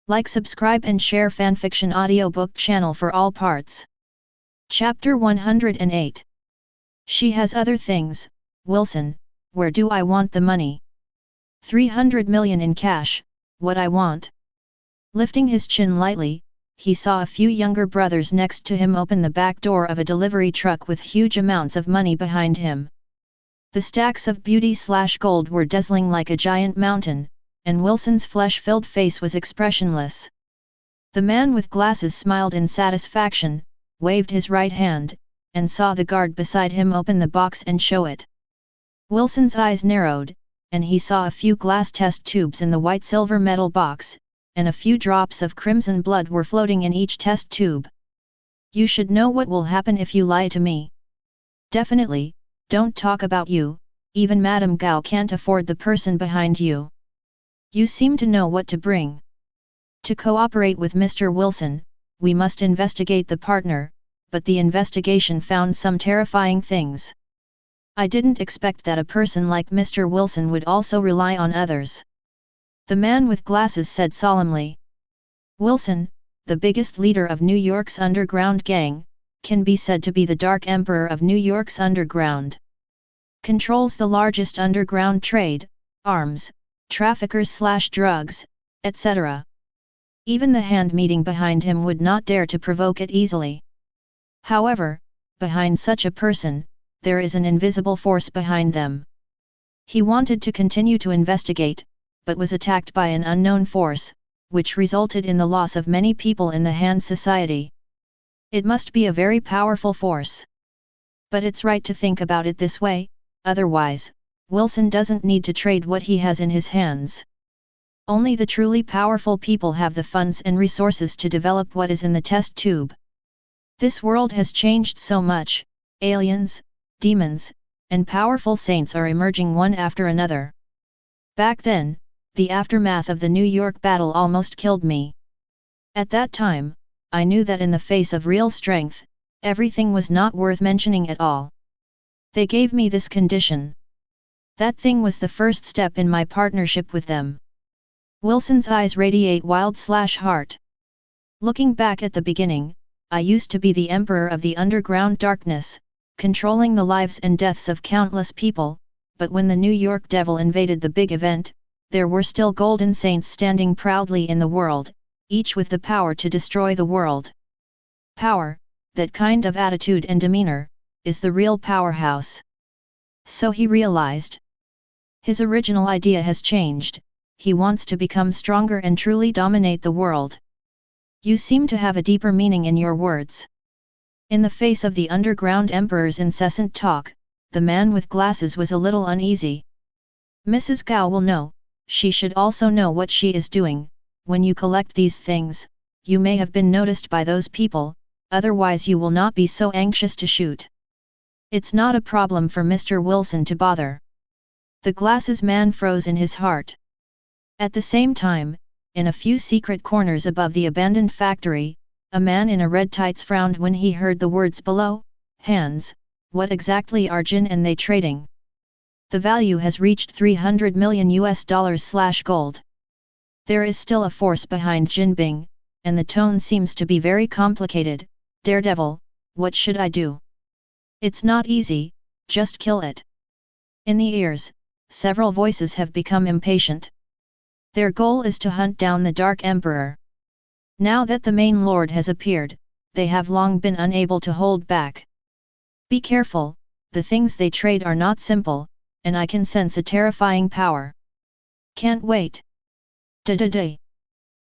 Like, subscribe and share fanfiction audiobook channel for all parts. Chapter 108. She has other things. Wilson, where do I want the money? 300 million in cash, what I want. Lifting his chin lightly, he saw a few younger brothers next to him open the back door of a delivery truck with huge amounts of money behind him. The stacks of beauty/gold were dazzling like a giant mountain, and Wilson's flesh-filled face was expressionless. The man with glasses smiled in satisfaction, waved his right hand, and saw the guard beside him open the box and show it. Wilson's eyes narrowed, and he saw a few glass test tubes in the white silver metal box, and a few drops of crimson blood were floating in each test tube. You should know what will happen if you lie to me. Definitely, don't talk about you, even Madame Gao can't afford the person behind you. You seem to know what to bring. To cooperate with Mr. Wilson, we must investigate the partner, but the investigation found some terrifying things. I didn't expect that a person like Mr. Wilson would also rely on others. The man with glasses said solemnly. Wilson, the biggest leader of New York's underground gang, can be said to be the Dark Emperor of New York's underground. Controls the largest underground trade, arms, traffickers/drugs, etc. Even the hand meeting behind him would not dare to provoke it easily. However, behind such a person, there is an invisible force behind them. He wanted to continue to investigate, but was attacked by an unknown force, which resulted in the loss of many people in the Han Society. It must be a very powerful force. But it's right to think about it this way, otherwise, Wilson doesn't need to trade what he has in his hands. Only the truly powerful people have the funds and resources to develop what is in the test tube. This world has changed so much. Aliens, demons, and powerful saints are emerging one after another. Back then, the aftermath of the New York battle almost killed me. At that time, I knew that in the face of real strength, everything was not worth mentioning at all. They gave me this condition. That thing was the first step in my partnership with them. Wilson's eyes radiate wild/heart. Looking back at the beginning, I used to be the emperor of the underground darkness, controlling the lives and deaths of countless people, but when the New York Devil invaded the big event, there were still golden saints standing proudly in the world, each with the power to destroy the world. Power, that kind of attitude and demeanor, is the real powerhouse. So he realized. His original idea has changed, he wants to become stronger and truly dominate the world. You seem to have a deeper meaning in your words. In the face of the underground emperor's incessant talk, the man with glasses was a little uneasy. Mrs. Gao will know, she should also know what she is doing. When you collect these things, you may have been noticed by those people, otherwise you will not be so anxious to shoot. It's not a problem for Mr. Wilson to bother. The glasses man froze in his heart. At the same time, in a few secret corners above the abandoned factory, a man in a red tights frowned when he heard the words below. Hands, what exactly are Jin and they trading? The value has reached $300 million US/gold. There is still a force behind Jinbing, and the tone seems to be very complicated. Daredevil, what should I do? It's not easy, just kill it. In the ears, several voices have become impatient. Their goal is to hunt down the Dark Emperor. Now that the main lord has appeared, they have long been unable to hold back. Be careful, the things they trade are not simple, and I can sense a terrifying power. Can't wait. Da-da-da.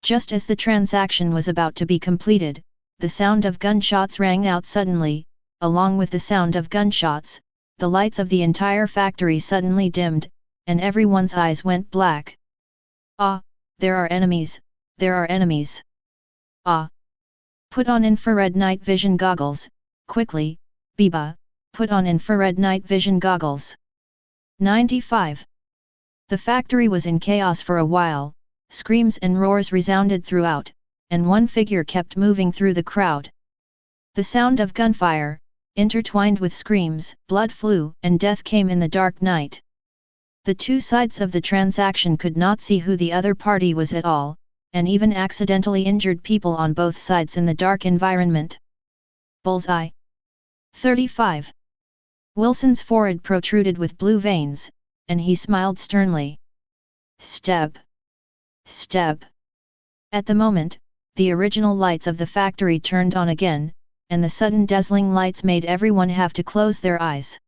Just as the transaction was about to be completed, the sound of gunshots rang out suddenly. Along with the sound of gunshots, the lights of the entire factory suddenly dimmed, and everyone's eyes went black. Ah, there are enemies, there are enemies. Ah! Put on infrared night vision goggles, quickly, Biba, put on infrared night vision goggles. 95. The factory was in chaos for a while, screams and roars resounded throughout, and one figure kept moving through the crowd. The sound of gunfire, intertwined with screams, blood flew, and death came in the dark night. The two sides of the transaction could not see who the other party was at all, and even accidentally injured people on both sides in the dark environment. Bullseye. 35. Wilson's forehead protruded with blue veins, and he smiled sternly. Step. Step. At the moment, the original lights of the factory turned on again, and the sudden dazzling lights made everyone have to close their eyes.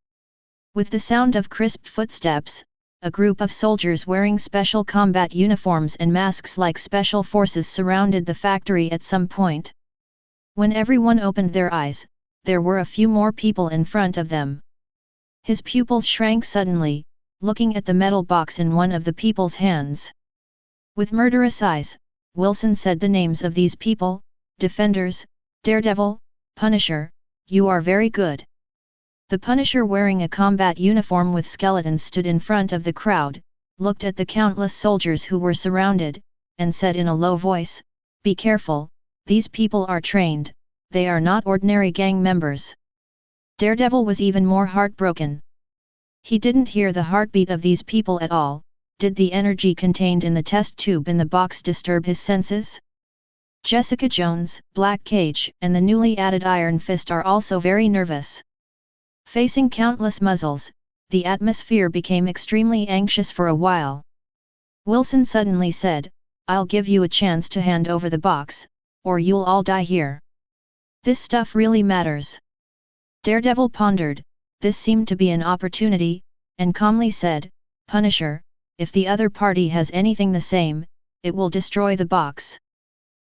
With the sound of crisp footsteps, a group of soldiers wearing special combat uniforms and masks like special forces surrounded the factory at some point. When everyone opened their eyes, there were a few more people in front of them. His pupils shrank suddenly, looking at the metal box in one of the people's hands. With murderous eyes, Wilson said the names of these people: Defenders, Daredevil, Punisher. You are very good. The Punisher, wearing a combat uniform with skeletons, stood in front of the crowd, looked at the countless soldiers who were surrounded, and said in a low voice, "Be careful, these people are trained, they are not ordinary gang members." Daredevil was even more heartbroken. He didn't hear the heartbeat of these people at all. Did the energy contained in the test tube in the box disturb his senses? Jessica Jones, Black Cage, and the newly added Iron Fist are also very nervous. Facing countless muzzles, the atmosphere became extremely anxious for a while. Wilson suddenly said, "I'll give you a chance to hand over the box, or you'll all die here. This stuff really matters." Daredevil pondered. This seemed to be an opportunity, and calmly said, "Punisher, if the other party has anything the same, it will destroy the box."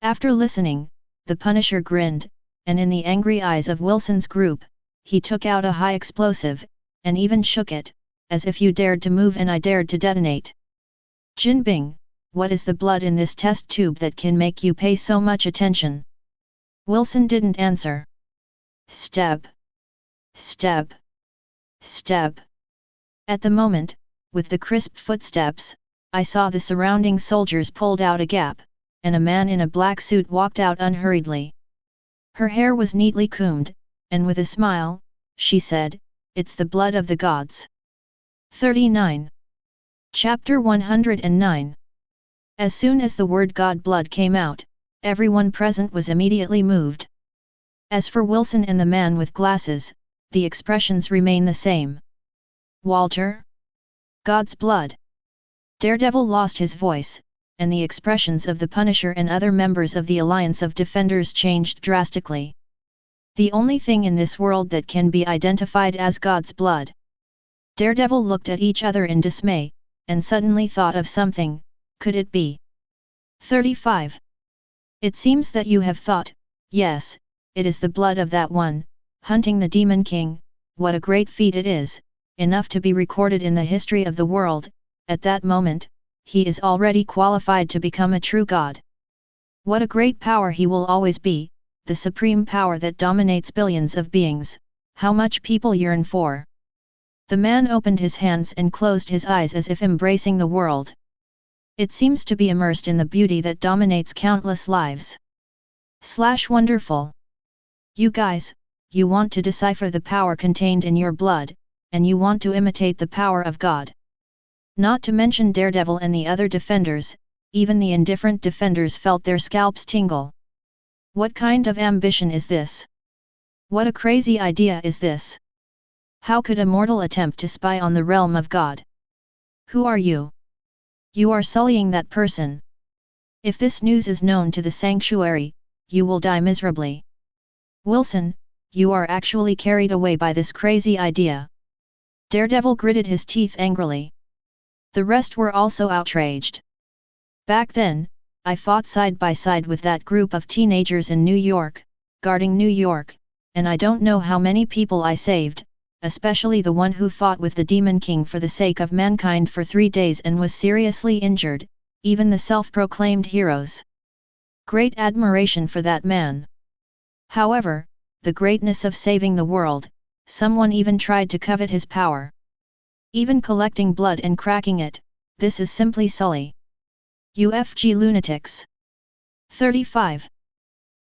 After listening, the Punisher grinned, and in the angry eyes of Wilson's group, he took out a high explosive, and even shook it, as if you dared to move and I dared to detonate. "Jin Bing, what is the blood in this test tube that can make you pay so much attention?" Wilson didn't answer. Step. Step. Step. At the moment, with the crisp footsteps, I saw the surrounding soldiers pulled out a gap, and a man in a black suit walked out unhurriedly. Her hair was neatly combed, and with a smile, she said, "It's the blood of the gods." 39. Chapter 109. As soon as the word God blood came out, everyone present was immediately moved. As for Wilson and the man with glasses, the expressions remain the same. "Walter? God's blood?" Daredevil lost his voice, and the expressions of the Punisher and other members of the Alliance of Defenders changed drastically. The only thing in this world that can be identified as God's blood. Daredevil looked at each other in dismay, and suddenly thought of something. Could it be? 35. It seems that you have thought, yes, it is the blood of that one, hunting the Demon King. What a great feat it is, enough to be recorded in the history of the world. At that moment, he is already qualified to become a true god. What a great power he will always be, the supreme power that dominates billions of beings. How much people yearn for. The man opened his hands and closed his eyes as if embracing the world. It seems to be immersed in the beauty that dominates countless lives. Wonderful. You guys, you want to decipher the power contained in your blood, and you want to imitate the power of God. Not to mention Daredevil and the other defenders, even the indifferent defenders felt their scalps tingle. What kind of ambition is this? What a crazy idea is this? How could a mortal attempt to spy on the realm of God? Who are you? You are sullying that person. If this news is known to the sanctuary, you will die miserably. Wilson, you are actually carried away by this crazy idea. Daredevil gritted his teeth angrily. The rest were also outraged. Back then, I fought side by side with that group of teenagers in New York, guarding New York, and I don't know how many people I saved, especially the one who fought with the Demon King for the sake of mankind for 3 days and was seriously injured, even the self-proclaimed heroes. Great admiration for that man. However, the greatness of saving the world, someone even tried to covet his power. Even collecting blood and cracking it, this is simply sully. UFG lunatics. 35.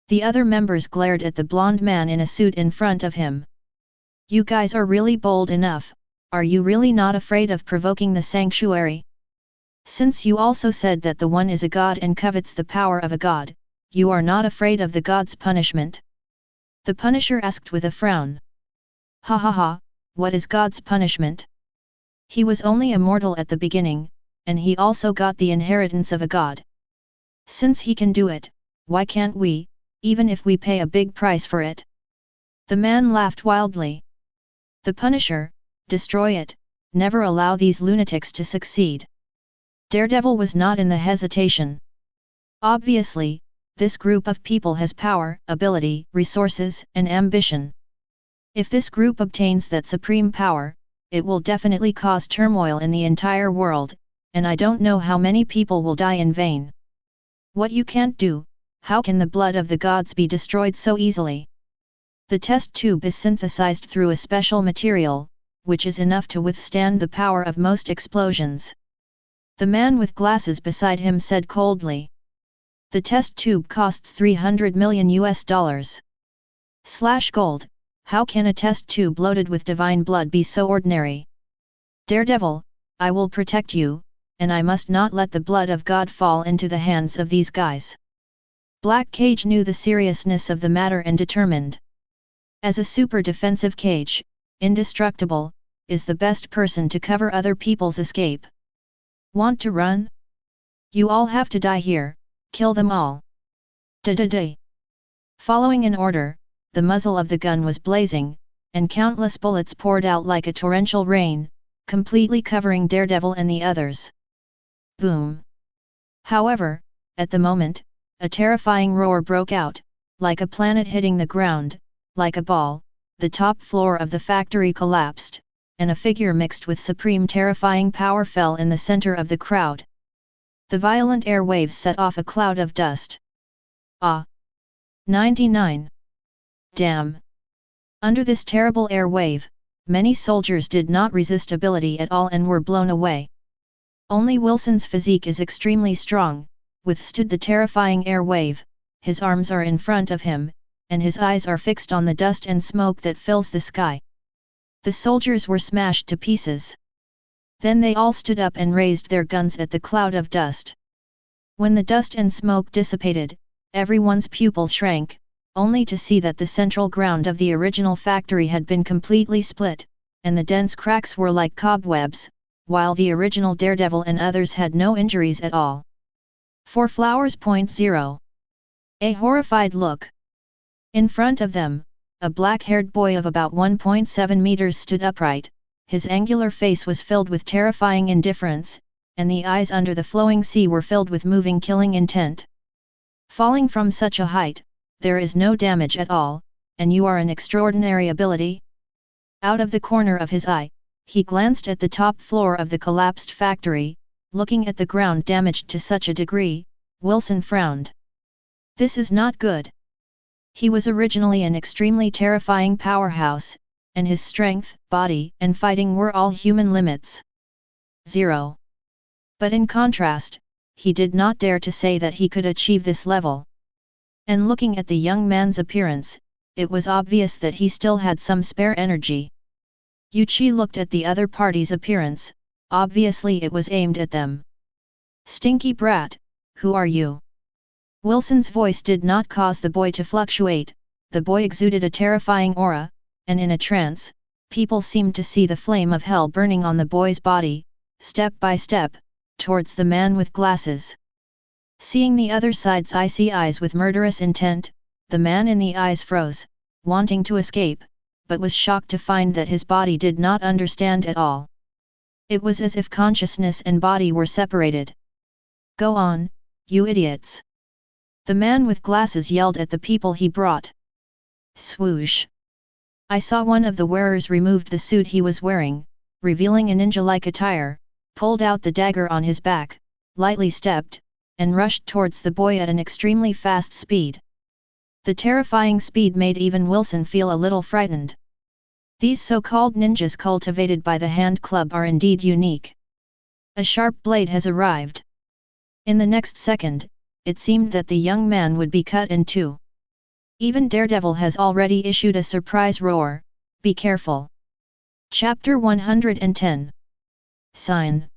The other members glared at the blonde man in a suit in front of him. You guys are really bold enough, are you really not afraid of provoking the sanctuary? Since you also said that the one is a god and covets the power of a god, you are not afraid of the god's punishment? The Punisher asked with a frown. Ha ha ha, what is God's punishment? He was only a mortal at the beginning, and he also got the inheritance of a god. Since he can do it, why can't we, even if we pay a big price for it? The man laughed wildly. The Punisher, destroy it, never allow these lunatics to succeed. Daredevil was not in the hesitation. Obviously, this group of people has power, ability, resources, and ambition. If this group obtains that supreme power, it will definitely cause turmoil in the entire world, and I don't know how many people will die in vain. What you can't do, how can the blood of the gods be destroyed so easily? The test tube is synthesized through a special material, which is enough to withstand the power of most explosions. The man with glasses beside him said coldly. The test tube costs $300 million /gold, how can a test tube loaded with divine blood be so ordinary? Daredevil, I will protect you, and I must not let the blood of God fall into the hands of these guys. Black Cage knew the seriousness of the matter and determined. As a super defensive cage, indestructible, is the best person to cover other people's escape. Want to run? You all have to die here, kill them all. Da-da-da. Following an order, the muzzle of the gun was blazing, and countless bullets poured out like a torrential rain, completely covering Daredevil and the others. Boom! However, at the moment, a terrifying roar broke out, like a planet hitting the ground, like a ball, the top floor of the factory collapsed, and a figure mixed with supreme terrifying power fell in the center of the crowd. The violent air waves set off a cloud of dust. Ah! 99. Damn! Under this terrible air wave, many soldiers did not resist ability at all and were blown away. Only Wilson's physique is extremely strong, withstood the terrifying air wave, his arms are in front of him, and his eyes are fixed on the dust and smoke that fills the sky. The soldiers were smashed to pieces. Then they all stood up and raised their guns at the cloud of dust. When the dust and smoke dissipated, everyone's pupils shrank, only to see that the central ground of the original factory had been completely split, and the dense cracks were like cobwebs, while the original Daredevil and others had no injuries at all. 4 Flowers. 0. A horrified look. In front of them, a black-haired boy of about 1.7 meters stood upright, his angular face was filled with terrifying indifference, and the eyes under the flowing sea were filled with moving killing intent. Falling from such a height, there is no damage at all, and you are an extraordinary ability? Out of the corner of his eye, he glanced at the top floor of the collapsed factory, looking at the ground damaged to such a degree, Wilson frowned. This is not good. He was originally an extremely terrifying powerhouse, and his strength, body, and fighting were all human limits. 0. But in contrast, he did not dare to say that he could achieve this level. And looking at the young man's appearance, it was obvious that he still had some spare energy. Uche looked at the other party's appearance, obviously it was aimed at them. Stinky brat, who are you? Wilson's voice did not cause the boy to fluctuate, the boy exuded a terrifying aura, and in a trance, people seemed to see the flame of hell burning on the boy's body, step by step, towards the man with glasses. Seeing the other side's icy eyes with murderous intent, the man in the eyes froze, wanting to escape, but was shocked to find that his body did not understand at all. It was as if consciousness and body were separated. Go on, you idiots! The man with glasses yelled at the people he brought. Swoosh! I saw one of the wearers removed the suit he was wearing, revealing a ninja-like attire, pulled out the dagger on his back, lightly stepped, and rushed towards the boy at an extremely fast speed. The terrifying speed made even Wilson feel a little frightened. These so-called ninjas cultivated by the Hand Club are indeed unique. A sharp blade has arrived. In the next second, it seemed that the young man would be cut in two. Even Daredevil has already issued a surprise roar, be careful. Chapter 110. Sign.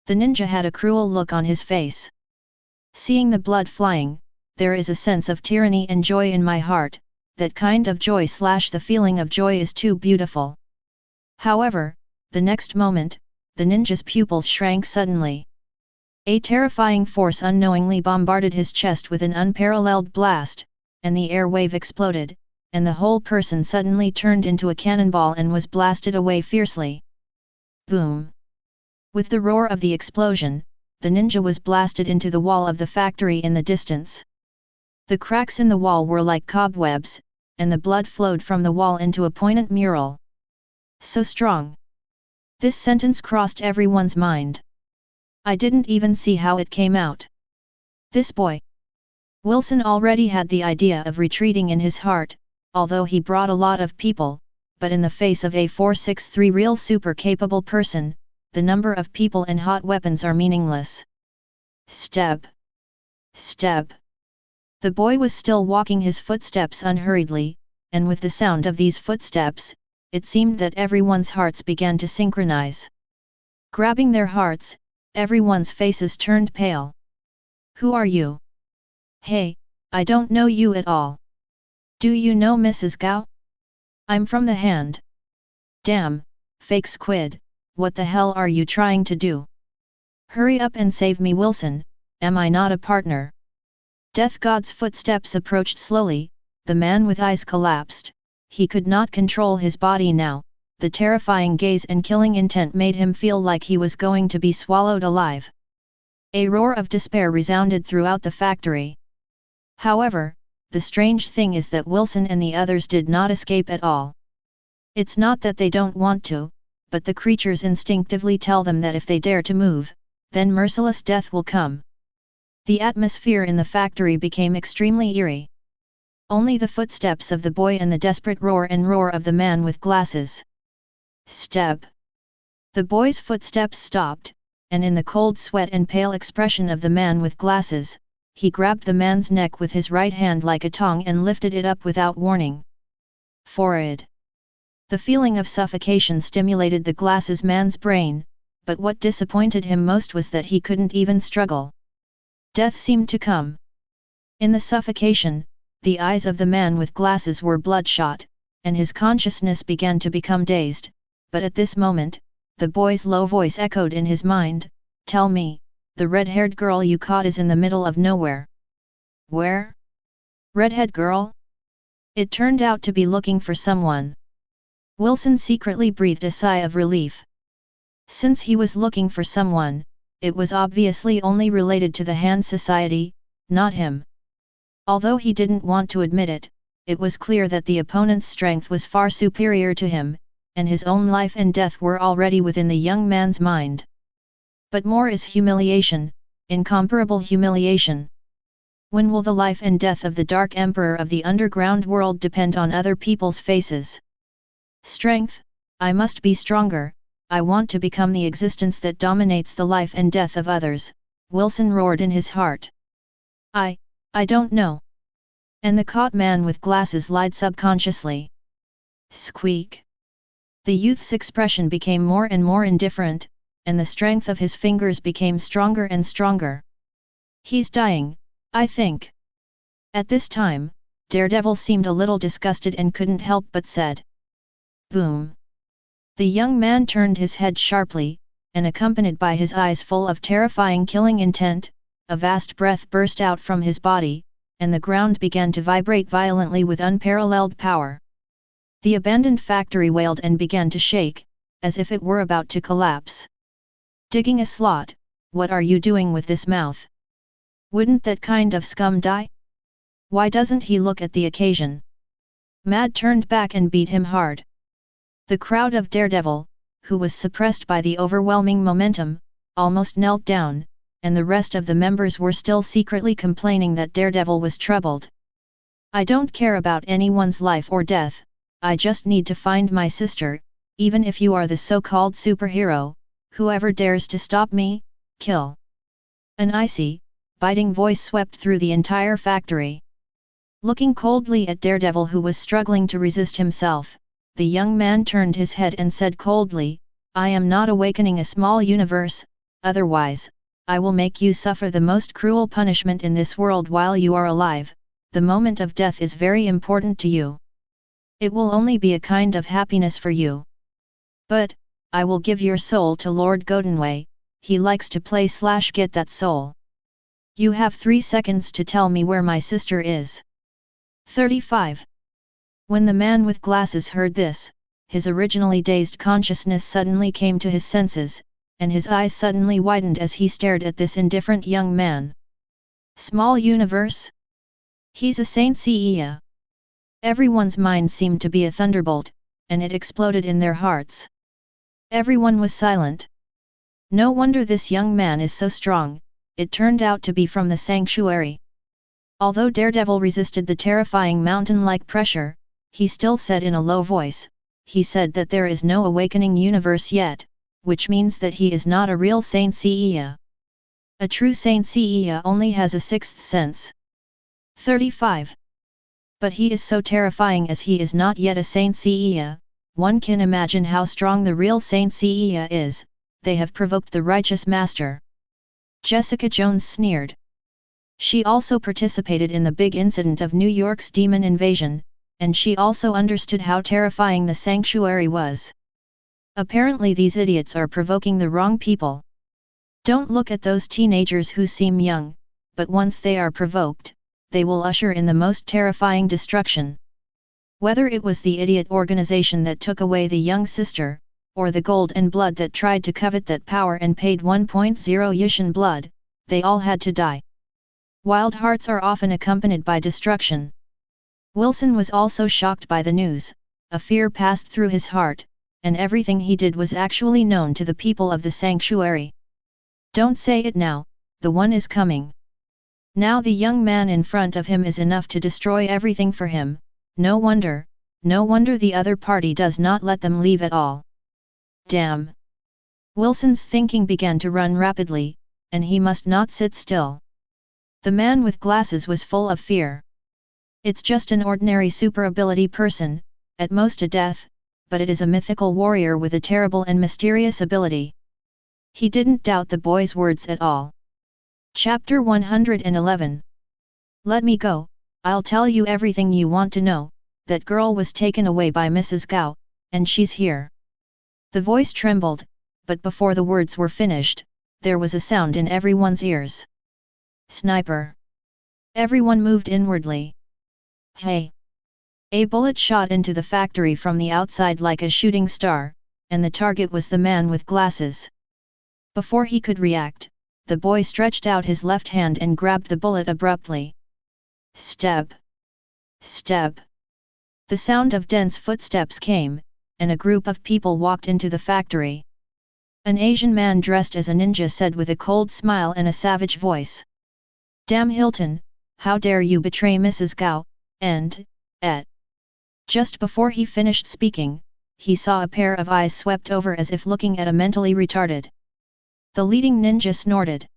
The ninja had a cruel look on his face. Seeing the blood flying, there is a sense of tyranny and joy in my heart, that kind of joy / the feeling of joy is too beautiful. However, the next moment, the ninja's pupils shrank suddenly. A terrifying force unknowingly bombarded his chest with an unparalleled blast, and the air wave exploded, and the whole person suddenly turned into a cannonball and was blasted away fiercely. Boom! With the roar of the explosion, the ninja was blasted into the wall of the factory in the distance. The cracks in the wall were like cobwebs, and the blood flowed from the wall into a poignant mural. So strong! This sentence crossed everyone's mind. I didn't even see how it came out. This boy! Wilson already had the idea of retreating in his heart, although he brought a lot of people, but in the face of a 463 real super capable person, the number of people and hot weapons are meaningless. Step! Step! The boy was still walking his footsteps unhurriedly, and with the sound of these footsteps, it seemed that everyone's hearts began to synchronize. Grabbing their hearts, everyone's faces turned pale. Who are you? Hey, I don't know you at all. Do you know Mrs. Gao? I'm from the Hand. Damn, fake squid, what the hell are you trying to do? Hurry up and save me, Wilson, am I not a partner? Death God's footsteps approached slowly, the man with eyes collapsed, he could not control his body now, the terrifying gaze and killing intent made him feel like he was going to be swallowed alive. A roar of despair resounded throughout the factory. However, the strange thing is that Wilson and the others did not escape at all. It's not that they don't want to, but the creatures instinctively tell them that if they dare to move, then merciless death will come. The atmosphere in the factory became extremely eerie. Only the footsteps of the boy and the desperate roar of the man with glasses. Step! The boy's footsteps stopped, and in the cold sweat and pale expression of the man with glasses, he grabbed the man's neck with his right hand like a tong and lifted it up without warning. Forehead! The feeling of suffocation stimulated the glasses man's brain, but what disappointed him most was that he couldn't even struggle. Death seemed to come. In the suffocation, the eyes of the man with glasses were bloodshot, and his consciousness began to become dazed, but at this moment, the boy's low voice echoed in his mind, "Tell me, the red-haired girl you caught is in the middle of nowhere." Where? Redhead girl? It turned out to be looking for someone. Wilson secretly breathed a sigh of relief. Since he was looking for someone, it was obviously only related to the Hand Society, not him. Although he didn't want to admit it, it was clear that the opponent's strength was far superior to him, and his own life and death were already within the young man's mind. But more is humiliation, incomparable humiliation. When will the life and death of the Dark Emperor of the underground world depend on other people's faces? Strength, I must be stronger, I want to become the existence that dominates the life and death of others, Wilson roared in his heart. I don't know. And the caught man with glasses lied subconsciously. Squeak. The youth's expression became more and more indifferent, and the strength of his fingers became stronger and stronger. He's dying, I think. At this time, Daredevil seemed a little disgusted and couldn't help but said. Boom. The young man turned his head sharply, and accompanied by his eyes full of terrifying killing intent, a vast breath burst out from his body, and the ground began to vibrate violently with unparalleled power. The abandoned factory wailed and began to shake, as if it were about to collapse. Digging a slot, what are you doing with this mouth? Wouldn't that kind of scum die? Why doesn't he look at the occasion? Mad turned back and beat him hard. The crowd of Daredevil, who was suppressed by the overwhelming momentum, almost knelt down, and the rest of the members were still secretly complaining that Daredevil was troubled. I don't care about anyone's life or death, I just need to find my sister, even if you are the so-called superhero, whoever dares to stop me, kill. An icy, biting voice swept through the entire factory. Looking coldly at Daredevil who was struggling to resist himself, the young man turned his head and said coldly, I am not awakening a small universe, otherwise, I will make you suffer the most cruel punishment in this world while you are alive. The moment of death is very important to you. It will only be a kind of happiness for you. But, I will give your soul to Lord Godinway, he likes to play/get that soul. You have 3 seconds to tell me where my sister is. 35. When the man with glasses heard this, his originally dazed consciousness suddenly came to his senses, and his eyes suddenly widened as he stared at this indifferent young man. Small universe? He's a Saint Se. Everyone's mind seemed to be a thunderbolt, and it exploded in their hearts. Everyone was silent. No wonder this young man is so strong, it turned out to be from the sanctuary. Although Daredevil resisted the terrifying mountain-like pressure, he still said in a low voice, he said that there is no awakening universe yet, which means that he is not a real Saint Se. A true Saint Se only has a sixth sense. 35. But he is so terrifying as he is not yet a Saint Se, one can imagine how strong the real Saint Se is. They have provoked the righteous master. Jessica Jones sneered. She also participated in the big incident of New York's demon invasion, and she also understood how terrifying the sanctuary was. Apparently these idiots are provoking the wrong people. Don't look at those teenagers who seem young, but once they are provoked, they will usher in the most terrifying destruction. Whether it was the idiot organization that took away the young sister, or the gold and blood that tried to covet that power and paid 1.0 Yishan blood, they all had to die. Wild hearts are often accompanied by destruction. Wilson was also shocked by the news, a fear passed through his heart, and everything he did was actually known to the people of the sanctuary. Don't say it now, the one is coming. Now the young man in front of him is enough to destroy everything for him, no wonder the other party does not let them leave at all. Damn! Wilson's thinking began to run rapidly, and he must not sit still. The man with glasses was full of fear. It's just an ordinary super ability person, at most a death, but it is a mythical warrior with a terrible and mysterious ability. He didn't doubt the boy's words at all. Chapter 111. Let me go, I'll tell you everything you want to know. That girl was taken away by Mrs. Gao, and she's here. The voice trembled, but before the words were finished, there was a sound in everyone's ears. Sniper! Everyone moved inwardly. Hey! A bullet shot into the factory from the outside like a shooting star, and the target was the man with glasses. Before he could react, the boy stretched out his left hand and grabbed the bullet abruptly. Step! Step! The sound of dense footsteps came, and a group of people walked into the factory. An Asian man dressed as a ninja said with a cold smile and a savage voice. Damn Hilton, how dare you betray Mrs. Gao, and, Just before he finished speaking, he saw a pair of eyes swept over as if looking at a mentally retarded. The leading ninja snorted.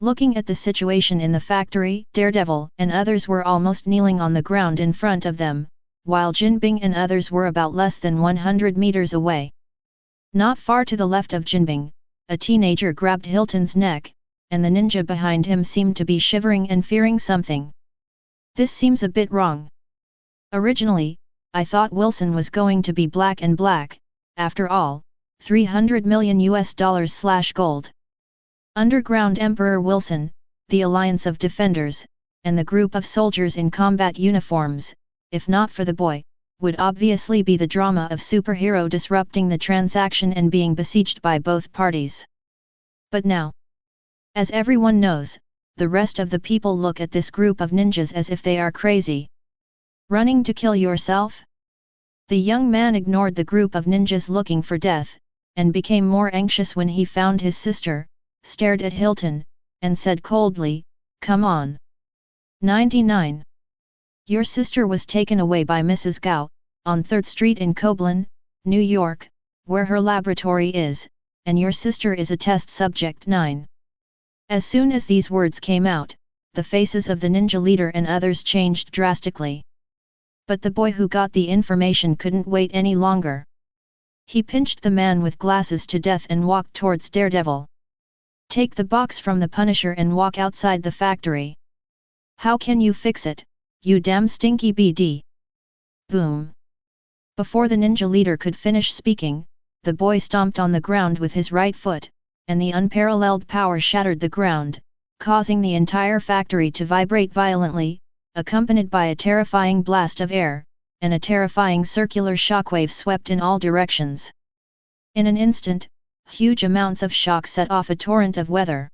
Looking at the situation in the factory, Daredevil and others were almost kneeling on the ground in front of them, while Jinbing and others were about less than 100 meters away. Not far to the left of Jinbing, a teenager grabbed Hilton's neck, and the ninja behind him seemed to be shivering and fearing something. This seems a bit wrong. Originally, I thought Wilson was going to be black and black, after all, $300 million US/gold. Underground Emperor Wilson, the Alliance of Defenders, and the group of soldiers in combat uniforms, if not for the boy, would obviously be the drama of superhero disrupting the transaction and being besieged by both parties. But now, as everyone knows, the rest of the people look at this group of ninjas as if they are crazy. Running to kill yourself? The young man ignored the group of ninjas looking for death, and became more anxious when he found his sister, stared at Hilton, and said coldly, "Come on." 99. Your sister was taken away by Mrs. Gao, on 3rd Street in Koblen, New York, where her laboratory is, and your sister is a test subject 9. As soon as these words came out, the faces of the ninja leader and others changed drastically. But the boy who got the information couldn't wait any longer. He pinched the man with glasses to death and walked towards Daredevil. Take the box from the Punisher and walk outside the factory. How can you fix it, you damn stinky BD? Boom. Before the ninja leader could finish speaking, the boy stomped on the ground with his right foot, and the unparalleled power shattered the ground, causing the entire factory to vibrate violently, accompanied by a terrifying blast of air, and a terrifying circular shockwave swept in all directions. In an instant, huge amounts of shock set off a torrent of weather.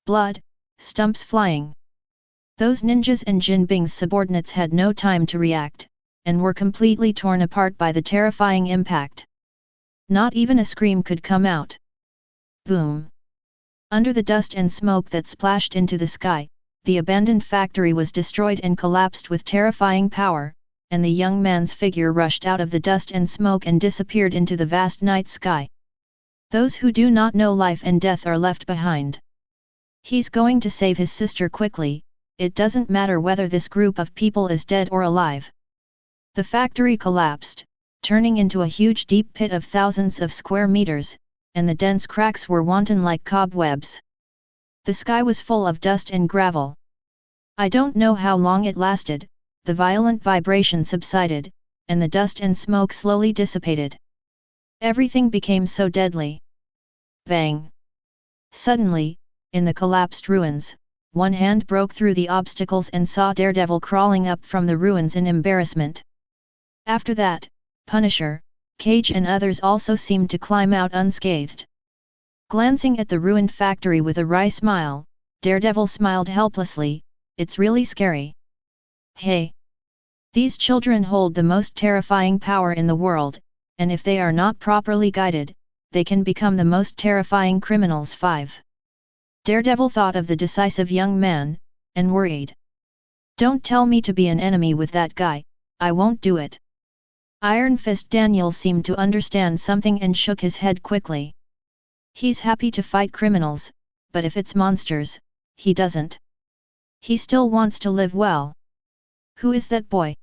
Blood, stumps flying. Those ninjas and Jinbing's subordinates had no time to react, and were completely torn apart by the terrifying impact. Not even a scream could come out. Boom! Under the dust and smoke that splashed into the sky, the abandoned factory was destroyed and collapsed with terrifying power, and the young man's figure rushed out of the dust and smoke and disappeared into the vast night sky. Those who do not know life and death are left behind. He's going to save his sister quickly, it doesn't matter whether this group of people is dead or alive. The factory collapsed, turning into a huge deep pit of thousands of square meters, and the dense cracks were wanton like cobwebs. The sky was full of dust and gravel. I don't know how long it lasted, the violent vibration subsided, and the dust and smoke slowly dissipated. Everything became so deadly. Bang! Suddenly, in the collapsed ruins, one hand broke through the obstacles and saw Daredevil crawling up from the ruins in embarrassment. After that, Punisher, Cage and others also seemed to climb out unscathed. Glancing at the ruined factory with a wry smile, Daredevil smiled helplessly, "It's really scary. Hey! These children hold the most terrifying power in the world, and if they are not properly guided, they can become the most terrifying criminals." 5. Daredevil thought of the decisive young man, and worried. "Don't tell me to be an enemy with that guy, I won't do it." Iron Fist Daniel seemed to understand something and shook his head quickly. He's happy to fight criminals, but if it's monsters, he doesn't. He still wants to live well. Who is that boy?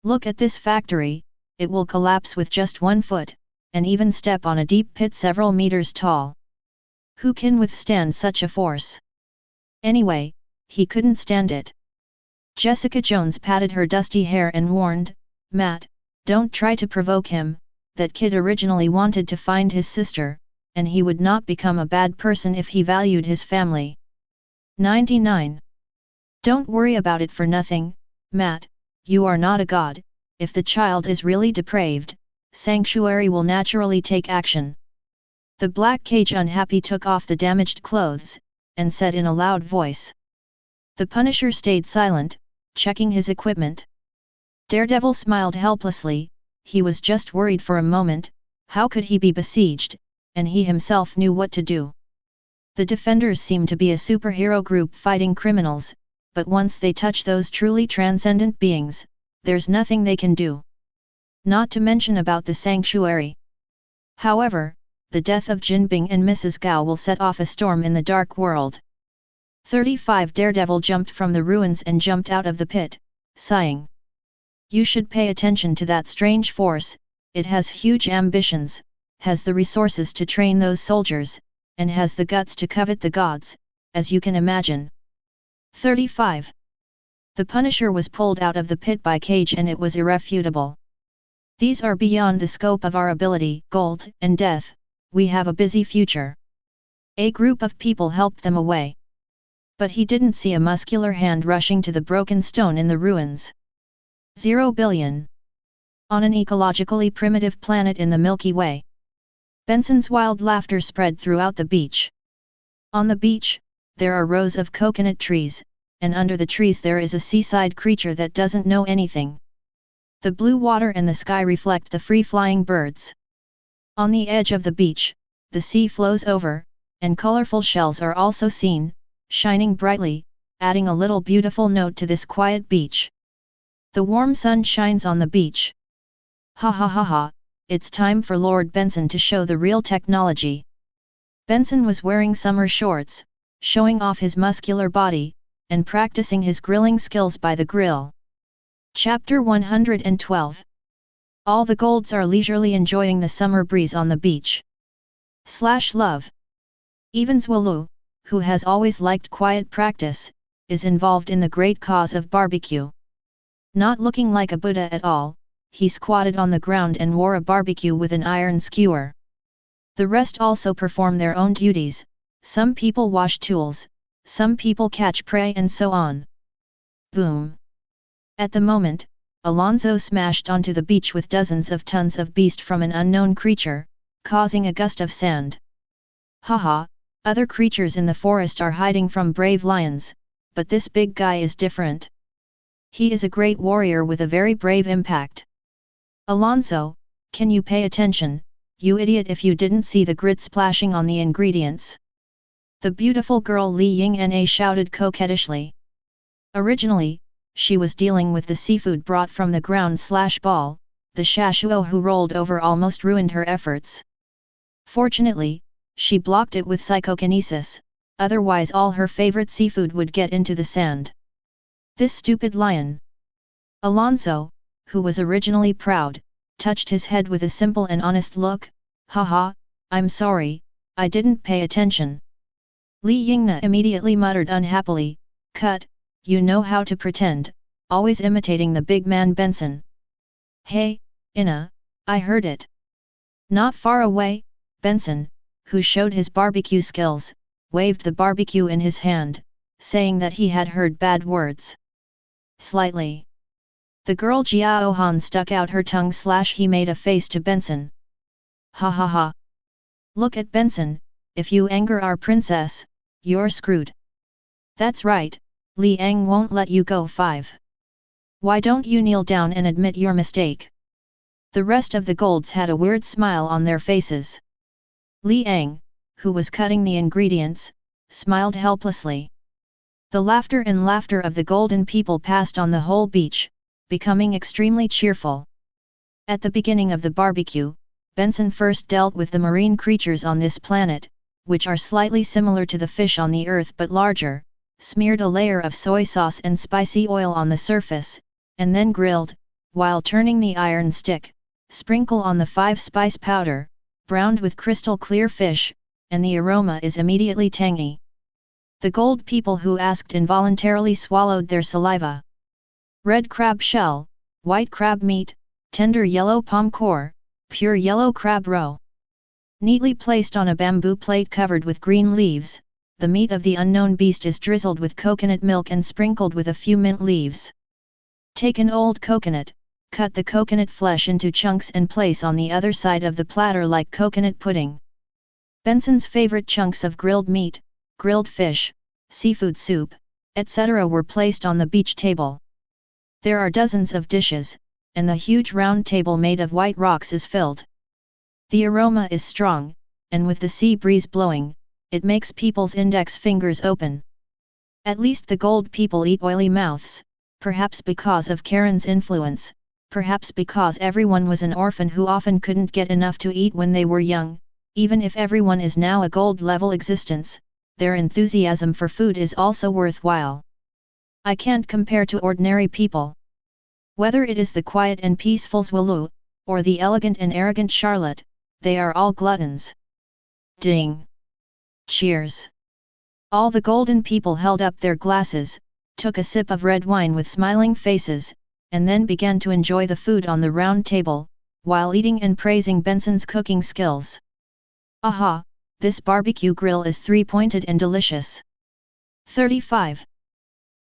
Look at this factory, it will collapse with just 1 foot, and even step on a deep pit several meters tall. Who can withstand such a force? Anyway, he couldn't stand it. Jessica Jones patted her dusty hair and warned, "Matt, don't try to provoke him, that kid originally wanted to find his sister, and he would not become a bad person if he valued his family." 99. Don't worry about it for nothing, Matt, you are not a god, if the child is really depraved, Sanctuary will naturally take action. The Black Cage unhappy took off the damaged clothes, and said in a loud voice. The Punisher stayed silent, checking his equipment. Daredevil smiled helplessly, he was just worried for a moment, how could he be besieged, and he himself knew what to do. The Defenders seem to be a superhero group fighting criminals, but once they touch those truly transcendent beings, there's nothing they can do. Not to mention about the Sanctuary. However, the death of Jinbing and Mrs. Gao will set off a storm in the dark world. 35 Daredevil jumped from the ruins and jumped out of the pit, sighing. You should pay attention to that strange force, it has huge ambitions, has the resources to train those soldiers, and has the guts to covet the gods, as you can imagine. 35. The Punisher was pulled out of the pit by Cage and it was irrefutable. These are beyond the scope of our ability, Gold and Death, we have a busy future. A group of people helped them away. But he didn't see a muscular hand rushing to the broken stone in the ruins. 0 billion. On an ecologically primitive planet in the Milky Way. Benson's wild laughter spread throughout the beach. On the beach, there are rows of coconut trees, and under the trees there is a seaside creature that doesn't know anything. The blue water and the sky reflect the free-flying birds. On the edge of the beach, the sea flows over, and colorful shells are also seen, shining brightly, adding a little beautiful note to this quiet beach. The warm sun shines on the beach. Ha ha ha ha, it's time for Lord Benson to show the real technology. Benson was wearing summer shorts, showing off his muscular body, and practicing his grilling skills by the grill. Chapter 112. All the Golds are leisurely enjoying the summer breeze on the beach. /love Even Zwalu, who has always liked quiet practice, is involved in the great cause of barbecue. Not looking like a Buddha at all, he squatted on the ground and wore a barbecue with an iron skewer. The rest also perform their own duties, some people wash tools, some people catch prey and so on. Boom! At the moment, Alonso smashed onto the beach with dozens of tons of beast from an unknown creature, causing a gust of sand. Haha, other creatures in the forest are hiding from brave lions, but this big guy is different. He is a great warrior with a very brave impact. Alonso, can you pay attention, you idiot, if you didn't see the grit splashing on the ingredients? The beautiful girl Li Yingna shouted coquettishly. Originally, she was dealing with the seafood brought from the ground/ball, the shashuo who rolled over almost ruined her efforts. Fortunately, she blocked it with psychokinesis, otherwise all her favorite seafood would get into the sand. This stupid lion! Alonso, who was originally proud, touched his head with a simple and honest look. Haha, I'm sorry, I didn't pay attention. Li Yingna immediately muttered unhappily, cut, you know how to pretend, always imitating the big man Benson. Hey, Ina, I heard it. Not far away, Benson, who showed his barbecue skills, waved the barbecue in his hand, saying that he had heard bad words. Slightly. The girl Jiao Han stuck out her tongue / he made a face to Benson. Ha ha ha. Look at Benson, if you anger our princess, you're screwed. That's right, Li Ang won't let you go. 5. Why don't you kneel down and admit your mistake? The rest of the golds had a weird smile on their faces. Li Ang, who was cutting the ingredients, smiled helplessly. The laughter of the golden people passed on the whole beach, becoming extremely cheerful. At the beginning of the barbecue, Benson first dealt with the marine creatures on this planet, which are slightly similar to the fish on the earth but larger, smeared a layer of soy sauce and spicy oil on the surface, and then grilled, while turning the iron stick, sprinkle on the 5-spice powder, browned with crystal clear fish, and the aroma is immediately tangy. The gold people who asked involuntarily swallowed their saliva. Red crab shell, white crab meat, tender yellow palm core, pure yellow crab roe. Neatly placed on a bamboo plate covered with green leaves, the meat of the unknown beast is drizzled with coconut milk and sprinkled with a few mint leaves. Take an old coconut, cut the coconut flesh into chunks and place on the other side of the platter like coconut pudding. Benson's favorite chunks of grilled meat, grilled fish, seafood soup, etc. were placed on the beach table. There are dozens of dishes, and the huge round table made of white rocks is filled. The aroma is strong, and with the sea breeze blowing, it makes people's index fingers open. At least the gold people eat oily mouths, perhaps because of Karen's influence, perhaps because everyone was an orphan who often couldn't get enough to eat when they were young. Even if everyone is now a gold-level existence, their enthusiasm for food is also worthwhile. I can't compare to ordinary people. Whether it is the quiet and peaceful Zwalu, or the elegant and arrogant Charlotte, they are all gluttons. Ding! Cheers! All the golden people held up their glasses, took a sip of red wine with smiling faces, and then began to enjoy the food on the round table, while eating and praising Benson's cooking skills. Aha! This barbecue grill is 3-pointed and delicious. 35.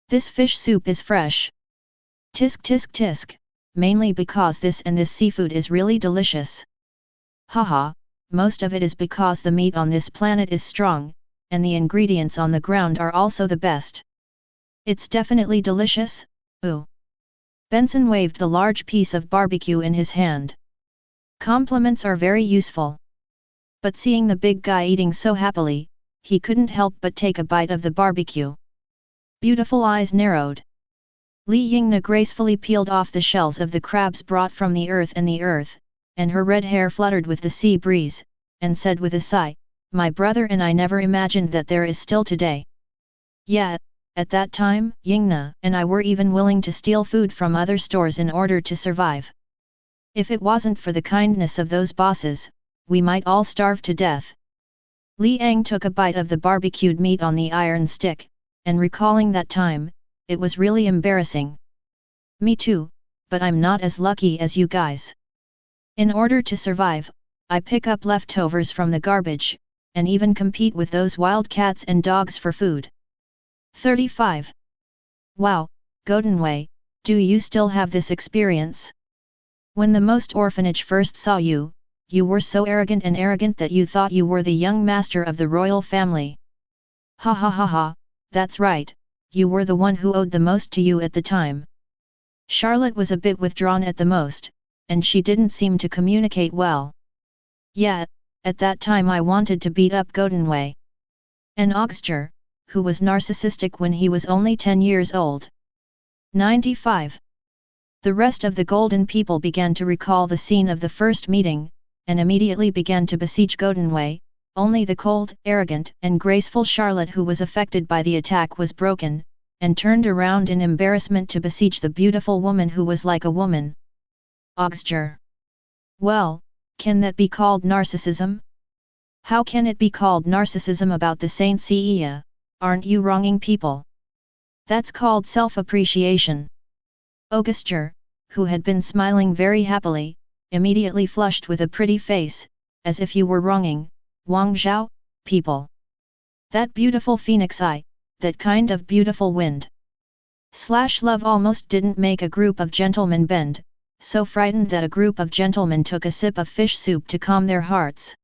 This fish soup is fresh. Tisk tisk tisk, mainly because this seafood is really delicious. Haha, most of it is because the meat on this planet is strong, and the ingredients on the ground are also the best. It's definitely delicious, ooh. Benson waved the large piece of barbecue in his hand. Compliments are very useful. But seeing the big guy eating so happily, he couldn't help but take a bite of the barbecue. Beautiful eyes narrowed. Li Yingna gracefully peeled off the shells of the crabs brought from the earth, and her red hair fluttered with the sea breeze, and said with a sigh, "My brother and I never imagined that there is still today. Yeah, at that time, Yingna and I were even willing to steal food from other stores in order to survive. If it wasn't for the kindness of those bosses, we might all starve to death." Li Ang took a bite of the barbecued meat on the iron stick, and recalling that time, it was really embarrassing. Me too, but I'm not as lucky as you guys. In order to survive, I pick up leftovers from the garbage, and even compete with those wild cats and dogs for food. 35. Wow, Goldenway, do you still have this experience? When the most orphanage first saw you, you were so arrogant that you thought you were the young master of the royal family. Ha ha ha ha, that's right, you were the one who owed the most to you at the time. Charlotte was a bit withdrawn at the most, and she didn't seem to communicate well. Yeah, at that time I wanted to beat up Goldenway. An Oxger, who was narcissistic when he was only 10 years old. 95. The rest of the Golden people began to recall the scene of the first meeting, and immediately began to besiege Goldenway. Only the cold, arrogant, and graceful Charlotte who was affected by the attack was broken, and turned around in embarrassment to besiege the beautiful woman who was like a woman. Oxger. Well, can that be called narcissism? How can it be called narcissism about the Saint Seiya? Aren't you wronging people? That's called self-appreciation. Oxger, who had been smiling very happily, immediately flushed with a pretty face, as if you were wronging, Wang Zhao, people. That beautiful phoenix eye, that kind of beautiful wind. Love almost didn't make a group of gentlemen bend, so frightened that a group of gentlemen took a sip of fish soup to calm their hearts.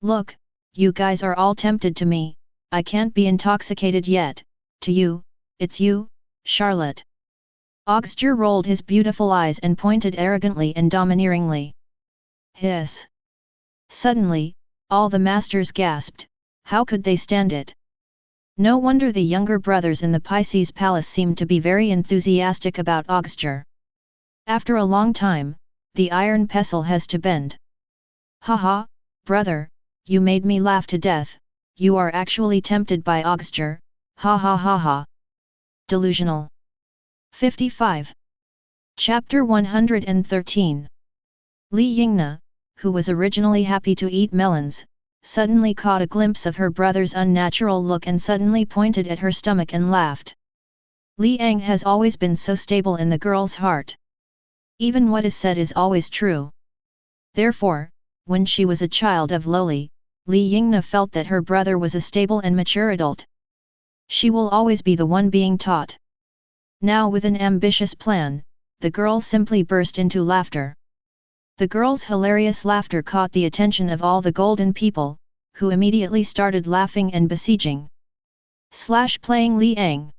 Look, you guys are all tempted to me, I can't be intoxicated yet, to you, it's you, Charlotte. Oxger rolled his beautiful eyes and pointed arrogantly and domineeringly. Hiss. Suddenly, all the masters gasped, how could they stand it? No wonder the younger brothers in the Pisces Palace seemed to be very enthusiastic about Oxger. After a long time, the iron pestle has to bend. Haha, brother, you made me laugh to death, you are actually tempted by Oxger, ha ha ha ha. Delusional. 55. Chapter 113. Li Yingna, who was originally happy to eat melons, suddenly caught a glimpse of her brother's unnatural look and suddenly pointed at her stomach and laughed. Li Ang has always been so stable in the girl's heart. Even what is said is always true. Therefore, when she was a child of Loli, Li Yingna felt that her brother was a stable and mature adult. She will always be the one being taught. Now with an ambitious plan, the girl simply burst into laughter. The girl's hilarious laughter caught the attention of all the Golden people, who immediately started laughing and besieging. Playing Li Ang.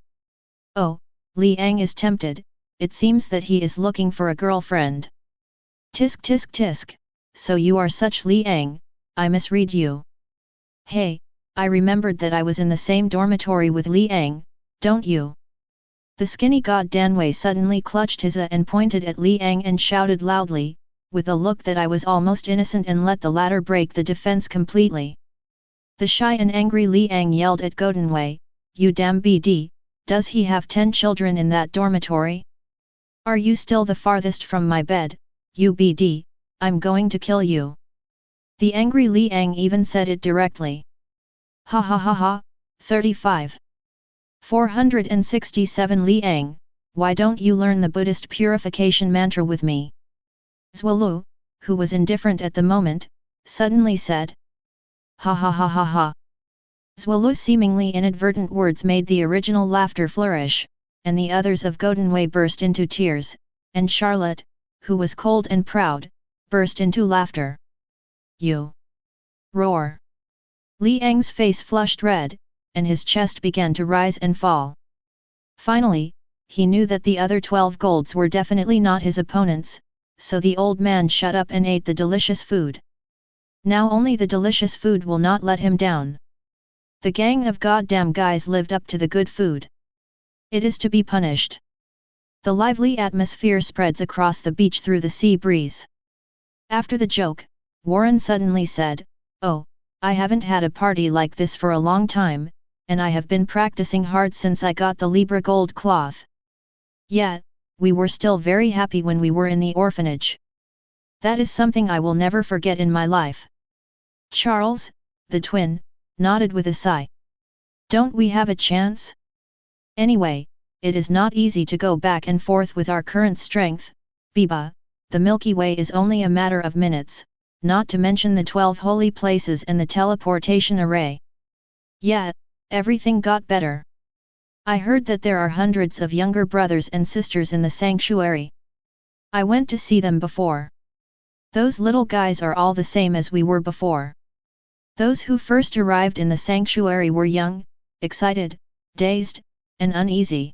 Oh, Li Ang is tempted, it seems that he is looking for a girlfriend. Tisk tisk tisk, so you are such Li Ang, I misread you. Hey, I remembered that I was in the same dormitory with Li Ang, don't you? The skinny god Danwei suddenly clutched his and pointed at Li Ang and shouted loudly, with a look that I was almost innocent and let the latter break the defense completely. The shy and angry Li Ang yelled at Goldenwei, you damn BD, does he have 10 children in that dormitory? Are you still the farthest from my bed, you BD, I'm going to kill you. The angry Li Ang even said it directly. Ha ha ha ha, 35. 467 Li Ang, why don't you learn the Buddhist purification mantra with me? Zhuolu, who was indifferent at the moment, suddenly said. Ha ha ha ha ha. Zhuolu's seemingly inadvertent words made the original laughter flourish, and the others of Goldenwei burst into tears, and Charlotte, who was cold and proud, burst into laughter. You! Roar! Li Ang's face flushed red, and his chest began to rise and fall. Finally, he knew that the other 12 golds were definitely not his opponents, so the old man shut up and ate the delicious food. Now only the delicious food will not let him down. The gang of goddamn guys lived up to the good food. It is to be punished. The lively atmosphere spreads across the beach through the sea breeze. After the joke, Warren suddenly said, oh, I haven't had a party like this for a long time, and I have been practicing hard since I got the Libra gold cloth. Yet, we were still very happy when we were in the orphanage. That is something I will never forget in my life. Charles, the twin, nodded with a sigh. Don't we have a chance? Anyway, it is not easy to go back and forth with our current strength, Biba, the Milky Way is only a matter of minutes, not to mention the 12 holy places and the teleportation array. Yet, everything got better. I heard that there are hundreds of younger brothers and sisters in the sanctuary. I went to see them before. Those little guys are all the same as we were before. Those who first arrived in the sanctuary were young, excited, dazed, and uneasy.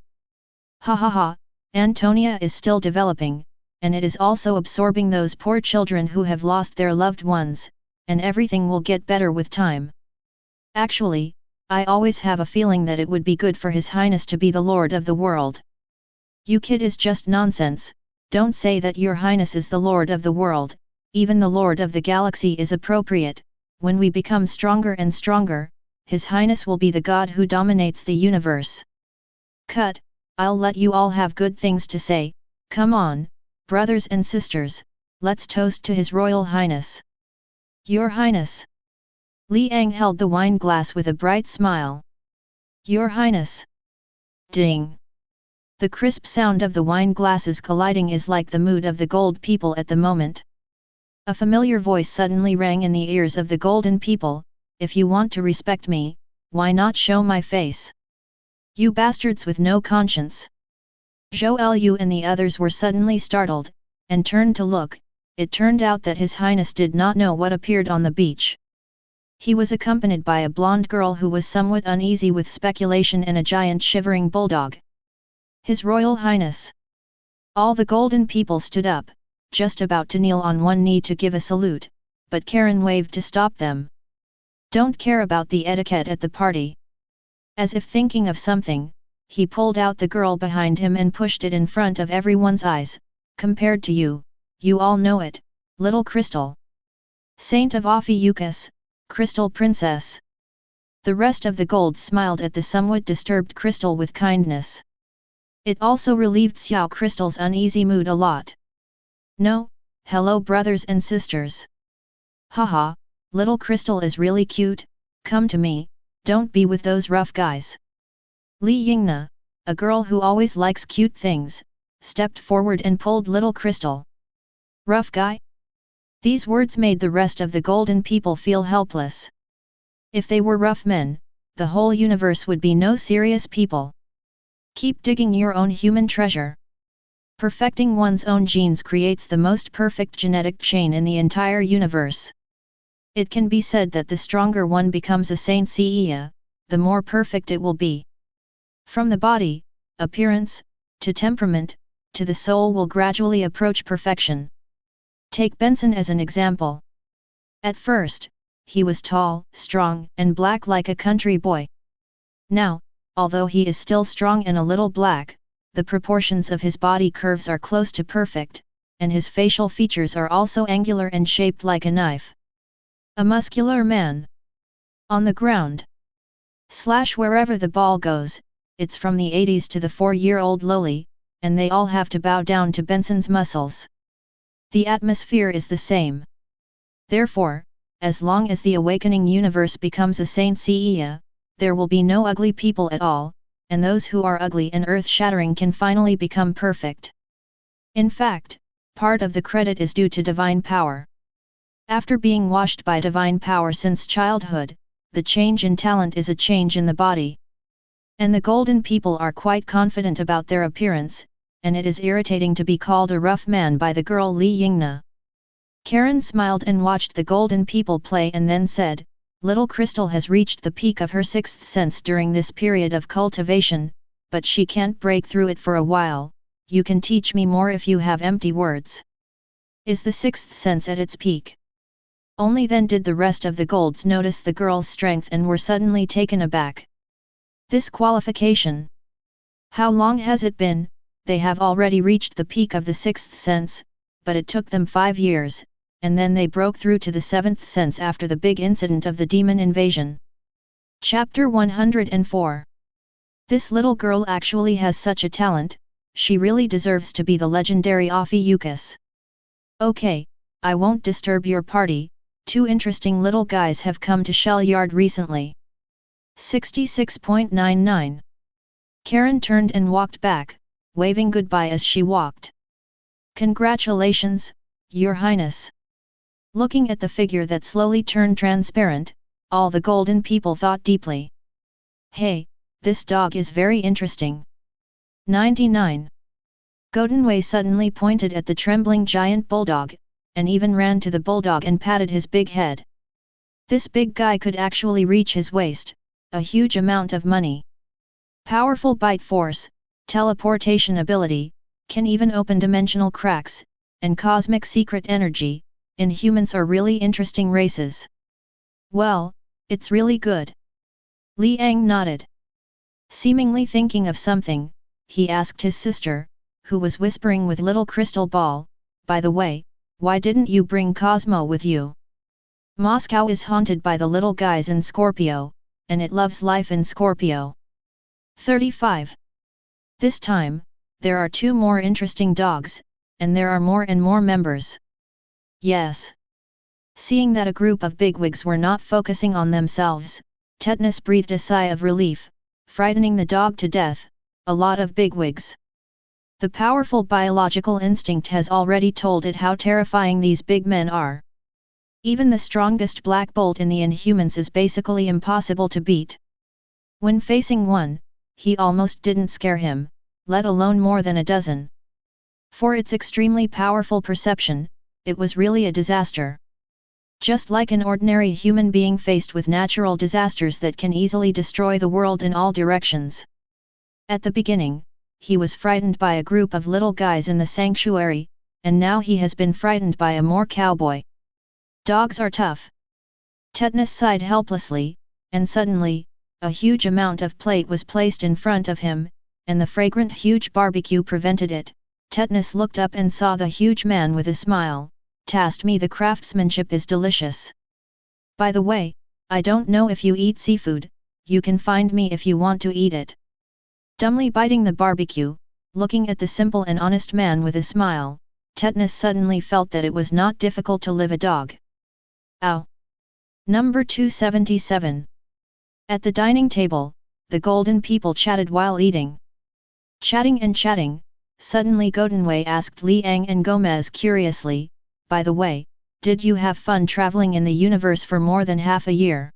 Ha ha ha, Antonia is still developing, and it is also absorbing those poor children who have lost their loved ones, and everything will get better with time. Actually, I always have a feeling that it would be good for His Highness to be the Lord of the world. You kid is just nonsense, don't say that Your Highness is the Lord of the world, even the Lord of the galaxy is appropriate. When we become stronger and stronger, His Highness will be the God who dominates the universe. Cut, I'll let you all have good things to say, come on, brothers and sisters, let's toast to His Royal Highness. Your Highness. Liang held the wine glass with a bright smile. Your Highness. Ding. The crisp sound of the wine glasses colliding is like the mood of the gold people at the moment. A familiar voice suddenly rang in the ears of the golden people, if you want to respect me, why not show my face? You bastards with no conscience. Zhou Yu and the others were suddenly startled, and turned to look. It turned out that His Highness did not know what appeared on the beach. He was accompanied by a blonde girl who was somewhat uneasy with speculation and a giant shivering bulldog. His Royal Highness. All the golden people stood up, just about to kneel on one knee to give a salute, but Karen waved to stop them. Don't care about the etiquette at the party. As if thinking of something, he pulled out the girl behind him and pushed it in front of everyone's eyes. Compared to you, you all know it, little Crystal. Saint of Ophiuchus, Crystal Princess. The rest of the golds smiled at the somewhat disturbed Crystal with kindness. It also relieved Xiao Crystal's uneasy mood a lot. No, hello brothers and sisters. Haha, little Crystal is really cute, come to me, don't be with those rough guys. Li Yingna, a girl who always likes cute things, stepped forward and pulled little Crystal. Rough guy? These words made the rest of the golden people feel helpless. If they were rough men, the whole universe would be no serious people. Keep digging your own human treasure. Perfecting one's own genes creates the most perfect genetic chain in the entire universe. It can be said that the stronger one becomes a Saint Seiya, the more perfect it will be. From the body, appearance, to temperament, to the soul will gradually approach perfection. Take Benson as an example. At first, he was tall, strong, and black like a country boy. Now, although he is still strong and a little black, the proportions of his body curves are close to perfect, and his facial features are also angular and shaped like a knife. A muscular man. On the ground. / wherever the ball goes, it's from the 80s to the 4-year-old lowly, and they all have to bow down to Benson's muscles. The atmosphere is the same. Therefore, as long as the awakening universe becomes a Saint Seiya, there will be no ugly people at all, and those who are ugly and earth-shattering can finally become perfect. In fact, part of the credit is due to divine power. After being washed by divine power since childhood, the change in talent is a change in the body. And the golden people are quite confident about their appearance, and it is irritating to be called a rough man by the girl Li Yingna. Karen smiled and watched the golden people play and then said, Little Crystal has reached the peak of her sixth sense during this period of cultivation, but she can't break through it for a while. You can teach me more if you have empty words. Is the sixth sense at its peak? Only then did the rest of the golds notice the girl's strength and were suddenly taken aback. This qualification. How long has it been? They have already reached the peak of the sixth sense, but it took them 5 years, and then they broke through to the seventh sense after the big incident of the demon invasion. Chapter 104. This little girl actually has such a talent, she really deserves to be the legendary Ophiuchus. Okay, I won't disturb your party, Two interesting little guys have come to Shell Yard recently. 66.99. Karen turned and walked back, waving goodbye as she walked. Congratulations, Your Highness. Looking at the figure that slowly turned transparent, all the golden people thought deeply. Hey, this dog is very interesting. 99. Goldenway suddenly pointed at the trembling giant bulldog, and even ran to the bulldog and patted his big head. This big guy could actually reach his waist, a huge amount of money. Powerful bite force, teleportation ability, can even open dimensional cracks, and cosmic secret energy. Inhumans are really interesting races. Well, it's really good. Liang nodded. Seemingly thinking of something, he asked his sister, who was whispering with little crystal ball, by the way, why didn't you bring Cosmo with you? Moscow is haunted by the little guys in Scorpio, and it loves life in Scorpio. 35. This time, there are two more interesting dogs, and there are more and more members. Yes. Seeing that a group of bigwigs were not focusing on themselves, Tetanus breathed a sigh of relief, frightening the dog to death, a lot of bigwigs. The powerful biological instinct has already told it how terrifying these big men are. Even the strongest Black Bolt in the Inhumans is basically impossible to beat. When facing one, he almost didn't scare him, let alone more than a dozen. For its extremely powerful perception, it was really a disaster. Just like an ordinary human being faced with natural disasters that can easily destroy the world in all directions. At the beginning, he was frightened by a group of little guys in the sanctuary, and now he has been frightened by a more cowboy. Dogs are tough. Tetanus sighed helplessly, and suddenly, a huge amount of plate was placed in front of him, and the fragrant huge barbecue prevented it. Tetanus looked up and saw the huge man with a smile. Tasked me, the craftsmanship is delicious. By the way, I don't know if you eat seafood, you can find me if you want to eat it. Dumbly biting the barbecue, looking at the simple and honest man with a smile, Tetanus suddenly felt that it was not difficult to live a dog. Ow! Number 277. At the dining table, the golden people chatted while eating. Chatting and chatting, suddenly Goldenway asked Liang and Gomez curiously, by the way, did you have fun traveling in the universe for more than half a year?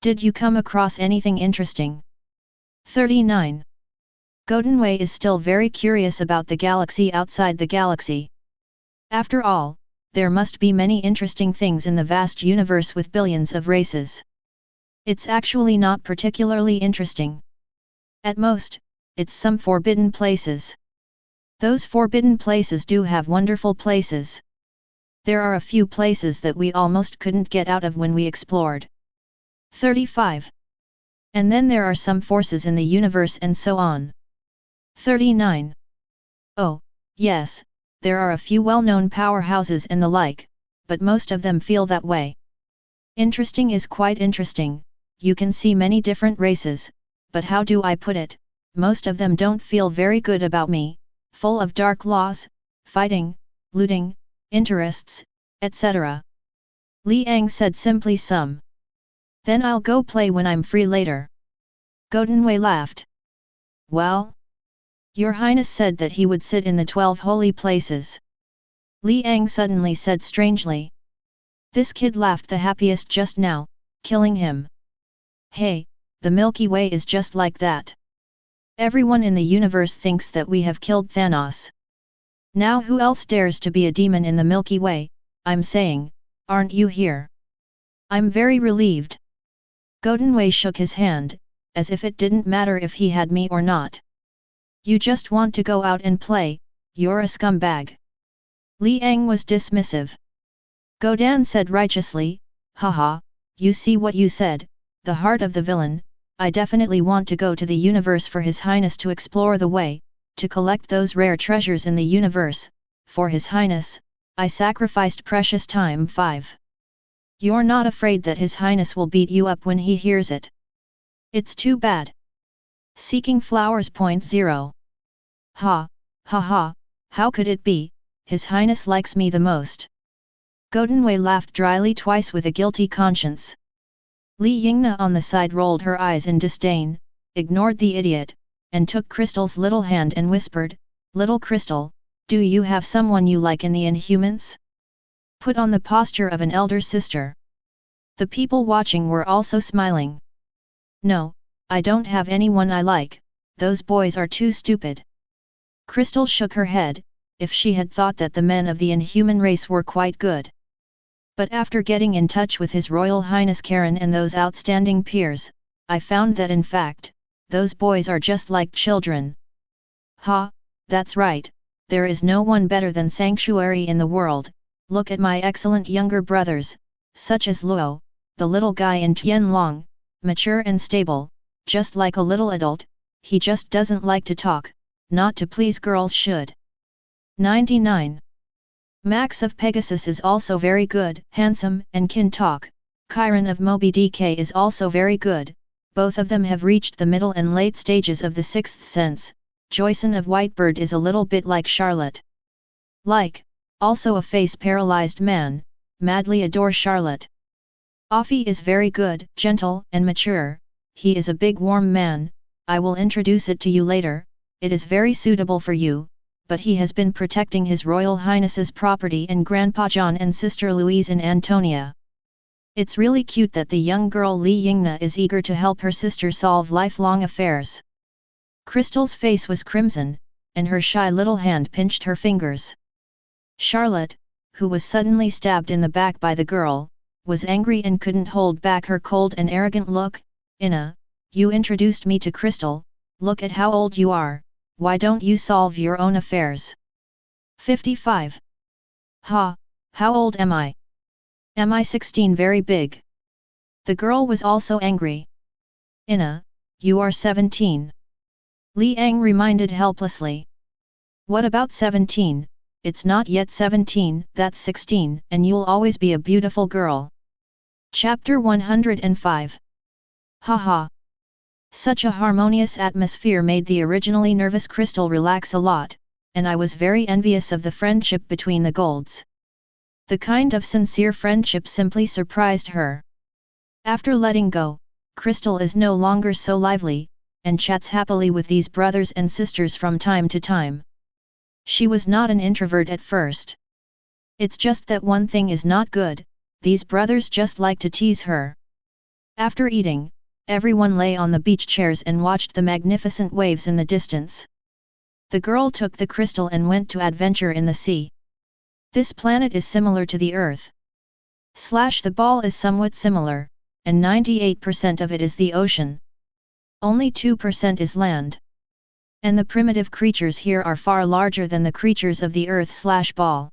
Did you come across anything interesting? 39. Goldenway is still very curious about the galaxy outside the galaxy. After all, there must be many interesting things in the vast universe with billions of races. It's actually not particularly interesting. At most, it's some forbidden places. Those forbidden places do have wonderful places. There are a few places that we almost couldn't get out of when we explored. 35. And then there are some forces in the universe and so on. 39. Oh, yes, there are a few well-known powerhouses and the like, but most of them feel that way. Interesting is quite interesting, you can see many different races, but how do I put it, most of them don't feel very good about me, full of dark laws, fighting, looting, interests, etc. Liang said simply some. Then I'll go play when I'm free later. Goldenway laughed. Well? Your Highness said that he would sit in the 12 holy places. Liang suddenly said strangely. This kid laughed the happiest just now, killing him. Hey, the Milky Way is just like that. Everyone in the universe thinks that we have killed Thanos. Now who else dares to be a demon in the Milky Way, I'm saying, aren't you here? I'm very relieved. Goldenway shook his hand, as if it didn't matter if he had me or not. You just want to go out and play, you're a scumbag. Liang was dismissive. Godan said righteously, haha, you see what you said, the heart of the villain, I definitely want to go to the universe for His Highness to explore the way, to collect those rare treasures in the universe, for His Highness, I sacrificed precious time. 5. You're not afraid that His Highness will beat you up when he hears it? It's too bad. Seeking flowers. 0. Ha, ha ha, how could it be, His Highness likes me the most. Goldenwei laughed dryly twice with a guilty conscience. Li Yingna on the side rolled her eyes in disdain, ignored the idiot, and took Crystal's little hand and whispered, "Little Crystal, do you have someone you like in the Inhumans? Put on the posture of an elder sister." The people watching were also smiling. "No, I don't have anyone I like, those boys are too stupid." Crystal shook her head, if she had thought that the men of the Inhuman race were quite good. But after getting in touch with His Royal Highness Karen and those outstanding peers, I found that in fact, those boys are just like children. Ha, that's right, there is no one better than Sanctuary in the world. Look at my excellent younger brothers, such as Luo, the little guy in Tianlong, mature and stable, just like a little adult, he just doesn't like to talk, not to please girls should. 99. Max of Pegasus is also very good, handsome, and can talk. Chiron of Moby DK is also very good, both of them have reached the middle and late stages of the sixth sense. Joyson of Whitebird is a little bit like Charlotte. Also a face-paralyzed man, madly adore Charlotte. Offie is very good, gentle, and mature, he is a big warm man, I will introduce it to you later, it is very suitable for you, but he has been protecting His Royal Highness's property and Grandpa John and Sister Louise and Antonia. It's really cute that the young girl Li Yingna is eager to help her sister solve lifelong affairs. Crystal's face was crimson, and her shy little hand pinched her fingers. Charlotte, who was suddenly stabbed in the back by the girl, was angry and couldn't hold back her cold and arrogant look. "Ina, you introduced me to Crystal, look at how old you are, why don't you solve your own affairs?" 55. Ha, how old am I? Am I 16 very big? The girl was also angry. "Ina, you are 17. Li Ang reminded helplessly. "What about 17? It's not yet 17, that's 16, and you'll always be a beautiful girl." Chapter 105. Haha. Such a harmonious atmosphere made the originally nervous Crystal relax a lot, and I was very envious of the friendship between the Golds. The kind of sincere friendship simply surprised her. After letting go, Crystal is no longer so lively, and chats happily with these brothers and sisters from time to time. She was not an introvert at first. It's just that one thing is not good, these brothers just like to tease her. After eating, everyone lay on the beach chairs and watched the magnificent waves in the distance. The girl took the crystal and went to adventure in the sea. This planet is similar to the Earth. The ball is somewhat similar, and 98% of it is the ocean. Only 2% is land. And the primitive creatures here are far larger than the creatures of the Earth/ball.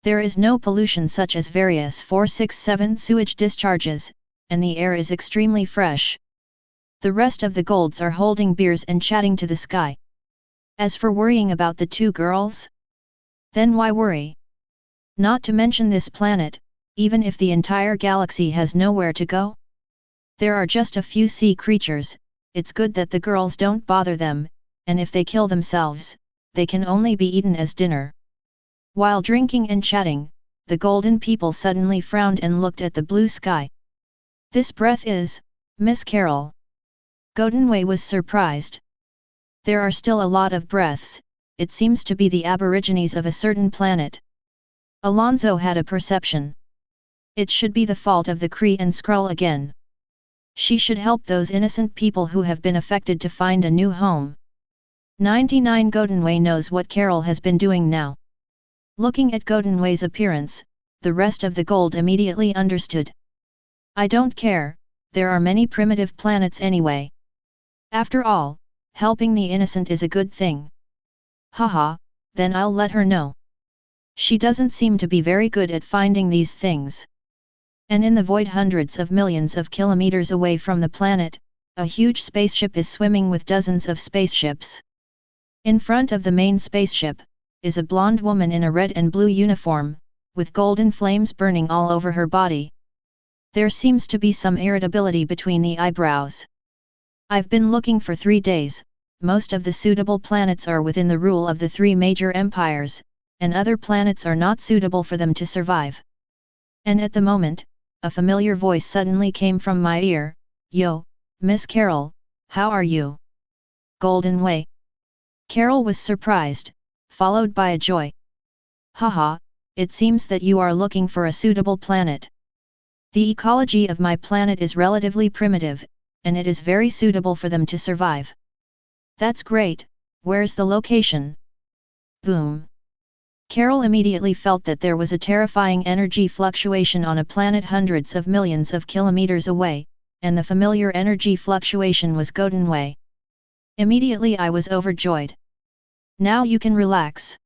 There is no pollution such as various 467 sewage discharges, and the air is extremely fresh. The rest of the Golds are holding beers and chatting to the sky. As for worrying about the two girls? Then why worry? Not to mention this planet, even if the entire galaxy has nowhere to go? There are just a few sea creatures, it's good that the girls don't bother them, and if they kill themselves, they can only be eaten as dinner. While drinking and chatting, the golden people suddenly frowned and looked at the blue sky. "This breath is, Miss Carol." Goldenwei was surprised. There are still a lot of breaths, it seems to be the aborigines of a certain planet. Alonzo had a perception. It should be the fault of the Kree and Skrull again. She should help those innocent people who have been affected to find a new home. 99 Goldenwei knows what Carol has been doing now. Looking at Goldenwei's appearance, the rest of the Gold immediately understood. "I don't care, there are many primitive planets anyway. After all, helping the innocent is a good thing. Haha, then I'll let her know. She doesn't seem to be very good at finding these things." And in the void hundreds of millions of kilometers away from the planet, a huge spaceship is swimming with dozens of spaceships. In front of the main spaceship, is a blonde woman in a red and blue uniform, with golden flames burning all over her body. There seems to be some irritability between the eyebrows. "I've been looking for 3 days, most of the suitable planets are within the rule of the 3 major empires, and other planets are not suitable for them to survive. And at the moment, a familiar voice suddenly came from my ear, "Yo, Miss Carol, how are you?" Golden Way. Carol was surprised, followed by a joy. "Haha, it seems that you are looking for a suitable planet. The ecology of my planet is relatively primitive, and it is very suitable for them to survive." "That's great, where's the location?" Boom. Carol immediately felt that there was a terrifying energy fluctuation on a planet hundreds of millions of kilometers away, and the familiar energy fluctuation was Golden Way. Immediately I was overjoyed. "Now you can relax."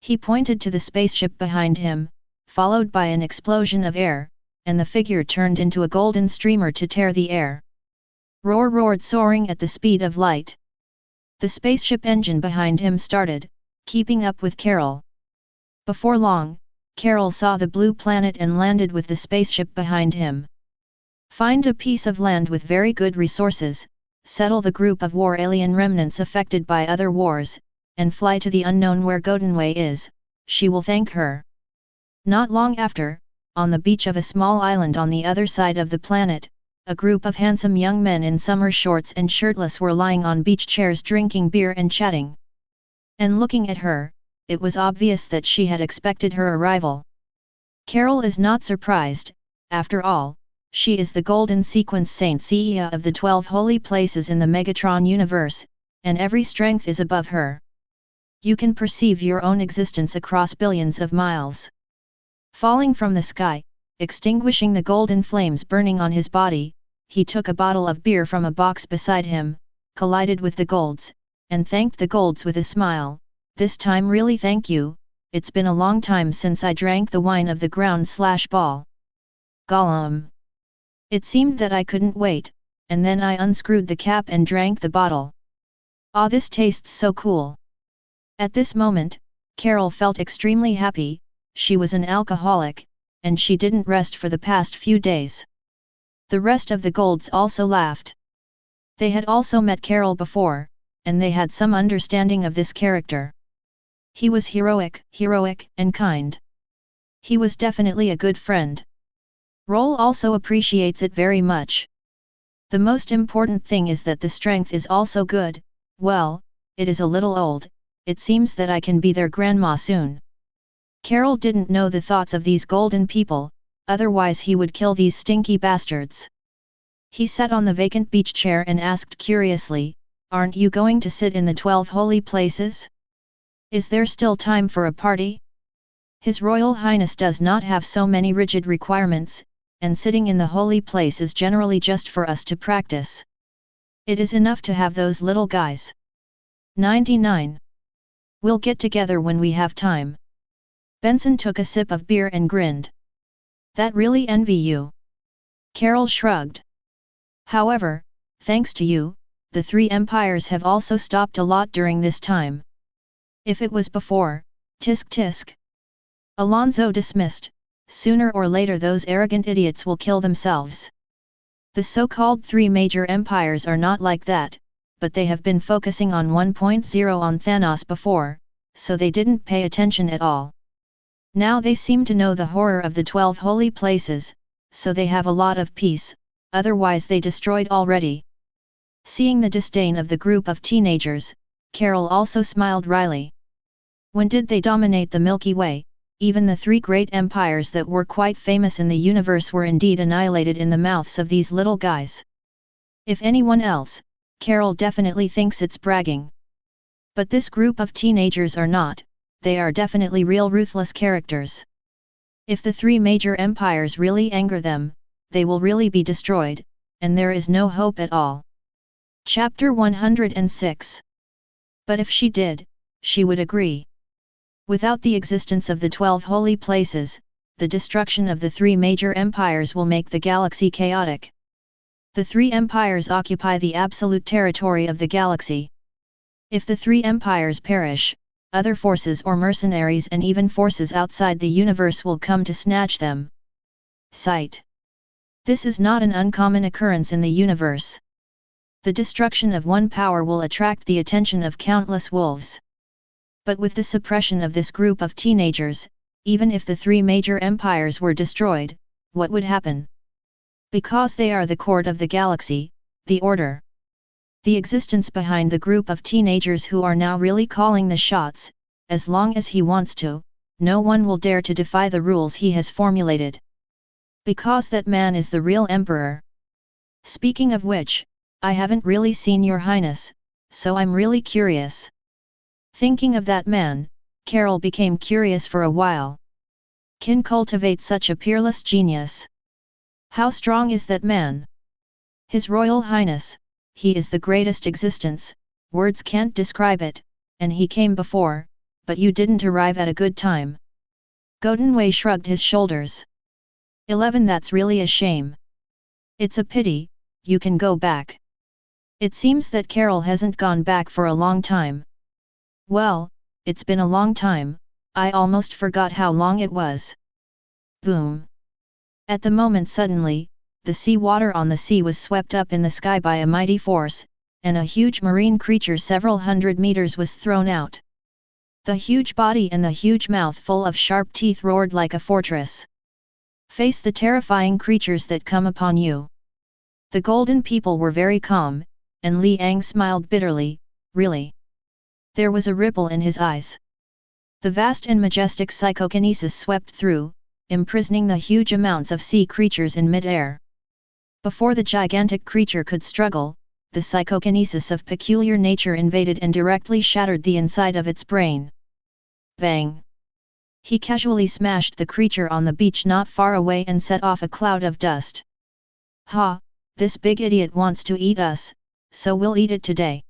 He pointed to the spaceship behind him, followed by an explosion of air, and the figure turned into a golden streamer to tear the air. Roar roared, soaring at the speed of light. The spaceship engine behind him started, keeping up with Carol. Before long, Carol saw the blue planet and landed with the spaceship behind him. Find a piece of land with very good resources, settle the group of war alien remnants affected by other wars, and fly to the unknown where Golden Way is, she will thank her. Not long after, on the beach of a small island on the other side of the planet, a group of handsome young men in summer shorts and shirtless were lying on beach chairs drinking beer and chatting. And looking at her, it was obvious that she had expected her arrival. Carol is not surprised, after all, she is the Golden Sequence Saint Seiya of the 12 holy places in the Megatron universe, and every strength is above her. You can perceive your own existence across billions of miles. Falling from the sky, extinguishing the golden flames burning on his body, he took a bottle of beer from a box beside him, collided with the golds, and thanked the golds with a smile. "This time really thank you, it's been a long time since I drank the wine of the ground/ball. Gollum. It seemed that I couldn't wait, and then I unscrewed the cap and drank the bottle. Ah, this tastes so cool." At this moment, Carol felt extremely happy. She was an alcoholic, and she didn't rest for the past few days. The rest of the golds also laughed. They had also met Carol before, and they had some understanding of this character. He was heroic, and kind. He was definitely a good friend. Roll also appreciates it very much. The most important thing is that the strength is also good. Well, it is a little old, it seems that I can be their grandma soon. Carol didn't know the thoughts of these golden people, otherwise he would kill these stinky bastards. He sat on the vacant beach chair and asked curiously, "Aren't you going to sit in the 12 holy places? Is there still time for a party? His Royal Highness does not have so many rigid requirements, and sitting in the holy place is generally just for us to practice. It is enough to have those little guys. 99. We'll get together when we have time." Benson took a sip of beer and grinned. "That really envy you." Carol shrugged. "However, thanks to you, the three empires have also stopped a lot during this time. If it was before, tisk tisk. Alonzo dismissed, sooner or later those arrogant idiots will kill themselves. The so-called three major empires are not like that, but they have been focusing on 1.0 on Thanos before, so they didn't pay attention at all. Now they seem to know the horror of the 12 holy places, so they have a lot of peace, otherwise they destroyed already." Seeing the disdain of the group of teenagers, Carol also smiled wryly. When did they dominate the Milky Way? Even the three great empires that were quite famous in the universe were indeed annihilated in the mouths of these little guys. If anyone else, Carol definitely thinks it's bragging. But this group of teenagers are not, they are definitely real ruthless characters. If the three major empires really anger them, they will really be destroyed, and there is no hope at all. Chapter 106. But if she did, she would agree. Without the existence of the 12 holy places, the destruction of the three major empires will make the galaxy chaotic. The three empires occupy the absolute territory of the galaxy. If the three empires perish, other forces or mercenaries and even forces outside the universe will come to snatch them. Sight. This is not an uncommon occurrence in the universe. The destruction of one power will attract the attention of countless wolves. But with the suppression of this group of teenagers, even if the three major empires were destroyed, what would happen? Because they are the core of the galaxy, the order. The existence behind the group of teenagers who are now really calling the shots, as long as he wants to, no one will dare to defy the rules he has formulated. Because that man is the real emperor. Speaking of which, I haven't really seen your highness, so I'm really curious. Thinking of that man, Carol became curious for a while. Can cultivate such a peerless genius? How strong is that man? His Royal Highness, he is the greatest existence, words can't describe it, and he came before, but you didn't arrive at a good time. Godenwei shrugged his shoulders. 11 That's really a shame. It's a pity, you can go back. It seems that Carol hasn't gone back for a long time. Well, it's been a long time, I almost forgot how long it was. Boom. At the moment suddenly, the sea water on the sea was swept up in the sky by a mighty force, and a huge marine creature several hundred meters was thrown out. The huge body and the huge mouth full of sharp teeth roared like a fortress. Face the terrifying creatures that come upon you. The golden people were very calm, and Li Ang smiled bitterly, really. There was a ripple in his eyes. The vast and majestic psychokinesis swept through, imprisoning the huge amounts of sea creatures in mid-air. Before the gigantic creature could struggle, the psychokinesis of peculiar nature invaded and directly shattered the inside of its brain. Bang! He casually smashed the creature on the beach not far away and set off a cloud of dust. Ha! This big idiot wants to eat us, so we'll eat it today.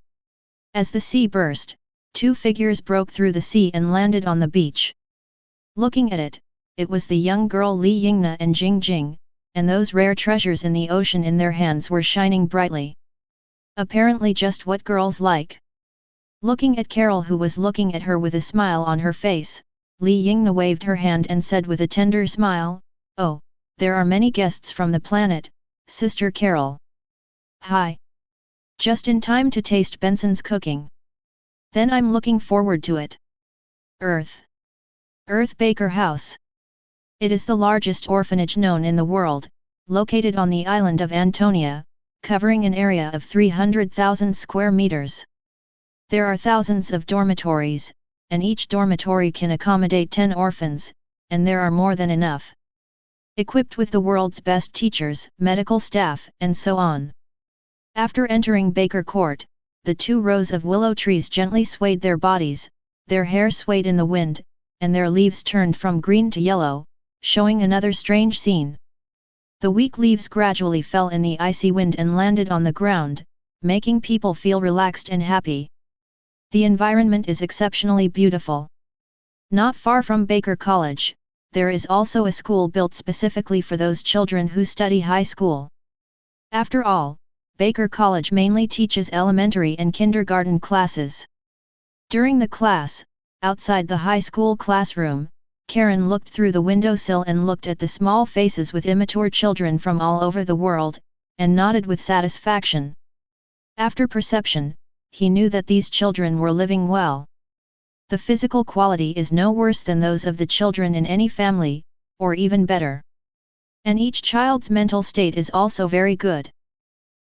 As the sea burst, two figures broke through the sea and landed on the beach. Looking at it, it was the young girl Li Yingna and Jing Jing, and those rare treasures in the ocean in their hands were shining brightly. Apparently just what girls like. Looking at Carol, who was looking at her with a smile on her face, Li Yingna waved her hand and said with a tender smile, "Oh, there are many guests from the planet, Sister Carol. Hi! Just in time to taste Benson's cooking. Then I'm looking forward to it." Earth Baker House. It is the largest orphanage known in the world, located on the island of Antonia, covering an area of 300,000 square meters. There are thousands of dormitories, and each dormitory can accommodate 10 orphans, and there are more than enough. Equipped with the world's best teachers, medical staff, and so on. After entering Baker Court, the 2 rows of willow trees gently swayed their bodies, their hair swayed in the wind, and their leaves turned from green to yellow, showing another strange scene. The weak leaves gradually fell in the icy wind and landed on the ground, making people feel relaxed and happy. The environment is exceptionally beautiful. Not far from Baker College, there is also a school built specifically for those children who study high school. After all, Baker College mainly teaches elementary and kindergarten classes. During the class, outside the high school classroom, Karen looked through the windowsill and looked at the small faces with immature children from all over the world, and nodded with satisfaction. After perception, he knew that these children were living well. The physical quality is no worse than those of the children in any family, or even better. And each child's mental state is also very good.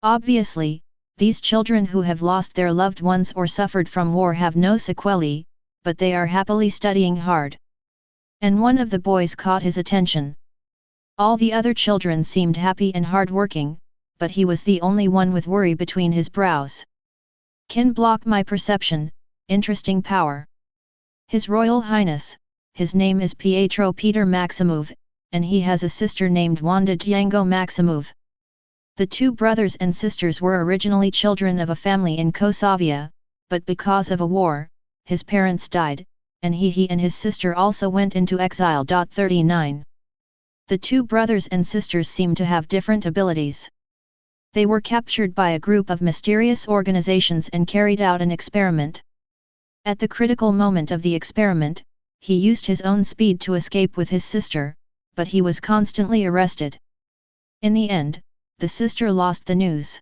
Obviously, these children who have lost their loved ones or suffered from war have no sequelae, but they are happily studying hard. And one of the boys caught his attention. All the other children seemed happy and hard-working, but he was the only one with worry between his brows. Can block my perception, interesting power. His Royal Highness, his name is Pietro Peter Maximov, and he has a sister named Wanda Django Maximov. The 2 brothers and sisters were originally children of a family in Kosovia, but because of a war, his parents died, and he and his sister also went into exile. 39. The 2 brothers and sisters seem to have different abilities. They were captured by a group of mysterious organizations and carried out an experiment. At the critical moment of the experiment, he used his own speed to escape with his sister, but he was constantly arrested. In the end, the sister lost the news.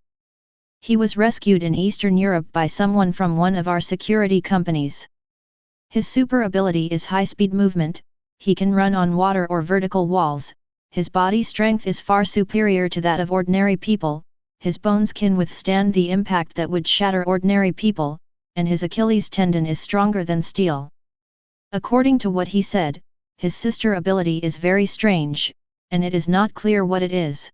He was rescued in Eastern Europe by someone from one of our security companies. His super ability is high-speed movement, he can run on water or vertical walls, his body strength is far superior to that of ordinary people, his bones can withstand the impact that would shatter ordinary people, and his Achilles tendon is stronger than steel. According to what he said, his sister ability is very strange, and it is not clear what it is.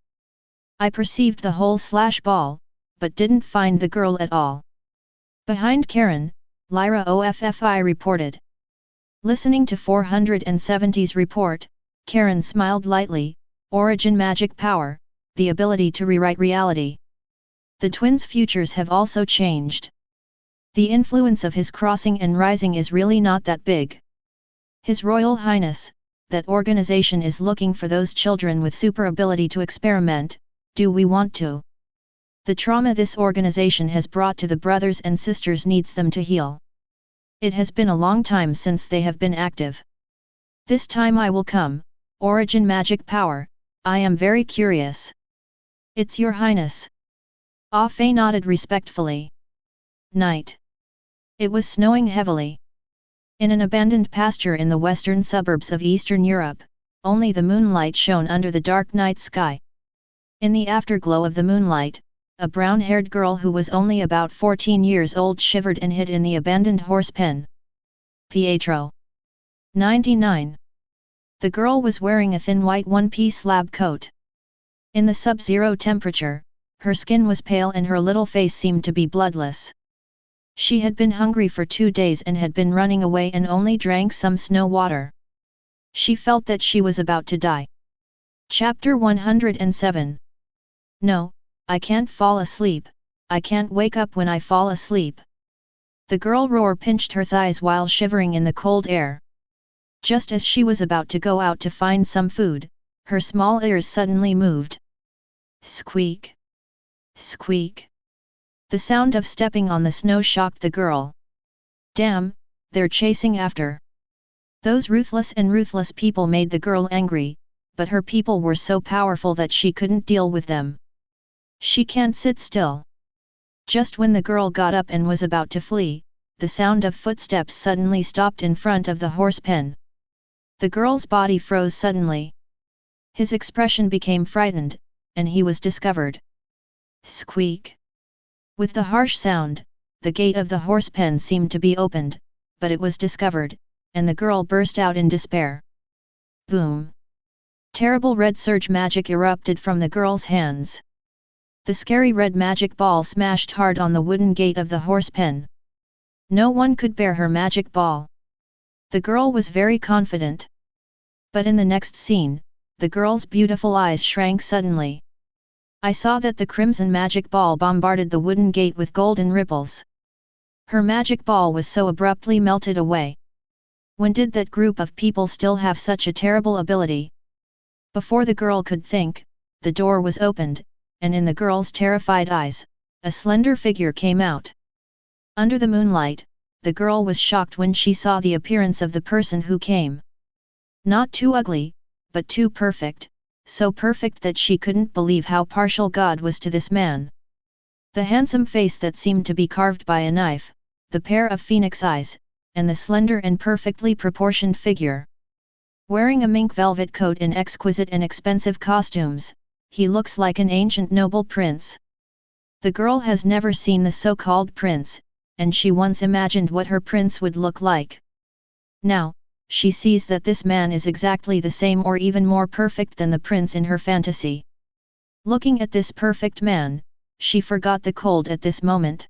I perceived the hole / ball, but didn't find the girl at all. Behind Karen, Lyra OFFI reported. Listening to 470's report, Karen smiled lightly. Origin magic power, the ability to rewrite reality. The twins' futures have also changed. The influence of his crossing and rising is really not that big. His Royal Highness, that organization is looking for those children with super ability to experiment. Do we want to? The trauma this organization has brought to the brothers and sisters needs them to heal. It has been a long time since they have been active. This time I will come. Origin magic power, I am very curious. It's your highness. Ah Fei nodded respectfully. Night. It was snowing heavily. In an abandoned pasture in the western suburbs of Eastern Europe, only the moonlight shone under the dark night sky. In the afterglow of the moonlight, a brown-haired girl who was only about 14 years old shivered and hid in the abandoned horse pen. Pietro. 99. The girl was wearing a thin white one-piece lab coat. In the sub-zero temperature, her skin was pale and her little face seemed to be bloodless. She had been hungry for 2 days and had been running away and only drank some snow water. She felt that she was about to die. Chapter 107. No, I can't fall asleep, I can't wake up when I fall asleep. The girl roar pinched her thighs while shivering in the cold air. Just as she was about to go out to find some food, her small ears suddenly moved. Squeak! Squeak! The sound of stepping on the snow shocked the girl. Damn, they're chasing after. Those ruthless people made the girl angry, but her people were so powerful that she couldn't deal with them. She can't sit still. Just when the girl got up and was about to flee, the sound of footsteps suddenly stopped in front of the horse pen. The girl's body froze suddenly. His expression became frightened, and he was discovered. Squeak! With the harsh sound, the gate of the horse pen seemed to be opened, but it was discovered, and the girl burst out in despair. Boom! Terrible red surge magic erupted from the girl's hands. The scary red magic ball smashed hard on the wooden gate of the horse pen. No one could bear her magic ball. The girl was very confident. But in the next scene, the girl's beautiful eyes shrank suddenly. I saw that the crimson magic ball bombarded the wooden gate with golden ripples. Her magic ball was so abruptly melted away. When did that group of people still have such a terrible ability? Before the girl could think, the door was opened, and in the girl's terrified eyes, a slender figure came out. Under the moonlight, the girl was shocked when she saw the appearance of the person who came. Not too ugly, but too perfect, so perfect that she couldn't believe how partial God was to this man. The handsome face that seemed to be carved by a knife, the pair of phoenix eyes, and the slender and perfectly proportioned figure. Wearing a mink velvet coat in exquisite and expensive costumes, he looks like an ancient noble prince. The girl has never seen the so-called prince, and she once imagined what her prince would look like. Now, she sees that this man is exactly the same or even more perfect than the prince in her fantasy. Looking at this perfect man, she forgot the cold at this moment.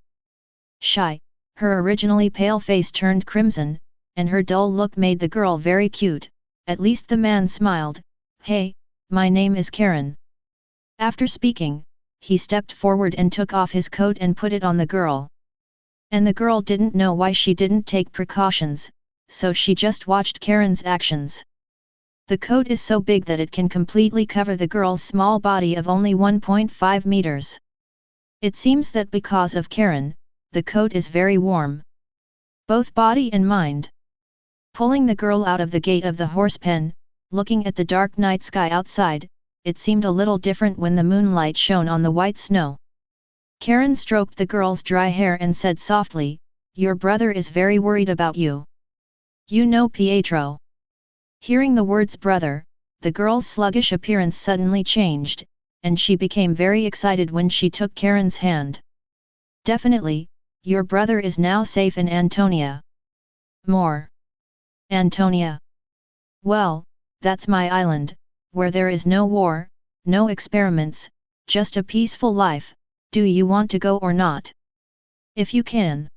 Shy, her originally pale face turned crimson, and her dull look made the girl very cute. At least the man smiled. Hey, my name is Karen. After speaking, he stepped forward and took off his coat and put it on the girl. And the girl didn't know why she didn't take precautions, so she just watched Karen's actions. The coat is so big that it can completely cover the girl's small body of only 1.5 meters. It seems that because of Karen, the coat is very warm. Both body and mind. Pulling the girl out of the gate of the horse pen, looking at the dark night sky outside, it seemed a little different when the moonlight shone on the white snow. Karen stroked the girl's dry hair and said softly, "Your brother is very worried about you. You know Pietro. Hearing the words brother, the girl's sluggish appearance suddenly changed, and she became very excited when she took Karen's hand. Definitely, your brother is now safe in Antonia. More. Antonia. Well, that's my island, where there is no war, no experiments, just a peaceful life. Do you want to go or not? If you can.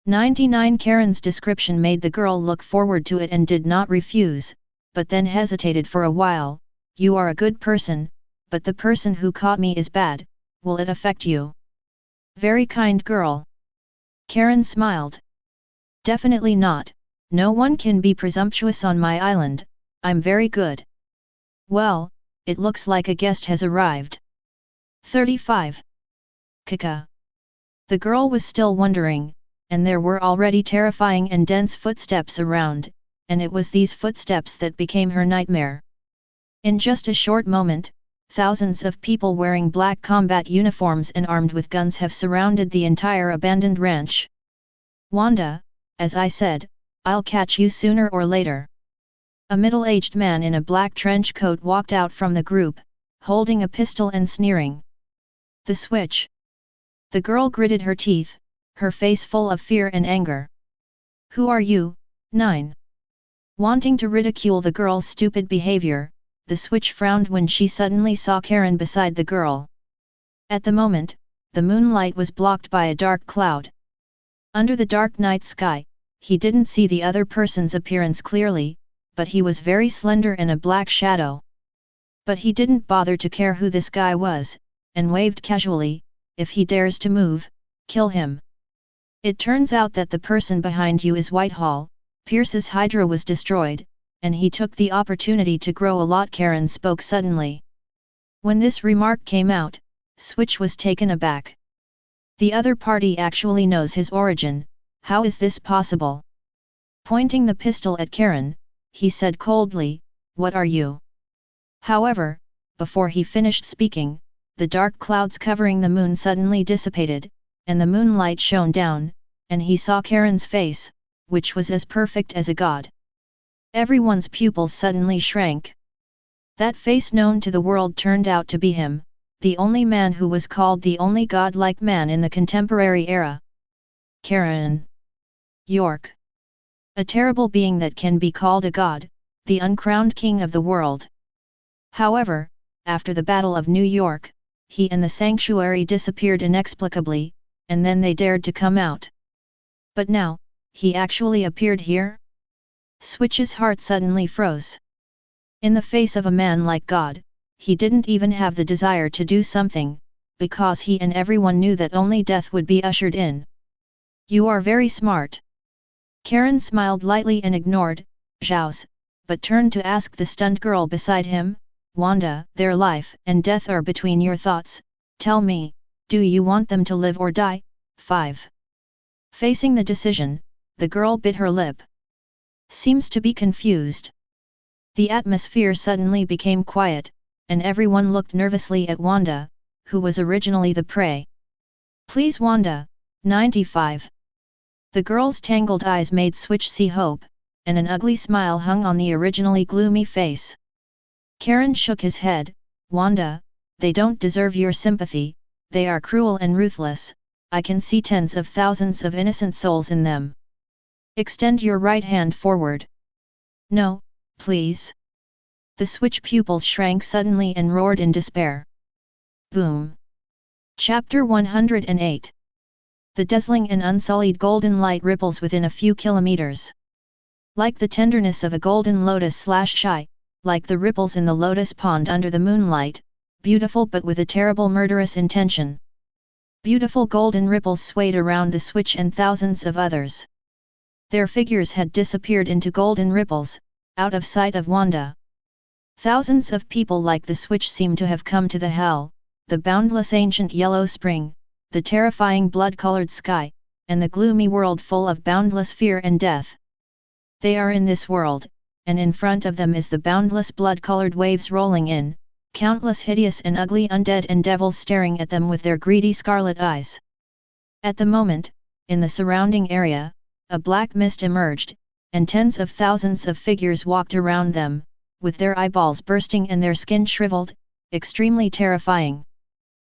99. Karen's description made the girl look forward to it and did not refuse, but then hesitated for a while. You are a good person, but the person who caught me is bad. Will it affect you? Very kind girl. Karen smiled. Definitely not. No one can be presumptuous on my island. I'm very good. Well, it looks like a guest has arrived. 35. Kaka. The girl was still wondering, and there were already terrifying and dense footsteps around, and it was these footsteps that became her nightmare. In just a short moment, thousands of people wearing black combat uniforms and armed with guns have surrounded the entire abandoned ranch. Wanda, as I said, I'll catch you sooner or later. A middle-aged man in a black trench coat walked out from the group, holding a pistol and sneering. The switch. The girl gritted her teeth, her face full of fear and anger. Who are you, 9? Wanting to ridicule the girl's stupid behavior, the switch frowned when she suddenly saw Karen beside the girl. At the moment, the moonlight was blocked by a dark cloud. Under the dark night sky, he didn't see the other person's appearance clearly, but he was very slender and a black shadow. But he didn't bother to care who this guy was, and waved casually, if he dares to move, kill him. It turns out that the person behind you is Whitehall. Pierce's Hydra was destroyed, and he took the opportunity to grow a lot. Karen spoke suddenly. When this remark came out, Switch was taken aback. The other party actually knows his origin. How is this possible? Pointing the pistol at Karen, he said coldly, what are you? However, before he finished speaking, the dark clouds covering the moon suddenly dissipated, and the moonlight shone down, and he saw Karen's face, which was as perfect as a god. Everyone's pupils suddenly shrank. That face known to the world turned out to be him, the only man who was called the only godlike man in the contemporary era. Karen. York. A terrible being that can be called a god, the uncrowned king of the world. However, after the Battle of New York, he and the sanctuary disappeared inexplicably, and then they dared to come out. But now, he actually appeared here? Switch's heart suddenly froze. In the face of a man like God, he didn't even have the desire to do something, because he and everyone knew that only death would be ushered in. You are very smart. Karen smiled lightly and ignored Zhao's, but turned to ask the stunned girl beside him, Wanda, their life and death are between your thoughts. Tell me, do you want them to live or die? 5. Facing the decision, the girl bit her lip. Seems to be confused. The atmosphere suddenly became quiet, and everyone looked nervously at Wanda, who was originally the prey. Please Wanda, 95. The girl's tangled eyes made Switch see hope, and an ugly smile hung on the originally gloomy face. Karen shook his head, Wanda, they don't deserve your sympathy, they are cruel and ruthless, I can see tens of thousands of innocent souls in them. Extend your right hand forward. No, please. The Switch pupils shrank suddenly and roared in despair. Boom. Chapter 108. The dazzling and unsullied golden light ripples within a few kilometers. Like the tenderness of a golden lotus/shy, like the ripples in the lotus pond under the moonlight, beautiful but with a terrible murderous intention. Beautiful golden ripples swayed around the Switch and thousands of others. Their figures had disappeared into golden ripples, out of sight of Wanda. Thousands of people like the Switch seemed to have come to the hell, the boundless ancient yellow spring, the terrifying blood-colored sky, and the gloomy world full of boundless fear and death. They are in this world, and in front of them is the boundless blood-colored waves rolling in, countless hideous and ugly undead and devils staring at them with their greedy scarlet eyes. At the moment, in the surrounding area, a black mist emerged, and tens of thousands of figures walked around them, with their eyeballs bursting and their skin shriveled, extremely terrifying.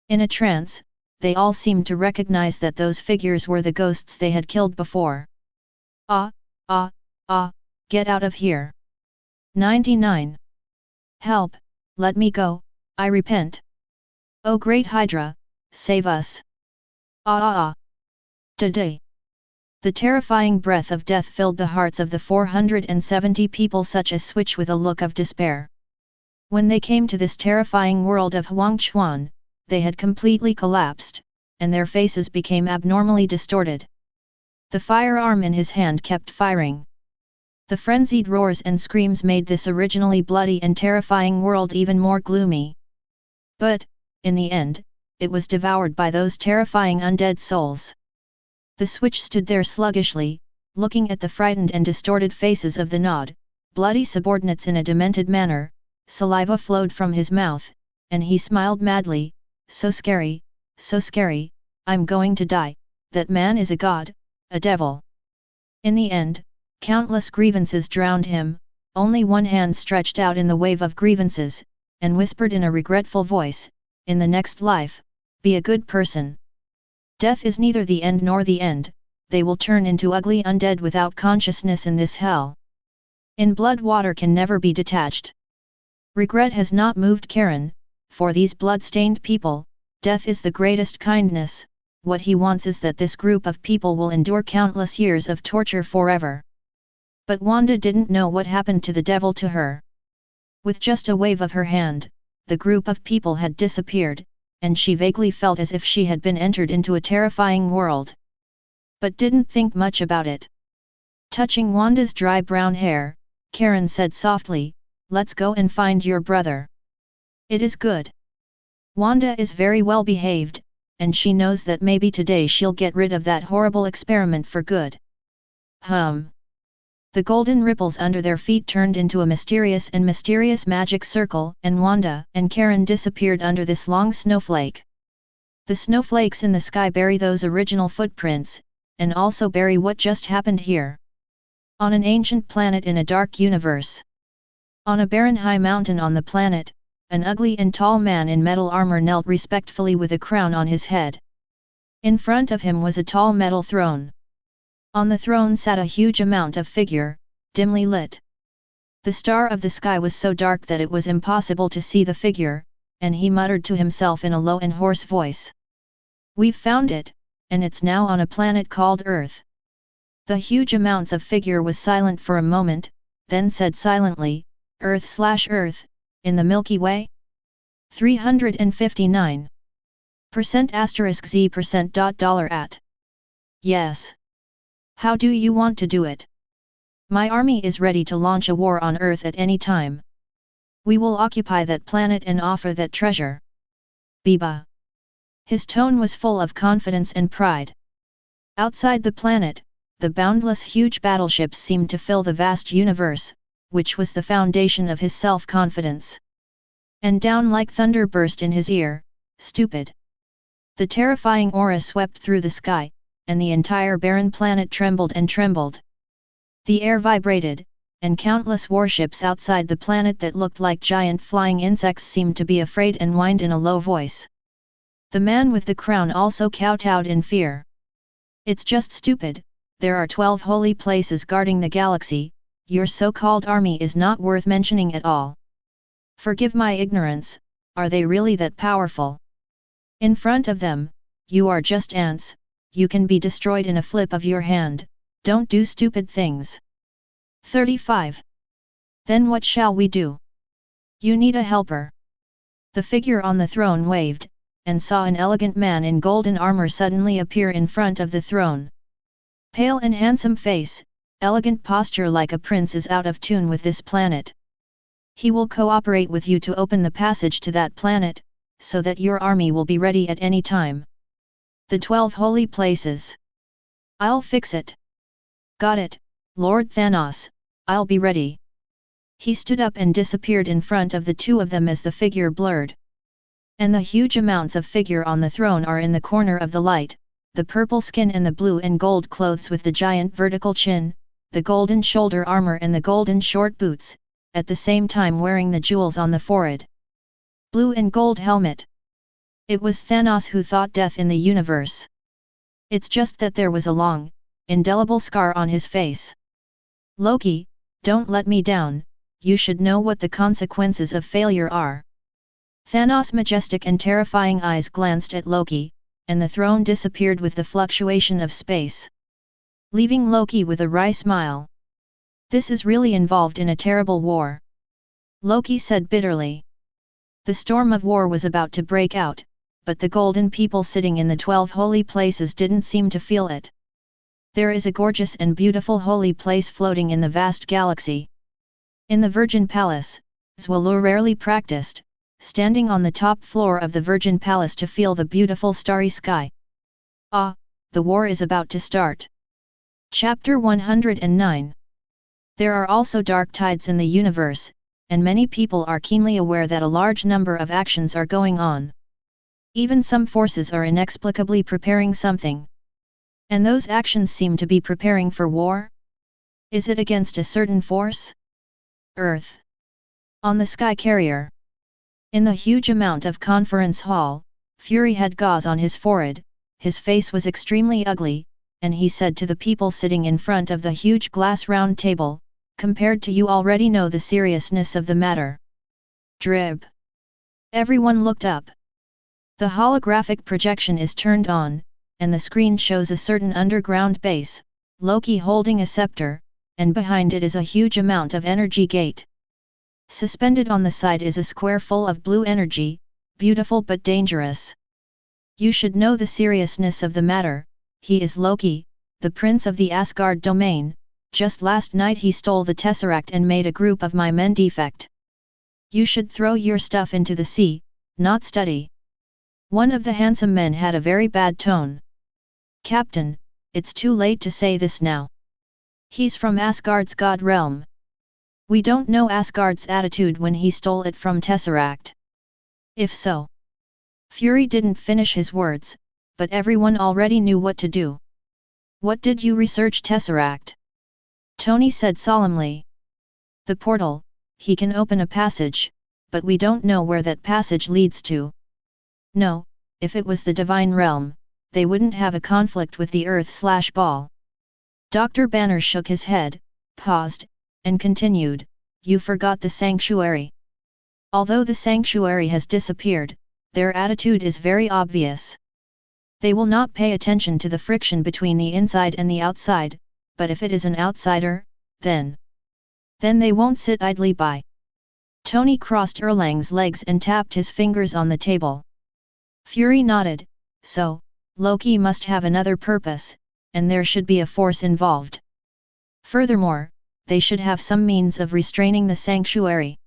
In a trance, they all seemed to recognize that those figures were the ghosts they had killed before. Ah, ah, ah, get out of here! 99. Help, let me go, I repent. Oh great Hydra, save us! Ah ah ah! Today. The terrifying breath of death filled the hearts of the 470 people such as switch with a look of despair. When they came to this terrifying world of Huangchuan, they had completely collapsed, and their faces became abnormally distorted. The firearm in his hand kept firing. The frenzied roars and screams made this originally bloody and terrifying world even more gloomy. But, in the end, it was devoured by those terrifying undead souls. The switch stood there sluggishly, looking at the frightened and distorted faces of the gnawed, bloody subordinates in a demented manner. Saliva flowed from his mouth, and he smiled madly. So scary, I'm going to die, that man is a god, a devil. In the end, countless grievances drowned him, only one hand stretched out in the wave of grievances, and whispered in a regretful voice, in the next life, be a good person. Death is neither the end nor the end, they will turn into ugly undead without consciousness in this hell. In blood water can never be detached. Regret has not moved Karen, for these blood-stained people, death is the greatest kindness. What he wants is that this group of people will endure countless years of torture forever. But Wanda didn't know what happened to the devil to her. With just a wave of her hand, the group of people had disappeared, and she vaguely felt as if she had been entered into a terrifying world. But didn't think much about it. Touching Wanda's dry brown hair, Karen said softly, let's go and find your brother. It is good. Wanda is very well behaved, and she knows that maybe today she'll get rid of that horrible experiment for good. The golden ripples under their feet turned into a mysterious magic circle, and Wanda and Karen disappeared under this long snowflake. The snowflakes in the sky bury those original footprints, and also bury what just happened here. On an ancient planet in a dark universe. On a barren high mountain on the planet, an ugly and tall man in metal armor knelt respectfully with a crown on his head. In front of him was a tall metal throne. On the throne sat a huge amount of figure, dimly lit. The star of the sky was so dark that it was impossible to see the figure, and he muttered to himself in a low and hoarse voice. We've found it, and it's now on a planet called Earth. The huge amounts of figure was silent for a moment, then said silently, Earth/Earth, in the Milky Way? 359%*Z%. $. Yes. How do you want to do it? My army is ready to launch a war on Earth at any time. We will occupy that planet and offer that treasure. Biba. His tone was full of confidence and pride. Outside the planet, the boundless huge battleships seemed to fill the vast universe, which was the foundation of his self-confidence. And down like thunder burst in his ear, stupid. The terrifying aura swept through the sky, and the entire barren planet trembled and trembled. The air vibrated, and countless warships outside the planet that looked like giant flying insects seemed to be afraid and whined in a low voice. The man with the crown also kowtowed in fear. It's just stupid, there are 12 holy places guarding the galaxy, your so-called army is not worth mentioning at all. Forgive my ignorance, are they really that powerful? In front of them, you are just ants, you can be destroyed in a flip of your hand, don't do stupid things. 35. Then what shall we do? You need a helper. The figure on the throne waved, and saw an elegant man in golden armor suddenly appear in front of the throne. Pale and handsome face, elegant posture like a prince is out of tune with this planet. He will cooperate with you to open the passage to that planet, so that your army will be ready at any time. The 12 holy places. I'll fix it. Got it, Lord Thanos, I'll be ready. He stood up and disappeared in front of the two of them as the figure blurred. And the huge amounts of figure on the throne are in the corner of the light, the purple skin and the blue and gold clothes with the giant vertical chin, the golden shoulder armor and the golden short boots, at the same time wearing the jewels on the forehead. Blue and gold helmet. It was Thanos who thought death in the universe. It's just that there was a long, indelible scar on his face. Loki, don't let me down, you should know what the consequences of failure are. Thanos' majestic and terrifying eyes glanced at Loki, and the throne disappeared with the fluctuation of space, leaving Loki with a wry smile. This is really involved in a terrible war, Loki said bitterly. The storm of war was about to break out, but the golden people sitting in the 12 holy places didn't seem to feel it. There is a gorgeous and beautiful holy place floating in the vast galaxy. In the Virgin Palace, S.H.I.E.L.D rarely practiced, standing on the top floor of the Virgin Palace to feel the beautiful starry sky. Ah, the war is about to start. Chapter 109. There are also dark tides in the universe, and many people are keenly aware that a large number of actions are going on. Even some forces are inexplicably preparing something. And those actions seem to be preparing for war? Is it against a certain force? Earth. On the sky carrier. In the huge amount of conference hall, Fury had gauze on his forehead, his face was extremely ugly, and he said to the people sitting in front of the huge glass round table, compared to you already know the seriousness of the matter. Drib. Everyone looked up. The holographic projection is turned on, and the screen shows a certain underground base, Loki holding a scepter, and behind it is a huge amount of energy gate. Suspended on the side is a square full of blue energy, beautiful but dangerous. You should know the seriousness of the matter, he is Loki, the prince of the Asgard domain, just last night he stole the Tesseract and made a group of my men defect. You should throw your stuff into the sea, not study. One of the handsome men had a very bad tone. Captain, it's too late to say this now. He's from Asgard's god realm. We don't know Asgard's attitude when he stole it from Tesseract. If so. Fury didn't finish his words, but everyone already knew what to do. What did you research Tesseract? Tony said solemnly. The portal, he can open a passage, but we don't know where that passage leads to. No, if it was the divine realm, they wouldn't have a conflict with the Earth/Ball. Dr. Banner shook his head, paused, and continued, you forgot the sanctuary. Although the sanctuary has disappeared, their attitude is very obvious. They will not pay attention to the friction between the inside and the outside, but if it is an outsider, then they won't sit idly by. Tony crossed Erlang's legs and tapped his fingers on the table. Fury nodded, so, Loki must have another purpose, and there should be a force involved. Furthermore, they should have some means of restraining the sanctuary.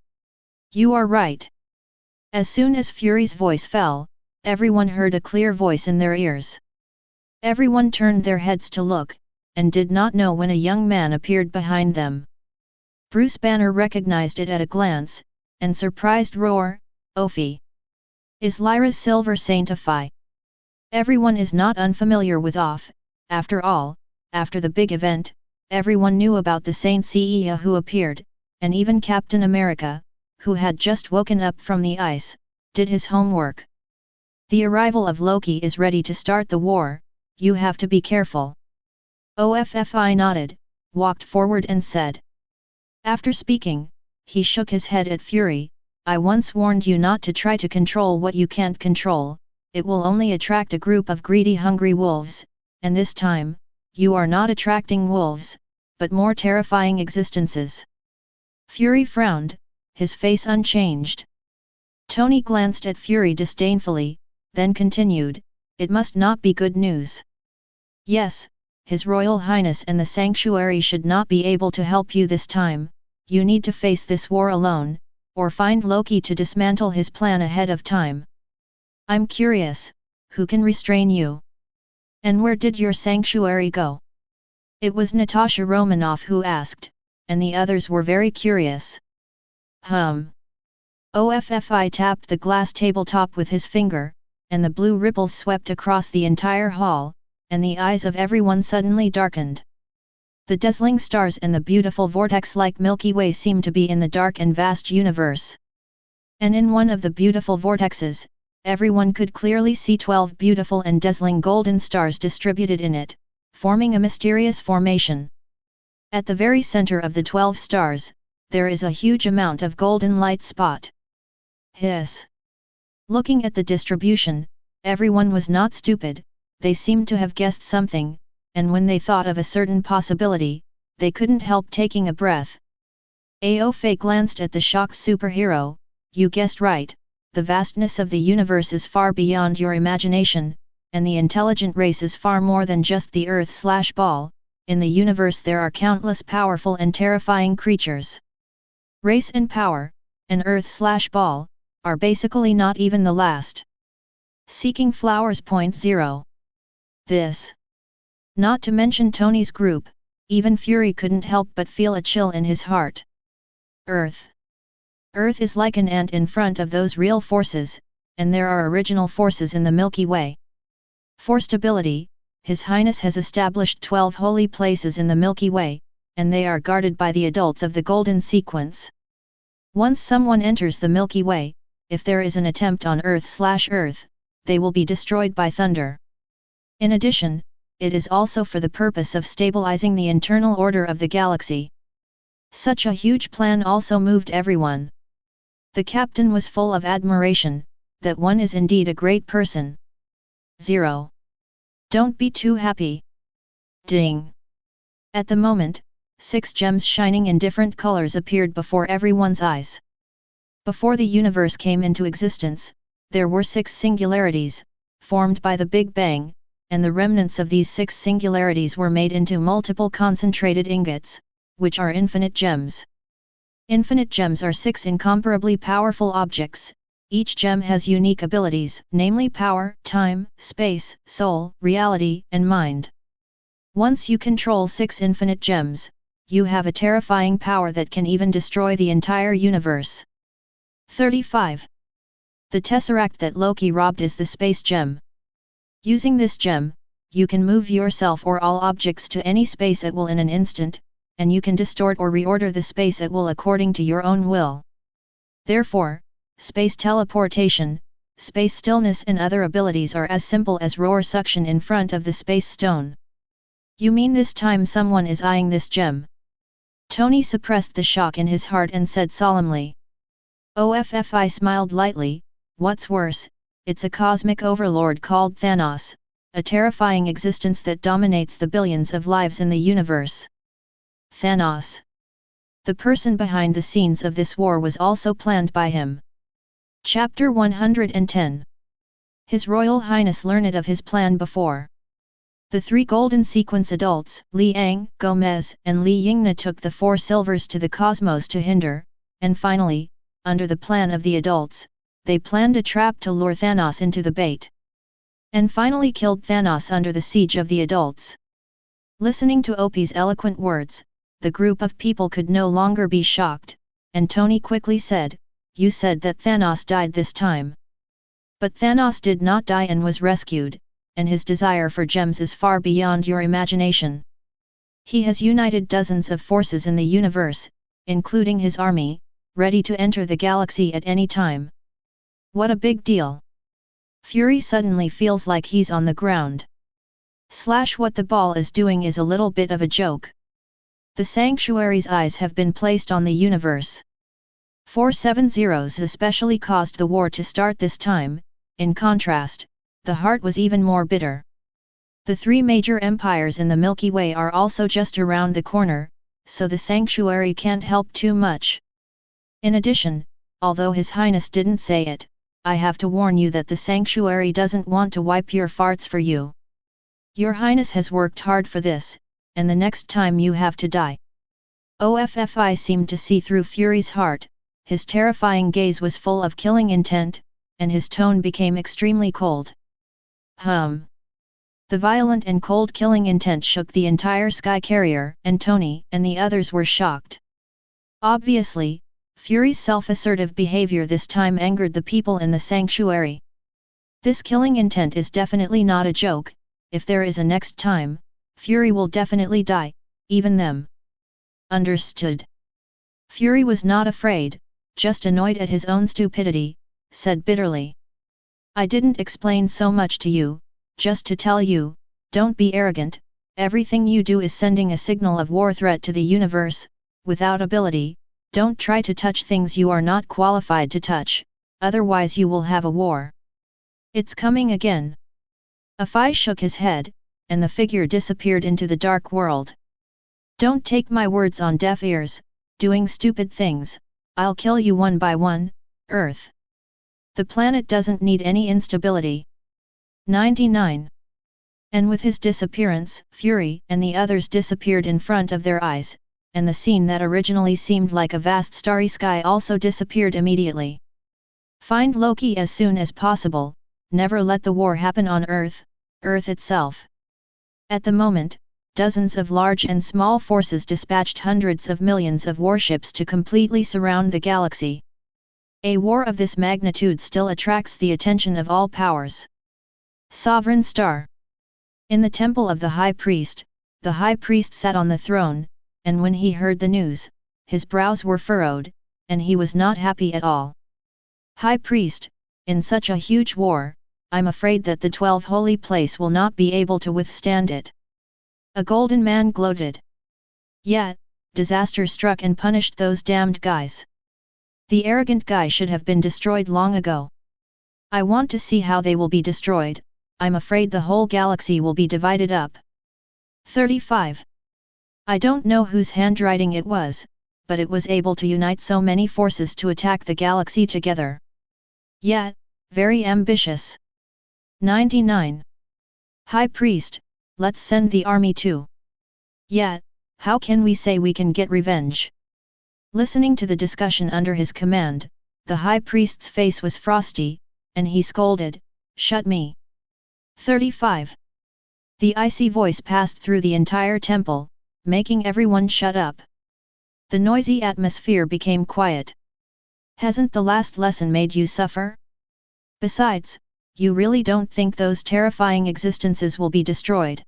You are right. As soon as Fury's voice fell, everyone heard a clear voice in their ears. Everyone turned their heads to look, and did not know when a young man appeared behind them. Bruce Banner recognized it at a glance, and surprised roar, Ophi! Is Lyra's silver saint Ophi? Everyone is not unfamiliar with Ophi, after all, after the big event, everyone knew about the Saint Seiya who appeared, and even Captain America, who had just woken up from the ice, did his homework. The arrival of Loki is ready to start the war, you have to be careful. Ophi nodded, walked forward and said. After speaking, he shook his head at Fury, I once warned you not to try to control what you can't control, it will only attract a group of greedy hungry wolves, and this time, you are not attracting wolves, but more terrifying existences. Fury frowned, his face unchanged. Tony glanced at Fury disdainfully, then continued, it must not be good news. Yes, His Royal Highness and the Sanctuary should not be able to help you this time, you need to face this war alone, or find Loki to dismantle his plan ahead of time. I'm curious, who can restrain you? And where did your sanctuary go? It was Natasha Romanoff who asked, and the others were very curious. Ophi tapped the glass tabletop with his finger, and the blue ripples swept across the entire hall, and the eyes of everyone suddenly darkened. The dazzling stars and the beautiful vortex-like Milky Way seem to be in the dark and vast universe. And in one of the beautiful vortexes, everyone could clearly see 12 beautiful and dazzling golden stars distributed in it, forming a mysterious formation. At the very center of the 12 stars, there is a huge amount of golden light spot. Hiss! Looking at the distribution, everyone was not stupid, they seemed to have guessed something, and when they thought of a certain possibility, they couldn't help taking a breath. Aofe glanced at the shocked superhero. You guessed right, the vastness of the universe is far beyond your imagination, and the intelligent race is far more than just the Earth/ball. In the universe there are countless powerful and terrifying creatures. Race and power, and Earth/ball, are basically not even the last. Seeking flowers. 0. This. Not to mention Tony's group, even Fury couldn't help but feel a chill in his heart. Earth is like an ant in front of those real forces, and there are original forces in the Milky Way. For stability, His Highness has established 12 holy places in the Milky Way, and they are guarded by the adults of the Golden Sequence. Once someone enters the Milky Way, if there is an attempt on Earth/Earth, they will be destroyed by thunder. In addition, it is also for the purpose of stabilizing the internal order of the galaxy. Such a huge plan also moved everyone. The captain was full of admiration, that one is indeed a great person. 0. Don't be too happy. Ding! At the moment, 6 gems shining in different colors appeared before everyone's eyes. Before the universe came into existence, there were 6 singularities, formed by the Big Bang, and the remnants of these 6 singularities were made into multiple concentrated ingots, which are infinite gems. Infinite gems are 6 incomparably powerful objects. Each gem has unique abilities, namely power, time, space, soul, reality, and mind. Once you control 6 infinite gems, you have a terrifying power that can even destroy the entire universe. 35. The tesseract that Loki robbed is the space gem. Using this gem, you can move yourself or all objects to any space at will in an instant, and you can distort or reorder the space at will according to your own will. Therefore, space teleportation, space stillness and other abilities are as simple as roar suction in front of the space stone. You mean this time someone is eyeing this gem? Tony suppressed the shock in his heart and said solemnly. I smiled lightly. What's worse, it's a cosmic overlord called Thanos, a terrifying existence that dominates the billions of lives in the universe. Thanos. The person behind the scenes of this war was also planned by him. Chapter 110. His Royal Highness learned of his plan before. The 3 Golden Sequence adults, Liang, Gomez, and Li Yingna took the 4 silvers to the cosmos to hinder, and finally, under the plan of the adults, they planned a trap to lure Thanos into the bait. And finally killed Thanos under the siege of the adults. Listening to Opie's eloquent words, the group of people could no longer be shocked, and Tony quickly said, You said that Thanos died this time. But Thanos did not die and was rescued, and his desire for gems is far beyond your imagination. He has united dozens of forces in the universe, including his army, ready to enter the galaxy at any time. What a big deal! Fury suddenly feels like he's on the ground. What the ball is doing is a little bit of a joke. The Sanctuary's eyes have been placed on the universe. 470s especially caused the war to start this time. In contrast, the heart was even more bitter. The 3 major empires in the Milky Way are also just around the corner, so the Sanctuary can't help too much. In addition, although His Highness didn't say it, I have to warn you that the Sanctuary doesn't want to wipe your farts for you. Your Highness has worked hard for this, and the next time you have to die. I seemed to see through Fury's heart, his terrifying gaze was full of killing intent, and his tone became extremely cold. The violent and cold killing intent shook the entire Sky Carrier, and Tony and the others were shocked. Obviously, Fury's self-assertive behavior this time angered the people in the Sanctuary. This killing intent is definitely not a joke. If there is a next time, Fury will definitely die, even them. Understood. Fury was not afraid, just annoyed at his own stupidity, said bitterly. I didn't explain so much to you, just to tell you, don't be arrogant, everything you do is sending a signal of war threat to the universe, without ability, don't try to touch things you are not qualified to touch, otherwise you will have a war. It's coming again. Usse shook his head, and the figure disappeared into the dark world. Don't take my words on deaf ears, doing stupid things, I'll kill you one by one, Earth. The planet doesn't need any instability. 99. And with his disappearance, Fury and the others disappeared in front of their eyes, and the scene that originally seemed like a vast starry sky also disappeared immediately. Find Loki as soon as possible, never let the war happen on Earth, Earth itself. At the moment, dozens of large and small forces dispatched hundreds of millions of warships to completely surround the galaxy. A war of this magnitude still attracts the attention of all powers. Sovereign Star. In the temple of the High Priest sat on the throne, and when he heard the news, his brows were furrowed, and he was not happy at all. High Priest, in such a huge war, I'm afraid that the 12 holy place will not be able to withstand it. A golden man gloated. Yet, disaster struck and punished those damned guys. The arrogant guy should have been destroyed long ago. I want to see how they will be destroyed, I'm afraid the whole galaxy will be divided up. 35. I don't know whose handwriting it was, but it was able to unite so many forces to attack the galaxy together. Yet, very ambitious. 99. High Priest, let's send the army too. Yet, how can we say we can get revenge? Listening to the discussion under his command, the High Priest's face was frosty, and he scolded, "Shut me!" 35. The icy voice passed through the entire temple, making everyone shut up. The noisy atmosphere became quiet. Hasn't the last lesson made you suffer? Besides, you really don't think those terrifying existences will be destroyed?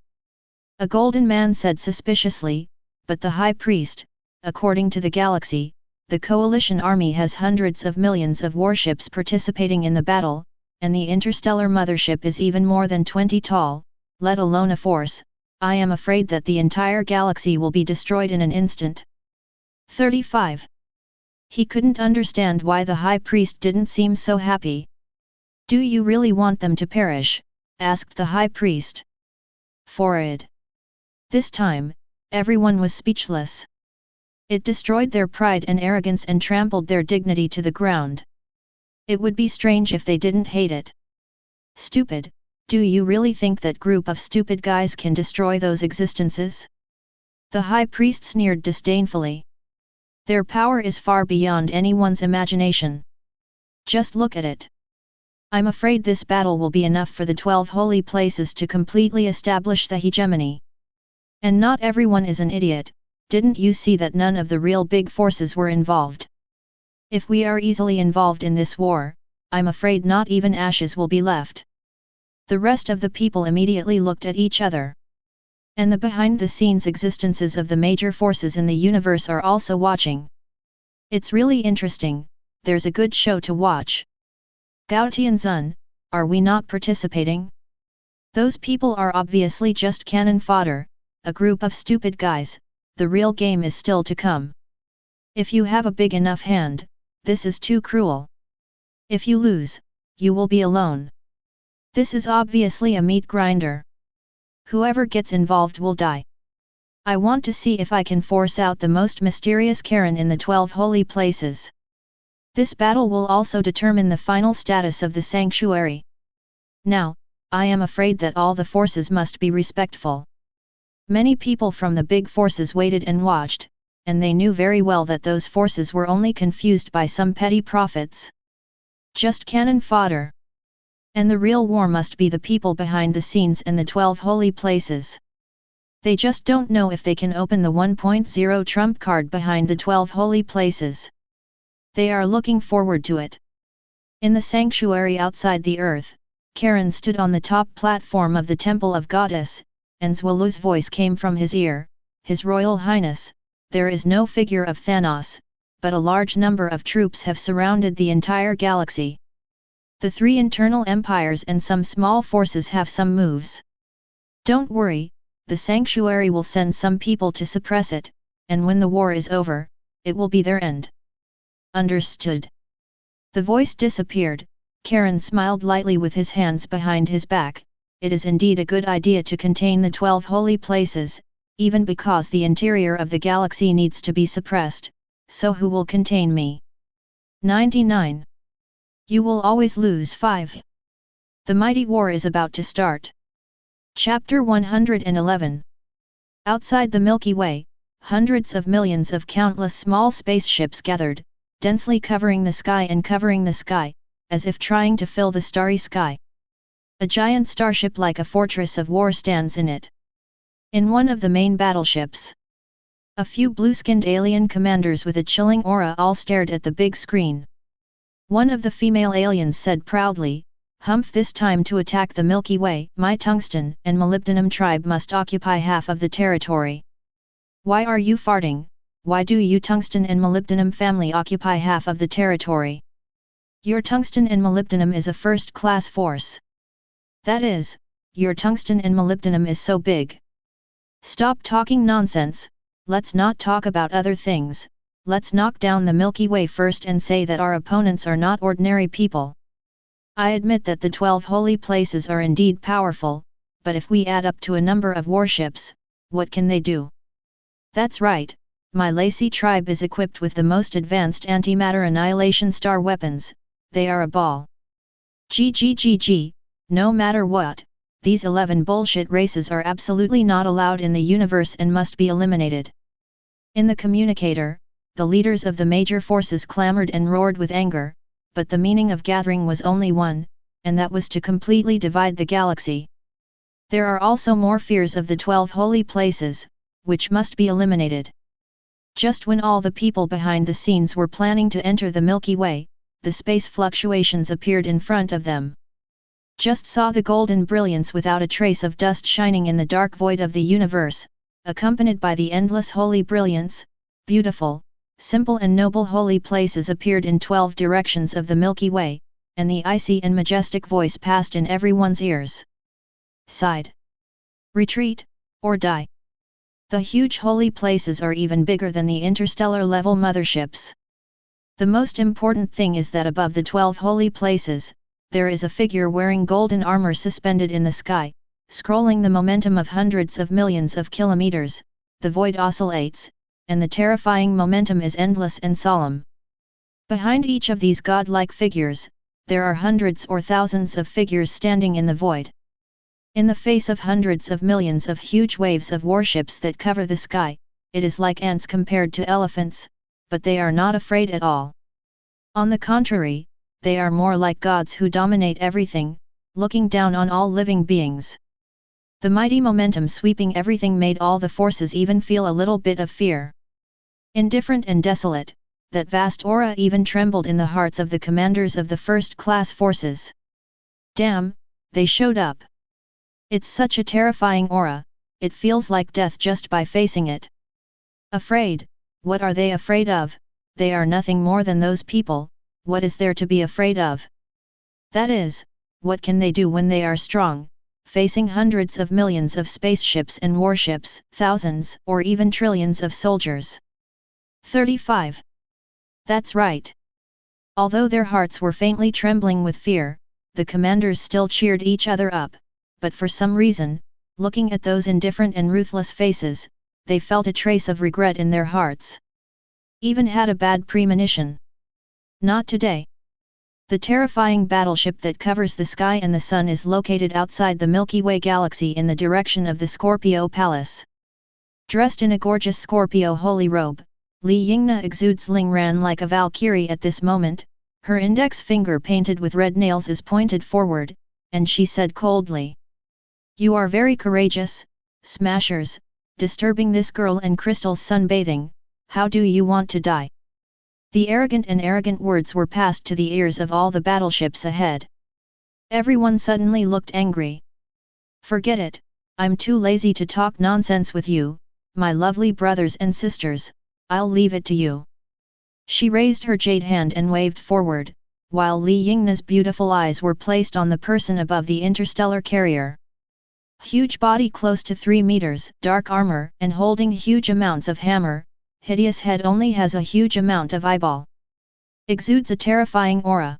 A golden man said suspiciously, but the High Priest, according to the galaxy, the coalition army has hundreds of millions of warships participating in the battle, and the interstellar mothership is even more than 20 tall, let alone a force. I am afraid that the entire galaxy will be destroyed in an instant. 35. He couldn't understand why the High Priest didn't seem so happy. Do you really want them to perish? Asked the High Priest. Forward. This time, everyone was speechless. It destroyed their pride and arrogance and trampled their dignity to the ground. It would be strange if they didn't hate it. Stupid, do you really think that group of stupid guys can destroy those existences? The High Priest sneered disdainfully. Their power is far beyond anyone's imagination. Just look at it. I'm afraid this battle will be enough for the 12 holy places to completely establish the hegemony. And not everyone is an idiot, didn't you see that none of the real big forces were involved? If we are easily involved in this war, I'm afraid not even ashes will be left. The rest of the people immediately looked at each other. And the behind-the-scenes existences of the major forces in the universe are also watching. It's really interesting, there's a good show to watch. Gao Tianzun, are we not participating? Those people are obviously just cannon fodder, a group of stupid guys, the real game is still to come. If you have a big enough hand, this is too cruel. If you lose, you will be alone. This is obviously a meat grinder. Whoever gets involved will die. I want to see if I can force out the most mysterious Karen in the 12 holy places. This battle will also determine the final status of the sanctuary. Now, I am afraid that all the forces must be respectful. Many people from the big forces waited and watched, and they knew very well that those forces were only confused by some petty prophets. Just cannon fodder. And the real war must be the people behind the scenes and the 12 holy places. They just don't know if they can open the 1.0 trump card behind the 12 holy places. They are looking forward to it. In the sanctuary outside the earth, Karen stood on the top platform of the temple of Goddess, and Zwalu's voice came from his ear, His Royal Highness, there is no figure of Thanos, but a large number of troops have surrounded the entire galaxy. The 3 internal empires and some small forces have some moves. Don't worry, the sanctuary will send some people to suppress it, and when the war is over, it will be their end. Understood. The voice disappeared. Karen smiled lightly with his hands behind his back. It is indeed a good idea to contain the 12 holy places, even because the interior of the galaxy needs to be suppressed, so who will contain me? 99. You will always lose 5. The mighty war is about to start. Chapter 111. Outside the Milky Way, hundreds of millions of countless small spaceships gathered, densely covering the sky, as if trying to fill the starry sky. A giant starship like a fortress of war stands in it. In one of the main battleships, a few blue-skinned alien commanders with a chilling aura all stared at the big screen. One of the female aliens said proudly, "Humph, this time to attack the Milky Way, my tungsten and molybdenum tribe must occupy half of the territory." "Why are you farting? Why do you tungsten and molybdenum family occupy half of the territory? Your tungsten and molybdenum is a first-class force. That is, your tungsten and molybdenum is so big. Stop talking nonsense, let's not talk about other things, let's knock down the Milky Way first and say that our opponents are not ordinary people. I admit that the 12 holy places are indeed powerful, but if we add up to a number of warships, what can they do? That's right, my Lacey tribe is equipped with the most advanced antimatter annihilation star weapons, they are a ball. GGGG, no matter what, these 11 bullshit races are absolutely not allowed in the universe and must be eliminated." In the communicator, the leaders of the major forces clamored and roared with anger, but the meaning of gathering was only one, and that was to completely divide the galaxy. There are also more fears of the 12 holy places, which must be eliminated. Just when all the people behind the scenes were planning to enter the Milky Way, the space fluctuations appeared in front of them. Just saw the golden brilliance without a trace of dust shining in the dark void of the universe, accompanied by the endless holy brilliance. Beautiful, simple and noble holy places appeared in 12 directions of the Milky Way, and the icy and majestic voice passed in everyone's ears. Side. Retreat, or die. The huge holy places are even bigger than the interstellar-level motherships. The most important thing is that above the 12 holy places, there is a figure wearing golden armor suspended in the sky, scrolling the momentum of hundreds of millions of kilometers. The void oscillates, and the terrifying momentum is endless and solemn. Behind each of these godlike figures, there are hundreds or thousands of figures standing in the void. In the face of hundreds of millions of huge waves of warships that cover the sky, it is like ants compared to elephants, but they are not afraid at all. On the contrary, they are more like gods who dominate everything, looking down on all living beings. The mighty momentum sweeping everything made all the forces even feel a little bit of fear. Indifferent and desolate, that vast aura even trembled in the hearts of the commanders of the first-class forces. Damn, they showed up. It's such a terrifying aura, it feels like death just by facing it. Afraid, what are they afraid of? They are nothing more than those people, what is there to be afraid of? That is, what can they do when they are strong, facing hundreds of millions of spaceships and warships, thousands or even trillions of soldiers? 35. That's right. Although their hearts were faintly trembling with fear, the commanders still cheered each other up, but for some reason, looking at those indifferent and ruthless faces, they felt a trace of regret in their hearts. Even had a bad premonition. Not today. The terrifying battleship that covers the sky and the sun is located outside the Milky Way galaxy in the direction of the Scorpio Palace. Dressed in a gorgeous Scorpio holy robe, Li Yingna exudes Lingran like a Valkyrie at this moment. Her index finger painted with red nails is pointed forward, and she said coldly, "You are very courageous, smashers, disturbing this girl and Crystal's sunbathing. How do you want to die?" The arrogant words were passed to the ears of all the battleships ahead. Everyone suddenly looked angry. "Forget it, I'm too lazy to talk nonsense with you, my lovely brothers and sisters, I'll leave it to you." She raised her jade hand and waved forward, while Li Yingna's beautiful eyes were placed on the person above the interstellar carrier. Huge body close to 3 meters, dark armor and holding huge amounts of hammer, hideous head only has a huge amount of eyeball. Exudes a terrifying aura.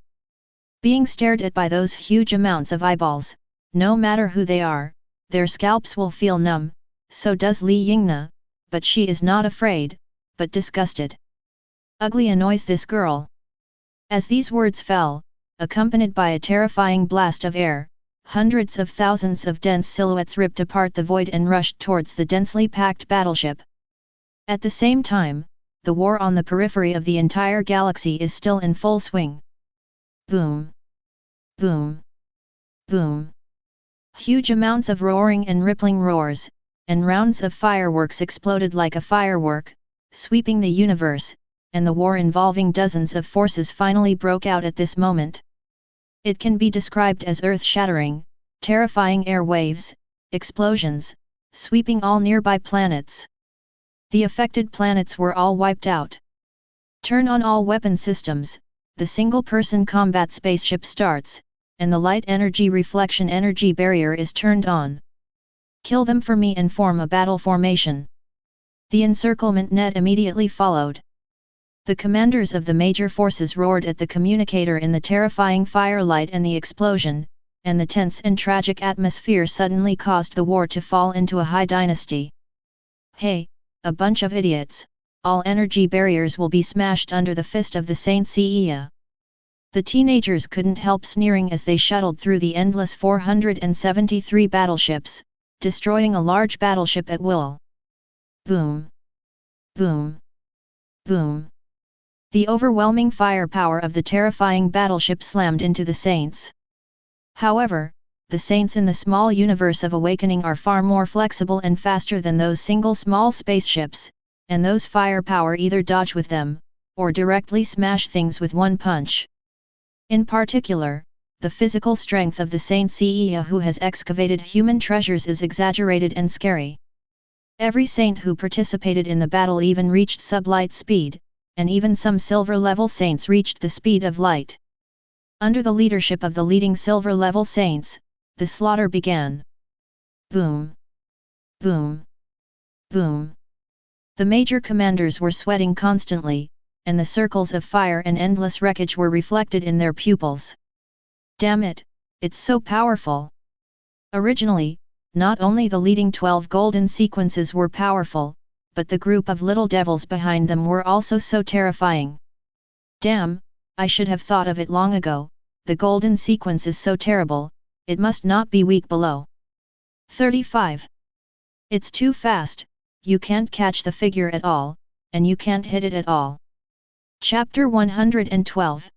Being stared at by those huge amounts of eyeballs, no matter who they are, their scalps will feel numb, so does Li Yingna, but she is not afraid, but disgusted. Ugly annoys this girl. As these words fell, accompanied by a terrifying blast of air, hundreds of thousands of dense silhouettes ripped apart the void and rushed towards the densely packed battleship. At the same time, the war on the periphery of the entire galaxy is still in full swing. Boom! Boom! Boom! Huge amounts of roaring and rippling roars, and rounds of fireworks exploded like a firework, sweeping the universe, and the war involving dozens of forces finally broke out at this moment. It can be described as earth-shattering, terrifying air waves, explosions, sweeping all nearby planets. The affected planets were all wiped out. Turn on all weapon systems, the single-person combat spaceship starts, and the light energy reflection energy barrier is turned on. Kill them for me and form a battle formation. The encirclement net immediately followed. The commanders of the major forces roared at the communicator in the terrifying firelight and the explosion, and the tense and tragic atmosphere suddenly caused the war to fall into a high dynasty. "Hey, a bunch of idiots, all energy barriers will be smashed under the fist of the S.H.I.E.L.D. The teenagers couldn't help sneering as they shuttled through the endless 473 battleships, destroying a large battleship at will. Boom! Boom! Boom! The overwhelming firepower of the terrifying battleship slammed into the Saints. However, the Saints in the small universe of awakening are far more flexible and faster than those single small spaceships, and those firepower either dodge with them, or directly smash things with one punch. In particular, the physical strength of the Saint who has excavated human treasures is exaggerated and scary. Every saint who participated in the battle even reached sublight speed, and even some silver-level saints reached the speed of light. Under the leadership of the leading silver-level saints, the slaughter began. Boom! Boom! Boom! The major commanders were sweating constantly, and the circles of fire and endless wreckage were reflected in their pupils. Damn it, it's so powerful! Originally, not only the leading 12 golden sequences were powerful, but the group of little devils behind them were also so terrifying. Damn, I should have thought of it long ago, the golden sequence is so terrible, it must not be weak below 35. It's too fast, you can't catch the figure at all, and you can't hit it at all. Chapter 112.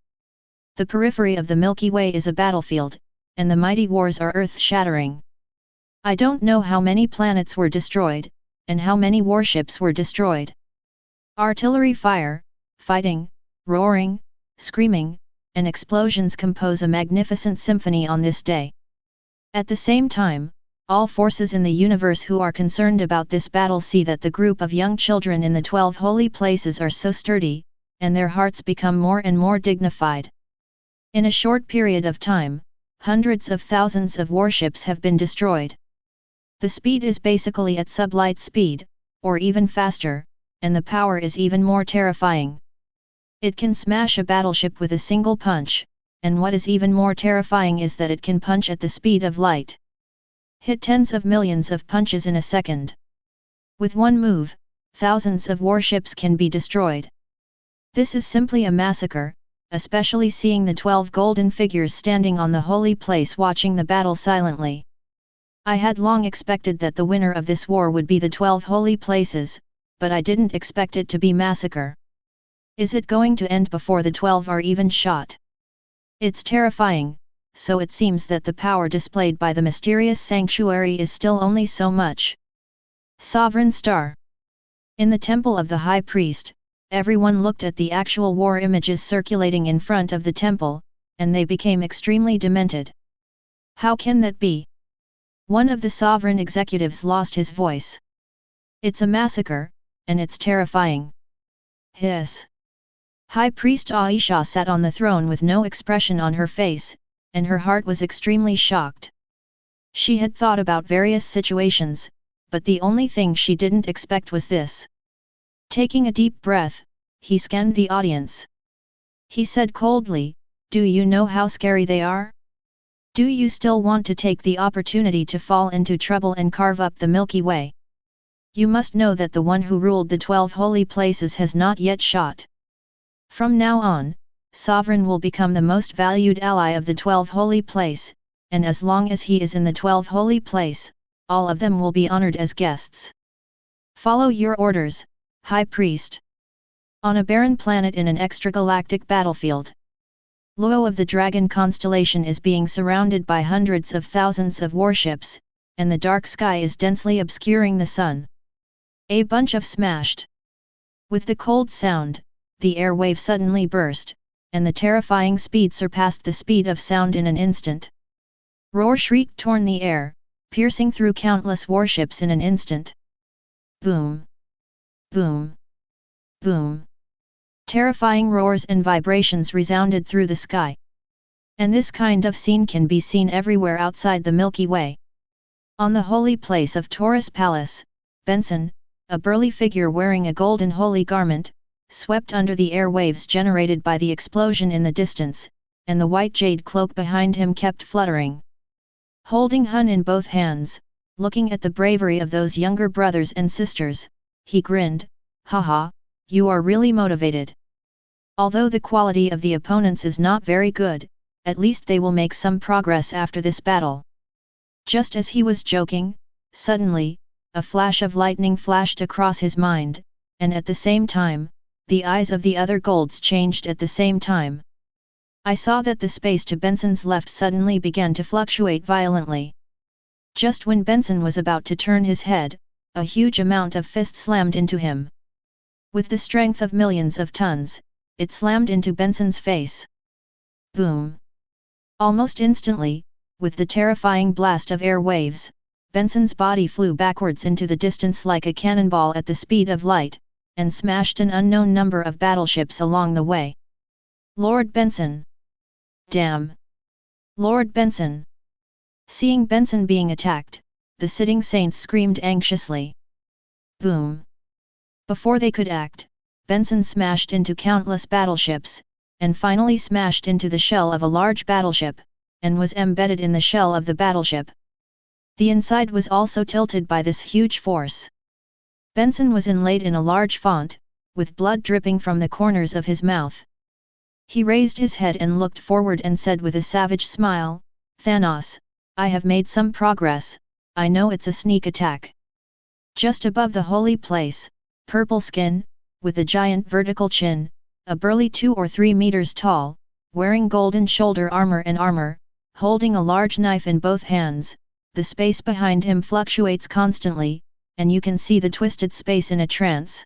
The periphery of the Milky Way is a battlefield, and the mighty wars are earth-shattering. I don't know how many planets were destroyed, and how many warships were destroyed. Artillery fire, fighting, roaring, screaming, and explosions compose a magnificent symphony on this day. At the same time, all forces in the universe who are concerned about this battle see that the group of young children in the 12 holy places are so sturdy, and their hearts become more and more dignified. In a short period of time, hundreds of thousands of warships have been destroyed. The speed is basically at sublight speed, or even faster, and the power is even more terrifying. It can smash a battleship with a single punch, and what is even more terrifying is that it can punch at the speed of light. Hit tens of millions of punches in a second. With one move, thousands of warships can be destroyed. This is simply a massacre, especially seeing the 12 golden figures standing on the holy place watching the battle silently. I had long expected that the winner of this war would be the 12 holy places, but I didn't expect it to be massacre. Is it going to end before the 12 are even shot? It's terrifying, so it seems that the power displayed by the mysterious sanctuary is still only so much. Sovereign Star. In the temple of the High Priest, everyone looked at the actual war images circulating in front of the temple, and they became extremely demented. How can that be? One of the sovereign executives lost his voice. It's a massacre, and it's terrifying. Hiss. High Priest Aisha sat on the throne with no expression on her face, and her heart was extremely shocked. She had thought about various situations, but the only thing she didn't expect was this. Taking a deep breath, he scanned the audience. He said coldly, "Do you know how scary they are? Do you still want to take the opportunity to fall into trouble and carve up the Milky Way? You must know that the one who ruled the 12 holy places has not yet shot. From now on, Sovereign will become the most valued ally of the 12 holy place, and as long as he is in the 12 holy place, all of them will be honored as guests. Follow your orders, High Priest." On a barren planet in an extragalactic battlefield, Luo of the Dragon constellation is being surrounded by hundreds of thousands of warships, and the dark sky is densely obscuring the sun. A bunch of smashed. With the cold sound, the airwave suddenly burst, and the terrifying speed surpassed the speed of sound in an instant. Roar shriek torn the air, piercing through countless warships in an instant. Boom! Boom! Boom! Terrifying roars and vibrations resounded through the sky. And this kind of scene can be seen everywhere outside the Milky Way. On the holy place of Taurus Palace, Benson, a burly figure wearing a golden holy garment, swept under the air waves generated by the explosion in the distance, and the white jade cloak behind him kept fluttering. Holding Hun in both hands, looking at the bravery of those younger brothers and sisters, he grinned, "Haha, you are really motivated. Although the quality of the opponents is not very good, at least they will make some progress after this battle." Just as he was joking, suddenly, a flash of lightning flashed across his mind, and at the same time, the eyes of the other golds changed at the same time. I saw that the space to Benson's left suddenly began to fluctuate violently. Just when Benson was about to turn his head, a huge amount of fist slammed into him. With the strength of millions of tons, it slammed into Benson's face. Boom! Almost instantly, with the terrifying blast of air waves, Benson's body flew backwards into the distance like a cannonball at the speed of light, and smashed an unknown number of battleships along the way. Lord Benson! Damn! Lord Benson! Seeing Benson being attacked, the sitting saints screamed anxiously. Boom! Before they could act, Benson smashed into countless battleships, and finally smashed into the shell of a large battleship, and was embedded in the shell of the battleship. The inside was also tilted by this huge force. Benson was inlaid in a large font, with blood dripping from the corners of his mouth. He raised his head and looked forward and said with a savage smile, "Thanos, I have made some progress, I know it's a sneak attack." Just above the holy place, purple skin, with a giant vertical chin, a burly 2 or 3 meters tall, wearing golden shoulder armor, holding a large knife in both hands, the space behind him fluctuates constantly, and you can see the twisted space in a trance.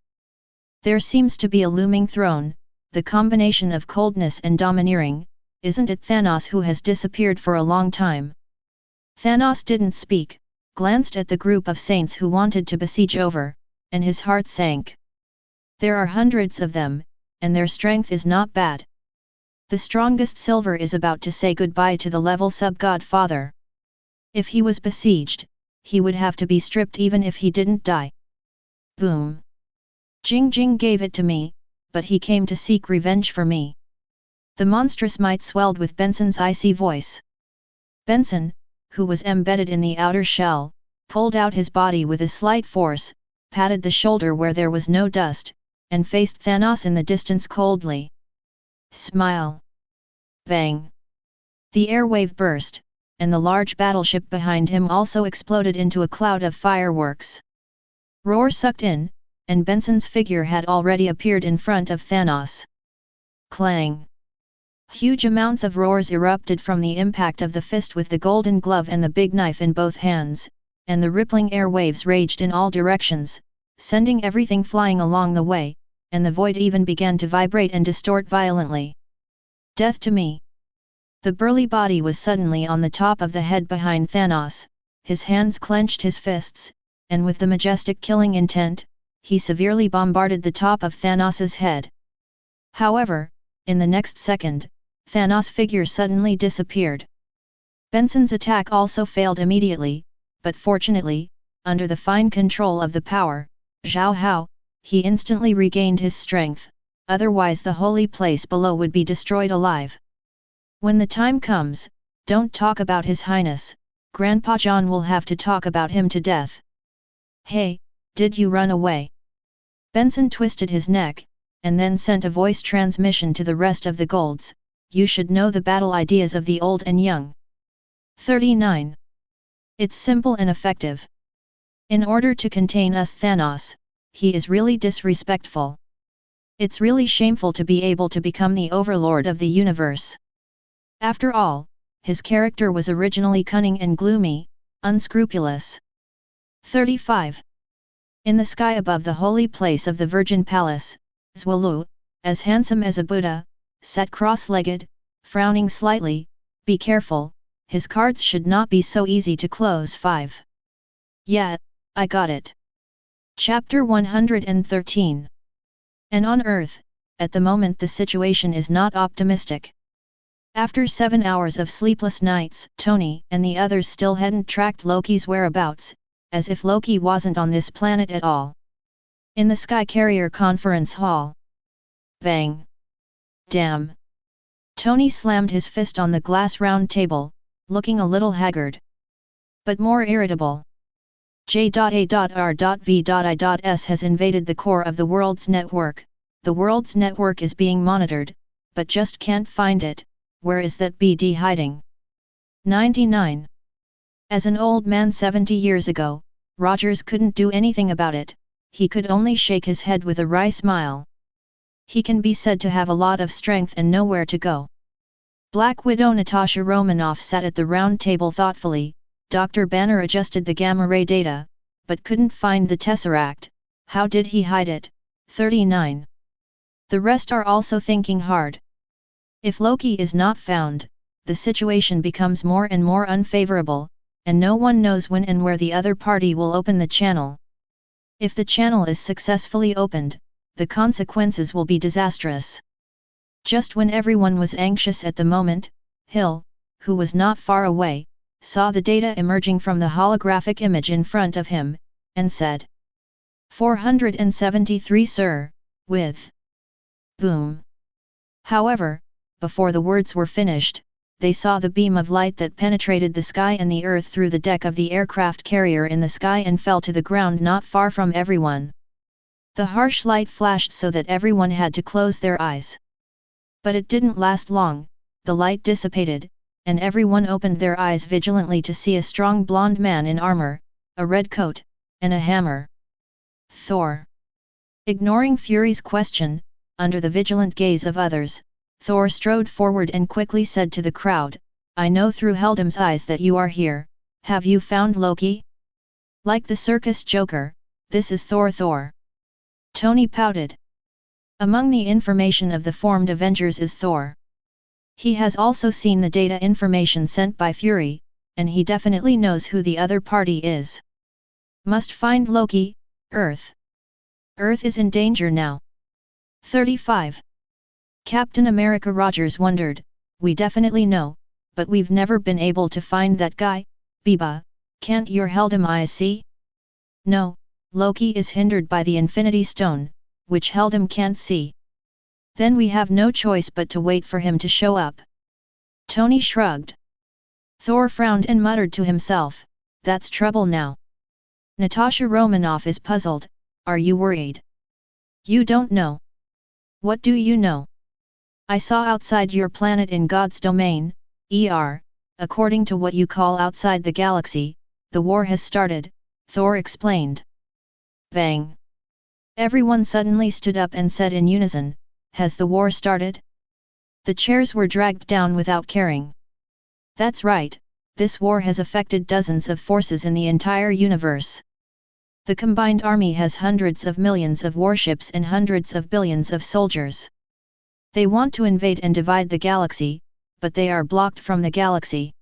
There seems to be a looming throne, the combination of coldness and domineering. Isn't it Thanos who has disappeared for a long time? Thanos didn't speak, glanced at the group of saints who wanted to besiege over, and his heart sank. There are hundreds of them, and their strength is not bad. The strongest silver is about to say goodbye to the level sub-godfather. If he was besieged, he would have to be stripped even if he didn't die. Boom! Jing Jing gave it to me, but he came to seek revenge for me. The monstrous might swelled with Benson's icy voice. Benson, who was embedded in the outer shell, pulled out his body with a slight force, patted the shoulder where there was no dust, and faced Thanos in the distance coldly. Smile! Bang! The airwave burst, and the large battleship behind him also exploded into a cloud of fireworks. Roar sucked in, and Benson's figure had already appeared in front of Thanos. Clang! Huge amounts of roars erupted from the impact of the fist with the golden glove and the big knife in both hands, and the rippling airwaves raged in all directions, sending everything flying along the way, and the void even began to vibrate and distort violently. Death to me! The burly body was suddenly on the top of the head behind Thanos, his hands clenched his fists, and with the majestic killing intent, he severely bombarded the top of Thanos's head. However, in the next second, Thanos' figure suddenly disappeared. Benson's attack also failed immediately, but fortunately, under the fine control of the power, Zhao Hao, he instantly regained his strength, otherwise the holy place below would be destroyed alive. When the time comes, don't talk about His Highness, Grandpa John will have to talk about him to death. Hey, did you run away? Benson twisted his neck, and then sent a voice transmission to the rest of the Golds, you should know the battle ideas of the old and young. 39. It's simple and effective. In order to contain us Thanos, he is really disrespectful. It's really shameful to be able to become the overlord of the universe. After all, his character was originally cunning and gloomy, unscrupulous. 35. In the sky above the holy place of the Virgin Palace, Zwalu, as handsome as a Buddha, sat cross-legged, frowning slightly. Be careful, his cards should not be so easy to close. 5. Yeah, I got it. Chapter 113. And on Earth, at the moment the situation is not optimistic. After 7 hours of sleepless nights, Tony and the others still hadn't tracked Loki's whereabouts, as if Loki wasn't on this planet at all. In the Sky Carrier conference hall. Bang! Damn! Tony slammed his fist on the glass round table, looking a little haggard. But more irritable. J.A.R.V.I.S has invaded the core of the world's network. The world's network is being monitored, but just can't find it. Where is that BD hiding? 99. As an old man 70 years ago, Rogers couldn't do anything about it, he could only shake his head with a wry smile. He can be said to have a lot of strength and nowhere to go. Black Widow Natasha Romanoff sat at the round table thoughtfully. Dr. Banner adjusted the gamma-ray data, but couldn't find the Tesseract. How did he hide it? 39. The rest are also thinking hard. If Loki is not found, the situation becomes more and more unfavorable, and no one knows when and where the other party will open the channel. If the channel is successfully opened, the consequences will be disastrous. Just when everyone was anxious at the moment, Hill, who was not far away, saw the data emerging from the holographic image in front of him, and said, 473 sir, with boom. However, before the words were finished, they saw the beam of light that penetrated the sky and the earth through the deck of the aircraft carrier in the sky and fell to the ground not far from everyone. The harsh light flashed so that everyone had to close their eyes. But it didn't last long, the light dissipated, and everyone opened their eyes vigilantly to see a strong blond man in armor, a red coat, and a hammer. Thor. Ignoring Fury's question, under the vigilant gaze of others, Thor strode forward and quickly said to the crowd, I know through Heldam's eyes that you are here. Have you found Loki? Like the circus joker, this is Thor. Tony pouted. Among the information of the formed Avengers is Thor. He has also seen the data information sent by Fury, and he definitely knows who the other party is. Must find Loki, Earth. Earth is in danger now. 35. Captain America Rogers wondered, we definitely know, but we've never been able to find that guy. Biba, can't your Heldam eyes see? No, Loki is hindered by the Infinity Stone, which Heldam can't see. Then we have no choice but to wait for him to show up. Tony shrugged. Thor frowned and muttered to himself, that's trouble now. Natasha Romanoff is puzzled, are you worried? You don't know. What do you know? I saw outside your planet in God's domain, according to what you call outside the galaxy, the war has started, Thor explained. Bang! Everyone suddenly stood up and said in unison, has the war started? The chairs were dragged down without caring. That's right, this war has affected dozens of forces in the entire universe. The combined army has hundreds of millions of warships and hundreds of billions of soldiers. They want to invade and divide the galaxy, but they are blocked from the galaxy.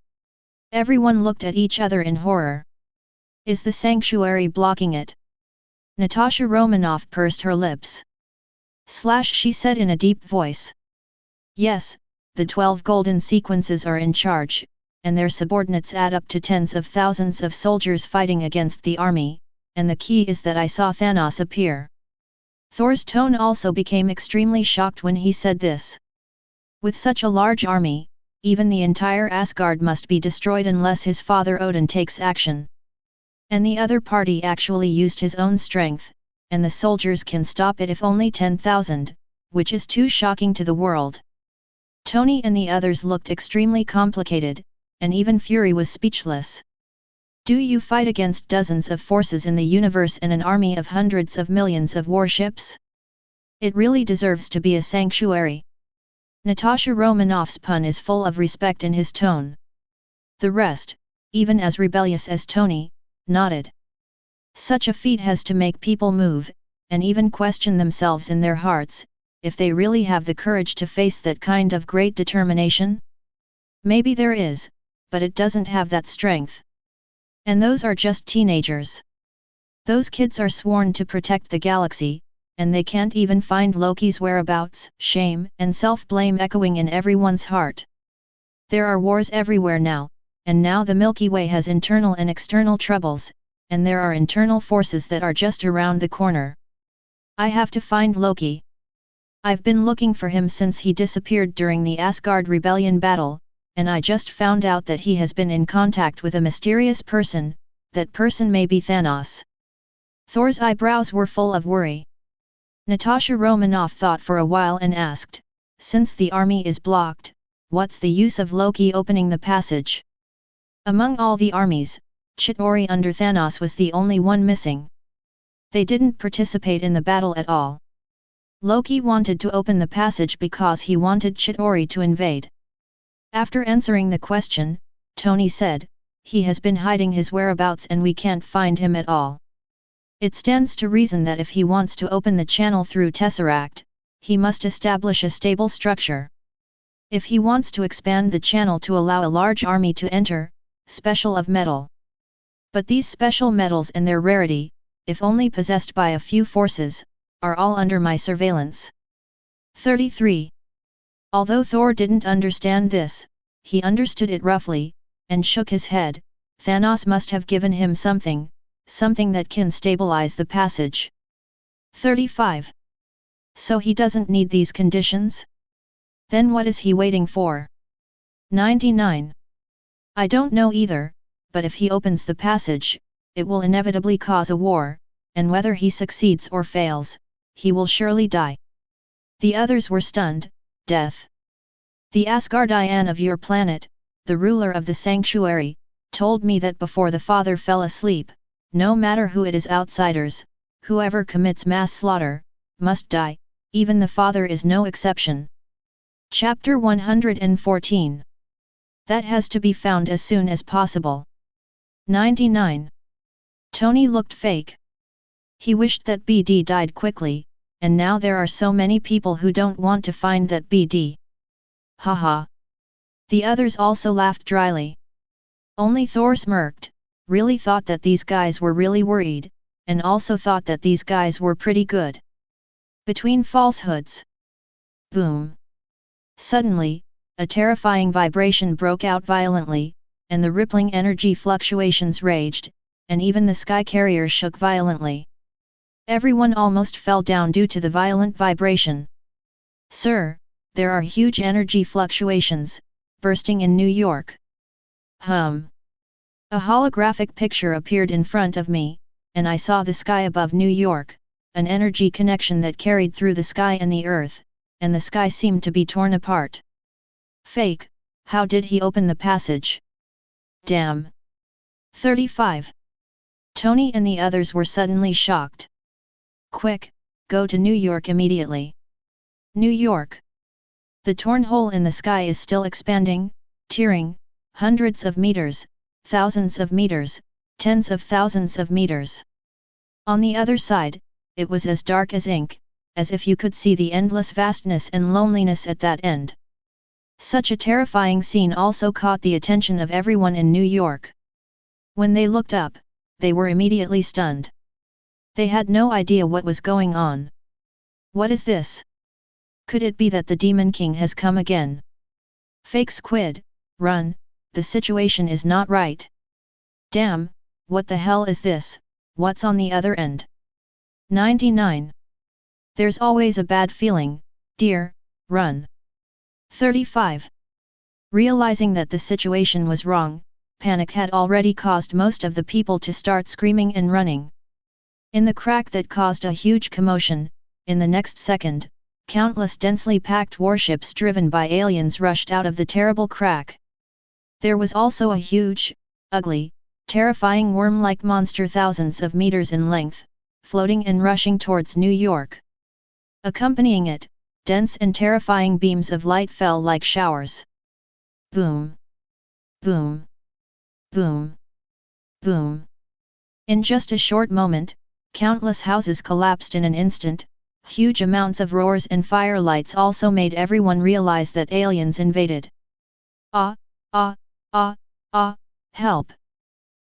Everyone looked at each other in horror. Is the sanctuary blocking it? Natasha Romanoff pursed her lips. She said in a deep voice. Yes, the 12 golden sequences are in charge, and their subordinates add up to tens of thousands of soldiers fighting against the army, and the key is that I saw Thanos appear. Thor's tone also became extremely shocked when he said this. With such a large army, even the entire Asgard must be destroyed unless his father Odin takes action. And the other party actually used his own strength, and the soldiers can stop it if only 10,000, which is too shocking to the world. Tony and the others looked extremely complicated, and even Fury was speechless. Do you fight against dozens of forces in the universe and an army of hundreds of millions of warships? It really deserves to be a sanctuary. Natasha Romanoff's pun is full of respect in his tone. The rest, even as rebellious as Tony, nodded. Such a feat has to make people move, and even question themselves in their hearts, if they really have the courage to face that kind of great determination? Maybe there is, but it doesn't have that strength. And those are just teenagers. Those kids are sworn to protect the galaxy, and they can't even find Loki's whereabouts. Shame and self-blame echoing in everyone's heart. There are wars everywhere now, and now the Milky Way has internal and external troubles, and there are internal forces that are just around the corner. I have to find Loki. I've been looking for him since he disappeared during the Asgard Rebellion battle, and I just found out that he has been in contact with a mysterious person. That person may be Thanos. Thor's eyebrows were full of worry. Natasha Romanoff thought for a while and asked, since the army is blocked, what's the use of Loki opening the passage? Among all the armies, Chitauri under Thanos was the only one missing. They didn't participate in the battle at all. Loki wanted to open the passage because he wanted Chitauri to invade. After answering the question, Tony said, he has been hiding his whereabouts and we can't find him at all. It stands to reason that if he wants to open the channel through Tesseract, he must establish a stable structure. If he wants to expand the channel to allow a large army to enter, special of metal. But these special metals and their rarity, if only possessed by a few forces, are all under my surveillance. 33. Although Thor didn't understand this, he understood it roughly, and shook his head. Thanos must have given him something that can stabilize the passage. 35. So he doesn't need these conditions? Then what is he waiting for? 99. I don't know either, but if he opens the passage, it will inevitably cause a war, and whether he succeeds or fails, he will surely die. The others were stunned. Death. The Asgardian of your planet, the ruler of the sanctuary, told me that before the father fell asleep, no matter who it is, outsiders, whoever commits mass slaughter, must die, even the father is no exception. Chapter 114. That has to be found as soon as possible. 99. Tony looked fake. He wished that BD died quickly, and now there are so many people who don't want to find that BD. Haha. The others also laughed dryly. Only Thor smirked, really thought that these guys were really worried, and also thought that these guys were pretty good. Between falsehoods. Boom. Suddenly, a terrifying vibration broke out violently, and the rippling energy fluctuations raged, and even the sky carrier shook violently. Everyone almost fell down due to the violent vibration. Sir, there are huge energy fluctuations, bursting in New York. A holographic picture appeared in front of me, and I saw the sky above New York, an energy connection that carried through the sky and the earth, and the sky seemed to be torn apart. Fake, how did he open the passage? Damn. 35. Tony and the others were suddenly shocked. Quick, go to New York immediately. New York. The torn hole in the sky is still expanding, tearing, hundreds of meters, thousands of meters, tens of thousands of meters. On the other side, it was as dark as ink, as if you could see the endless vastness and loneliness at that end. Such a terrifying scene also caught the attention of everyone in New York. When they looked up, they were immediately stunned. They had no idea what was going on. What is this? Could it be that the Demon King has come again? Fake squid, run, the situation is not right. Damn, what the hell is this, what's on the other end? 99. There's always a bad feeling, dear, run. 35. Realizing that the situation was wrong, panic had already caused most of the people to start screaming and running. In the crack that caused a huge commotion, in the next second, countless densely packed warships driven by aliens rushed out of the terrible crack. There was also a huge, ugly, terrifying worm-like monster thousands of meters in length, floating and rushing towards New York. Accompanying it, dense and terrifying beams of light fell like showers. Boom! Boom! Boom! Boom! In just a short moment, countless houses collapsed in an instant. Huge amounts of roars and firelights also made everyone realize that aliens invaded. Ah, ah, ah, ah, help!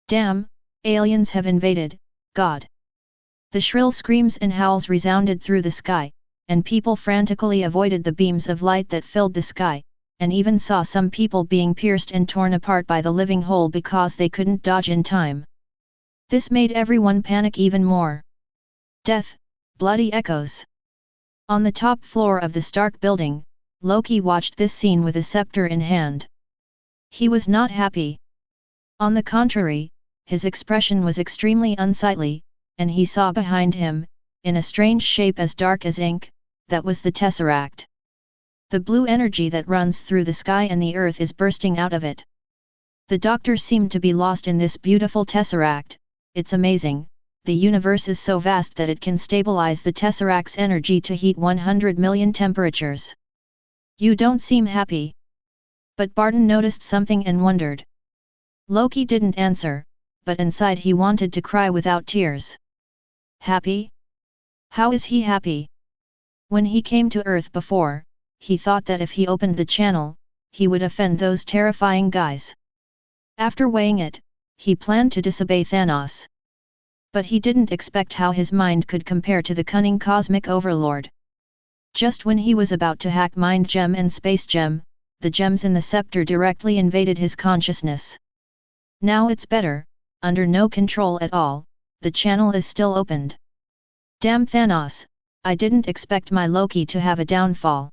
Damn, aliens have invaded, God! The shrill screams and howls resounded through the sky, and people frantically avoided the beams of light that filled the sky, and even saw some people being pierced and torn apart by the living hole because they couldn't dodge in time. This made everyone panic even more. Death, bloody echoes. On the top floor of the Stark building, Loki watched this scene with a scepter in hand. He was not happy. On the contrary, his expression was extremely unsightly, and he saw behind him, in a strange shape as dark as ink, that was the Tesseract. The blue energy that runs through the sky and the earth is bursting out of it. The Doctor seemed to be lost in this beautiful Tesseract. It's amazing, the universe is so vast that it can stabilize the Tesseract's energy to heat 100 million temperatures. You don't seem happy. But Barton noticed something and wondered. Loki didn't answer, but inside he wanted to cry without tears. Happy? How is he happy? When he came to Earth before, he thought that if he opened the channel, he would offend those terrifying guys. After weighing it, he planned to disobey Thanos. But he didn't expect how his mind could compare to the cunning cosmic overlord. Just when he was about to hack Mind Gem and Space Gem, the gems in the scepter directly invaded his consciousness. Now it's better, under no control at all, the channel is still opened. Damn Thanos, I didn't expect my Loki to have a downfall.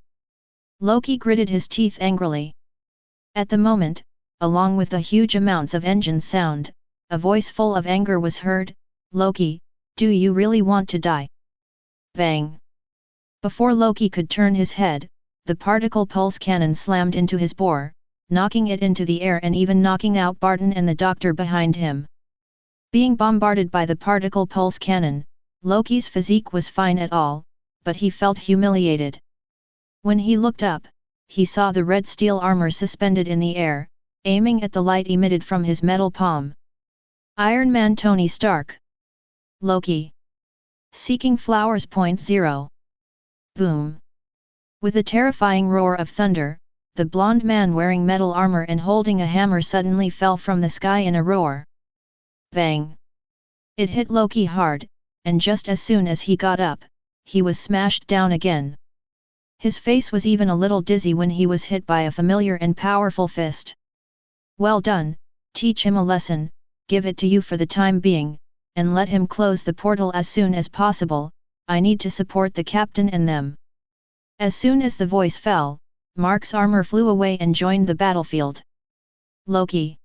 Loki gritted his teeth angrily. At the moment, along with the huge amounts of engine sound, a voice full of anger was heard. Loki, do you really want to die? Bang! Before Loki could turn his head, the particle pulse cannon slammed into his bore, knocking it into the air and even knocking out Barton and the Doctor behind him. Being bombarded by the particle pulse cannon, Loki's physique was fine at all, but he felt humiliated. When he looked up, he saw the red steel armor suspended in the air, aiming at the light emitted from his metal palm. Iron Man Tony Stark. Loki. Seeking Flowers. 0. Boom. With a terrifying roar of thunder, the blonde man wearing metal armor and holding a hammer suddenly fell from the sky in a roar. Bang! It hit Loki hard, and just as soon as he got up, he was smashed down again. His face was even a little dizzy when he was hit by a familiar and powerful fist. Well done, teach him a lesson, give it to you for the time being, and let him close the portal as soon as possible, I need to support the captain and them. As soon as the voice fell, Mark's armor flew away and joined the battlefield. Loki.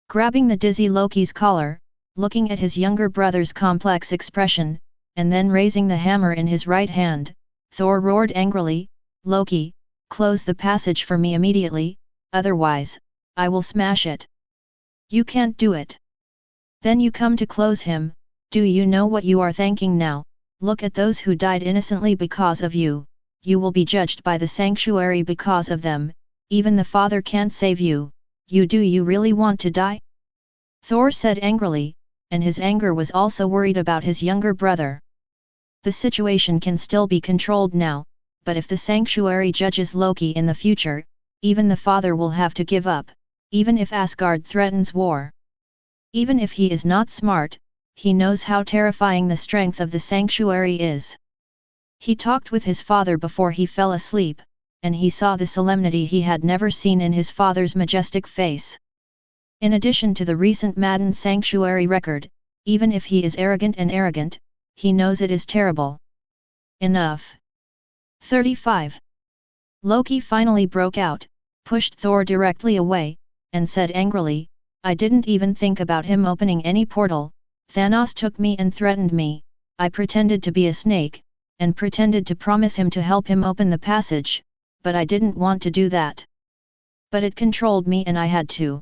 Grabbing the dizzy Loki's collar, looking at his younger brother's complex expression, and then raising the hammer in his right hand, Thor roared angrily, Loki, close the passage for me immediately, otherwise, I will smash it. You can't do it. Then you come to close him, do you know what you are thanking now? Look at those who died innocently because of you, you will be judged by the sanctuary because of them, even the Father can't save you, do you really want to die? Thor said angrily, and his anger was also worried about his younger brother. The situation can still be controlled now, but if the sanctuary judges Loki in the future, even the Father will have to give up, even if Asgard threatens war. Even if he is not smart, he knows how terrifying the strength of the sanctuary is. He talked with his father before he fell asleep, and he saw the solemnity he had never seen in his father's majestic face. In addition to the recent Madden sanctuary record, even if he is arrogant, he knows it is terrible. Enough. 35. Loki finally broke out, pushed Thor directly away, and said angrily, "I didn't even think about him opening any portal. Thanos took me and threatened me. I pretended to be a snake, and pretended to promise him to help him open the passage, but I didn't want to do that. But it controlled me and I had to."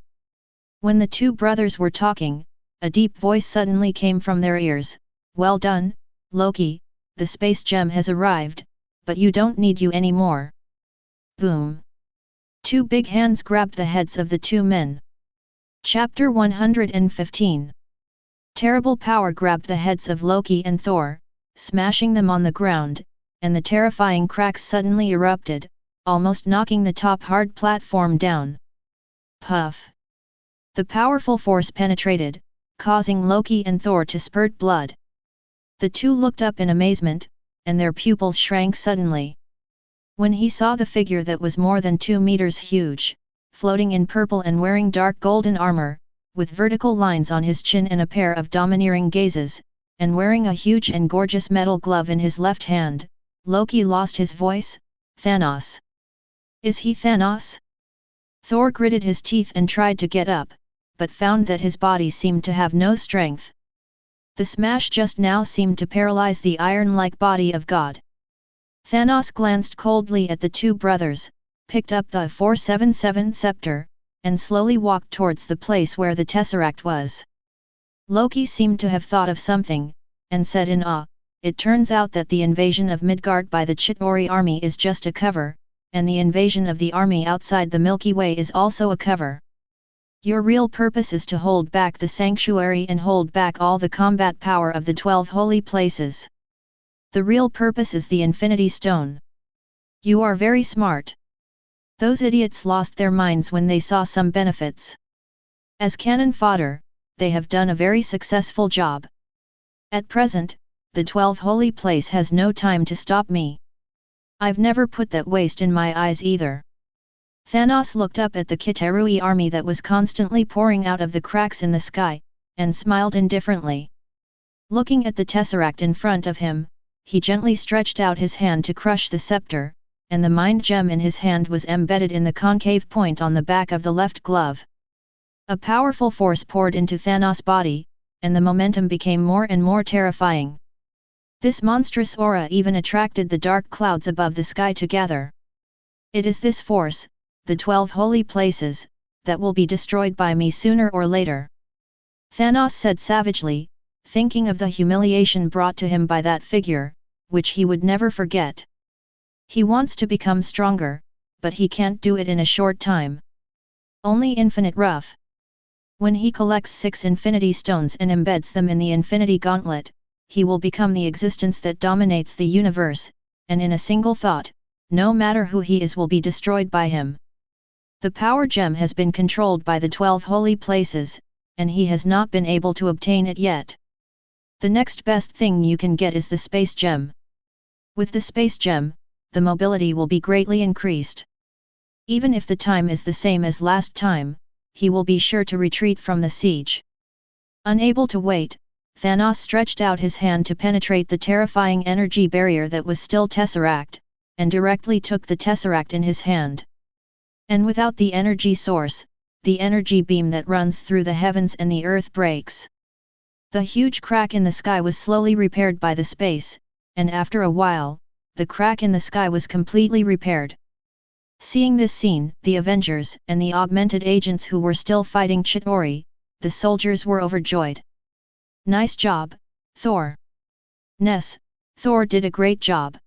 When the two brothers were talking, a deep voice suddenly came from their ears. "Well done, Loki, the space gem has arrived, but you don't need you anymore." Boom! Two big hands grabbed the heads of the two men. Chapter 115. Terrible power grabbed the heads of Loki and Thor, smashing them on the ground, and the terrifying cracks suddenly erupted, almost knocking the top hard platform down. Puff! The powerful force penetrated, causing Loki and Thor to spurt blood. The two looked up in amazement, and their pupils shrank suddenly. When he saw the figure that was more than 2 meters huge, floating in purple and wearing dark golden armor, with vertical lines on his chin and a pair of domineering gazes, and wearing a huge and gorgeous metal glove in his left hand, Loki lost his voice. "Thanos! Is he Thanos?" Thor gritted his teeth and tried to get up, but found that his body seemed to have no strength. The smash just now seemed to paralyze the iron-like body of God. Thanos glanced coldly at the two brothers, picked up the 477 scepter, and slowly walked towards the place where the Tesseract was. Loki seemed to have thought of something, and said in awe, "It turns out that the invasion of Midgard by the Chitauri army is just a cover, and the invasion of the army outside the Milky Way is also a cover. Your real purpose is to hold back the sanctuary and hold back all the combat power of the 12 holy places. The real purpose is the Infinity Stone. You are very smart. Those idiots lost their minds when they saw some benefits. As cannon fodder, they have done a very successful job. At present, the 12 holy place has no time to stop me. I've never put that waste in my eyes either." Thanos looked up at the Chitauri army that was constantly pouring out of the cracks in the sky, and smiled indifferently. Looking at the Tesseract in front of him, he gently stretched out his hand to crush the scepter, and the mind gem in his hand was embedded in the concave point on the back of the left glove. A powerful force poured into Thanos' body, and the momentum became more and more terrifying. This monstrous aura even attracted the dark clouds above the sky to gather. "It is this force, the 12 holy places, that will be destroyed by me sooner or later," Thanos said savagely, thinking of the humiliation brought to him by that figure, which he would never forget. He wants to become stronger, but he can't do it in a short time. Only infinite rough. When he collects 6 infinity stones and embeds them in the infinity gauntlet, he will become the existence that dominates the universe, and in a single thought, no matter who he is will be destroyed by him. The power gem has been controlled by the 12 holy places, and he has not been able to obtain it yet. The next best thing you can get is the space gem. With the space gem, the mobility will be greatly increased. Even if the time is the same as last time, he will be sure to retreat from the siege. Unable to wait, Thanos stretched out his hand to penetrate the terrifying energy barrier that was still Tesseract, and directly took the Tesseract in his hand. And without the energy source, the energy beam that runs through the heavens and the earth breaks. The huge crack in the sky was slowly repaired by the space, and after a while, the crack in the sky was completely repaired. Seeing this scene, the Avengers and the augmented agents who were still fighting Chitauri, the soldiers were overjoyed. "Nice job, Thor." "Ness, Thor did a great job."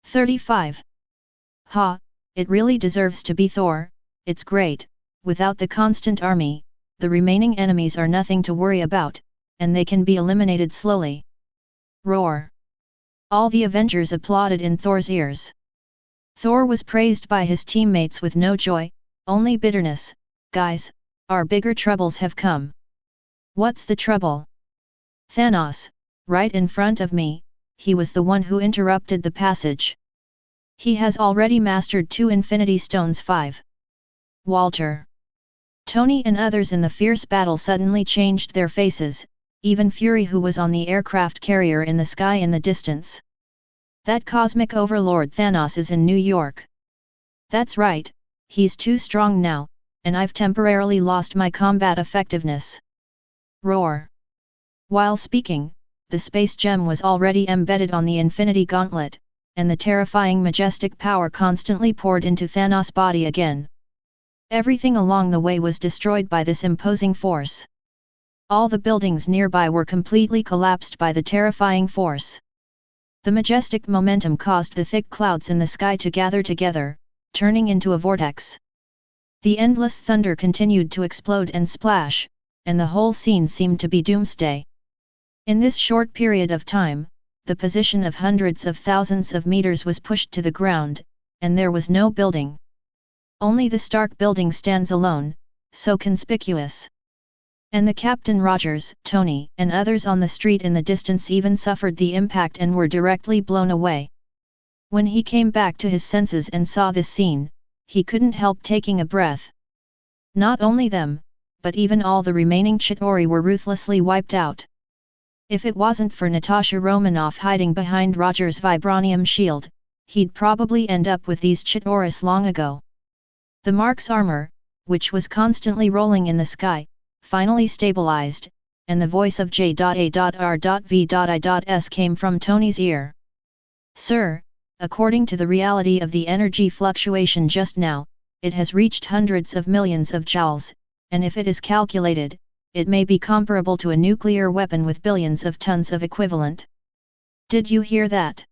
35. "Ha, it really deserves to be Thor, it's great, without the constant army, the remaining enemies are nothing to worry about, and they can be eliminated slowly." Roar. All the Avengers applauded in Thor's ears. Thor was praised by his teammates with no joy, only bitterness. "Guys, our bigger troubles have come. What's the trouble? Thanos, right in front of me, he was the one who interrupted the passage. He has already mastered 2 Infinity Stones 5. Walter. Tony and others in the fierce battle suddenly changed their faces, even Fury, who was on the aircraft carrier in the sky in the distance. That cosmic overlord Thanos is in New York. That's right, he's too strong now, and I've temporarily lost my combat effectiveness. Roar. While speaking, the space gem was already embedded on the Infinity Gauntlet, and the terrifying majestic power constantly poured into Thanos' body again. Everything along the way was destroyed by this imposing force. All the buildings nearby were completely collapsed by the terrifying force. The majestic momentum caused the thick clouds in the sky to gather together, turning into a vortex. The endless thunder continued to explode and splash, and the whole scene seemed to be doomsday. In this short period of time, the position of hundreds of thousands of meters was pushed to the ground, and there was no building. Only the Stark building stands alone, so conspicuous. And the Captain Rogers, Tony, and others on the street in the distance even suffered the impact and were directly blown away. When he came back to his senses and saw this scene, he couldn't help taking a breath. Not only them, but even all the remaining Chitauri were ruthlessly wiped out. If it wasn't for Natasha Romanoff hiding behind Roger's vibranium shield, he'd probably end up with these Chitauris long ago. The Mark's armor, which was constantly rolling in the sky, finally stabilized, and the voice of J.A.R.V.I.S came from Tony's ear. Sir, according to the reality of the energy fluctuation just now, it has reached hundreds of millions of joules, and if it is calculated, it may be comparable to a nuclear weapon with billions of tons of equivalent. Did you hear that?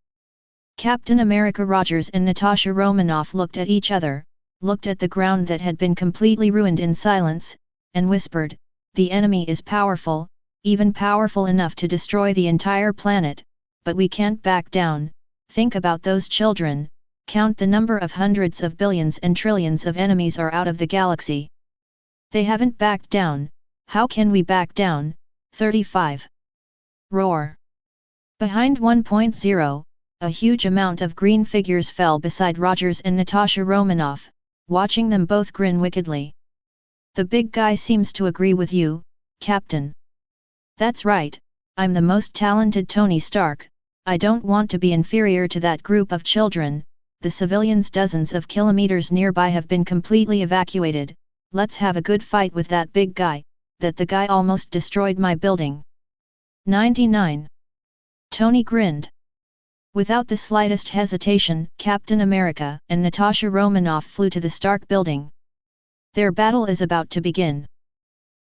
Captain America Rogers and Natasha Romanoff looked at each other, looked at the ground that had been completely ruined in silence, and whispered, "The enemy is powerful, even powerful enough to destroy the entire planet, but we can't back down. Think about those children, count the number of hundreds of billions and trillions of enemies are out of the galaxy. They haven't backed down, how can we back down?" 35. Roar. Behind 1.0, a huge amount of green figures fell beside Rogers and Natasha Romanoff, watching them both grin wickedly. "The big guy seems to agree with you, Captain." "That's right, I'm the most talented Tony Stark, I don't want to be inferior to that group of children. The civilians dozens of kilometers nearby have been completely evacuated, let's have a good fight with that big guy, that the guy almost destroyed my building." 99. Tony grinned. Without the slightest hesitation, Captain America and Natasha Romanoff flew to the Stark building. Their battle is about to begin.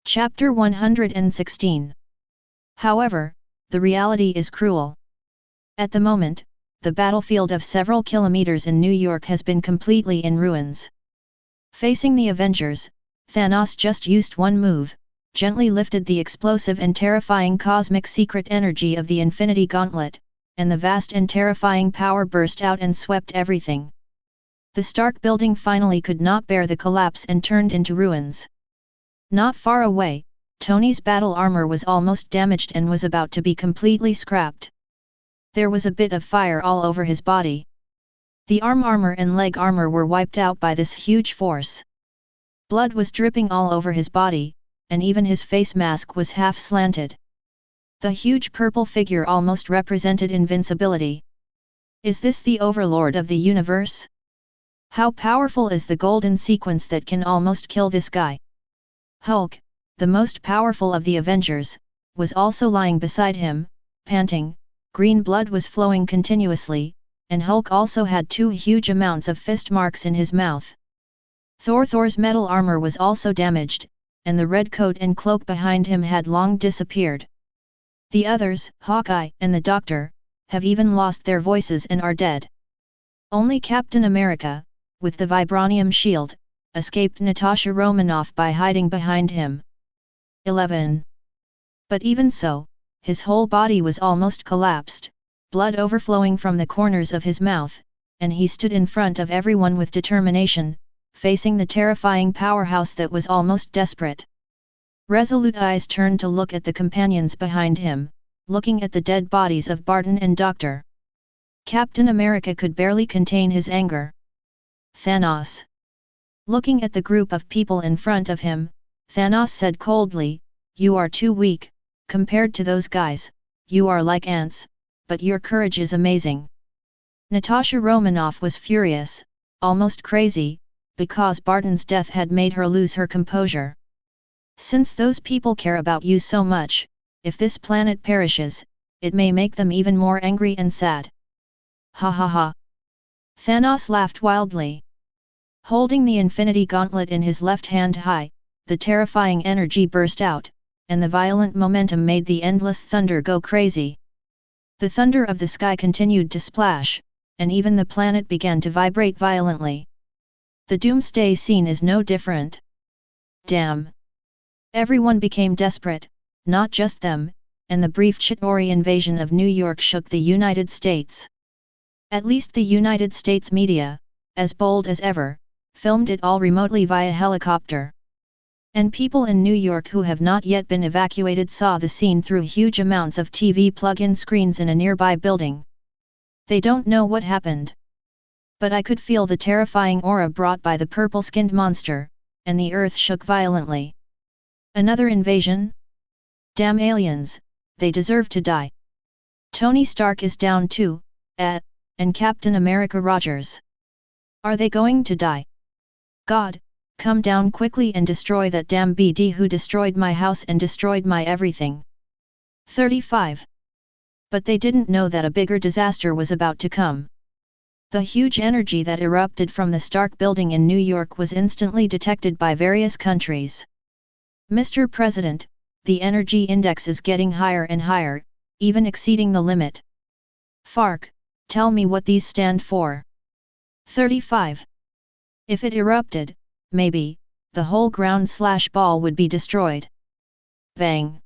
Chapter 116. However, the reality is cruel. At the moment, the battlefield of several kilometers in New York has been completely in ruins. Facing the Avengers, Thanos just used one move, gently lifted the explosive and terrifying cosmic secret energy of the Infinity Gauntlet, and the vast and terrifying power burst out and swept everything. The Stark building finally could not bear the collapse and turned into ruins. Not far away, Tony's battle armor was almost damaged and was about to be completely scrapped. There was a bit of fire all over his body. The arm armor and leg armor were wiped out by this huge force. Blood was dripping all over his body, and even his face mask was half slanted. The huge purple figure almost represented invincibility. Is this the overlord of the universe? How powerful is the golden sequence that can almost kill this guy? Hulk, the most powerful of the Avengers, was also lying beside him, panting. Green blood was flowing continuously, and Hulk also had 2 huge amounts of fist marks in his mouth. Thor's metal armor was also damaged, and the red coat and cloak behind him had long disappeared. The others, Hawkeye and the Doctor, have even lost their voices and are dead. Only Captain America, with the vibranium shield, escaped Natasha Romanoff by hiding behind him. 11. But even so, his whole body was almost collapsed, blood overflowing from the corners of his mouth, and he stood in front of everyone with determination, facing the terrifying powerhouse that was almost desperate. Resolute eyes turned to look at the companions behind him, looking at the dead bodies of Barton and Dr. Captain America could barely contain his anger. Thanos. Looking at the group of people in front of him, Thanos said coldly, "You are too weak, compared to those guys, you are like ants, but your courage is amazing." Natasha Romanoff was furious, almost crazy, because Barton's death had made her lose her composure. Since those people care about you so much, if this planet perishes, it may make them even more angry and sad. Ha ha ha. Thanos laughed wildly. Holding the infinity gauntlet in his left hand high, the terrifying energy burst out, and the violent momentum made the endless thunder go crazy. The thunder of the sky continued to splash, and even the planet began to vibrate violently. The doomsday scene is no different. Damn! Everyone became desperate, not just them, and the brief Chitauri invasion of New York shook the United States. At least the United States media, as bold as ever, filmed it all remotely via helicopter. And people in New York who have not yet been evacuated saw the scene through huge amounts of TV plug-in screens in a nearby building. They don't know what happened. But I could feel the terrifying aura brought by the purple-skinned monster, and the earth shook violently. Another invasion? Damn aliens, they deserve to die. Tony Stark is down too, and Captain America Rogers. Are they going to die? God, come down quickly and destroy that damn BD who destroyed my house and destroyed my everything. 35. But they didn't know that a bigger disaster was about to come. The huge energy that erupted from the Stark building in New York was instantly detected by various countries. Mr. President, the energy index is getting higher and higher, even exceeding the limit. FARC, tell me what these stand for. 35. If it erupted, maybe, the whole ground/ball would be destroyed. Bang!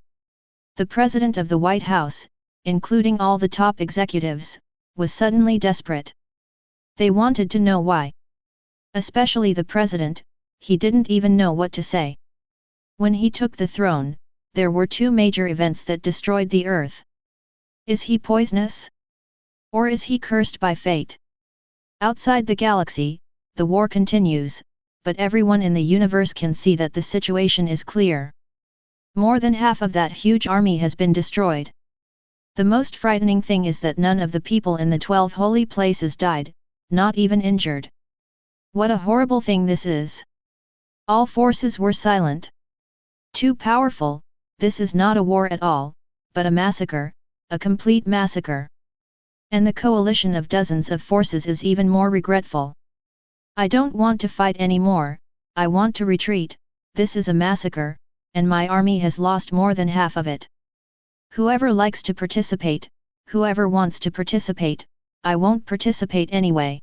The President of the White House, including all the top executives, was suddenly desperate. They wanted to know why. Especially the President, he didn't even know what to say. When he took the throne, there were two major events that destroyed the Earth. Is he poisonous? Or is he cursed by fate? Outside the galaxy, the war continues, but everyone in the universe can see that the situation is clear. More than half of that huge army has been destroyed. The most frightening thing is that none of the people in the 12 holy places died, not even injured. What a horrible thing this is! All forces were silent. Too powerful, this is not a war at all, but a massacre, a complete massacre. And the coalition of dozens of forces is even more regretful. I don't want to fight anymore, I want to retreat, this is a massacre, and my army has lost more than half of it. Whoever likes to participate, whoever wants to participate, I won't participate anyway.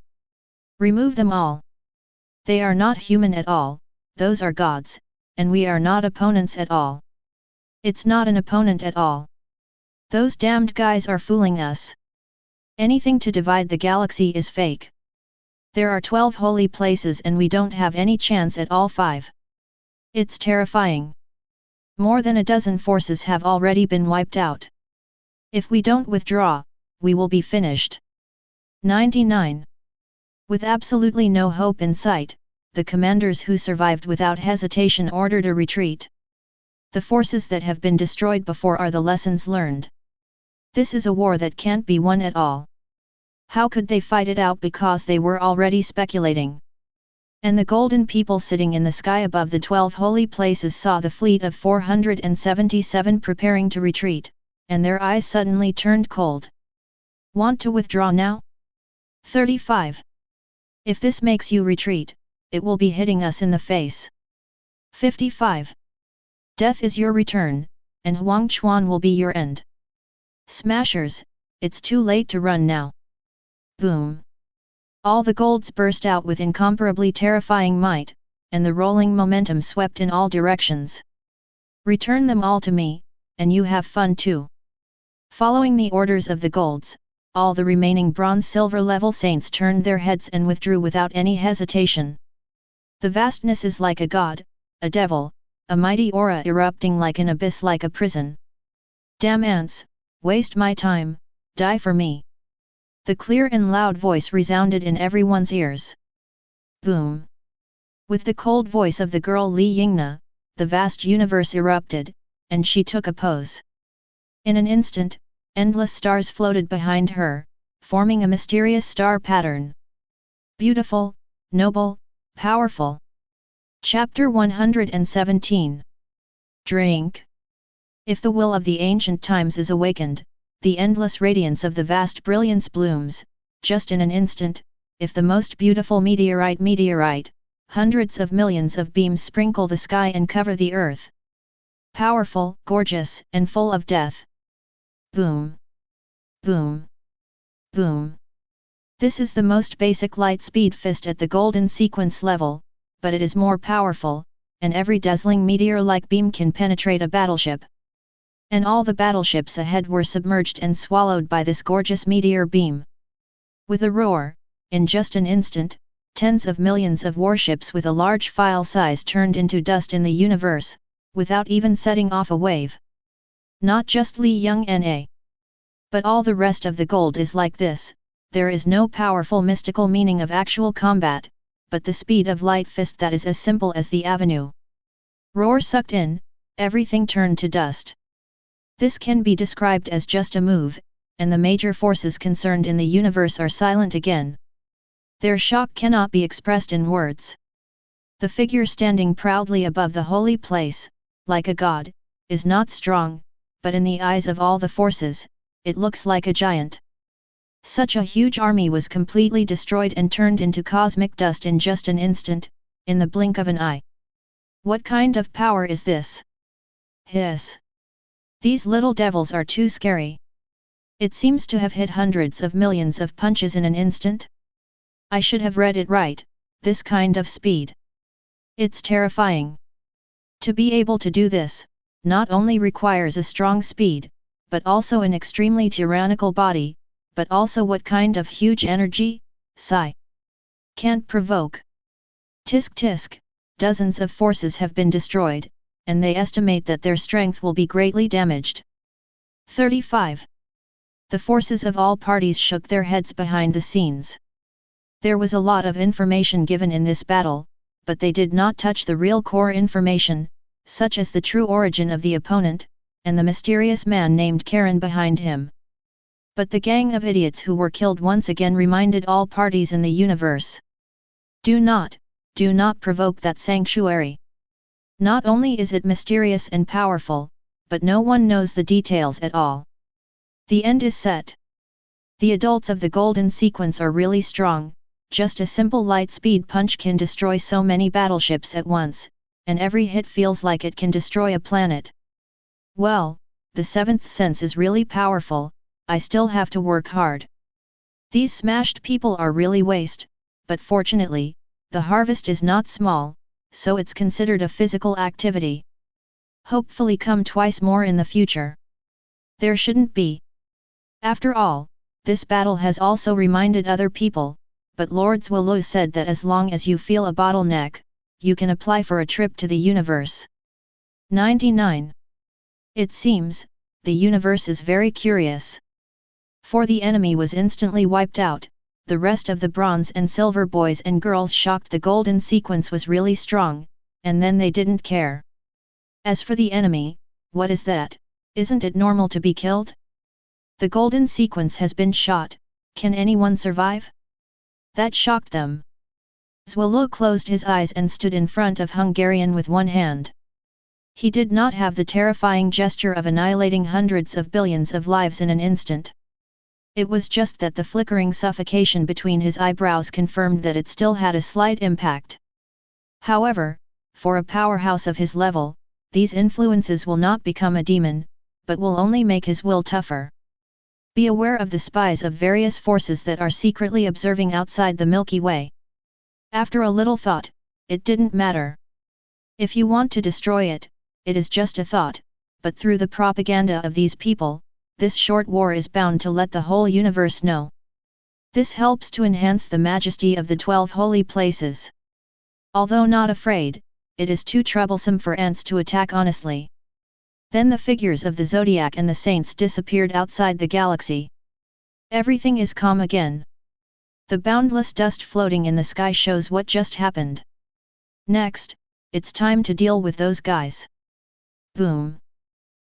Remove them all. They are not human at all, those are gods, and we are not opponents at all. It's not an opponent at all. Those damned guys are fooling us. Anything to divide the galaxy is fake. There are 12 holy places and we don't have any chance at all 5. It's terrifying. More than a dozen forces have already been wiped out. If we don't withdraw, we will be finished. 99. With absolutely no hope in sight, the commanders who survived without hesitation ordered a retreat. The forces that have been destroyed before are the lessons learned. This is a war that can't be won at all. How could they fight it out because they were already speculating? And the golden people sitting in the sky above the 12 holy places saw the fleet of 477 preparing to retreat, and their eyes suddenly turned cold. Want to withdraw now? 35. If this makes you retreat, it will be hitting us in the face. 55. Death is your return, and Huang Chuan will be your end. Smashers, it's too late to run now. Boom! All the golds burst out with incomparably terrifying might, and the rolling momentum swept in all directions. Return them all to me, and you have fun too. Following the orders of the golds, all the remaining bronze-silver level saints turned their heads and withdrew without any hesitation. The vastness is like a god, a devil, a mighty aura erupting like an abyss, like a prison. Damn ants, waste my time, die for me. The clear and loud voice resounded in everyone's ears. Boom! With the cold voice of the girl Li Yingna, the vast universe erupted, and she took a pose. In an instant, endless stars floated behind her, forming a mysterious star pattern. Beautiful, noble, powerful. Chapter 117. Drink. If the will of the ancient times is awakened, the endless radiance of the vast brilliance blooms, just in an instant. If the most beautiful meteorite, hundreds of millions of beams sprinkle the sky and cover the earth. Powerful, gorgeous, and full of death. Boom! Boom! Boom! This is the most basic light speed fist at the golden sequence level, but it is more powerful, and every dazzling meteor-like beam can penetrate a battleship. And all the battleships ahead were submerged and swallowed by this gorgeous meteor beam. With a roar, in just an instant, tens of millions of warships with a large file size turned into dust in the universe, without even setting off a wave. Not just Li Yingna, but all the rest of the gold is like this. There is no powerful mystical meaning of actual combat, but the speed of light fist that is as simple as the avenue. Roar sucked in, everything turned to dust. This can be described as just a move, and the major forces concerned in the universe are silent again. Their shock cannot be expressed in words. The figure standing proudly above the holy place, like a god, is not strong, but in the eyes of all the forces, it looks like a giant. Such a huge army was completely destroyed and turned into cosmic dust in just an instant, in the blink of an eye. What kind of power is this? Hiss! These little devils are too scary. It seems to have hit hundreds of millions of punches in an instant. I should have read it right, this kind of speed. It's terrifying. To be able to do this, not only requires a strong speed, but also an extremely tyrannical body, but also what kind of huge energy, S.H.I.E.L.D. can't provoke. Tisk tisk, dozens of forces have been destroyed, and they estimate that their strength will be greatly damaged. 35. The forces of all parties shook their heads behind the scenes. There was a lot of information given in this battle, but they did not touch the real core information, such as the true origin of the opponent, and the mysterious man named Karen behind him. But the gang of idiots who were killed once again reminded all parties in the universe. Do not provoke that sanctuary. Not only is it mysterious and powerful, but no one knows the details at all. The end is set. The adults of the golden sequence are really strong. Just a simple light speed punch can destroy so many battleships at once, and every hit feels like it can destroy a planet. Well, the seventh sense is really powerful. I still have to work hard. These smashed people are really waste, but fortunately, the harvest is not small, so it's considered a physical activity. Hopefully come twice more in the future. There shouldn't be. After all, this battle has also reminded other people, but Lord Swallow said that as long as you feel a bottleneck, you can apply for a trip to the universe. 99. It seems, the universe is very curious. For the enemy was instantly wiped out, the rest of the bronze and silver boys and girls shocked the golden sequence was really strong, and then they didn't care. As for the enemy, what is that? Isn't it normal to be killed? The golden sequence has been shot, can anyone survive? That shocked them. Swallow closed his eyes and stood in front of Hungarian with one hand. He did not have the terrifying gesture of annihilating hundreds of billions of lives in an instant. It was just that the flickering suffocation between his eyebrows confirmed that it still had a slight impact. However, for a powerhouse of his level, these influences will not become a demon, but will only make his will tougher. Be aware of the spies of various forces that are secretly observing outside the Milky Way. After a little thought, it didn't matter. If you want to destroy it, it is just a thought, but through the propaganda of these people, this short war is bound to let the whole universe know. This helps to enhance the majesty of the 12 holy places. Although not afraid, it is too troublesome for ants to attack honestly. Then the figures of the zodiac and the saints disappeared outside the galaxy. Everything is calm again. The boundless dust floating in the sky shows what just happened. Next, it's time to deal with those guys. Boom.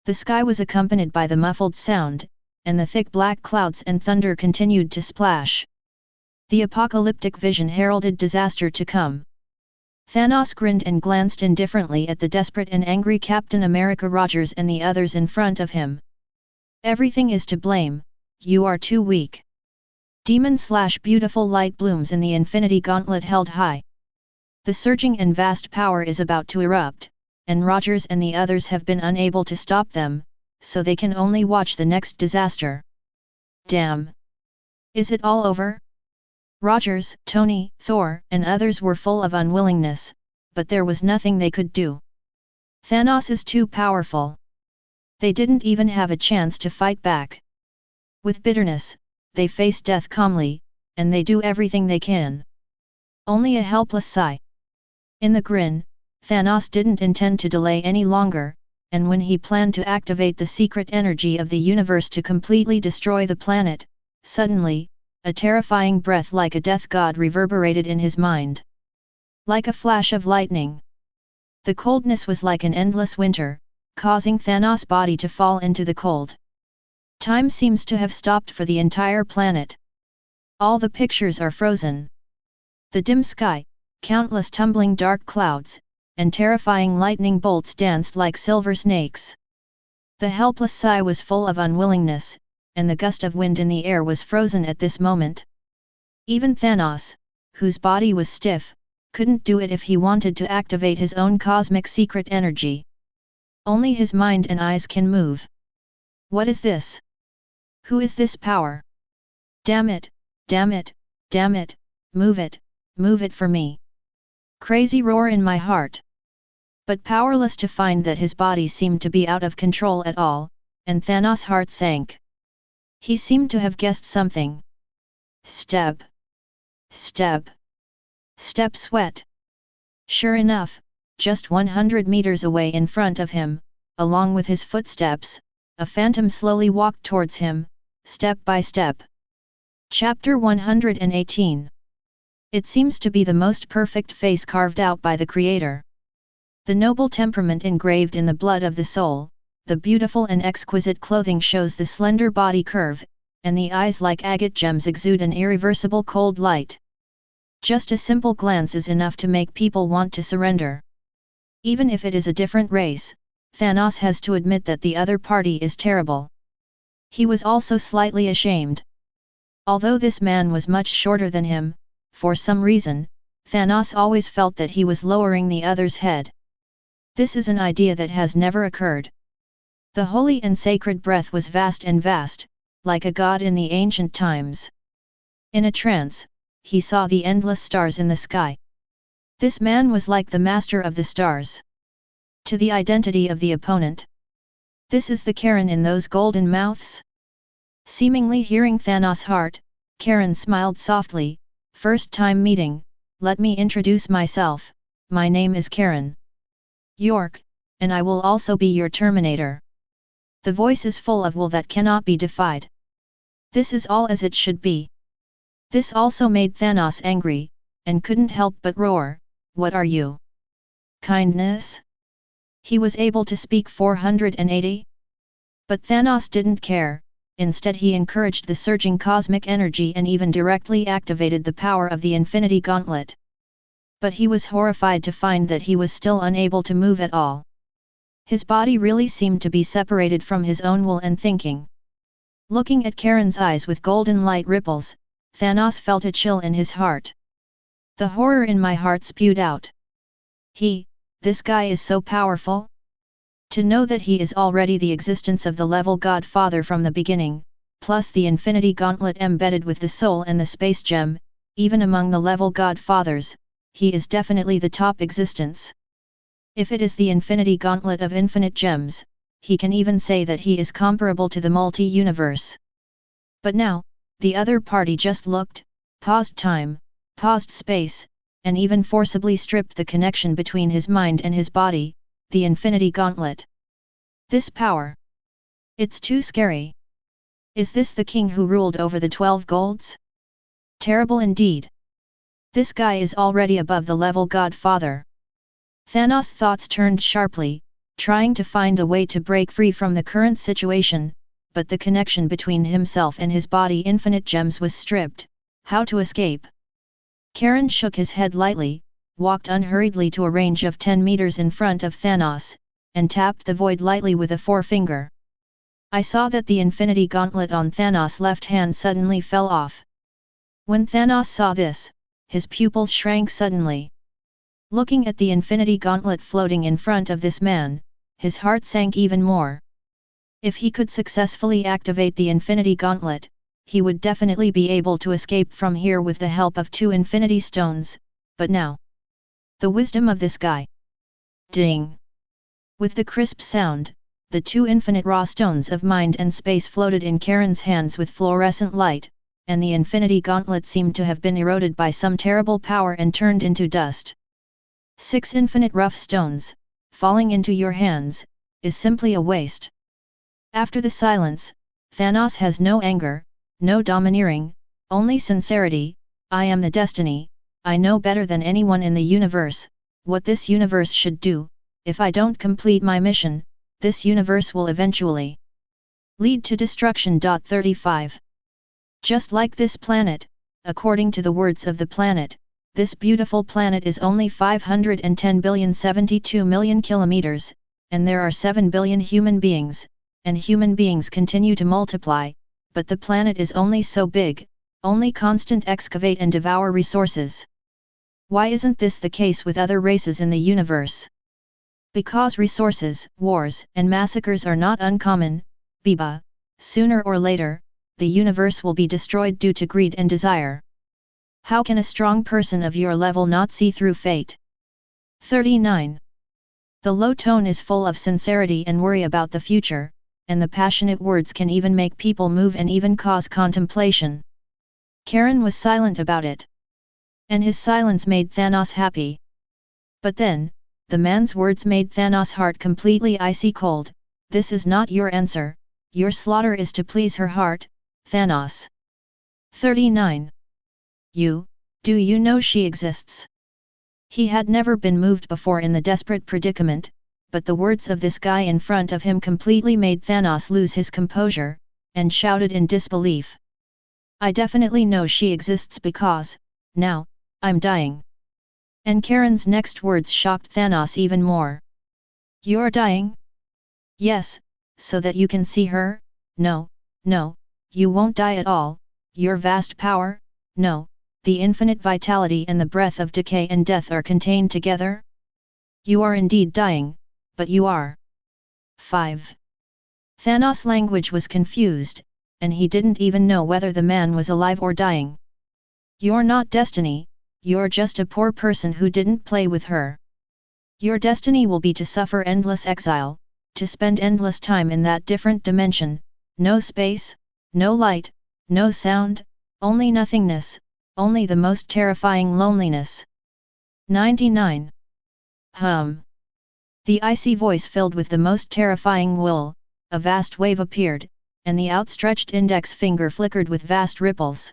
The sky was accompanied by the muffled sound, and the thick black clouds and thunder continued to splash. The apocalyptic vision heralded disaster to come. Thanos grinned and glanced indifferently at the desperate and angry Captain America Rogers and the others in front of him. Everything is to blame, you are too weak. Demon/beautiful light blooms in the infinity gauntlet held high. The surging and vast power is about to erupt, and Rogers and the others have been unable to stop them, so they can only watch the next disaster. Damn! Is it all over? Rogers, Tony, Thor, and others were full of unwillingness, but there was nothing they could do. Thanos is too powerful. They didn't even have a chance to fight back. With bitterness, they face death calmly, and they do everything they can. Only a helpless sigh. In the grin, Thanos didn't intend to delay any longer, and when he planned to activate the secret energy of the universe to completely destroy the planet, suddenly, a terrifying breath like a death god reverberated in his mind. Like a flash of lightning. The coldness was like an endless winter, causing Thanos' body to fall into the cold. Time seems to have stopped for the entire planet. All the pictures are frozen. The dim sky, countless tumbling dark clouds, and terrifying lightning bolts danced like silver snakes. The helpless sigh was full of unwillingness, and the gust of wind in the air was frozen at this moment. Even Thanos, whose body was stiff, couldn't do it if he wanted to activate his own cosmic secret energy. Only his mind and eyes can move. What is this? Who is this power? Damn it, damn it, damn it, move it for me. Crazy roar in my heart. But powerless to find that his body seemed to be out of control at all, and Thanos' heart sank. He seemed to have guessed something. Step. Step. Step sweat. Sure enough, just 100 meters away in front of him, along with his footsteps, a phantom slowly walked towards him, step by step. Chapter 118. It seems to be the most perfect face carved out by the Creator. The noble temperament engraved in the blood of the soul, the beautiful and exquisite clothing shows the slender body curve, and the eyes like agate gems exude an irreversible cold light. Just a simple glance is enough to make people want to surrender. Even if it is a different race, Thanos has to admit that the other party is terrible. He was also slightly ashamed. Although this man was much shorter than him, for some reason, Thanos always felt that he was lowering the other's head. This is an idea that has never occurred. The holy and sacred breath was vast and vast, like a god in the ancient times. In a trance, he saw the endless stars in the sky. This man was like the master of the stars. To the identity of the opponent. This is the Karen in those golden mouths? Seemingly hearing Thanos' heart, Karen smiled softly. First time meeting, let me introduce myself, my name is Karen York, and I will also be your Terminator. The voice is full of will that cannot be defied. This is all as it should be. This also made Thanos angry, and couldn't help but roar, what are you? Kindness? He was able to speak 480? But Thanos didn't care, instead he encouraged the surging cosmic energy and even directly activated the power of the Infinity Gauntlet. But he was horrified to find that he was still unable to move at all. His body really seemed to be separated from his own will and thinking. Looking at Karen's eyes with golden light ripples, Thanos felt a chill in his heart. The horror in my heart spewed out. This guy is so powerful? To know that he is already the existence of the level Godfather from the beginning, plus the Infinity Gauntlet embedded with the soul and the space gem, even among the level Godfathers, he is definitely the top existence. If it is the Infinity Gauntlet of infinite gems, he can even say that he is comparable to the multi-universe. But now, the other party just looked, paused time, paused space, and even forcibly stripped the connection between his mind and his body, the Infinity Gauntlet. This power. It's too scary. Is this the king who ruled over the 12 golds? Terrible indeed. This guy is already above the level Godfather. Thanos' thoughts turned sharply, trying to find a way to break free from the current situation, but the connection between himself and his body infinite gems was stripped. How to escape? Karen shook his head lightly, walked unhurriedly to a range of 10 meters in front of Thanos, and tapped the void lightly with a forefinger. I saw that the Infinity Gauntlet on Thanos' left hand suddenly fell off. When Thanos saw this, his pupils shrank suddenly. Looking at the Infinity Gauntlet floating in front of this man, his heart sank even more. If he could successfully activate the Infinity Gauntlet, he would definitely be able to escape from here with the help of 2 Infinity Stones, but now. The wisdom of this guy. Ding! With the crisp sound, the 2 infinite raw stones of mind and space floated in Karen's hands with fluorescent light, and the Infinity Gauntlet seemed to have been eroded by some terrible power and turned into dust. 6 infinite rough stones, falling into your hands, is simply a waste. After the silence, Thanos has no anger, no domineering, only sincerity. I am the destiny, I know better than anyone in the universe, what this universe should do. If I don't complete my mission, this universe will eventually lead to destruction. 35. Just like this planet, according to the words of the planet, this beautiful planet is only 510,072,000,000 kilometers, and there are 7 billion human beings, and human beings continue to multiply, but the planet is only so big, only constant excavate and devour resources. Why isn't this the case with other races in the universe? Because resources, wars, and massacres are not uncommon, Biba. Sooner or later, the universe will be destroyed due to greed and desire. How can a strong person of your level not see through fate? 39. The low tone is full of sincerity and worry about the future, and the passionate words can even make people move and even cause contemplation. Karen was silent about it. And his silence made Thanos happy. But then, the man's words made Thanos' heart completely icy cold. This is not your answer, your slaughter is to please her heart, Thanos. 39. Do you know she exists? He had never been moved before in the desperate predicament, but the words of this guy in front of him completely made Thanos lose his composure, and shouted in disbelief. I definitely know she exists because, now, I'm dying. And Karen's next words shocked Thanos even more. You're dying? Yes, so that you can see her? No, you won't die at all, your vast power, no, the infinite vitality and the breath of decay and death are contained together? You are indeed dying, but you are 5. Thanos' language was confused, and he didn't even know whether the man was alive or dying. You're not destiny, you're just a poor person who didn't play with her. Your destiny will be to suffer endless exile, to spend endless time in that different dimension, no space, no light, no sound, only nothingness, only the most terrifying loneliness. 99. The icy voice filled with the most terrifying will, a vast wave appeared, and the outstretched index finger flickered with vast ripples.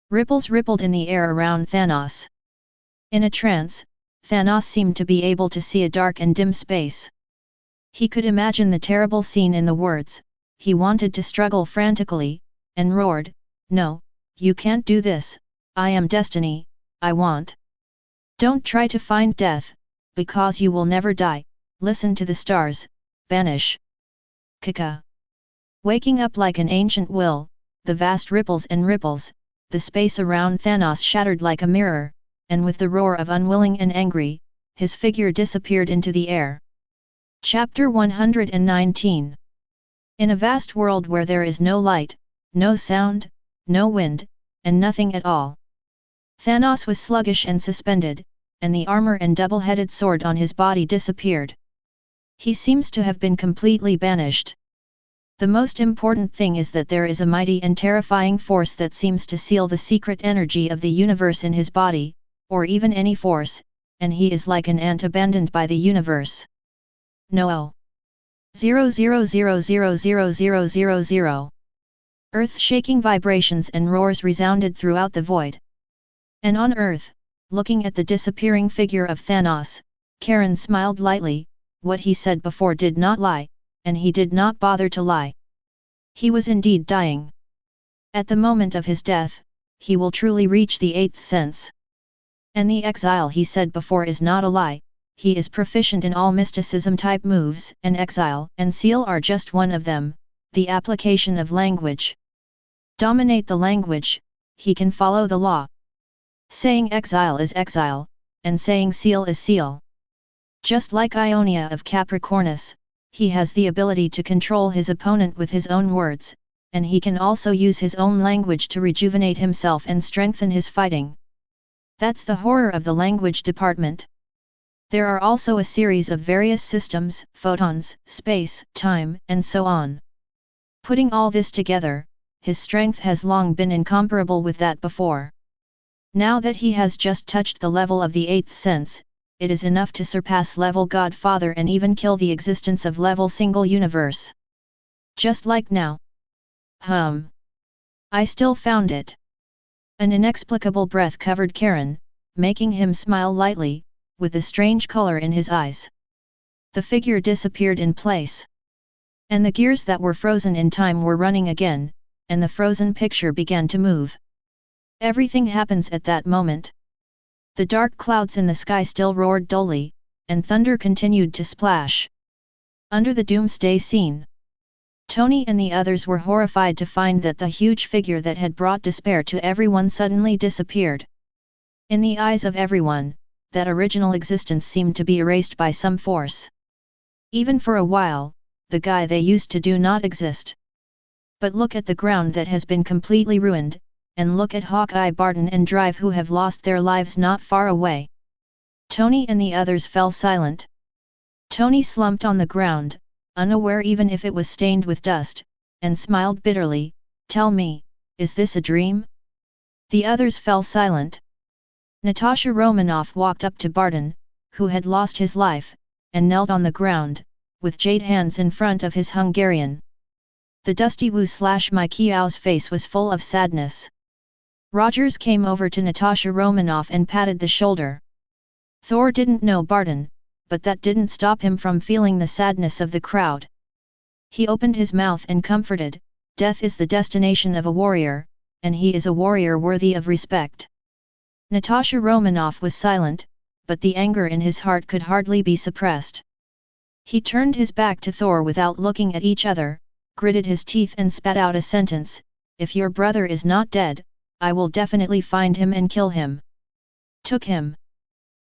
Ripples rippled in the air around Thanos. In a trance, Thanos seemed to be able to see a dark and dim space. He could imagine the terrible scene in the words, he wanted to struggle frantically, and roared, "No, you can't do this, I am destiny, I want. Don't try to find death, because you will never die, listen to the stars, banish." Kaka. Waking up like an ancient will, the vast ripples and ripples, the space around Thanos shattered like a mirror, and with the roar of unwilling and angry, his figure disappeared into the air. Chapter 119. In a vast world where there is no light, no sound, no wind, and nothing at all. Thanos was sluggish and suspended, and the armor and double-headed sword on his body disappeared. He seems to have been completely banished. The most important thing is that there is a mighty and terrifying force that seems to seal the secret energy of the universe in his body, or even any force, and he is like an ant abandoned by the universe. No. 000000000. Earth-shaking vibrations and roars resounded throughout the void. And on Earth, looking at the disappearing figure of Thanos, Karen smiled lightly. What he said before did not lie, and he did not bother to lie. He was indeed dying. At the moment of his death, he will truly reach the eighth sense. And the exile he said before is not a lie. He is proficient in all mysticism-type moves, and exile and seal are just one of them, the application of language. Dominate the language, he can follow the law. Saying exile is exile, and saying seal is seal. Just like Ionia of Capricornus, he has the ability to control his opponent with his own words, and he can also use his own language to rejuvenate himself and strengthen his fighting. That's the horror of the language department. There are also a series of various systems, photons, space, time, and so on. Putting all this together, his strength has long been incomparable with that before. Now that he has just touched the level of the eighth sense, it is enough to surpass level Godfather and even kill the existence of level single universe. Just like now. I still found it. An inexplicable breath covered Karen, making him smile lightly, with a strange color in his eyes. The figure disappeared in place. And the gears that were frozen in time were running again, and the frozen picture began to move. Everything happens at that moment. The dark clouds in the sky still roared dully, and thunder continued to splash. Under the doomsday scene, Tony and the others were horrified to find that the huge figure that had brought despair to everyone suddenly disappeared. In the eyes of everyone, that original existence seemed to be erased by some force. Even for a while, the guy they used to do not exist. But look at the ground that has been completely ruined, and look at Hawkeye, Barton and Drive who have lost their lives not far away. Tony and the others fell silent. Tony slumped on the ground, unaware even if it was stained with dust, and smiled bitterly. Tell me, is this a dream? The others fell silent. Natasha Romanoff walked up to Barton, who had lost his life, and knelt on the ground, with jade hands in front of his Hungarian. The dusty Wu/Mikiao's face was full of sadness. Rogers came over to Natasha Romanoff and patted the shoulder. Thor didn't know Barton, but that didn't stop him from feeling the sadness of the crowd. He opened his mouth and comforted, death is the destination of a warrior, and he is a warrior worthy of respect. Natasha Romanoff was silent, but the anger in his heart could hardly be suppressed. He turned his back to Thor without looking at each other, gritted his teeth and spat out a sentence, if your brother is not dead, I will definitely find him and kill him. Took him.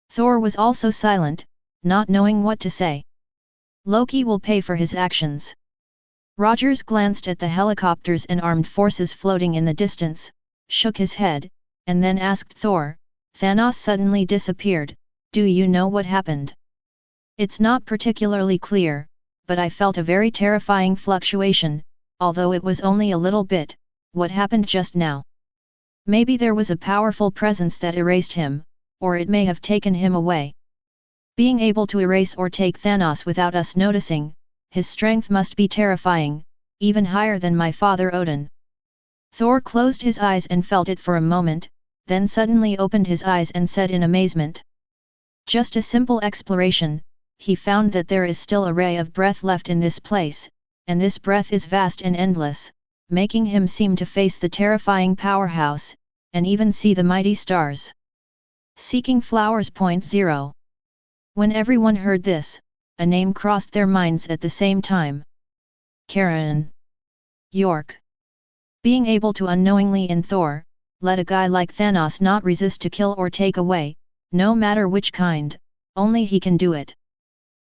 Thor was also silent, not knowing what to say. Loki will pay for his actions. Rogers glanced at the helicopters and armed forces floating in the distance, shook his head, and then asked Thor, Thanos suddenly disappeared, do you know what happened? It's not particularly clear, but I felt a very terrifying fluctuation, although it was only a little bit. What happened just now? Maybe there was a powerful presence that erased him, or it may have taken him away. Being able to erase or take Thanos without us noticing, his strength must be terrifying, even higher than my father Odin. Thor closed his eyes and felt it for a moment, then suddenly opened his eyes and said in amazement. Just a simple exploration, he found that there is still a ray of breath left in this place, and this breath is vast and endless, making him seem to face the terrifying powerhouse, and even see the mighty stars. Seeking flowers. 0. When everyone heard this, a name crossed their minds at the same time. Karen. York. Being able to unknowingly in Thor, let a guy like Thanos not resist to kill or take away, no matter which kind, only he can do it.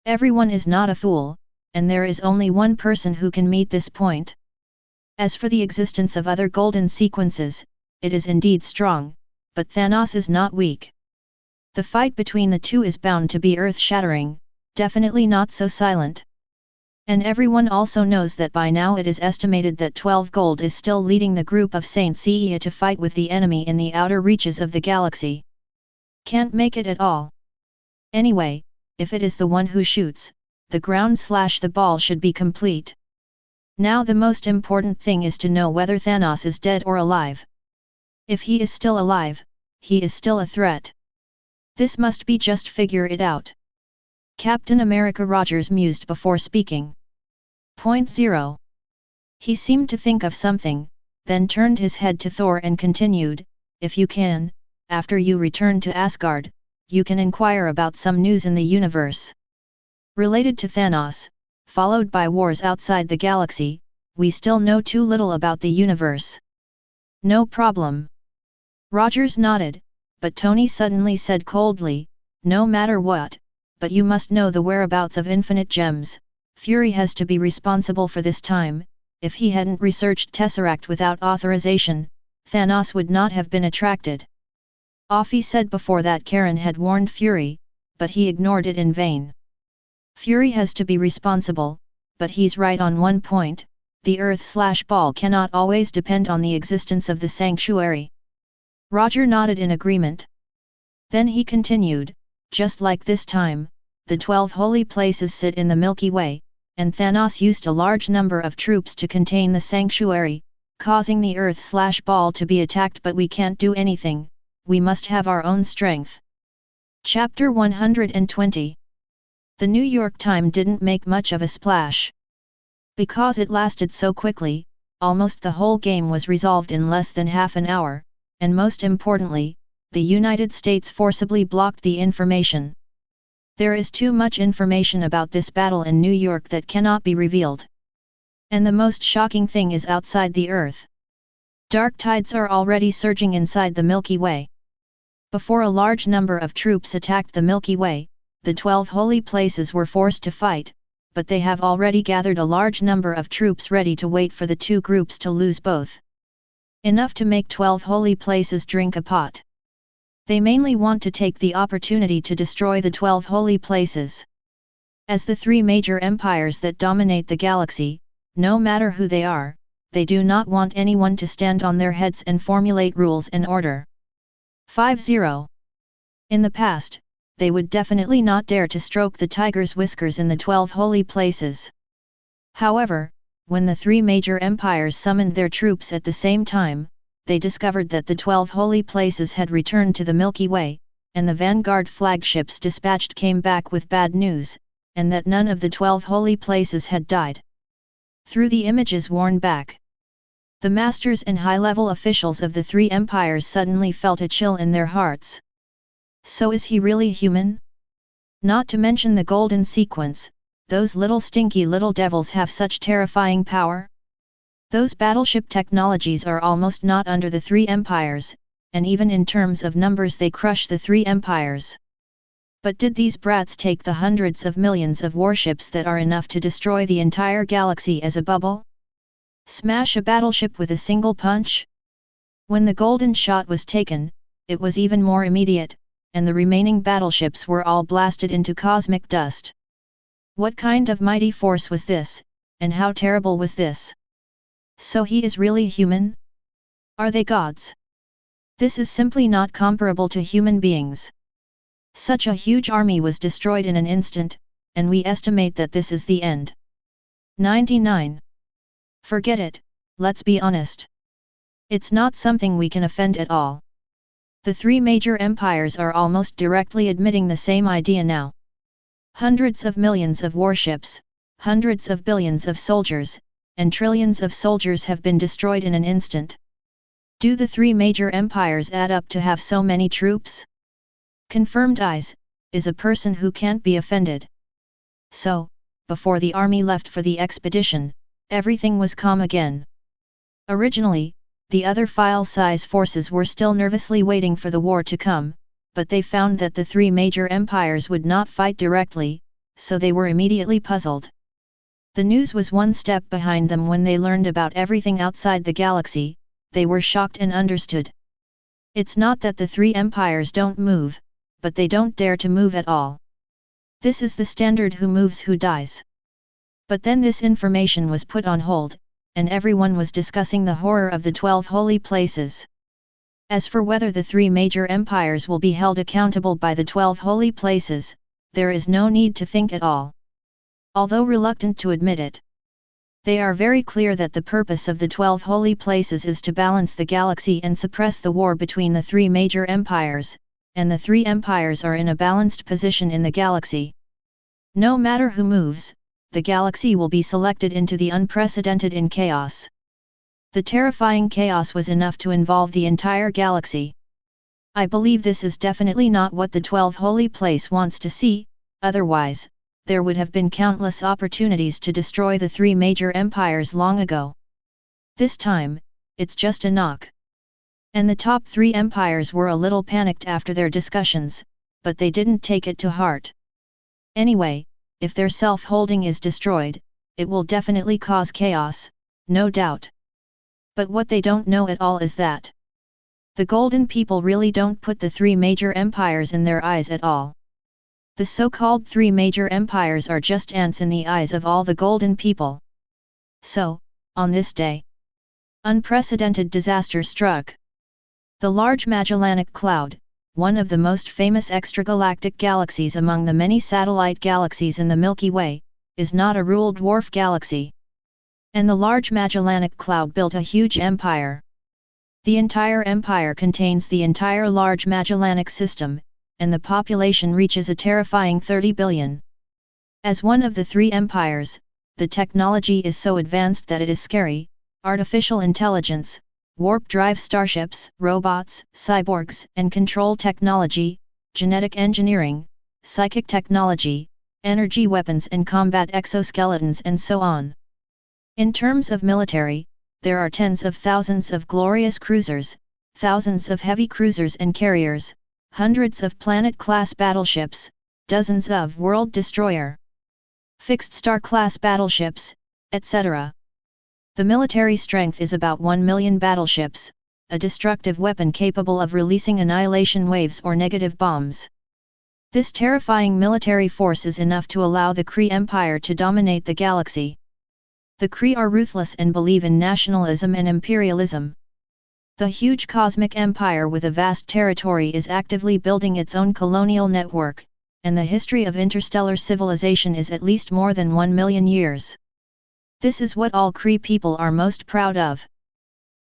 Everyone is not a fool, and there is only one person who can meet this point. As for the existence of other golden sequences, it is indeed strong, but Thanos is not weak. The fight between the two is bound to be earth-shattering, definitely not so silent. And everyone also knows that by now it is estimated that 12 Gold is still leading the group of Saint Seiya to fight with the enemy in the outer reaches of the galaxy. Can't make it at all. Anyway, if it is the one who shoots, the ground/the ball should be complete. Now the most important thing is to know whether Thanos is dead or alive. If he is still alive, he is still a threat. This must be just figure it out. Captain America Rogers mused before speaking. Point 0. He seemed to think of something, then turned his head to Thor and continued, if you can, after you return to Asgard, you can inquire about some news in the universe. Related to Thanos, followed by wars outside the galaxy, we still know too little about the universe. No problem. Rogers nodded, but Tony suddenly said coldly, no matter what, but you must know the whereabouts of infinite gems. Fury has to be responsible for this time. If he hadn't researched Tesseract without authorization, Thanos would not have been attracted. Offie said before that Karen had warned Fury, but he ignored it in vain. Fury has to be responsible, but he's right on one point, the Earth/Ball cannot always depend on the existence of the sanctuary. Roger nodded in agreement. Then he continued, just like this time, the 12 holy places sit in the Milky Way, and Thanos used a large number of troops to contain the sanctuary, causing the Earth/Ball to be attacked, but we can't do anything, we must have our own strength. Chapter 120. The New York Times didn't make much of a splash. Because it lasted so quickly, almost the whole game was resolved in less than half an hour, and most importantly, the United States forcibly blocked the information. There is too much information about this battle in New York that cannot be revealed. And the most shocking thing is outside the Earth. Dark tides are already surging inside the Milky Way. Before a large number of troops attacked the Milky Way, the 12 holy places were forced to fight, but they have already gathered a large number of troops ready to wait for the two groups to lose both. Enough to make 12 holy places drink a pot. They mainly want to take the opportunity to destroy the 12 holy places. As the three major empires that dominate the galaxy, no matter who they are, they do not want anyone to stand on their heads and formulate rules and order. 50. In the past, they would definitely not dare to stroke the tiger's whiskers in the 12 holy places. However, when the three major empires summoned their troops at the same time, they discovered that the 12 holy places had returned to the Milky Way, and the Vanguard flagships dispatched came back with bad news, and that none of the 12 holy places had died. Through the images worn back, the masters and high-level officials of the three empires suddenly felt a chill in their hearts. So is he really human? Not to mention the golden sequence, those little stinky little devils have such terrifying power? Those battleship technologies are almost not under the three empires, and even in terms of numbers they crush the three empires. But did these brats take the hundreds of millions of warships that are enough to destroy the entire galaxy as a bubble? Smash a battleship with a single punch? When the golden shot was taken, it was even more immediate, and the remaining battleships were all blasted into cosmic dust. What kind of mighty force was this, and how terrible was this? So he is really human? Are they gods? This is simply not comparable to human beings. Such a huge army was destroyed in an instant, and we estimate that this is the end. 99. Forget it, let's be honest. It's not something we can offend at all. The three major empires are almost directly admitting the same idea now. Hundreds of millions of warships, hundreds of billions of soldiers, and trillions of soldiers have been destroyed in an instant. Do the three major empires add up to have so many troops? Confirmed is a person who can't be offended. So, before the army left for the expedition, everything was calm again. Originally, the other file-size forces were still nervously waiting for the war to come, but they found that the three major empires would not fight directly, so they were immediately puzzled. The news was one step behind them when they learned about everything outside the galaxy, they were shocked and understood. It's not that the three empires don't move, but they don't dare to move at all. This is the standard: who moves who dies. But then this information was put on hold, and everyone was discussing the horror of the 12 holy places. As for whether the three major empires will be held accountable by the 12 holy places, there is no need to think at all. Although reluctant to admit it, they are very clear that the purpose of the 12 holy places is to balance the galaxy and suppress the war between the three major empires, and the three empires are in a balanced position in the galaxy. No matter who moves, the galaxy will be selected into the unprecedented in chaos. The terrifying chaos was enough to involve the entire galaxy. I believe this is definitely not what the 12 holy place wants to see, otherwise, there would have been countless opportunities to destroy the three major empires long ago. This time, it's just a knock. And the top three empires were a little panicked after their discussions, but they didn't take it to heart. Anyway, if their self-holding is destroyed, it will definitely cause chaos, no doubt. But what they don't know at all is that the Golden People really don't put the three major empires in their eyes at all. The so-called three major empires are just ants in the eyes of all the Golden People. So, on this day, unprecedented disaster struck. The Large Magellanic Cloud, one of the most famous extragalactic galaxies among the many satellite galaxies in the Milky Way, is not a ruled dwarf galaxy. And the Large Magellanic Cloud built a huge empire. The entire empire contains the entire Large Magellanic System, and the population reaches a terrifying 30 billion. As one of the three empires, the technology is so advanced that it is scary: artificial intelligence, warp-drive starships, robots, cyborgs, and control technology, genetic engineering, psychic technology, energy weapons and combat exoskeletons and so on. In terms of military, there are tens of thousands of glorious cruisers, thousands of heavy cruisers and carriers, hundreds of planet-class battleships, dozens of world destroyer, fixed star-class battleships, etc. The military strength is about 1 million battleships, a destructive weapon capable of releasing annihilation waves or negative bombs. This terrifying military force is enough to allow the Kree Empire to dominate the galaxy. The Kree are ruthless and believe in nationalism and imperialism. The huge cosmic empire with a vast territory is actively building its own colonial network, and the history of interstellar civilization is at least more than 1 million years. This is what all Kree people are most proud of.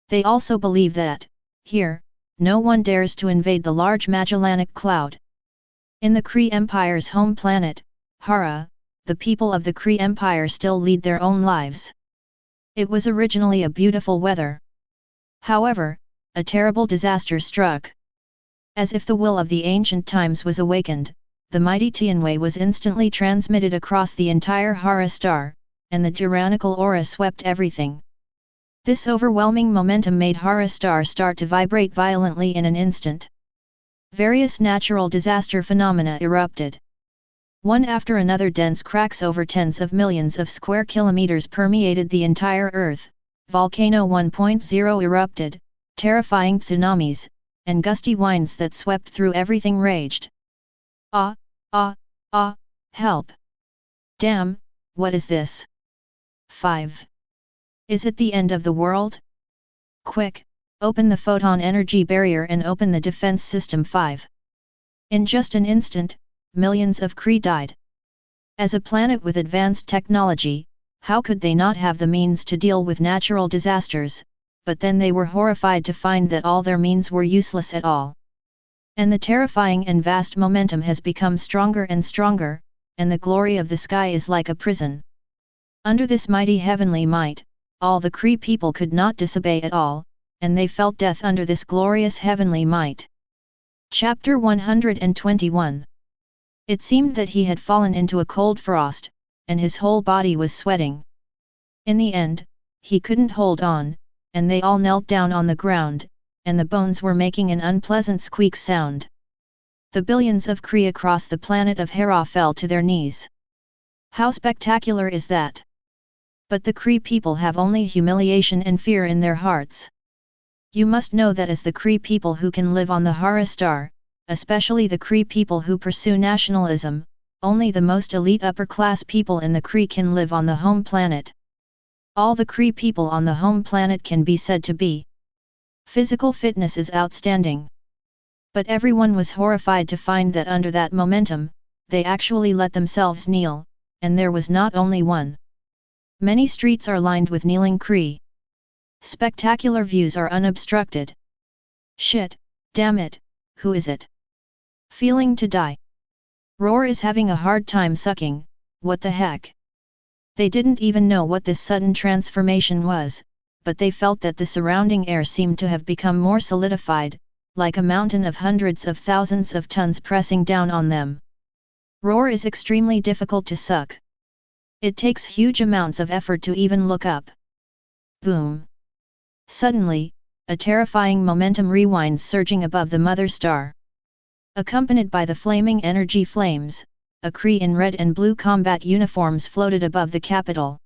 They also believe that, here, no one dares to invade the Large Magellanic Cloud. In the Kree Empire's home planet, Hara, the people of the Kree Empire still lead their own lives. It was originally a beautiful weather. However, a terrible disaster struck. As if the will of the ancient times was awakened, the mighty Tianwei was instantly transmitted across the entire Hara star, and the tyrannical aura swept everything. This overwhelming momentum made Hara star start to vibrate violently in an instant. Various natural disaster phenomena erupted. One after another, dense cracks over tens of millions of square kilometers permeated the entire Earth, Volcano 1.0 erupted, terrifying tsunamis, and gusty winds that swept through everything raged. Help! Damn, what is this? 5. Is it the end of the world? Quick, open the photon energy barrier and open the defense system 5. In just an instant, millions of Kree died. As a planet with advanced technology, how could they not have the means to deal with natural disasters? But then they were horrified to find that all their means were useless at all. And the terrifying and vast momentum has become stronger and stronger, and the glory of the sky is like a prison. Under this mighty heavenly might, all the Kree people could not disobey at all, and they felt death under this glorious heavenly might. Chapter 121. It seemed that he had fallen into a cold frost, and his whole body was sweating. In the end, he couldn't hold on, and they all knelt down on the ground, and the bones were making an unpleasant squeak sound. The billions of Kree across the planet of Hera fell to their knees. How spectacular is that? But the Kree people have only humiliation and fear in their hearts. You must know that as the Kree people who can live on the Hara star, especially the Kree people who pursue nationalism, only the most elite upper-class people in the Kree can live on the home planet. All the Kree people on the home planet can be said to be Physical fitness is outstanding. But everyone was horrified to find that under that momentum, they actually let themselves kneel, and there was not only one. Many streets are lined with kneeling Kree. Spectacular views are unobstructed. Shit, damn it, who is it? Feeling to die. Roar is having a hard time sucking, what the heck? They didn't even know what this sudden transformation was, but they felt that the surrounding air seemed to have become more solidified, like a mountain of hundreds of thousands of tons pressing down on them. Roar is extremely difficult to suck. It takes huge amounts of effort to even look up. Boom! Suddenly, a terrifying momentum rewinds surging above the mother star. Accompanied by the flaming energy flames, a Kree in red and blue combat uniforms floated above the capital.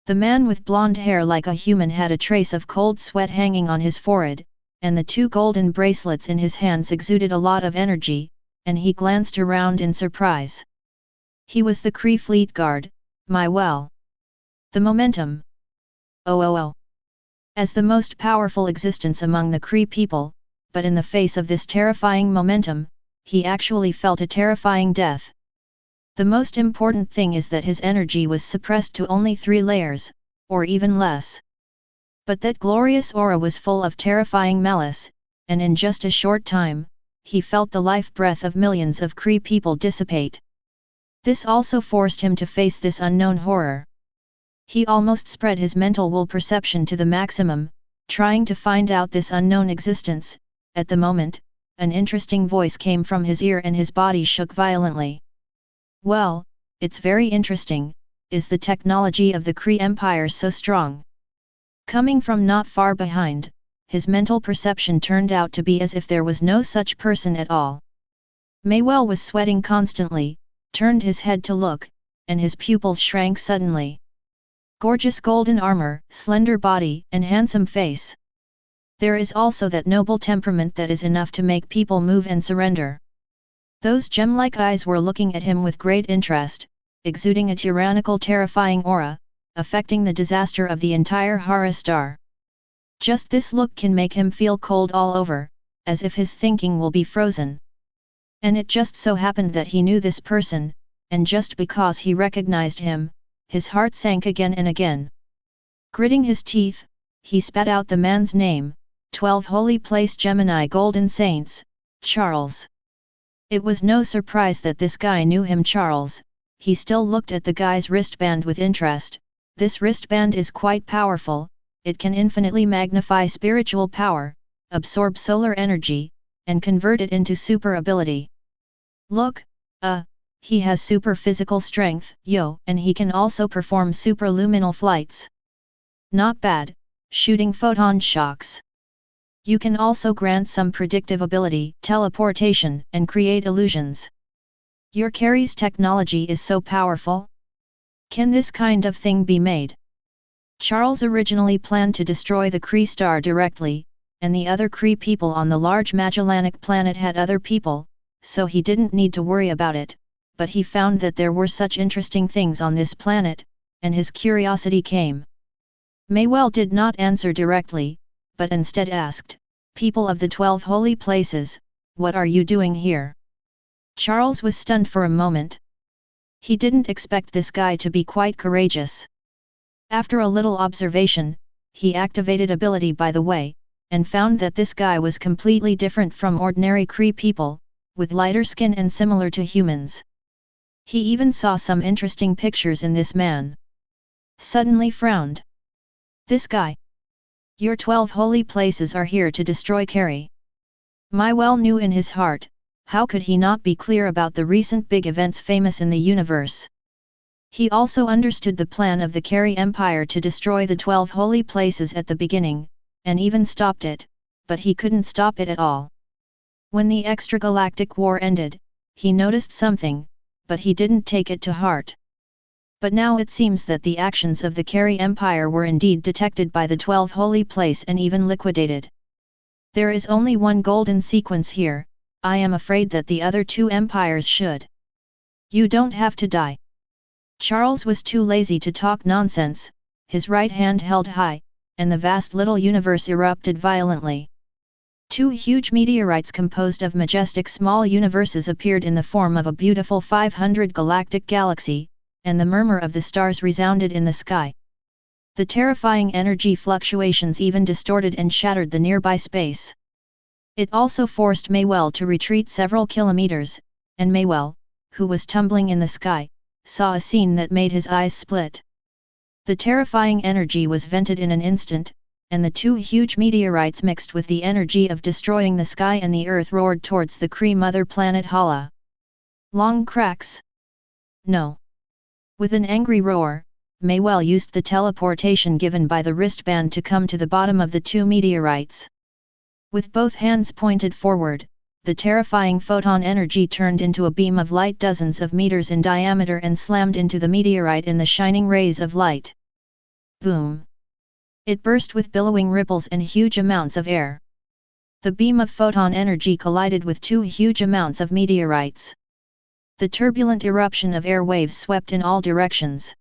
The man with blonde hair like a human had a trace of cold sweat hanging on his forehead, and the two golden bracelets in his hands exuded a lot of energy, and he glanced around in surprise. He was the Kree fleet guard, well. The momentum. Oh. As the most powerful existence among the Kree people, but in the face of this terrifying momentum, he actually felt a terrifying death. The most important thing is that his energy was suppressed to only 3 layers, or even less. But that glorious aura was full of terrifying malice, and in just a short time, he felt the life breath of millions of Kree people dissipate. This also forced him to face this unknown horror. He almost spread his mental will perception to the maximum, trying to find out this unknown existence. At the moment, an interesting voice came from his ear and his body shook violently. Well, it's very interesting. Is the technology of the Kree Empire so strong? Coming from not far behind, his mental perception turned out to be as if there was no such person at all. Maywell was sweating constantly, turned his head to look, and his pupils shrank suddenly. Gorgeous golden armor, slender body, and handsome face. There is also that noble temperament that is enough to make people move and surrender. Those gem-like eyes were looking at him with great interest, exuding a tyrannical terrifying aura, affecting the disaster of the entire Hara star. Just this look can make him feel cold all over, as if his thinking will be frozen. And it just so happened that he knew this person, and just because he recognized him, his heart sank again and again. Gritting his teeth, he spat out the man's name, 12 Holy Place Gemini Golden Saints, Charles. It was no surprise that this guy knew him Charles. He still looked at the guy's wristband with interest. This wristband is quite powerful, it can infinitely magnify spiritual power, absorb solar energy, and convert it into super ability. Look, he has super physical strength, and he can also perform superluminal flights. Not bad, shooting photon shocks. You can also grant some predictive ability, teleportation, and create illusions. Your Carrie's technology is so powerful? Can this kind of thing be made? Charles originally planned to destroy the Kree star directly, and the other Kree people on the large Magellanic planet had other people, so he didn't need to worry about it, but he found that there were such interesting things on this planet, and his curiosity came. Maywell did not answer directly, but instead asked, "People of the 12 holy places, what are you doing here?" Charles was stunned for a moment. He didn't expect this guy to be quite courageous. After a little observation, he activated ability by the way, and found that this guy was completely different from ordinary Kree people, with lighter skin and similar to humans. He even saw some interesting pictures in this man. Suddenly frowned. This guy. Your 12 holy places are here to destroy Carrie. Maywell knew in his heart, how could he not be clear about the recent big events famous in the universe? He also understood the plan of the Carrie Empire to destroy the 12 holy places at the beginning, and even stopped it, but he couldn't stop it at all. When the extragalactic war ended, he noticed something, but he didn't take it to heart. But now it seems that the actions of the Carrie Empire were indeed detected by the 12 holy place and even liquidated. There is only one golden sequence here. I am afraid that the other two empires should. You don't have to die. Charles was too lazy to talk nonsense, his right hand held high, and the vast little universe erupted violently. Two huge meteorites composed of majestic small universes appeared in the form of a beautiful 500 galactic galaxy, and the murmur of the stars resounded in the sky. The terrifying energy fluctuations even distorted and shattered the nearby space. It also forced Maywell to retreat several kilometers, and Maywell, who was tumbling in the sky, saw a scene that made his eyes split. The terrifying energy was vented in an instant, and the two huge meteorites mixed with the energy of destroying the sky and the earth roared towards the Kree mother planet Hala. Long cracks? No. With an angry roar, Maywell used the teleportation given by the wristband to come to the bottom of the two meteorites. With both hands pointed forward, the terrifying photon energy turned into a beam of light dozens of meters in diameter and slammed into the meteorite in the shining rays of light. Boom! It burst with billowing ripples and huge amounts of air. The beam of photon energy collided with two huge amounts of meteorites. The turbulent eruption of air waves swept in all directions.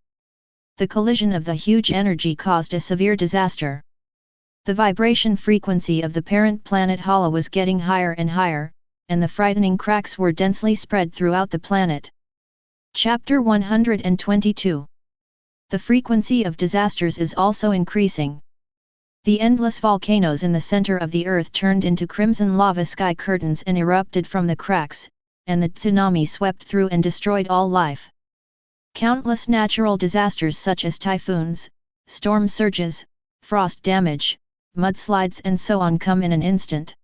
The collision of the huge energy caused a severe disaster. The vibration frequency of the parent planet Hala was getting higher and higher, and the frightening cracks were densely spread throughout the planet. Chapter 122. The frequency of disasters is also increasing. The endless volcanoes in the center of the earth turned into crimson lava sky curtains and erupted from the cracks, and the tsunami swept through and destroyed all life. Countless natural disasters such as typhoons, storm surges, frost damage, mudslides and so on come in an instant.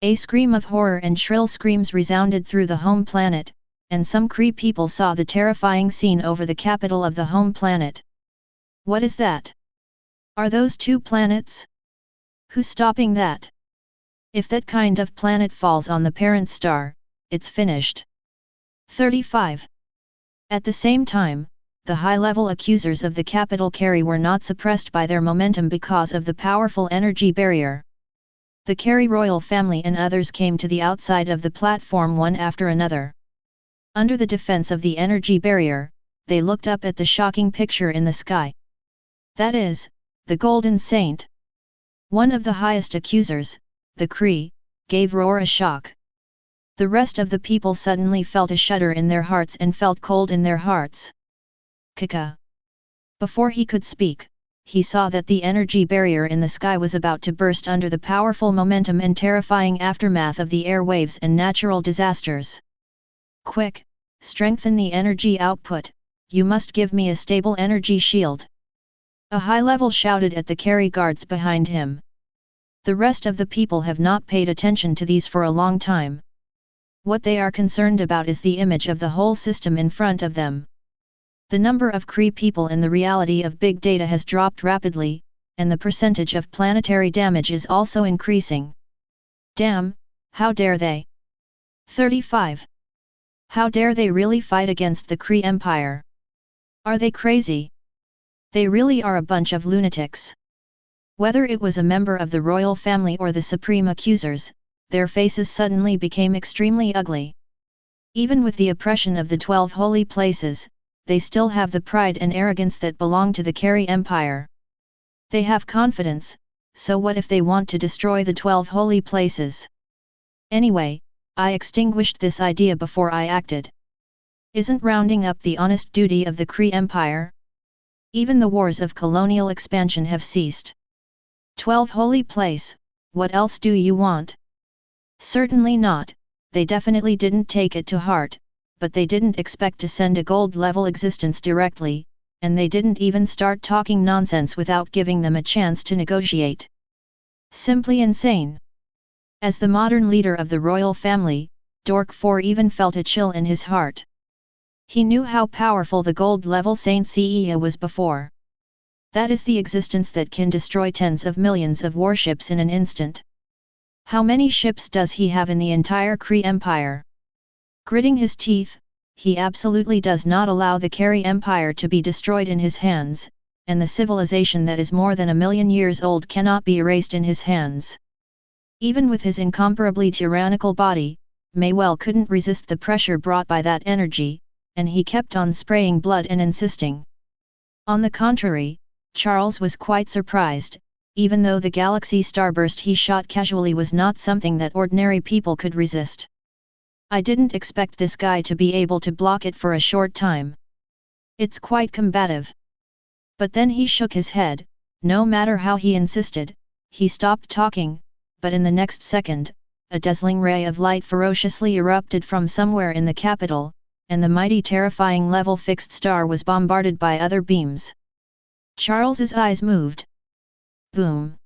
A scream of horror and shrill screams resounded through the home planet, and some Kree people saw the terrifying scene over the capital of the home planet. What is that? Are those two planets? Who's stopping that? If that kind of planet falls on the parent star, it's finished. 35. At the same time, the high-level accusers of the capital Carey were not suppressed by their momentum because of the powerful energy barrier. The Carey royal family and others came to the outside of the platform one after another. Under the defense of the energy barrier, they looked up at the shocking picture in the sky. That is, the Golden Saint. One of the highest accusers, the Kree, gave Roar a shock. The rest of the people suddenly felt a shudder in their hearts and felt cold in their hearts. Kaka. Before he could speak, he saw that the energy barrier in the sky was about to burst under the powerful momentum and terrifying aftermath of the air waves and natural disasters. Quick, strengthen the energy output, you must give me a stable energy shield. A high-level shouted at the Carey guards behind him. The rest of the people have not paid attention to these for a long time. What they are concerned about is the image of the whole system in front of them. The number of Kree people in the reality of big data has dropped rapidly, and the percentage of planetary damage is also increasing. Damn, how dare they? 35. How dare they really fight against the Kree Empire? Are they crazy? They really are a bunch of lunatics. Whether it was a member of the royal family or the supreme accusers, their faces suddenly became extremely ugly. Even with the oppression of the 12 holy places, they still have the pride and arrogance that belong to the Carey Empire. They have confidence, so what if they want to destroy the 12 holy places? Anyway, I extinguished this idea before I acted. Isn't rounding up the honest duty of the Kree Empire? Even the wars of colonial expansion have ceased. 12 holy place, what else do you want? Certainly not, they definitely didn't take it to heart, but they didn't expect to send a gold-level existence directly, and they didn't even start talking nonsense without giving them a chance to negotiate. Simply insane. As the modern leader of the royal family, Dork 4 even felt a chill in his heart. He knew how powerful the gold-level Saint CEO was before. That is the existence that can destroy tens of millions of warships in an instant. How many ships does he have in the entire Kree Empire? Gritting his teeth, he absolutely does not allow the Carey Empire to be destroyed in his hands, and the civilization that is more than 1,000,000 years old cannot be erased in his hands. Even with his incomparably tyrannical body, Maywell couldn't resist the pressure brought by that energy, and he kept on spraying blood and insisting. On the contrary, Charles was quite surprised, even though the galaxy starburst he shot casually was not something that ordinary people could resist. I didn't expect this guy to be able to block it for a short time. It's quite combative. But then he shook his head. No matter how he insisted, he stopped talking, but in the next second, a dazzling ray of light ferociously erupted from somewhere in the capital, and the mighty terrifying level fixed star was bombarded by other beams. Charles's eyes moved. Boom!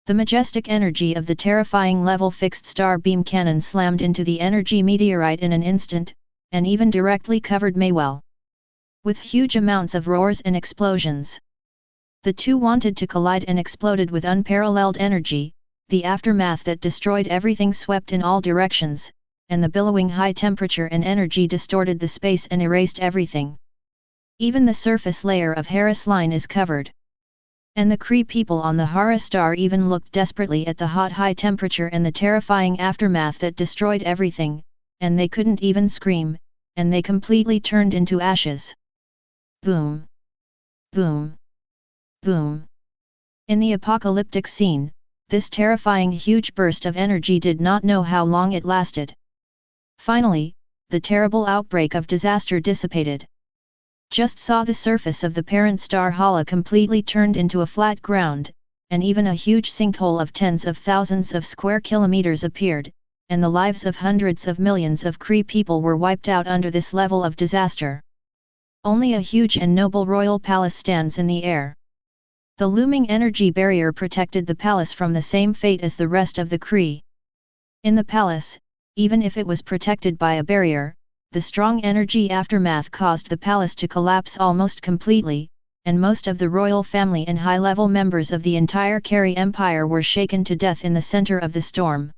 The majestic energy of the terrifying level fixed star beam cannon slammed into the energy meteorite in an instant, and even directly covered Maywell. With huge amounts of roars and explosions. The two wanted to collide and exploded with unparalleled energy. The aftermath that destroyed everything swept in all directions, and the billowing high temperature and energy distorted the space and erased everything. Even the surface layer of Harris Line is covered. And the Kree people on the Hara star even looked desperately at the hot high temperature and the terrifying aftermath that destroyed everything, and they couldn't even scream, and they completely turned into ashes. Boom! Boom! Boom! In the apocalyptic scene, this terrifying huge burst of energy did not know how long it lasted. Finally, the terrible outbreak of disaster dissipated. Just saw the surface of the parent star Hala completely turned into a flat ground, and even a huge sinkhole of tens of thousands of square kilometers appeared, and the lives of hundreds of millions of Kree people were wiped out under this level of disaster. Only a huge and noble royal palace stands in the air. The looming energy barrier protected the palace from the same fate as the rest of the Kree. In the palace, even if it was protected by a barrier, the strong energy aftermath caused the palace to collapse almost completely, and most of the royal family and high-level members of the entire Carey Empire were shaken to death in the center of the storm.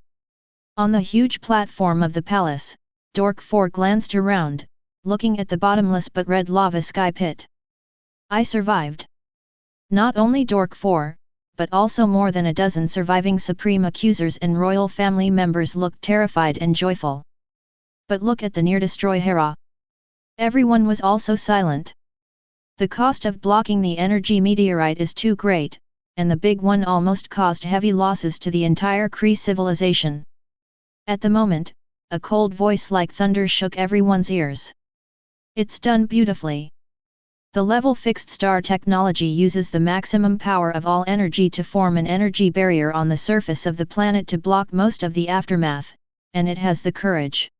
On the huge platform of the palace, Dork 4 glanced around, looking at the bottomless but red lava sky pit. I survived. Not only Dork 4, but also more than a dozen surviving Supreme Accusers and royal family members looked terrified and joyful. But look at the near-destroy Hera. Everyone was also silent. The cost of blocking the energy meteorite is too great, and the big one almost caused heavy losses to the entire Kree civilization. At the moment, a cold voice like thunder shook everyone's ears. It's done beautifully. The level fixed star technology uses the maximum power of all energy to form an energy barrier on the surface of the planet to block most of the aftermath, and it has the courage.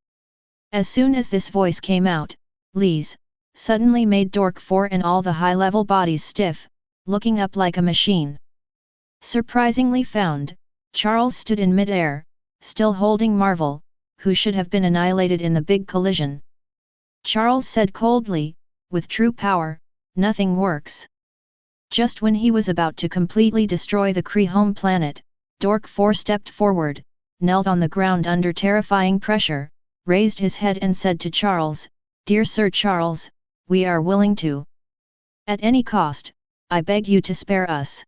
As soon as this voice came out, Lee's suddenly made Dork 4 and all the high-level bodies stiff, looking up like a machine. Surprisingly found, Charles stood in mid-air, still holding Marvel, who should have been annihilated in the big collision. Charles said coldly, with true power, nothing works. Just when he was about to completely destroy the Kree home planet, Dork 4 stepped forward, knelt on the ground under terrifying pressure, raised his head and said to Charles, "Dear Sir Charles, we are willing to. At any cost, I beg you to spare us."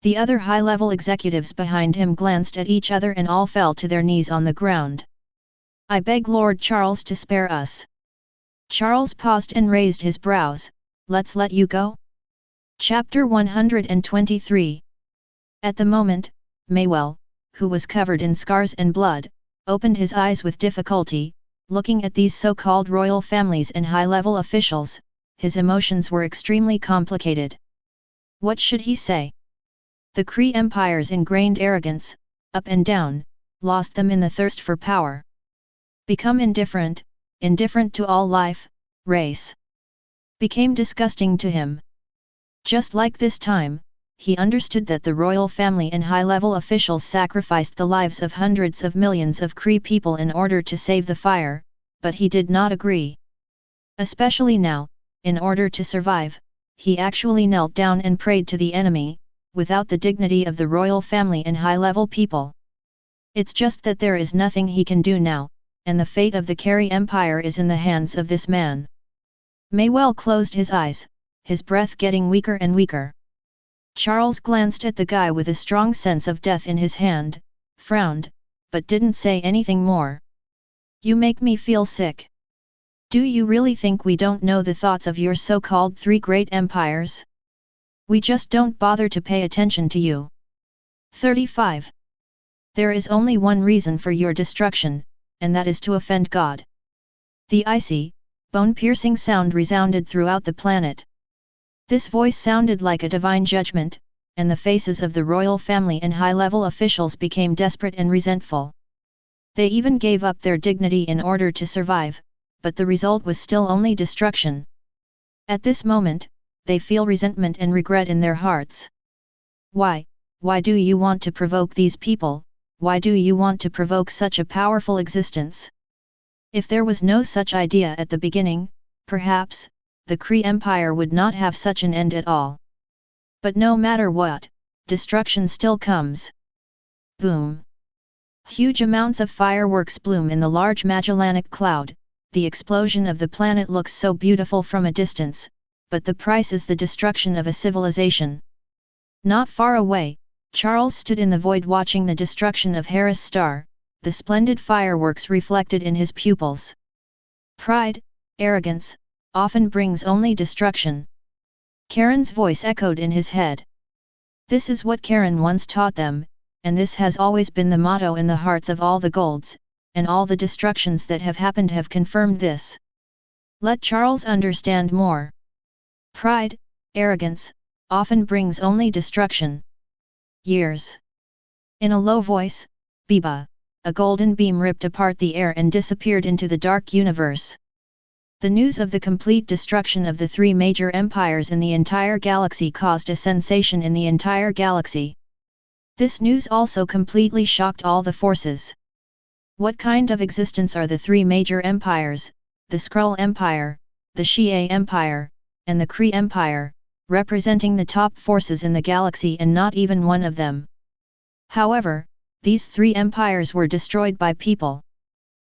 The other high-level executives behind him glanced at each other and all fell to their knees on the ground. "I beg Lord Charles to spare us." Charles paused and raised his brows. "Let's let you go?" Chapter 123. At the moment, Maywell, who was covered in scars and blood, opened his eyes with difficulty, looking at these so-called royal families and high-level officials. His emotions were extremely complicated. What should he say? The Kree Empire's ingrained arrogance, up and down, lost them in the thirst for power. Become indifferent to all life, race. Became disgusting to him. Just like this time, he understood that the royal family and high-level officials sacrificed the lives of hundreds of millions of Kree people in order to save the fire, but he did not agree. Especially now, in order to survive, he actually knelt down and prayed to the enemy, without the dignity of the royal family and high-level people. It's just that there is nothing he can do now, and the fate of the Carey Empire is in the hands of this man. Maywell closed his eyes, his breath getting weaker and weaker. Charles glanced at the guy with a strong sense of death in his hand, frowned, but didn't say anything more. "You make me feel sick. Do you really think we don't know the thoughts of your so-called three great empires? We just don't bother to pay attention to you. 35. There is only one reason for your destruction, and that is to offend God. The icy, bone-piercing sound resounded throughout the planet. This voice sounded like a divine judgment, and the faces of the royal family and high-level officials became desperate and resentful. They even gave up their dignity in order to survive, but the result was still only destruction. At this moment, they feel resentment and regret in their hearts. Why do you want to provoke these people? Why do you want to provoke such a powerful existence? If there was no such idea at the beginning, perhaps, the Kree Empire would not have such an end at all. But no matter what, destruction still comes. Boom! Huge amounts of fireworks bloom in the large Magellanic Cloud. The explosion of the planet looks so beautiful from a distance, but the price is the destruction of a civilization. Not far away, Charles stood in the void watching the destruction of Harris Star, the splendid fireworks reflected in his pupils. Pride, arrogance, often brings only destruction. Karen's voice echoed in his head. This is what Karen once taught them, and this has always been the motto in the hearts of all the Golds, and all the destructions that have happened have confirmed this. Let Charles understand more. Pride, arrogance, often brings only destruction. Years. In a low voice, Biba, a golden beam ripped apart the air and disappeared into the dark universe. The news of the complete destruction of the three major empires in the entire galaxy caused a sensation in the entire galaxy. This news also completely shocked all the forces. What kind of existence are the three major empires, the Skrull Empire, the S.H.I.E.L.D. Empire, and the Kree Empire, representing the top forces in the galaxy and not even one of them? However, these three empires were destroyed by people.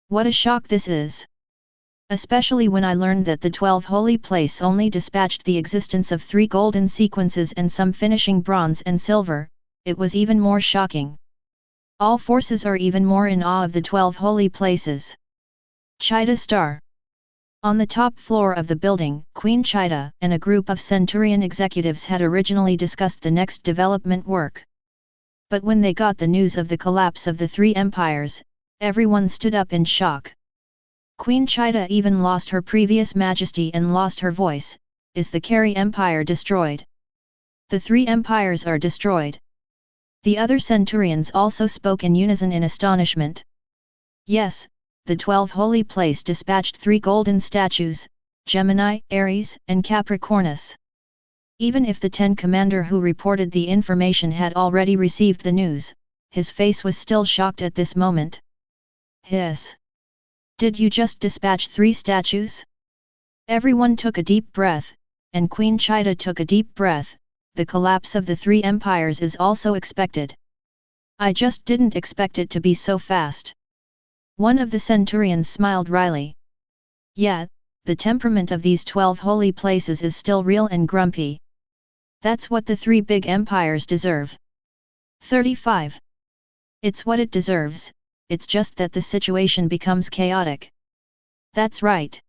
What a shock this is! Especially when I learned that the 12 Holy Place only dispatched the existence of 3 golden sequences and some finishing bronze and silver, it was even more shocking. All forces are even more in awe of the 12 Holy Places. S.H.I.E.L.D. Star. On the top floor of the building, Queen S.H.I.E.L.D. and a group of Centurion executives had originally discussed the next development work. But when they got the news of the collapse of the three empires, everyone stood up in shock. Queen S.H.I.E.L.D. even lost her previous majesty and lost her voice. Is the Kree Empire destroyed? The three empires are destroyed. The other Centurions also spoke in unison in astonishment. Yes, the 12 Holy Place dispatched 3 golden statues, Gemini, Aries, and Capricornus. Even if the 10 commander who reported the information had already received the news, his face was still shocked at this moment. Hiss! Did you just dispatch 3 statues? Everyone took a deep breath, and Queen S.H.I.E.L.D. took a deep breath. The collapse of the three empires is also expected. I just didn't expect it to be so fast. One of the Centurions smiled wryly. Yeah, the temperament of these 12 holy places is still real and grumpy. That's what the 3 big empires deserve. 35. It's what it deserves, it's just that the situation becomes chaotic. That's right.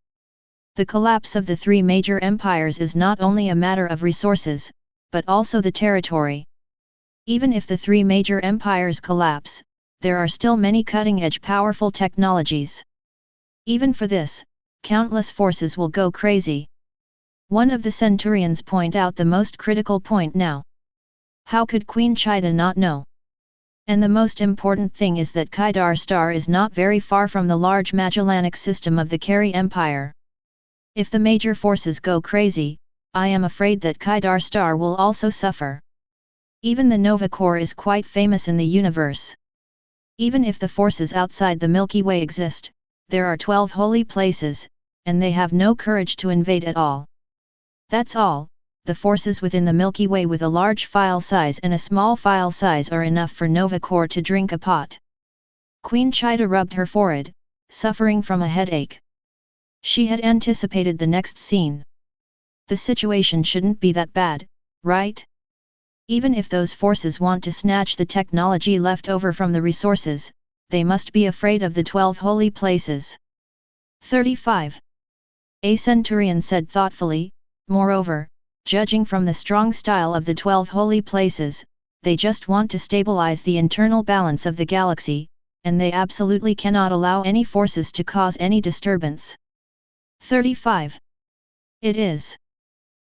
The collapse of the 3 major empires is not only a matter of resources, but also the territory. Even if the 3 major empires collapse, there are still many cutting-edge powerful technologies. Even for this, countless forces will go crazy. One of the Centurions point out the most critical point now. How could Queen S.H.I.E.L.D. not know? And the most important thing is that Hydra Star is not very far from the large Magellanic system of the Kree Empire. If the major forces go crazy, I am afraid that Hydra Star will also suffer. Even the Nova Corps is quite famous in the universe. Even if the forces outside the Milky Way exist, there are 12 holy places, and they have no courage to invade at all. That's all, the forces within the Milky Way with a large file size and a small file size are enough for Nova Corps to drink a pot. Queen S.H.I.E.L.D. rubbed her forehead, suffering from a headache. She had anticipated the next scene. The situation shouldn't be that bad, right? Even if those forces want to snatch the technology left over from the resources, they must be afraid of the 12 holy places. 35. A Centurion said thoughtfully, moreover, Judging from the strong style of the 12 holy places, they just want to stabilize the internal balance of the galaxy, and they absolutely cannot allow any forces to cause any disturbance. 35. It is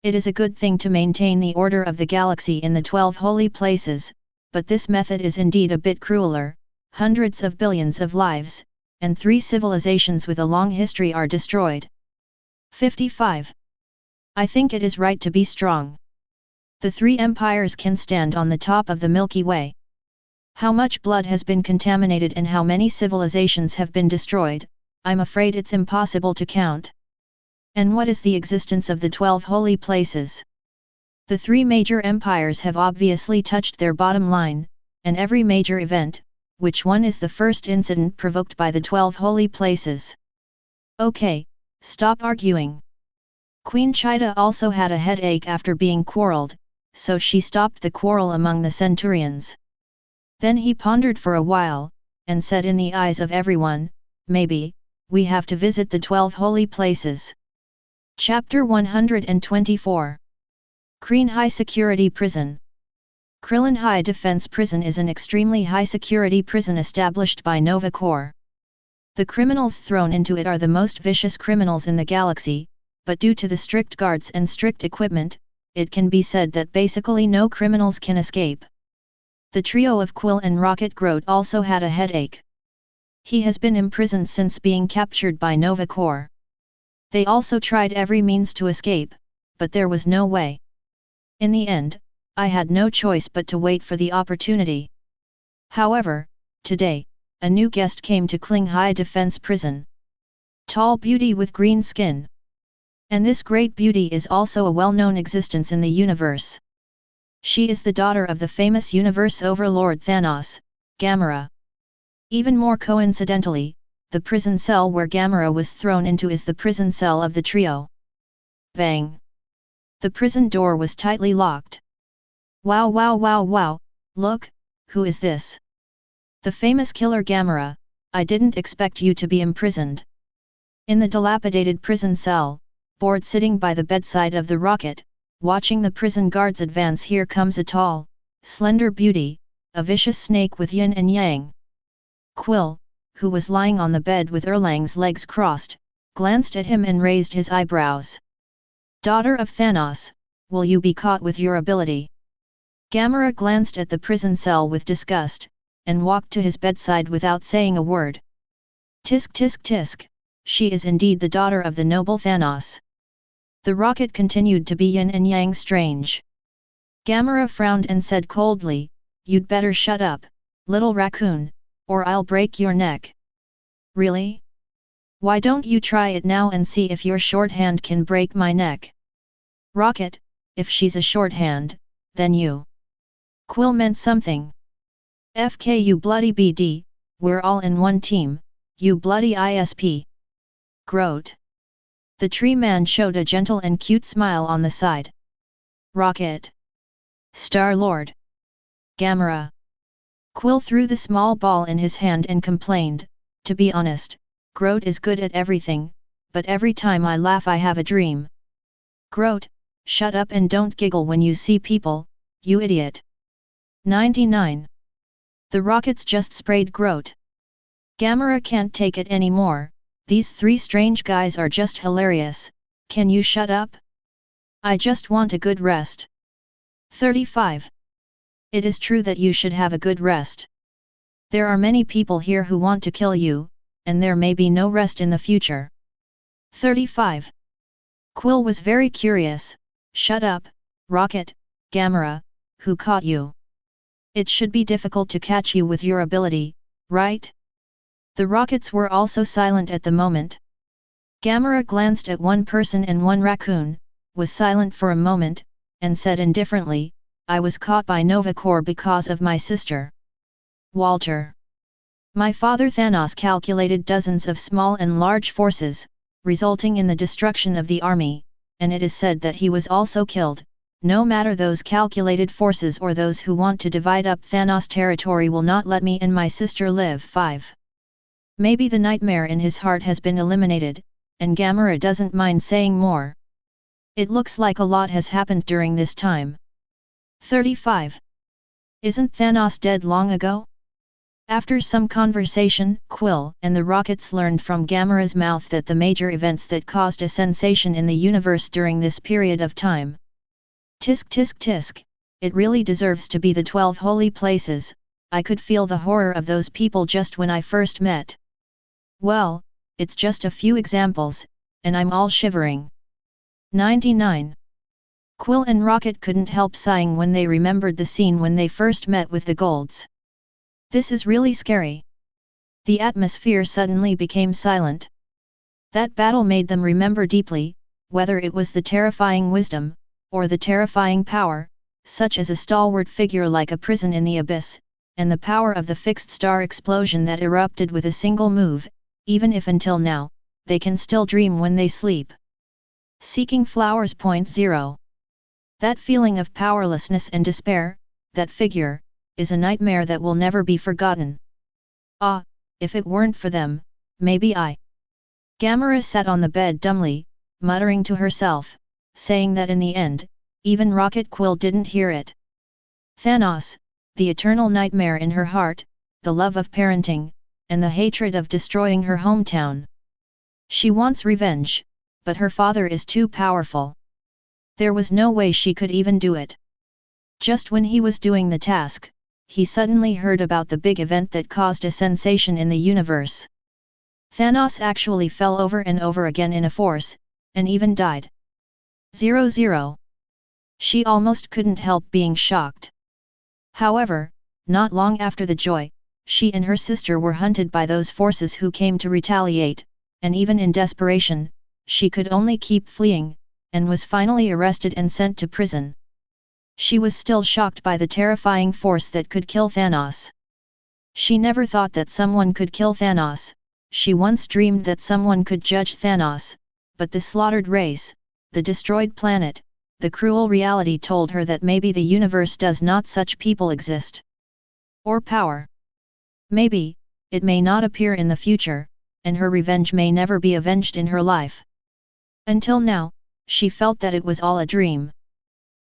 a good thing to maintain the order of the galaxy in the 12 holy places, but this method is indeed a bit crueler. Hundreds of billions of lives, and 3 civilizations with a long history are destroyed. 55. I think it is right to be strong. The 3 empires can stand on the top of the Milky Way. How much blood has been contaminated and how many civilizations have been destroyed, I'm afraid it's impossible to count. And what is the existence of the 12 holy places? The 3 major empires have obviously touched their bottom line, and every major event, which one is the first incident provoked by the 12 holy places? Okay, stop arguing. Queen Chida also had a headache after being quarreled, so she stopped the quarrel among the centurions. Then he pondered for a while, and said in the eyes of everyone, maybe, we have to visit the 12 holy places. Chapter 124. Kryn High Security Prison. Krillin High Defense Prison is an extremely high-security prison established by Nova Corps. The criminals thrown into it are the most vicious criminals in the galaxy, but due to the strict guards and strict equipment, it can be said that basically no criminals can escape. The trio of Quill and Rocket Groot also had a headache. He has been imprisoned since being captured by Nova Corps. They also tried every means to escape, but there was no way. In the end, I had no choice but to wait for the opportunity. However, today, a new guest came to Kling High Defense Prison. Tall beauty with green skin. And this great beauty is also a well-known existence in the universe. She is the daughter of the famous universe overlord Thanos, Gamera. Even more coincidentally, the prison cell where Gamera was thrown into is the prison cell of the trio. Bang! The prison door was tightly locked. Wow wow wow wow, look, who is this? The famous killer Gamera, I didn't expect you to be imprisoned. In the dilapidated prison cell, bored sitting by the bedside of the Rocket, watching the prison guards advance, here comes a tall, slender beauty, a vicious snake with yin and yang. Quill, who was lying on the bed with Erlang's legs crossed, glanced at him and raised his eyebrows. Daughter of Thanos, will you be caught with your ability? Gamera glanced at the prison cell with disgust, and walked to his bedside without saying a word. Tisk tisk tisk, she is indeed the daughter of the noble Thanos. The Rocket continued to be yin and yang strange. Gamera frowned and said coldly, you'd better shut up, little raccoon, or I'll break your neck. Really? Why don't you try it now and see if your shorthand can break my neck? Rocket, if she's a shorthand, then you. Quill meant something. FK you bloody BD, we're all in one team, you bloody ISP. Groot. The tree man showed a gentle and cute smile on the side. Rocket. Star-Lord. Gamera. Quill threw the small ball in his hand and complained, to be honest, Groot is good at everything, but every time I laugh I have a dream. Groot, shut up and don't giggle when you see people, you idiot. 99. The Rockets just sprayed Groot. Gamera can't take it anymore. These 3 strange guys are just hilarious, can you shut up? I just want a good rest. 35. It is true that you should have a good rest. There are many people here who want to kill you, and there may be no rest in the future. 35. Quill was very curious, shut up, Rocket, Gamera, who caught you? It should be difficult to catch you with your ability, right? The Rockets were also silent at the moment. Gamera glanced at one person and one raccoon, was silent for a moment, and said indifferently, I was caught by Nova Corps because of my sister. Walter. My father Thanos calculated dozens of small and large forces, resulting in the destruction of the army, and it is said that he was also killed. No matter those calculated forces or those who want to divide up Thanos' territory will not let me and my sister live. 5. Maybe the nightmare in his heart has been eliminated, and Gamera doesn't mind saying more. It looks like a lot has happened during this time. 35. Isn't Thanos dead long ago? After some conversation, Quill and the Rockets learned from Gamera's mouth that the major events that caused a sensation in the universe during this period of time. Tisk tisk tisk, it really deserves to be the 12 holy places. I could feel the horror of those people just when I first met. Well, it's just a few examples, and I'm all shivering. 99. Quill and Rocket couldn't help sighing when they remembered the scene when they first met with the Golds. This is really scary. The atmosphere suddenly became silent. That battle made them remember deeply, whether it was the terrifying wisdom, or the terrifying power, such as a stalwart figure like a prison in the abyss, and the power of the fixed star explosion that erupted with a single move, even if until now, they can still dream when they sleep. Seeking flowers. 0. That feeling of powerlessness and despair, that figure, is a nightmare that will never be forgotten. Ah, if it weren't for them, maybe I. Gamera sat on the bed dumbly, muttering to herself, saying that in the end, even Rocket Quill didn't hear it. Thanos, the eternal nightmare in her heart, the love of parenting, and the hatred of destroying her hometown. She wants revenge, but her father is too powerful. There was no way she could even do it. Just when he was doing the task, he suddenly heard about the big event that caused a sensation in the universe. Thanos actually fell over and over again in a force, and even died. 00. She almost couldn't help being shocked. However, not long after the joy, she and her sister were hunted by those forces who came to retaliate, and even in desperation, she could only keep fleeing, and was finally arrested and sent to prison. She was still shocked by the terrifying force that could kill Thanos. She never thought that someone could kill Thanos. She once dreamed that someone could judge Thanos, but the slaughtered race, the destroyed planet, the cruel reality told her that maybe the universe does not such people exist. Or power. Maybe, it may not appear in the future, and her revenge may never be avenged in her life. Until now, she felt that it was all a dream.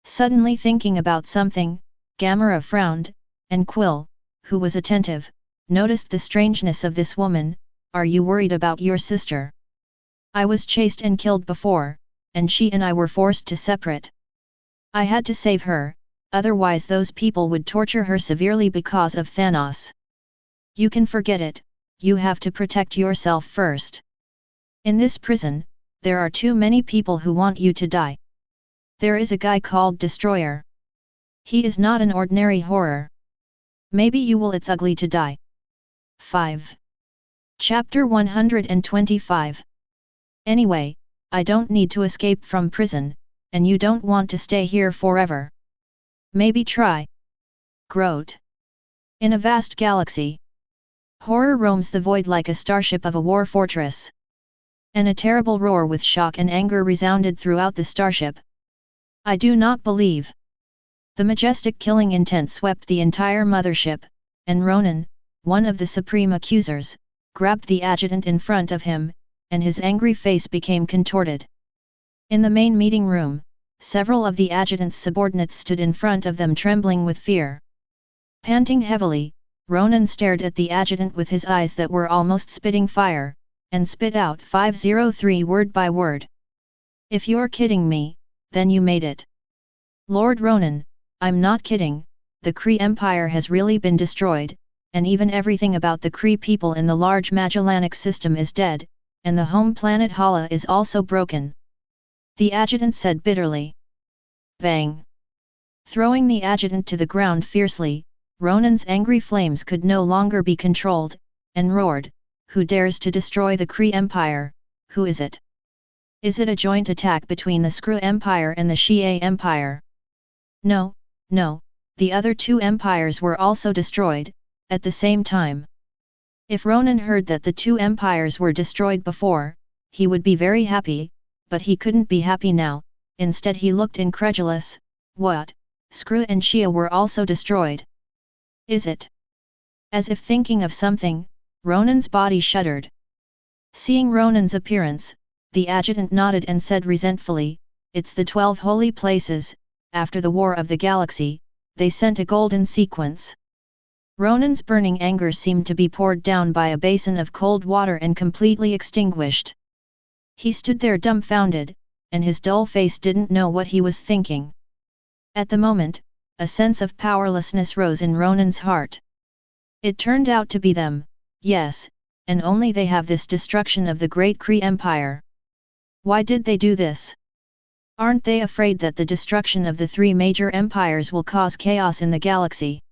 Suddenly thinking about something, Gamera frowned, and Quill, who was attentive, noticed the strangeness of this woman. Are you worried about your sister? I was chased and killed before, and she and I were forced to separate. I had to save her, otherwise those people would torture her severely because of Thanos. You can forget it, you have to protect yourself first. In this prison, there are too many people who want you to die. There is a guy called Destroyer. He is not an ordinary horror. Maybe you will. It's ugly to die. 5. Chapter 125. Anyway, I don't need to escape from prison, and you don't want to stay here forever. Maybe try. Grote. In a vast galaxy, horror roams the void like a starship of a war fortress. And a terrible roar with shock and anger resounded throughout the starship. I do not believe. The majestic killing intent swept the entire mothership, and Ronan, one of the supreme accusers, grabbed the adjutant in front of him, and his angry face became contorted. In the main meeting room, several of the adjutant's subordinates stood in front of them trembling with fear. Panting heavily, Ronan stared at the adjutant with his eyes that were almost spitting fire, and spit out 503 word by word. If you're kidding me, then you made it. Lord Ronan, I'm not kidding, the Kree Empire has really been destroyed, and even everything about the Kree people in the large Magellanic system is dead, and the home planet Hala is also broken. The adjutant said bitterly. Bang! Throwing the adjutant to the ground fiercely, Ronan's angry flames could no longer be controlled, and roared, Who dares to destroy the Kree Empire? Who is it? Is it a joint attack between the Skrull Empire and the S.H.I.E.L.D. Empire? No, no, the other two empires were also destroyed, at the same time. If Ronan heard that the two empires were destroyed before, he would be very happy, but he couldn't be happy now. Instead he looked incredulous. What? Skrull and S.H.I.E.L.D. were also destroyed? Is it? As if thinking of something, Ronan's body shuddered. Seeing Ronan's appearance, the adjutant nodded and said resentfully, it's the 12 holy places. After the War of the Galaxy, they sent a golden sequence. Ronan's burning anger seemed to be poured down by a basin of cold water and completely extinguished. He stood there dumbfounded, and his dull face didn't know what he was thinking. At the moment, a sense of powerlessness rose in Ronan's heart. It turned out to be them, yes, and only they have this destruction of the great Kree Empire. Why did they do this? Aren't they afraid that the destruction of the three major empires will cause chaos in the galaxy?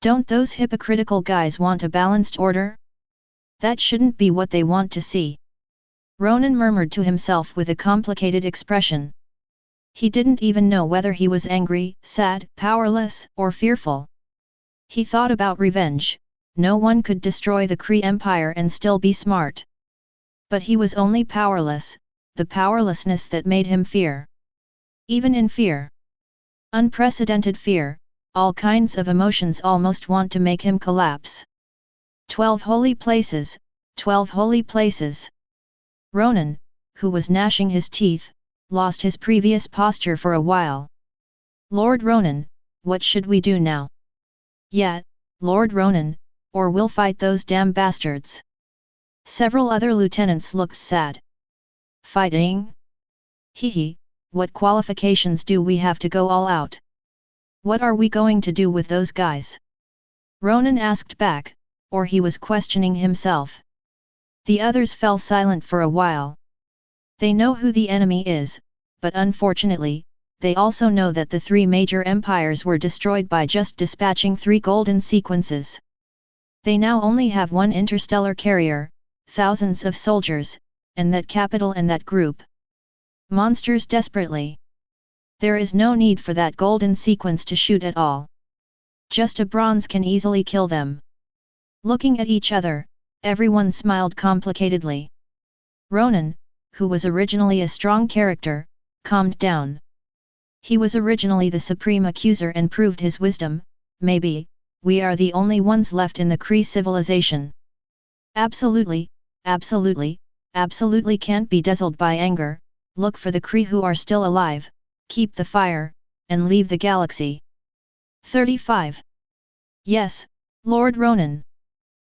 Don't those hypocritical guys want a balanced order? That shouldn't be what they want to see. Ronan murmured to himself with a complicated expression. He didn't even know whether he was angry, sad, powerless, or fearful. He thought about revenge. No one could destroy the Kree Empire and still be smart. But he was only powerless, the powerlessness that made him fear. Even in fear. Unprecedented fear, all kinds of emotions almost want to make him collapse. 12 holy places, 12 holy places. Ronan, who was gnashing his teeth, lost his previous posture for a while. Lord Ronan, what should we do now? Yeah, Lord Ronan, or we'll fight those damn bastards. Several other lieutenants looked sad. Fighting? Hee, what qualifications do we have to go all out? What are we going to do with those guys? Ronan asked back, or he was questioning himself. The others fell silent for a while. They know who the enemy is, but unfortunately, they also know that the three major empires were destroyed by just dispatching 3 golden sequences. They now only have 1 interstellar carrier, thousands of soldiers, and that capital and that group. Monsters desperately. There is no need for that golden sequence to shoot at all. Just a bronze can easily kill them. Looking at each other, everyone smiled complicatedly. Ronan, who was originally a strong character, calmed down. He was originally the supreme accuser and proved his wisdom. Maybe, we are the only ones left in the Kree civilization. Absolutely, absolutely, absolutely can't be dazzled by anger. Look for the Kree who are still alive, keep the fire, and leave the galaxy. 35. Yes, Lord Ronan.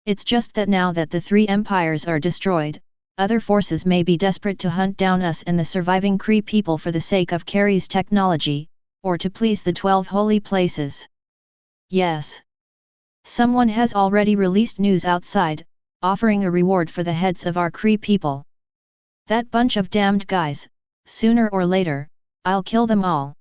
It's just that now that the 3 empires are destroyed, other forces may be desperate to hunt down us and the surviving Kree people for the sake of Carrie's technology, or to please the 12 holy places. Yes. Someone has already released news outside, offering a reward for the heads of our Kree people. That bunch of damned guys, sooner or later, I'll kill them all.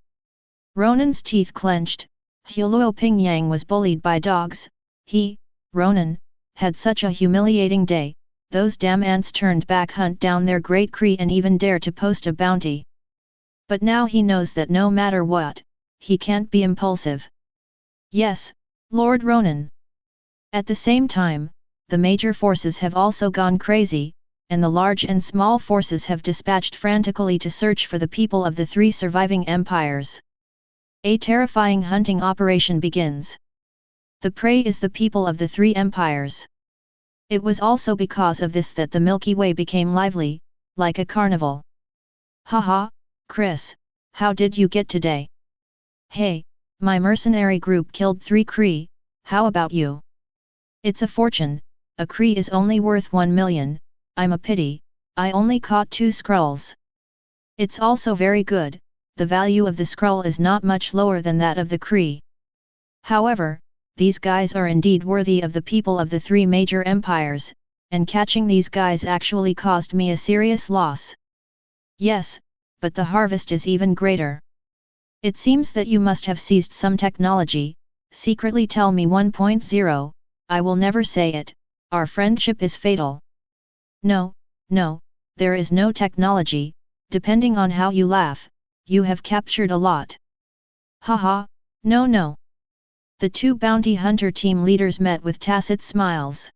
Ronan's teeth clenched. Huluo Pingyang was bullied by dogs. He, Ronan, had such a humiliating day. Those damn ants turned back, hunt down their great Kree and even dare to post a bounty. But now he knows that no matter what, he can't be impulsive. Yes, Lord Ronan. At the same time, the major forces have also gone crazy, and the large and small forces have dispatched frantically to search for the people of the 3 surviving empires. A terrifying hunting operation begins. The prey is the people of the 3 empires. It was also because of this that the Milky Way became lively, like a carnival. Haha, Chris, how did you get today? Hey, my mercenary group killed 3 Kree, how about you? It's a fortune, a Kree is only worth 1 million, I'm a pity, I only caught 2 Skrulls. It's also very good, the value of the Skrull is not much lower than that of the Kree. However, these guys are indeed worthy of the people of the 3 major empires, and catching these guys actually caused me a serious loss. Yes, but the harvest is even greater. It seems that you must have seized some technology. Secretly tell me 1.0, I will never say it, our friendship is fatal. No, no, there is no technology, depending on how you laugh, you have captured a lot. Haha, no. The 2 bounty hunter team leaders met with tacit smiles.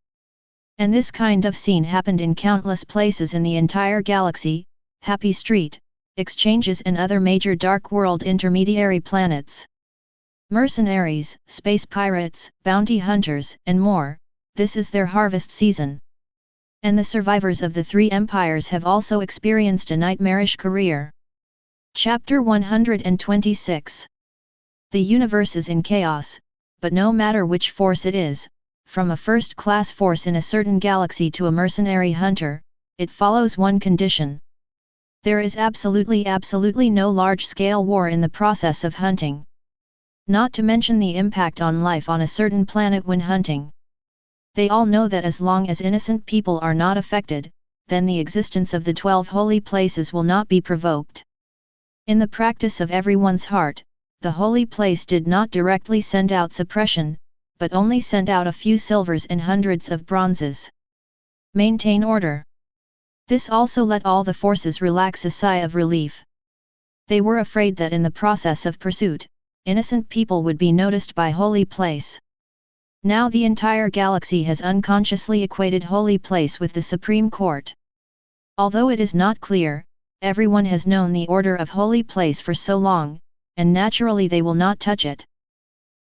And this kind of scene happened in countless places in the entire galaxy, Happy Street, exchanges and other major Dark World intermediary planets. Mercenaries, space pirates, bounty hunters, and more, this is their harvest season. And the survivors of the 3 empires have also experienced a nightmarish career. Chapter 126. The universe is in chaos, but no matter which force it is, from a first-class force in a certain galaxy to a mercenary hunter, it follows one condition. There is absolutely no large-scale war in the process of hunting. Not to mention the impact on life on a certain planet when hunting. They all know that as long as innocent people are not affected, then the existence of the 12 holy places will not be provoked. In the practice of everyone's heart, the holy place did not directly send out suppression, but only sent out a few silvers and hundreds of bronzes. Maintain order. This also let all the forces relax a sigh of relief. They were afraid that in the process of pursuit, innocent people would be noticed by holy place. Now the entire galaxy has unconsciously equated holy place with the Supreme Court. Although it is not clear, everyone has known the order of holy place for so long, and naturally they will not touch it.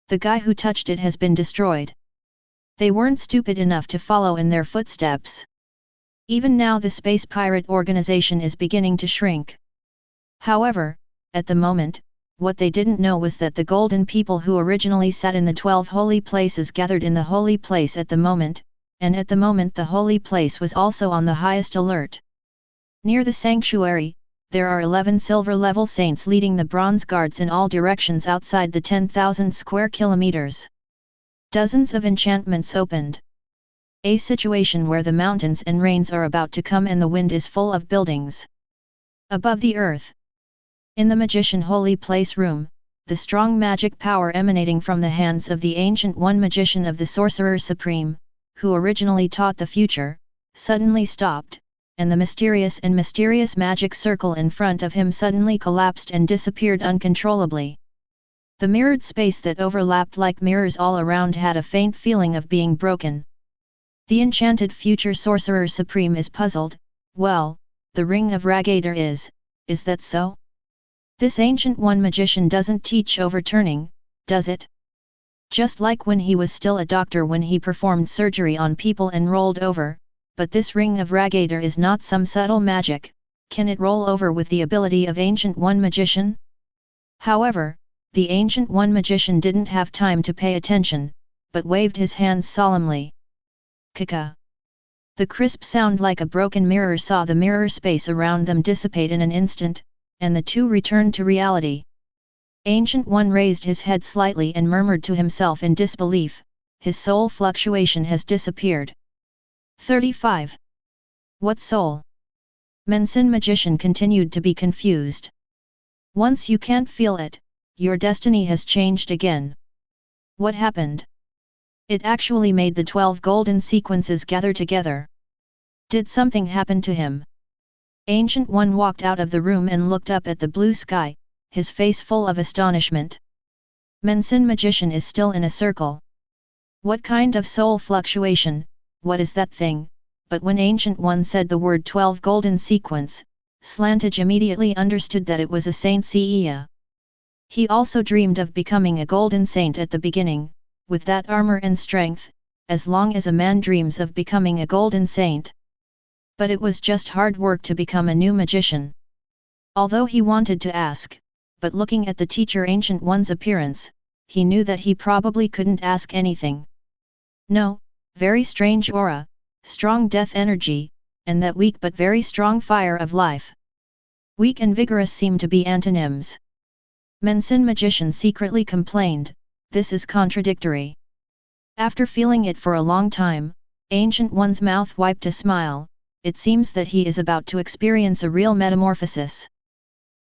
The guy who touched it has been destroyed. They weren't stupid enough to follow in their footsteps. Even now the space pirate organization is beginning to shrink. However, at the moment, what they didn't know was that the golden people who originally sat in the 12 holy places gathered in the holy place at the moment, and at the moment the holy place was also on the highest alert. Near the sanctuary, there are 11 silver-level saints leading the bronze guards in all directions outside the 10,000 square kilometers. Dozens of enchantments opened. A situation where the mountains and rains are about to come and the wind is full of buildings. Above the earth. In the magician holy place room, the strong magic power emanating from the hands of the ancient one magician of the Sorcerer Supreme, who originally taught the future, suddenly stopped, and the mysterious magic circle in front of him suddenly collapsed and disappeared uncontrollably. The mirrored space that overlapped like mirrors all around had a faint feeling of being broken. The enchanted future Sorcerer Supreme is puzzled. Well, the Ring of Ragator is that so? This ancient one magician doesn't teach overturning, does it? Just like when he was still a doctor when he performed surgery on people and rolled over, but this Ring of Ragator is not some subtle magic. Can it roll over with the ability of ancient one magician? However, the ancient one magician didn't have time to pay attention, but waved his hands solemnly. Kaka. The crisp sound like a broken mirror saw the mirror space around them dissipate in an instant, and the two returned to reality. Ancient One raised his head slightly and murmured to himself in disbelief, his soul fluctuation has disappeared. 35. What soul? Mensin Magician continued to be confused. Once you can't feel it, your destiny has changed again. What happened? It actually made the 12 golden sequences gather together. Did something happen to him? Ancient One walked out of the room and looked up at the blue sky, his face full of astonishment. Mensin Magician is still in a circle. What kind of soul fluctuation, what is that thing? But when Ancient One said the word 12 golden sequence, Slantage immediately understood that it was a Saint Seiya. He also dreamed of becoming a golden saint at the beginning, with that armor and strength, as long as a man dreams of becoming a golden saint. But it was just hard work to become a new magician. Although he wanted to ask, but looking at the teacher Ancient One's appearance, he knew that he probably couldn't ask anything. No, very strange aura, strong death energy, and that weak but very strong fire of life. Weak and vigorous seem to be antonyms. Mensin Magician secretly complained, this is contradictory. After feeling it for a long time, Ancient One's mouth wiped a smile. It seems that he is about to experience a real metamorphosis.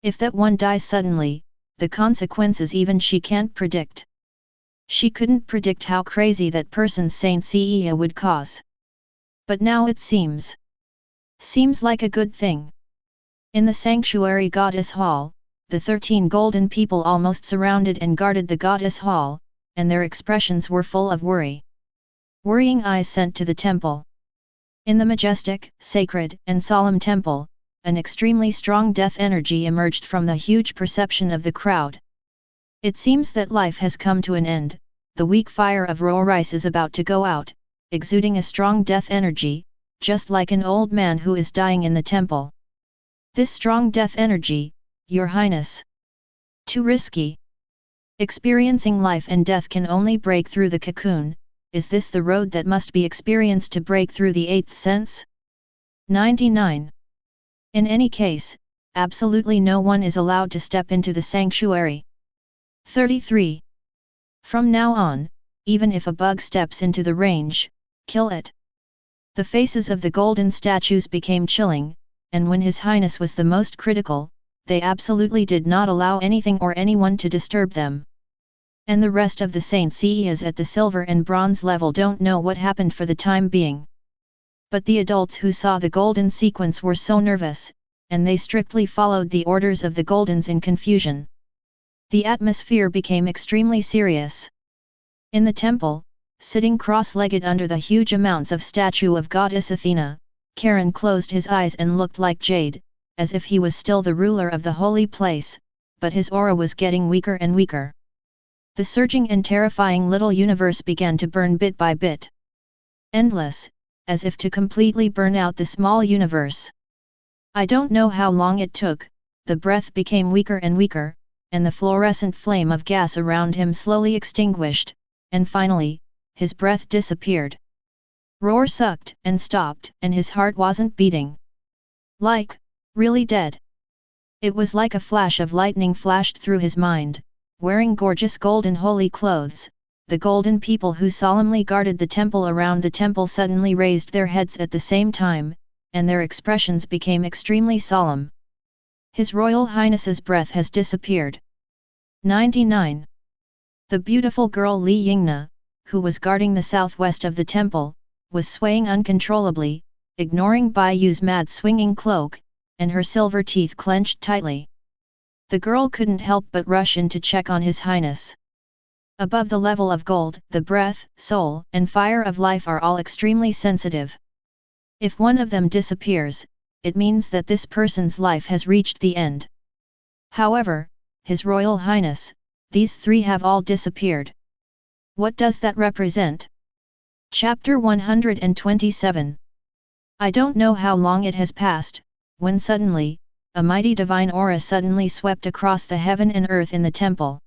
If that one dies suddenly, the consequences even she can't predict. She couldn't predict how crazy that person's Saint Seiya would cause. But now it seems like a good thing. In the sanctuary goddess hall, the 13 golden people almost surrounded and guarded the goddess hall, and their expressions were full of worry. Worrying eyes sent to the temple. In the majestic, sacred, and solemn temple, an extremely strong death energy emerged from the huge perception of the crowd. It seems that life has come to an end, the weak fire of raw rice is about to go out, exuding a strong death energy, just like an old man who is dying in the temple. This strong death energy, Your Highness. Too risky. Experiencing life and death can only break through the cocoon. Is this the road that must be experienced to break through the eighth sense? 99. In any case, absolutely no one is allowed to step into the sanctuary. 33. From now on, even if a bug steps into the range, kill it. The faces of the golden statues became chilling, and when His Highness was the most critical, they absolutely did not allow anything or anyone to disturb them. And the rest of the saints is at the silver and bronze level don't know what happened for the time being. But the adults who saw the golden sequence were so nervous, and they strictly followed the orders of the Goldens in confusion. The atmosphere became extremely serious. In the temple, sitting cross-legged under the huge amounts of statue of goddess Athena, Karen closed his eyes and looked like jade, as if he was still the ruler of the holy place, but his aura was getting weaker and weaker. The surging and terrifying little universe began to burn bit by bit. Endless, as if to completely burn out the small universe. I don't know how long it took, the breath became weaker and weaker, and the fluorescent flame of gas around him slowly extinguished, and finally, his breath disappeared. Roar sucked and stopped and his heart wasn't beating. Like, really dead. It was like a flash of lightning flashed through his mind. Wearing gorgeous golden holy clothes, the golden people who solemnly guarded the temple around the temple suddenly raised their heads at the same time, and their expressions became extremely solemn. His Royal Highness's breath has disappeared. 99. The beautiful girl Li Yingna, who was guarding the southwest of the temple, was swaying uncontrollably, ignoring Bai Yu's mad swinging cloak, and her silver teeth clenched tightly. The girl couldn't help but rush in to check on His Highness. Above the level of gold, the breath, soul, and fire of life are all extremely sensitive. If one of them disappears, it means that this person's life has reached the end. However, His Royal Highness, these three have all disappeared. What does that represent? Chapter 127. I don't know how long it has passed, when suddenly, a mighty divine aura suddenly swept across the heaven and earth in the temple.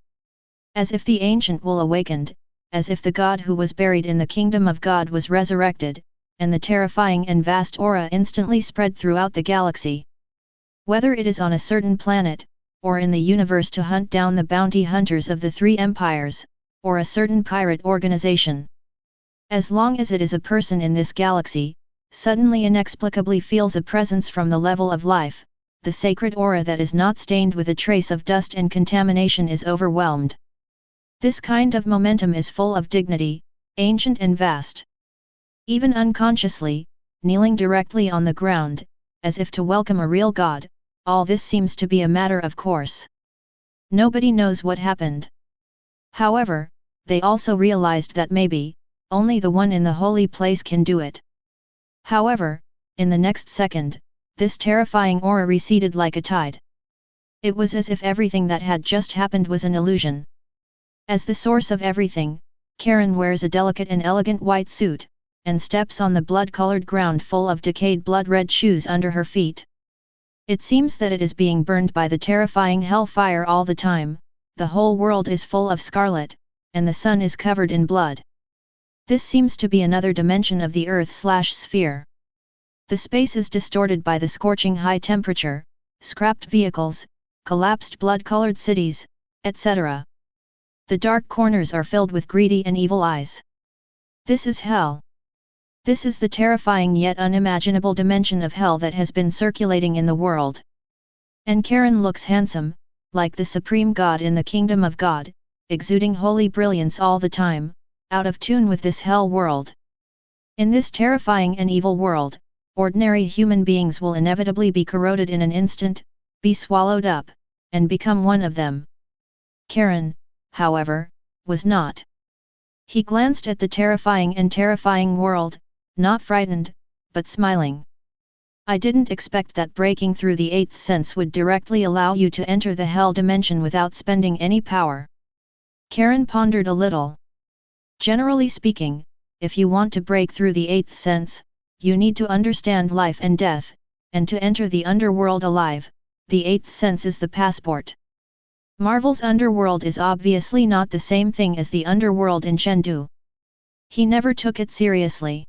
As if the ancient will awakened, as if the God who was buried in the kingdom of God was resurrected, and the terrifying and vast aura instantly spread throughout the galaxy. Whether it is on a certain planet, or in the universe to hunt down the bounty hunters of the three empires, or a certain pirate organization. As long as it is a person in this galaxy, suddenly inexplicably feels a presence from the level of life, the sacred aura that is not stained with a trace of dust and contamination is overwhelmed. This kind of momentum is full of dignity, ancient and vast. Even unconsciously, kneeling directly on the ground, as if to welcome a real god, all this seems to be a matter of course. Nobody knows what happened. However, they also realized that maybe, only the one in the holy place can do it. However, in the next second, this terrifying aura receded like a tide. It was as if everything that had just happened was an illusion. As the source of everything, Karen wears a delicate and elegant white suit, and steps on the blood-colored ground full of decayed blood-red shoes under her feet. It seems that it is being burned by the terrifying hellfire all the time, the whole world is full of scarlet, and the sun is covered in blood. This seems to be another dimension of the Earth/sphere. The space is distorted by the scorching high temperature, scrapped vehicles, collapsed blood-colored cities, etc. The dark corners are filled with greedy and evil eyes. This is hell. This is the terrifying yet unimaginable dimension of hell that has been circulating in the world. And Karen looks handsome, like the supreme god in the kingdom of God, exuding holy brilliance all the time, out of tune with this hell world. In this terrifying and evil world, ordinary human beings will inevitably be corroded in an instant, be swallowed up, and become one of them. Karen, however, was not. He glanced at the terrifying world, not frightened, but smiling. I didn't expect that breaking through the eighth sense would directly allow you to enter the hell dimension without spending any power. Karen pondered a little. Generally speaking, if you want to break through the eighth sense, you need to understand life and death, and to enter the underworld alive, the eighth sense is the passport. Marvel's underworld is obviously not the same thing as the underworld in Chengdu. He never took it seriously.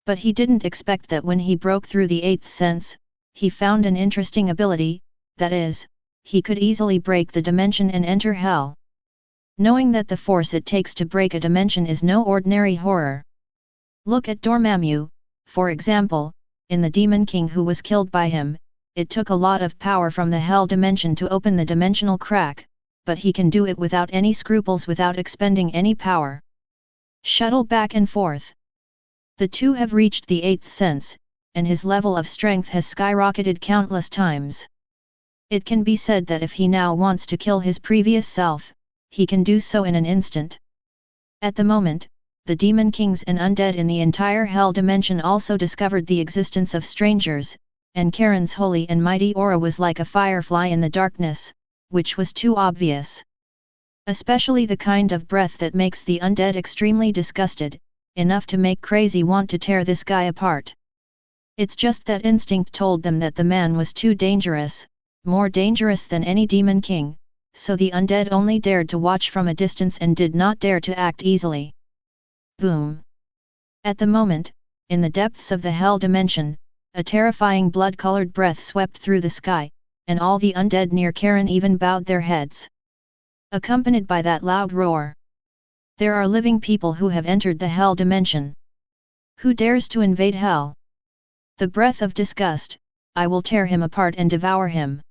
But he didn't expect that when he broke through the eighth sense, he found an interesting ability, that is, he could easily break the dimension and enter hell. Knowing that the force it takes to break a dimension is no ordinary horror. Look at Dormammu, for example, in the Demon King who was killed by him. It took a lot of power from the hell dimension to open the dimensional crack, but he can do it without any scruples, without expending any power. Shuttle back and forth. The two have reached the eighth sense, and his level of strength has skyrocketed countless times. It can be said that if he now wants to kill his previous self, he can do so in an instant. At the moment, the Demon Kings and undead in the entire hell dimension also discovered the existence of strangers, and Karen's holy and mighty aura was like a firefly in the darkness, which was too obvious. Especially the kind of breath that makes the undead extremely disgusted, enough to make crazy want to tear this guy apart. It's just that instinct told them that the man was too dangerous, more dangerous than any Demon King, so the undead only dared to watch from a distance and did not dare to act easily. Boom! At the moment, in the depths of the hell dimension, a terrifying blood-colored breath swept through the sky, and all the undead near Karen even bowed their heads. Accompanied by that loud roar. There are living people who have entered the hell dimension. Who dares to invade hell? The breath of disgust, I will tear him apart and devour him.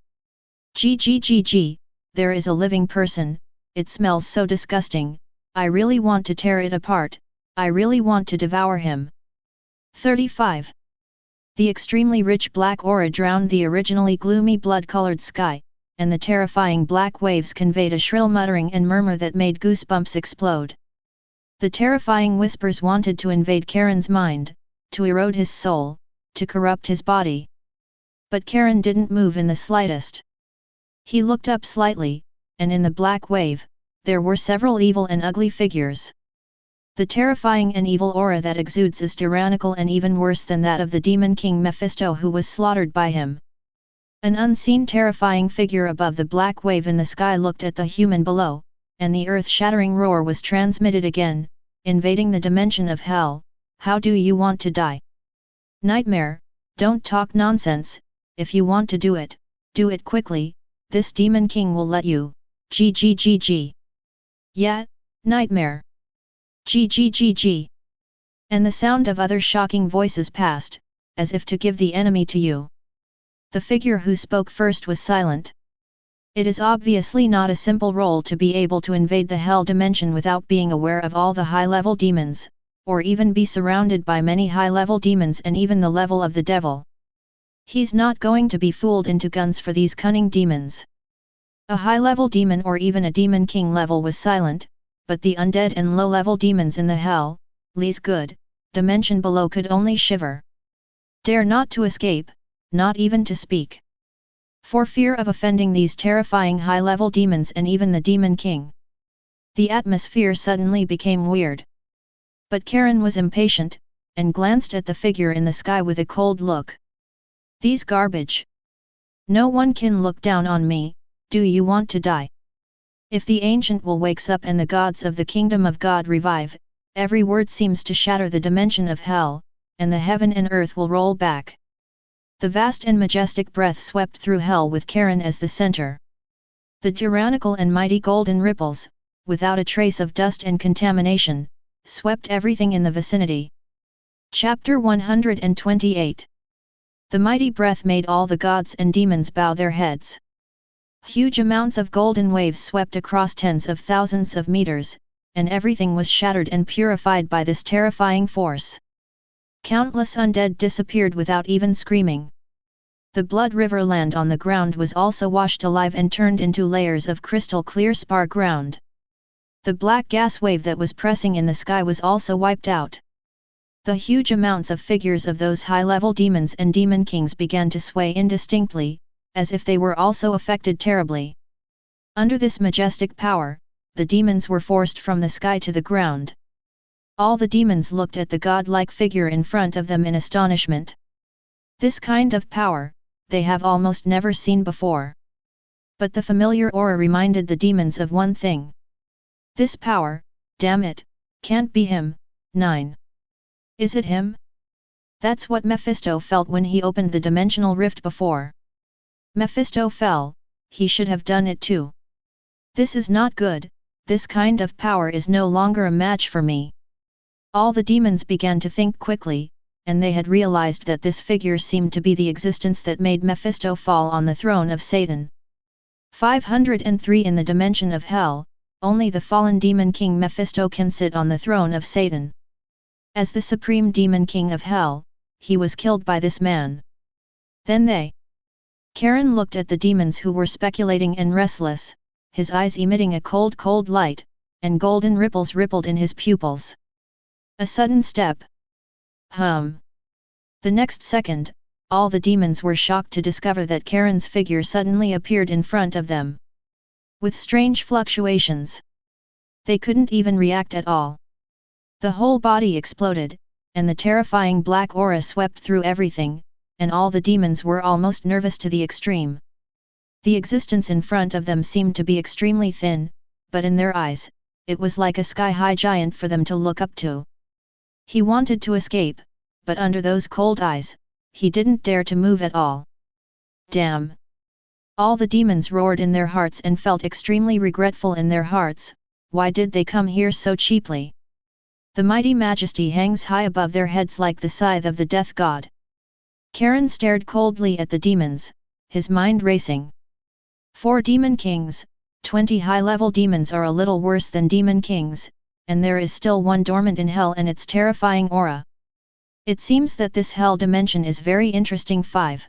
Gg, there is a living person, it smells so disgusting, I really want to tear it apart, I really want to devour him. 35. The extremely rich black aura drowned the originally gloomy blood-colored sky, and the terrifying black waves conveyed a shrill muttering and murmur that made goosebumps explode. The terrifying whispers wanted to invade Karen's mind, to erode his soul, to corrupt his body. But Karen didn't move in the slightest. He looked up slightly, and in the black wave, there were several evil and ugly figures. The terrifying and evil aura that exudes is tyrannical and even worse than that of the Demon King Mephisto who was slaughtered by him. An unseen terrifying figure above the black wave in the sky looked at the human below, and the earth-shattering roar was transmitted again, invading the dimension of hell. How do you want to die? Nightmare, don't talk nonsense, if you want to do it quickly, this Demon King will let you. Gg. Yeah, Nightmare. Gg. And the sound of other shocking voices passed, as if to give the enemy to you. The figure who spoke first was silent. It is obviously not a simple role to be able to invade the hell dimension without being aware of all the high-level demons, or even be surrounded by many high-level demons and even the level of the devil. He's not going to be fooled into guns for these cunning demons. A high-level demon or even a Demon King level was silent, but the undead and low-level demons in the hell's good dimension below could only shiver. Dare not to escape, not even to speak. For fear of offending these terrifying high-level demons and even the Demon King. The atmosphere suddenly became weird. But Karen was impatient, and glanced at the figure in the sky with a cold look. These garbage. No one can look down on me, do you want to die? If the ancient will wakes up and the gods of the kingdom of God revive, every word seems to shatter the dimension of hell, and the heaven and earth will roll back. The vast and majestic breath swept through hell with Karen as the center. The tyrannical and mighty golden ripples, without a trace of dust and contamination, swept everything in the vicinity. Chapter 128. The mighty breath made all the gods and demons bow their heads. Huge amounts of golden waves swept across tens of thousands of meters, and everything was shattered and purified by this terrifying force. Countless undead disappeared without even screaming. The blood river land on the ground was also washed alive and turned into layers of crystal clear spar ground. The black gas wave that was pressing in the sky was also wiped out. The huge amounts of figures of those high-level demons and demon kings began to sway indistinctly, as if they were also affected terribly. Under this majestic power, the demons were forced from the sky to the ground. All the demons looked at the godlike figure in front of them in astonishment. This kind of power, they have almost never seen before. But the familiar aura reminded the demons of one thing. This power, damn it, can't be him. 9. Is it him? That's what Mephisto felt when he opened the dimensional rift before. Mephisto fell, he should have done it too. This is not good, this kind of power is no longer a match for me. All the demons began to think quickly, and they had realized that this figure seemed to be the existence that made Mephisto fall on the throne of Satan. 503 In the dimension of hell, only the fallen demon king Mephisto can sit on the throne of Satan. As the supreme demon king of hell, he was killed by this man. Then they. Karen looked at the demons who were speculating and restless, his eyes emitting a cold light, and golden ripples rippled in his pupils. A sudden step. The next second, all the demons were shocked to discover that Karen's figure suddenly appeared in front of them. With strange fluctuations. They couldn't even react at all. The whole body exploded, and the terrifying black aura swept through everything, and all the demons were almost nervous to the extreme. The existence in front of them seemed to be extremely thin, but in their eyes, it was like a sky-high giant for them to look up to. He wanted to escape, but under those cold eyes, he didn't dare to move at all. Damn! All the demons roared in their hearts and felt extremely regretful in their hearts. Why did they come here so cheaply? The mighty majesty hangs high above their heads like the scythe of the death god. Karen stared coldly at the demons, his mind racing. 4 demon kings, 20 high-level demons are a little worse than demon kings, and there is still one dormant in hell and its terrifying aura. It seems that this hell dimension is very interesting. 5.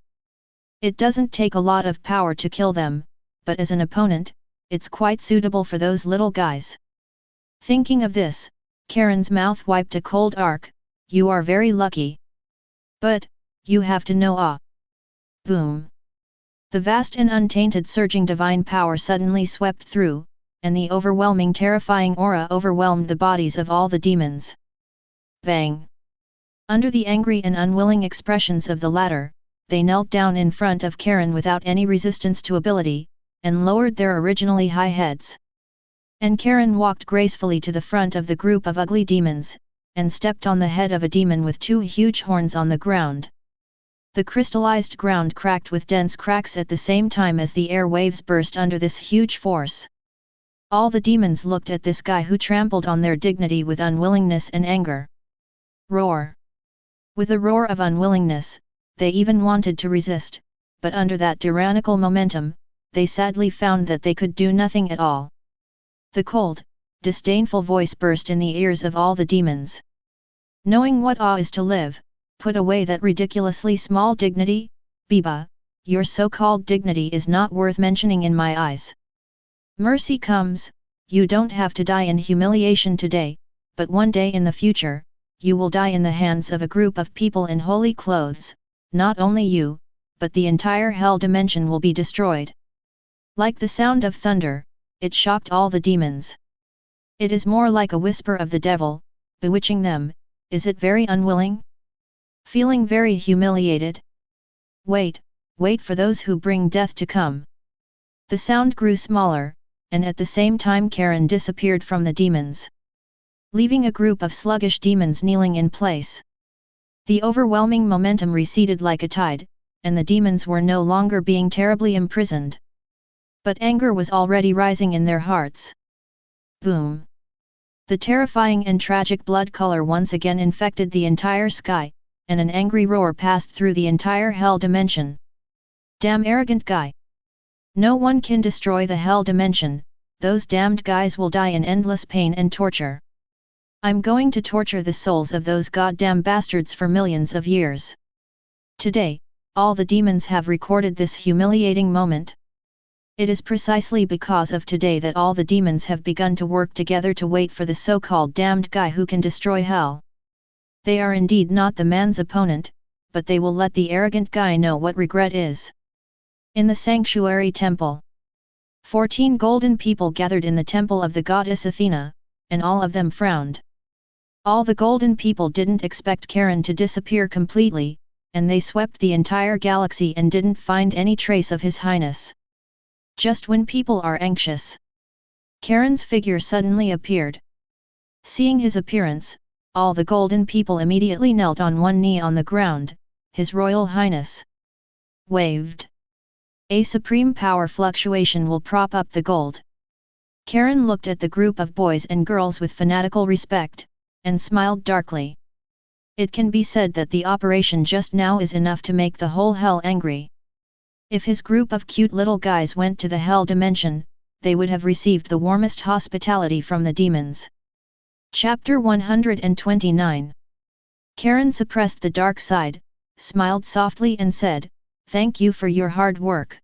It doesn't take a lot of power to kill them, but as an opponent, it's quite suitable for those little guys. Thinking of this, Karen's mouth wiped a cold arc. You are very lucky. But, you have to know. Boom. The vast and untainted surging divine power suddenly swept through, and the overwhelming terrifying aura overwhelmed the bodies of all the demons. Bang! Under the angry and unwilling expressions of the latter, they knelt down in front of Karen without any resistance to ability, and lowered their originally high heads. And Karen walked gracefully to the front of the group of ugly demons, and stepped on the head of a demon with 2 huge horns on the ground. The crystallized ground cracked with dense cracks at the same time as the air waves burst under this huge force. All the demons looked at this guy who trampled on their dignity with unwillingness and anger. Roar! With a roar of unwillingness, they even wanted to resist, but under that tyrannical momentum, they sadly found that they could do nothing at all. The cold, disdainful voice burst in the ears of all the demons. Knowing what awe is to live, put away that ridiculously small dignity, Biba, your so-called dignity is not worth mentioning in my eyes. Mercy comes, you don't have to die in humiliation today, but one day in the future, you will die in the hands of a group of people in holy clothes. Not only you, but the entire hell dimension will be destroyed. Like the sound of thunder, it shocked all the demons. It is more like a whisper of the devil, bewitching them. Is it very unwilling? Feeling very humiliated? Wait for those who bring death to come. The sound grew smaller, and at the same time Karen disappeared from the demons, leaving a group of sluggish demons kneeling in place. The overwhelming momentum receded like a tide, and the demons were no longer being terribly imprisoned. But anger was already rising in their hearts. Boom! The terrifying and tragic blood color once again infected the entire sky, and an angry roar passed through the entire hell dimension. Damn arrogant guy! No one can destroy the hell dimension, those damned guys will die in endless pain and torture. I'm going to torture the souls of those goddamn bastards for millions of years. Today, all the demons have recorded this humiliating moment. It is precisely because of today that all the demons have begun to work together to wait for the so-called damned guy who can destroy hell. They are indeed not the man's opponent, but they will let the arrogant guy know what regret is. In the sanctuary temple, 14 golden people gathered in the temple of the goddess Athena, and all of them frowned. All the golden people didn't expect Karen to disappear completely, and they swept the entire galaxy and didn't find any trace of His Highness. Just when people are anxious, Karen's figure suddenly appeared. Seeing his appearance, all the golden people immediately knelt on one knee on the ground. His Royal Highness waved. A supreme power fluctuation will prop up the gold. Karen looked at the group of boys and girls with fanatical respect, and smiled darkly. It can be said that the operation just now is enough to make the whole hell angry. If his group of cute little guys went to the hell dimension, they would have received the warmest hospitality from the demons. Chapter 129. Karen suppressed the dark side, smiled softly and said, "Thank you for your hard work.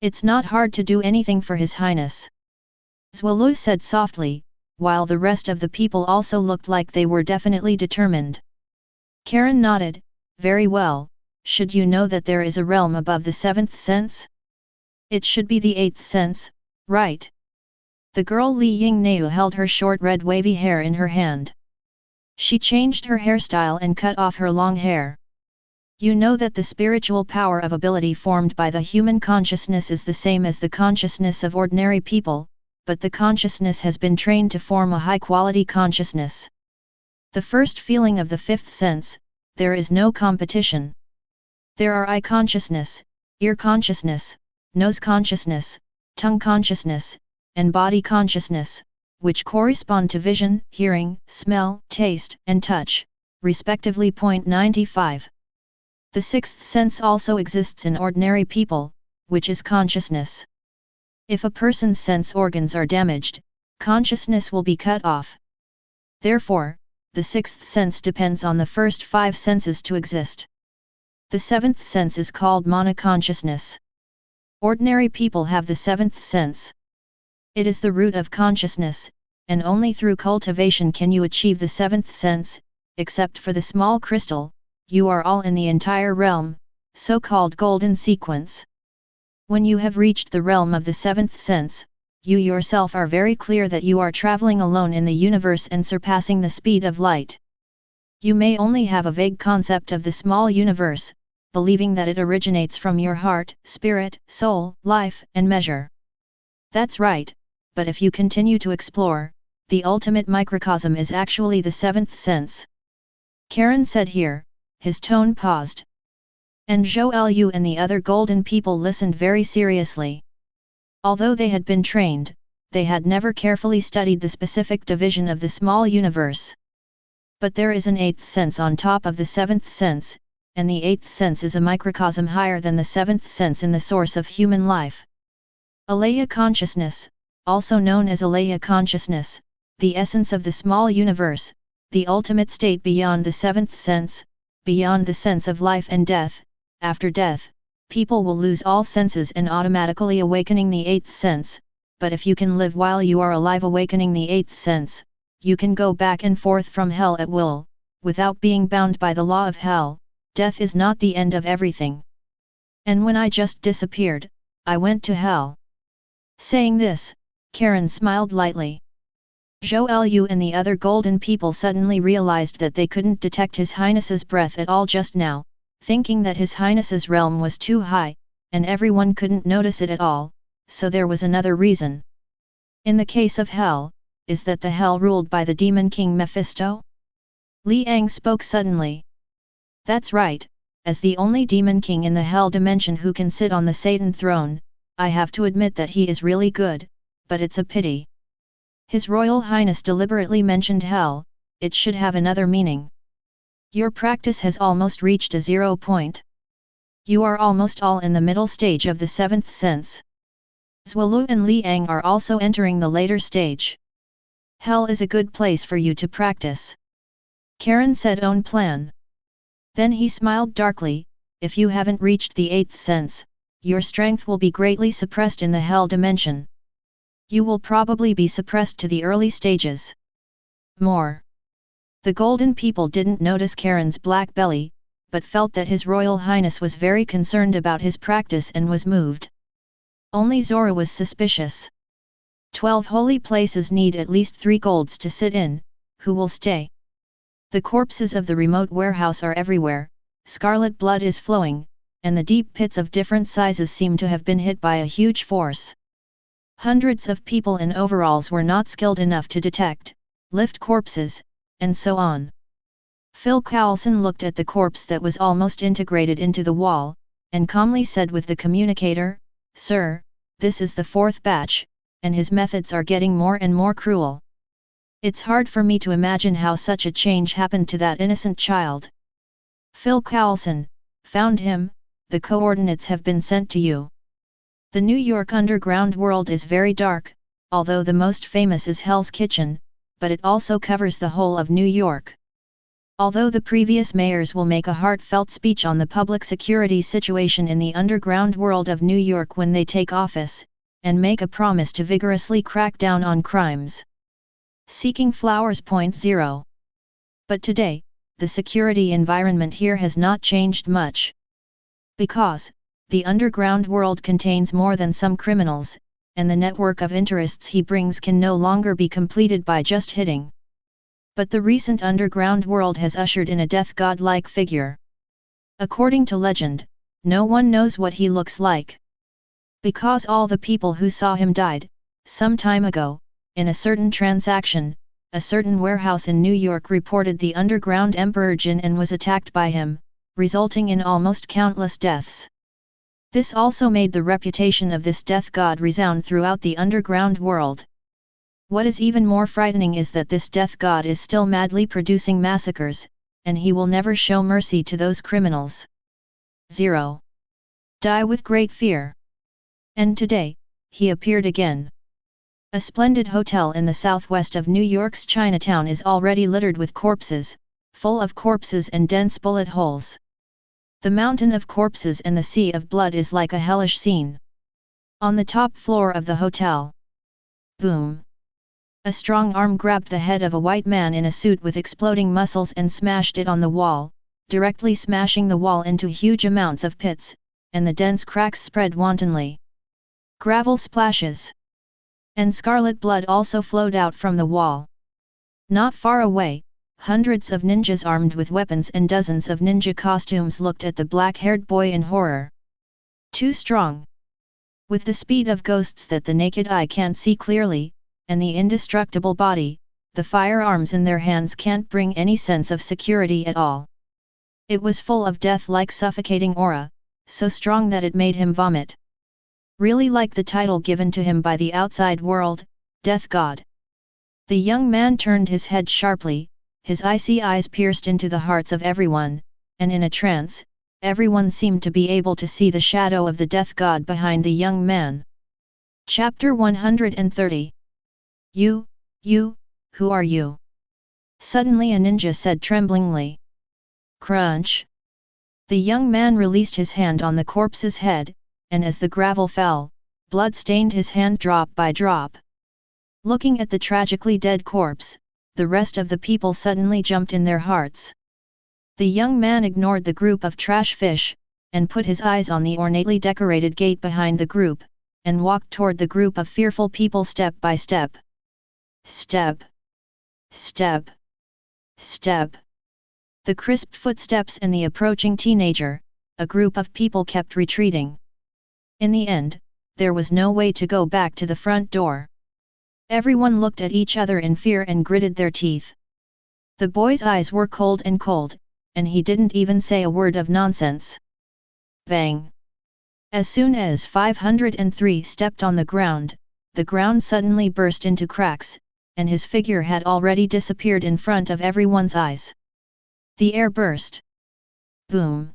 It's not hard to do anything for His Highness." S.H.I.E.L.D said softly, while the rest of the people also looked like they were definitely determined. Karen nodded, "Very well, should you know that there is a realm above the 7th sense? It should be the 8th sense, right?" The girl Li Yingneu held her short red wavy hair in her hand. She changed her hairstyle and cut off her long hair. "You know that the spiritual power of ability formed by the human consciousness is the same as the consciousness of ordinary people, but the consciousness has been trained to form a high-quality consciousness. The first feeling of the 5th sense, there is no competition. There are eye consciousness, ear consciousness, nose consciousness, tongue consciousness, and body consciousness, which correspond to vision, hearing, smell, taste, and touch, respectively. 95. The 6th sense also exists in ordinary people, which is consciousness. If a person's sense organs are damaged, consciousness will be cut off. Therefore, the 6th sense depends on the first 5 senses to exist. The 7th sense is called monoconsciousness. Ordinary people have the 7th sense. It is the root of consciousness, and only through cultivation can you achieve the 7th sense. Except for the small crystal, you are all in the entire realm, so-called golden sequence. When you have reached the realm of the 7th sense, you yourself are very clear that you are traveling alone in the universe and surpassing the speed of light. You may only have a vague concept of the small universe, believing that it originates from your heart, spirit, soul, life, and measure. That's right, but if you continue to explore, the ultimate microcosm is actually the 7th sense. Karen said here, his tone paused. And Zhou and the other golden people listened very seriously. Although they had been trained, they had never carefully studied the specific division of the small universe. But there is an 8th sense on top of the 7th sense, and the 8th sense is a microcosm higher than the 7th sense in the source of human life. Alaya consciousness, also known as Alaya consciousness, the essence of the small universe, the ultimate state beyond the 7th sense, beyond the sense of life and death. After death, people will lose all senses and automatically awakening the 8th sense, but if you can live while you are alive awakening the 8th sense, you can go back and forth from hell at will, without being bound by the law of hell. Death is not the end of everything. And when I just disappeared, I went to hell. Saying this, Karen smiled lightly. Zhou and the other golden people suddenly realized that they couldn't detect His Highness's breath at all just now, thinking that His Highness's realm was too high, and everyone couldn't notice it at all, so there was another reason. In the case of hell, is that the hell ruled by the demon king Mephisto? Li Ang spoke suddenly. That's right, as the only demon king in the hell dimension who can sit on the Satan throne, I have to admit that he is really good, but it's a pity. His Royal Highness deliberately mentioned hell, it should have another meaning. Your practice has almost reached a 0 point. You are almost all in the middle stage of the 7th sense. Zhuolu and Li Ang are also entering the later stage. Hell is a good place for you to practice. Karen said own plan. Then he smiled darkly, if you haven't reached the 8th sense, your strength will be greatly suppressed in the hell dimension. You will probably be suppressed to the early stages. More. The golden people didn't notice Karen's black belly, but felt that His Royal Highness was very concerned about his practice and was moved. Only Zora was suspicious. 12 holy places need at least 3 golds to sit in, who will stay? The corpses of the remote warehouse are everywhere, scarlet blood is flowing, and the deep pits of different sizes seem to have been hit by a huge force. Hundreds of people in overalls were not skilled enough to detect, lift corpses, and so on. Phil Coulson looked at the corpse that was almost integrated into the wall, and calmly said with the communicator, "Sir, this is the fourth batch, and his methods are getting more and more cruel. It's hard for me to imagine how such a change happened to that innocent child." Phil Coulson, "Found him, the coordinates have been sent to you." The New York underground world is very dark, although the most famous is Hell's Kitchen, but it also covers the whole of New York. Although the previous mayors will make a heartfelt speech on the public security situation in the underground world of New York when they take office, and make a promise to vigorously crack down on crimes. Seeking Flowers. 0. But today, the security environment here has not changed much. Because, the underground world contains more than some criminals, and the network of interests he brings can no longer be completed by just hitting. But the recent underground world has ushered in a death god-like figure. According to legend, no one knows what he looks like. Because all the people who saw him died, some time ago, in a certain transaction, a certain warehouse in New York reported the underground Emperor Jin and was attacked by him, resulting in almost countless deaths. This also made the reputation of this death god resound throughout the underground world. What is even more frightening is that this death god is still madly producing massacres, and he will never show mercy to those criminals. 0. Die with great fear. And today, he appeared again. A splendid hotel in the southwest of New York's Chinatown is already littered with corpses, full of corpses and dense bullet holes. The mountain of corpses and the sea of blood is like a hellish scene. On the top floor of the hotel. Boom! A strong arm grabbed the head of a white man in a suit with exploding muscles and smashed it on the wall, directly smashing the wall into huge amounts of pits, and the dense cracks spread wantonly. Gravel splashes. And scarlet blood also flowed out from the wall. Not far away, hundreds of ninjas armed with weapons and dozens of ninja costumes looked at the black-haired boy in horror. Too strong. With the speed of ghosts that the naked eye can't see clearly, and the indestructible body, the firearms in their hands can't bring any sense of security at all. It was full of death-like suffocating aura, so strong that it made him vomit. Really like the title given to him by the outside world, Death God. The young man turned his head sharply, his icy eyes pierced into the hearts of everyone, and in a trance, everyone seemed to be able to see the shadow of the Death God behind the young man. Chapter 130. You, who are you? Suddenly a ninja said tremblingly. Crunch! The young man released his hand on the corpse's head, and as the gravel fell, blood stained his hand drop by drop. Looking at the tragically dead corpse, the rest of the people suddenly jumped in their hearts. The young man ignored the group of trash fish, and put his eyes on the ornately decorated gate behind the group, and walked toward the group of fearful people step by step. Step. Step. Step. The crisp footsteps and the approaching teenager, a group of people kept retreating. In the end, there was no way to go back to the front door. Everyone looked at each other in fear and gritted their teeth. The boy's eyes were cold, and he didn't even say a word of nonsense. Bang! As soon as 503 stepped on the ground suddenly burst into cracks, and his figure had already disappeared in front of everyone's eyes. The air burst. Boom!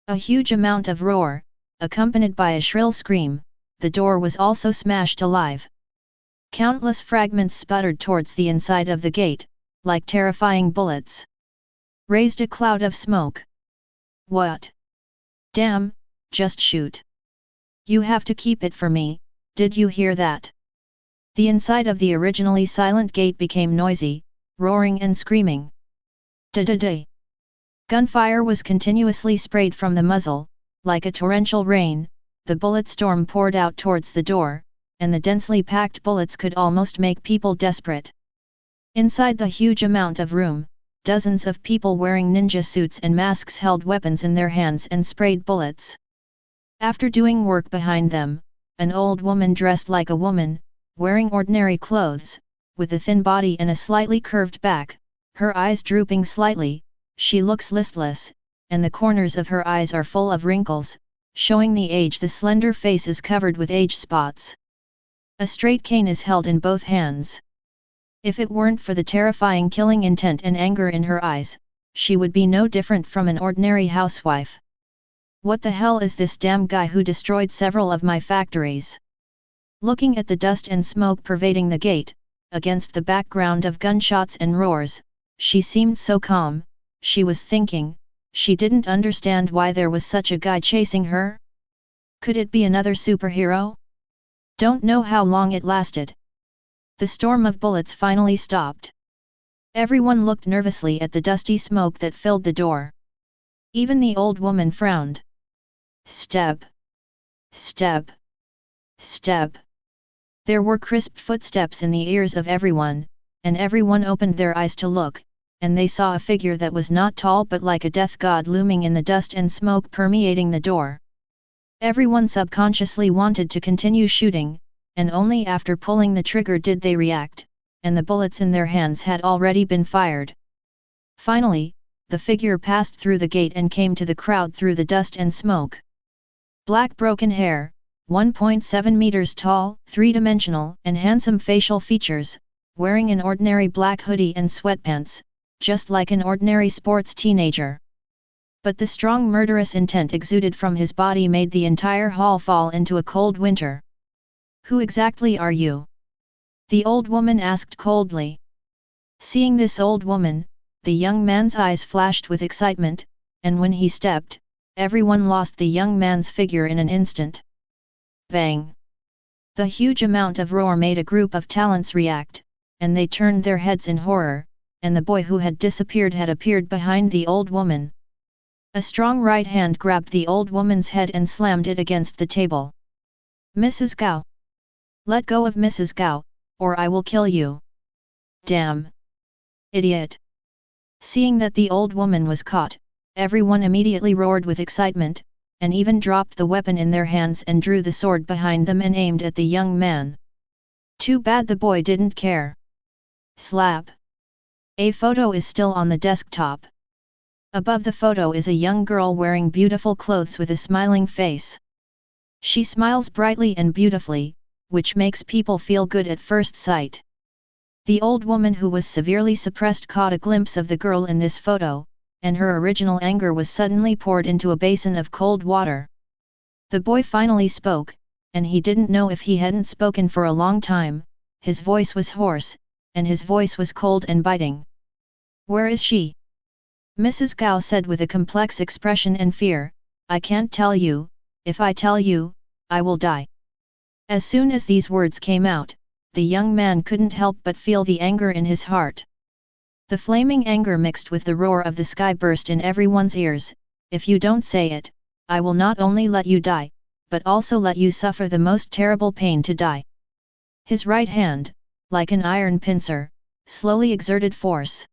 A huge amount of roar, accompanied by a shrill scream. The door was also smashed alive. Countless fragments sputtered towards the inside of the gate, like terrifying bullets. Raised a cloud of smoke. What? Damn, just shoot. You have to keep it for me, did you hear that? The inside of the originally silent gate became noisy, roaring and screaming. Da-da-da. Gunfire was continuously sprayed from the muzzle, like a torrential rain. The bullet storm poured out towards the door, and the densely packed bullets could almost make people desperate. Inside the huge amount of room, dozens of people wearing ninja suits and masks held weapons in their hands and sprayed bullets. After doing work behind them, an old woman dressed like a woman, wearing ordinary clothes, with a thin body and a slightly curved back, her eyes drooping slightly, she looks listless, and the corners of her eyes are full of wrinkles, showing the age. The slender face is covered with age spots. A straight cane is held in both hands. If it weren't for the terrifying killing intent and anger in her eyes, she would be no different from an ordinary housewife. What the hell is this damn guy who destroyed several of my factories? Looking at the dust and smoke pervading the gate, against the background of gunshots and roars, she seemed so calm. She was thinking, she didn't understand why there was such a guy chasing her. Could it be another superhero? Don't know how long it lasted. The storm of bullets finally stopped. Everyone looked nervously at the dusty smoke that filled the door. Even the old woman frowned. Step. Step. Step. There were crisp footsteps in the ears of everyone, and everyone opened their eyes to look, and they saw a figure that was not tall but like a death god looming in the dust and smoke permeating the door. Everyone subconsciously wanted to continue shooting, and only after pulling the trigger did they react, and the bullets in their hands had already been fired. Finally, the figure passed through the gate and came to the crowd through the dust and smoke. Black broken hair, 1.7 meters tall, three-dimensional and handsome facial features, wearing an ordinary black hoodie and sweatpants, just like an ordinary sports teenager. But the strong murderous intent exuded from his body made the entire hall fall into a cold winter. Who exactly are you? The old woman asked coldly. Seeing this old woman, the young man's eyes flashed with excitement, and when he stepped, everyone lost the young man's figure in an instant. Bang! The huge amount of roar made a group of talents react, and they turned their heads in horror, and the boy who had disappeared had appeared behind the old woman. A strong right hand grabbed the old woman's head and slammed it against the table. Mrs. Gao! Let go of Mrs. Gao, or I will kill you! Damn! Idiot! Seeing that the old woman was caught, everyone immediately roared with excitement, and even dropped the weapon in their hands and drew the sword behind them and aimed at the young man. Too bad the boy didn't care. Slap! A photo is still on the desktop. Above the photo is a young girl wearing beautiful clothes with a smiling face. She smiles brightly and beautifully, which makes people feel good at first sight. The old woman who was severely suppressed caught a glimpse of the girl in this photo, and her original anger was suddenly poured into a basin of cold water. The boy finally spoke, and he didn't know if he hadn't spoken for a long time. His voice was hoarse, and his voice was cold and biting. Where is she? Mrs. Gao said with a complex expression and fear. I can't tell you. If I tell you, I will die. As soon as these words came out, the young man couldn't help but feel the anger in his heart. The flaming anger mixed with the roar of the sky burst in everyone's ears. If you don't say it, I will not only let you die, but also let you suffer the most terrible pain to die. His right hand, like an iron pincer, slowly exerted force.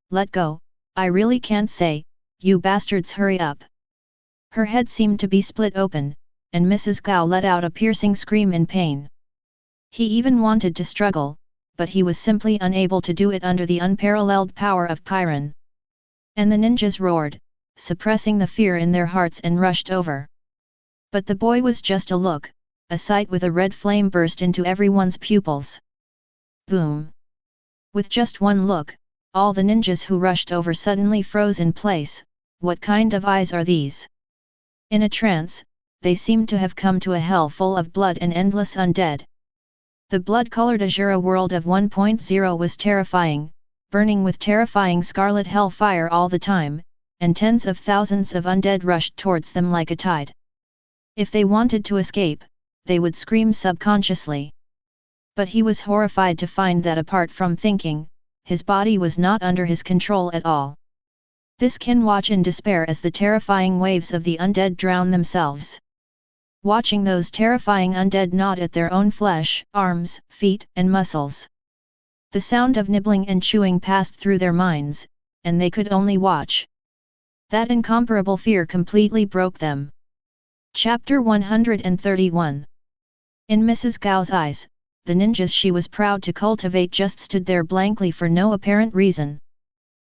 Let go, I really can't say, you bastards, hurry up. Her head seemed to be split open, and Mrs. Gao let out a piercing scream in pain. He even wanted to struggle, but he was simply unable to do it under the unparalleled power of Pyron. And the ninjas roared, suppressing the fear in their hearts, and rushed over. But the boy was just a look, a sight with a red flame burst into everyone's pupils. Boom! With just one look, all the ninjas who rushed over suddenly froze in place. What kind of eyes are these? In a trance, they seemed to have come to a hell full of blood and endless undead. The blood-colored Azura world of 1.0 was terrifying, burning with terrifying scarlet hellfire all the time, and tens of thousands of undead rushed towards them like a tide. If they wanted to escape, they would scream subconsciously. But he was horrified to find that apart from thinking, his body was not under his control at all. This can watch in despair as the terrifying waves of the undead drown themselves. Watching those terrifying undead gnawed at their own flesh, arms, feet, and muscles. The sound of nibbling and chewing passed through their minds, and they could only watch. That incomparable fear completely broke them. Chapter 131. In Mrs. Gao's eyes, the ninjas she was proud to cultivate just stood there blankly for no apparent reason.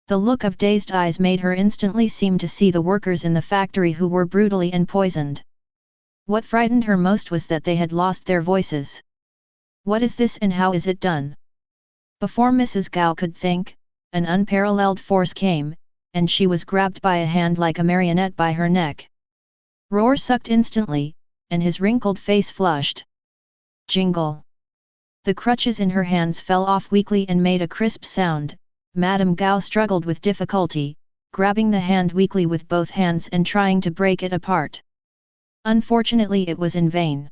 The look of dazed eyes made her instantly seem to see the workers in the factory who were brutally and poisoned. What frightened her most was that they had lost their voices. What is this and how is it done? Before Mrs. Gao could think, an unparalleled force came, and she was grabbed by a hand like a marionette by her neck. Roar sucked instantly, and his wrinkled face flushed. Jingle! The crutches in her hands fell off weakly and made a crisp sound. Madame Gao struggled with difficulty, grabbing the hand weakly with both hands and trying to break it apart. Unfortunately it was in vain.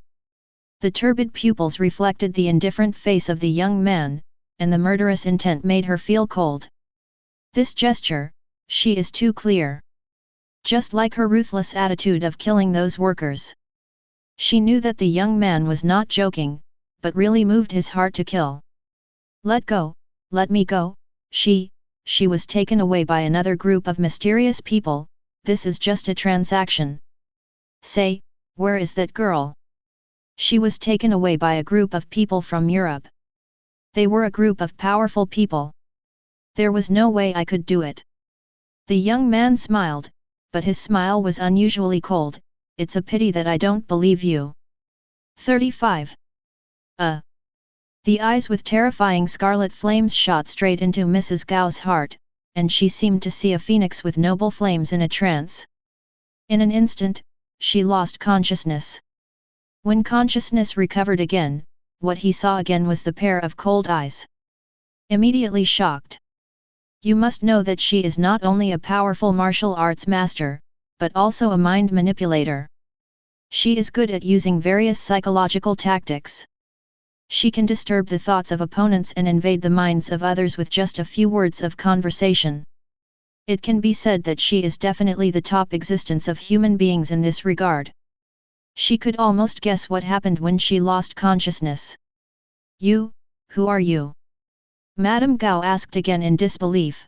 The turbid pupils reflected the indifferent face of the young man, and the murderous intent made her feel cold. This gesture, she is too clear. Just like her ruthless attitude of killing those workers. She knew that the young man was not joking, but really moved his heart to kill. Let go, let me go. She was taken away by another group of mysterious people. This is just a transaction. Say, where is that girl? She was taken away by a group of people from Europe. They were a group of powerful people. There was no way I could do it. The young man smiled, but his smile was unusually cold. It's a pity that I don't believe you. 35. The eyes with terrifying scarlet flames shot straight into Mrs. Gao's heart, and she seemed to see a phoenix with noble flames in a trance. In an instant, she lost consciousness. When consciousness recovered again, what he saw again was the pair of cold eyes. Immediately shocked. You must know that she is not only a powerful martial arts master, but also a mind manipulator. She is good at using various psychological tactics. She can disturb the thoughts of opponents and invade the minds of others with just a few words of conversation. It can be said that she is definitely the top existence of human beings in this regard. She could almost guess what happened when she lost consciousness. You, who are you? Madame Gao asked again in disbelief.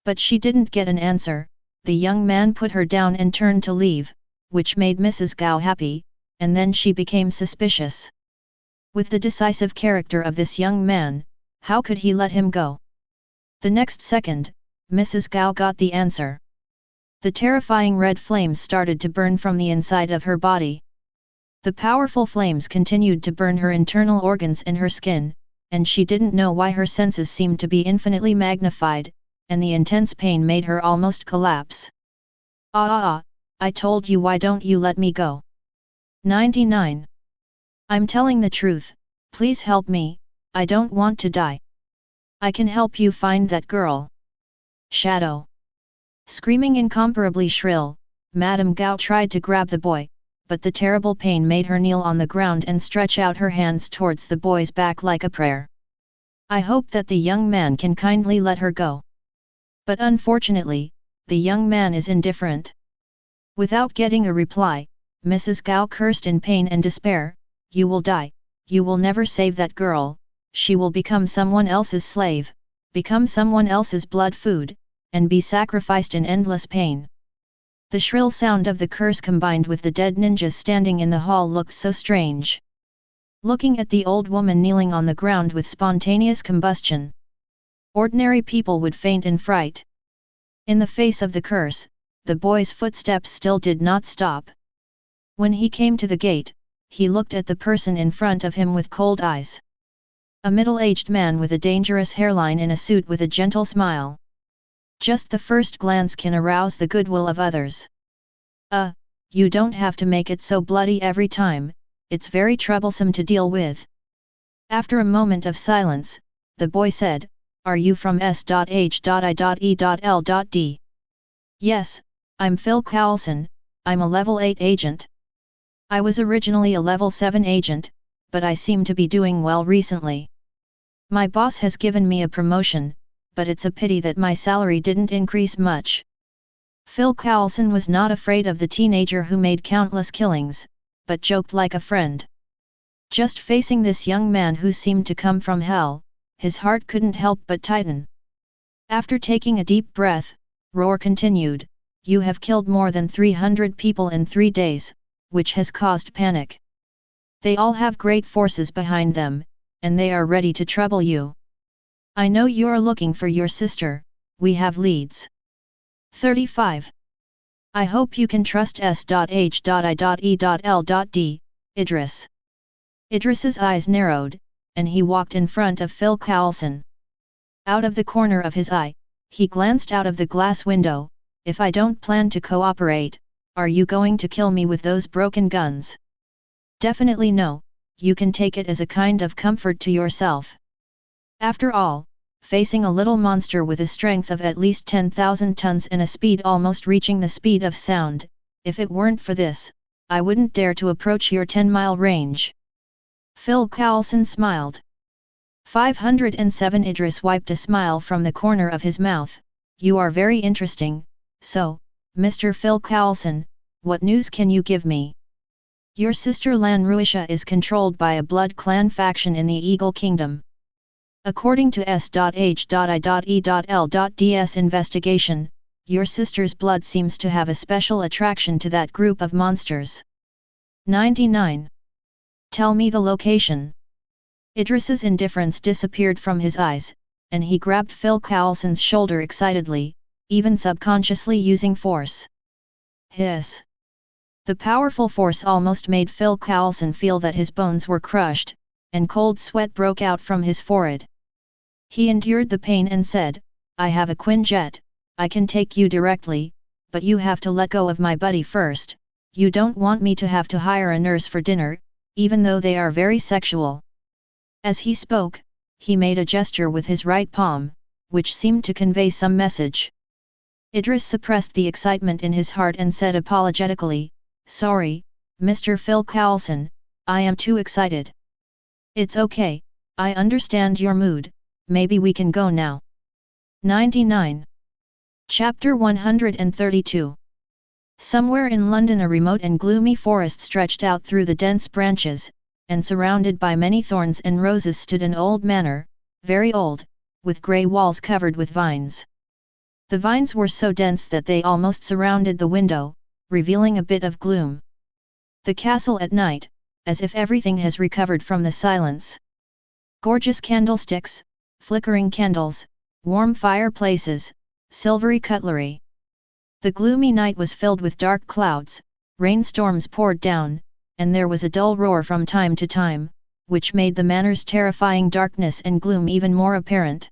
But she didn't get an answer. The young man put her down and turned to leave, which made Mrs. Gao happy, and then she became suspicious. With the decisive character of this young man, how could he let him go? The next second, Mrs. Gao got the answer. The terrifying red flames started to burn from the inside of her body. The powerful flames continued to burn her internal organs and her skin, and she didn't know why her senses seemed to be infinitely magnified, and the intense pain made her almost collapse. I told you, why don't you let me go? 99. I'm telling the truth, please help me, I don't want to die. I can help you find that girl. Shadow. Screaming incomparably shrill, Madame Gao tried to grab the boy, but the terrible pain made her kneel on the ground and stretch out her hands towards the boy's back like a prayer. I hope that the young man can kindly let her go. But unfortunately, the young man is indifferent. Without getting a reply, Mrs. Gao cursed in pain and despair. You will die, you will never save that girl, she will become someone else's slave, become someone else's blood food, and be sacrificed in endless pain. The shrill sound of the curse combined with the dead ninjas standing in the hall looked so strange. Looking at the old woman kneeling on the ground with spontaneous combustion. Ordinary people would faint in fright. In the face of the curse, the boy's footsteps still did not stop. When he came to the gate, he looked at the person in front of him with cold eyes. A middle-aged man with a dangerous hairline in a suit with a gentle smile. Just the first glance can arouse the goodwill of others. You don't have to make it so bloody every time, it's very troublesome to deal with. After a moment of silence, the boy said, Are you from S.H.I.E.L.D? Yes, I'm Phil Coulson, I'm a level 8 agent. I was originally a level 7 agent, but I seem to be doing well recently. My boss has given me a promotion, but it's a pity that my salary didn't increase much. Phil Coulson was not afraid of the teenager who made countless killings, but joked like a friend. Just facing this young man who seemed to come from hell, his heart couldn't help but tighten. After taking a deep breath, Roar continued, "You have killed more than 300 people in 3 days, which has caused panic. They all have great forces behind them, and they are ready to trouble you. I know you are looking for your sister, we have leads." 35. I hope you can trust S.H.I.E.L.D. Idris. Idris's eyes narrowed, and he walked in front of Phil Coulson. Out of the corner of his eye, he glanced out of the glass window. "If I don't plan to cooperate, are you going to kill me with those broken guns?" "Definitely no, you can take it as a kind of comfort to yourself. After all, facing a little monster with a strength of at least 10,000 tons and a speed almost reaching the speed of sound, if it weren't for this, I wouldn't dare to approach your 10-mile range." Phil Coulson smiled. 507 Idris wiped a smile from the corner of his mouth. "You are very interesting, so, Mr. Phil Coulson, what news can you give me?" "Your sister Lan Ruisha is controlled by a blood clan faction in the Eagle Kingdom. According to S.H.I.E.L.D's investigation, your sister's blood seems to have a special attraction to that group of monsters." 99. Tell me the location. Idris's indifference disappeared from his eyes, and he grabbed Phil Coulson's shoulder excitedly, even subconsciously using force. Hiss! The powerful force almost made Phil Coulson feel that his bones were crushed, and cold sweat broke out from his forehead. He endured the pain and said, "I have a Quinjet, I can take you directly, but you have to let go of my buddy first. You don't want me to have to hire a nurse for dinner, even though they are very sexual." As he spoke, he made a gesture with his right palm, which seemed to convey some message. Idris suppressed the excitement in his heart and said apologetically, "Sorry, Mr. Phil Coulson, I am too excited." "It's okay, I understand your mood, maybe we can go now." 99. Chapter 132. Somewhere in London a remote and gloomy forest stretched out through the dense branches, and surrounded by many thorns and roses stood an old manor, very old, with grey walls covered with vines. The vines were so dense that they almost surrounded the window, revealing a bit of gloom. The castle at night, as if everything has recovered from the silence. Gorgeous candlesticks, flickering candles, warm fireplaces, silvery cutlery. The gloomy night was filled with dark clouds, rainstorms poured down, and there was a dull roar from time to time, which made the manor's terrifying darkness and gloom even more apparent.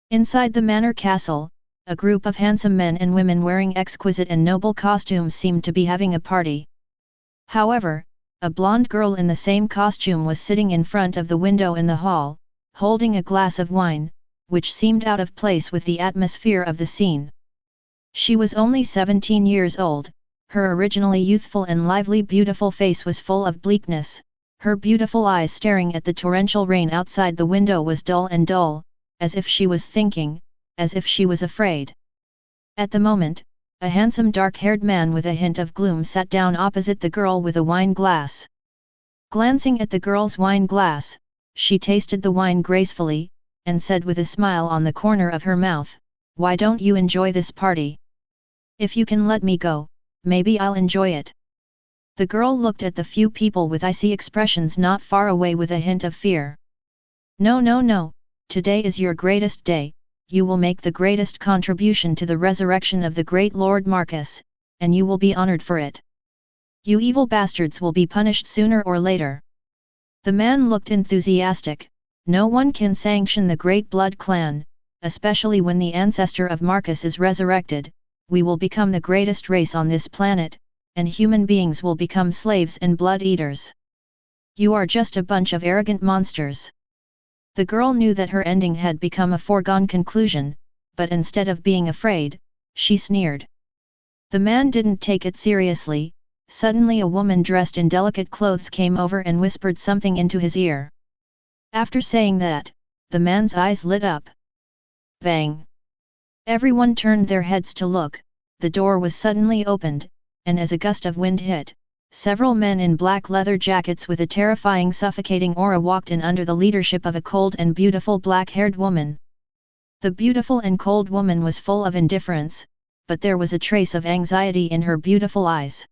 Inside the manor castle, a group of handsome men and women wearing exquisite and noble costumes seemed to be having a party. However, a blonde girl in the same costume was sitting in front of the window in the hall, holding a glass of wine, which seemed out of place with the atmosphere of the scene. She was only 17 years old, her originally youthful and lively beautiful face was full of bleakness, her beautiful eyes staring at the torrential rain outside the window was dull, as if she was thinking, as if she was afraid. At the moment, a handsome dark-haired man with a hint of gloom sat down opposite the girl with a wine glass. Glancing at the girl's wine glass, she tasted the wine gracefully, and said with a smile on the corner of her mouth, "Why don't you enjoy this party? If you can let me go, maybe I'll enjoy it." The girl looked at the few people with icy expressions not far away with a hint of fear. No, today is your greatest day, you will make the greatest contribution to the resurrection of the great Lord Marcus, and you will be honored for it. You evil bastards will be punished sooner or later." The man looked enthusiastic. "No one can sanction the great blood clan, especially when the ancestor of Marcus is resurrected. We will become the greatest race on this planet, and human beings will become slaves and blood eaters. You are just a bunch of arrogant monsters." The girl knew that her ending had become a foregone conclusion, but instead of being afraid, she sneered. The man didn't take it seriously. Suddenly a woman dressed in delicate clothes came over and whispered something into his ear. After saying that, the man's eyes lit up. Bang! Everyone turned their heads to look, the door was suddenly opened, and as a gust of wind hit, several men in black leather jackets with a terrifying suffocating aura walked in under the leadership of a cold and beautiful black-haired woman. The beautiful and cold woman was full of indifference, but there was a trace of anxiety in her beautiful eyes.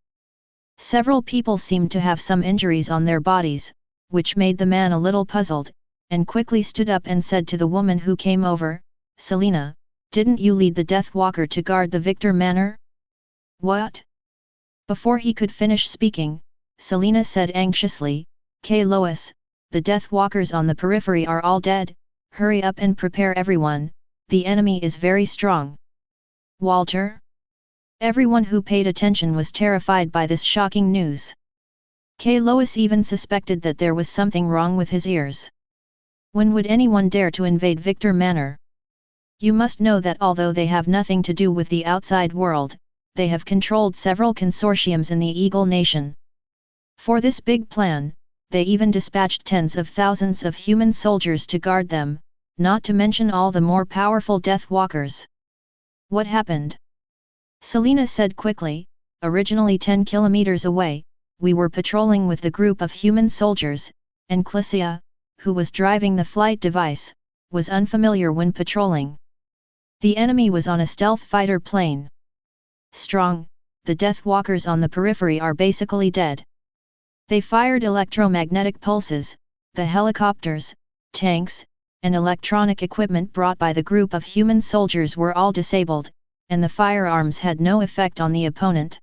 Several people seemed to have some injuries on their bodies, which made the man a little puzzled, and quickly stood up and said to the woman who came over, "Selina, didn't you lead the Death Walker to guard the Victor Manor?" "What?" Before he could finish speaking, Selina said anxiously, "Lois, the Death Walkers on the periphery are all dead, hurry up and prepare everyone, the enemy is very strong." "Walter?" Everyone who paid attention was terrified by this shocking news. Lois even suspected that there was something wrong with his ears. When would anyone dare to invade Victor Manor? You must know that although they have nothing to do with the outside world, they have controlled several consortiums in the Eagle Nation. For this big plan, they even dispatched tens of thousands of human soldiers to guard them, not to mention all the more powerful Death Walkers. "What happened?" Selina said quickly, "Originally 10 kilometers away, we were patrolling with the group of human soldiers, and Clicia, who was driving the flight device, was unfamiliar when patrolling. The enemy was on a stealth fighter plane. Strong, the Death Walkers on the periphery are basically dead. They fired electromagnetic pulses, the helicopters, tanks, and electronic equipment brought by the group of human soldiers were all disabled, and the firearms had no effect on the opponent.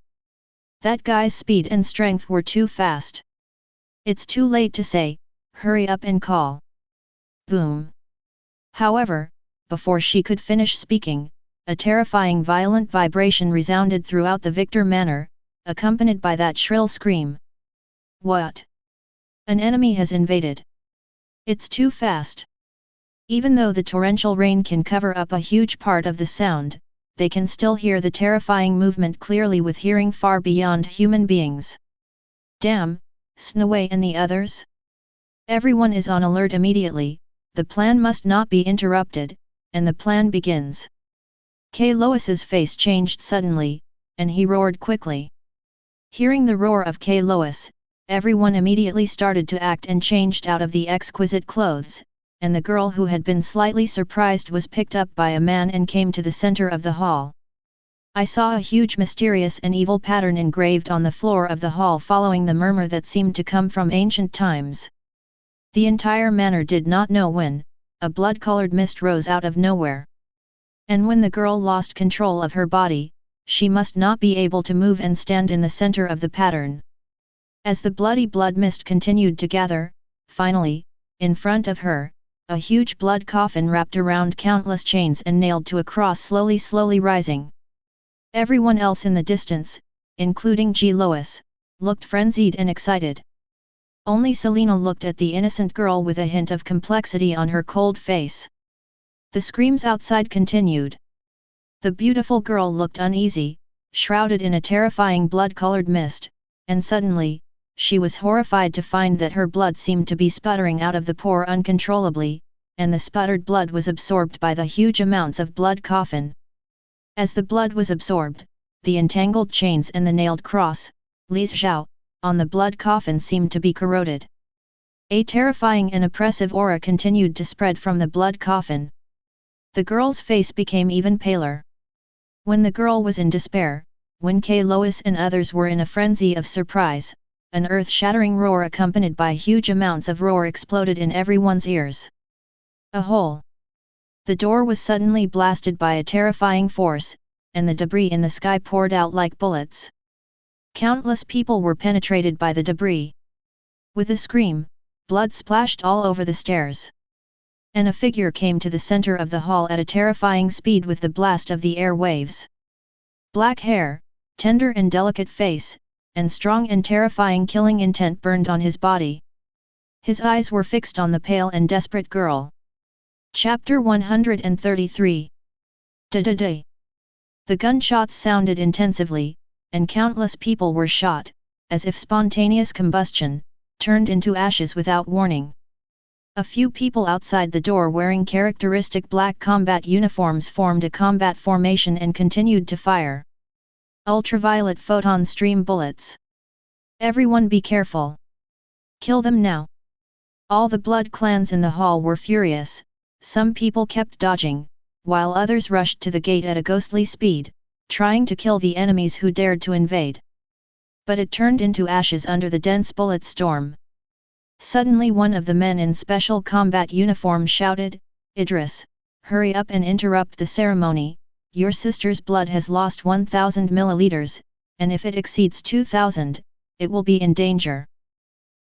That guy's speed and strength were too fast. It's too late to say, hurry up and call." Boom. However, before she could finish speaking, a terrifying violent vibration resounded throughout the Victor Manor, accompanied by that shrill scream. "What? An enemy has invaded. It's too fast." Even though the torrential rain can cover up a huge part of the sound, they can still hear the terrifying movement clearly with hearing far beyond human beings. "Damn, Snoway and the others? Everyone is on alert immediately, the plan must not be interrupted," and the plan begins. Lois's face changed suddenly, and he roared quickly. Hearing the roar of Lois, everyone immediately started to act and changed out of the exquisite clothes, and the girl who had been slightly surprised was picked up by a man and came to the center of the hall. I saw a huge mysterious and evil pattern engraved on the floor of the hall following the murmur that seemed to come from ancient times. The entire manor did not know when, a blood-colored mist rose out of nowhere. And when the girl lost control of her body, she must not be able to move and stand in the center of the pattern. As the bloody blood mist continued to gather, finally, in front of her, a huge blood coffin wrapped around countless chains and nailed to a cross slowly rising. Everyone else in the distance, including Lois, looked frenzied and excited. Only Selina looked at the innocent girl with a hint of complexity on her cold face. The screams outside continued. The beautiful girl looked uneasy, shrouded in a terrifying blood-colored mist, and suddenly, she was horrified to find that her blood seemed to be sputtering out of the pore uncontrollably, and the sputtered blood was absorbed by the huge amounts of blood coffin. As the blood was absorbed, the entangled chains and the nailed cross, lazily, on the blood coffin seemed to be corroded. A terrifying and oppressive aura continued to spread from the blood coffin. The girl's face became even paler. When the girl was in despair, when Lois and others were in a frenzy of surprise, an earth-shattering roar accompanied by huge amounts of roar exploded in everyone's ears. A hole. The door was suddenly blasted by a terrifying force, and the debris in the sky poured out like bullets. Countless people were penetrated by the debris. With a scream, blood splashed all over the stairs. And a figure came to the center of the hall at a terrifying speed with the blast of the air waves. Black hair, tender and delicate face, and strong and terrifying killing intent burned on his body. His eyes were fixed on the pale and desperate girl. Chapter 133. Da-da-da. The gunshots sounded intensively, and countless people were shot, as if spontaneous combustion, turned into ashes without warning. A few people outside the door wearing characteristic black combat uniforms formed a combat formation and continued to fire ultraviolet photon stream bullets. Everyone be careful. Kill them now. All the blood clans in the hall were furious, some people kept dodging, while others rushed to the gate at a ghostly speed, trying to kill the enemies who dared to invade. But it turned into ashes under the dense bullet storm. Suddenly one of the men in special combat uniform shouted, "Idris, hurry up and interrupt the ceremony, your sister's blood has lost 1000 milliliters, and if it exceeds 2000, it will be in danger."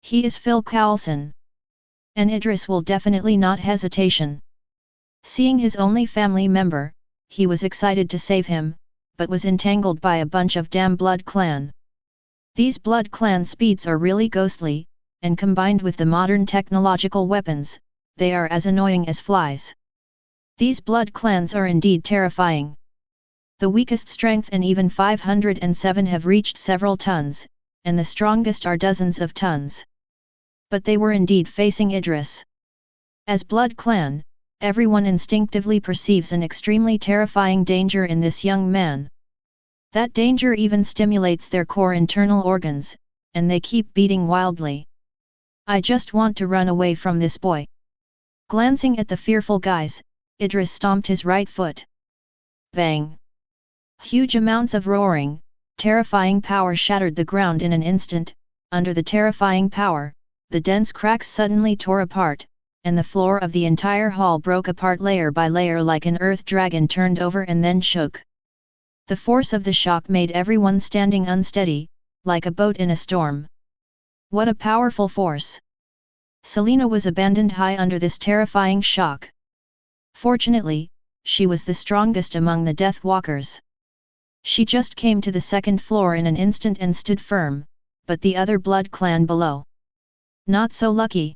He is Phil Coulson. And Idris will definitely not hesitation. Seeing his only family member, he was excited to save him, but was entangled by a bunch of damn blood clan. These blood clan speeds are really ghostly, and combined with the modern technological weapons, they are as annoying as flies. These blood clans are indeed terrifying. The weakest strength and even 507 have reached several tons, and the strongest are dozens of tons. But they were indeed facing Idris. As blood clan, everyone instinctively perceives an extremely terrifying danger in this young man. That danger even stimulates their core internal organs, and they keep beating wildly. I just want to run away from this boy. Glancing at the fearful guys, Idris stomped his right foot. Bang! Huge amounts of roaring, terrifying power shattered the ground in an instant. Under the terrifying power, the dense cracks suddenly tore apart, and the floor of the entire hall broke apart layer by layer like an earth dragon turned over and then shook. The force of the shock made everyone standing unsteady, like a boat in a storm. What a powerful force! Selena was abandoned high under this terrifying shock. Fortunately, she was the strongest among the Death Walkers. She just came to the second floor in an instant and stood firm, but the other blood clan below. Not so lucky.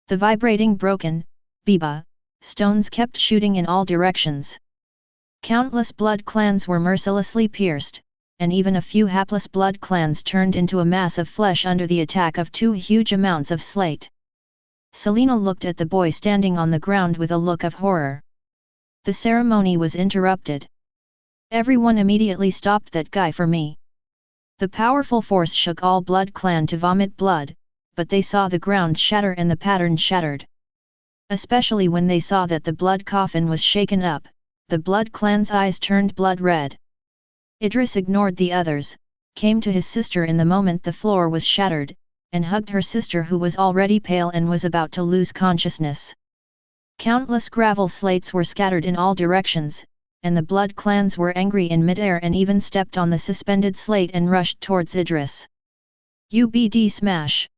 The vibrating broken, biba, stones kept shooting in all directions. Countless blood clans were mercilessly pierced, and even a few hapless blood clans turned into a mass of flesh under the attack of two huge amounts of slate. Selena looked at the boy standing on the ground with a look of horror. The ceremony was interrupted. Everyone immediately stopped that guy for me. The powerful force shook all blood clan to vomit blood, but they saw the ground shatter and the pattern shattered. Especially when they saw that the blood coffin was shaken up, the blood clan's eyes turned blood red. Idris ignored the others, came to his sister in the moment the floor was shattered, and hugged her sister who was already pale and was about to lose consciousness. Countless gravel slates were scattered in all directions, and the blood clans were angry in midair and even stepped on the suspended slate and rushed towards Idris. UBD smash!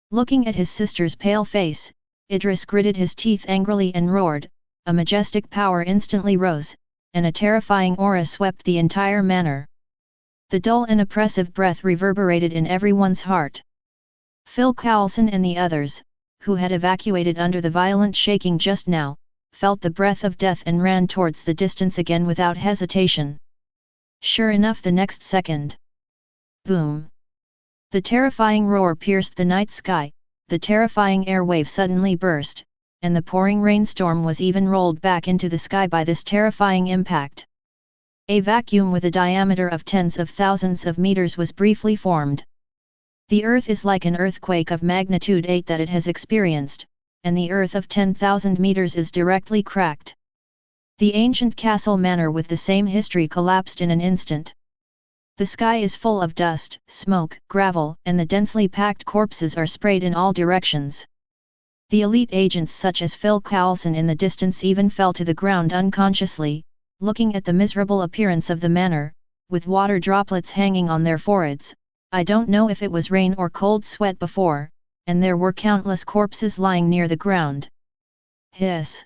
Looking at his sister's pale face, Idris gritted his teeth angrily and roared, a majestic power instantly rose, and a terrifying aura swept the entire manor. The dull and oppressive breath reverberated in everyone's heart. Phil Coulson and the others, who had evacuated under the violent shaking just now, felt the breath of death and ran towards the distance again without hesitation. Sure enough, the next second. Boom! The terrifying roar pierced the night sky, the terrifying airwave suddenly burst, and the pouring rainstorm was even rolled back into the sky by this terrifying impact. A vacuum with a diameter of tens of thousands of meters was briefly formed. The Earth is like an earthquake of magnitude 8 that it has experienced, and the Earth of 10,000 meters is directly cracked. The ancient castle manor with the same history collapsed in an instant. The sky is full of dust, smoke, gravel, and the densely packed corpses are sprayed in all directions. The elite agents such as Phil Coulson in the distance even fell to the ground unconsciously, looking at the miserable appearance of the manor, with water droplets hanging on their foreheads. I don't know if it was rain or cold sweat before, and there were countless corpses lying near the ground. Hiss!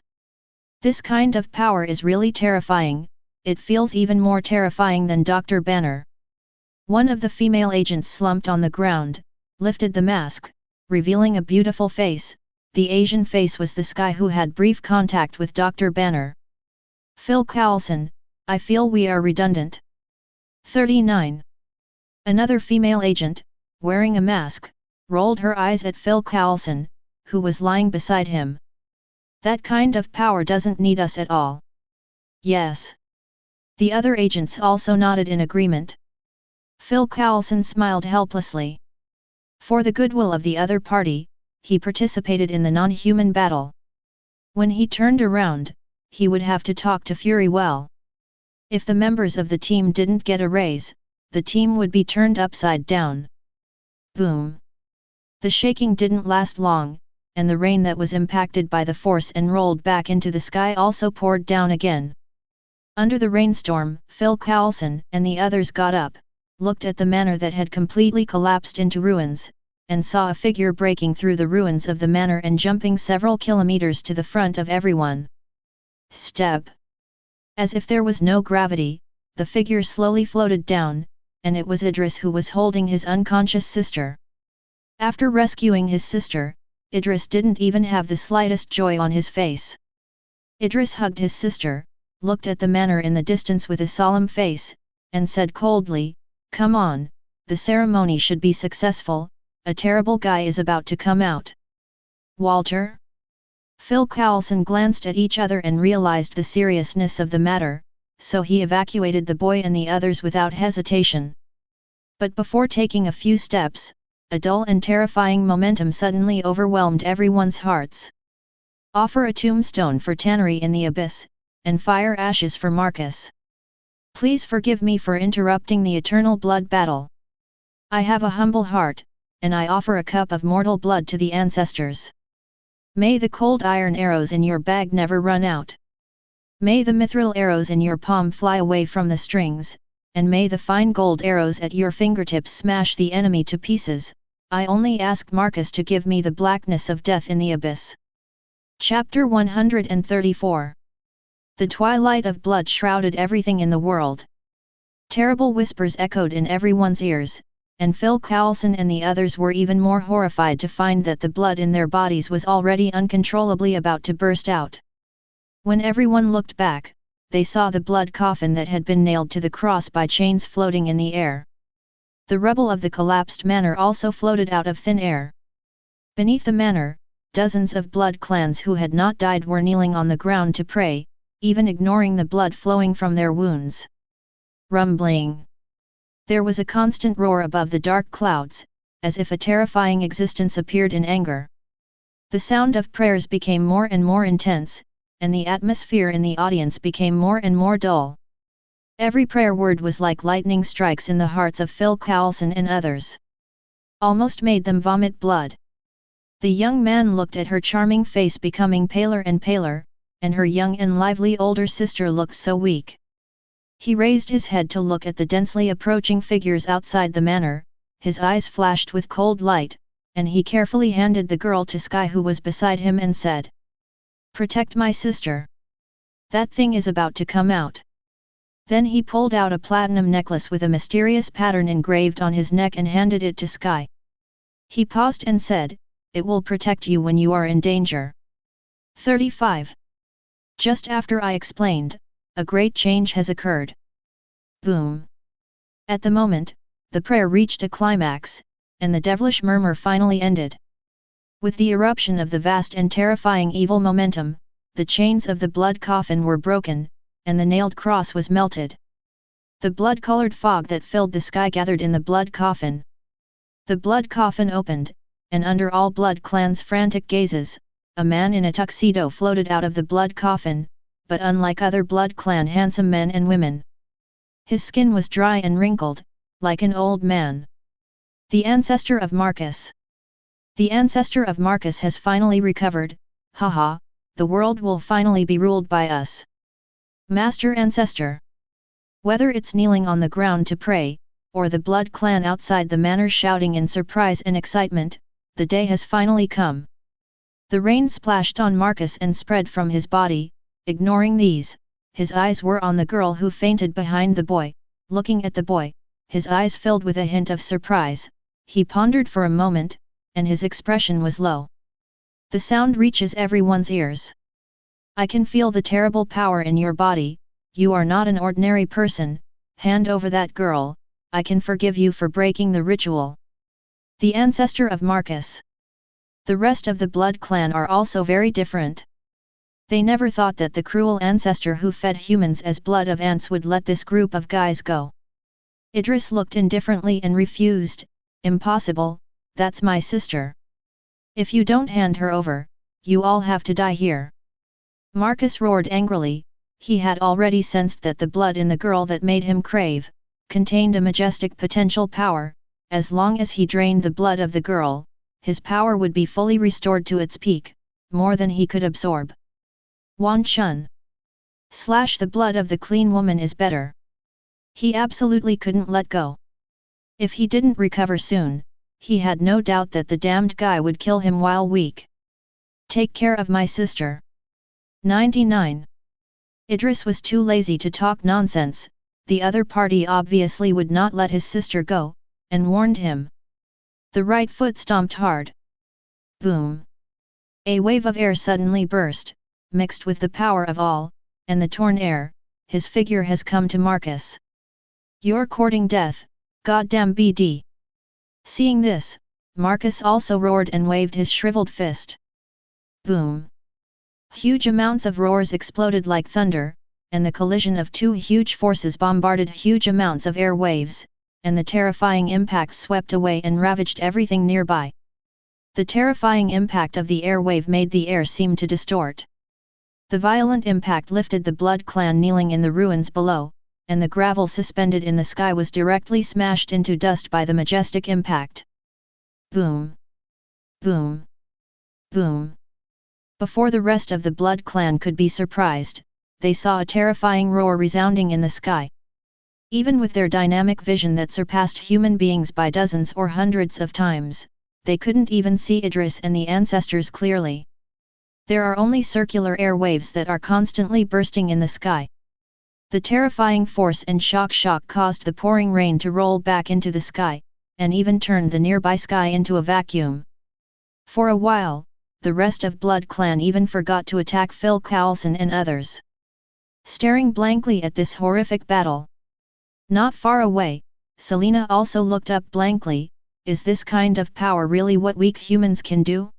This kind of power is really terrifying, it feels even more terrifying than Dr. Banner. One of the female agents slumped on the ground, lifted the mask, revealing a beautiful face. The Asian face was this guy who had brief contact with Dr. Banner. Phil Coulson, I feel we are redundant. 39. Another female agent, wearing a mask, rolled her eyes at Phil Coulson, who was lying beside him. That kind of power doesn't need us at all. Yes. The other agents also nodded in agreement. Phil Coulson smiled helplessly. For the goodwill of the other party, he participated in the non-human battle. When he turned around, he would have to talk to Fury well. If the members of the team didn't get a raise, the team would be turned upside down. Boom! The shaking didn't last long, and the rain that was impacted by the force and rolled back into the sky also poured down again. Under the rainstorm, Phil Coulson and the others got up, looked at the manor that had completely collapsed into ruins, and saw a figure breaking through the ruins of the manor and jumping several kilometers to the front of everyone. Step! As if there was no gravity, the figure slowly floated down, and it was Idris who was holding his unconscious sister. After rescuing his sister, Idris didn't even have the slightest joy on his face. Idris hugged his sister, looked at the manor in the distance with a solemn face, and said coldly, "Come on, the ceremony should be successful, a terrible guy is about to come out." Walter? Phil Coulson glanced at each other and realized the seriousness of the matter, so he evacuated the boy and the others without hesitation. But before taking a few steps, a dull and terrifying momentum suddenly overwhelmed everyone's hearts. Offer a tombstone for Tannery in the abyss, and fire ashes for Marcus. Please forgive me for interrupting the eternal blood battle. I have a humble heart, and I offer a cup of mortal blood to the ancestors. May the cold iron arrows in your bag never run out. May the mithril arrows in your palm fly away from the strings, and may the fine gold arrows at your fingertips smash the enemy to pieces. I only ask Marcus to give me the blackness of death in the abyss. Chapter 134. The twilight of blood shrouded everything in the world. Terrible whispers echoed in everyone's ears, and Phil Coulson and the others were even more horrified to find that the blood in their bodies was already uncontrollably about to burst out. When everyone looked back, they saw the blood coffin that had been nailed to the cross by chains floating in the air. The rubble of the collapsed manor also floated out of thin air. Beneath the manor, dozens of blood clans who had not died were kneeling on the ground to pray, even ignoring the blood flowing from their wounds. Rumbling. There was a constant roar above the dark clouds, as if a terrifying existence appeared in anger. The sound of prayers became more and more intense, and the atmosphere in the audience became more and more dull. Every prayer word was like lightning strikes in the hearts of Phil Coulson and others. Almost made them vomit blood. The young man looked at her charming face becoming paler and paler, and her young and lively older sister looked so weak. He raised his head to look at the densely approaching figures outside the manor, his eyes flashed with cold light, and he carefully handed the girl to Sky who was beside him and said, "Protect my sister. That thing is about to come out." Then he pulled out a platinum necklace with a mysterious pattern engraved on his neck and handed it to Sky. He paused and said, "It will protect you when you are in danger." 35. Just after I explained, a great change has occurred. Boom! At the moment, the prayer reached a climax, and the devilish murmur finally ended. With the eruption of the vast and terrifying evil momentum, the chains of the blood coffin were broken, and the nailed cross was melted. The blood-colored fog that filled the sky gathered in the blood coffin. The blood coffin opened, and under all blood clans' frantic gazes, a man in a tuxedo floated out of the blood coffin, but unlike other blood clan handsome men and women. His skin was dry and wrinkled, like an old man. The ancestor of Marcus. The ancestor of Marcus has finally recovered, haha, the world will finally be ruled by us. Master Ancestor. Whether it's kneeling on the ground to pray, or the blood clan outside the manor shouting in surprise and excitement, the day has finally come. The rain splashed on Marcus and spread from his body. Ignoring these, his eyes were on the girl who fainted behind the boy. Looking at the boy, his eyes filled with a hint of surprise. He pondered for a moment, and his expression was low. The sound reaches everyone's ears. I can feel the terrible power in your body. You are not an ordinary person. Hand over that girl. I can forgive you for breaking the ritual. The ancestor of Marcus. The rest of the blood clan are also very different. They never thought that the cruel ancestor who fed humans as blood of ants would let this group of guys go. Idris looked indifferently and refused, "Impossible, that's my sister. If you don't hand her over, you all have to die here. Marcus roared angrily. He had already sensed that the blood in the girl that made him crave contained a majestic potential power. As long as he drained the blood of the girl, his power would be fully restored to its peak, more than he could absorb. Wan Chun. Slash, the blood of the clean woman is better. He absolutely couldn't let go. If he didn't recover soon, he had no doubt that the damned guy would kill him while weak. Take care of my sister. 99. Idris was too lazy to talk nonsense. The other party obviously would not let his sister go, and warned him. The right foot stomped hard. Boom! A wave of air suddenly burst, mixed with the power of all, and the torn air. His figure has come to Marcus. You're courting death, goddamn BD. Seeing this, Marcus also roared and waved his shriveled fist. Boom! Huge amounts of roars exploded like thunder, and the collision of two huge forces bombarded huge amounts of air waves, and the terrifying impact swept away and ravaged everything nearby. The terrifying impact of the air wave made the air seem to distort. The violent impact lifted the Blood Clan kneeling in the ruins below, and the gravel suspended in the sky was directly smashed into dust by the majestic impact. Boom! Boom! Boom! Before the rest of the Blood Clan could be surprised, they saw a terrifying roar resounding in the sky. Even with their dynamic vision that surpassed human beings by dozens or hundreds of times, they couldn't even see Idris and the ancestors clearly. There are only circular air waves that are constantly bursting in the sky. The terrifying force and shock caused the pouring rain to roll back into the sky, and even turned the nearby sky into a vacuum. For a while, the rest of Blood Clan even forgot to attack Phil Coulson and others. Staring blankly at this horrific battle. Not far away, Selena also looked up blankly. Is this kind of power really what weak humans can do?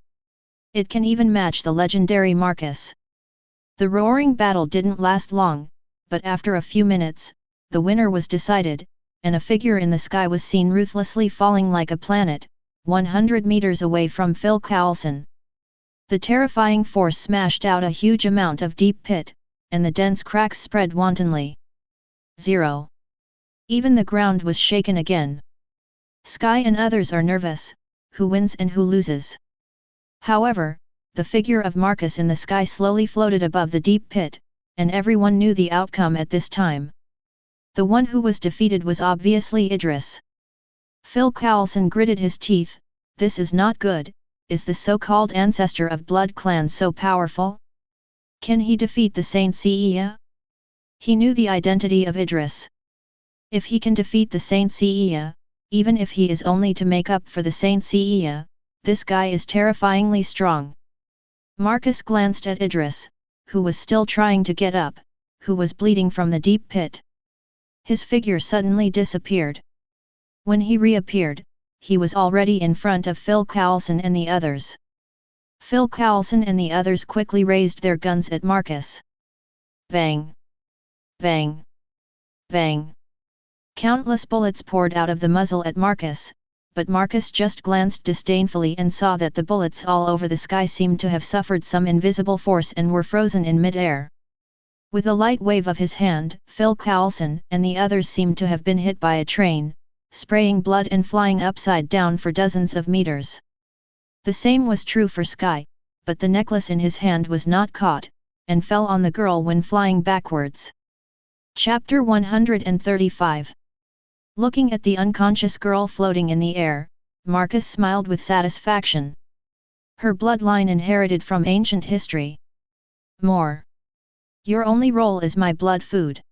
It can even match the legendary Marcus. The roaring battle didn't last long, but after a few minutes, the winner was decided, and a figure in the sky was seen ruthlessly falling like a planet, 100 meters away from Phil Coulson. The terrifying force smashed out a huge amount of deep pit, and the dense cracks spread wantonly. 0. Even the ground was shaken again. Sky and others are nervous, who wins and who loses. However, the figure of Marcus in the sky slowly floated above the deep pit, and everyone knew the outcome at this time. The one who was defeated was obviously Idris. Phil Coulson gritted his teeth. This is not good. Is the so-called ancestor of Blood Clan so powerful? Can he defeat the Saint Seiya? He knew the identity of Idris. If he can defeat the Saint Seiya, even if he is only to make up for the Saint Seiya, this guy is terrifyingly strong. Marcus glanced at Idris, who was still trying to get up, who was bleeding from the deep pit. His figure suddenly disappeared. When he reappeared, he was already in front of Phil Coulson and the others. Phil Coulson and the others quickly raised their guns at Marcus. Bang! Bang! Bang! Countless bullets poured out of the muzzle at Marcus, but Marcus just glanced disdainfully and saw that the bullets all over the sky seemed to have suffered some invisible force and were frozen in mid-air. With a light wave of his hand, Phil Coulson and the others seemed to have been hit by a train, spraying blood and flying upside down for dozens of meters. The same was true for Sky, but the necklace in his hand was not caught, and fell on the girl when flying backwards. Chapter 135. Looking at the unconscious girl floating in the air, Marcus smiled with satisfaction. Her bloodline inherited from ancient history. More. Your only role is my blood food.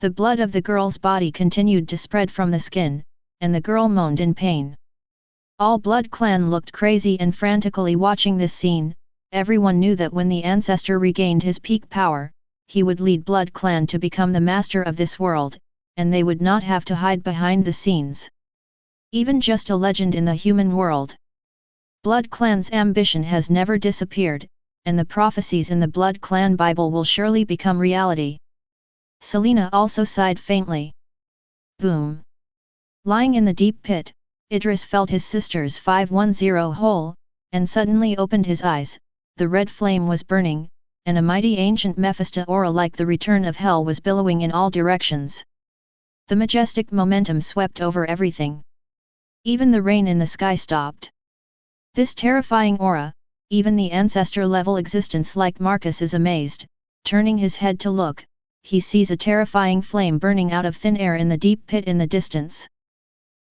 The blood of the girl's body continued to spread from the skin, and the girl moaned in pain. All Blood Clan looked crazy and frantically watching this scene. Everyone knew that when the ancestor regained his peak power, he would lead Blood Clan to become the master of this world, and they would not have to hide behind the scenes. Even just a legend in the human world. Blood Clan's ambition has never disappeared, and the prophecies in the Blood Clan Bible will surely become reality. Selena also sighed faintly. Boom! Lying in the deep pit, Idris felt his sister's 510 hole, and suddenly opened his eyes. The red flame was burning, and a mighty ancient Mephisto aura like the return of hell was billowing in all directions. The majestic momentum swept over everything. Even the rain in the sky stopped. This terrifying aura, even the ancestor-level existence like Marcus is amazed. Turning his head to look, he sees a terrifying flame burning out of thin air in the deep pit in the distance.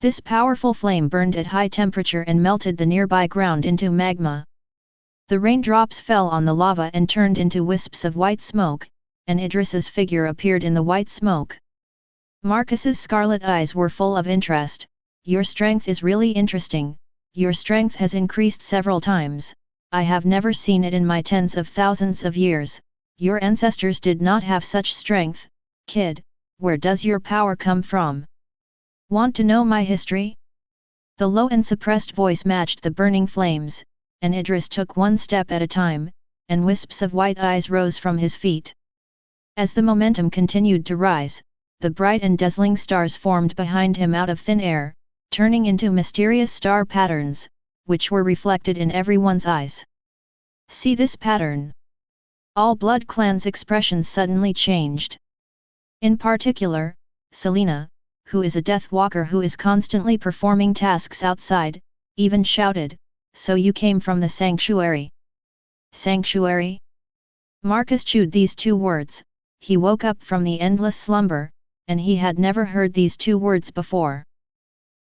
This powerful flame burned at high temperature and melted the nearby ground into magma. The raindrops fell on the lava and turned into wisps of white smoke, and Idris's figure appeared in the white smoke. Marcus's scarlet eyes were full of interest. Your strength is really interesting. Your strength has increased several times. I have never seen it in my tens of thousands of years. Your ancestors did not have such strength, kid. Where does your power come from? Want to know my history? The low and suppressed voice matched the burning flames, and Idris took one step at a time, and wisps of white eyes rose from his feet. As the momentum continued to rise, the bright and dazzling stars formed behind him out of thin air, turning into mysterious star patterns, which were reflected in everyone's eyes. See this pattern? All Blood Clan's expressions suddenly changed. In particular, Selena, who is a Death Walker who is constantly performing tasks outside, even shouted, "So you came from the sanctuary?" Sanctuary? Marcus chewed these two words. He woke up from the endless slumber, and he had never heard these two words before.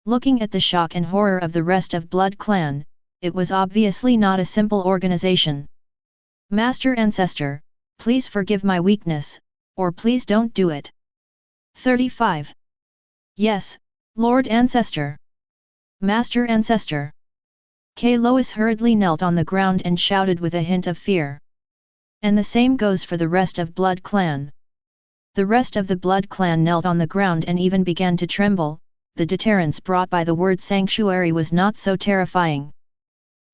Looking at the shock and horror of the rest of Blood Clan, it was obviously not a simple organization. Master Ancestor, please forgive my weakness, or please don't do it. 35. Yes, Lord Ancestor. Master Ancestor. Lois hurriedly knelt on the ground and shouted with a hint of fear. And the same goes for the rest of Blood Clan. The rest of the Blood Clan knelt on the ground and even began to tremble. The deterrence brought by the word sanctuary was not so terrifying.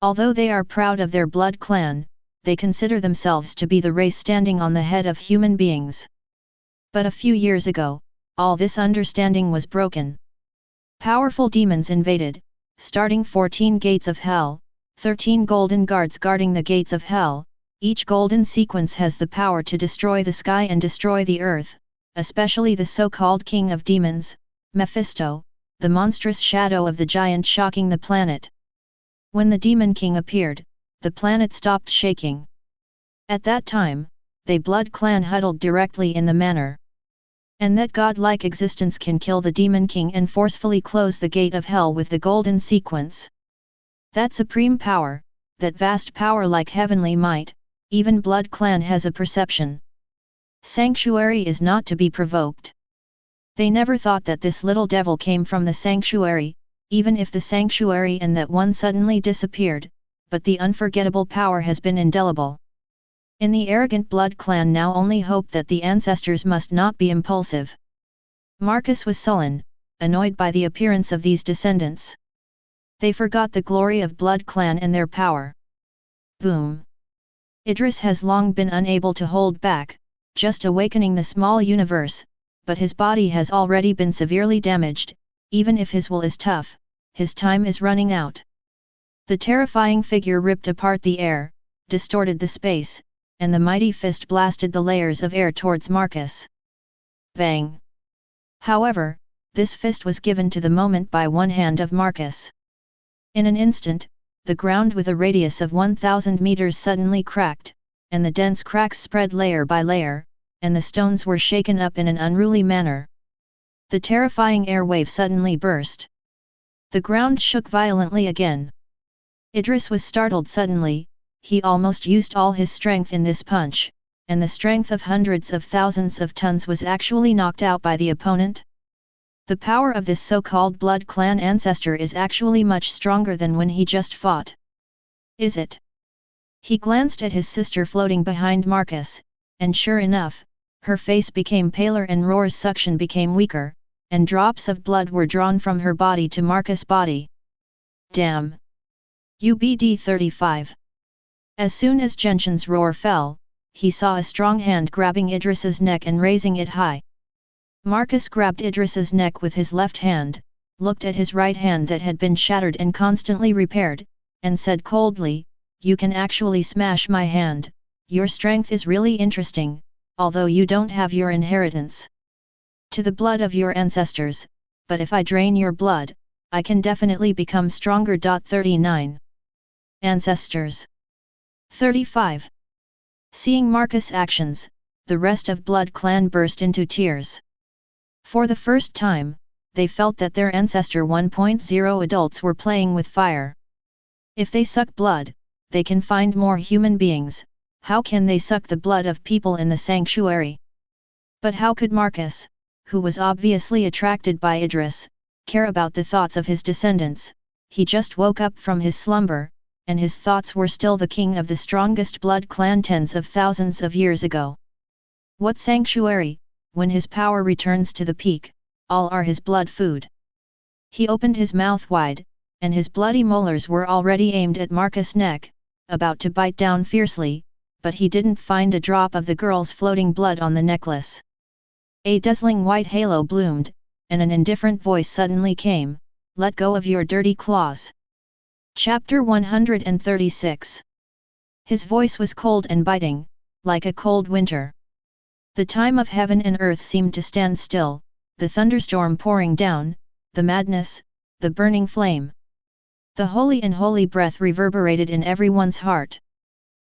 Although they are proud of their Blood Clan, they consider themselves to be the race standing on the head of human beings. But a few years ago, all this understanding was broken. Powerful demons invaded, starting 14 gates of hell, 13 golden guards guarding the gates of hell. Each golden sequence has the power to destroy the sky and destroy the earth, especially the so-called king of demons, Mephisto, the monstrous shadow of the giant shocking the planet. When the demon king appeared, the planet stopped shaking. At that time, they Blood Clan huddled directly in the manor. And that godlike existence can kill the demon king and forcefully close the gate of hell with the golden sequence. That supreme power, that vast power like heavenly might, even Blood Clan has a perception. Sanctuary is not to be provoked. They never thought that this little devil came from the sanctuary, even if the sanctuary and that one suddenly disappeared, but the unforgettable power has been indelible. In the arrogant Blood Clan now only hope that the ancestors must not be impulsive. Marcus was sullen, annoyed by the appearance of these descendants. They forgot the glory of Blood Clan and their power. Boom! Idris has long been unable to hold back, just awakening the small universe, but his body has already been severely damaged. Even if his will is tough, his time is running out. The terrifying figure ripped apart the air, distorted the space, and the mighty fist blasted the layers of air towards Marcus. Bang! However, this fist was given to the moment by one hand of Marcus. In an instant, the ground with a radius of 1,000 meters suddenly cracked, and the dense cracks spread layer by layer, and the stones were shaken up in an unruly manner. The terrifying air wave suddenly burst. The ground shook violently again. Idris was startled suddenly. He almost used all his strength in this punch, and the strength of hundreds of thousands of tons was actually knocked out by the opponent. The power of this so-called Blood Clan ancestor is actually much stronger than when he just fought. Is it? He glanced at his sister floating behind Marcus, and sure enough, her face became paler and Roar's suction became weaker, and drops of blood were drawn from her body to Marcus' body. Damn! UBD 35. As soon as Genshin's roar fell, he saw a strong hand grabbing Idris's neck and raising it high. Marcus grabbed Idris's neck with his left hand, looked at his right hand that had been shattered and constantly repaired, and said coldly, "You can actually smash my hand, your strength is really interesting, although you don't have your inheritance to the blood of your ancestors, but if I drain your blood, I can definitely become stronger. 39. Ancestors. 35. Seeing Marcus' actions, the rest of Blood Clan burst into tears. For the first time, they felt that their ancestor 1.0 adults were playing with fire. If they suck blood, they can find more human beings. How can they suck the blood of people in the sanctuary? But how could Marcus, who was obviously attracted by Idris, care about the thoughts of his descendants? He just woke up from his slumber, and his thoughts were still the king of the strongest blood clan tens of thousands of years ago. What sanctuary, when his power returns to the peak, all are his blood food. He opened his mouth wide, and his bloody molars were already aimed at Marcus' neck, about to bite down fiercely, but he didn't find a drop of the girl's floating blood on the necklace. A dazzling white halo bloomed, and an indifferent voice suddenly came, "Let go of your dirty claws." Chapter 136. His voice was cold and biting, like a cold winter. The time of heaven and earth seemed to stand still, the thunderstorm pouring down, the madness, the burning flame. The holy and holy breath reverberated in everyone's heart.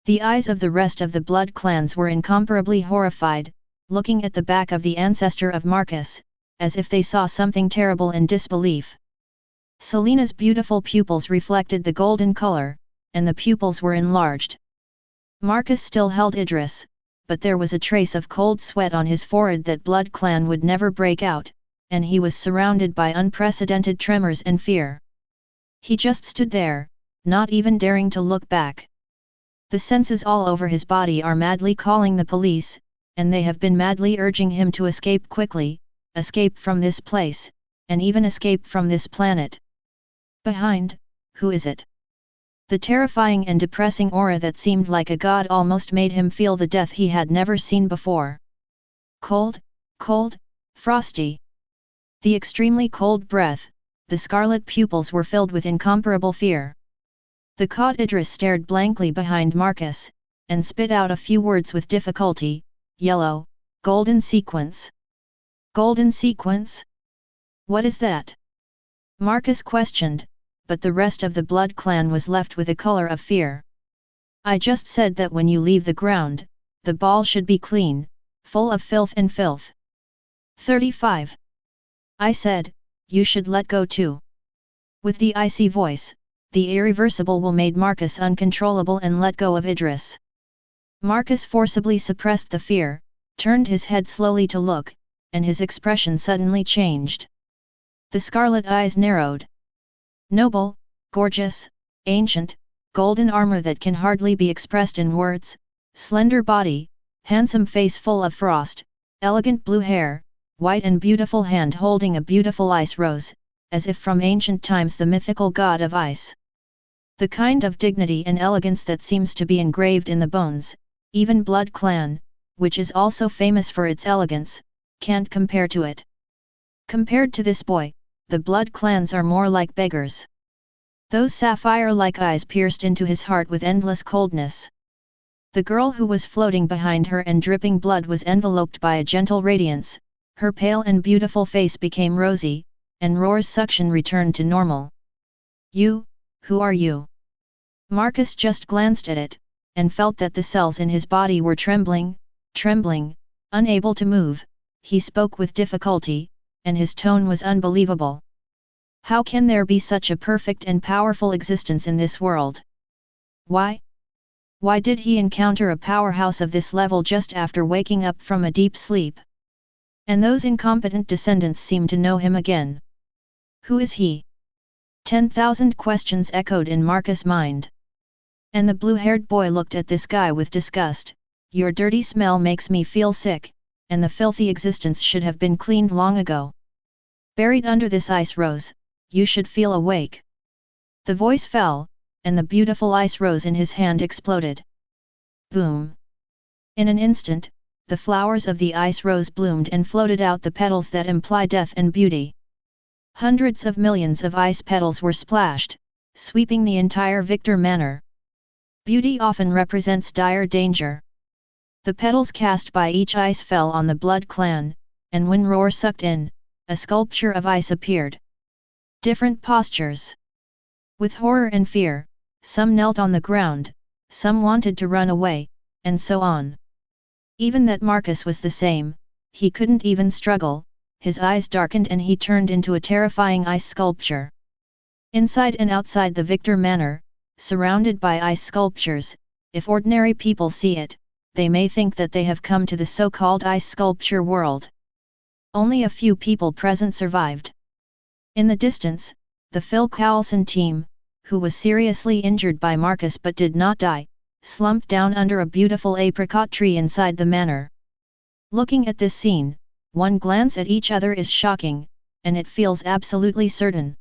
The eyes of the rest of the blood clans were incomparably horrified, looking at the back of the ancestor of Marcus, as if they saw something terrible in disbelief. Selena's beautiful pupils reflected the golden color, and the pupils were enlarged. Marcus still held Idris, but there was a trace of cold sweat on his forehead that Blood Clan would never break out, and he was surrounded by unprecedented tremors and fear. He just stood there, not even daring to look back. The senses all over his body are madly calling the police, and they have been madly urging him to escape quickly, escape from this place, and even escape from this planet. Behind, who is it? The terrifying and depressing aura that seemed like a god almost made him feel the death he had never seen before. Cold, cold, frosty. The extremely cold breath, the scarlet pupils were filled with incomparable fear. The caught Idris stared blankly behind Marcus, and spit out a few words with difficulty, "Yellow, golden sequence." "Golden sequence? What is that?" Marcus questioned, but the rest of the Blood Clan was left with a color of fear. "I just said that when you leave the ground, the ball should be clean, full of filth and filth." 35. "I said, you should let go too." With the icy voice, the irreversible will made Marcus uncontrollable and let go of Idris. Marcus forcibly suppressed the fear, turned his head slowly to look, and his expression suddenly changed. The scarlet eyes narrowed. Noble, gorgeous, ancient, golden armor that can hardly be expressed in words, slender body, handsome face full of frost, elegant blue hair, white and beautiful hand holding a beautiful ice rose, as if from ancient times the mythical god of ice. The kind of dignity and elegance that seems to be engraved in the bones, even Blood Clan, which is also famous for its elegance, can't compare to it. Compared to this boy, the Blood Clans are more like beggars. Those sapphire-like eyes pierced into his heart with endless coldness. The girl who was floating behind her and dripping blood was enveloped by a gentle radiance, her pale and beautiful face became rosy, and Roar's suction returned to normal. "You, who are you?" Marcus just glanced at it, and felt that the cells in his body were trembling, unable to move. He spoke with difficulty, and his tone was unbelievable. How can there be such a perfect and powerful existence in this world? Why? Why did he encounter a powerhouse of this level just after waking up from a deep sleep? And those incompetent descendants seem to know him again. Who is he? 10,000 questions echoed in Marcus' mind. And the blue-haired boy looked at this guy with disgust. "Your dirty smell makes me feel sick, and the filthy existence should have been cleaned long ago. Buried under this ice rose, you should feel awake." The voice fell, and the beautiful ice rose in his hand exploded. Boom! In an instant, the flowers of the ice rose bloomed and floated out the petals that imply death and beauty. Hundreds of millions of ice petals were splashed, sweeping the entire Victor Manor. Beauty often represents dire danger. The petals cast by each ice fell on the Blood Clan, and when roar sucked in, a sculpture of ice appeared. Different postures. With horror and fear, some knelt on the ground, some wanted to run away, and so on. Even that Marcus was the same, he couldn't even struggle, his eyes darkened and he turned into a terrifying ice sculpture. Inside and outside the Victor Manor, surrounded by ice sculptures, if ordinary people see it, they may think that they have come to the so-called ice sculpture world. Only a few people present survived. In the distance, the Phil Coulson team, who was seriously injured by Marcus but did not die, slumped down under a beautiful apricot tree inside the manor. Looking at this scene, one glance at each other is shocking, and it feels absolutely certain.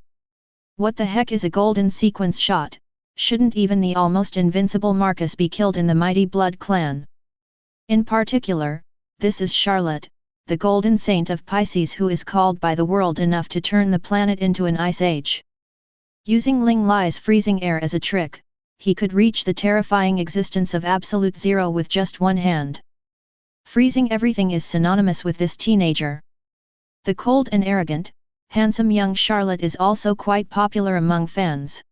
What the heck is a golden sequence shot? Shouldn't even the almost invincible Marcus be killed in the mighty Blood Clan? In particular, this is Charlotte, the golden saint of Pisces who is called by the world enough to turn the planet into an ice age. Using Ling Lai's freezing air as a trick, he could reach the terrifying existence of absolute zero with just one hand. Freezing everything is synonymous with this teenager. The cold and arrogant, handsome young Charlotte is also quite popular among fans.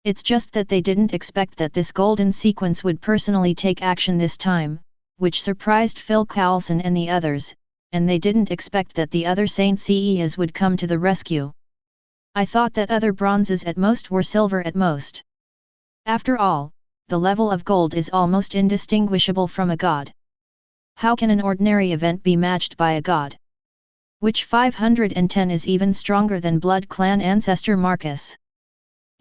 It's just that they didn't expect that this golden sequence would personally take action this time, which surprised Phil Coulson and the others, and they didn't expect that the other Saint Seias would come to the rescue. I thought that other bronzes at most were silver at most. After all, the level of gold is almost indistinguishable from a god. How can an ordinary event be matched by a god? Which 510 is even stronger than Blood Clan ancestor Marcus?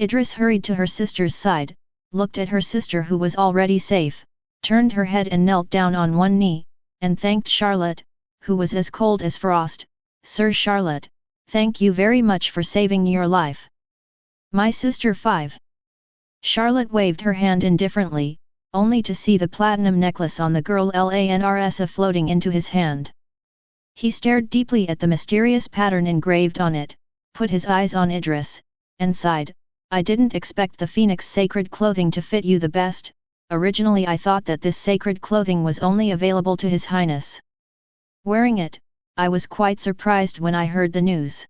Idris hurried to her sister's side, looked at her sister who was already safe, turned her head and knelt down on one knee, and thanked Charlotte, who was as cold as frost. Sir Charlotte, thank you very much for saving your life. My sister 5. Charlotte waved her hand indifferently, only to see the platinum necklace on the girl Lanrsa floating into his hand. He stared deeply at the mysterious pattern engraved on it, put his eyes on Idris, and sighed, I didn't expect the Phoenix sacred clothing to fit you the best. Originally I thought that this sacred clothing was only available to His Highness. Wearing it, I was quite surprised when I heard the news.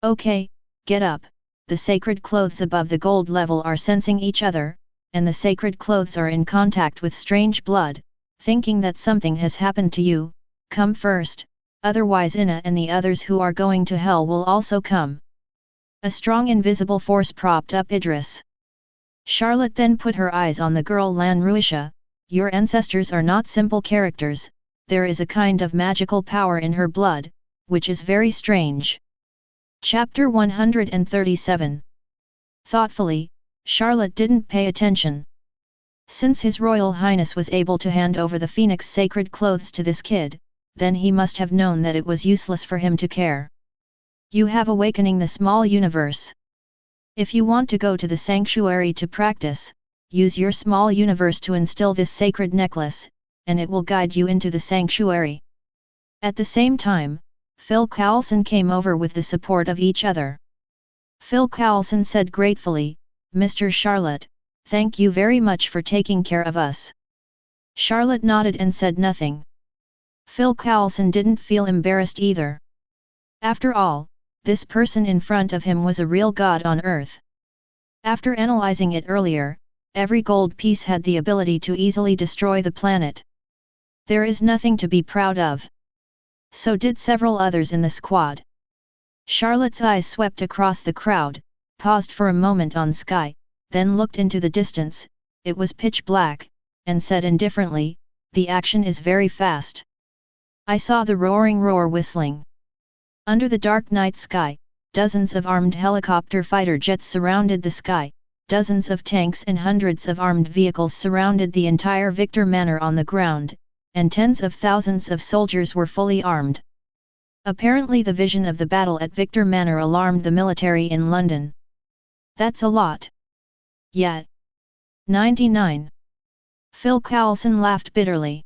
Okay, get up, the sacred clothes above the gold level are sensing each other, and the sacred clothes are in contact with strange blood, thinking that something has happened to you. Come first, otherwise Ina and the others who are going to hell will also come. A strong invisible force propped up Idris. Charlotte then put her eyes on the girl Lanruisha. Your ancestors are not simple characters, there is a kind of magical power in her blood, which is very strange. Chapter 137. Thoughtfully, Charlotte didn't pay attention. Since His Royal Highness was able to hand over the Phoenix sacred clothes to this kid, then he must have known that it was useless for him to care. You have awakening the small universe. If you want to go to the sanctuary to practice, use your small universe to instill this sacred necklace, and it will guide you into the sanctuary. At the same time, Phil Coulson came over with the support of each other. Phil Coulson said gratefully, Mr. Charlotte, thank you very much for taking care of us. Charlotte nodded and said nothing. Phil Coulson didn't feel embarrassed either. After all, this person in front of him was a real god on earth. After analyzing it earlier, every gold piece had the ability to easily destroy the planet. There is nothing to be proud of. So did several others in the squad. Charlotte's eyes swept across the crowd, paused for a moment on Sky, then looked into the distance, it was pitch black, and said indifferently, the action is very fast. I saw the roaring roar whistling. Under the dark night sky, dozens of armed helicopter fighter jets surrounded the sky, dozens of tanks and hundreds of armed vehicles surrounded the entire Victor Manor on the ground, and tens of thousands of soldiers were fully armed. Apparently the vision of the battle at Victor Manor alarmed the military in London. That's a lot. Yet. 99. Phil Coulson laughed bitterly.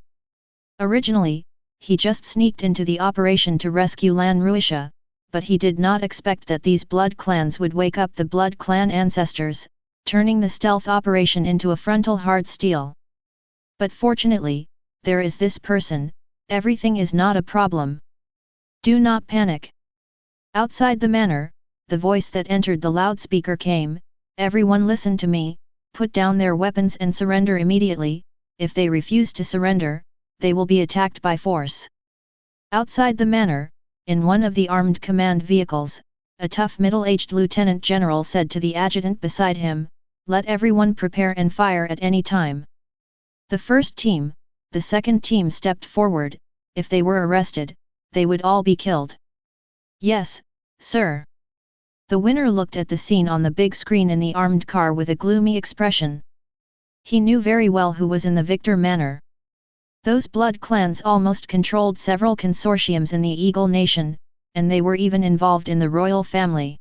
Originally, he just sneaked into the operation to rescue Lanruisha, but he did not expect that these blood clans would wake up the blood clan ancestors, turning the stealth operation into a frontal hard steel. But fortunately, there is this person, everything is not a problem. Do not panic. Outside the manor, the voice that entered the loudspeaker came, everyone listen to me, put down their weapons and surrender immediately, if they refuse to surrender, they will be attacked by force. Outside the manor, in one of the armed command vehicles, a tough middle-aged lieutenant general said to the adjutant beside him, "Let everyone prepare and fire at any time." The first team, the second team stepped forward, if they were arrested, they would all be killed. "Yes, sir." The winner looked at the scene on the big screen in the armed car with a gloomy expression. He knew very well who was in the victor manor. Those blood clans almost controlled several consortiums in the Eagle Nation, and they were even involved in the royal family.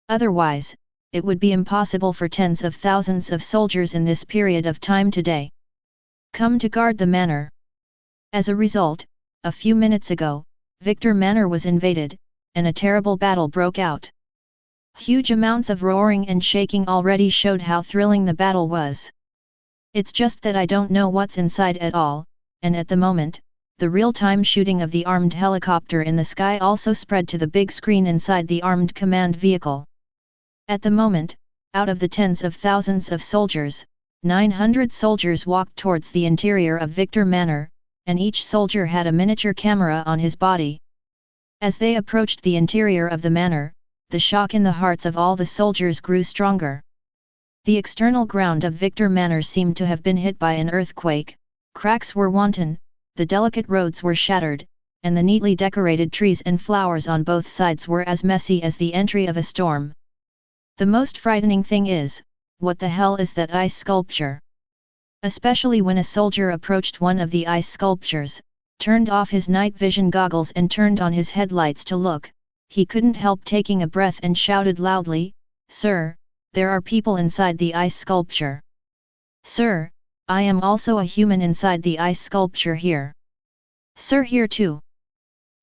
Otherwise, it would be impossible for tens of thousands of soldiers in this period of time today come to guard the manor. As a result, a few minutes ago, Victor Manor was invaded, and a terrible battle broke out. Huge amounts of roaring and shaking already showed how thrilling the battle was. It's just that I don't know what's inside at all, and at the moment, the real-time shooting of the armed helicopter in the sky also spread to the big screen inside the armed command vehicle. At the moment, out of the tens of thousands of soldiers, 900 soldiers walked towards the interior of Victor Manor, and each soldier had a miniature camera on his body. As they approached the interior of the manor, the shock in the hearts of all the soldiers grew stronger. The external ground of Victor Manor seemed to have been hit by an earthquake, cracks were wanton, the delicate roads were shattered, and the neatly decorated trees and flowers on both sides were as messy as the entry of a storm. The most frightening thing is, what the hell is that ice sculpture? Especially when a soldier approached one of the ice sculptures, turned off his night vision goggles and turned on his headlights to look, he couldn't help taking a breath and shouted loudly, "Sir, there are people inside the ice sculpture. Sir, I am also a human inside the ice sculpture here. Sir, here too."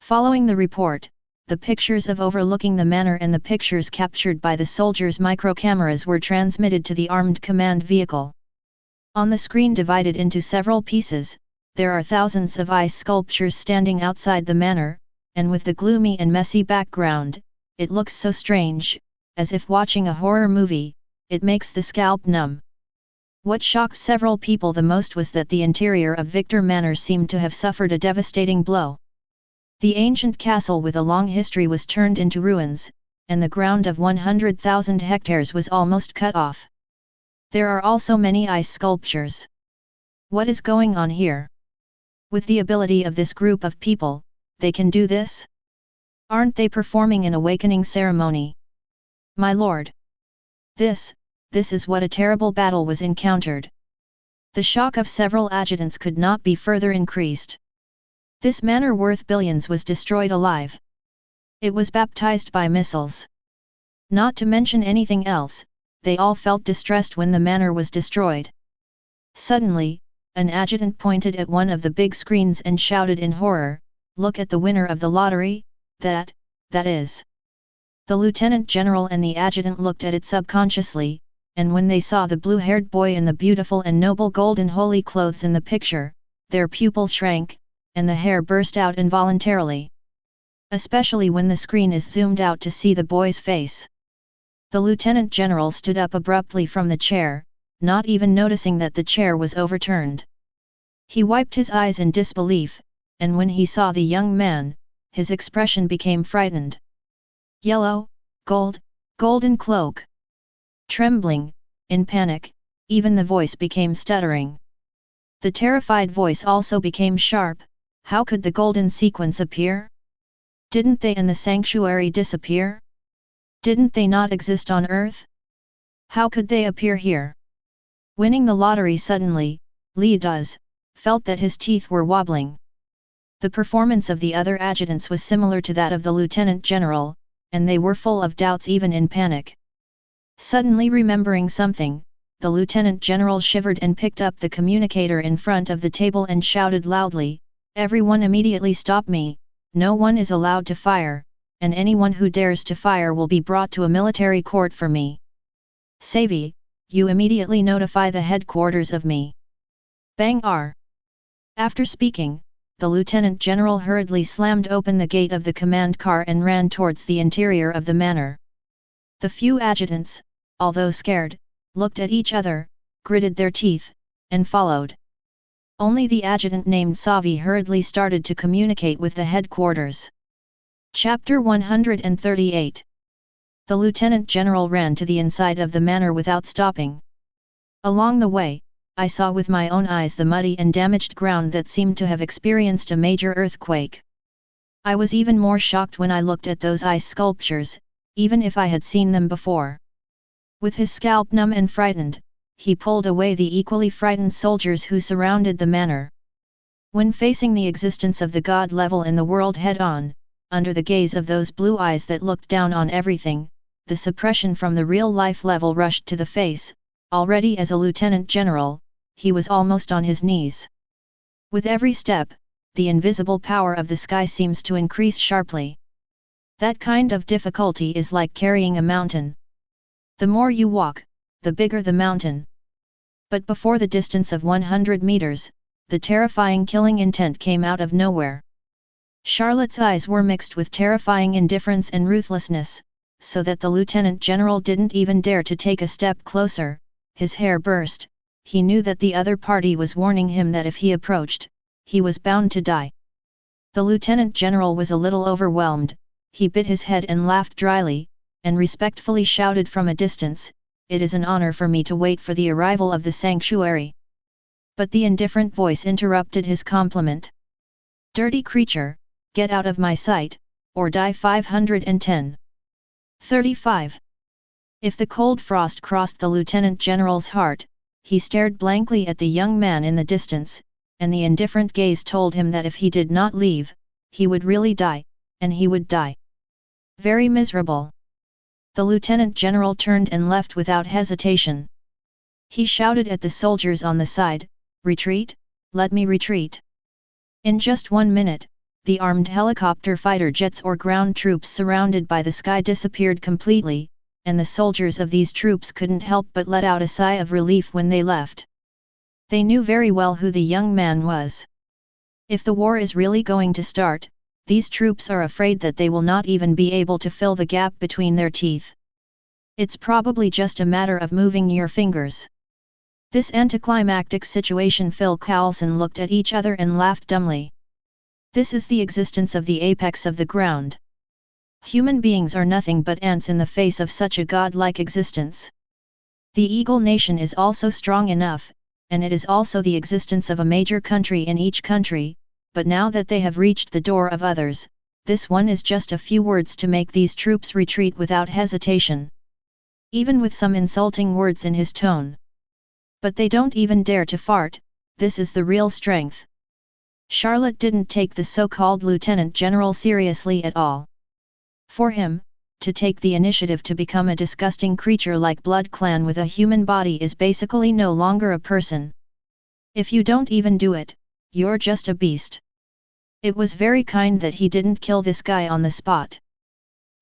Following the report, the pictures of overlooking the manor and the pictures captured by the soldiers' microcameras were transmitted to the armed command vehicle. On the screen divided into several pieces, there are thousands of ice sculptures standing outside the manor, and with the gloomy and messy background, it looks so strange, as if watching a horror movie, it makes the scalp numb. What shocked several people the most was that the interior of Victor Manor seemed to have suffered a devastating blow. The ancient castle with a long history was turned into ruins, and the ground of 100,000 hectares was almost cut off. There are also many ice sculptures. What is going on here? With the ability of this group of people, they can do this? Aren't they performing an awakening ceremony? My lord! This is what a terrible battle was encountered. The shock of several adjutants could not be further increased. This manor worth billions was destroyed alive. It was baptized by missiles. Not to mention anything else, they all felt distressed when the manor was destroyed. Suddenly, an adjutant pointed at one of the big screens and shouted in horror, "Look at the winner of the lottery, that is." The lieutenant general and the adjutant looked at it subconsciously, and when they saw the blue-haired boy in the beautiful and noble golden holy clothes in the picture, their pupils shrank, and the hair burst out involuntarily. Especially when the screen is zoomed out to see the boy's face. The lieutenant general stood up abruptly from the chair, not even noticing that the chair was overturned. He wiped his eyes in disbelief, and when he saw the young man, his expression became frightened. Yellow, golden cloak. Trembling, in panic, even the voice became stuttering. The terrified voice also became sharp. How could the golden sequence appear? Didn't they and the sanctuary disappear? Didn't they not exist on Earth? How could they appear here? Winning the lottery suddenly, Li Duz felt that his teeth were wobbling. The performance of the other adjutants was similar to that of the lieutenant general, and they were full of doubts even in panic. Suddenly remembering something, the lieutenant general shivered and picked up the communicator in front of the table and shouted loudly, "Everyone immediately stop me, no one is allowed to fire, and anyone who dares to fire will be brought to a military court for me. Savi, you immediately notify the headquarters of me. Bang R. After speaking, the Lieutenant General hurriedly slammed open the gate of the command car and ran towards the interior of the manor. The few adjutants, although scared, looked at each other, gritted their teeth, and followed. Only the adjutant named Savi hurriedly started to communicate with the headquarters. Chapter 138. The Lieutenant General ran to the inside of the manor without stopping. Along the way, I saw with my own eyes the muddy and damaged ground that seemed to have experienced a major earthquake. I was even more shocked when I looked at those ice sculptures, even if I had seen them before. With his scalp numb and frightened, he pulled away the equally frightened soldiers who surrounded the manor. When facing the existence of the god level in the world head-on, under the gaze of those blue eyes that looked down on everything, the suppression from the real-life level rushed to the face. Already as a lieutenant general, he was almost on his knees. With every step, the invisible power of the sky seems to increase sharply. That kind of difficulty is like carrying a mountain. The more you walk, the bigger the mountain. But before the distance of 100 meters, the terrifying killing intent came out of nowhere. Charlotte's eyes were mixed with terrifying indifference and ruthlessness, so that the Lieutenant General didn't even dare to take a step closer. His hair burst. He knew that the other party was warning him that if he approached, he was bound to die. The Lieutenant General was a little overwhelmed. He bit his head and laughed dryly, and respectfully shouted from a distance, "It is an honor for me to wait for the arrival of the sanctuary." But the indifferent voice interrupted his compliment. "Dirty creature, get out of my sight, or die 510. 35. If the cold frost crossed the Lieutenant General's heart, he stared blankly at the young man in the distance, and the indifferent gaze told him that if he did not leave, he would really die, and he would die. Very miserable. The Lieutenant General turned and left without hesitation. He shouted at the soldiers on the side, "Retreat, let me retreat." In just 1 minute, the armed helicopter fighter jets or ground troops surrounded by the sky disappeared completely, and the soldiers of these troops couldn't help but let out a sigh of relief when they left. They knew very well who the young man was. If the war is really going to start, these troops are afraid that they will not even be able to fill the gap between their teeth. It's probably just a matter of moving your fingers. This anticlimactic situation. Phil Coulson looked at each other and laughed dumbly. This is the existence of the apex of the ground. Human beings are nothing but ants in the face of such a godlike existence. The Eagle Nation is also strong enough, and it is also the existence of a major country in each country, but now that they have reached the door of others, this one is just a few words to make these troops retreat without hesitation. Even with some insulting words in his tone. But they don't even dare to fart. This is the real strength. Charlotte didn't take the so-called Lieutenant General seriously at all. For him, to take the initiative to become a disgusting creature like Blood Clan with a human body is basically no longer a person. If you don't even do it, you're just a beast. It was very kind that he didn't kill this guy on the spot.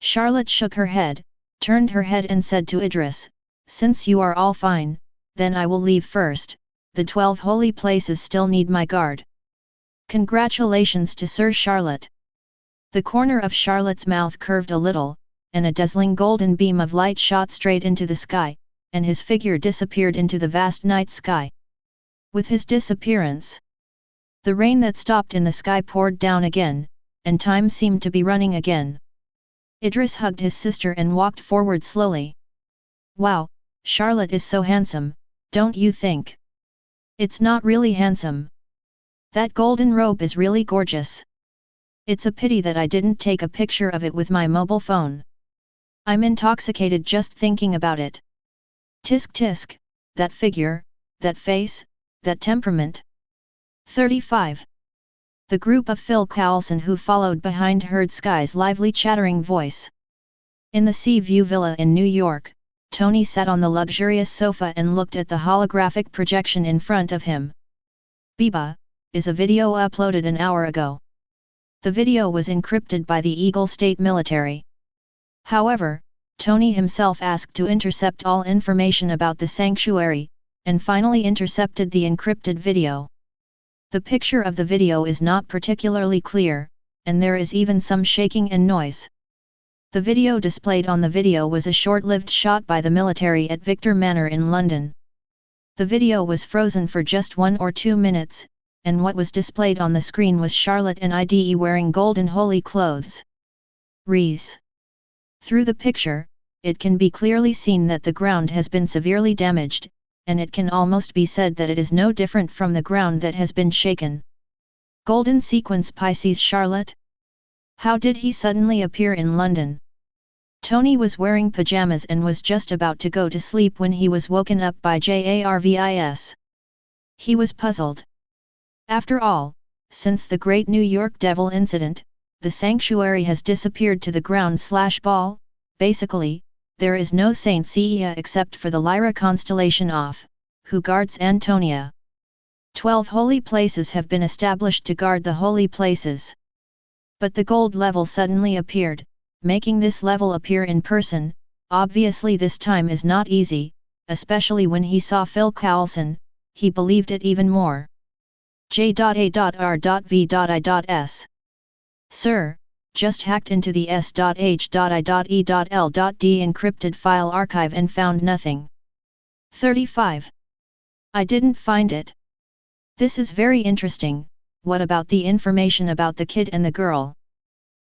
Charlotte shook her head, turned her head and said to Idris, "Since you are all fine, then I will leave first. The 12 holy places still need my guard." "Congratulations to Sir Charlotte." The corner of Charlotte's mouth curved a little, and a dazzling golden beam of light shot straight into the sky, and his figure disappeared into the vast night sky. With his disappearance, the rain that stopped in the sky poured down again, and time seemed to be running again. Idris hugged his sister and walked forward slowly. "Wow, Charlotte is so handsome, don't you think?" "It's not really handsome. That golden robe is really gorgeous. It's a pity that I didn't take a picture of it with my mobile phone. I'm intoxicated just thinking about it. Tisk tisk, that figure, that face, that temperament." 35. The group of Phil Coulson who followed behind heard Sky's lively chattering voice. In the Sea View Villa in New York, Tony sat on the luxurious sofa and looked at the holographic projection in front of him. "Biba, is a video uploaded an hour ago. The video was encrypted by the Eagle State Military. However, Tony himself asked to intercept all information about the sanctuary, and finally intercepted the encrypted video. The picture of the video is not particularly clear, and there is even some shaking and noise. The video displayed on the video was a short-lived shot by the military at Victor Manor in London. The video was frozen for just 1 or 2 minutes, and what was displayed on the screen was Charlotte and IDE wearing golden holy clothes. Rees. Through the picture, it can be clearly seen that the ground has been severely damaged, and it can almost be said that it is no different from the ground that has been shaken. Golden sequence Pisces Charlotte? How did he suddenly appear in London? Tony was wearing pajamas and was just about to go to sleep when he was woken up by Jarvis. He was puzzled. After all, since the Great New York Devil incident, the sanctuary has disappeared to the ground/ball. Basically, there is no Saint Seiya except for the Lyra constellation off, who guards Antonia. 12 holy places have been established to guard the holy places. But the gold level suddenly appeared, making this level appear in person. Obviously this time is not easy, especially when he saw Phil Coulson, he believed it even more. J.A.R.V.I.S. Sir, just hacked into the S.H.I.E.L.D encrypted file archive and found nothing. 35. I didn't find it. This is very interesting. What about the information about the kid and the girl?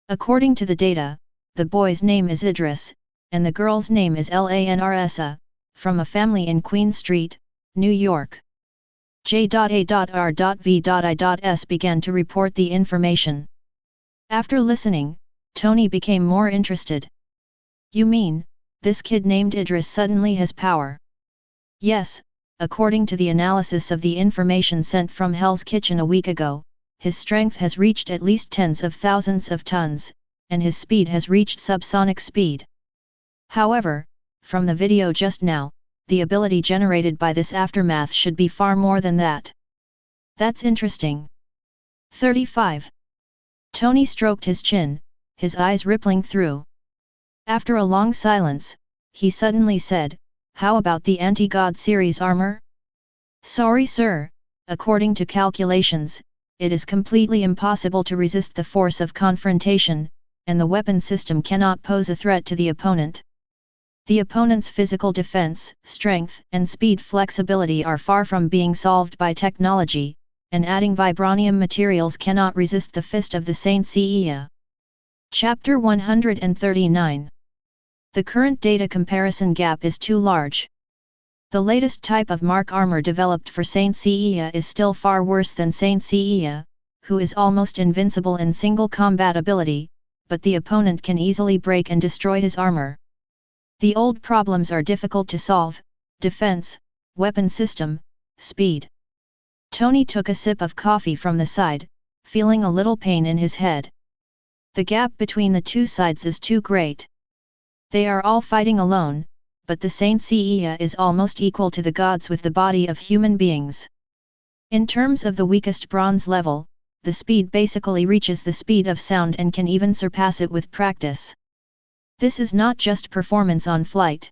According to the data, the boy's name is Idris, and the girl's name is Lanrsa, from a family in Queen Street, New York. J.A.R.V.I.S began to report the information. After listening, Tony became more interested. You mean, this kid named Idris suddenly has power? Yes, according to the analysis of the information sent from Hell's Kitchen a week ago, his strength has reached at least tens of thousands of tons, and his speed has reached subsonic speed. However, from the video just now, the ability generated by this aftermath should be far more than that. That's interesting. 35. Tony stroked his chin, his eyes rippling through. After a long silence, he suddenly said, "How about the Anti-God series armor?" "Sorry sir, according to calculations, it is completely impossible to resist the force of confrontation, and the weapon system cannot pose a threat to the opponent. The opponent's physical defense, strength, and speed flexibility are far from being solved by technology, and adding vibranium materials cannot resist the fist of the Saint Seiya." Chapter 139. The current data comparison gap is too large. The latest type of mark armor developed for Saint Seiya is still far worse than Saint Seiya, who is almost invincible in single combat ability, but the opponent can easily break and destroy his armor. The old problems are difficult to solve: defense, weapon system, speed. Tony took a sip of coffee from the side, feeling a little pain in his head. The gap between the two sides is too great. They are all fighting alone, but the Saint Seiya is almost equal to the gods with the body of human beings. In terms of the weakest bronze level, the speed basically reaches the speed of sound and can even surpass it with practice. This is not just performance on flight.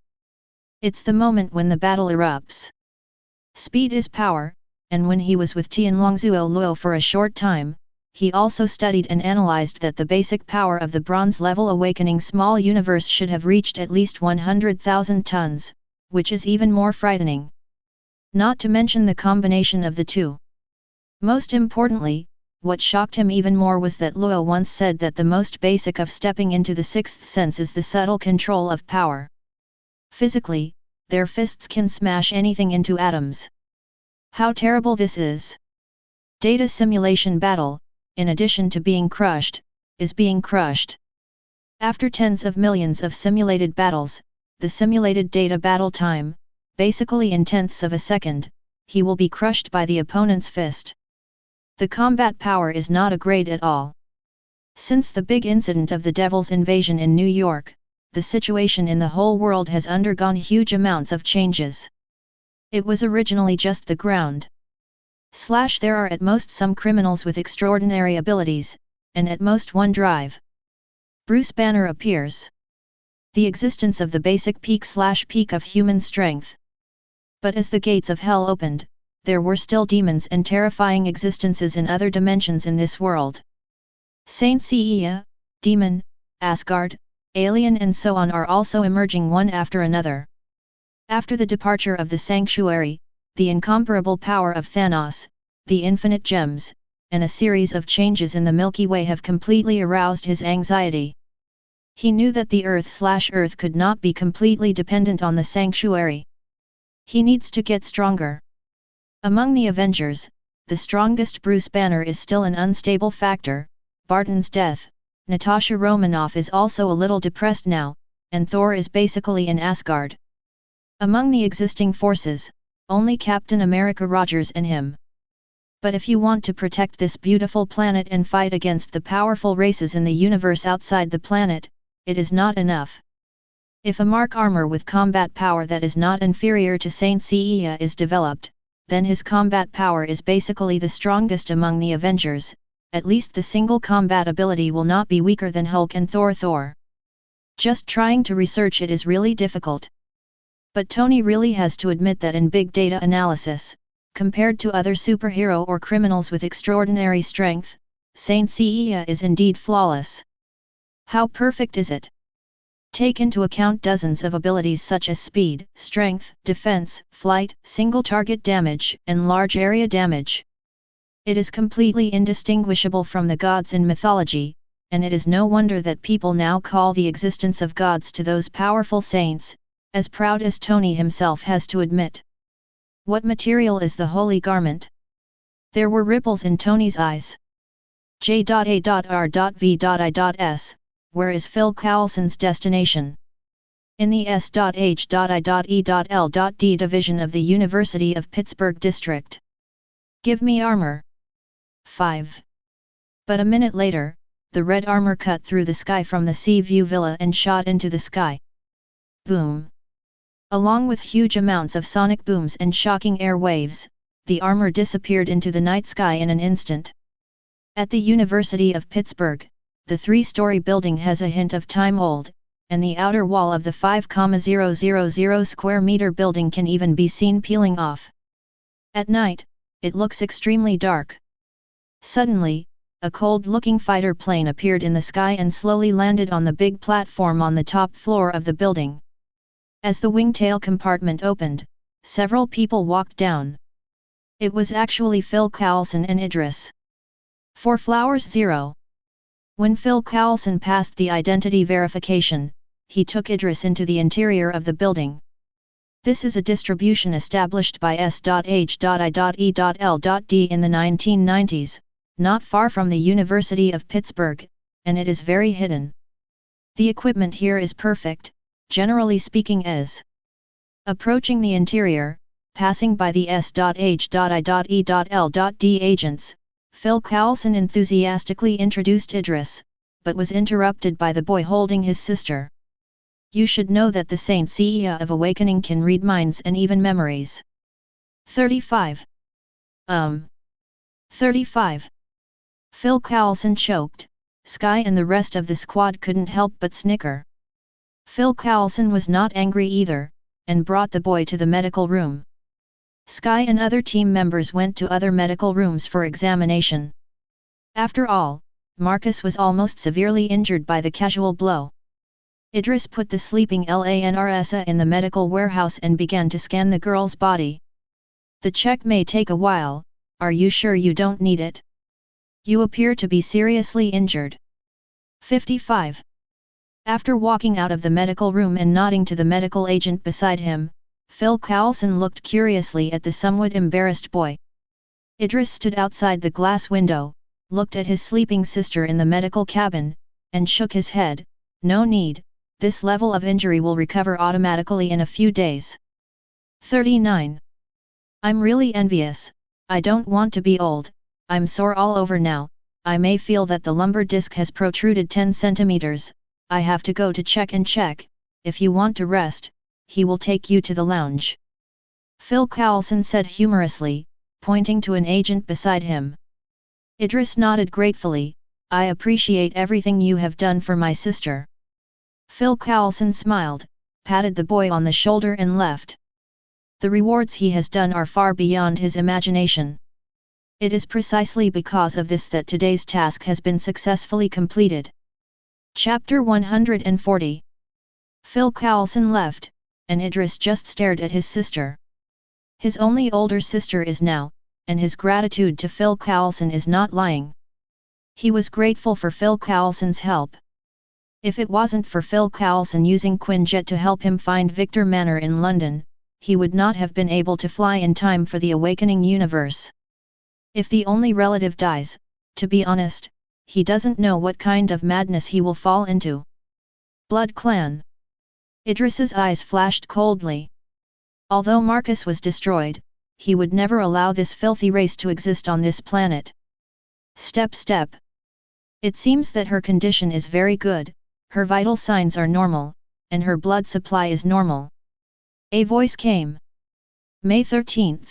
It's the moment when the battle erupts. Speed is power, and when he was with Tianlongzuo Luo for a short time, he also studied and analyzed that the basic power of the bronze level awakening small universe should have reached at least 100,000 tons, which is even more frightening. Not to mention the combination of the two. Most importantly, what shocked him even more was that Luo once said that the most basic of stepping into the sixth sense is the subtle control of power. Physically, their fists can smash anything into atoms. How terrible this is! Data simulation battle, in addition to being crushed, is being crushed. After tens of millions of simulated battles, the simulated data battle time, basically in tenths of a second, he will be crushed by the opponent's fist. The combat power is not a grade at all. Since the big incident of the Devil's invasion in New York, the situation in the whole world has undergone huge amounts of changes. It was originally just the ground. There are at most some criminals with extraordinary abilities, and at most one drive. Bruce Banner appears. The existence of the basic peak of human strength. But as the gates of hell opened, there were still demons and terrifying existences in other dimensions in this world. S.H.I.E.L.D, demon, Asgard, alien and so on are also emerging one after another. After the departure of the sanctuary, the incomparable power of Thanos, the infinite gems, and a series of changes in the Milky Way have completely aroused his anxiety. He knew that the Earth could not be completely dependent on the sanctuary. He needs to get stronger. Among the Avengers, the strongest Bruce Banner is still an unstable factor. Barton's death, Natasha Romanoff is also a little depressed now, and Thor is basically in Asgard. Among the existing forces, only Captain America Rogers and him. But if you want to protect this beautiful planet and fight against the powerful races in the universe outside the planet, it is not enough. If a Mark armor with combat power that is not inferior to Saint-Seiya is developed, then his combat power is basically the strongest among the Avengers. At least the single combat ability will not be weaker than Hulk and Thor. Just trying to research it is really difficult. But Tony really has to admit that in big data analysis, compared to other superhero or criminals with extraordinary strength, Saint-Seiya is indeed flawless. How perfect is it? Take into account dozens of abilities such as speed, strength, defense, flight, single target damage, and large area damage. It is completely indistinguishable from the gods in mythology, and it is no wonder that people now call the existence of gods to those powerful saints, as proud as Tony himself has to admit. What material is the holy garment? There were ripples in Tony's eyes. J.A.R.V.I.S, where is Phil Coulson's destination? In the S.H.I.E.L.D division of the University of Pittsburgh District. Give me armor. 5. But a minute later, the red armor cut through the sky from the Sea View Villa and shot into the sky. Boom! Along with huge amounts of sonic booms and shocking air waves, the armor disappeared into the night sky in an instant. At the University of Pittsburgh, the 3-story building has a hint of time old, and the outer wall of the 5,000 square meter building can even be seen peeling off. At night, it looks extremely dark. Suddenly, a cold-looking fighter plane appeared in the sky and slowly landed on the big platform on the top floor of the building. As the wingtail compartment opened, several people walked down. It was actually Phil Coulson and Idris. 4 Flowers 0. When Phil Coulson passed the identity verification, he took Idris into the interior of the building. This is a distribution established by S.H.I.E.L.D in the 1990s, not far from the University of Pittsburgh, and it is very hidden. The equipment here is perfect, generally speaking as approaching the interior, passing by the S.H.I.E.L.D agents, Phil Coulson enthusiastically introduced Idris, but was interrupted by the boy holding his sister. You should know that the Saint-Seiya of Awakening can read minds and even memories. 35. 35. Phil Coulson choked. Sky and the rest of the squad couldn't help but snicker. Phil Coulson was not angry either, and brought the boy to the medical room. Sky and other team members went to other medical rooms for examination. After all, Marcus was almost severely injured by the casual blow. Idris put the sleeping Lanrsa in the medical warehouse and began to scan the girl's body. The check may take a while. Are you sure you don't need it? You appear to be seriously injured. 55. After walking out of the medical room and nodding to the medical agent beside him, Phil Coulson looked curiously at the somewhat embarrassed boy. Idris stood outside the glass window, looked at his sleeping sister in the medical cabin, and shook his head. No need, this level of injury will recover automatically in a few days. 39. I'm really envious. I don't want to be old. I'm sore all over now. I may feel that the lumbar disc has protruded 10 centimeters. I have to go to check. If you want to rest, he will take you to the lounge. Phil Coulson said humorously, pointing to an agent beside him. Idris nodded gratefully. I appreciate everything you have done for my sister. Phil Coulson smiled, patted the boy on the shoulder and left. The rewards he has done are far beyond his imagination. It is precisely because of this that today's task has been successfully completed. Chapter 140. Phil Coulson left, and Idris just stared at his sister. His only older sister is now, and his gratitude to Phil Coulson is not lying. He was grateful for Phil Coulson's help. If it wasn't for Phil Coulson using Quinjet to help him find Victor Manor in London, he would not have been able to fly in time for the awakening universe. If the only relative dies, to be honest, he doesn't know what kind of madness he will fall into. Blood Clan. Idris's eyes flashed coldly. Although Marcus was destroyed, he would never allow this filthy race to exist on this planet. Step. It seems that her condition is very good, her vital signs are normal, and her blood supply is normal. A voice came. May 13th.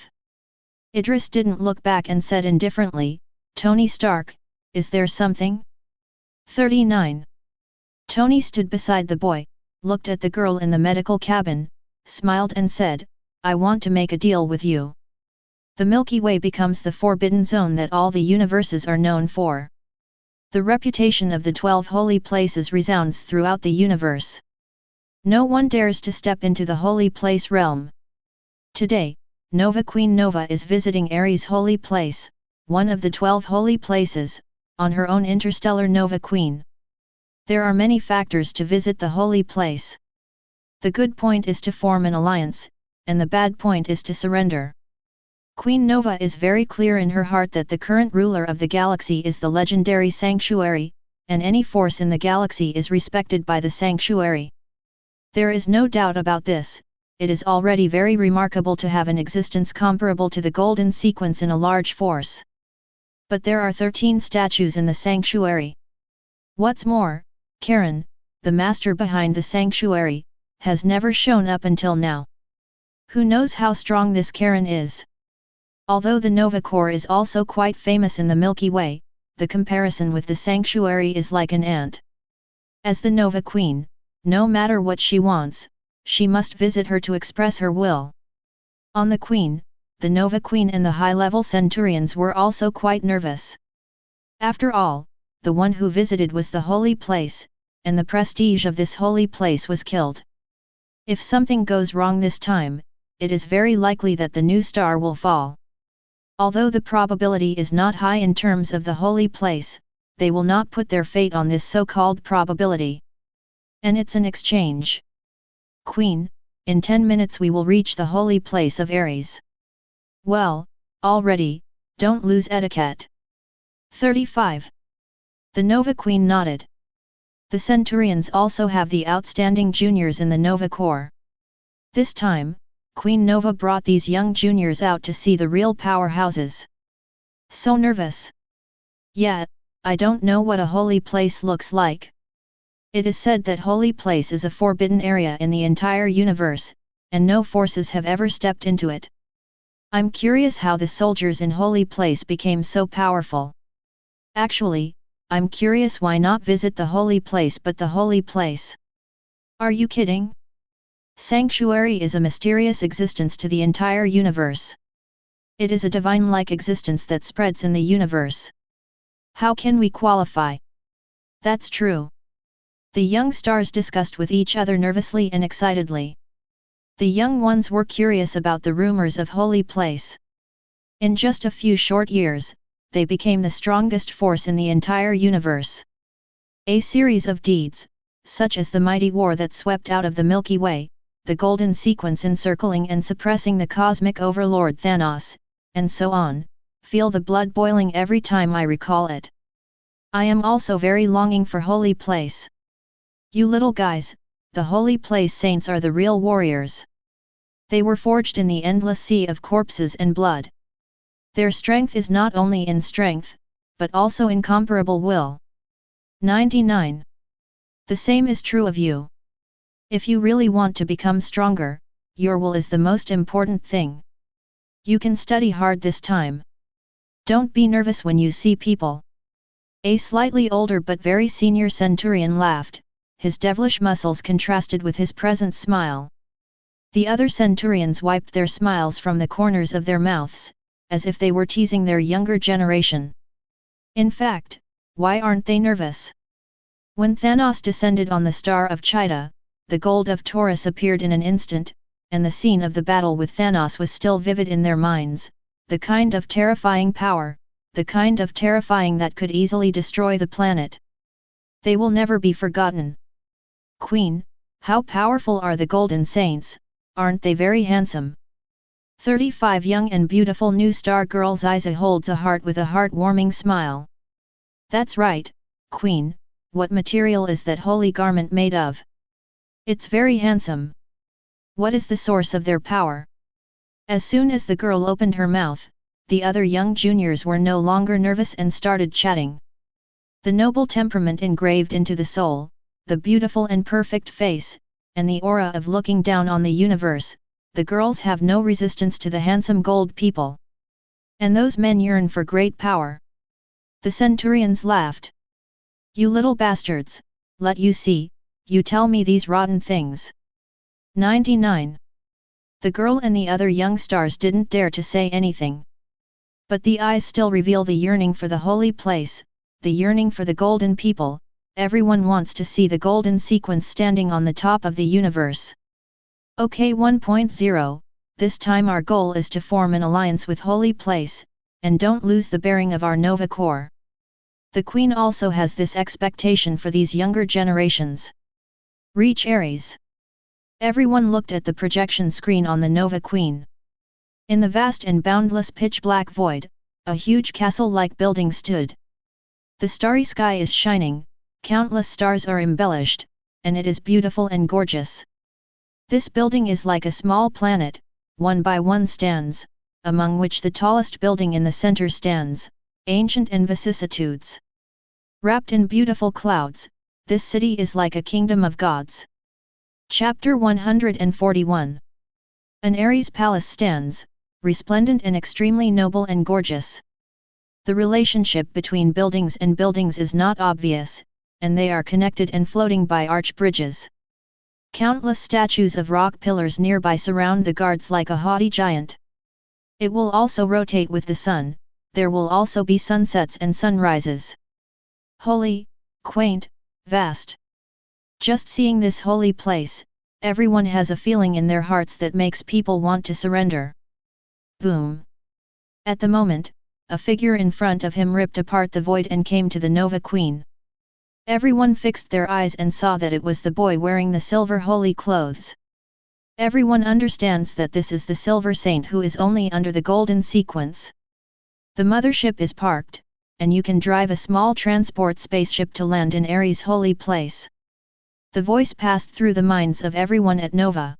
Idris didn't look back and said indifferently, Tony Stark, is there something? 39. Tony stood beside the boy, looked at the girl in the medical cabin, smiled and said, I want to make a deal with you. The Milky Way becomes the forbidden zone that all the universes are known for. The reputation of the 12 holy places resounds throughout the universe. No one dares to step into the holy place realm. Today, Nova Queen Nova is visiting Ares' holy place, one of the 12 holy places, on her own interstellar Nova Queen. There are many factors to visit the holy place. The good point is to form an alliance, and the bad point is to surrender. Queen Nova is very clear in her heart that the current ruler of the galaxy is the legendary Sanctuary, and any force in the galaxy is respected by the Sanctuary. There is no doubt about this. It is already very remarkable to have an existence comparable to the golden sequence in a large force. But there are 13 statues in the Sanctuary. What's more, Karen, the master behind the Sanctuary, has never shown up until now. Who knows how strong this Karen is? Although the Nova Corps is also quite famous in the Milky Way, the comparison with the Sanctuary is like an ant. As the Nova Queen, no matter what she wants, she must visit her to express her will. On the Queen, the Nova Queen and the high-level Centurions were also quite nervous. After all, the one who visited was the holy place, and the prestige of this holy place was killed. If something goes wrong this time, it is very likely that the new star will fall. Although the probability is not high in terms of the holy place, they will not put their fate on this so-called probability. And it's an exchange. Queen, in 10 minutes we will reach the holy place of Ares. Well, already, don't lose etiquette. 35. The Nova Queen nodded. The Centurions also have the outstanding juniors in the Nova Corps. This time, Queen Nova brought these young juniors out to see the real powerhouses. So nervous. Yeah, I don't know what a holy place looks like. It is said that holy place is a forbidden area in the entire universe, and no forces have ever stepped into it. I'm curious how the soldiers in holy place became so powerful. Actually, I'm curious why not visit the holy place but the holy place. Are you kidding? Sanctuary is a mysterious existence to the entire universe. It is a divine-like existence that spreads in the universe. How can we qualify? That's true. The young stars discussed with each other nervously and excitedly. The young ones were curious about the rumors of holy place. In just a few short years, they became the strongest force in the entire universe. A series of deeds, such as the mighty war that swept out of the Milky Way, the golden sequence encircling and suppressing the cosmic overlord Thanos, and so on, feel the blood boiling every time I recall it. I am also very longing for holy place. You little guys, the holy place saints are the real warriors. They were forged in the endless sea of corpses and blood. Their strength is not only in strength, but also incomparable will. 99. The same is true of you. If you really want to become stronger, your will is the most important thing. You can study hard this time. Don't be nervous when you see people. A slightly older but very senior centurion laughed, his devilish muscles contrasted with his present smile. The other centurions wiped their smiles from the corners of their mouths, as if they were teasing their younger generation. In fact, why aren't they nervous? When Thanos descended on the star of S.H.I.E.L.D, the gold of Taurus appeared in an instant, and the scene of the battle with Thanos was still vivid in their minds, the kind of terrifying power, the kind of terrifying that could easily destroy the planet. They will never be forgotten. Queen, how powerful are the Golden Saints, aren't they very handsome? 35 young and beautiful new star girls. Isa holds a heart with a heart-warming smile. That's right, Queen, what material is that holy garment made of? It's very handsome. What is the source of their power? As soon as the girl opened her mouth, the other young juniors were no longer nervous and started chatting. The noble temperament engraved into the soul, the beautiful and perfect face, and the aura of looking down on the universe, the girls have no resistance to the handsome gold people. And those men yearn for great power. The centurions laughed. You little bastards, let you see, you tell me these rotten things. 99. The girl and the other young stars didn't dare to say anything. But the eyes still reveal the yearning for the holy place, the yearning for the golden people. Everyone wants to see the golden sequence standing on the top of the universe. Okay 1.0, this time our goal is to form an alliance with Holy Place, and don't lose the bearing of our Nova Corps. The Queen also has this expectation for these younger generations. Reach Ares. Everyone looked at the projection screen on the Nova Queen. In the vast and boundless pitch-black void, a huge castle-like building stood. The starry sky is shining, countless stars are embellished, and it is beautiful and gorgeous. This building is like a small planet, one by one stands, among which the tallest building in the center stands, ancient and vicissitudes. Wrapped in beautiful clouds, this city is like a kingdom of gods. Chapter 141. An Ares palace stands, resplendent and extremely noble and gorgeous. The relationship between buildings and buildings is not obvious, and they are connected and floating by arch bridges. Countless statues of rock pillars nearby surround the guards like a haughty giant. It will also rotate with the sun, there will also be sunsets and sunrises. Holy, quaint, vast. Just seeing this holy place, everyone has a feeling in their hearts that makes people want to surrender. Boom! At the moment, a figure in front of him ripped apart the void and came to the Nova Queen. Everyone fixed their eyes and saw that it was the boy wearing the silver holy clothes. Everyone understands that this is the silver saint who is only under the golden sequence. The mothership is parked, and you can drive a small transport spaceship to land in Ares' holy place. The voice passed through the minds of everyone at Nova.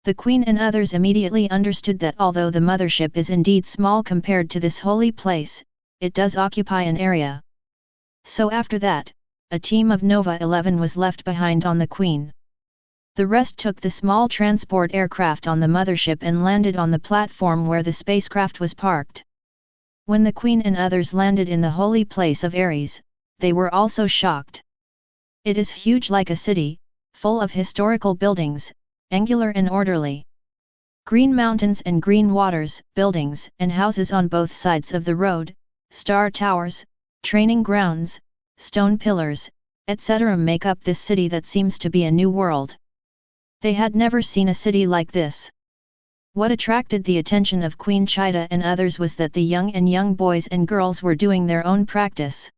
The Queen and others immediately understood that although the mothership is indeed small compared to this holy place, it does occupy an area. So after that, a team of Nova 11 was left behind on the Queen. The rest took the small transport aircraft on the mothership and landed on the platform where the spacecraft was parked. When the Queen and others landed in the holy place of Ares, they were also shocked. It is huge like a city, full of historical buildings, angular and orderly. Green mountains and green waters, buildings and houses on both sides of the road, star towers, training grounds, stone pillars, etc. make up this city that seems to be a new world. They had never seen a city like this. What attracted the attention of Queen S.H.I.E.L.D and others was that the young boys and girls were doing their own practice.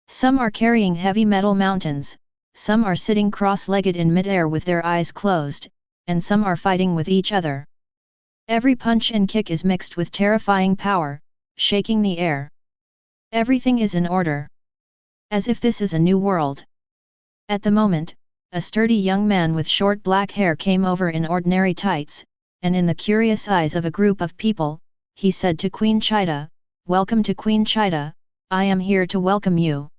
Some are carrying heavy metal mountains, some are sitting cross-legged in mid-air with their eyes closed, and some are fighting with each other. Every punch and kick is mixed with terrifying power, shaking the air. Everything is in order. As if this is a new world. At the moment, a sturdy young man with short black hair came over in ordinary tights, and in the curious eyes of a group of people, he said to Queen S.H.I.E.L.D, "Welcome to Queen S.H.I.E.L.D, I am here to welcome you.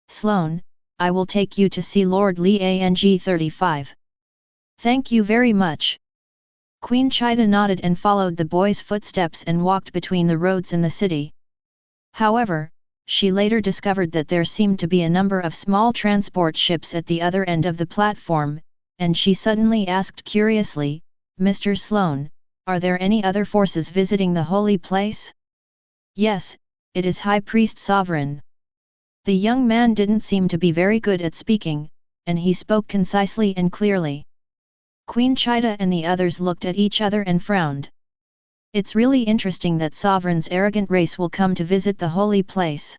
Sloane, I will take you to see Lord Liang 35. Thank you very much." Queen S.H.I.E.L.D nodded and followed the boy's footsteps and walked between the roads in the city. However, she later discovered that there seemed to be a number of small transport ships at the other end of the platform, and she suddenly asked curiously, "Mr. Sloane, are there any other forces visiting the holy place?" "Yes, it is High Priest Sovereign." The young man didn't seem to be very good at speaking, and he spoke concisely and clearly. Queen Shide and the others looked at each other and frowned. It's really interesting that Sovereign's arrogant race will come to visit the holy place.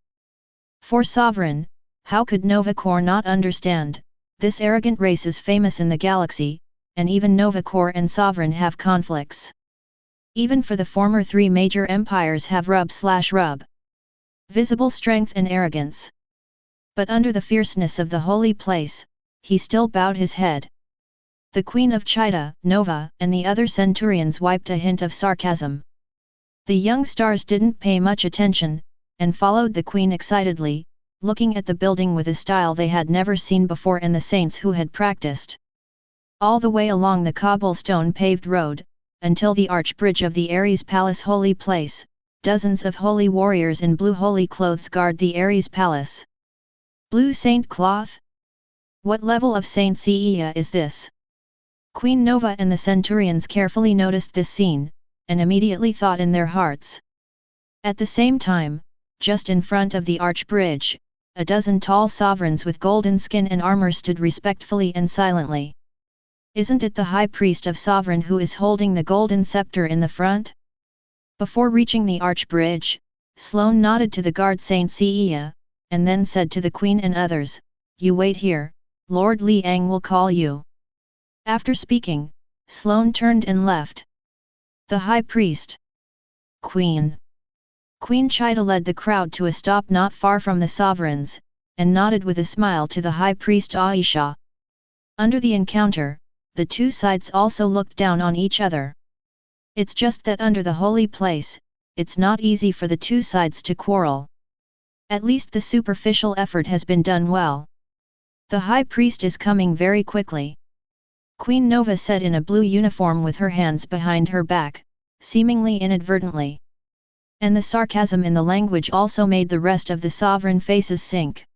For Sovereign, how could Nova Corps not understand? This arrogant race is famous in the galaxy, and even Nova Corps and Sovereign have conflicts. Even for the former three major empires have rub/rub. Visible strength and arrogance. But under the fierceness of the holy place, he still bowed his head. The Queen of Shide, Nova, and the other Centurions wiped a hint of sarcasm. The young stars didn't pay much attention, and followed the Queen excitedly, looking at the building with a style they had never seen before and the saints who had practiced. All the way along the cobblestone paved road, until the arch bridge of the Ares Palace holy place, dozens of holy warriors in blue holy clothes guard the Ares Palace. Blue saint cloth? What level of saintsia is this? Queen Nova and the Centurions carefully noticed this scene, and immediately thought in their hearts. At the same time, just in front of the arch bridge, a dozen tall sovereigns with golden skin and armor stood respectfully and silently. Isn't it the High Priest of Sovereign who is holding the golden scepter in the front? Before reaching the arch bridge, Sloane nodded to the guard saintsia, and then said to the Queen and others, "You wait here, Lord Liang will call you." After speaking, Sloane turned and left. The High Priest. Queen. Queen Shide led the crowd to a stop not far from the sovereigns, and nodded with a smile to the High Priest Aisha. Under the encounter, the two sides also looked down on each other. It's just that under the holy place, it's not easy for the two sides to quarrel. At least the superficial effort has been done well. The High Priest is coming very quickly. Queen Nova said in a blue uniform with her hands behind her back, seemingly inadvertently. And the sarcasm in the language also made the rest of the sovereign faces sink.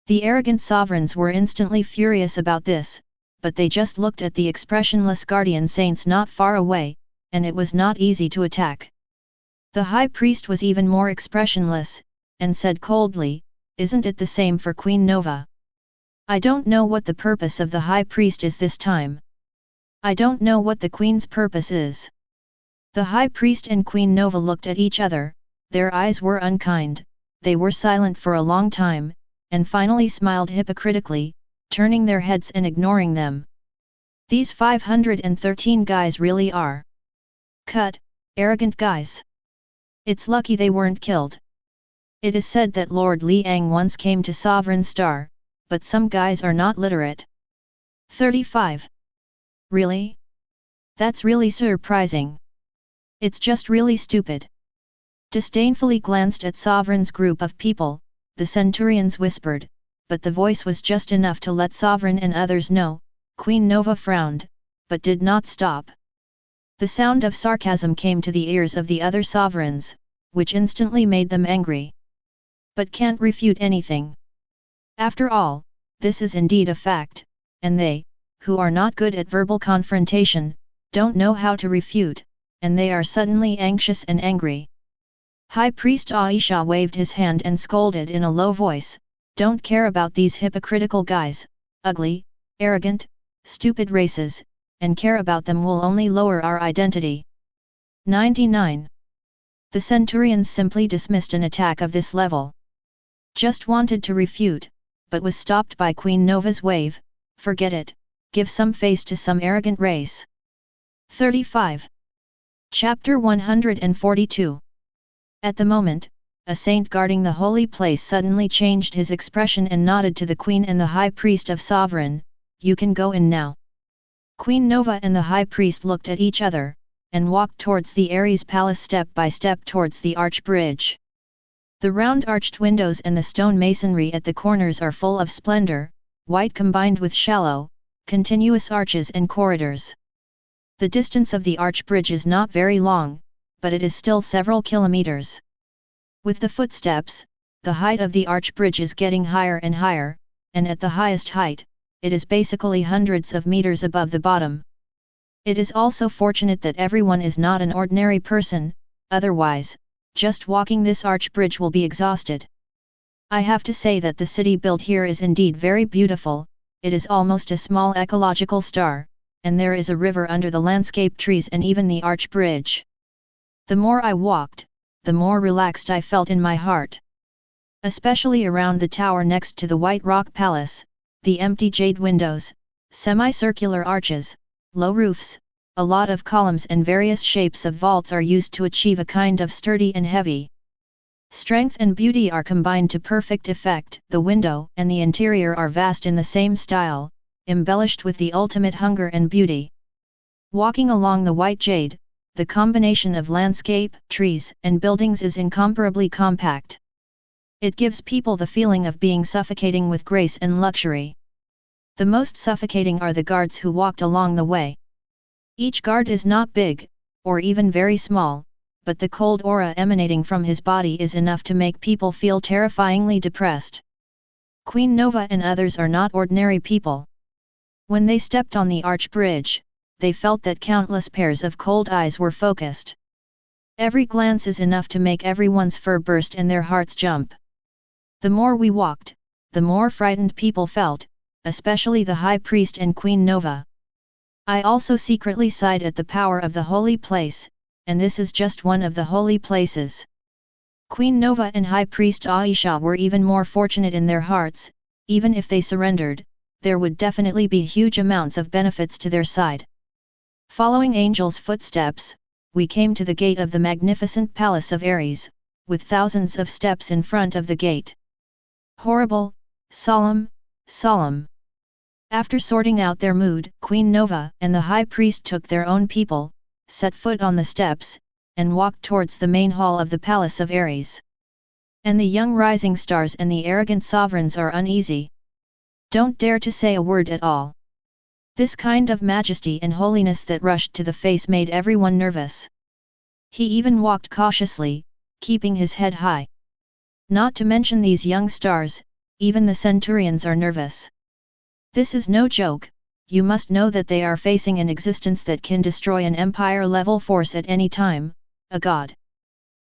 The arrogant sovereigns were instantly furious about this, but they just looked at the expressionless guardian saints not far away, and it was not easy to attack. The High Priest was even more expressionless, and said coldly, "Isn't it the same for Queen Nova? I don't know what the purpose of the High Priest is this time. I don't know what the Queen's purpose is." The High Priest and Queen Nova looked at each other, their eyes were unkind, they were silent for a long time, and finally smiled hypocritically, turning their heads and ignoring them. These 513 guys really are arrogant guys. It's lucky they weren't killed. It is said that Lord Liang once came to Sovereign Star, but some guys are not literate. 35. Really? That's really surprising. It's just really stupid. Disdainfully glanced at Sovereign's group of people, the Centurions whispered, but the voice was just enough to let Sovereign and others know. Queen Nova frowned, but did not stop. The sound of sarcasm came to the ears of the other sovereigns, which instantly made them angry. But can't refute anything. After all, this is indeed a fact, and they, who are not good at verbal confrontation, don't know how to refute, and they are suddenly anxious and angry. High Priest Aisha waved his hand and scolded in a low voice, "Don't care about these hypocritical guys, ugly, arrogant, stupid races, and care about them will only lower our identity." 99. The Centurions simply dismissed an attack of this level. Just wanted to refute, but was stopped by Queen Nova's wave, "Forget it, give some face to some arrogant race." 35. Chapter 142. At the moment, a saint guarding the holy place suddenly changed his expression and nodded to the Queen and the High Priest of Sovereign, "You can go in now." Queen Nova and the High Priest looked at each other, and walked towards the Ares Palace step by step towards the arch bridge. The round arched windows and the stone masonry at the corners are full of splendor, white combined with shallow, continuous arches and corridors. The distance of the arch bridge is not very long, but it is still several kilometers. With the footsteps, the height of the arch bridge is getting higher and higher, and at the highest height, it is basically hundreds of meters above the bottom. It is also fortunate that everyone is not an ordinary person, otherwise, just walking this arch bridge will be exhausted. I have to say that the city built here is indeed very beautiful. It is almost a small ecological star, and there is a river under the landscape trees and even the arch bridge. The more I walked, the more relaxed I felt in my heart. Especially around the tower next to the White Rock Palace, the empty jade windows, semicircular arches, low roofs, a lot of columns and various shapes of vaults are used to achieve a kind of sturdy and heavy strength and beauty are combined to perfect effect. The window and the interior are vast in the same style, embellished with the ultimate hunger and beauty. Walking along the white jade, the combination of landscape, trees, and buildings is incomparably compact. It gives people the feeling of being suffocating with grace and luxury. The most suffocating are the guards who walked along the way. Each guard is not big, or even very small, but the cold aura emanating from his body is enough to make people feel terrifyingly depressed. Queen Nova and others are not ordinary people. When they stepped on the arch bridge, they felt that countless pairs of cold eyes were focused. Every glance is enough to make everyone's fur burst and their hearts jump. The more we walked, the more frightened people felt, especially the High Priest and Queen Nova. I also secretly sighed at the power of the holy place, and this is just one of the holy places. Queen Nova and High Priest Aisha were even more fortunate in their hearts. Even if they surrendered, there would definitely be huge amounts of benefits to their side. Following Angel's footsteps, we came to the gate of the magnificent Palace of Ares, with thousands of steps in front of the gate. Horrible, solemn, solemn. After sorting out their mood, Queen Nova and the High Priest took their own people, set foot on the steps, and walked towards the main hall of the Palace of Ares. And the young rising stars and the arrogant sovereigns are uneasy. Don't dare to say a word at all. This kind of majesty and holiness that rushed to the face made everyone nervous. He even walked cautiously, keeping his head high. Not to mention these young stars, even the centurions are nervous. This is no joke. You must know that they are facing an existence that can destroy an empire-level force at any time, a god.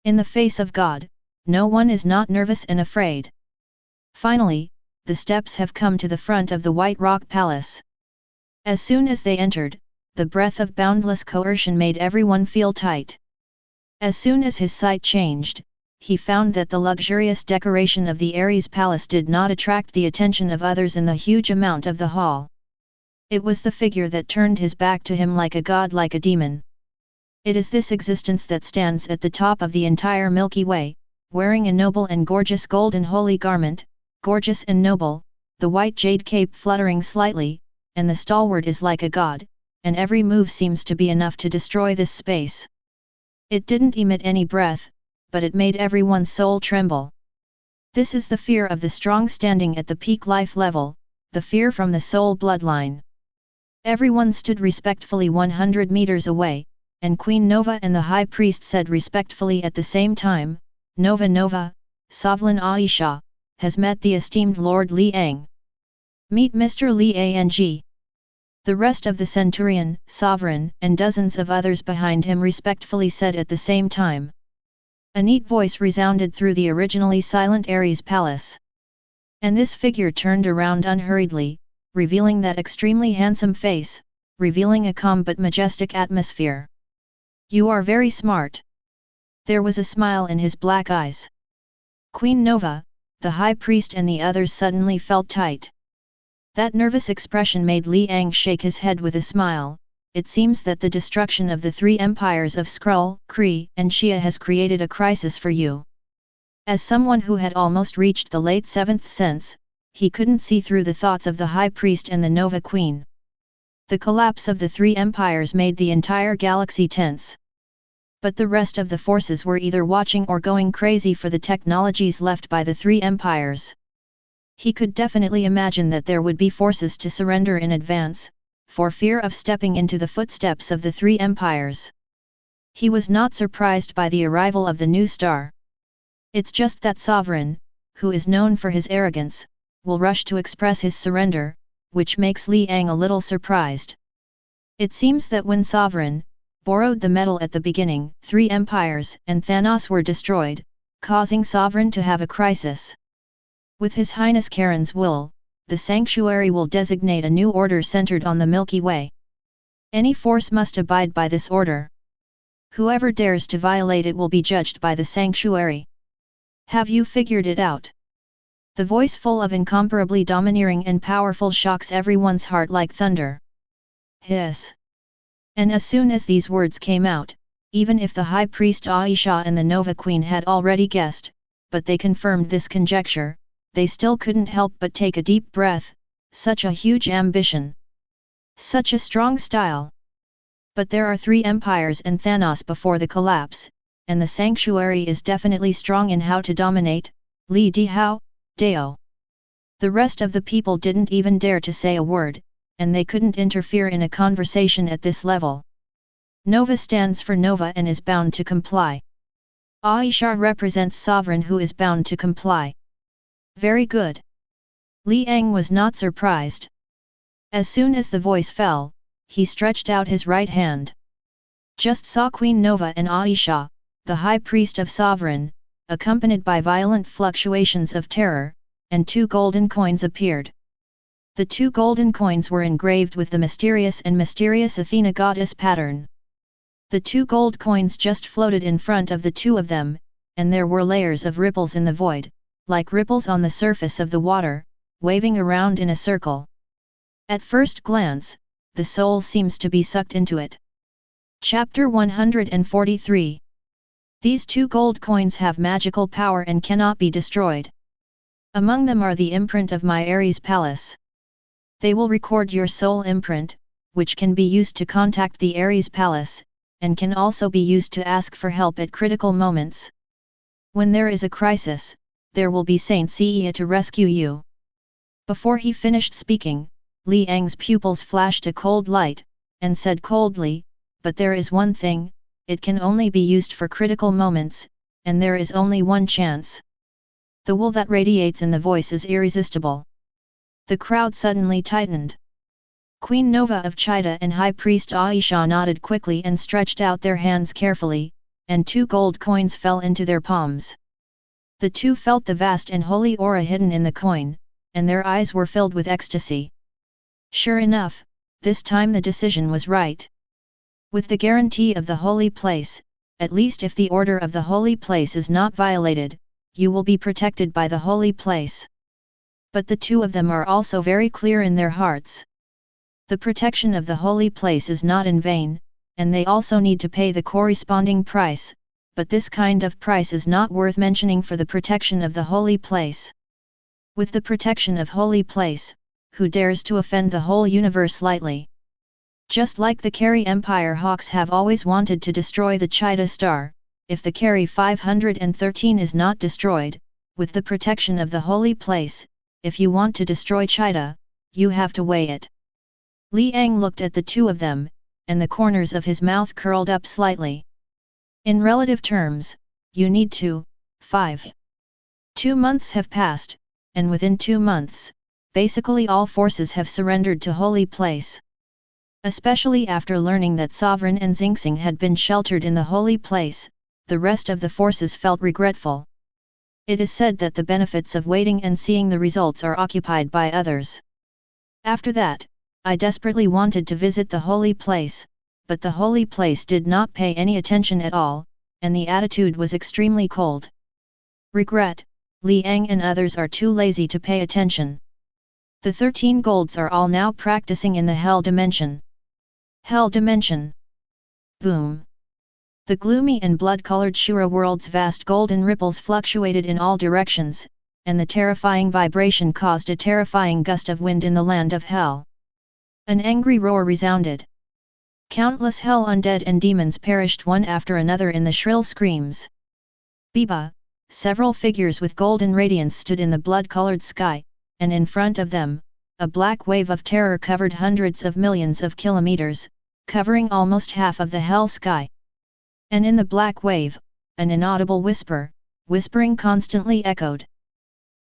In the face of God, no one is not nervous and afraid. Finally, the steps have come to the front of the White Rock Palace. As soon as they entered, the breath of boundless coercion made everyone feel tight. As soon as his sight changed, he found that the luxurious decoration of the Ares Palace did not attract the attention of others in the huge amount of the hall. It was the figure that turned his back to him like a god, like a demon. It is this existence that stands at the top of the entire Milky Way, wearing a noble and gorgeous golden holy garment, gorgeous and noble, the white jade cape fluttering slightly, and the stalwart is like a god, and every move seems to be enough to destroy this space. It didn't emit any breath, but it made everyone's soul tremble. This is the fear of the strong standing at the peak life level, the fear from the soul bloodline. Everyone stood respectfully 100 meters away, and Queen Nova and the High Priest said respectfully at the same time, Nova Nova, Sovereign Aisha, has met the esteemed Lord Liang. Meet Mr. Liang. The rest of the centurion, sovereign, and dozens of others behind him respectfully said at the same time. A neat voice resounded through the originally silent Ares Palace. And this figure turned around unhurriedly, revealing that extremely handsome face, revealing a calm but majestic atmosphere. You are very smart. There was a smile in his black eyes. Queen Nova, the High Priest and the others suddenly felt tight. That nervous expression made Liang shake his head with a smile. It seems that the destruction of the three empires of Skrull, Kree, and Shia has created a crisis for you. As someone who had almost reached the late seventh sense, he couldn't see through the thoughts of the High Priest and the Nova Queen. The collapse of the three empires made the entire galaxy tense. But the rest of the forces were either watching or going crazy for the technologies left by the three empires. He could definitely imagine that there would be forces to surrender in advance, for fear of stepping into the footsteps of the three empires. He was not surprised by the arrival of the new star. It's just that sovereign, who is known for his arrogance, will rush to express his surrender, which makes Li Ang a little surprised. It seems that when Sovereign borrowed the metal at the beginning, 3 empires and Thanos were destroyed, causing Sovereign to have a crisis. With His Highness Karen's will, the sanctuary will designate a new order centered on the Milky Way. Any force must abide by this order. Whoever dares to violate it will be judged by the sanctuary. Have you figured it out? The voice full of incomparably domineering and powerful shocks everyone's heart like thunder. Hiss. And as soon as these words came out, even if the High Priest Aisha and the Nova Queen had already guessed, but they confirmed this conjecture, they still couldn't help but take a deep breath. Such a huge ambition. Such a strong style. But there are 3 empires and Thanos before the collapse, and the sanctuary is definitely strong in how to dominate, Li Dihao, Dao. The rest of the people didn't even dare to say a word, and they couldn't interfere in a conversation at this level. Nova stands for Nova and is bound to comply. Aisha represents Sovereign who is bound to comply. Very good. Li Ang was not surprised. As soon as the voice fell, he stretched out his right hand. Just saw Queen Nova and Aisha, the High Priest of Sovereign, accompanied by violent fluctuations of terror, and 2 golden coins appeared. The 2 golden coins were engraved with the mysterious Athena goddess pattern. The 2 gold coins just floated in front of the 2 of them, and there were layers of ripples in the void, like ripples on the surface of the water, waving around in a circle. At first glance, the soul seems to be sucked into it. Chapter 143. These 2 gold coins have magical power and cannot be destroyed. Among them are the imprint of my Ares palace. They will record your soul imprint, which can be used to contact the Ares palace, and can also be used to ask for help at critical moments. When there is a crisis, there will be Saint Seiya to rescue you. Before he finished speaking, Li Ang's pupils flashed a cold light, and said coldly, but there is one thing, it can only be used for critical moments, and there is only one chance. The will that radiates in the voice is irresistible. The crowd suddenly tightened. Queen Nova of Chida and High Priest Aisha nodded quickly and stretched out their hands carefully, and 2 gold coins fell into their palms. The 2 felt the vast and holy aura hidden in the coin, and their eyes were filled with ecstasy. Sure enough, this time the decision was right. With the guarantee of the holy place, at least if the order of the holy place is not violated, you will be protected by the holy place. But the 2 of them are also very clear in their hearts. The protection of the holy place is not in vain, and they also need to pay the corresponding price, but this kind of price is not worth mentioning for the protection of the holy place. With the protection of holy place, who dares to offend the whole universe lightly? Just like the Carry Empire Hawks have always wanted to destroy the Chida star, if the Carry 513 is not destroyed, with the protection of the holy place, if you want to destroy Chida, you have to weigh it. Li Ang looked at the 2 of them, and the corners of his mouth curled up slightly. In relative terms, you need 5. 2 months have passed, and within 2 months, basically all forces have surrendered to holy place. Especially after learning that Sovereign and Xingxing had been sheltered in the holy place, the rest of the forces felt regretful. It is said that the benefits of waiting and seeing the results are occupied by others. After that, I desperately wanted to visit the holy place, but the holy place did not pay any attention at all, and the attitude was extremely cold. Regret, Li Ang and others are too lazy to pay attention. The 13 golds are all now practicing in the Hell Dimension. Hell Dimension. Boom. The gloomy and blood-colored Shura world's vast golden ripples fluctuated in all directions, and the terrifying vibration caused a terrifying gust of wind in the land of Hell. An angry roar resounded. Countless Hell undead and demons perished one after another in the shrill screams. Biba, several figures with golden radiance stood in the blood-colored sky, and in front of them, a black wave of terror covered hundreds of millions of kilometers, covering almost half of the Hell sky. And in the black wave, an inaudible whisper, whispering constantly echoed.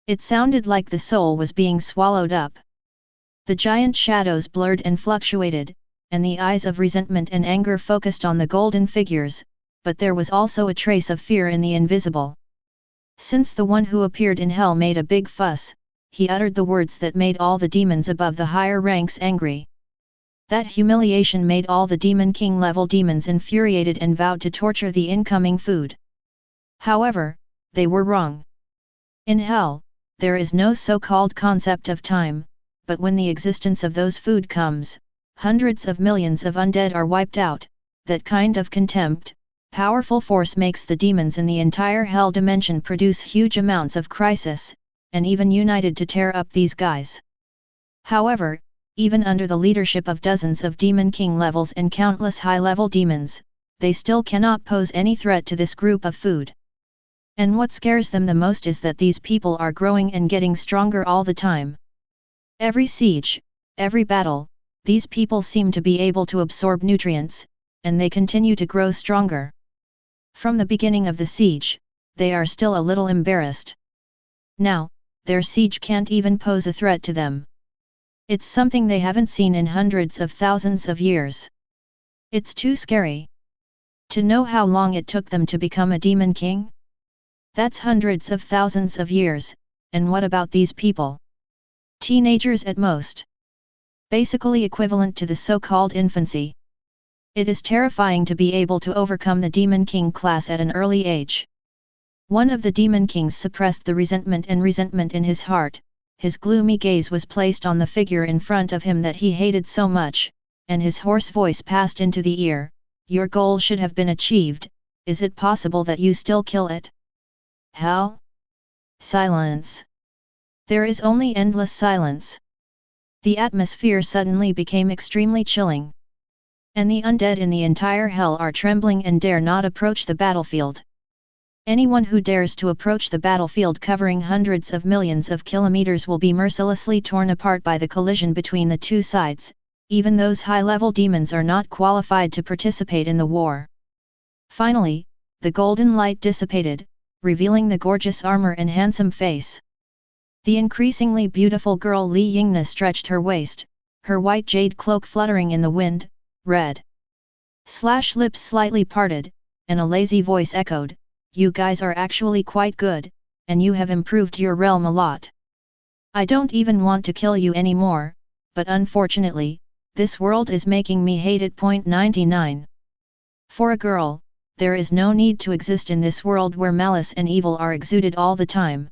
It sounded like the soul was being swallowed up. The giant shadows blurred and fluctuated, and the eyes of resentment and anger focused on the golden figures, but there was also a trace of fear in the invisible. Since the one who appeared in hell made a big fuss, he uttered the words that made all the demons above the higher ranks angry. That humiliation made all the Demon King level demons infuriated and vowed to torture the incoming food. However, they were wrong. In hell, there is no so-called concept of time, but when the existence of those food comes, hundreds of millions of undead are wiped out. That kind of contempt, powerful force makes the demons in the entire hell dimension produce huge amounts of crisis, and even united to tear up these guys. However, even under the leadership of dozens of Demon King levels and countless high-level demons, they still cannot pose any threat to this group of food. And what scares them the most is that these people are growing and getting stronger all the time. Every siege, every battle, these people seem to be able to absorb nutrients, and they continue to grow stronger. From the beginning of the siege, they are still a little embarrassed. Now, their siege can't even pose a threat to them. It's something they haven't seen in hundreds of thousands of years. It's too scary. To know how long it took them to become a Demon King? That's hundreds of thousands of years, and what about these people? Teenagers at most. Basically equivalent to the so-called infancy. It is terrifying to be able to overcome the Demon King class at an early age. One of the Demon Kings suppressed the resentment in his heart. His gloomy gaze was placed on the figure in front of him that he hated so much, and his hoarse voice passed into the ear. Your goal should have been achieved. Is it possible that you still kill it? Hell? Silence. There is only endless silence. The atmosphere suddenly became extremely chilling. And the undead in the entire hell are trembling and dare not approach the battlefield. Anyone who dares to approach the battlefield covering hundreds of millions of kilometers will be mercilessly torn apart by the collision between the two sides. Even those high-level demons are not qualified to participate in the war. Finally, the golden light dissipated, revealing the gorgeous armor and handsome face. The increasingly beautiful girl Li Yingna stretched her waist, her white jade cloak fluttering in the wind. Red / lips slightly parted, and a lazy voice echoed, you guys are actually quite good, and you have improved your realm a lot. I don't even want to kill you anymore, but unfortunately, this world is making me hate it. 99. For a girl, there is no need to exist in this world where malice and evil are exuded all the time.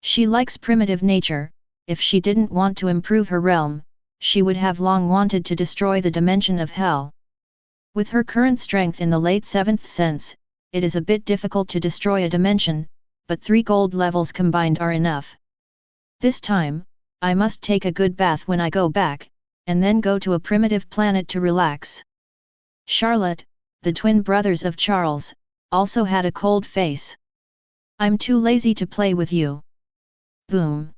She likes primitive nature. If she didn't want to improve her realm, she would have long wanted to destroy the dimension of hell. With her current strength in the late 7th sense, it is a bit difficult to destroy a dimension, but 3 gold levels combined are enough. This time, I must take a good bath when I go back, and then go to a primitive planet to relax. Charlotte, the twin brothers of Charles, also had a cold face. I'm too lazy to play with you. Boom.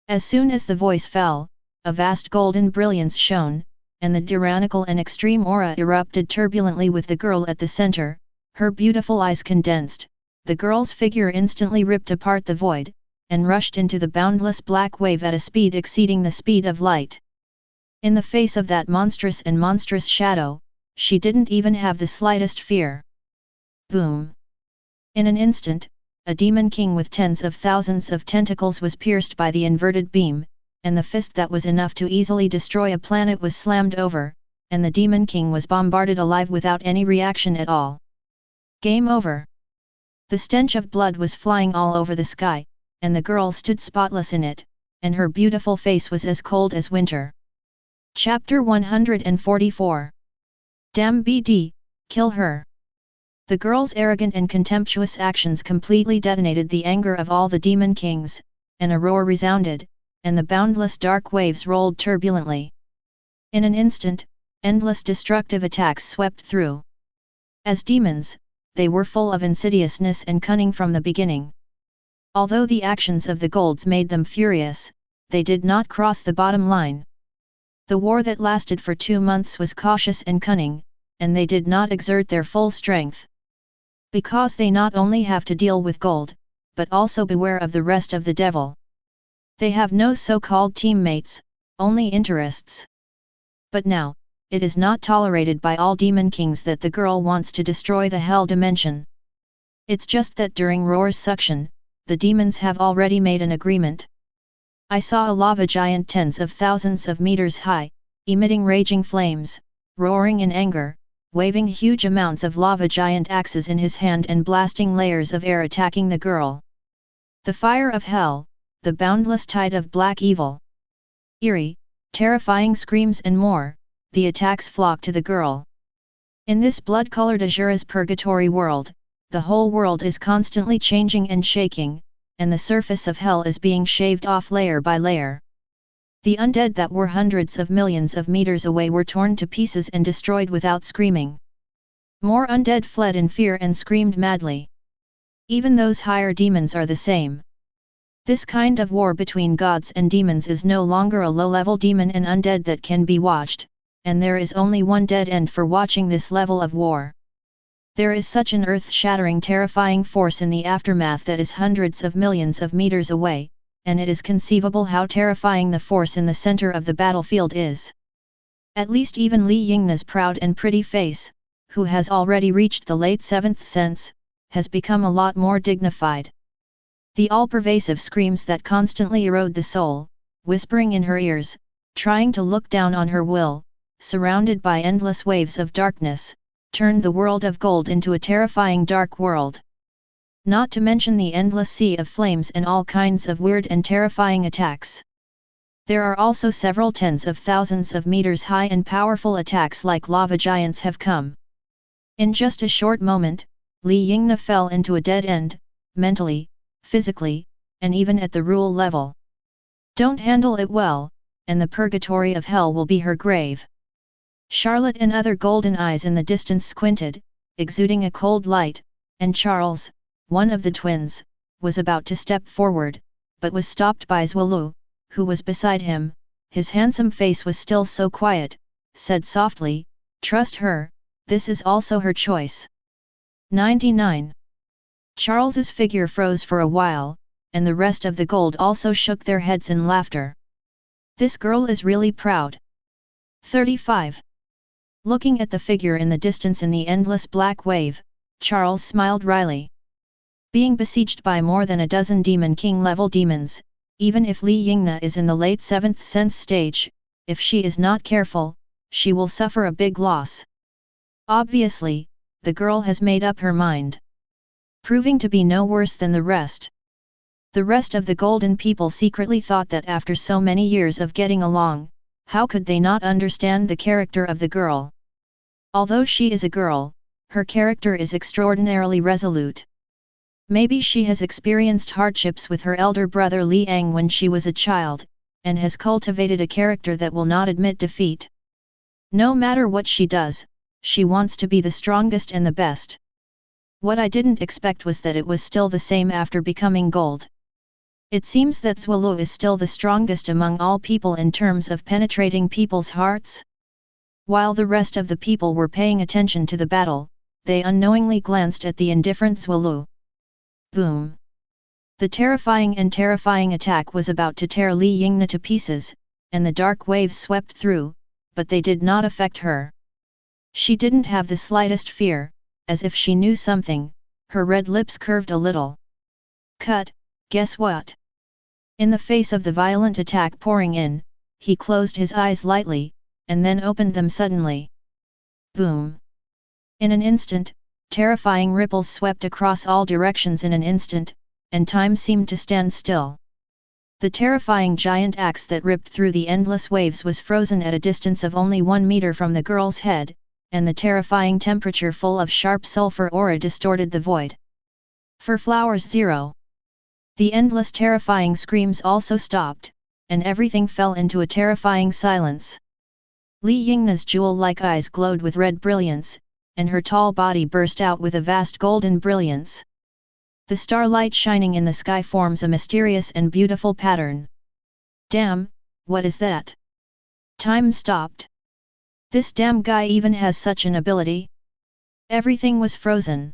As soon as the voice fell, a vast golden brilliance shone, and the tyrannical and extreme aura erupted turbulently with the girl at the center. Her beautiful eyes condensed, the girl's figure instantly ripped apart the void, and rushed into the boundless black wave at a speed exceeding the speed of light. In the face of that monstrous shadow, she didn't even have the slightest fear. Boom! In an instant, a Demon King with tens of thousands of tentacles was pierced by the inverted beam, and the fist that was enough to easily destroy a planet was slammed over, and the Demon King was bombarded alive without any reaction at all. Game over. The stench of blood was flying all over the sky, and the girl stood spotless in it, and her beautiful face was as cold as winter. Chapter 144. Damn BD, kill her. The girl's arrogant and contemptuous actions completely detonated the anger of all the Demon Kings, and a roar resounded, and the boundless dark waves rolled turbulently. In an instant, endless destructive attacks swept through. As demons, they were full of insidiousness and cunning from the beginning. Although the actions of the Golds made them furious, they did not cross the bottom line. The war that lasted for 2 months was cautious and cunning, and they did not exert their full strength. Because they not only have to deal with Gold, but also beware of the rest of the devil. They have no so-called teammates, only interests. But now, it is not tolerated by all demon kings that the girl wants to destroy the hell dimension. It's just that during Roar's suction, the demons have already made an agreement. I saw a lava giant tens of thousands of meters high, emitting raging flames, roaring in anger, waving huge amounts of lava giant axes in his hand and blasting layers of air attacking the girl. The fire of hell, the boundless tide of black evil. Eerie, terrifying screams and more, the attacks flock to the girl. In this blood-colored Azura's purgatory world, the whole world is constantly changing and shaking, and the surface of hell is being shaved off layer by layer. The undead that were hundreds of millions of meters away were torn to pieces and destroyed without screaming. More undead fled in fear and screamed madly. Even those higher demons are the same. This kind of war between gods and demons is no longer a low-level demon and undead that can be watched, and there is only one dead end for watching this level of war. There is such an earth-shattering terrifying force in the aftermath that is hundreds of millions of meters away, and it is conceivable how terrifying the force in the center of the battlefield is. At least even Li Yingna's proud and pretty face, who has already reached the late seventh sense, has become a lot more dignified. The all-pervasive screams that constantly erode the soul, whispering in her ears, trying to look down on her will, surrounded by endless waves of darkness, turned the world of gold into a terrifying dark world. Not to mention the endless sea of flames and all kinds of weird and terrifying attacks. There are also several tens of thousands of meters high and powerful attacks like lava giants have come. In just a short moment, Li Yingna fell into a dead end, mentally, physically, and even at the rule level. Don't handle it well, and the purgatory of hell will be her grave. Charlotte and other golden eyes in the distance squinted, exuding a cold light, and Charles, one of the twins, was about to step forward, but was stopped by S.H.I.E.L.D, who was beside him. His handsome face was still so quiet, said softly, "Trust her, this is also her choice." 99. Charles's figure froze for a while, and the rest of the gold also shook their heads in laughter. This girl is really proud. 35. Looking at the figure in the distance in the endless black wave, Charles smiled wryly. Being besieged by more than a dozen Demon King-level demons, even if Li Yingna is in the late 7th sense stage, if she is not careful, she will suffer a big loss. Obviously, the girl has made up her mind. Proving to be no worse than the rest. The rest of the golden people secretly thought that after so many years of getting along, how could they not understand the character of the girl? Although she is a girl, her character is extraordinarily resolute. Maybe she has experienced hardships with her elder brother Liang when she was a child, and has cultivated a character that will not admit defeat. No matter what she does, she wants to be the strongest and the best. What I didn't expect was that it was still the same after becoming gold. It seems that S.H.I.E.L.D is still the strongest among all people in terms of penetrating people's hearts. While the rest of the people were paying attention to the battle, they unknowingly glanced at the indifferent S.H.I.E.L.D. Boom! The terrifying attack was about to tear Li Yingna to pieces, and the dark waves swept through, but they did not affect her. She didn't have the slightest fear, as if she knew something. Her red lips curved a little. "Cut, guess what?" In the face of the violent attack pouring in, he closed his eyes lightly, and then opened them suddenly. Boom! In an instant, terrifying ripples swept across all directions in an instant, and time seemed to stand still. The terrifying giant axe that ripped through the endless waves was frozen at a distance of only 1 meter from the girl's head, and the terrifying temperature full of sharp sulfur aura distorted the void. For flowers 0. The endless terrifying screams also stopped, and everything fell into a terrifying silence. Li Yingna's jewel-like eyes glowed with red brilliance, and her tall body burst out with a vast golden brilliance. The starlight shining in the sky forms a mysterious and beautiful pattern. Damn, what is that? Time stopped. This damn guy even has such an ability? Everything was frozen.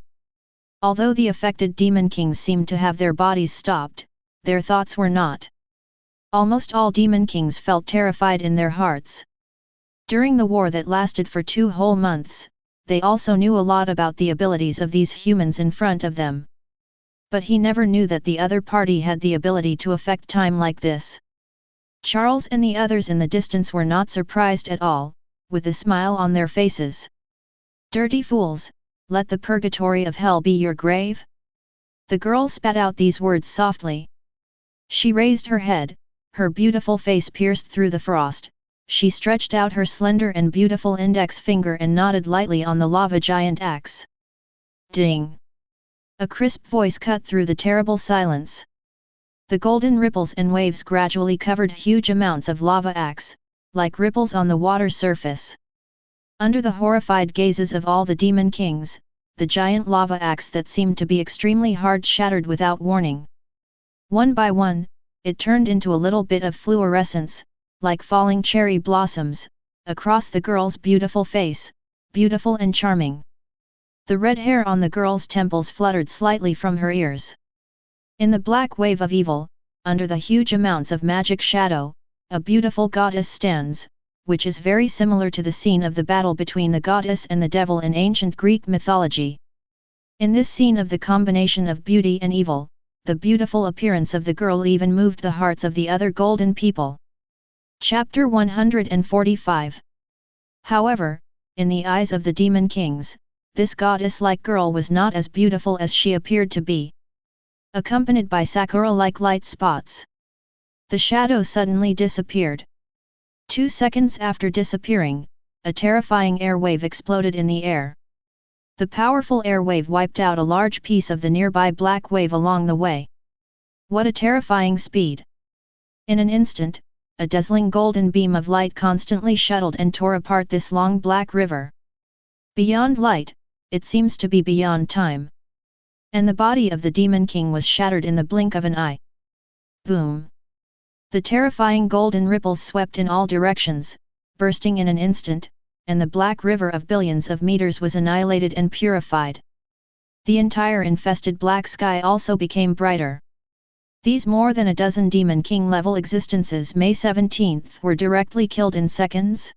Although the affected demon kings seemed to have their bodies stopped, their thoughts were not. Almost all demon kings felt terrified in their hearts. During the war that lasted for 2 whole months, they also knew a lot about the abilities of these humans in front of them. But he never knew that the other party had the ability to affect time like this. Charles and the others in the distance were not surprised at all, with a smile on their faces. "Dirty fools, let the purgatory of hell be your grave?" The girl spat out these words softly. She raised her head, her beautiful face pierced through the frost. She stretched out her slender and beautiful index finger and nodded lightly on the lava giant axe. Ding! A crisp voice cut through the terrible silence. The golden ripples and waves gradually covered huge amounts of lava axe, like ripples on the water surface. Under the horrified gazes of all the demon kings, the giant lava axe that seemed to be extremely hard shattered without warning. One by one, it turned into a little bit of fluorescence, like falling cherry blossoms, across the girl's beautiful face, beautiful and charming. The red hair on the girl's temples fluttered slightly from her ears. In the black wave of evil, under the huge amounts of magic shadow, a beautiful goddess stands, which is very similar to the scene of the battle between the goddess and the devil in ancient Greek mythology. In this scene of the combination of beauty and evil, the beautiful appearance of the girl even moved the hearts of the other golden people. Chapter 145. However, in the eyes of the demon kings, this goddess-like girl was not as beautiful as she appeared to be. Accompanied by sakura-like light spots, the shadow suddenly disappeared. 2 seconds after disappearing, a terrifying air wave exploded in the air. The powerful air wave wiped out a large piece of the nearby black wave along the way. What a terrifying speed! In an instant, a dazzling golden beam of light constantly shuttled and tore apart this long black river. Beyond light, it seems to be beyond time. And the body of the demon king was shattered in the blink of an eye. Boom! The terrifying golden ripples swept in all directions, bursting in an instant, and the black river of billions of meters was annihilated and purified. The entire infested black sky also became brighter. These more than a dozen Demon King-level existences May 17th were directly killed in seconds.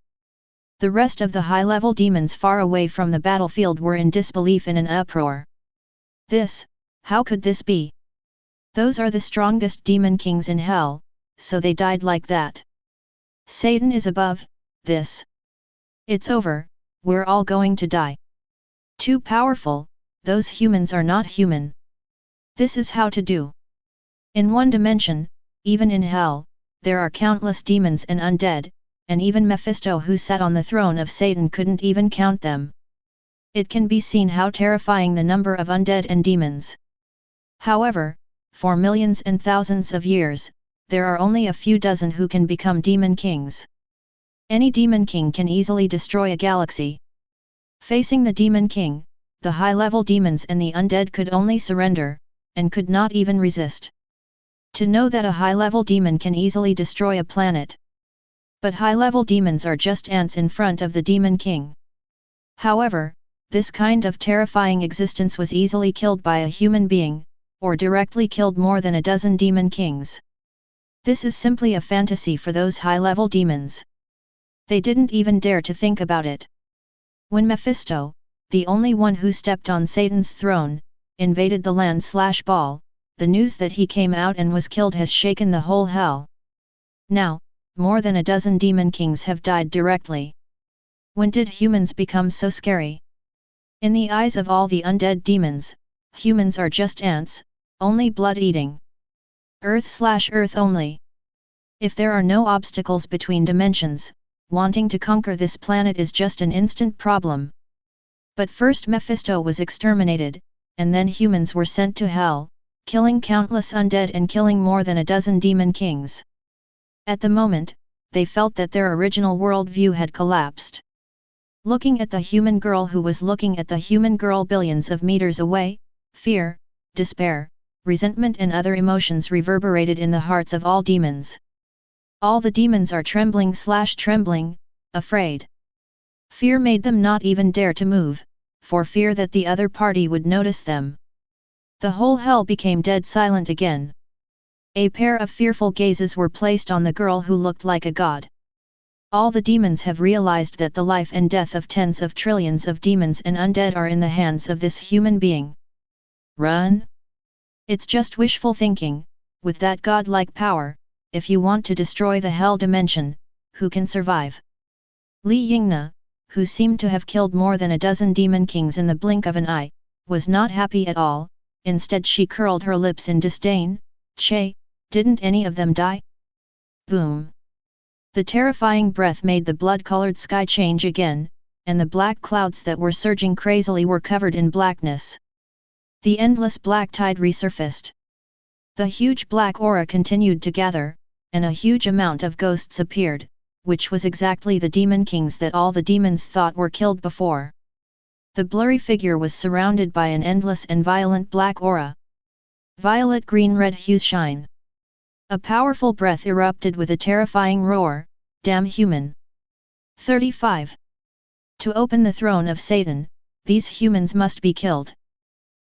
The rest of the high-level demons far away from the battlefield were in disbelief and an uproar. How could this be? Those are the strongest Demon Kings in hell, so they died like that. Satan is above this. It's over, we're all going to die. Too powerful, those humans are not human. This is how to do. In one dimension, even in hell, there are countless demons and undead, and even Mephisto who sat on the throne of Satan couldn't even count them. It can be seen how terrifying the number of undead and demons. However, for millions and thousands of years, there are only a few dozen who can become demon kings. Any demon king can easily destroy a galaxy. Facing the demon king, the high-level demons and the undead could only surrender, and could not even resist. To know that a high-level demon can easily destroy a planet. But high-level demons are just ants in front of the demon king. However, this kind of terrifying existence was easily killed by a human being, or directly killed more than a dozen demon kings. This is simply a fantasy for those high-level demons. They didn't even dare to think about it. When Mephisto, the only one who stepped on Satan's throne, invaded the land/ball, the news that he came out and was killed has shaken the whole hell. Now, more than a dozen demon kings have died directly. When did humans become so scary? In the eyes of all the undead demons, humans are just ants, only blood-eating. Earth/Earth only. If there are no obstacles between dimensions, wanting to conquer this planet is just an instant problem. But first Mephisto was exterminated, and then humans were sent to hell, killing countless undead and killing more than a dozen demon kings. At the moment, they felt that their original worldview had collapsed. Looking at the human girl who was looking at the human girl billions of meters away, fear, despair, resentment and other emotions reverberated in the hearts of all demons. All the demons are trembling, afraid. Fear made them not even dare to move, for fear that the other party would notice them. The whole hell became dead silent again. A pair of fearful gazes were placed on the girl who looked like a god. All the demons have realized that the life and death of tens of trillions of demons and undead are in the hands of this human being. Run? It's just wishful thinking. With that godlike power, if you want to destroy the hell dimension, who can survive? Li Yingna, who seemed to have killed more than a dozen demon kings in the blink of an eye, was not happy at all. Instead she curled her lips in disdain. Che, didn't any of them die? Boom! The terrifying breath made the blood-colored sky change again, and the black clouds that were surging crazily were covered in blackness. The endless black tide resurfaced. The huge black aura continued to gather, and a huge amount of ghosts appeared, which was exactly the demon kings that all the demons thought were killed before. The blurry figure was surrounded by an endless and violent black aura. Violet-green-red hues shine. A powerful breath erupted with a terrifying roar. Damn human! 35. To open the throne of Satan, these humans must be killed.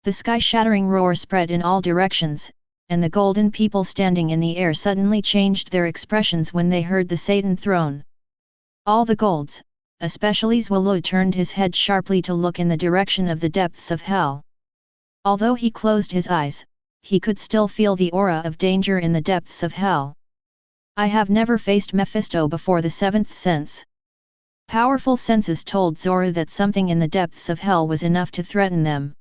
The sky-shattering roar spread in all directions, and the golden people standing in the air suddenly changed their expressions when they heard the Satan throne. All the golds, especially S.H.I.E.L.D, turned his head sharply to look in the direction of the depths of hell. Although he closed his eyes, he could still feel the aura of danger in the depths of hell. I have never faced Mephisto before. The seventh sense. Powerful senses told Zoro that something in the depths of hell was enough to threaten them.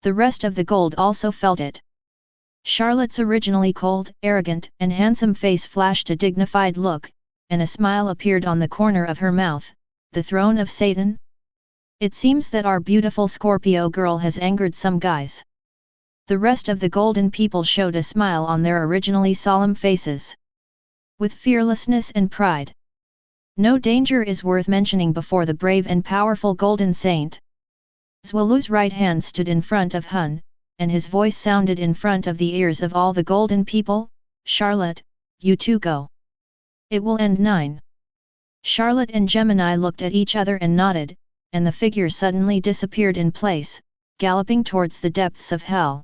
The rest of the gold also felt it. Charlotte's originally cold, arrogant, and handsome face flashed a dignified look, and a smile appeared on the corner of her mouth. The throne of Satan? It seems that our beautiful Scorpio girl has angered some guys. The rest of the golden people showed a smile on their originally solemn faces. With fearlessness and pride. No danger is worth mentioning before the brave and powerful golden saint. S.H.I.E.L.D's right hand stood in front of Hun, and his voice sounded in front of the ears of all the golden people. Charlotte, you two go. It will end 9. Charlotte and Gemini looked at each other and nodded, and the figure suddenly disappeared in place, galloping towards the depths of hell.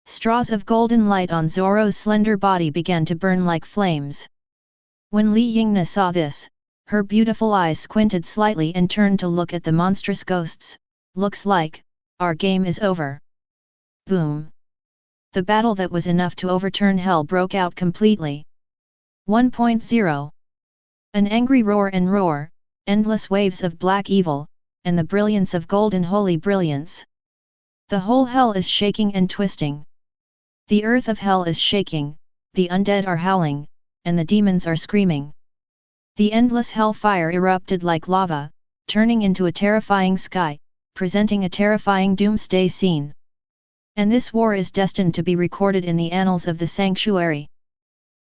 Straws of golden light on Zoro's slender body began to burn like flames. When Li Yingna saw this, her beautiful eyes squinted slightly and turned to look at the monstrous ghosts. Looks like, our game is over. Boom! The battle that was enough to overturn hell broke out completely. 1.0. An angry roar and roar, endless waves of black evil, and the brilliance of golden holy brilliance. The whole hell is shaking and twisting. The earth of hell is shaking, the undead are howling, and the demons are screaming. The endless hellfire erupted like lava, turning into a terrifying sky, presenting a terrifying doomsday scene. And this war is destined to be recorded in the annals of the sanctuary.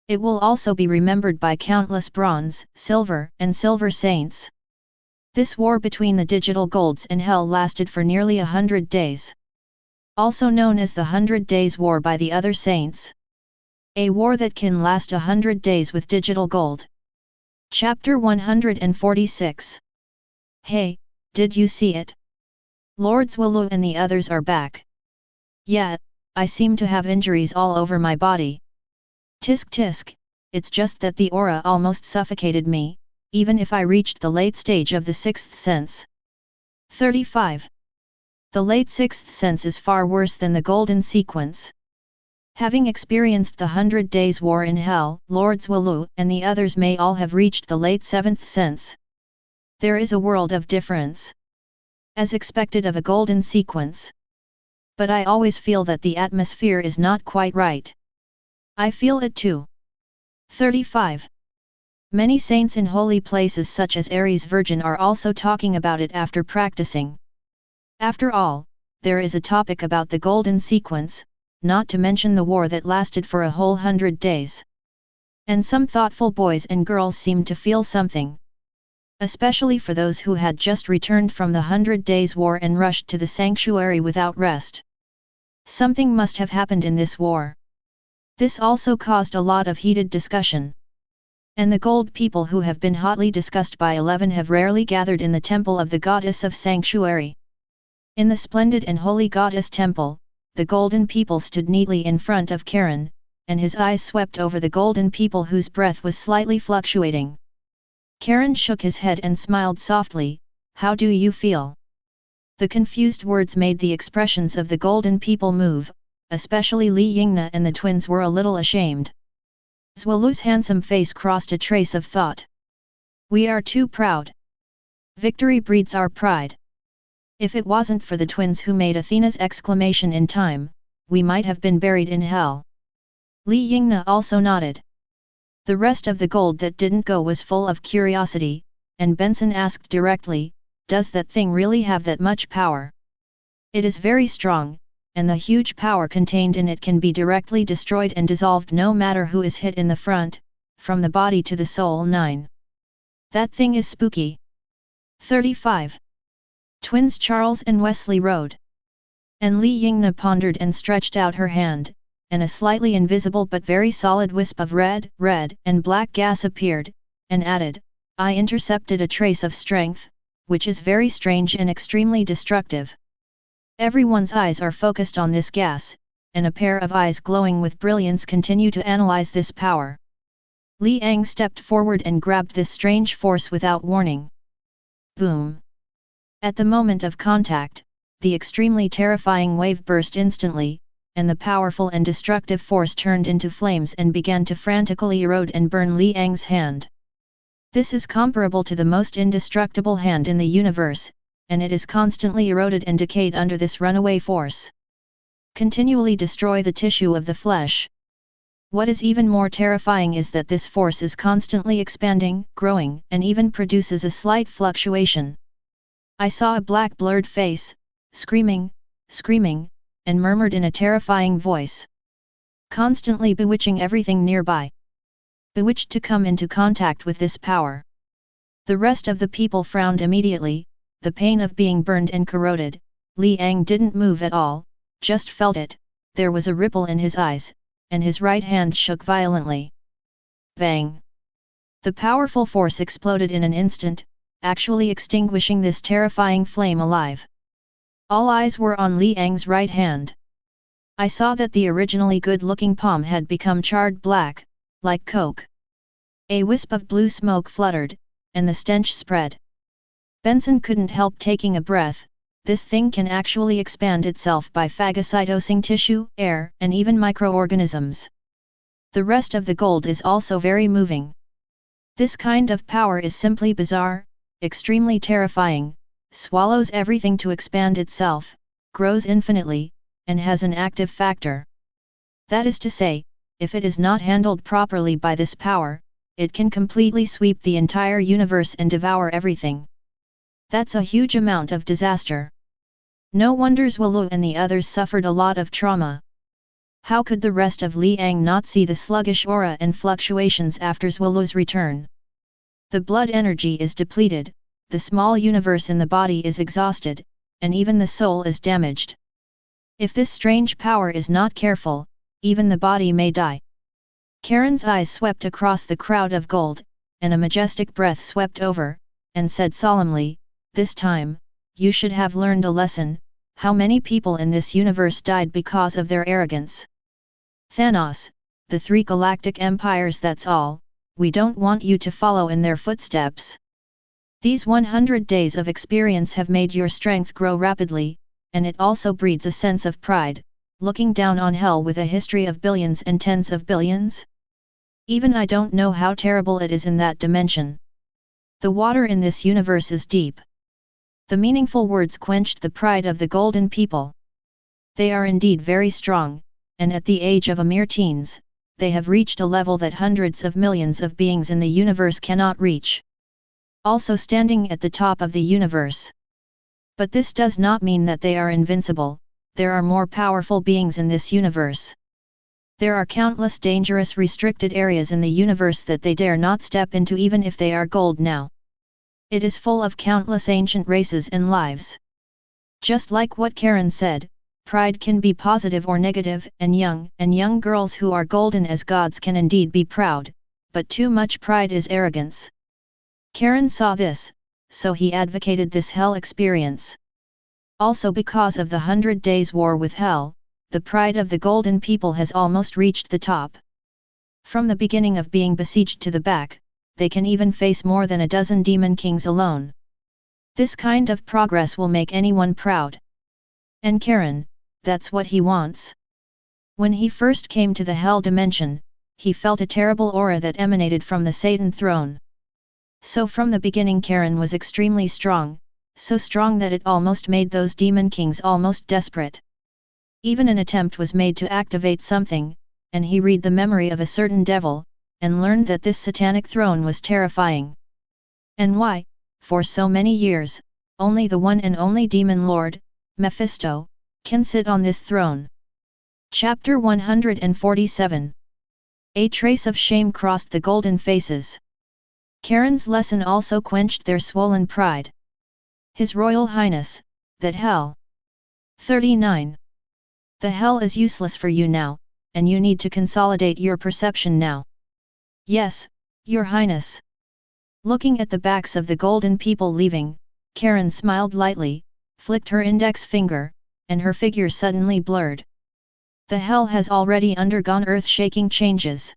It will also be remembered by countless bronze, silver, and silver saints. This war between the digital golds and hell lasted for nearly 100 days. Also known as the 100 Days War by the other saints. A war that can last 100 days with digital gold. Chapter 146. Hey, did you see it? Lord S.H.I.E.L.D and the others are back. Yeah, I seem to have injuries all over my body. Tisk tisk, it's just that the aura almost suffocated me, even if I reached the late stage of the sixth sense. 35. The late sixth sense is far worse than the golden sequence. Having experienced the 100 Days War in hell, Lord S.H.I.E.L.D and the others may all have reached the late seventh sense. There is a world of difference. As expected of a golden sequence. But I always feel that the atmosphere is not quite right. I feel it too. 35. Many saints in holy places such as Aries Virgin are also talking about it after practicing. After all, there is a topic about the golden sequence, not to mention the war that lasted for a whole 100 days. And some thoughtful boys and girls seemed to feel something. Especially for those who had just returned from the 100 Days War and rushed to the sanctuary without rest. Something must have happened in this war. This also caused a lot of heated discussion. And the gold people who have been hotly discussed by 11 have rarely gathered in the temple of the goddess of sanctuary. In the splendid and holy goddess temple, the golden people stood neatly in front of Karen, and his eyes swept over the golden people whose breath was slightly fluctuating. Karen shook his head and smiled softly. How do you feel? The confused words made the expressions of the golden people move, especially Li Yingna and the twins were a little ashamed. Zhuolu's handsome face crossed a trace of thought. We are too proud. Victory breeds our pride. If it wasn't for the twins who made Athena's exclamation in time, we might have been buried in hell. Li Yingna also nodded. The rest of the gold that didn't go was full of curiosity, and Benson asked directly, does that thing really have that much power? It is very strong, and the huge power contained in it can be directly destroyed and dissolved no matter who is hit in the front, from the body to the soul. 9. That thing is spooky. 35. Twins Charles and Wesley rode. And Li Yingna pondered and stretched out her hand, and a slightly invisible but very solid wisp of red, and black gas appeared, and added, I intercepted a trace of strength, which is very strange and extremely destructive. Everyone's eyes are focused on this gas, and a pair of eyes glowing with brilliance continue to analyze this power. Li Ang stepped forward and grabbed this strange force without warning. Boom! At the moment of contact, the extremely terrifying wave burst instantly, and the powerful and destructive force turned into flames and began to frantically erode and burn Li Ang's hand. This is comparable to the most indestructible hand in the universe, and it is constantly eroded and decayed under this runaway force. Continually destroy the tissue of the flesh. What is even more terrifying is that this force is constantly expanding, growing, and even produces a slight fluctuation. I saw a black blurred face, screaming, and murmured in a terrifying voice. Constantly bewitching everything nearby. Bewitched to come into contact with this power. The rest of the people frowned immediately. The pain of being burned and corroded. Li Ang didn't move at all, just felt it. There was a ripple in his eyes, and his right hand shook violently. Bang! The powerful force exploded in an instant, actually extinguishing this terrifying flame alive. All eyes were on Li Ang's right hand. I saw that the originally good-looking palm had become charred black, like coke. A wisp of blue smoke fluttered, and the stench spread. Benson couldn't help taking a breath. This thing can actually expand itself by phagocytosing tissue, air, and even microorganisms. The rest of the gold is also very moving. This kind of power is simply bizarre, extremely terrifying, swallows everything to expand itself, grows infinitely, and has an active factor. That is to say, if it is not handled properly by this power, it can completely sweep the entire universe and devour everything. That's a huge amount of disaster. No wonder Zhuolu and the others suffered a lot of trauma. How could the rest of Li Ang not see the sluggish aura and fluctuations after Zhuolu's return? The blood energy is depleted, the small universe in the body is exhausted, and even the soul is damaged. If this strange power is not careful, even the body may die. Karen's eyes swept across the crowd of gold, and a majestic breath swept over, and said solemnly, this time, you should have learned a lesson. How many people in this universe died because of their arrogance? Thanos, the 3 galactic empires, that's all. We don't want you to follow in their footsteps. These 100 days of experience have made your strength grow rapidly, and it also breeds a sense of pride, looking down on hell with a history of billions and tens of billions? Even I don't know how terrible it is in that dimension. The water in this universe is deep. The meaningful words quenched the pride of the golden people. They are indeed very strong, and at the age of a mere teens, they have reached a level that hundreds of millions of beings in the universe cannot reach. Also standing at the top of the universe. But this does not mean that they are invincible. There are more powerful beings in this universe. There are countless dangerous restricted areas in the universe that they dare not step into even if they are gold now. It is full of countless ancient races and lives. Just like what Karen said, pride can be positive or negative, and young girls who are golden as gods can indeed be proud, but too much pride is arrogance. Karen saw this, so he advocated this hell experience. Also because of the 100 Days War with Hell, the pride of the golden people has almost reached the top. From the beginning of being besieged to the back, they can even face more than a dozen demon kings alone. This kind of progress will make anyone proud. And Karen, that's what he wants. When he first came to the hell dimension, he felt a terrible aura that emanated from the Satan throne. So from the beginning Karen was extremely strong, so strong that it almost made those demon kings almost desperate. Even an attempt was made to activate something, and he read the memory of a certain devil, and learned that this satanic throne was terrifying. And why, for so many years, only the one and only demon lord, Mephisto, can sit on this throne. Chapter 147. A trace of shame crossed the golden faces. Karen's lesson also quenched their swollen pride. His Royal Highness, that hell. 39. The hell is useless for you now, and you need to consolidate your perception now. Yes, Your Highness. Looking at the backs of the golden people leaving, Karen smiled lightly, flicked her index finger, and her figure suddenly blurred. The hell has already undergone earth-shaking changes.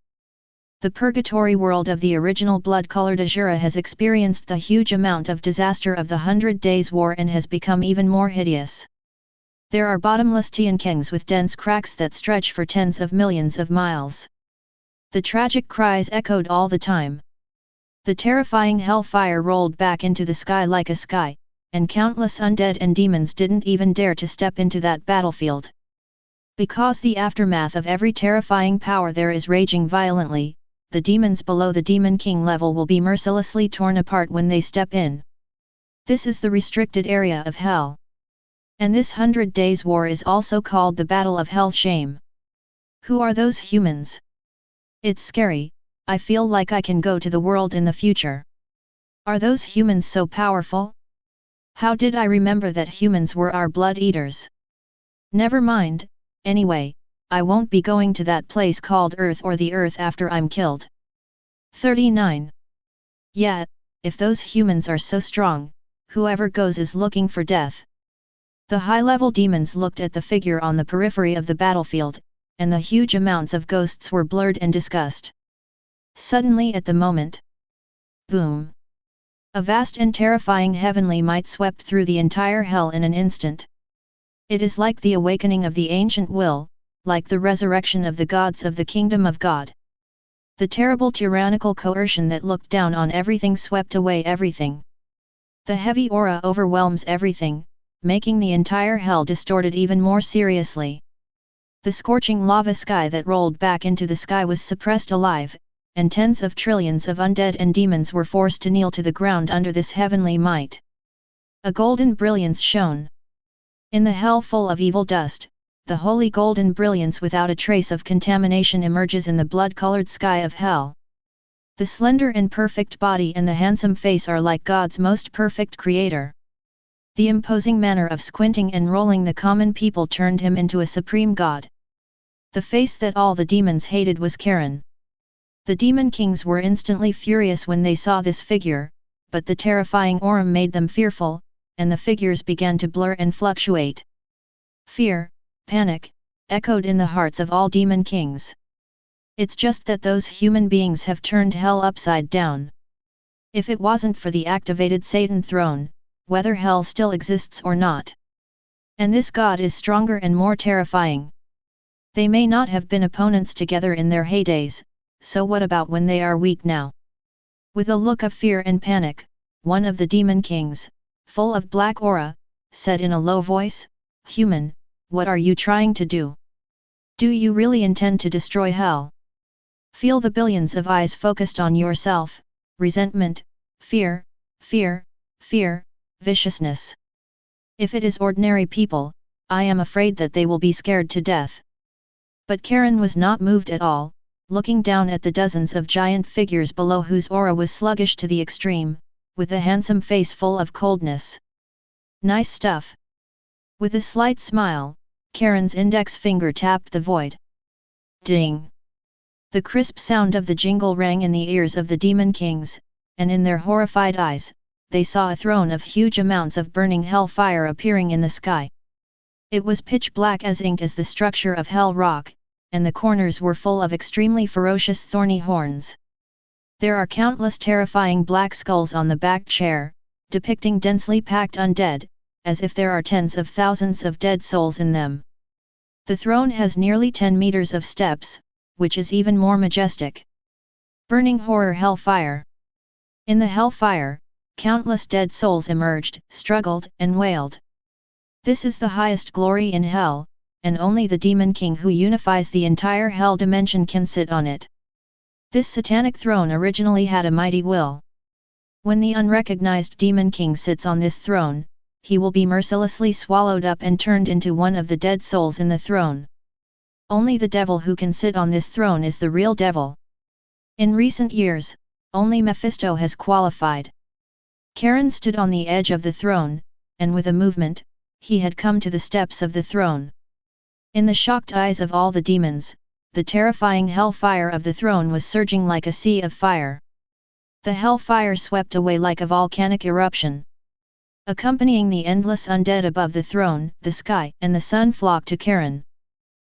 The purgatory world of the original blood-colored Azura has experienced the huge amount of disaster of the 100 Days' War and has become even more hideous. There are bottomless Tiankens with dense cracks that stretch for tens of millions of miles. The tragic cries echoed all the time. The terrifying hellfire rolled back into the sky like a sky, and countless undead and demons didn't even dare to step into that battlefield. Because the aftermath of every terrifying power there is raging violently, the demons below the Demon King level will be mercilessly torn apart when they step in. This is the restricted area of hell. And this 100 Days' War is also called the Battle of Hell Shame. Who are those humans? It's scary, I feel like I can go to the world in the future. Are those humans so powerful? How did I remember that humans were our blood eaters? Never mind. Anyway, I won't be going to that place called Earth or the Earth after I'm killed. 39. Yeah, if those humans are so strong, whoever goes is looking for death. The high-level demons looked at the figure on the periphery of the battlefield, and the huge amounts of ghosts were blurred and discussed. Suddenly at the moment, boom! A vast and terrifying heavenly might swept through the entire hell in an instant. It is like the awakening of the ancient will, like the resurrection of the gods of the kingdom of God. The terrible tyrannical coercion that looked down on everything swept away everything. The heavy aura overwhelms everything, making the entire hell distorted even more seriously. The scorching lava sky that rolled back into the sky was suppressed alive, and tens of trillions of undead and demons were forced to kneel to the ground under this heavenly might. A golden brilliance shone. In the hell full of evil dust, the holy golden brilliance without a trace of contamination emerges in the blood-colored sky of hell. The slender and perfect body and the handsome face are like God's most perfect creator. The imposing manner of squinting and rolling the common people turned him into a supreme god. The face that all the demons hated was Karen. The demon kings were instantly furious when they saw this figure, but the terrifying aura made them fearful, and the figures began to blur and fluctuate. Fear, panic, echoed in the hearts of all demon kings. It's just that those human beings have turned hell upside down. If it wasn't for the activated Satan throne, whether hell still exists or not. And this god is stronger and more terrifying. They may not have been opponents together in their heydays, so what about when they are weak now? With a look of fear and panic, one of the demon kings, full of black aura, said in a low voice, "Human, what are you trying to do? Do you really intend to destroy hell? Feel the billions of eyes focused on yourself, resentment, fear, fear, fear, viciousness. If it is ordinary people, I am afraid that they will be scared to death." But Karen was not moved at all, looking down at the dozens of giant figures below whose aura was sluggish to the extreme, with a handsome face full of coldness. Nice stuff. With a slight smile, Karen's index finger tapped the void. Ding! The crisp sound of the jingle rang in the ears of the demon kings, and in their horrified eyes, they saw a throne of huge amounts of burning hellfire appearing in the sky. It was pitch black as ink as the structure of Hell Rock, and the corners were full of extremely ferocious thorny horns. There are countless terrifying black skulls on the back chair, depicting densely packed undead, as if there are tens of thousands of dead souls in them. The throne has nearly 10 meters of steps, which is even more majestic. Burning horror hellfire. In the hellfire, countless dead souls emerged, struggled, and wailed. This is the highest glory in hell, and only the Demon King who unifies the entire hell dimension can sit on it. This satanic throne originally had a mighty will. When the unrecognized Demon King sits on this throne, he will be mercilessly swallowed up and turned into one of the dead souls in the throne. Only the devil who can sit on this throne is the real devil. In recent years, only Mephisto has qualified. Charon stood on the edge of the throne, and with a movement, he had come to the steps of the throne. In the shocked eyes of all the demons, the terrifying hellfire of the throne was surging like a sea of fire. The hellfire swept away like a volcanic eruption. Accompanying the endless undead above the throne, the sky and the sun flocked to Charon.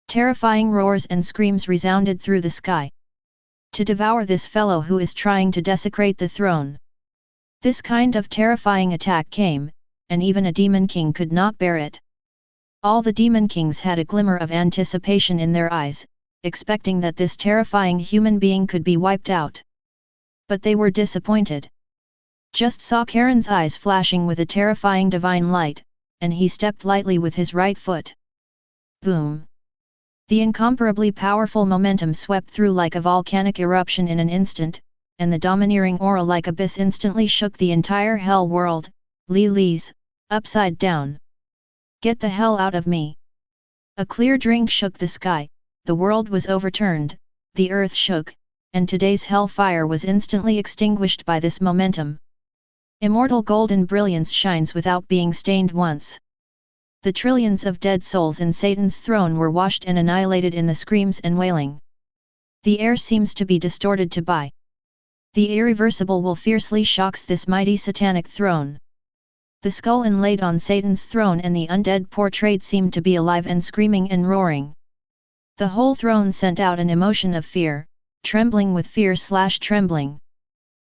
Terrifying roars and screams resounded through the sky. To devour this fellow who is trying to desecrate the throne. This kind of terrifying attack came, and even a demon king could not bear it. All the demon kings had a glimmer of anticipation in their eyes, expecting that this terrifying human being could be wiped out. But they were disappointed. Just saw Charon's eyes flashing with a terrifying divine light, and he stepped lightly with his right foot. Boom! The incomparably powerful momentum swept through like a volcanic eruption in an instant, and the domineering aura like abyss instantly shook the entire hell world, Lily's, upside down. Get the hell out of me! A clear drink shook the sky, the world was overturned, the earth shook, and today's hellfire was instantly extinguished by this momentum. Immortal golden brilliance shines without being stained once. The trillions of dead souls in Satan's throne were washed and annihilated in the screams and wailing. The air seems to be distorted to by. The irreversible will fiercely shocks this mighty satanic throne. The skull inlaid on Satan's throne and the undead portrayed seemed to be alive and screaming and roaring. The whole throne sent out an emotion of fear, trembling with fear/trembling.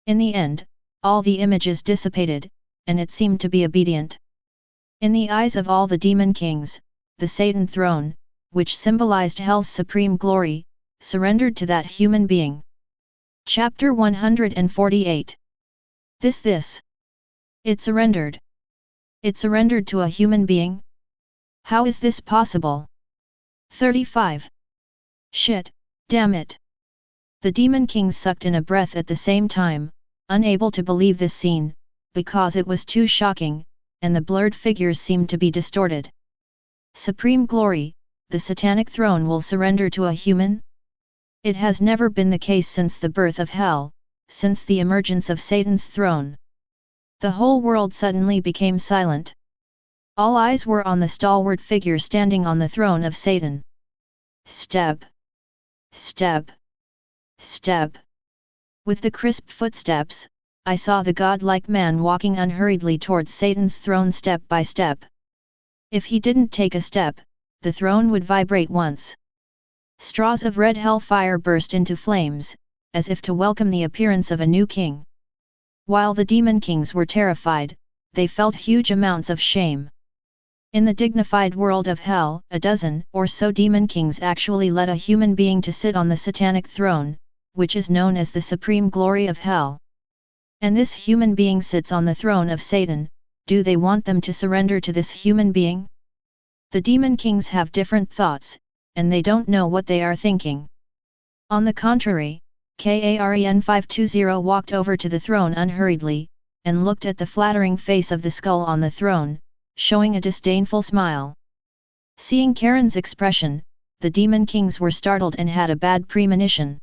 In the end, all the images dissipated, and it seemed to be obedient. In the eyes of all the demon kings, the Satan throne, which symbolized hell's supreme glory, surrendered to that human being. Chapter 148. This. It surrendered. It surrendered to a human being? How is this possible? 35. Shit, damn it. The demon kings sucked in a breath at the same time, unable to believe this scene, because it was too shocking, and the blurred figures seemed to be distorted. Supreme glory, the satanic throne will surrender to a human? It has never been the case since the birth of hell, since the emergence of Satan's throne. The whole world suddenly became silent. All eyes were on the stalwart figure standing on the throne of Satan. Step. Step. Step. With the crisp footsteps, I saw the godlike man walking unhurriedly towards Satan's throne step by step. If he didn't take a step, the throne would vibrate once. Straws of red hellfire burst into flames, as if to welcome the appearance of a new king. While the demon kings were terrified, they felt huge amounts of shame. In the dignified world of hell, a dozen or so demon kings actually let a human being to sit on the satanic throne, which is known as the supreme glory of hell. And this human being sits on the throne of Satan. Do they want them to surrender to this human being? The demon kings have different thoughts, and they don't know what they are thinking. On the contrary, Karen 520 walked over to the throne unhurriedly, and looked at the flattering face of the skull on the throne, showing a disdainful smile. Seeing Karen's expression, the demon kings were startled and had a bad premonition.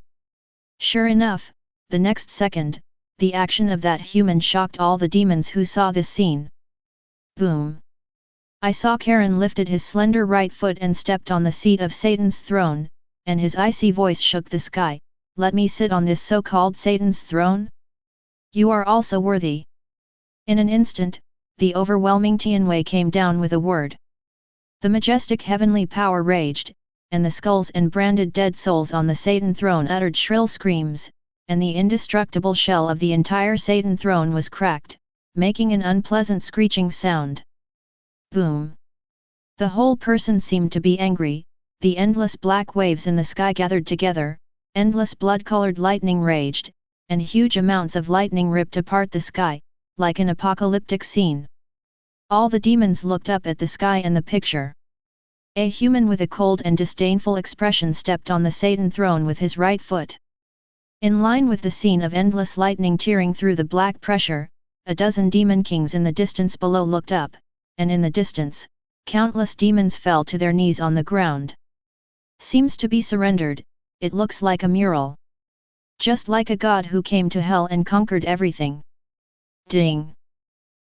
Sure enough, the next second, the action of that human shocked all the demons who saw this scene. Boom! I saw Karen lifted his slender right foot and stepped on the seat of Satan's throne, and his icy voice shook the sky. Let me sit on this so-called Satan's throne? You are also worthy. In an instant, the overwhelming Tianwei came down with a word. The majestic heavenly power raged, and the skulls and branded dead souls on the Satan throne uttered shrill screams, and the indestructible shell of the entire Satan throne was cracked, making an unpleasant screeching sound. Boom! The whole person seemed to be angry, the endless black waves in the sky gathered together, endless blood-colored lightning raged, and huge amounts of lightning ripped apart the sky, like an apocalyptic scene. All the demons looked up at the sky and the picture. A human with a cold and disdainful expression stepped on the Satan throne with his right foot. In line with the scene of endless lightning tearing through the black pressure, a dozen demon kings in the distance below looked up, and in the distance, countless demons fell to their knees on the ground. Seems to be surrendered, it looks like a mural. Just like a god who came to hell and conquered everything. Ding!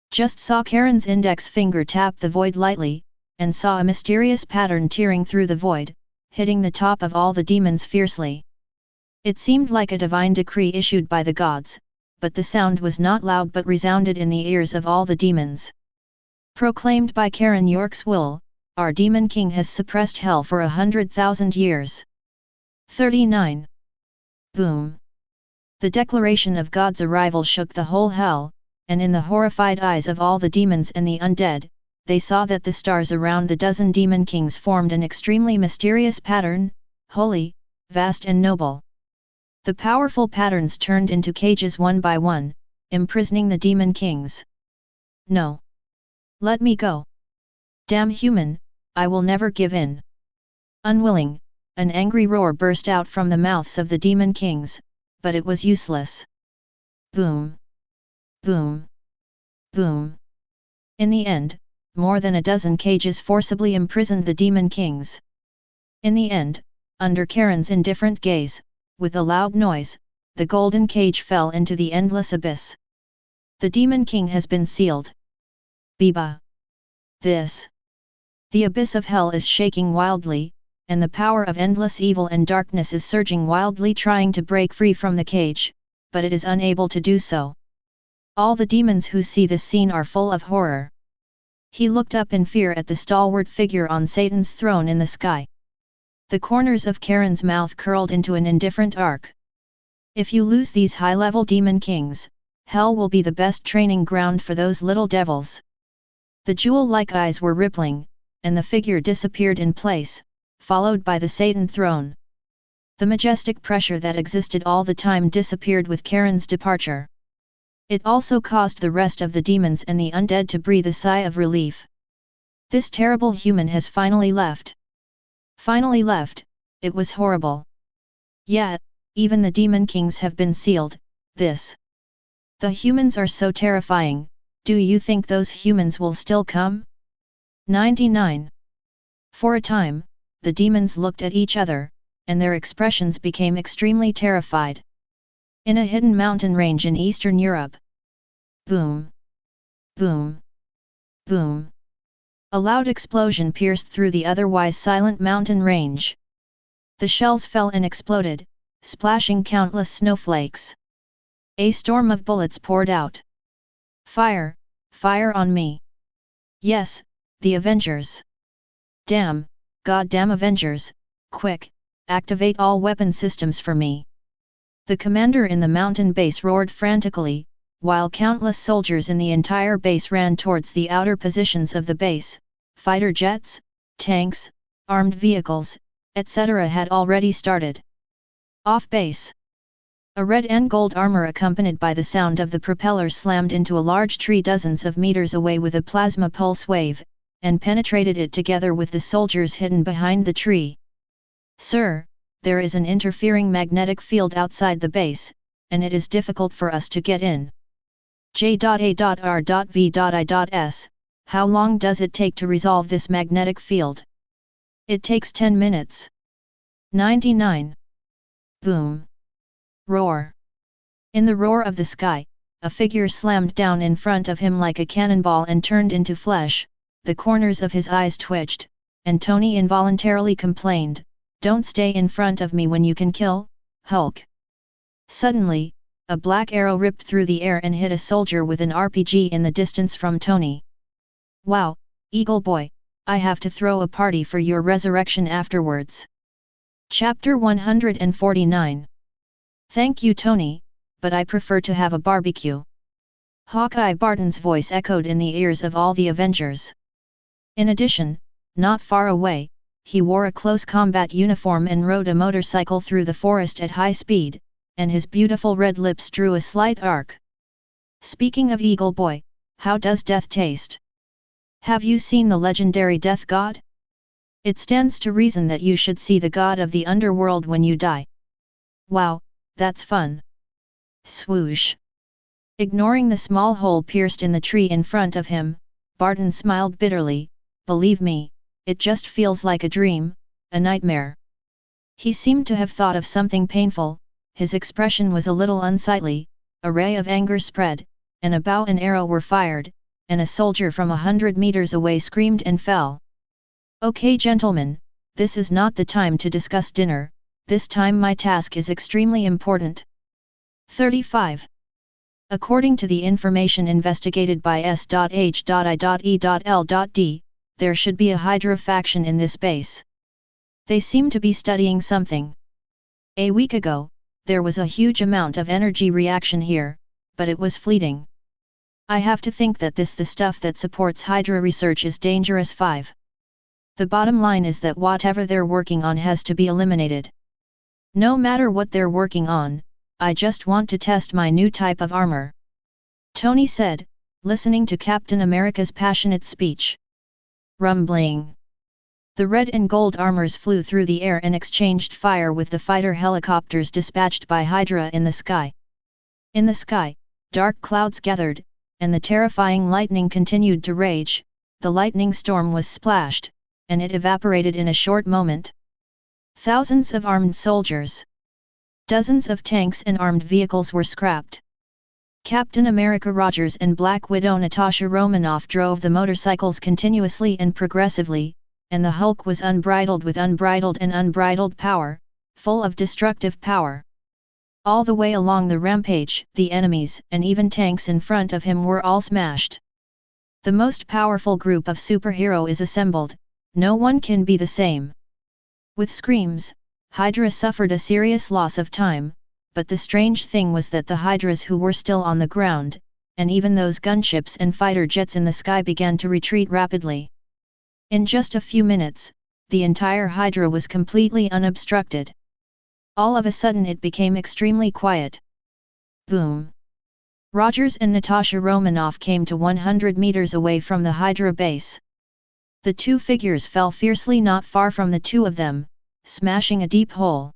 Just saw Karen's index finger tap the void lightly, and saw a mysterious pattern tearing through the void, hitting the top of all the demons fiercely. It seemed like a divine decree issued by the gods, but the sound was not loud but resounded in the ears of all the demons. Proclaimed by Karen York's will, our demon king has suppressed hell for 100,000 years. 39. Boom! The declaration of God's arrival shook the whole hell, and in the horrified eyes of all the demons and the undead, they saw that the stars around the dozen demon kings formed an extremely mysterious pattern, holy, vast and noble. The powerful patterns turned into cages one by one, imprisoning the demon kings. No! Let me go! Damn human, I will never give in! Unwilling, an angry roar burst out from the mouths of the demon kings, but it was useless. Boom! Boom! Boom! In the end, more than a dozen cages forcibly imprisoned the demon kings. In the end, under Karen's indifferent gaze, with a loud noise, the golden cage fell into the endless abyss. The demon king has been sealed. Biba! This! The abyss of hell is shaking wildly, and the power of endless evil and darkness is surging wildly trying to break free from the cage, but it is unable to do so. All the demons who see this scene are full of horror. He looked up in fear at the stalwart figure on Satan's throne in the sky. The corners of Karen's mouth curled into an indifferent arc. If you lose these high-level demon kings, hell will be the best training ground for those little devils. The jewel-like eyes were rippling, and the figure disappeared in place, followed by the Satan throne. The majestic pressure that existed all the time disappeared with Karen's departure. It also caused the rest of the demons and the undead to breathe a sigh of relief. This terrible human has finally left. Finally left, it was horrible. Yet, even the demon kings have been sealed, this. The humans are so terrifying, do you think those humans will still come? 99. For a time, the demons looked at each other, and their expressions became extremely terrified. In a hidden mountain range in Eastern Europe. Boom! Boom! Boom! A loud explosion pierced through the otherwise silent mountain range. The shells fell and exploded, splashing countless snowflakes. A storm of bullets poured out. Fire! Fire on me! Yes, the Avengers! Damn, goddamn Avengers, quick, activate all weapon systems for me! The commander in the mountain base roared frantically, while countless soldiers in the entire base ran towards the outer positions of the base. Fighter jets, tanks, armed vehicles, etc. had already started. Off base. A red and gold armor accompanied by the sound of the propeller slammed into a large tree dozens of meters away with a plasma pulse wave, and penetrated it together with the soldiers hidden behind the tree. Sir, there is an interfering magnetic field outside the base, and it is difficult for us to get in. J.A.R.V.I.S. How long does it take to resolve this magnetic field? It takes 10 minutes. 99. Boom. Roar. In the roar of the sky, a figure slammed down in front of him like a cannonball and turned into flesh, the corners of his eyes twitched, and Tony involuntarily complained, "Don't stay in front of me when you can kill, Hulk." Suddenly, a black arrow ripped through the air and hit a soldier with an RPG in the distance from Tony. "Wow, Eagle Boy, I have to throw a party for your resurrection afterwards. Chapter 149. Thank you, Tony, but I prefer to have a barbecue. Hawkeye Barton's voice echoed in the ears of all the Avengers. In addition, not far away, he wore a close combat uniform and rode a motorcycle through the forest at high speed, and his beautiful red lips drew a slight arc. Speaking of Eagle Boy, how does death taste? Have you seen the legendary death god? It stands to reason that you should see the god of the underworld when you die. Wow, that's fun. Swoosh. Ignoring the small hole pierced in the tree in front of him, Barton smiled bitterly. Believe me, it just feels like a dream, a nightmare. He seemed to have thought of something painful, his expression was a little unsightly, a ray of anger spread, and a bow and arrow were fired, and a soldier from 100 meters away screamed and fell. Okay, gentlemen, this is not the time to discuss dinner, this time my task is extremely important. 35. According to the information investigated by S.H.I.E.L.D, there should be a Hydra faction in this base. They seem to be studying something. A week ago, there was a huge amount of energy reaction here, but it was fleeting. I have to think that the stuff that supports Hydra research is dangerous. 5. The bottom line is that whatever they're working on has to be eliminated. No matter what they're working on, I just want to test my new type of armor. Tony said, listening to Captain America's passionate speech. Rumbling. The red and gold armors flew through the air and exchanged fire with the fighter helicopters dispatched by Hydra in the sky. In the sky, dark clouds gathered, and the terrifying lightning continued to rage. The lightning storm was splashed, and it evaporated in a short moment. Thousands of armed soldiers. Dozens of tanks and armed vehicles were scrapped. Captain America Rogers and Black Widow Natasha Romanoff drove the motorcycles continuously and progressively, and the Hulk was unbridled with unbridled power, full of destructive power. All the way along the rampage, the enemies and even tanks in front of him were all smashed. The most powerful group of superhero is assembled, no one can be the same. With screams, Hydra suffered a serious loss of time, but the strange thing was that the Hydras who were still on the ground, and even those gunships and fighter jets in the sky began to retreat rapidly. In just a few minutes, the entire Hydra was completely unobstructed. All of a sudden it became extremely quiet. Boom! Rogers and Natasha Romanoff came to 100 meters away from the Hydra base. The two figures fell fiercely not far from the two of them, smashing a deep hole.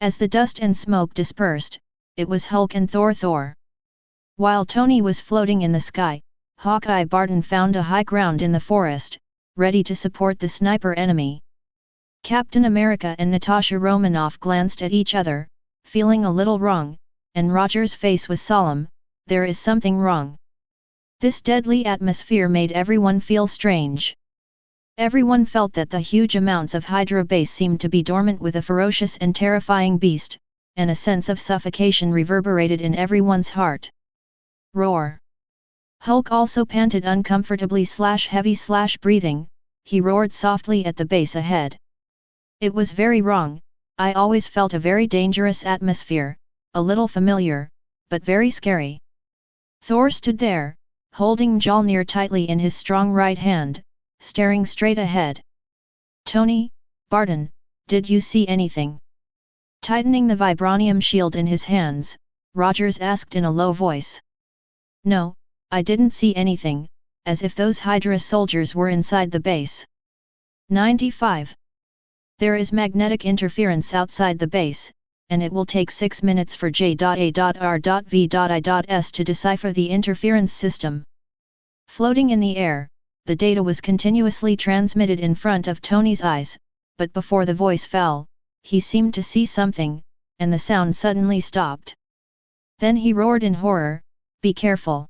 As the dust and smoke dispersed, it was Hulk and Thor. While Tony was floating in the sky, Hawkeye Barton found a high ground in the forest, ready to support the sniper enemy. Captain America and Natasha Romanoff glanced at each other, feeling a little wrong, and Roger's face was solemn. There is something wrong. This deadly atmosphere made everyone feel strange. Everyone felt that the huge amounts of Hydra base seemed to be dormant with a ferocious and terrifying beast, and a sense of suffocation reverberated in everyone's heart. Roar! Hulk also panted uncomfortably heavy breathing, he roared softly at the base ahead. It was very wrong, I always felt a very dangerous atmosphere, a little familiar, but very scary. Thor stood there, holding Mjolnir tightly in his strong right hand, staring straight ahead. Tony, Barton, did you see anything? Tightening the vibranium shield in his hands, Rogers asked in a low voice. No, I didn't see anything, as if those Hydra soldiers were inside the base. 95. There is magnetic interference outside the base, and it will take 6 minutes for J.A.R.V.I.S to decipher the interference system. Floating in the air, the data was continuously transmitted in front of Tony's eyes, but before the voice fell, he seemed to see something, and the sound suddenly stopped. Then he roared in horror, "Be careful!"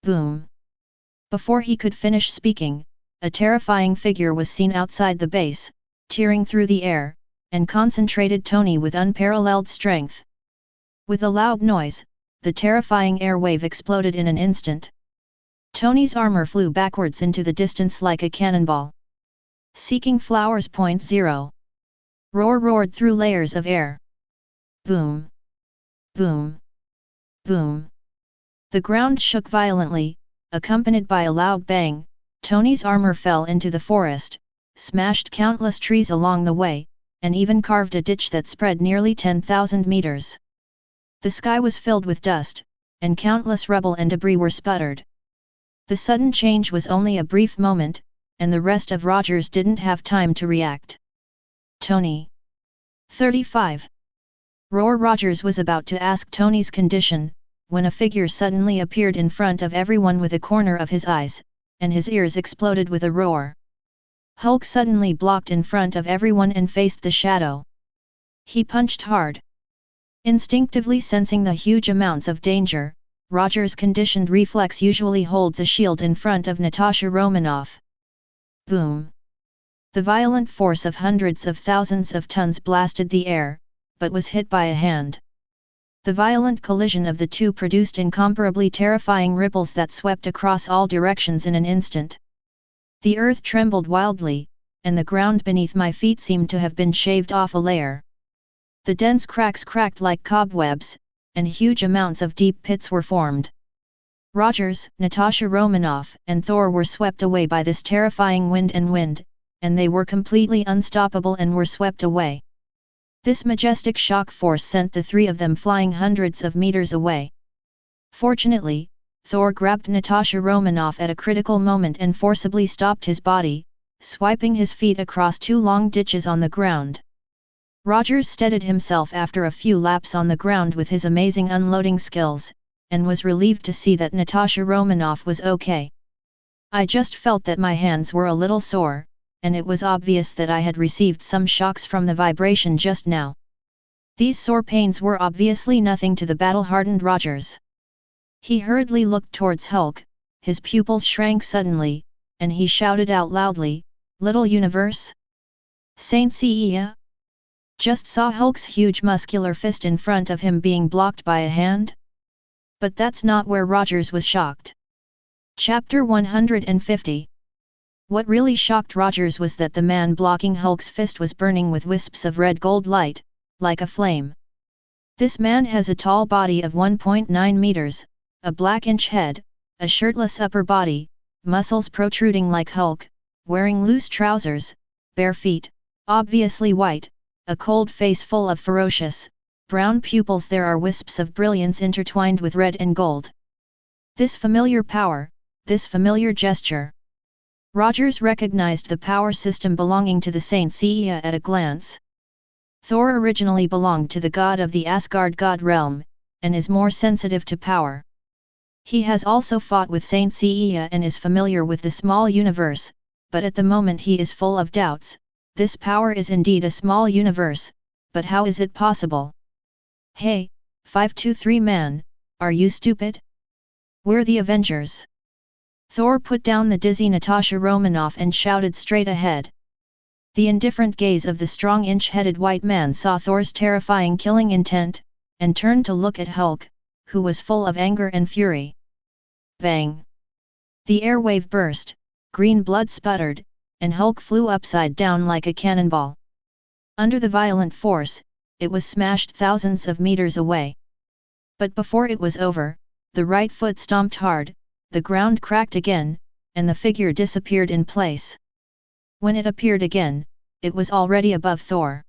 Boom! Before he could finish speaking, a terrifying figure was seen outside the base, tearing through the air, and concentrated Tony with unparalleled strength. With a loud noise, the terrifying air wave exploded in an instant. Tony's armor flew backwards into the distance like a cannonball. Seeking flowers. 0. Roar roared through layers of air. Boom. Boom. Boom. The ground shook violently, accompanied by a loud bang. Tony's armor fell into the forest, smashed countless trees along the way, and even carved a ditch that spread nearly 10,000 meters. The sky was filled with dust, and countless rubble and debris were sputtered. The sudden change was only a brief moment, and the rest of Rogers didn't have time to react. Tony. 35. Roar Rogers was about to ask Tony's condition, when a figure suddenly appeared in front of everyone with a corner of his eyes, and his ears exploded with a roar. Hulk suddenly blocked in front of everyone and faced the shadow. He punched hard. Instinctively sensing the huge amounts of danger, Rogers' conditioned reflex usually holds a shield in front of Natasha Romanoff. Boom! The violent force of hundreds of thousands of tons blasted the air, but was hit by a hand. The violent collision of the two produced incomparably terrifying ripples that swept across all directions in an instant. The earth trembled wildly, and the ground beneath my feet seemed to have been shaved off a layer. The dense cracks cracked like cobwebs, and huge amounts of deep pits were formed. Rogers, Natasha Romanoff, and Thor were swept away by this terrifying wind, and they were completely unstoppable and were swept away. This majestic shock force sent the three of them flying hundreds of meters away. Fortunately, Thor grabbed Natasha Romanoff at a critical moment and forcibly stopped his body, swiping his feet across two long ditches on the ground. Rogers steadied himself after a few laps on the ground with his amazing unloading skills, and was relieved to see that Natasha Romanoff was okay. I just felt that my hands were a little sore, and it was obvious that I had received some shocks from the vibration just now. These sore pains were obviously nothing to the battle-hardened Rogers. He hurriedly looked towards Hulk, his pupils shrank suddenly, and he shouted out loudly, "Little universe? S.H.I.E.L.D? Just saw Hulk's huge muscular fist in front of him being blocked by a hand?" But that's not where Rogers was shocked. Chapter 150. What really shocked Rogers was that the man blocking Hulk's fist was burning with wisps of red gold light, like a flame. This man has a tall body of 1.9 meters, a black-inch head, a shirtless upper body, muscles protruding like Hulk, wearing loose trousers, bare feet, obviously white, a cold face full of ferocious, brown pupils. There are wisps of brilliance intertwined with red and gold. This familiar power, this familiar gesture. Rogers recognized the power system belonging to the S.H.I.E.L.D at a glance. Thor originally belonged to the god of the Asgard god realm, and is more sensitive to power. He has also fought with S.H.I.E.L.D and is familiar with the small universe, but at the moment he is full of doubts. This power is indeed a small universe, but how is it possible? Hey, 523 man, are you stupid? We're the Avengers. Thor put down the dizzy Natasha Romanoff and shouted straight ahead. The indifferent gaze of the strong inch-headed white man saw Thor's terrifying killing intent, and turned to look at Hulk, who was full of anger and fury. Bang! The airwave burst, green blood sputtered, and Hulk flew upside down like a cannonball. Under the violent force, it was smashed thousands of meters away. But before it was over, the right foot stomped hard, the ground cracked again, and the figure disappeared in place. When it appeared again, it was already above Thor.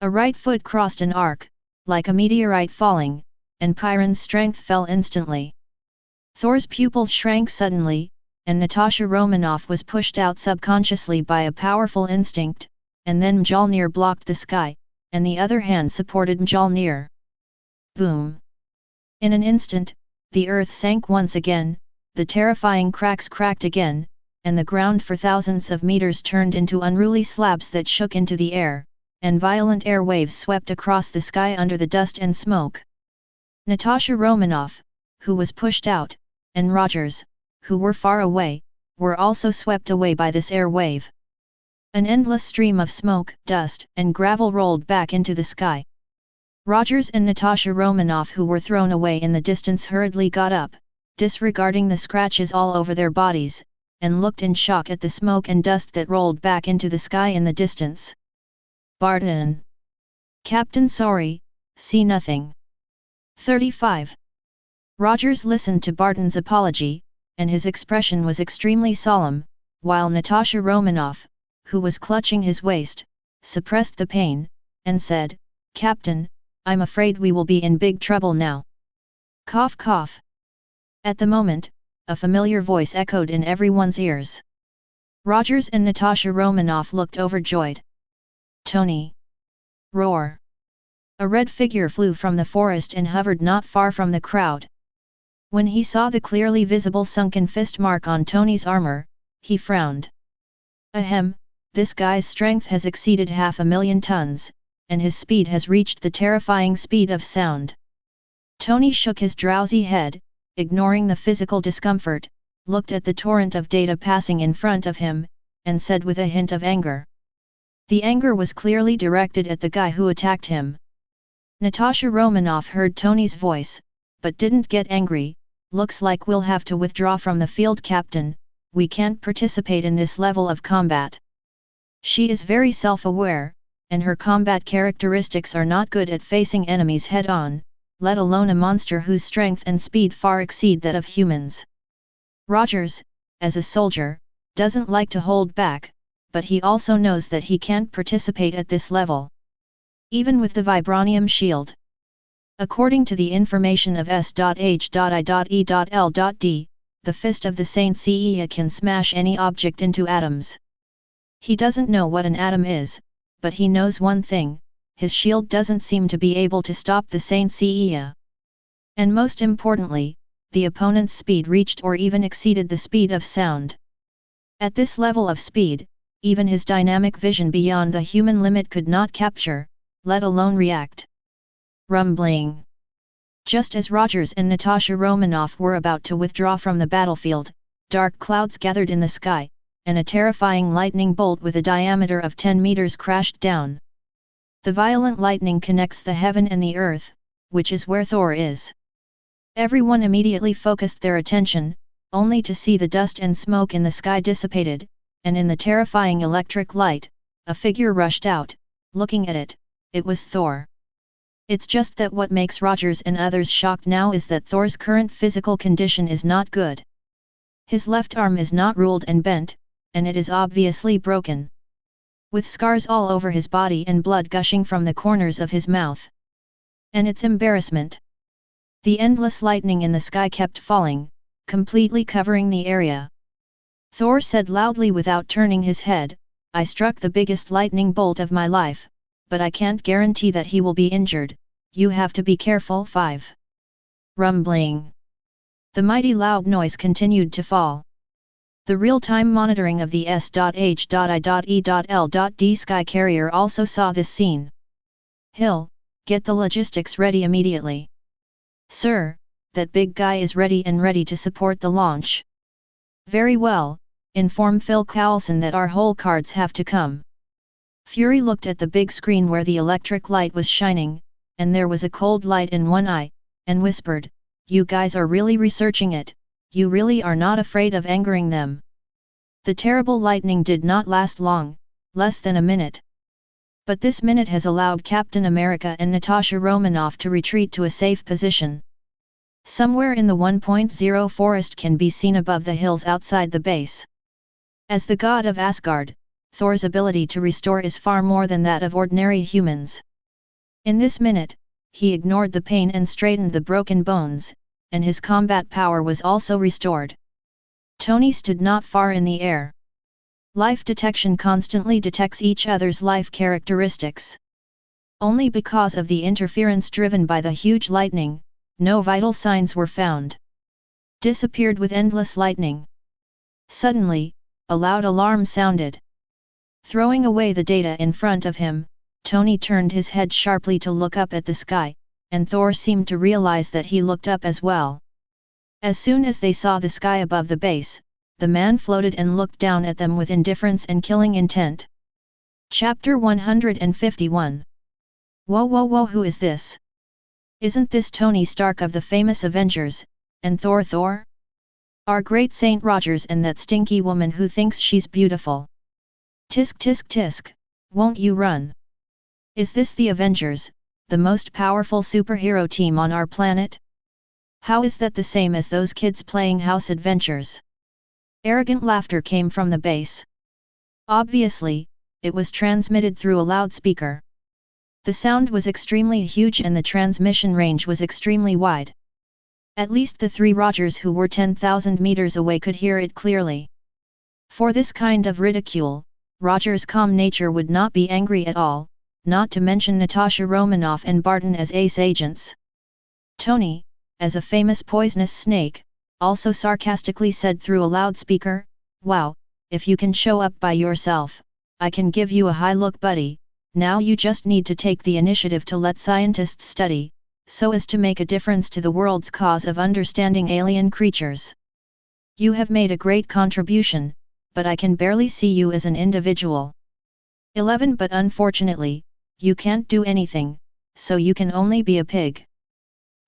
A right foot crossed an arc, like a meteorite falling, and Piran's strength fell instantly. Thor's pupils shrank suddenly, and Natasha Romanoff was pushed out subconsciously by a powerful instinct, and then Mjolnir blocked the sky, and the other hand supported Mjolnir. Boom! In an instant, the earth sank once again, the terrifying cracks cracked again, and the ground for thousands of meters turned into unruly slabs that shook into the air, and violent air waves swept across the sky under the dust and smoke. Natasha Romanoff, who was pushed out, and Rogers, who were far away, were also swept away by this air wave. An endless stream of smoke, dust, and gravel rolled back into the sky. Rogers and Natasha Romanoff, who were thrown away in the distance, hurriedly got up, disregarding the scratches all over their bodies, and looked in shock at the smoke and dust that rolled back into the sky in the distance. Barton. Captain, sorry, see nothing. 35. Rogers listened to Barton's apology, and his expression was extremely solemn, while Natasha Romanoff, who was clutching his waist, suppressed the pain, and said, Captain, I'm afraid we will be in big trouble now. Cough cough. At the moment, a familiar voice echoed in everyone's ears. Rogers and Natasha Romanoff looked overjoyed. Tony! Roar! A red figure flew from the forest and hovered not far from the crowd. When he saw the clearly visible sunken fist mark on Tony's armor, he frowned. Ahem, this guy's strength has exceeded 500,000 tons, and his speed has reached the terrifying speed of sound. Tony shook his drowsy head, ignoring the physical discomfort, looked at the torrent of data passing in front of him, and said with a hint of anger. The anger was clearly directed at the guy who attacked him. Natasha Romanoff heard Tony's voice, but didn't get angry. Looks like we'll have to withdraw from the field, Captain, we can't participate in this level of combat. She is very self-aware, and her combat characteristics are not good at facing enemies head-on, let alone a monster whose strength and speed far exceed that of humans. Rogers, as a soldier, doesn't like to hold back, but he also knows that he can't participate at this level. Even with the vibranium shield. According to the information of S.H.I.E.L.D, the fist of the Saint Seiya can smash any object into atoms. He doesn't know what an atom is, but he knows one thing, his shield doesn't seem to be able to stop the Saint Seiya. And most importantly, the opponent's speed reached or even exceeded the speed of sound. At this level of speed, even his dynamic vision beyond the human limit could not capture, let alone react. Rumbling. Just as Rogers and Natasha Romanoff were about to withdraw from the battlefield, dark clouds gathered in the sky, and a terrifying lightning bolt with a diameter of 10 meters crashed down. The violent lightning connects the heaven and the earth, which is where Thor is. Everyone immediately focused their attention, only to see the dust and smoke in the sky dissipated, and in the terrifying electric light, a figure rushed out. Looking at it, it was Thor. It's just that what makes Rogers and others shocked now is that Thor's current physical condition is not good. His left arm is not ruled and bent, and it is obviously broken. With scars all over his body and blood gushing from the corners of his mouth. And its embarrassment. The endless lightning in the sky kept falling, completely covering the area. Thor said loudly without turning his head, I struck the biggest lightning bolt of my life, but I can't guarantee that he will be injured, you have to be careful. 5. Rumbling. The mighty loud noise continued to fall. The real-time monitoring of the S.H.I.E.L.D sky carrier also saw this scene. Hill, get the logistics ready immediately. Sir, that big guy is ready and ready to support the launch. Very well, inform Phil Coulson that our whole cards have to come. Fury looked at the big screen where the electric light was shining, and there was a cold light in one eye, and whispered, you guys are really researching it, you really are not afraid of angering them. The terrible lightning did not last long, less than a minute. But this minute has allowed Captain America and Natasha Romanoff to retreat to a safe position. Somewhere in the 1.0 forest can be seen above the hills outside the base. As the god of Asgard, Thor's ability to restore is far more than that of ordinary humans. In this minute, he ignored the pain and straightened the broken bones, and his combat power was also restored. Tony stood not far in the air. Life detection constantly detects each other's life characteristics. Only because of the interference driven by the huge lightning, no vital signs were found. Disappeared with endless lightning. Suddenly, a loud alarm sounded. Throwing away the data in front of him, Tony turned his head sharply to look up at the sky, and Thor seemed to realize that he looked up as well. As soon as they saw the sky above the base, the man floated and looked down at them with indifference and killing intent. Chapter 151. Whoa whoa whoa, who is this? Isn't this Tony Stark of the famous Avengers, and Thor? Our great Saint Rogers and that stinky woman who thinks she's beautiful. Tisk tisk tisk, won't you run? Is this the Avengers, the most powerful superhero team on our planet? How is that the same as those kids playing house adventures? Arrogant laughter came from the base. Obviously, it was transmitted through a loudspeaker. The sound was extremely huge and the transmission range was extremely wide. At least the three Rogers who were 10,000 meters away could hear it clearly. For this kind of ridicule, Roger's calm nature would not be angry at all, not to mention Natasha Romanoff and Barton as ace agents. Tony, as a famous poisonous snake, also sarcastically said through a loudspeaker, "Wow, if you can show up by yourself, I can give you a high look, buddy. Now you just need to take the initiative to let scientists study, so as to make a difference to the world's cause of understanding alien creatures. You have made a great contribution, but I can barely see you as an individual. 11 But unfortunately, you can't do anything, so you can only be a pig."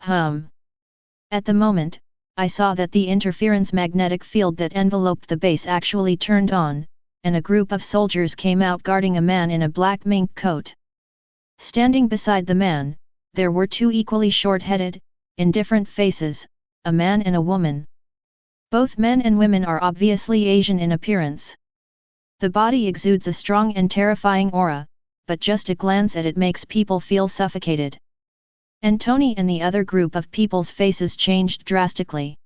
At the moment, I saw that the interference magnetic field that enveloped the base actually turned on, and a group of soldiers came out guarding a man in a black mink coat. Standing beside the man, there were two equally short-headed, indifferent faces, a man and a woman. Both men and women are obviously Asian in appearance. The body exudes a strong and terrifying aura, but just a glance at it makes people feel suffocated. And Tony and the other group of people's faces changed drastically.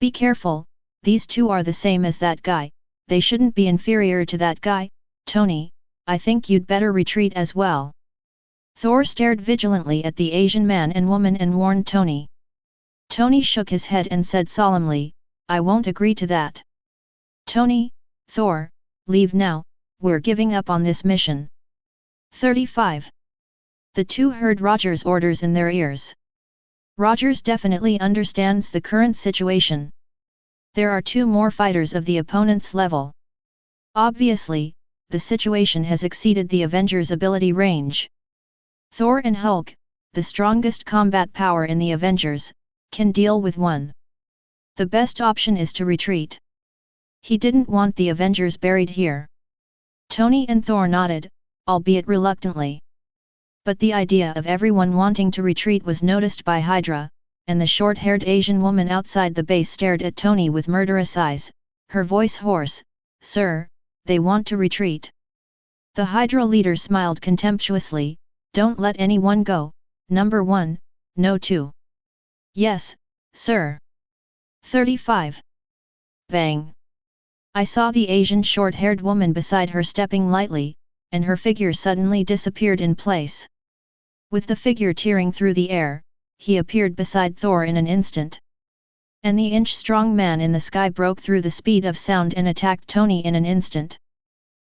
"Be careful, these two are the same as that guy, they shouldn't be inferior to that guy. Tony, I think you'd better retreat as well." Thor stared vigilantly at the Asian man and woman and warned Tony. Tony shook his head and said solemnly, "I won't agree to that. Tony, Thor, leave now, we're giving up on this mission." 35. The two heard Roger's orders in their ears. Rogers definitely understands the current situation. There are two more fighters of the opponent's level. Obviously, the situation has exceeded the Avengers' ability range. Thor and Hulk, the strongest combat power in the Avengers, can deal with one. The best option is to retreat. He didn't want the Avengers buried here. Tony and Thor nodded, albeit reluctantly. But the idea of everyone wanting to retreat was noticed by Hydra, and the short-haired Asian woman outside the base stared at Tony with murderous eyes, her voice hoarse, "Sir, they want to retreat." The Hydra leader smiled contemptuously, "Don't let anyone go, number 1, no 2. "Yes, sir." 35. Bang! I saw the Asian short-haired woman beside her stepping lightly, and her figure suddenly disappeared in place. With the figure tearing through the air, he appeared beside Thor in an instant. And the inch-strong man in the sky broke through the speed of sound and attacked Tony in an instant.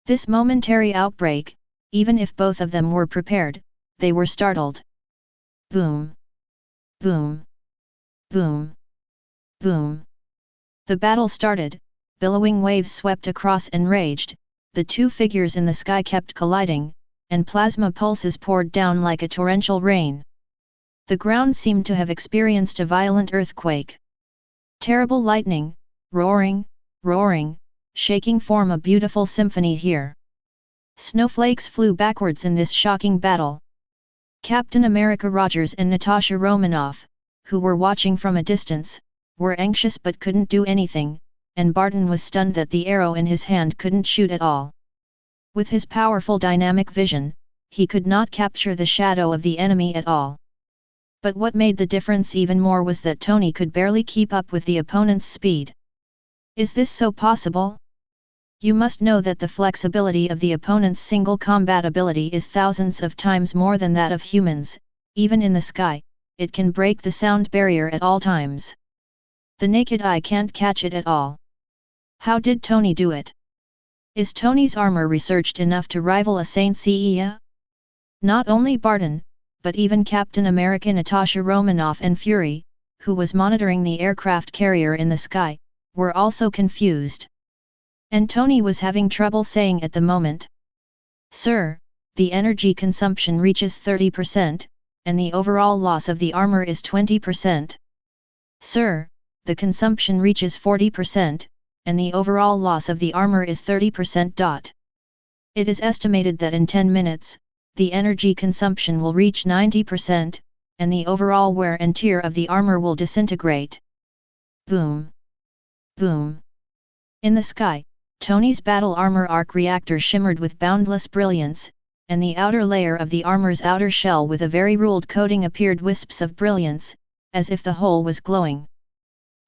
This momentary outbreak, even if both of them were prepared, they were startled. Boom! Boom! Boom! Boom! The battle started, billowing waves swept across and raged, the two figures in the sky kept colliding, and plasma pulses poured down like a torrential rain. The ground seemed to have experienced a violent earthquake. Terrible lightning, roaring, shaking form a beautiful symphony here. Snowflakes flew backwards in this shocking battle. Captain America Rogers and Natasha Romanoff, who were watching from a distance, were anxious but couldn't do anything, and Barton was stunned that the arrow in his hand couldn't shoot at all. With his powerful dynamic vision, he could not capture the shadow of the enemy at all. But what made the difference even more was that Tony could barely keep up with the opponent's speed. Is this so possible? You must know that the flexibility of the opponent's single combat ability is thousands of times more than that of humans. Even in the sky, it can break the sound barrier at all times. The naked eye can't catch it at all. How did Tony do it? Is Tony's armor researched enough to rival a Saint Seiya? Not only Barton, but even Captain America Natasha Romanoff and Fury, who was monitoring the aircraft carrier in the sky, were also confused. And Tony was having trouble saying at the moment. "Sir, the energy consumption reaches 30%, and the overall loss of the armor is 20%. Sir, the consumption reaches 40%, and the overall loss of the armor is 30%. It is estimated that in 10 minutes, the energy consumption will reach 90%, and the overall wear and tear of the armor will disintegrate. Boom! Boom! In the sky, Tony's battle armor arc reactor shimmered with boundless brilliance, and the outer layer of the armor's outer shell with a very ruled coating appeared wisps of brilliance, as if the whole was glowing.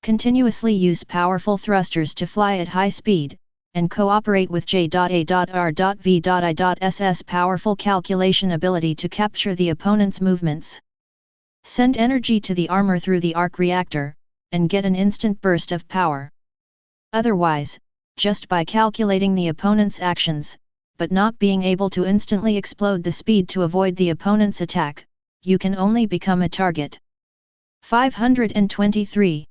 Continuously use powerful thrusters to fly at high speed, and cooperate with J.A.R.V.I.S.'s powerful calculation ability to capture the opponent's movements. Send energy to the armor through the arc reactor, and get an instant burst of power. Otherwise, just by calculating the opponent's actions, but not being able to instantly explode the speed to avoid the opponent's attack, you can only become a target. 523.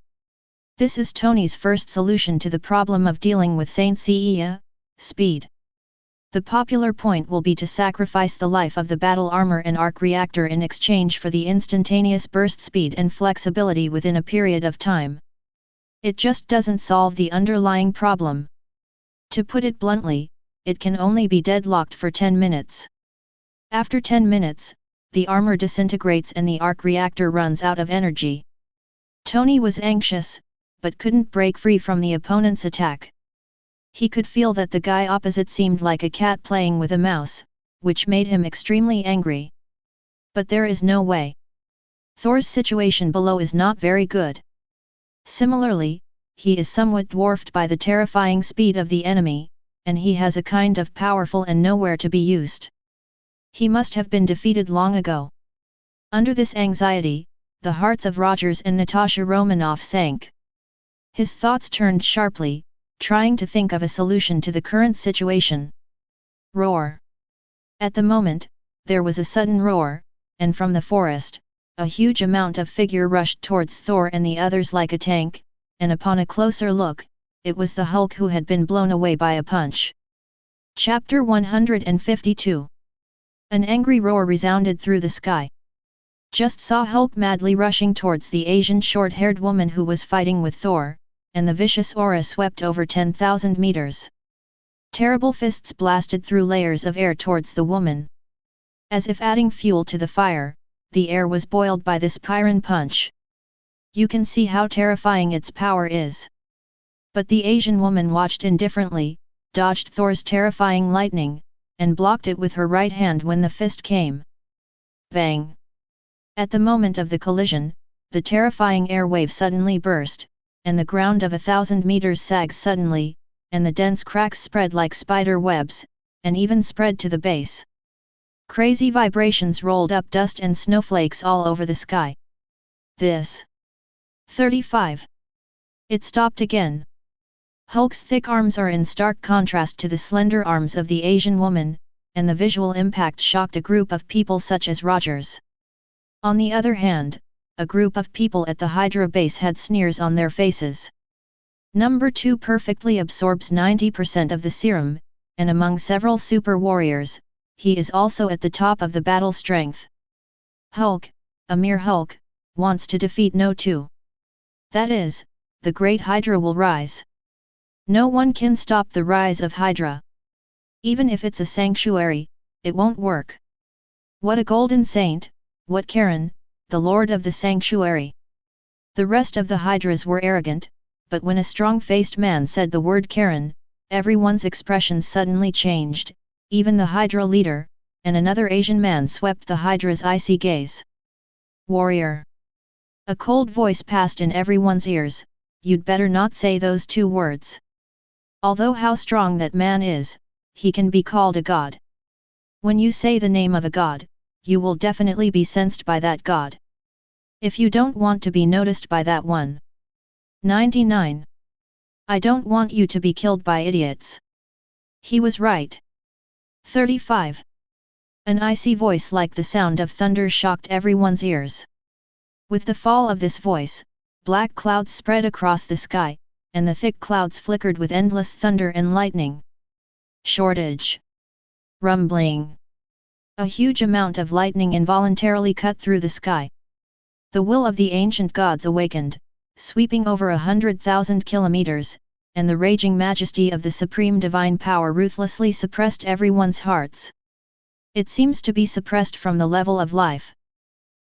This is Tony's first solution to the problem of dealing with S.H.I.E.L.D, speed. The popular point will be to sacrifice the life of the battle armor and arc reactor in exchange for the instantaneous burst speed and flexibility within a period of time. It just doesn't solve the underlying problem. To put it bluntly, it can only be deadlocked for 10 minutes. After 10 minutes, the armor disintegrates and the arc reactor runs out of energy. Tony was anxious, but couldn't break free from the opponent's attack. He could feel that the guy opposite seemed like a cat playing with a mouse, which made him extremely angry. But there is no way. Thor's situation below is not very good. Similarly, he is somewhat dwarfed by the terrifying speed of the enemy, and he has a kind of powerful and nowhere to be used. He must have been defeated long ago. Under this anxiety, the hearts of Rogers and Natasha Romanoff sank. His thoughts turned sharply, trying to think of a solution to the current situation. Roar! At the moment, there was a sudden roar, and from the forest, a huge amount of figure rushed towards Thor and the others like a tank, and upon a closer look, it was the Hulk who had been blown away by a punch. Chapter 152. An angry roar resounded through the sky. Just saw Hulk madly rushing towards the Asian short-haired woman who was fighting with Thor, and the vicious aura swept over 10,000 meters. Terrible fists blasted through layers of air towards the woman. As if adding fuel to the fire, the air was boiled by this Pyrrhon punch. You can see how terrifying its power is. But the Asian woman watched indifferently, dodged Thor's terrifying lightning, and blocked it with her right hand when the fist came. Bang! At the moment of the collision, the terrifying air wave suddenly burst, and the ground of 1,000 meters sags suddenly, and the dense cracks spread like spider webs, and even spread to the base. Crazy vibrations rolled up dust and snowflakes all over the sky. This. 35. It stopped again. Hulk's thick arms are in stark contrast to the slender arms of the Asian woman, and the visual impact shocked a group of people such as Rogers. On the other hand, a group of people at the Hydra base had sneers on their faces. Number 2 perfectly absorbs 90% of the serum, and among several super warriors, he is also at the top of the battle strength. Hulk, a mere Hulk, wants to defeat No 2. That is, the great Hydra will rise. No one can stop the rise of Hydra. Even if it's a sanctuary, it won't work. What a golden saint, what Charon, the lord of the sanctuary. The rest of the Hydras were arrogant, but when a strong-faced man said the word Charon, everyone's expression suddenly changed, even the Hydra leader, and another Asian man swept the Hydra's icy gaze. Warrior. A cold voice passed in everyone's ears, you'd better not say those 2 words. Although how strong that man is, he can be called a god. When you say the name of a god, you will definitely be sensed by that god. If you don't want to be noticed by that one. 99. I don't want you to be killed by idiots. He was right. 35. An icy voice like the sound of thunder shocked everyone's ears. With the fall of this voice, black clouds spread across the sky, and the thick clouds flickered with endless thunder and lightning. Shortage. Rumbling. A huge amount of lightning involuntarily cut through the sky. The will of the ancient gods awakened, sweeping over 100,000 kilometers, and the raging majesty of the supreme divine power ruthlessly suppressed everyone's hearts. It seems to be suppressed from the level of life.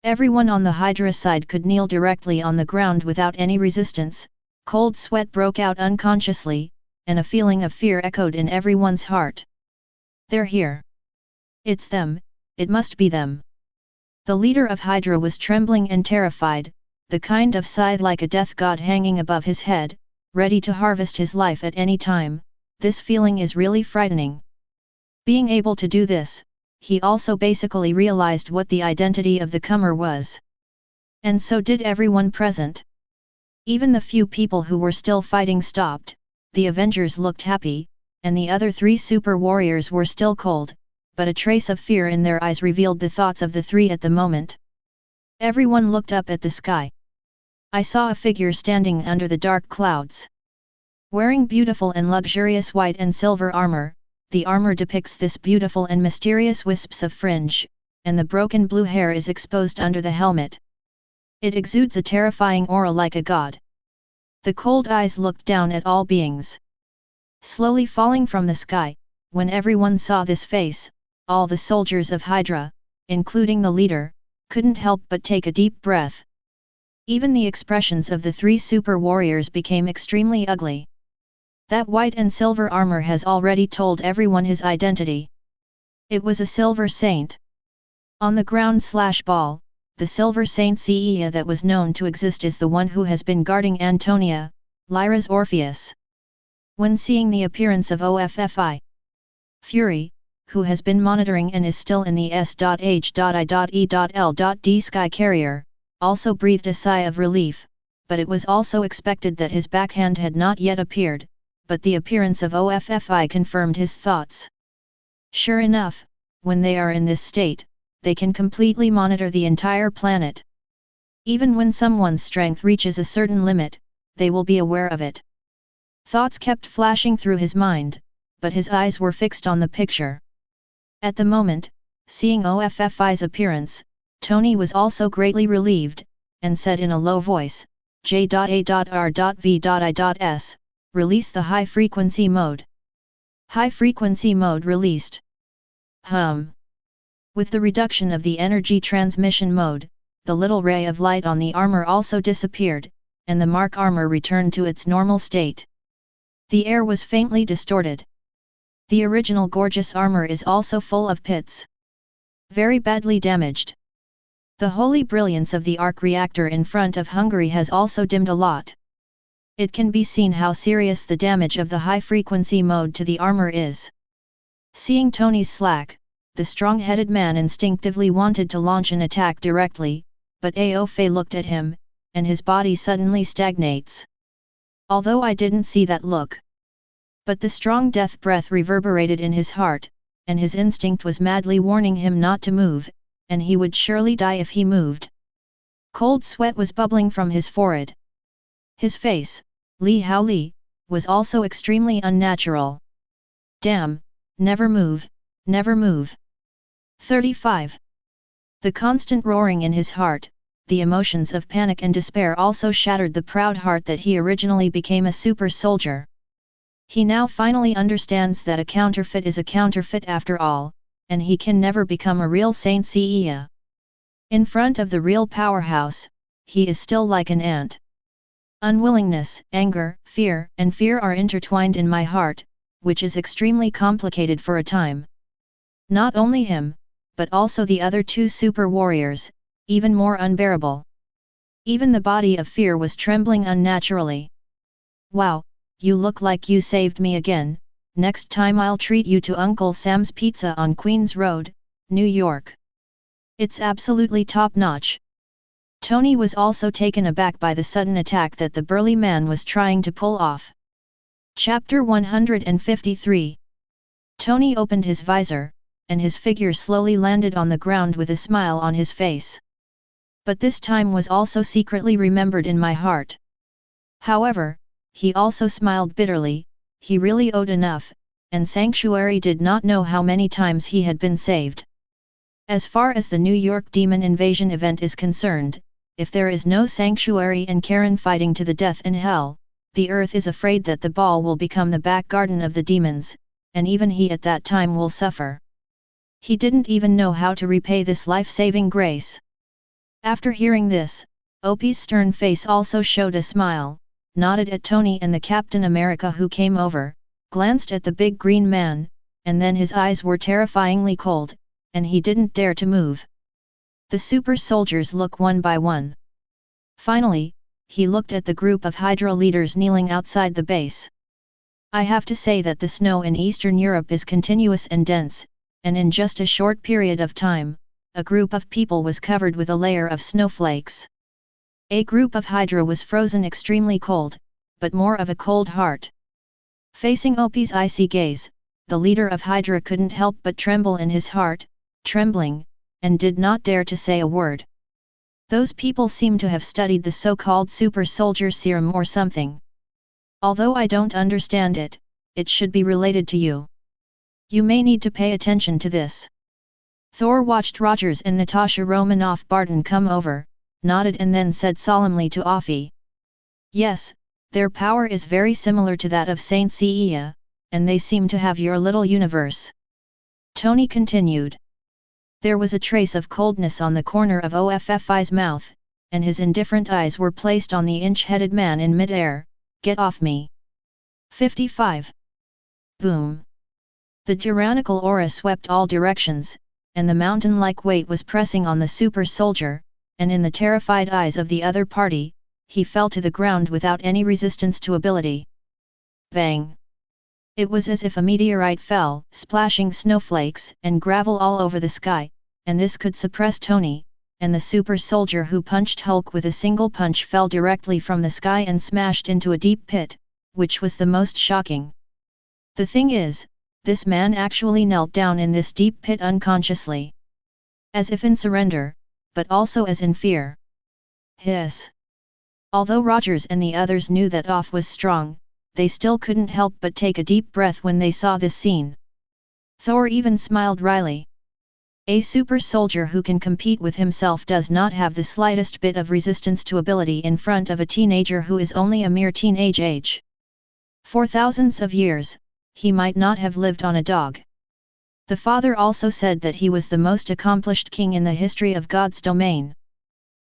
Everyone on the Hydra side could kneel directly on the ground without any resistance. Cold sweat broke out unconsciously, and a feeling of fear echoed in everyone's heart. They're here. It's them, it must be them. The leader of Hydra was trembling and terrified, the kind of scythe like a death god hanging above his head, ready to harvest his life at any time. This feeling is really frightening. Being able to do this, he also basically realized what the identity of the comer was. And so did everyone present. Even the few people who were still fighting stopped, the Avengers looked happy, and the other three super warriors were still cold, but a trace of fear in their eyes revealed the thoughts of the three at the moment. Everyone looked up at the sky. I saw a figure standing under the dark clouds. Wearing beautiful and luxurious white and silver armor, the armor depicts this beautiful and mysterious wisps of fringe, and the broken blue hair is exposed under the helmet. It exudes a terrifying aura like a god. The cold eyes looked down at all beings. Slowly falling from the sky, when everyone saw this face, all the soldiers of Hydra, including the leader, couldn't help but take a deep breath. Even the expressions of the three super warriors became extremely ugly. That white and silver armor has already told everyone his identity. It was a silver saint. On the ground/ball, the silver saint Cea that was known to exist is the one who has been guarding Antonia, Lyra's Orpheus. When seeing the appearance of OFFI, Fury, who has been monitoring and is still in the S.H.I.E.L.D. sky carrier, also breathed a sigh of relief, but it was also expected that his backhand had not yet appeared, but the appearance of OFFI confirmed his thoughts. Sure enough, when they are in this state, they can completely monitor the entire planet. Even when someone's strength reaches a certain limit, they will be aware of it. Thoughts kept flashing through his mind, but his eyes were fixed on the picture. At the moment, seeing OFFI's appearance, Tony was also greatly relieved, and said in a low voice, J.A.R.V.I.S, release the high-frequency mode. High-frequency mode released. With the reduction of the energy transmission mode, the little ray of light on the armor also disappeared, and the mark armor returned to its normal state. The air was faintly distorted. The original gorgeous armor is also full of pits. Very badly damaged. The holy brilliance of the arc reactor in front of Hungary has also dimmed a lot. It can be seen how serious the damage of the high-frequency mode to the armor is. Seeing Tony's slack, the strong-headed man instinctively wanted to launch an attack directly, but Aofe looked at him, and his body suddenly stagnates. Although I didn't see that look. But the strong death breath reverberated in his heart, and his instinct was madly warning him not to move, and he would surely die if he moved. Cold sweat was bubbling from his forehead. His face, Li Hao Li, was also extremely unnatural. Damn, never move, never move. 35. The constant roaring in his heart, the emotions of panic and despair also shattered the proud heart that he originally became a super soldier. He now finally understands that a counterfeit is a counterfeit after all, and he can never become a real Saint Seiya. In front of the real powerhouse, he is still like an ant. Unwillingness, anger, and fear are intertwined in my heart, which is extremely complicated for a time. Not only him, but also the other two super warriors, even more unbearable. Even the body of fear was trembling unnaturally. Wow, you look like you saved me again. Next time I'll treat you to Uncle Sam's Pizza on Queens Road, New York. It's absolutely top-notch. Tony was also taken aback by the sudden attack that the burly man was trying to pull off. Chapter 153. Tony opened his visor, and his figure slowly landed on the ground with a smile on his face. But this time was also secretly remembered in my heart. However, he also smiled bitterly. He really owed enough, and Sanctuary did not know how many times he had been saved. As far as the New York Demon Invasion event is concerned, if there is no sanctuary and Karen fighting to the death in hell, the earth is afraid that the ball will become the back garden of the demons, and even he at that time will suffer. He didn't even know how to repay this life-saving grace. After hearing this, Opie's stern face also showed a smile, nodded at Tony and the Captain America who came over, glanced at the big green man, and then his eyes were terrifyingly cold, and he didn't dare to move. The super soldiers look one by one. Finally, he looked at the group of Hydra leaders kneeling outside the base. I have to say that the snow in Eastern Europe is continuous and dense, and in just a short period of time, a group of people was covered with a layer of snowflakes. A group of Hydra was frozen extremely cold, but more of a cold heart. Facing Opie's icy gaze, the leader of Hydra couldn't help but tremble in his heart, trembling, and did not dare to say a word. Those people seem to have studied the so-called super soldier serum or something. Although I don't understand it, it should be related to you. You may need to pay attention to this. Thor watched Rogers and Natasha Romanoff Barton come over, nodded and then said solemnly to Offie. Yes, their power is very similar to that of Saint Seiya, and they seem to have your little universe. Tony continued. There was a trace of coldness on the corner of Offi's mouth, and his indifferent eyes were placed on the inch-headed man in mid-air. Get off me. 55. Boom. The tyrannical aura swept all directions, and the mountain-like weight was pressing on the super soldier, and in the terrified eyes of the other party, he fell to the ground without any resistance to ability. Bang! It was as if a meteorite fell, splashing snowflakes and gravel all over the sky, and this could suppress Tony, and the super soldier who punched Hulk with a single punch fell directly from the sky and smashed into a deep pit, which was the most shocking. The thing is, this man actually knelt down in this deep pit unconsciously. As if in surrender, but also as in fear. Hiss! Although Rogers and the others knew that Off was strong, they still couldn't help but take a deep breath when they saw this scene. Thor even smiled wryly. A super soldier who can compete with himself does not have the slightest bit of resistance to ability in front of a teenager who is only a mere teenage age. For thousands of years, he might not have lived on a dog. The father also said that he was the most accomplished king in the history of God's domain.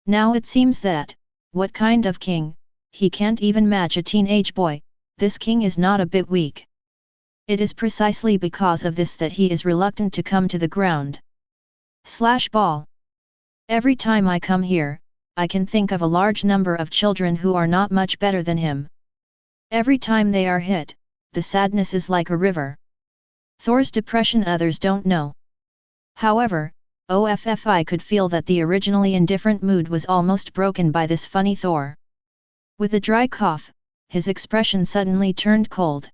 Now it seems that, what kind of king, he can't even match a teenage boy. This king is not a bit weak. It is precisely because of this that he is reluctant to come to the ground. /ball. Every time I come here, I can think of a large number of children who are not much better than him. Every time they are hit, the sadness is like a river. Thor's depression others don't know. However, Offi could feel that the originally indifferent mood was almost broken by this funny Thor. With a dry cough, his expression suddenly turned cold.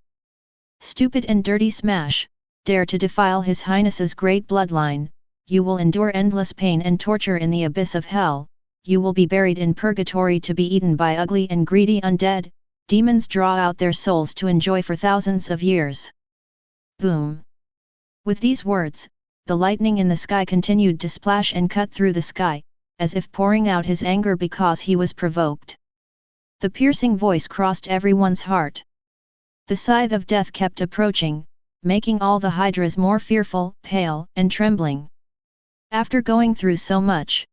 Stupid and dirty smash, dare to defile His Highness's great bloodline, you will endure endless pain and torture in the abyss of hell, you will be buried in purgatory to be eaten by ugly and greedy undead, demons draw out their souls to enjoy for thousands of years. Boom! With these words, the lightning in the sky continued to splash and cut through the sky, as if pouring out his anger because he was provoked. The piercing voice crossed everyone's heart. The scythe of death kept approaching, making all the Hydras more fearful, pale, and trembling. After going through so much.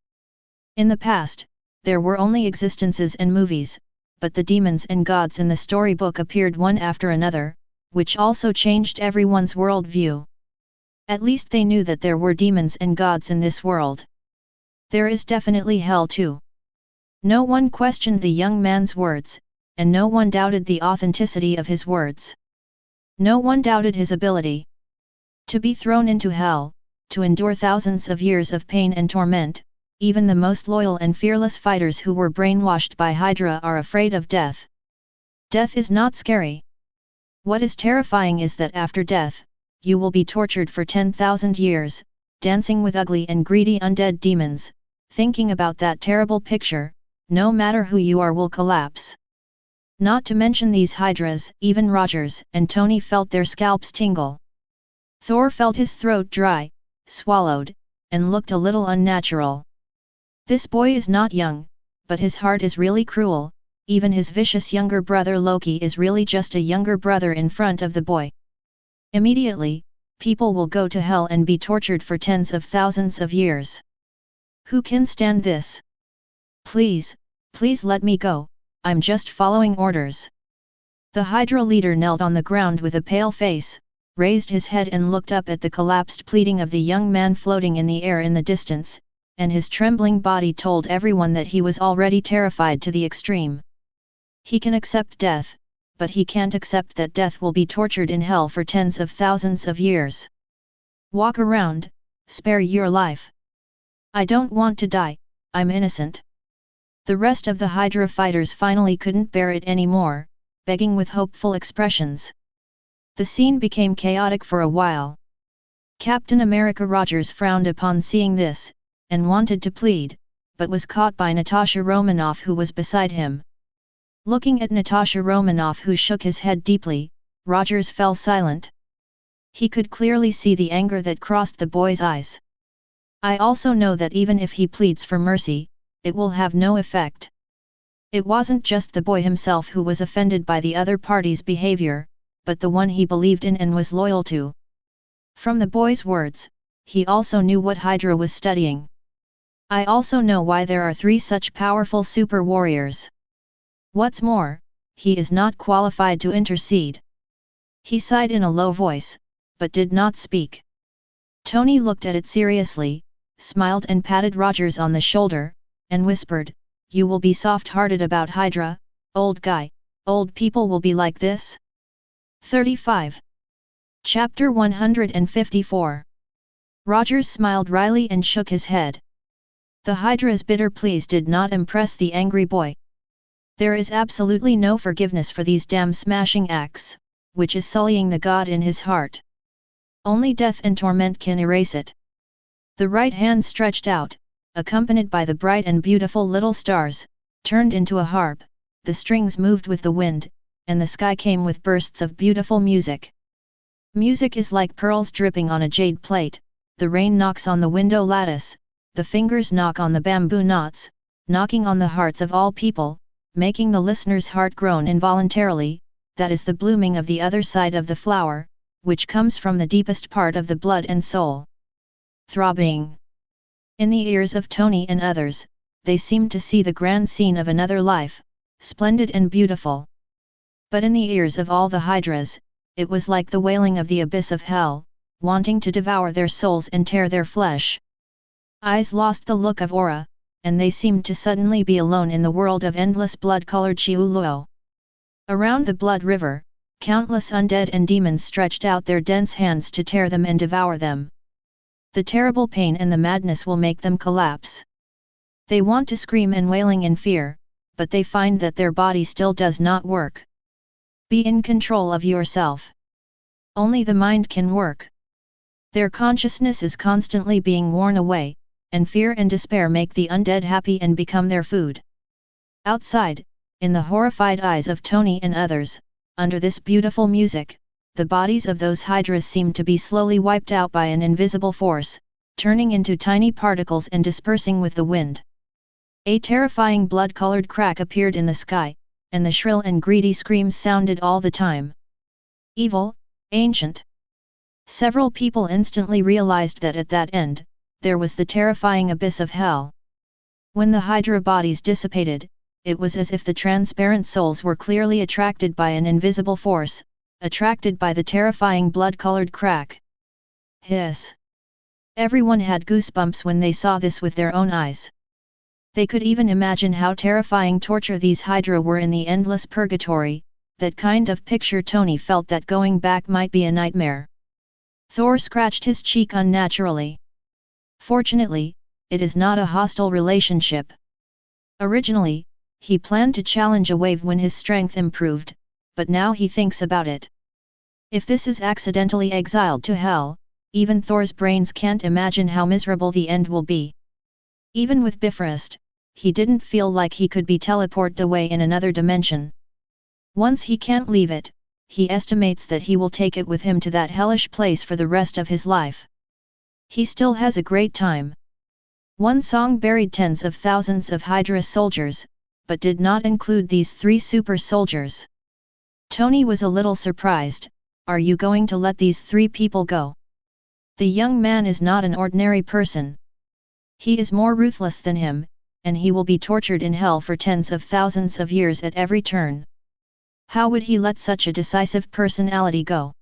In the past, there were only existences and movies, but the demons and gods in the storybook appeared one after another, which also changed everyone's worldview. At least they knew that there were demons and gods in this world. There is definitely hell too. No one questioned the young man's words, and no one doubted the authenticity of his words. No one doubted his ability to be thrown into hell, to endure thousands of years of pain and torment. Even the most loyal and fearless fighters who were brainwashed by Hydra are afraid of death. Death is not scary. What is terrifying is that after death, you will be tortured for 10,000 years, dancing with ugly and greedy undead demons. Thinking about that terrible picture, no matter who you are will collapse. Not to mention these Hydras, even Rogers and Tony felt their scalps tingle. Thor felt his throat dry, swallowed, and looked a little unnatural. This boy is not young, but his heart is really cruel. Even his vicious younger brother Loki is really just a younger brother in front of the boy. Immediately, people will go to hell and be tortured for tens of thousands of years. Who can stand this? Please, please let me go, I'm just following orders. The Hydra leader knelt on the ground with a pale face, raised his head and looked up at the collapsed pleading of the young man floating in the air in the distance, and his trembling body told everyone that he was already terrified to the extreme. He can accept death, but he can't accept that death will be tortured in hell for tens of thousands of years. Walk around, spare your life. I don't want to die, I'm innocent. The rest of the Hydra fighters finally couldn't bear it anymore, begging with hopeful expressions. The scene became chaotic for a while. Captain America Rogers frowned upon seeing this, and wanted to plead, but was caught by Natasha Romanoff who was beside him. Looking at Natasha Romanoff who shook his head deeply, Rogers fell silent. He could clearly see the anger that crossed the boy's eyes. I also know that even if he pleads for mercy, it will have no effect. It wasn't just the boy himself who was offended by the other party's behavior, but the one he believed in and was loyal to. From the boy's words, he also knew what Hydra was studying. I also know why there are 3 such powerful super warriors. What's more, he is not qualified to intercede. He sighed in a low voice, but did not speak. Tony looked at it seriously, smiled and patted Rogers on the shoulder, and whispered, "You will be soft-hearted about Hydra, old guy, old people will be like this?" 35. Chapter 154. Rogers smiled wryly and shook his head. The Hydra's bitter pleas did not impress the angry boy. There is absolutely no forgiveness for these damn smashing acts, which is sullying the god in his heart. Only death and torment can erase it. The right hand stretched out, accompanied by the bright and beautiful little stars, turned into a harp, the strings moved with the wind, and the sky came with bursts of beautiful music. Music is like pearls dripping on a jade plate, the rain knocks on the window lattice, the fingers knock on the bamboo knots, knocking on the hearts of all people, making the listener's heart groan involuntarily. That is the blooming of the other side of the flower, which comes from the deepest part of the blood and soul. Throbbing. In the ears of Tony and others, they seemed to see the grand scene of another life, splendid and beautiful. But in the ears of all the Hydras, it was like the wailing of the abyss of hell, wanting to devour their souls and tear their flesh. Eyes lost the look of aura, and they seemed to suddenly be alone in the world of endless blood-colored Chiuluo. Around the blood river, countless undead and demons stretched out their dense hands to tear them and devour them. The terrible pain and the madness will make them collapse. They want to scream and wailing in fear, but they find that their body still does not work. Be in control of yourself. Only the mind can work. Their consciousness is constantly being worn away, and fear and despair make the undead happy and become their food. Outside, in the horrified eyes of Tony and others, under this beautiful music, the bodies of those Hydras seemed to be slowly wiped out by an invisible force, turning into tiny particles and dispersing with the wind. A terrifying blood-colored crack appeared in the sky, and the shrill and greedy screams sounded all the time. Evil, ancient. Several people instantly realized that at that end, there was the terrifying abyss of hell. When the Hydra bodies dissipated, it was as if the transparent souls were clearly attracted by an invisible force, attracted by the terrifying blood-colored crack. Hiss! Everyone had goosebumps when they saw this with their own eyes. They could even imagine how terrifying torture these Hydra were in the endless purgatory. That kind of picture Tony felt that going back might be a nightmare. Thor scratched his cheek unnaturally. Fortunately, it is not a hostile relationship. Originally, he planned to challenge a wave when his strength improved, but now he thinks about it. If this is accidentally exiled to hell, even Thor's brains can't imagine how miserable the end will be. Even with Bifrost, he didn't feel like he could be teleported away in another dimension. Once he can't leave it, he estimates that he will take it with him to that hellish place for the rest of his life. He still has a great time. One song buried tens of thousands of Hydra soldiers, but did not include these 3 super soldiers. Tony was a little surprised. Are you going to let these 3 people go? The young man is not an ordinary person. He is more ruthless than him, and he will be tortured in hell for tens of thousands of years at every turn. How would he let such a decisive personality go?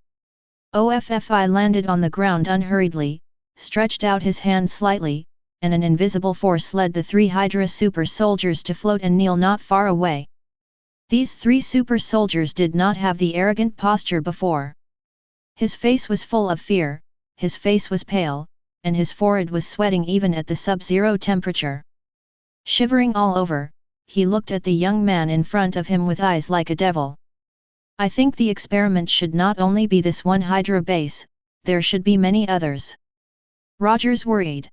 Offi landed on the ground unhurriedly, stretched out his hand slightly, and an invisible force led the 3 Hydra super soldiers to float and kneel not far away. These 3 super soldiers did not have the arrogant posture before. His face was full of fear, his face was pale, and his forehead was sweating even at the sub-zero temperature. Shivering all over, he looked at the young man in front of him with eyes like a devil. I think the experiment should not only be this one Hydra base, there should be many others. Rogers worried.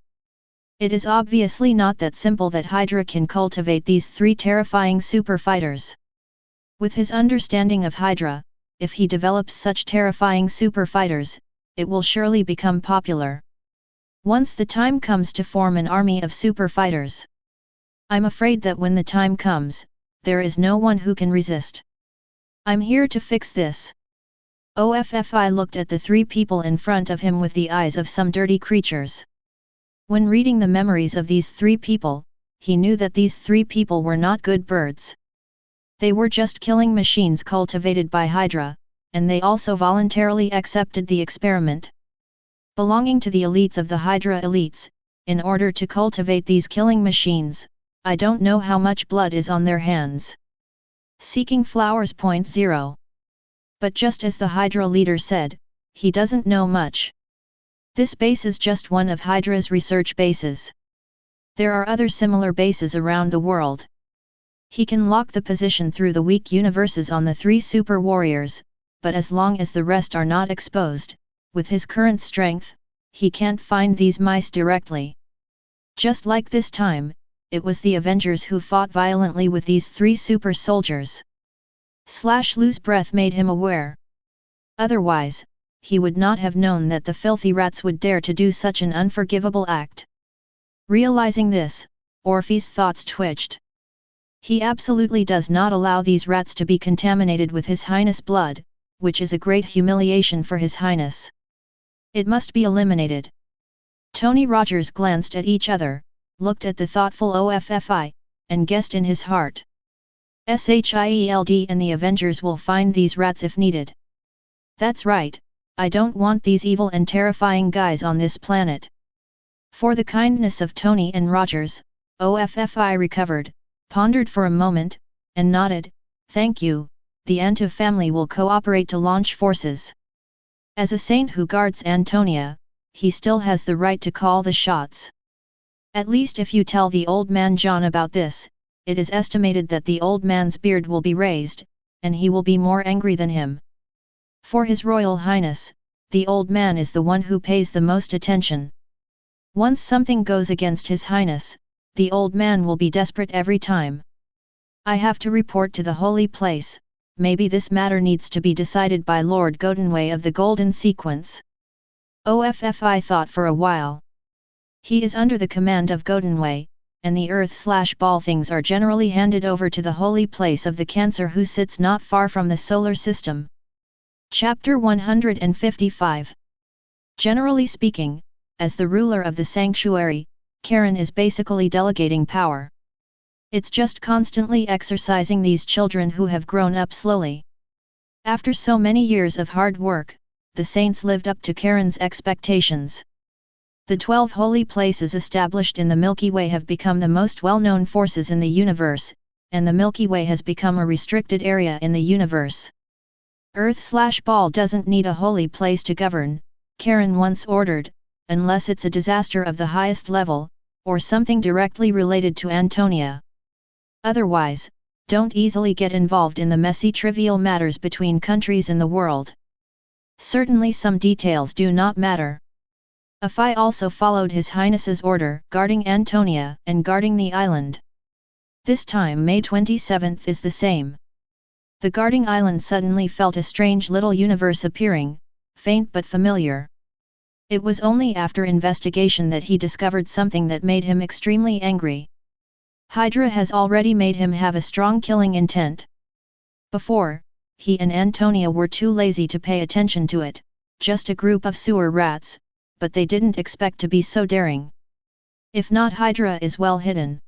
It is obviously not that simple that Hydra can cultivate these 3 terrifying super fighters. With his understanding of Hydra, if he develops such terrifying super fighters, it will surely become popular. Once the time comes to form an army of super fighters. I'm afraid that when the time comes, there is no one who can resist. I'm here to fix this. Offi looked at the 3 people in front of him with the eyes of some dirty creatures. When reading the memories of these 3 people, he knew that these 3 people were not good birds. They were just killing machines cultivated by Hydra, and they also voluntarily accepted the experiment. Belonging to the elites of the Hydra elites, in order to cultivate these killing machines, I don't know how much blood is on their hands. Seeking flowers. 0. But just as the Hydra leader said, he doesn't know much. This base is just one of Hydra's research bases. There are other similar bases around the world. He can lock the position through the weak universes on the 3 super warriors, but as long as the rest are not exposed, with his current strength, he can't find these mice directly. Just like this time, it was the Avengers who fought violently with these 3 super soldiers. Loose breath made him aware. Otherwise, he would not have known that the filthy rats would dare to do such an unforgivable act. Realizing this, Orpheus' thoughts twitched. He absolutely does not allow these rats to be contaminated with His Highness' blood, which is a great humiliation for His Highness. It must be eliminated. Tony Rogers glanced at each other, looked at the thoughtful Offi, and guessed in his heart. S.H.I.E.L.D and the Avengers will find these rats if needed. That's right, I don't want these evil and terrifying guys on this planet. For the kindness of Tony and Rogers, Offi recovered, pondered for a moment, and nodded, thank you, the Antu family will cooperate to launch forces. As a saint who guards Antonia, he still has the right to call the shots. At least if you tell the old man John about this, it is estimated that the old man's beard will be raised, and he will be more angry than him. For His Royal Highness, the old man is the one who pays the most attention. Once something goes against His Highness, the old man will be desperate every time. I have to report to the holy place. Maybe this matter needs to be decided by Lord Godinway of the Golden Sequence. Offi thought for a while. He is under the command of Godinway, and the earth/ball things are generally handed over to the holy place of the Cancer who sits not far from the solar system. Chapter 155. Generally speaking, as the ruler of the sanctuary, Karen is basically delegating power. It's just constantly exercising these children who have grown up slowly. After so many years of hard work, the saints lived up to Karen's expectations. The 12 holy places established in the Milky Way have become the most well-known forces in the universe, and the Milky Way has become a restricted area in the universe. Earth/ball doesn't need a holy place to govern, Karen once ordered, unless it's a disaster of the highest level, or something directly related to Antonia. Otherwise, don't easily get involved in the messy trivial matters between countries in the world. Certainly some details do not matter. Offi also followed His Highness's order, guarding Antonia and guarding the island. This time May 27th is the same. The guarding island suddenly felt a strange little universe appearing, faint but familiar. It was only after investigation that he discovered something that made him extremely angry. Hydra has already made him have a strong killing intent. Before, he and Antonia were too lazy to pay attention to it, just a group of sewer rats, but they didn't expect to be so daring. If not, Hydra is well hidden.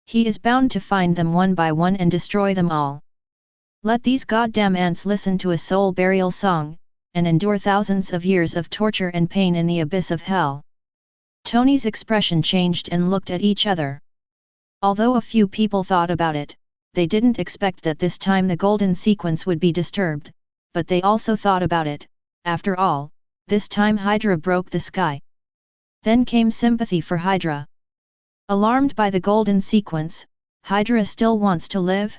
He is bound to find them one by one and destroy them all. Let these goddamn ants listen to a soul burial song, and endure thousands of years of torture and pain in the abyss of hell. Tony's expression changed and looked at each other. Although a few people thought about it, they didn't expect that this time the golden sequence would be disturbed, but they also thought about it. After all, this time Hydra broke the sky. Then came sympathy for Hydra. Alarmed by the golden sequence, Hydra still wants to live?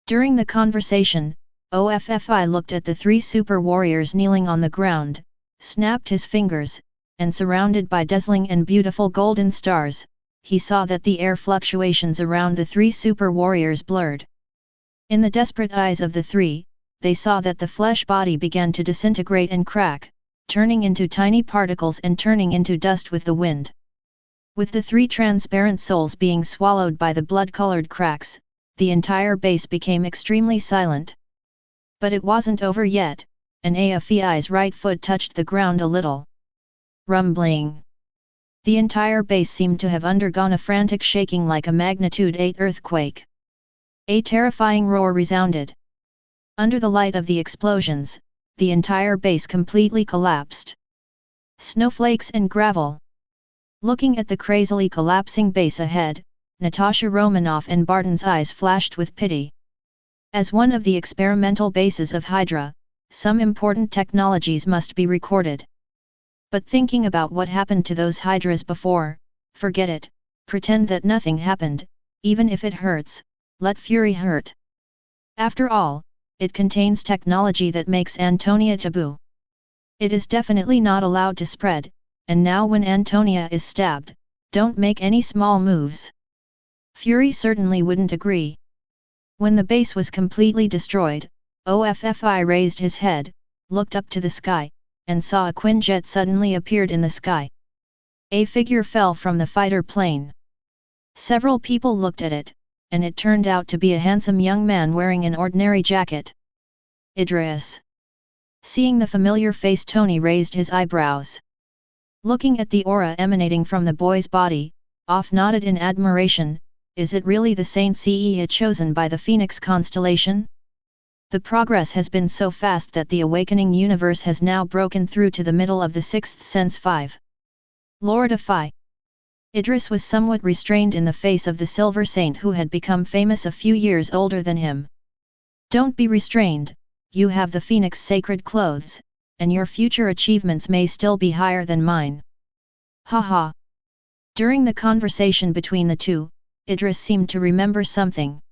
During the conversation, OFFI looked at the three super warriors kneeling on the ground, snapped his fingers, and surrounded by dazzling and beautiful golden stars, he saw that the air fluctuations around the three super warriors blurred. In the desperate eyes of the three, they saw that the flesh body began to disintegrate and crack, turning into tiny particles and turning into dust with the wind. With the three transparent souls being swallowed by the blood-colored cracks, the entire base became extremely silent. But it wasn't over yet, and AFEI's right foot touched the ground a little. Rumbling. The entire base seemed to have undergone a frantic shaking like a magnitude 8 earthquake. A terrifying roar resounded. Under the light of the explosions, the entire base completely collapsed. Snowflakes and gravel. Looking at the crazily collapsing base ahead, Natasha Romanoff and Barton's eyes flashed with pity. As one of the experimental bases of Hydra, some important technologies must be recorded. But thinking about what happened to those Hydras before, forget it, pretend that nothing happened, even if it hurts, let fury hurt. After all, it contains technology that makes Antonia taboo. It is definitely not allowed to spread, and now when Antonia is stabbed, don't make any small moves. Fury certainly wouldn't agree. When the base was completely destroyed, OFFI raised his head, looked up to the sky, and saw a Quinjet suddenly appeared in the sky. A figure fell from the fighter plane. Several people looked at it, and it turned out to be a handsome young man wearing an ordinary jacket. Idris. Seeing the familiar face, Tony raised his eyebrows. Looking at the aura emanating from the boy's body, Off nodded in admiration. Is it really the Saint Seiya chosen by the Phoenix constellation? The progress has been so fast that the awakening universe has now broken through to the middle of the sixth sense 5. Lord Afai. Idris was somewhat restrained in the face of the Silver Saint who had become famous a few years older than him. Don't be restrained, you have the Phoenix sacred clothes, and your future achievements may still be higher than mine. Haha. During the conversation between the two, Idris seemed to remember something.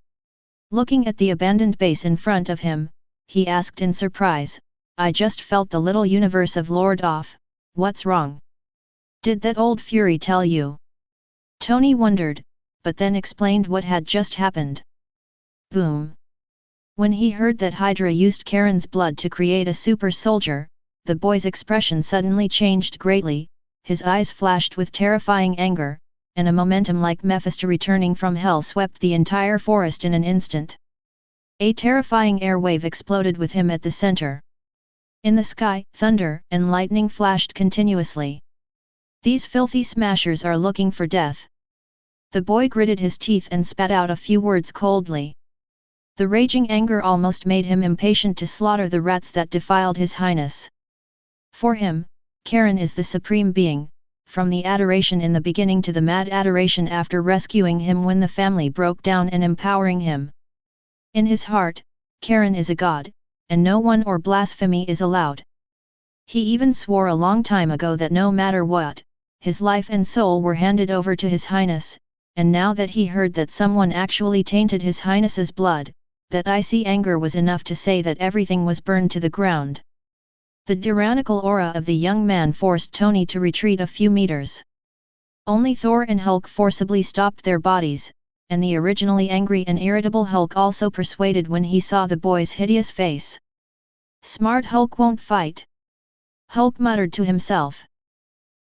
Looking at the abandoned base in front of him, he asked in surprise, I just felt the little universe of Lord Off, what's wrong? Did that old fury tell you? Tony wondered, but then explained what had just happened. Boom! When he heard that Hydra used Karen's blood to create a super soldier, the boy's expression suddenly changed greatly, his eyes flashed with terrifying anger, and a momentum like Mephisto returning from hell swept the entire forest in an instant. A terrifying air wave exploded with him at the center. In the sky, thunder and lightning flashed continuously. These filthy smashers are looking for death. The boy gritted his teeth and spat out a few words coldly. The raging anger almost made him impatient to slaughter the rats that defiled His Highness. For him, Karen is the supreme being, from the adoration in the beginning to the mad adoration after rescuing him when the family broke down and empowering him. In his heart, Karen is a god, and no one or blasphemy is allowed. He even swore a long time ago that no matter what, his life and soul were handed over to His Highness, and now that he heard that someone actually tainted His Highness's blood, that icy anger was enough to say that everything was burned to the ground. The tyrannical aura of the young man forced Tony to retreat a few meters. Only Thor and Hulk forcibly stopped their bodies, and the originally angry and irritable Hulk also persuaded when he saw the boy's hideous face. Smart Hulk won't fight. Hulk muttered to himself.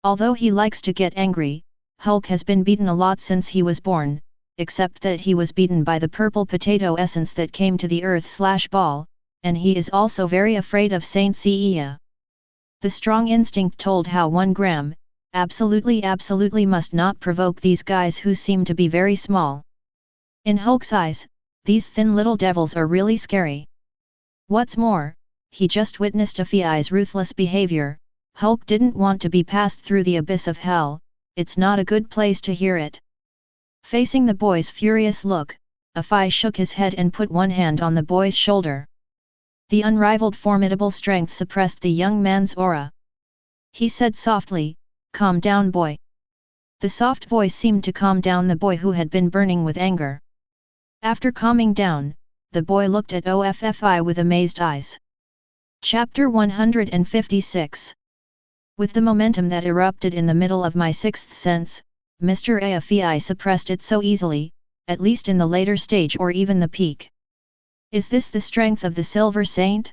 Although he likes to get angry, Hulk has been beaten a lot since he was born, except that he was beaten by the purple potato essence that came to the earth/ball, and he is also very afraid of Saint Seiya. The strong instinct told how 1 gram, absolutely must not provoke these guys who seem to be very small. In Hulk's eyes, these thin little devils are really scary. What's more, he just witnessed S.H.I.E.L.D's ruthless behavior. Hulk didn't want to be passed through the abyss of hell. It's not a good place to hear it. Facing the boy's furious look, S.H.I.E.L.D shook his head and put one hand on the boy's shoulder. The unrivaled formidable strength suppressed the young man's aura. He said softly, "Calm down, boy." The soft voice seemed to calm down the boy who had been burning with anger. After calming down, the boy looked at S.H.I.E.L.D with amazed eyes. Chapter 156. With the momentum that erupted in the middle of my sixth sense, Mr. S.H.I.E.L.D suppressed it so easily, at least in the later stage or even the peak. Is this the strength of the Silver Saint?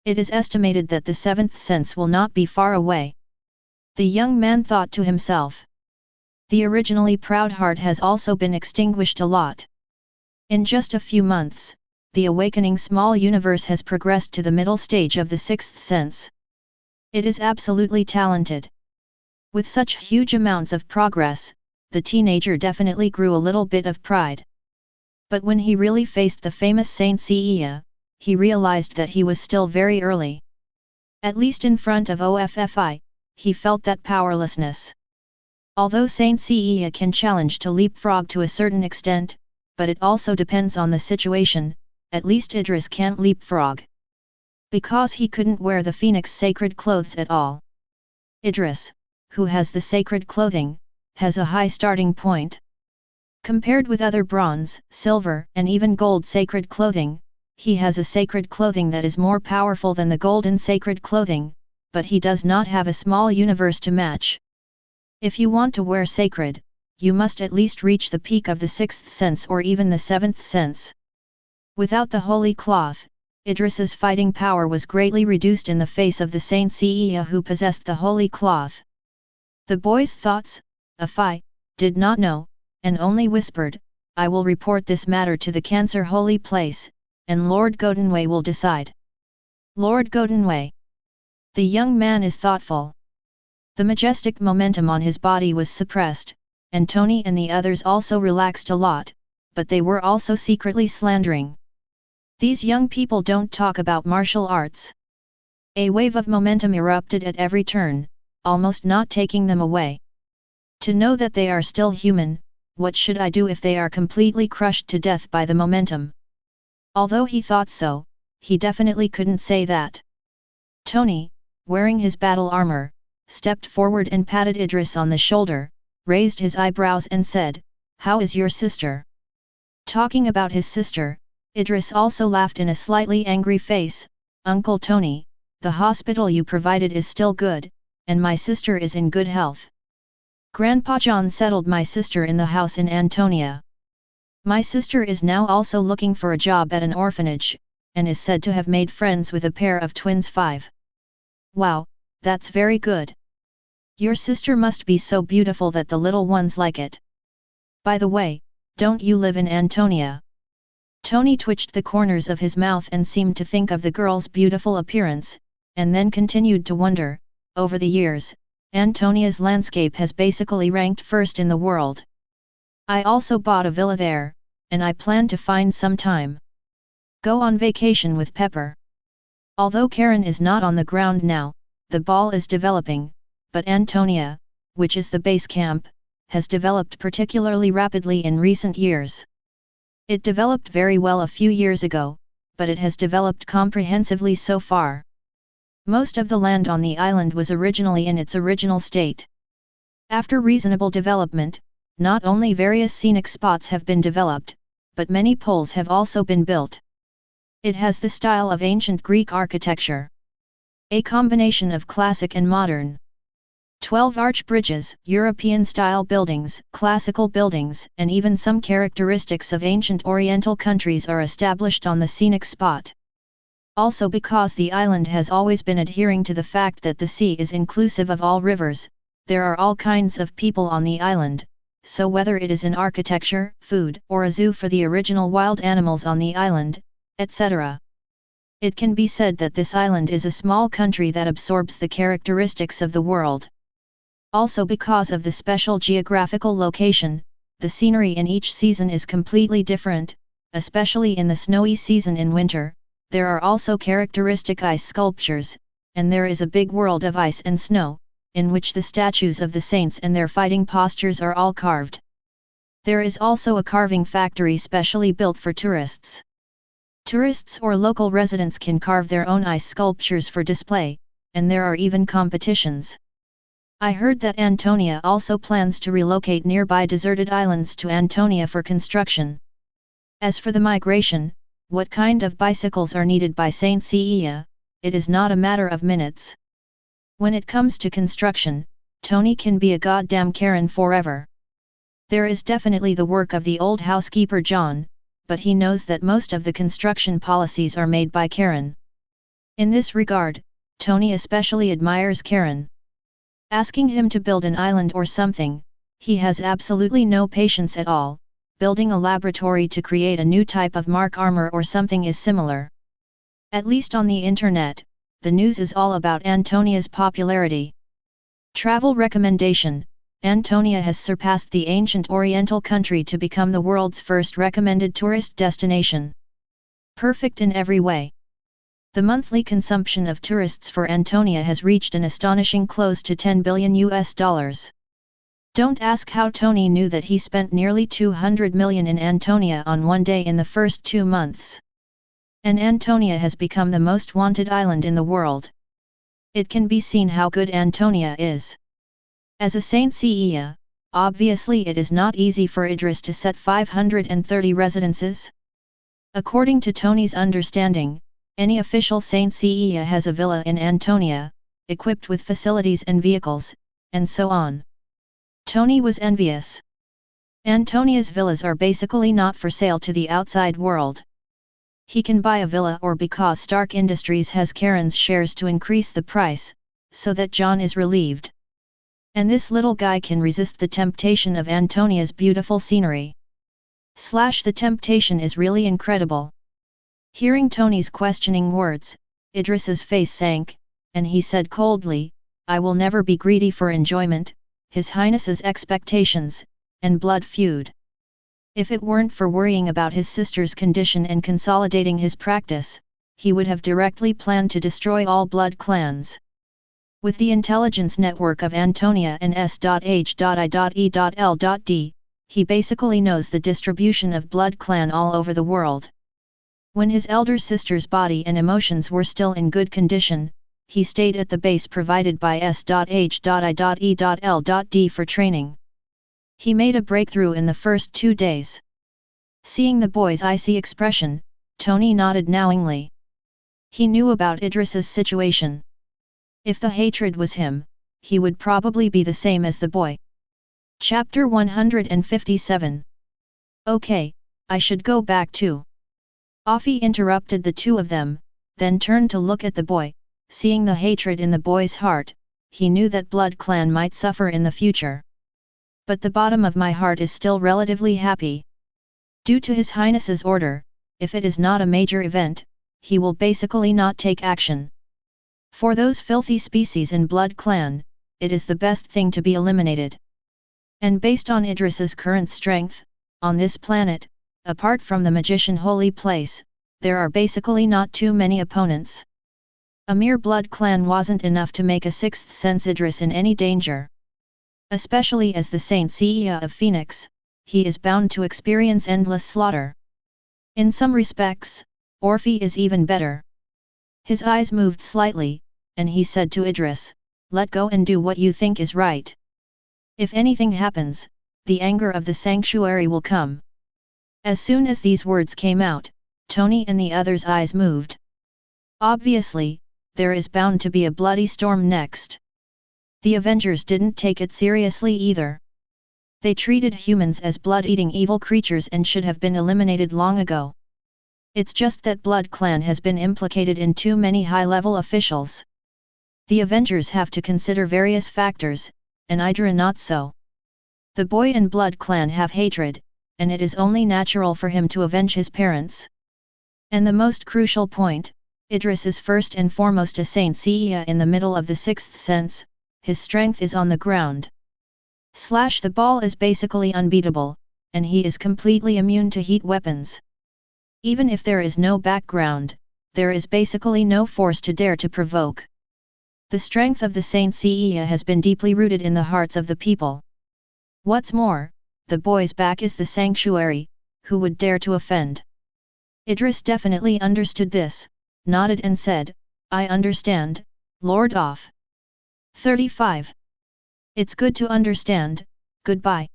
It is estimated that the seventh sense will not be far away. The young man thought to himself. The originally proud heart has also been extinguished a lot. In just a few months, the awakening small universe has progressed to the middle stage of the sixth sense. It is absolutely talented. With such huge amounts of progress, the teenager definitely grew a little bit of pride. But when he really faced the famous Saint Seiya, he realized that he was still very early. At least in front of S.H.I.E.L.D, he felt that powerlessness. Although Saint Seiya can challenge to leapfrog to a certain extent, but it also depends on the situation. At least Idris can't leapfrog. Because he couldn't wear the Phoenix sacred clothes at all. Idris, who has the sacred clothing, has a high starting point. Compared with other bronze, silver, and even gold sacred clothing, he has a sacred clothing that is more powerful than the golden sacred clothing, but he does not have a small universe to match. If you want to wear sacred, you must at least reach the peak of the sixth sense or even the seventh sense. Without the holy cloth, Idris's fighting power was greatly reduced in the face of the Saint Seiya who possessed the holy cloth. The boy's thoughts, S.H.I.E.L.D did not know, and only whispered, "I will report this matter to the Cancer holy place, and Lord Godinway will decide." Lord Godinway. The young man is thoughtful. The majestic momentum on his body was suppressed, and Tony and the others also relaxed a lot, but they were also secretly slandering. These young people don't talk about martial arts. A wave of momentum erupted at every turn, almost not taking them away. To know that they are still human, what should I do if they are completely crushed to death by the momentum? Although he thought so, he definitely couldn't say that. Tony, wearing his battle armor, stepped forward and patted Idris on the shoulder, raised his eyebrows and said, "How is your sister?" Talking about his sister, Idris also laughed in a slightly angry face. "Uncle Tony, the hospital you provided is still good, and my sister is in good health. Grandpa John settled my sister in the house in Antonia. My sister is now also looking for a job at an orphanage, and is said to have made friends with a pair of twins 5. Wow, that's very good. Your sister must be so beautiful that the little ones like it. By the way, don't you live in Antonia?" Tony twitched the corners of his mouth and seemed to think of the girl's beautiful appearance, and then continued to wonder. Over the years, Antonia's landscape has basically ranked first in the world. I also bought a villa there, and I plan to find some time. Go on vacation with Pepper. Although Karen is not on the ground now, the ball is developing, but Antonia, which is the base camp, has developed particularly rapidly in recent years. It developed very well a few years ago, but it has developed comprehensively so far. Most of the land on the island was originally in its original state. After reasonable development, not only various scenic spots have been developed, but many poles have also been built. It has the style of ancient Greek architecture. A combination of classic and modern. 12 arch bridges, European-style buildings, classical buildings, and even some characteristics of ancient Oriental countries are established on the scenic spot. Also because the island has always been adhering to the fact that the sea is inclusive of all rivers, there are all kinds of people on the island, so whether it is in architecture, food, or a zoo for the original wild animals on the island, etc. It can be said that this island is a small country that absorbs the characteristics of the world. Also, because of the special geographical location, the scenery in each season is completely different, especially in the snowy season in winter. There are also characteristic ice sculptures, and there is a big world of ice and snow, in which the statues of the saints and their fighting postures are all carved. There is also a carving factory specially built for tourists. Tourists or local residents can carve their own ice sculptures for display, and there are even competitions. I heard that Antonia also plans to relocate nearby deserted islands to Antonia for construction. As for the migration, what kind of bicycles are needed by Saint Cecilia, it is not a matter of minutes. When it comes to construction, Tony can be a goddamn Karen forever. There is definitely the work of the old housekeeper John, but he knows that most of the construction policies are made by Karen. In this regard, Tony especially admires Karen. Asking him to build an island or something, he has absolutely no patience at all. Building a laboratory to create a new type of mark armor or something is similar. At least on the internet, the news is all about Antonia's popularity. Travel recommendation: Antonia has surpassed the ancient Oriental country to become the world's first recommended tourist destination. Perfect in every way. The monthly consumption of tourists for Antonia has reached an astonishing close to $10 billion. Don't ask how Tony knew that he spent nearly $200 million in Antonia on one day in the first 2 months. And Antonia has become the most wanted island in the world. It can be seen how good Antonia is. As a Saint Cecilia, obviously it is not easy for Idris to set 530 residences. According to Tony's understanding, any official Saint Cecilia has a villa in Antonia, equipped with facilities and vehicles, and so on. Tony was envious. Antonia's villas are basically not for sale to the outside world. He can buy a villa or because Stark Industries has Karen's shares to increase the price, so that John is relieved. And this little guy can resist the temptation of Antonia's beautiful scenery. The temptation is really incredible. Hearing Tony's questioning words, Idris's face sank, and he said coldly, "I will never be greedy for enjoyment, His Highness's expectations, and blood feud. If it weren't for worrying about his sister's condition and consolidating his practice, he would have directly planned to destroy all blood clans." With the intelligence network of Antonia and S.H.I.E.L.D, he basically knows the distribution of blood clan all over the world. When his elder sister's body and emotions were still in good condition, he stayed at the base provided by S.H.I.E.L.D for training. He made a breakthrough in the first 2 days. Seeing the boy's icy expression, Tony nodded knowingly. He knew about Idris's situation. If the hatred was him, he would probably be the same as the boy. Chapter 157. Okay, I should go back too. Offie interrupted the two of them, then turned to look at the boy. Seeing the hatred in the boy's heart, he knew that Blood Clan might suffer in the future. But the bottom of my heart is still relatively happy. Due to His Highness's order, if it is not a major event, he will basically not take action. For those filthy species in Blood Clan, it is the best thing to be eliminated. And based on Idris's current strength, on this planet, apart from the magician holy place, there are basically not too many opponents. A mere Blood Clan wasn't enough to make a sixth sense Idris in any danger. Especially as the Saint Cecilia of Phoenix, he is bound to experience endless slaughter. In some respects, Orphe is even better. His eyes moved slightly, and he said to Idris, "Let go and do what you think is right. If anything happens, the anger of the sanctuary will come." As soon as these words came out, Tony and the others' eyes moved. Obviously, there is bound to be a bloody storm next. The Avengers didn't take it seriously either. They treated humans as blood-eating evil creatures and should have been eliminated long ago. It's just that Blood Clan has been implicated in too many high-level officials. The Avengers have to consider various factors, and Hydra not so. The boy and blood clan have hatred, and it is only natural for him to avenge his parents. And the most crucial point, Idris is first and foremost a Saint-Seiya in the middle of the sixth sense, his strength is on the ground. The ball is basically unbeatable, and he is completely immune to heat weapons. Even if there is no background, there is basically no force to dare to provoke. The strength of the Saint-Seiya has been deeply rooted in the hearts of the people. What's more, the boy's back is the sanctuary, who would dare to offend? Idris definitely understood this, nodded and said, I understand, Lord of 35. It's good to understand, goodbye.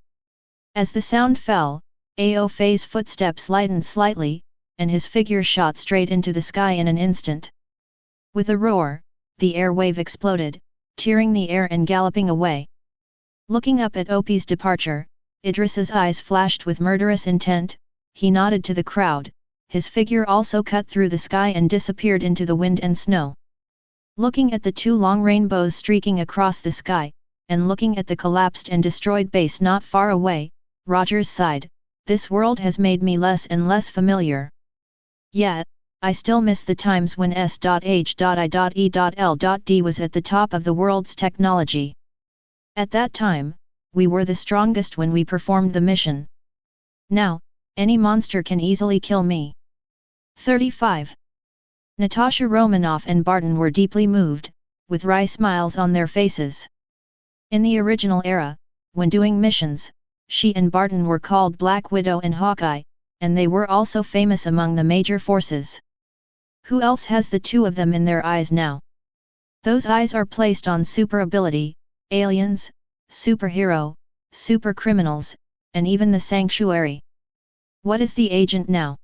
As the sound fell, Aofei's footsteps lightened slightly, and his figure shot straight into the sky in an instant. With a roar, the air wave exploded, tearing the air and galloping away. Looking up at Opie's departure, Idris's eyes flashed with murderous intent, he nodded to the crowd, his figure also cut through the sky and disappeared into the wind and snow. Looking at the two long rainbows streaking across the sky, and looking at the collapsed and destroyed base not far away, Rogers sighed, this world has made me less and less familiar. Yet, I still miss the times when S.H.I.E.L.D was at the top of the world's technology. At that time, we were the strongest when we performed the mission. Now, any monster can easily kill me. 35. Natasha Romanoff and Barton were deeply moved, with wry smiles on their faces. In the original era, when doing missions, she and Barton were called Black Widow and Hawkeye, and they were also famous among the major forces. Who else has the two of them in their eyes now? Those eyes are placed on super ability, aliens, superhero, super criminals, and even the sanctuary. What is the agent now?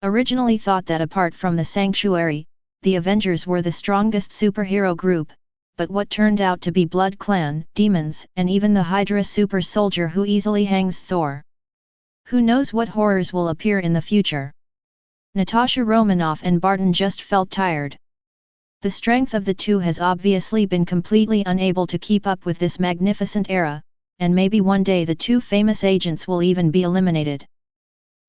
Originally thought that apart from the sanctuary, the Avengers were the strongest superhero group, but what turned out to be Blood Clan, demons, and even the Hydra super soldier who easily hangs Thor. Who knows what horrors will appear in the future? Natasha Romanoff and Barton just felt tired. The strength of the two has obviously been completely unable to keep up with this magnificent era, and maybe one day the two famous agents will even be eliminated.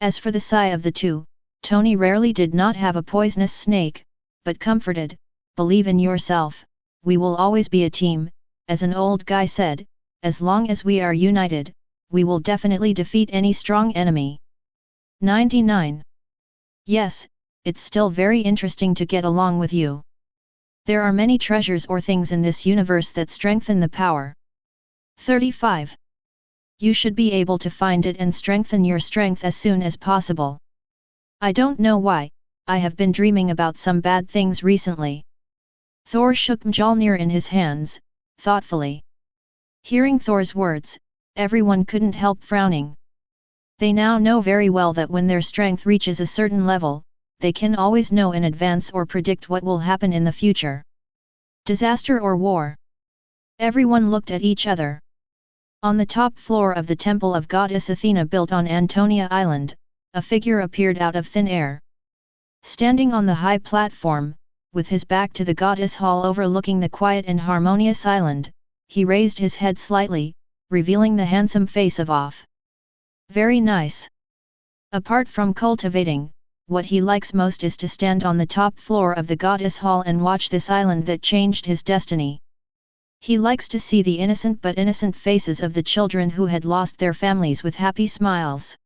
As for the sigh of the two, Tony rarely did not have a poisonous snake, but comforted, believe in yourself, we will always be a team, as an old guy said, as long as we are united, we will definitely defeat any strong enemy. 99. Yes, it's still very interesting to get along with you. There are many treasures or things in this universe that strengthen the power. 35. You should be able to find it and strengthen your strength as soon as possible. I don't know why, I have been dreaming about some bad things recently. Thor shook Mjolnir in his hands, thoughtfully. Hearing Thor's words, everyone couldn't help frowning. They now know very well that when their strength reaches a certain level, they can always know in advance or predict what will happen in the future. Disaster or war? Everyone looked at each other. On the top floor of the temple of goddess Athena built on Antonia Island, a figure appeared out of thin air. Standing on the high platform, with his back to the goddess hall overlooking the quiet and harmonious island, he raised his head slightly, revealing the handsome face of Off. Very nice. Apart from cultivating, what he likes most is to stand on the top floor of the goddess hall and watch this island that changed his destiny. He likes to see the innocent faces of the children who had lost their families with happy smiles.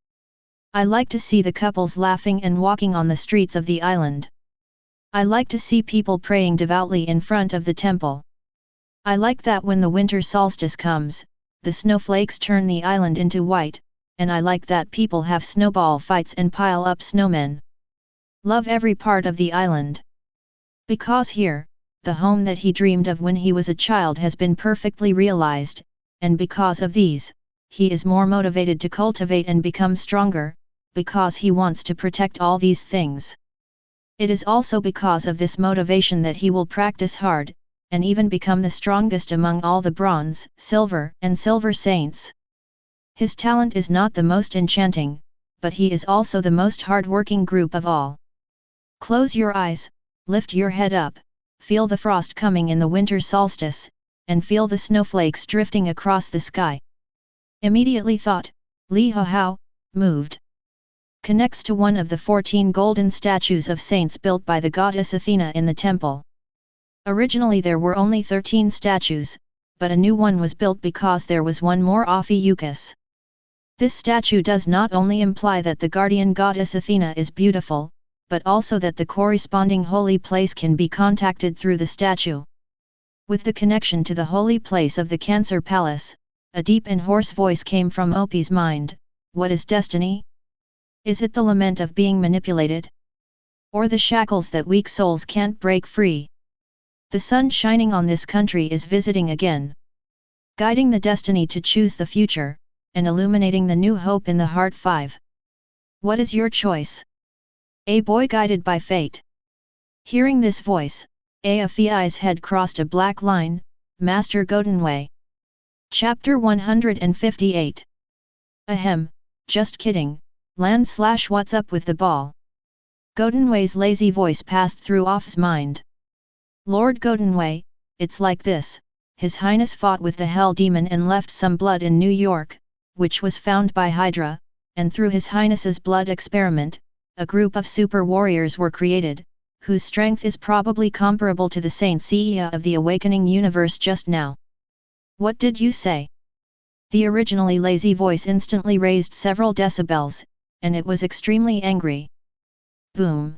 I like to see the couples laughing and walking on the streets of the island. I like to see people praying devoutly in front of the temple. I like that when the winter solstice comes, the snowflakes turn the island into white, and I like that people have snowball fights and pile up snowmen. Love every part of the island. Because here, the home that he dreamed of when he was a child has been perfectly realized, and because of these, he is more motivated to cultivate and become stronger, because he wants to protect all these things. It is also because of this motivation that he will practice hard, and even become the strongest among all the bronze, silver, and silver saints. His talent is not the most enchanting, but he is also the most hard-working group of all. Close your eyes, lift your head up, feel the frost coming in the winter solstice, and feel the snowflakes drifting across the sky. Immediately thought, Li Hao, moved. Connects to one of the 14 golden statues of saints built by the goddess Athena in the temple. Originally there were only 13 statues, but a new one was built because there was one more usse. This statue does not only imply that the guardian goddess Athena is beautiful, but also that the corresponding holy place can be contacted through the statue. With the connection to the holy place of the Cancer Palace, a deep and hoarse voice came from Opie's mind. What is destiny? Is it the lament of being manipulated? Or the shackles that weak souls can't break free? The sun shining on this country is visiting again, guiding the destiny to choose the future, and illuminating the new hope in the heart. 5. What is your choice? A boy guided by fate. Hearing this voice, Afi's head crossed a black line. Master Godinwei. Chapter 158. Ahem, just kidding, what's up with the ball? Godinwei's lazy voice passed through Off's mind. Lord Godinwei, it's like this, His Highness fought with the Hell Demon and left some blood in New York, which was found by Hydra, and through His Highness's blood experiment, a group of super warriors were created, whose strength is probably comparable to the Saint Seiya of the Awakening universe just now. What did you say? The originally lazy voice instantly raised several decibels, and it was extremely angry. Boom!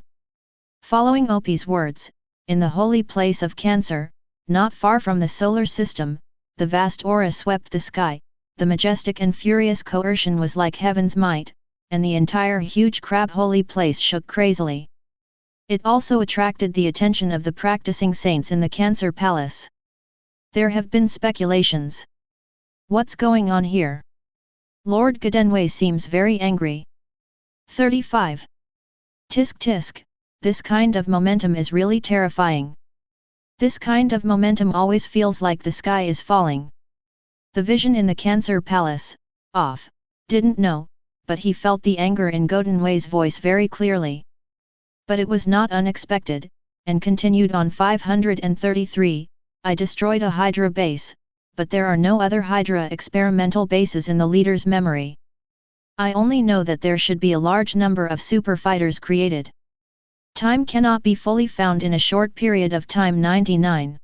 Following Opie's words, in the holy place of Cancer, not far from the solar system, the vast aura swept the sky. The majestic and furious coercion was like heaven's might, and the entire huge crab holy place shook crazily. It also attracted the attention of the practicing saints in the Cancer Palace. There have been speculations. What's going on here? Lord Godinwei seems very angry. 35. Tisk tisk, this kind of momentum is really terrifying. This kind of momentum always feels like the sky is falling. The vision in the Cancer Palace, Off, didn't know, but he felt the anger in Godinwei's voice very clearly. But it was not unexpected, and continued on. 533, I destroyed a Hydra base, but there are no other Hydra experimental bases in the leader's memory. I only know that there should be a large number of super fighters created. Time cannot be fully found in a short period of time. 99.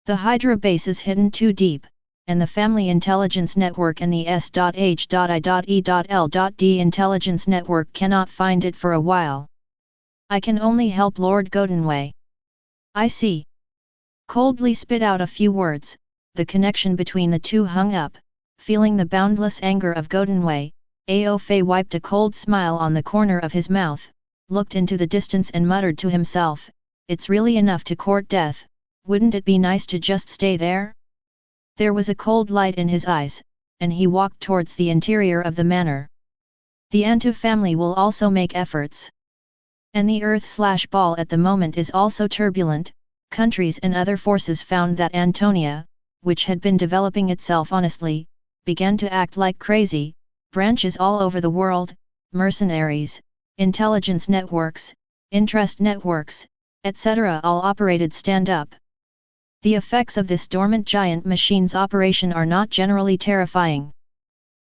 The Hydra base is hidden too deep, and the Family Intelligence Network and the S.H.I.E.L.D intelligence network cannot find it for a while. I can only help Lord Godinwei. I see. Coldly spit out a few words, the connection between the two hung up. Feeling the boundless anger of Godinwei, Aofe wiped a cold smile on the corner of his mouth, looked into the distance and muttered to himself, it's really enough to court death, wouldn't it be nice to just stay there? There was a cold light in his eyes, and he walked towards the interior of the manor. The Antu family will also make efforts. And the Earth/Ball at the moment is also turbulent. Countries and other forces found that Antonia, which had been developing itself honestly, began to act like crazy. Branches all over the world, mercenaries, intelligence networks, interest networks, etc. all operated stand up. The effects of this dormant giant machine's operation are not generally terrifying.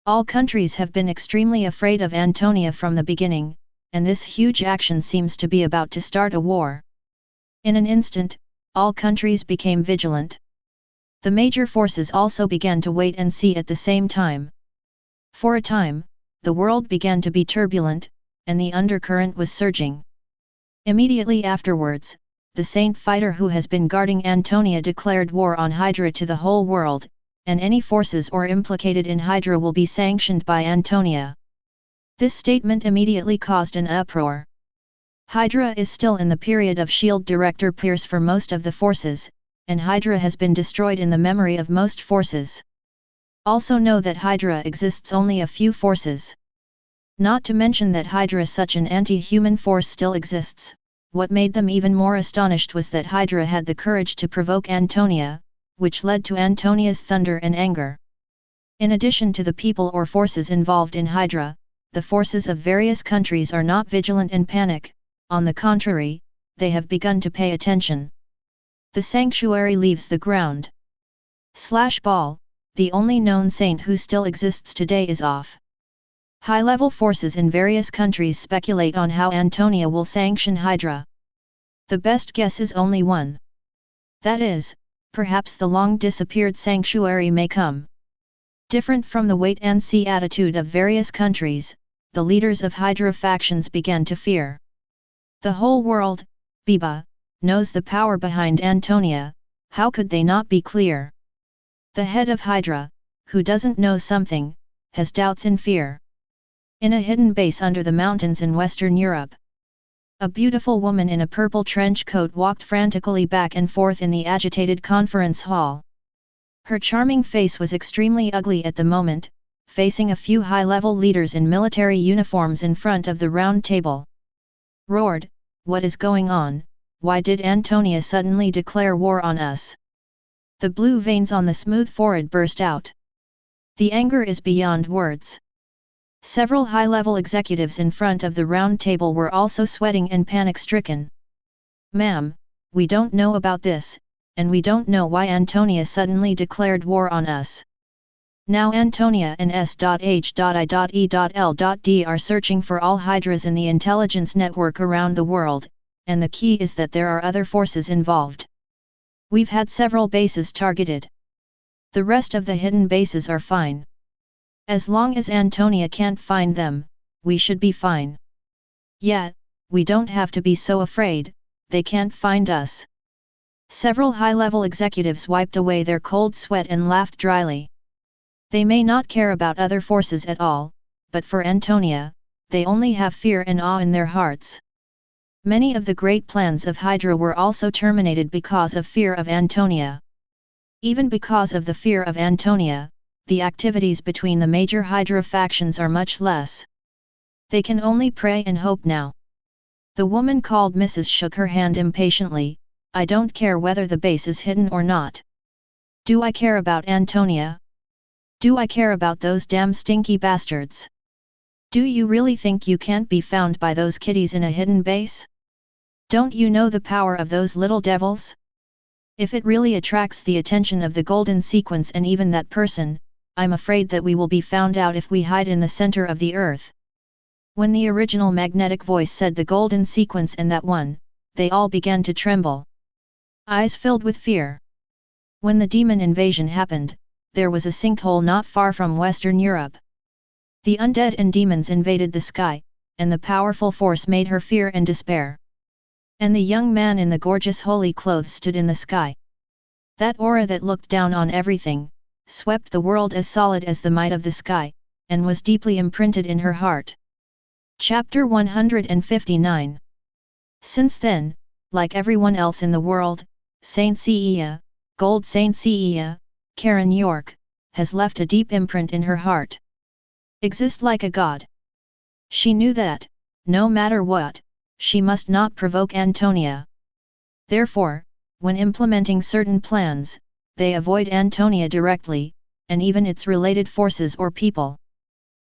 All countries have been extremely afraid of Antonia from the beginning, and this huge action seems to be about to start a war. In an instant, all countries became vigilant. The major forces also began to wait and see at the same time. For a time, the world began to be turbulent, and the undercurrent was surging. Immediately afterwards, the Saint fighter who has been guarding Antonia declared war on Hydra to the whole world, and any forces or implicated in Hydra will be sanctioned by Antonia. This statement immediately caused an uproar. Hydra is still in the period of S.H.I.E.L.D. Director Pierce for most of the forces, and Hydra has been destroyed in the memory of most forces. Also know that Hydra exists only a few forces. Not to mention that Hydra, such an anti-human force, still exists. What made them even more astonished was that Hydra had the courage to provoke Antonia, which led to Antonia's thunder and anger. In addition to the people or forces involved in Hydra, the forces of various countries are not vigilant and panic, on the contrary, they have begun to pay attention. The sanctuary leaves the ground. Ball, the only known saint who still exists today, is off. High-level forces in various countries speculate on how Antonia will sanction Hydra. The best guess is only one. That is, perhaps the long-disappeared sanctuary may come. Different from the wait-and-see attitude of various countries, the leaders of Hydra factions began to fear. The whole world, Biba, knows the power behind Antonia, how could they not be clear? The head of Hydra, who doesn't know something, has doubts and fear. In a hidden base under the mountains in Western Europe, a beautiful woman in a purple trench coat walked frantically back and forth in the agitated conference hall. Her charming face was extremely ugly at the moment, facing a few high-level leaders in military uniforms in front of the round table. Roared, "What is going on? Why did Antonia suddenly declare war on us?" The blue veins on the smooth forehead burst out. The anger is beyond words. Several high-level executives in front of the round table were also sweating and panic-stricken. "Ma'am, we don't know about this, and we don't know why Antonia suddenly declared war on us. Now Antonia and S.H.I.E.L.D are searching for all Hydras in the intelligence network around the world, and the key is that there are other forces involved. We've had several bases targeted. The rest of the hidden bases are fine. As long as Antonia can't find them, we should be fine. Yet, we don't have to be so afraid, they can't find us." Several high-level executives wiped away their cold sweat and laughed dryly. They may not care about other forces at all, but for Antonia, they only have fear and awe in their hearts. Many of the great plans of Hydra were also terminated because of fear of Antonia. Even because of the fear of Antonia, the activities between the major Hydra factions are much less. They can only pray and hope now. The woman called Mrs. shook her hand impatiently. "I don't care whether the base is hidden or not. Do I care about Antonia? Do I care about those damn stinky bastards? Do you really think you can't be found by those kiddies in a hidden base? Don't you know the power of those little devils? If it really attracts the attention of the golden sequence and even that person, I'm afraid that we will be found out if we hide in the center of the earth." When the original magnetic voice said the golden sequence and that one, they all began to tremble. Eyes filled with fear. When the demon invasion happened, there was a sinkhole not far from Western Europe. The undead and demons invaded the sky, and the powerful force made her fear and despair. And the young man in the gorgeous holy clothes stood in the sky. That aura that looked down on everything, swept the world as solid as the might of the sky, and was deeply imprinted in her heart. Chapter 159. Since then, like everyone else in the world, Saint Sia, Gold Saint Sia, Karen York, has left a deep imprint in her heart. Exist like a god. She knew that, no matter what, she must not provoke Antonia. Therefore, when implementing certain plans, they avoid Antonia directly, and even its related forces or people.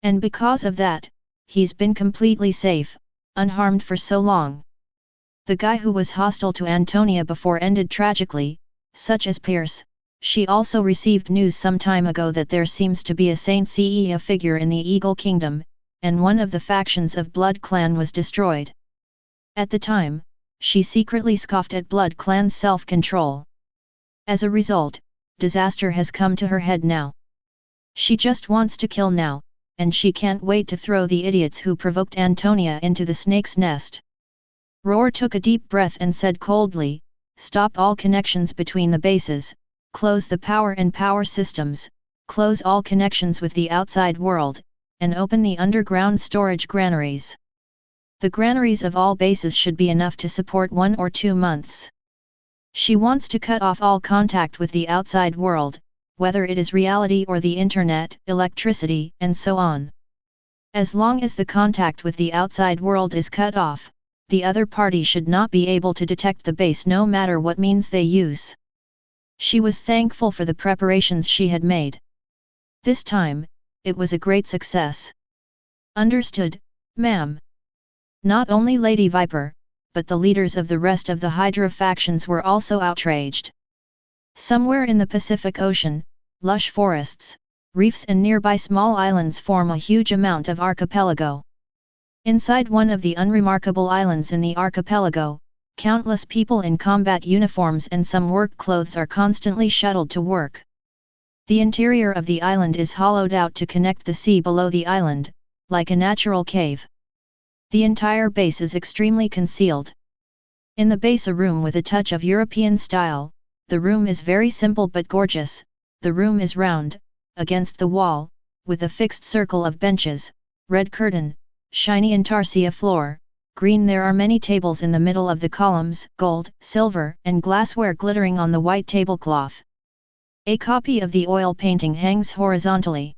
And because of that, he's been completely safe, unharmed for so long. The guy who was hostile to Antonia before ended tragically, such as Pierce. She also received news some time ago that there seems to be a Saint Sia figure in the Eagle Kingdom, and one of the factions of Blood Clan was destroyed. At the time, she secretly scoffed at Blood Clan's self-control. As a result, disaster has come to her head now. She just wants to kill now, and she can't wait to throw the idiots who provoked Antonia into the snake's nest. Roar took a deep breath and said coldly, "Stop all connections between the bases, close the power and power systems, close all connections with the outside world, and open the underground storage granaries. The granaries of all bases should be enough to support 1 or 2 months. She wants to cut off all contact with the outside world, whether it is reality or the internet, electricity, and so on. As long as the contact with the outside world is cut off, the other party should not be able to detect the base no matter what means they use." She was thankful for the preparations she had made. This time, it was a great success. "Understood, ma'am." Not only Lady Viper, but the leaders of the rest of the Hydra factions were also outraged. Somewhere in the Pacific Ocean, lush forests, reefs and nearby small islands form a huge amount of archipelago. Inside one of the unremarkable islands in the archipelago, countless people in combat uniforms and some work clothes are constantly shuttled to work. The interior of the island is hollowed out to connect the sea below the island, like a natural cave. The entire base is extremely concealed. In the base, a room with a touch of European style. The room is very simple but gorgeous. The room is round, against the wall, with a fixed circle of benches, red curtain, shiny intarsia floor, green. There are many tables in the middle of the columns, gold, silver, and glassware glittering on the white tablecloth. A copy of the oil painting hangs horizontally.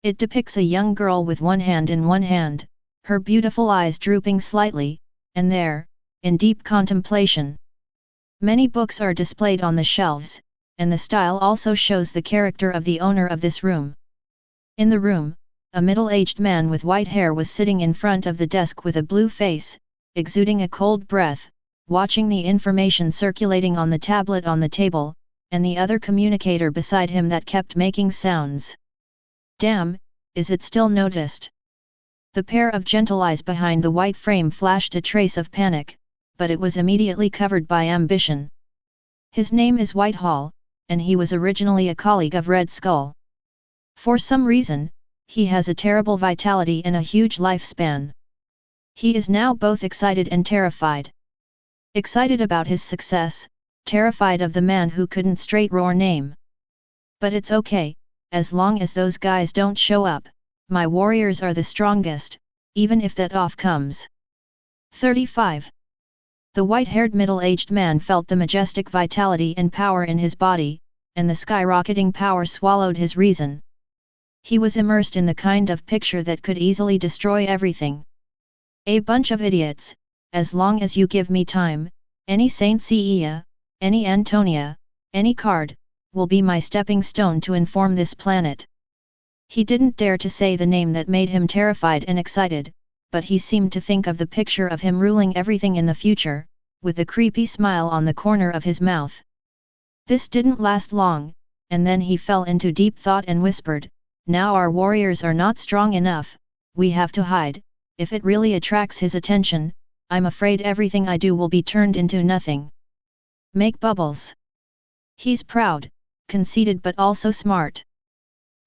It depicts a young girl with one hand in one hand, her beautiful eyes drooping slightly, and there, in deep contemplation. Many books are displayed on the shelves, and the style also shows the character of the owner of this room. In the room, a middle-aged man with white hair was sitting in front of the desk with a blue face, exuding a cold breath, watching the information circulating on the tablet on the table, and the other communicator beside him that kept making sounds. Damn, is it still noticed? The pair of gentle eyes behind the white frame flashed a trace of panic, but it was immediately covered by ambition. His name is Whitehall, and he was originally a colleague of Red Skull. For some reason, he has a terrible vitality and a huge lifespan. He is now both excited and terrified. Excited about his success, terrified of the man who couldn't straight roar name. But it's okay, as long as those guys don't show up, my warriors are the strongest, even if that off comes. 35. The white-haired middle-aged man felt the majestic vitality and power in his body, and the skyrocketing power swallowed his reason. He was immersed in the kind of picture that could easily destroy everything. A bunch of idiots, as long as you give me time, any Saint Cecilia, any Antonia, any card, will be my stepping stone to inform this planet. He didn't dare to say the name that made him terrified and excited, but he seemed to think of the picture of him ruling everything in the future, with a creepy smile on the corner of his mouth. This didn't last long, and then he fell into deep thought and whispered, "Now our warriors are not strong enough, we have to hide. If it really attracts his attention, I'm afraid everything I do will be turned into nothing. Make bubbles." He's proud, conceited but also smart.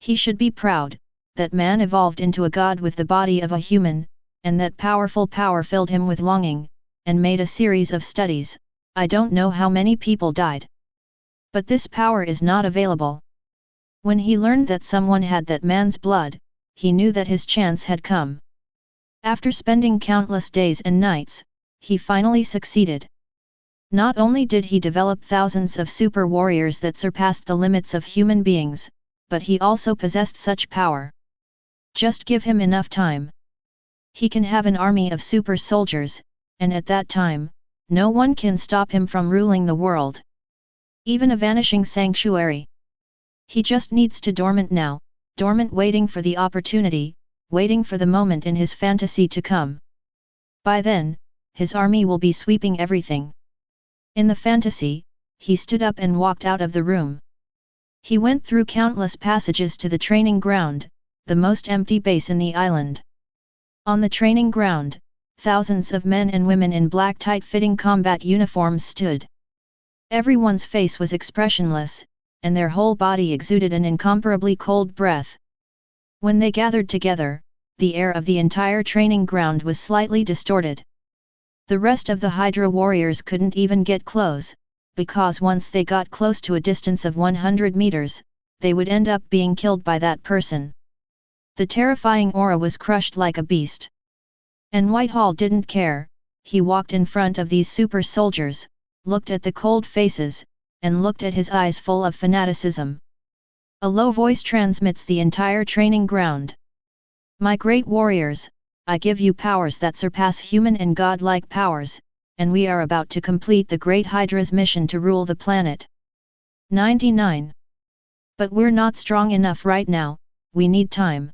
He should be proud, that man evolved into a god with the body of a human, and that powerful power filled him with longing, and made a series of studies. I don't know how many people died. But this power is not available. When he learned that someone had that man's blood, he knew that his chance had come. After spending countless days and nights, he finally succeeded. Not only did he develop thousands of super warriors that surpassed the limits of human beings, but he also possessed such power. Just give him enough time. He can have an army of super soldiers, and at that time, no one can stop him from ruling the world. Even a vanishing sanctuary. He just needs to dormant now, dormant waiting for the opportunity, waiting for the moment in his fantasy to come. By then, his army will be sweeping everything. In the fantasy, he stood up and walked out of the room. He went through countless passages to the training ground, the most empty base in the island. On the training ground, thousands of men and women in black tight-fitting combat uniforms stood. Everyone's face was expressionless, and their whole body exuded an incomparably cold breath. When they gathered together, the air of the entire training ground was slightly distorted. The rest of the Hydra warriors couldn't even get close, because once they got close to a distance of 100 meters, they would end up being killed by that person. The terrifying aura was crushed like a beast. And Whitehall didn't care. He walked in front of these super soldiers, looked at the cold faces, and looked at his eyes full of fanaticism. A low voice transmits the entire training ground. "My great warriors, I give you powers that surpass human and godlike powers, and we are about to complete the great Hydra's mission to rule the planet." 99. But we're not strong enough right now, we need time.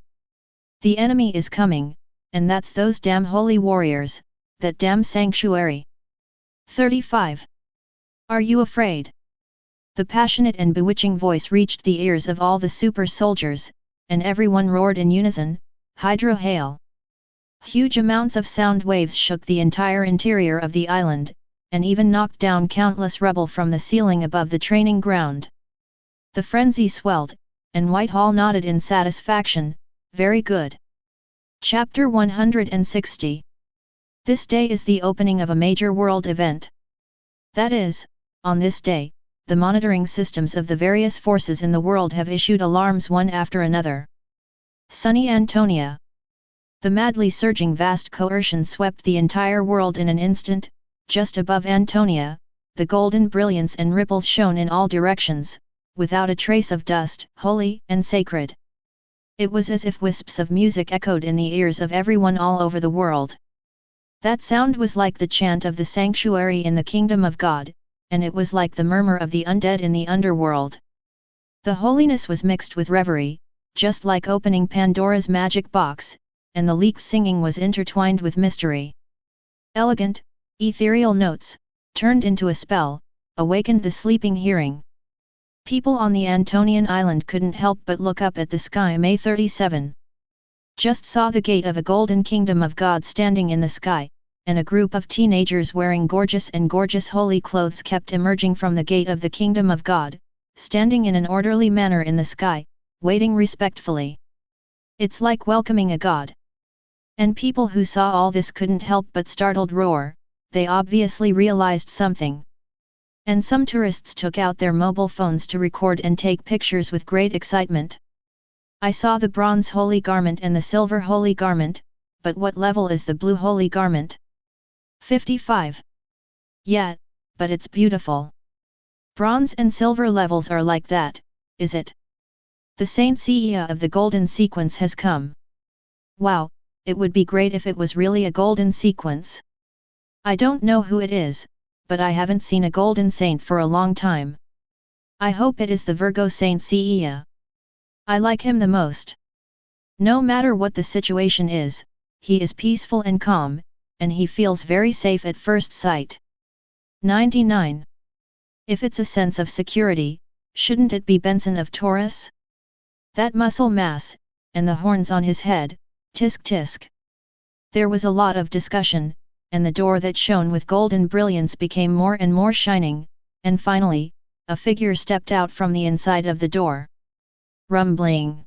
The enemy is coming, and that's those damn holy warriors, that damn sanctuary. 35. Are you afraid? The passionate and bewitching voice reached the ears of all the super soldiers, and everyone roared in unison, "Hydra hail!" Huge amounts of sound waves shook the entire interior of the island, and even knocked down countless rubble from the ceiling above the training ground. The frenzy swelled, and Whitehall nodded in satisfaction, "Very good." Chapter 160. This day is the opening of a major world event. That is, on this day, the monitoring systems of the various forces in the world have issued alarms one after another. Sunny Antonia. The madly surging vast coercion swept the entire world in an instant. Just above Antonia, the golden brilliance and ripples shone in all directions, without a trace of dust, holy and sacred. It was as if wisps of music echoed in the ears of everyone all over the world. That sound was like the chant of the sanctuary in the kingdom of God, and it was like the murmur of the undead in the underworld. The holiness was mixed with reverie, just like opening Pandora's magic box, and the leek's singing was intertwined with mystery. Elegant, ethereal notes, turned into a spell, awakened the sleeping hearing. People on the Antonian island couldn't help but look up at the sky. May 37. Just saw the gate of a golden kingdom of God standing in the sky, and a group of teenagers wearing gorgeous holy clothes kept emerging from the gate of the kingdom of God, standing in an orderly manner in the sky, waiting respectfully. It's like welcoming a god. And people who saw all this couldn't help but startled roar. They obviously realized something. And some tourists took out their mobile phones to record and take pictures with great excitement. I saw the bronze holy garment and the silver holy garment, but what level is the blue holy garment? 55. Yeah, but it's beautiful. Bronze and silver levels are like that, is it? The Saint Seiya of the golden sequence has come. Wow, it would be great if it was really a golden sequence. I don't know who it is, but I haven't seen a golden saint for a long time. I hope it is the Virgo Saint Seiya. I like him the most. No matter what the situation is, he is peaceful and calm, and he feels very safe at first sight. 99. If it's a sense of security, shouldn't it be Benson of Taurus? That muscle mass, and the horns on his head, tisk tisk. There was a lot of discussion, and the door that shone with golden brilliance became more and more shining, and finally, a figure stepped out from the inside of the door. Rumbling.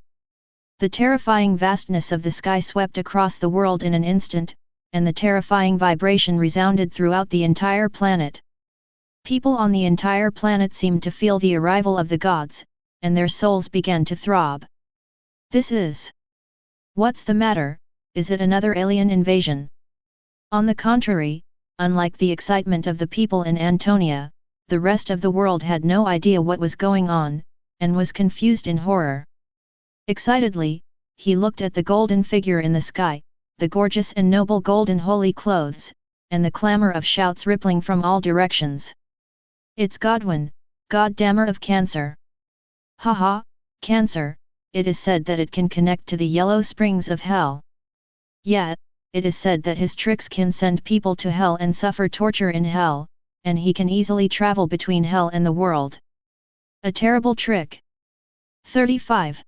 The terrifying vastness of the sky swept across the world in an instant, and the terrifying vibration resounded throughout the entire planet. People on the entire planet seemed to feel the arrival of the gods, and their souls began to throb. This is... What's the matter? Is it another alien invasion? On the contrary, unlike the excitement of the people in Antonia, the rest of the world had no idea what was going on, and was confused in horror. Excitedly, he looked at the golden figure in the sky, the gorgeous and noble golden holy clothes, and the clamor of shouts rippling from all directions. It's Godwin, goddammer of Cancer. Haha, Cancer, it is said that it can connect to the yellow springs of hell. Yet, it is said that his tricks can send people to hell and suffer torture in hell, and he can easily travel between hell and the world. A terrible trick. 35.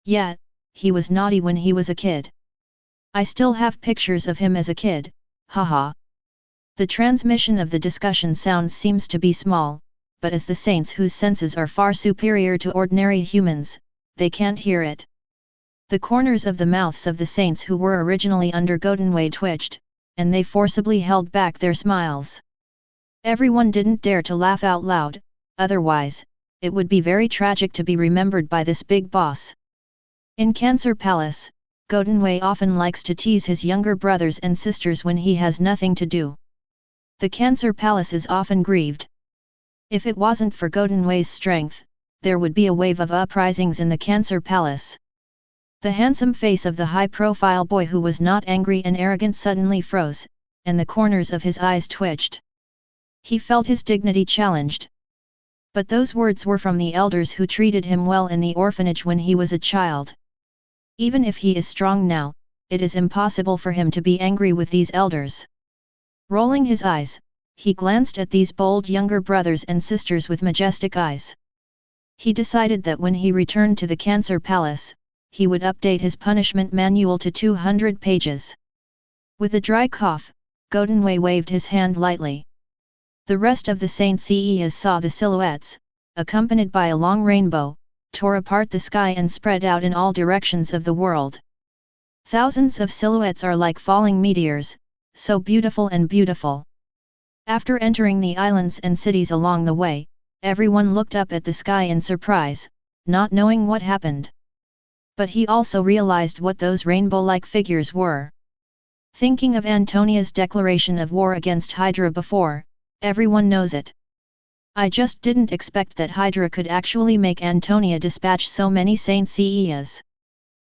Yet, he was naughty when he was a kid. I still have pictures of him as a kid, haha. The transmission of the discussion sounds seems to be small, but as the saints whose senses are far superior to ordinary humans, they can't hear it. The corners of the mouths of the saints who were originally under Godinway twitched, and they forcibly held back their smiles. Everyone didn't dare to laugh out loud, otherwise, it would be very tragic to be remembered by this big boss. In Cancer Palace, Godinway often likes to tease his younger brothers and sisters when he has nothing to do. The Cancer Palace is often grieved. If it wasn't for Godinway's strength, there would be a wave of uprisings in the Cancer Palace. The handsome face of the high-profile boy who was not angry and arrogant suddenly froze, and the corners of his eyes twitched. He felt his dignity challenged. But those words were from the elders who treated him well in the orphanage when he was a child. Even if he is strong now, it is impossible for him to be angry with these elders. Rolling his eyes, he glanced at these bold younger brothers and sisters with majestic eyes. He decided that when he returned to the Cancer Palace, he would update his punishment manual to 200 pages. With a dry cough, Gotenwei waved his hand lightly. The rest of the Saint Sei's saw the silhouettes, accompanied by a long rainbow, tore apart the sky and spread out in all directions of the world. Thousands of silhouettes are like falling meteors, so beautiful and beautiful. After entering the islands and cities along the way, everyone looked up at the sky in surprise, not knowing what happened. But he also realized what those rainbow-like figures were. Thinking of Antonia's declaration of war against Hydra before, everyone knows it. I just didn't expect that Hydra could actually make Antonia dispatch so many Saint Sei's.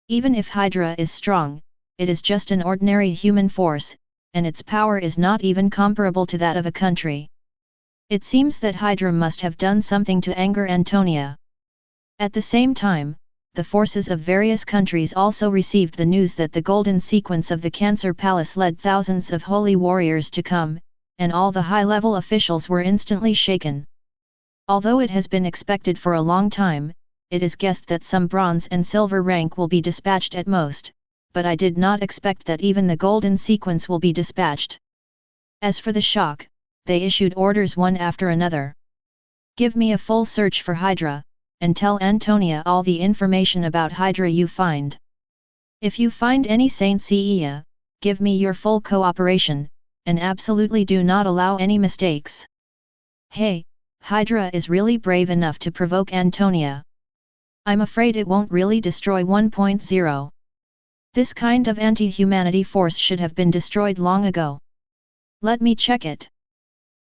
Even if Hydra is strong, it is just an ordinary human force, and its power is not even comparable to that of a country. It seems that Hydra must have done something to anger Antonia. At the same time, the forces of various countries also received the news that the golden sequence of the Cancer Palace led thousands of holy warriors to come, and all the high-level officials were instantly shaken. Although it has been expected for a long time, it is guessed that some bronze and silver rank will be dispatched at most, but I did not expect that even the golden sequence will be dispatched. As for the shock, they issued orders one after another. Give me a full search for Hydra, and tell Antonia all the information about Hydra you find. If you find any Saint Sei, give me your full cooperation, and absolutely do not allow any mistakes. Hey, Hydra is really brave enough to provoke Antonia. I'm afraid it won't really destroy 1.0. This kind of anti-humanity force should have been destroyed long ago. Let me check it.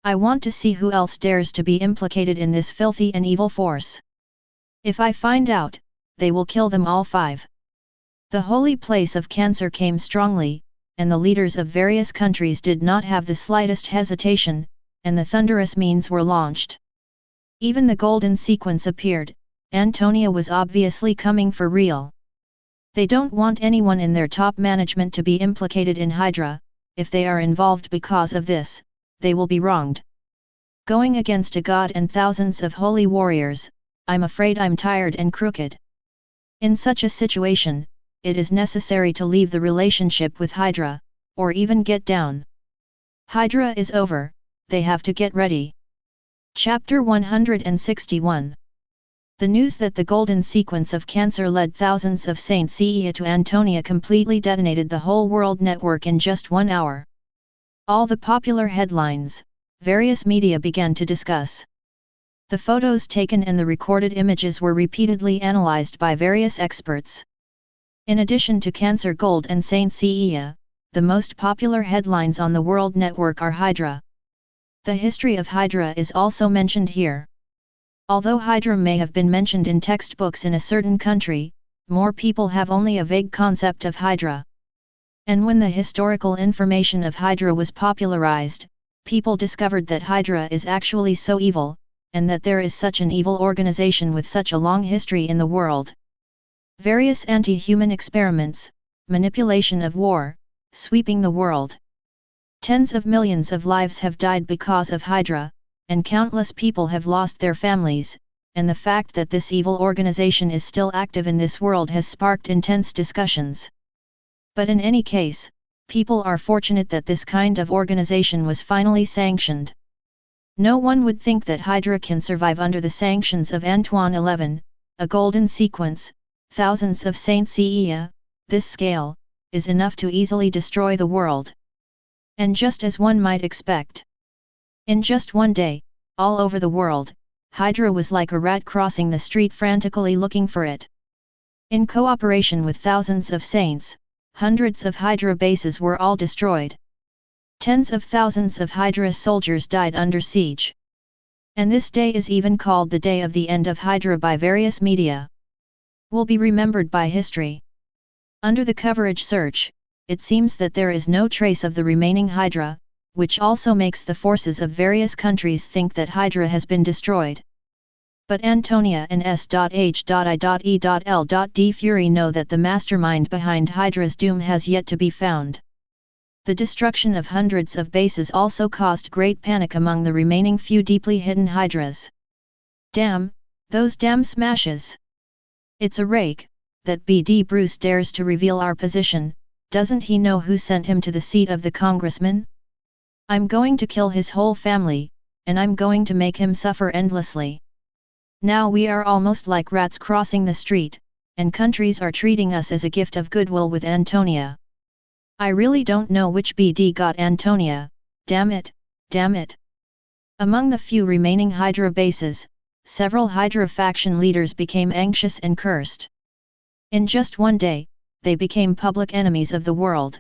I want to see who else dares to be implicated in this filthy and evil force. If I find out, they will kill them all 5. The holy place of Cancer came strongly, and the leaders of various countries did not have the slightest hesitation, and the thunderous means were launched. Even the golden sequence appeared. Antonia was obviously coming for real. They don't want anyone in their top management to be implicated in Hydra. If they are involved because of this, they will be wronged. Going against a god and thousands of holy warriors, I'm afraid I'm tired and crooked. In such a situation, it is necessary to leave the relationship with Hydra, or even get down. Hydra is over, they have to get ready. Chapter 161. The news that the golden sequence of Cancer led thousands of Saint Sei to Antonia completely detonated the whole world network in just 1 hour. All the popular headlines, various media began to discuss. The photos taken and the recorded images were repeatedly analyzed by various experts. In addition to Cancer Gold and Saint Sei, the most popular headlines on the World Network are Hydra. The history of Hydra is also mentioned here. Although Hydra may have been mentioned in textbooks in a certain country, more people have only a vague concept of Hydra. And when the historical information of Hydra was popularized, people discovered that Hydra is actually so evil, and that there is such an evil organization with such a long history in the world. Various anti-human experiments, manipulation of war, sweeping the world. Tens of millions of lives have died because of Hydra, and countless people have lost their families, and the fact that this evil organization is still active in this world has sparked intense discussions. But in any case, people are fortunate that this kind of organization was finally sanctioned. No one would think that Hydra can survive under the sanctions of Antoine 11, a golden sequence, thousands of Saint Sei, this scale, is enough to easily destroy the world. And just as one might expect. In just one day, all over the world, Hydra was like a rat crossing the street frantically looking for it. In cooperation with thousands of saints, hundreds of Hydra bases were all destroyed. Tens of thousands of Hydra soldiers died under siege. And this day is even called the Day of the End of Hydra by various media. Will be remembered by history. Under the coverage search, it seems that there is no trace of the remaining Hydra, which also makes the forces of various countries think that Hydra has been destroyed. But Antonia and S.H.I.E.L.D. Fury know that the mastermind behind Hydra's doom has yet to be found. The destruction of hundreds of bases also caused great panic among the remaining few deeply hidden Hydras. Damn, those damn smashes! It's a rake, that BD Bruce dares to reveal our position. Doesn't he know who sent him to the seat of the congressman? I'm going to kill his whole family, and I'm going to make him suffer endlessly. Now we are almost like rats crossing the street, and countries are treating us as a gift of goodwill with Antonia. I really don't know which BD got Antonia, damn it, damn it. Among the few remaining Hydra bases, several Hydra faction leaders became anxious and cursed. In just one day, they became public enemies of the world.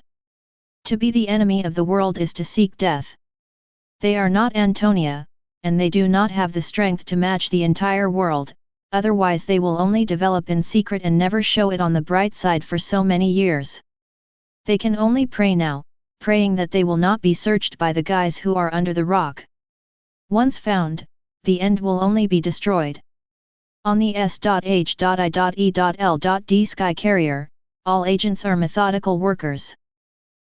To be the enemy of the world is to seek death. They are not Antonia, and they do not have the strength to match the entire world, otherwise they will only develop in secret and never show it on the bright side for so many years. They can only pray now, praying that they will not be searched by the guys who are under the rock. Once found, the end will only be destroyed. On the S.H.I.E.L.D. Sky Carrier, all agents are methodical workers.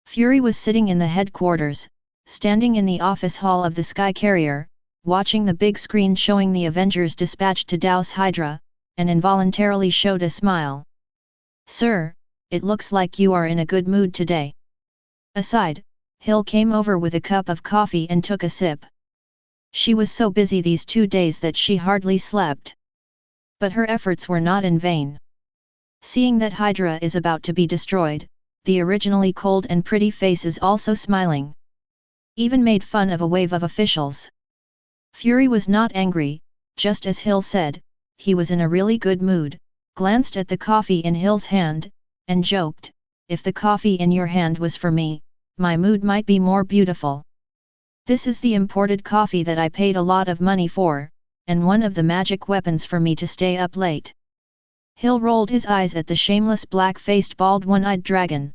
Fury was sitting in the headquarters, standing in the office hall of the Sky Carrier, watching the big screen showing the Avengers dispatched to douse Hydra, and involuntarily showed a smile. "Sir, it looks like you are in a good mood today." Aside, Hill came over with a cup of coffee and took a sip. She was so busy these 2 days that she hardly slept. But her efforts were not in vain. Seeing that Hydra is about to be destroyed, the originally cold and pretty face is also smiling. Even made fun of a wave of officials. Fury was not angry, just as Hill said, he was in a really good mood, glanced at the coffee in Hill's hand, and joked, "If the coffee in your hand was for me, my mood might be more beautiful. This is the imported coffee that I paid a lot of money for, and one of the magic weapons for me to stay up late." Hill rolled his eyes at the shameless black-faced bald one-eyed dragon.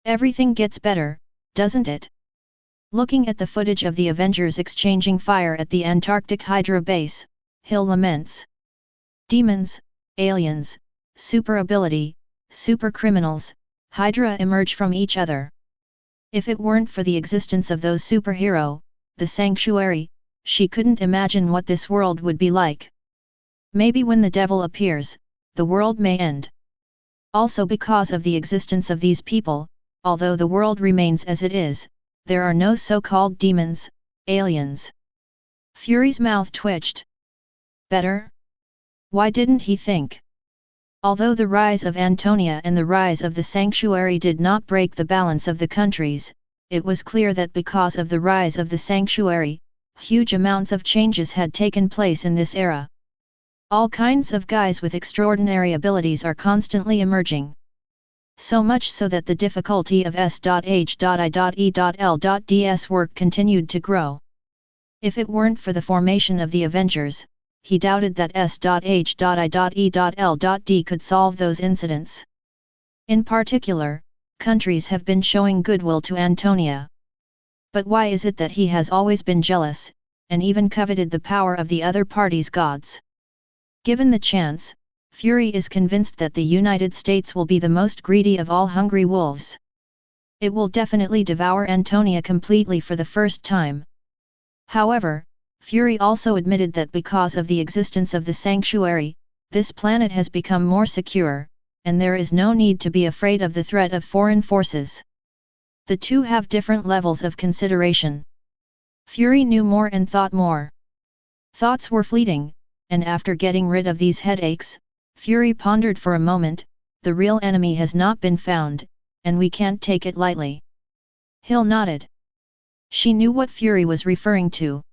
"Everything gets better, doesn't it?" Looking at the footage of the Avengers exchanging fire at the Antarctic Hydra base, Hill laments. Demons, aliens, super ability, super criminals, Hydra emerge from each other. If it weren't for the existence of those superhero, the Sanctuary, she couldn't imagine what this world would be like. Maybe when the devil appears, the world may end. Also because of the existence of these people, although the world remains as it is, there are no so-called demons, aliens. Fury's mouth twitched. Better? Why didn't he think? Although the rise of Antonia and the rise of the Sanctuary did not break the balance of the countries, it was clear that because of the rise of the Sanctuary, huge amounts of changes had taken place in this era. All kinds of guys with extraordinary abilities are constantly emerging. So much so that the difficulty of S.H.I.E.L.D's work continued to grow. If it weren't for the formation of the Avengers, he doubted that S.H.I.E.L.D could solve those incidents. In particular, countries have been showing goodwill to Antonia. But why is it that he has always been jealous, and even coveted the power of the other party's gods? Given the chance, Fury is convinced that the United States will be the most greedy of all hungry wolves. It will definitely devour Antonia completely for the first time. However, Fury also admitted that because of the existence of the Sanctuary, this planet has become more secure, and there is no need to be afraid of the threat of foreign forces. The two have different levels of consideration. Fury knew more and thought more. Thoughts were fleeting, and after getting rid of these headaches, Fury pondered for a moment, the real enemy has not been found, and we can't take it lightly. Hill nodded. She knew what Fury was referring to.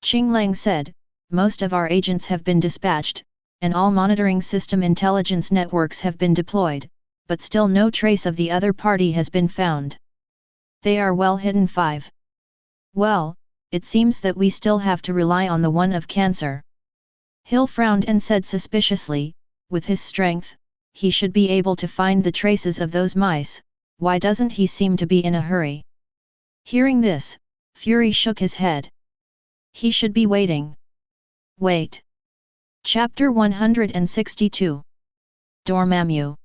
Qing Lang said, "Most of our agents have been dispatched, and all monitoring system intelligence networks have been deployed, but still no trace of the other party has been found. They are well hidden." 5. Well, it seems that we still have to rely on the one of Cancer. Hill frowned and said suspiciously, "With his strength, he should be able to find the traces of those mice, why doesn't he seem to be in a hurry?" Hearing this, Fury shook his head. He should be waiting. Wait. Chapter 162. Dormammu.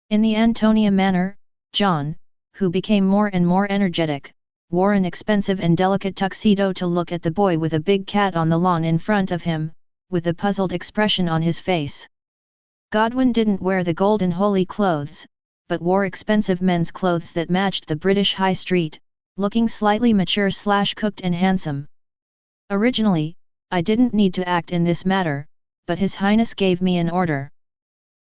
In the Antonia Manor, John, who became more and more energetic, wore an expensive and delicate tuxedo to look at the boy with a big cat on the lawn in front of him, with a puzzled expression on his face. Godwin didn't wear the golden holy clothes, but wore expensive men's clothes that matched the British high street, looking slightly mature/cooked and handsome. Originally, I didn't need to act in this matter, but His Highness gave me an order.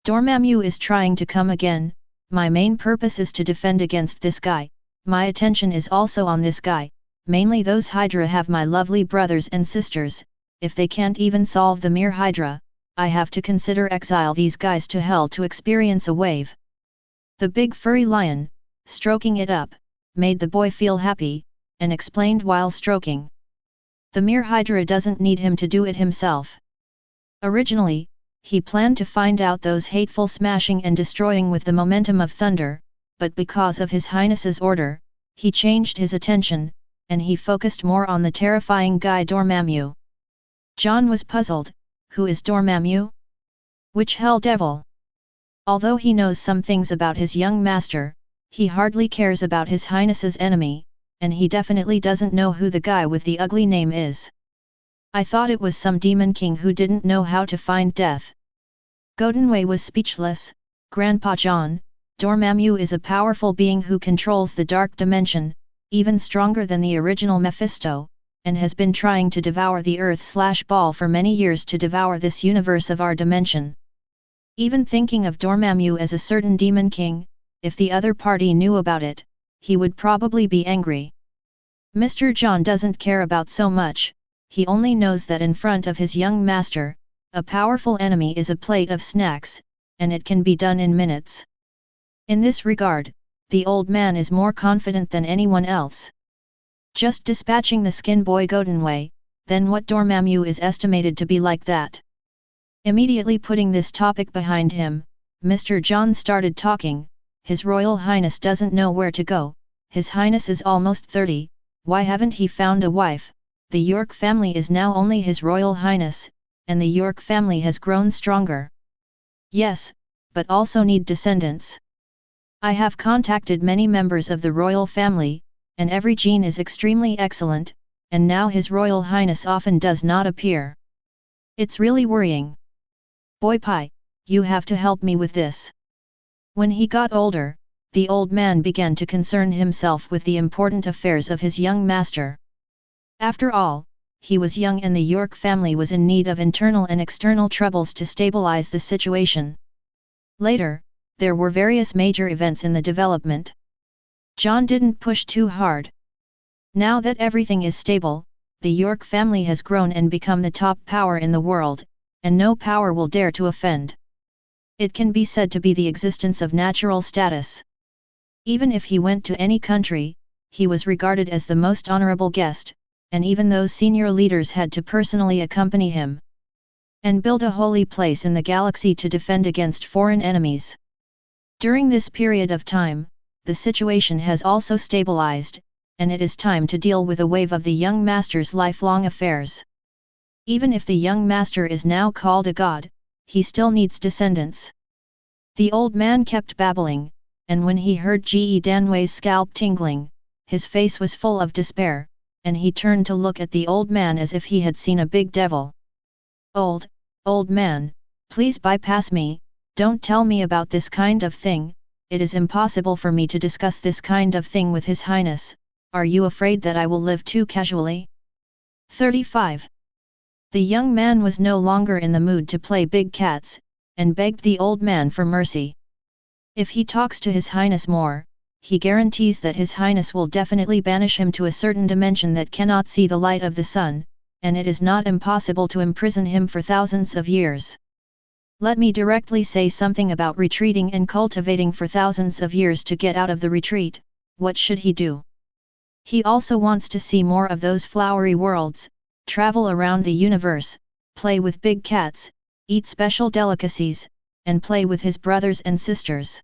Dormammu is trying to come again. My main purpose is to defend against this guy. My attention is also on this guy, mainly those Hydra have my lovely brothers and sisters. If they can't even solve the mere Hydra, I have to consider exile these guys to hell to experience a wave. The big furry lion, stroking it up, made the boy feel happy, and explained while stroking. The mere Hydra doesn't need him to do it himself. Originally, he planned to find out those hateful smashing and destroying with the momentum of thunder, but because of His Highness's order, he changed his attention, and he focused more on the terrifying guy Dormammu. John was puzzled. Who is Dormammu? Which hell devil? Although he knows some things about his young master, he hardly cares about His Highness's enemy, and he definitely doesn't know who the guy with the ugly name is. I thought it was some demon king who didn't know how to find death. Godinwei was speechless. Grandpa John, Dormammu is a powerful being who controls the dark dimension, even stronger than the original Mephisto, and has been trying to devour the Earth/Ball for many years to devour this universe of our dimension. Even thinking of Dormammu as a certain demon king, if the other party knew about it, he would probably be angry. Mr. John doesn't care about so much, he only knows that in front of his young master, a powerful enemy is a plate of snacks, and it can be done in minutes. In this regard, the old man is more confident than anyone else. Just dispatching the skin boy Godinwei, then what Dormammu is estimated to be like that. Immediately putting this topic behind him, Mr. John started talking. His Royal Highness doesn't know where to go. His Highness is almost 30, why haven't he found a wife? The York family is now only His Royal Highness, and the York family has grown stronger. Yes, but also need descendants. I have contacted many members of the royal family, and every gene is extremely excellent, and now His Royal Highness often does not appear. It's really worrying. Boy Pie, you have to help me with this. When he got older, the old man began to concern himself with the important affairs of his young master. After all, he was young and the York family was in need of internal and external troubles to stabilize the situation. Later, there were various major events in the development. John didn't push too hard. Now that everything is stable, the York family has grown and become the top power in the world, and no power will dare to offend. It can be said to be the existence of natural status. Even if he went to any country, he was regarded as the most honorable guest, and even those senior leaders had to personally accompany him and build a holy place in the galaxy to defend against foreign enemies. During this period of time, the situation has also stabilized, and it is time to deal with a wave of the young master's lifelong affairs. Even if the young master is now called a god, he still needs descendants. The old man kept babbling, and when he heard Ge Danwei's scalp tingling, his face was full of despair, and he turned to look at the old man as if he had seen a big devil. Old man, please bypass me, don't tell me about this kind of thing, it is impossible for me to discuss this kind of thing with His Highness. Are you afraid that I will live too casually? 35. The young man was no longer in the mood to play big cats, and begged the old man for mercy. If he talks to His Highness more, he guarantees that His Highness will definitely banish him to a certain dimension that cannot see the light of the sun, and it is not impossible to imprison him for thousands of years. Let me directly say something about retreating and cultivating for thousands of years to get out of the retreat. What should he do? He also wants to see more of those flowery worlds, travel around the universe, play with big cats, eat special delicacies, and play with his brothers and sisters.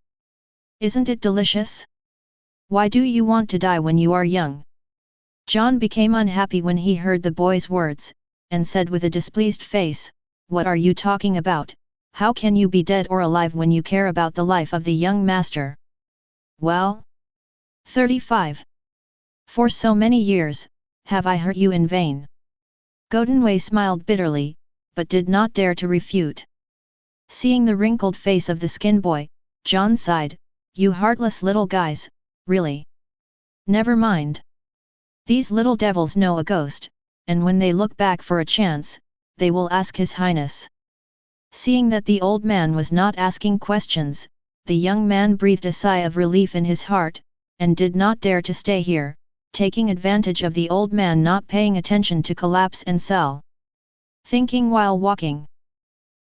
Isn't it delicious? Why do you want to die when you are young? John became unhappy when he heard the boy's words, and said with a displeased face, "What are you talking about? How can you be dead or alive when you care about the life of the young master?" Well, 35. For so many years, have I hurt you in vain? Godunwei smiled bitterly, but did not dare to refute. Seeing the wrinkled face of the skin boy, John sighed, "You heartless little guys, really? Never mind. These little devils know a ghost, and when they look back for a chance, they will ask His Highness." Seeing that the old man was not asking questions, the young man breathed a sigh of relief in his heart, and did not dare to stay here, taking advantage of the old man not paying attention to collapse and sell. Thinking while walking.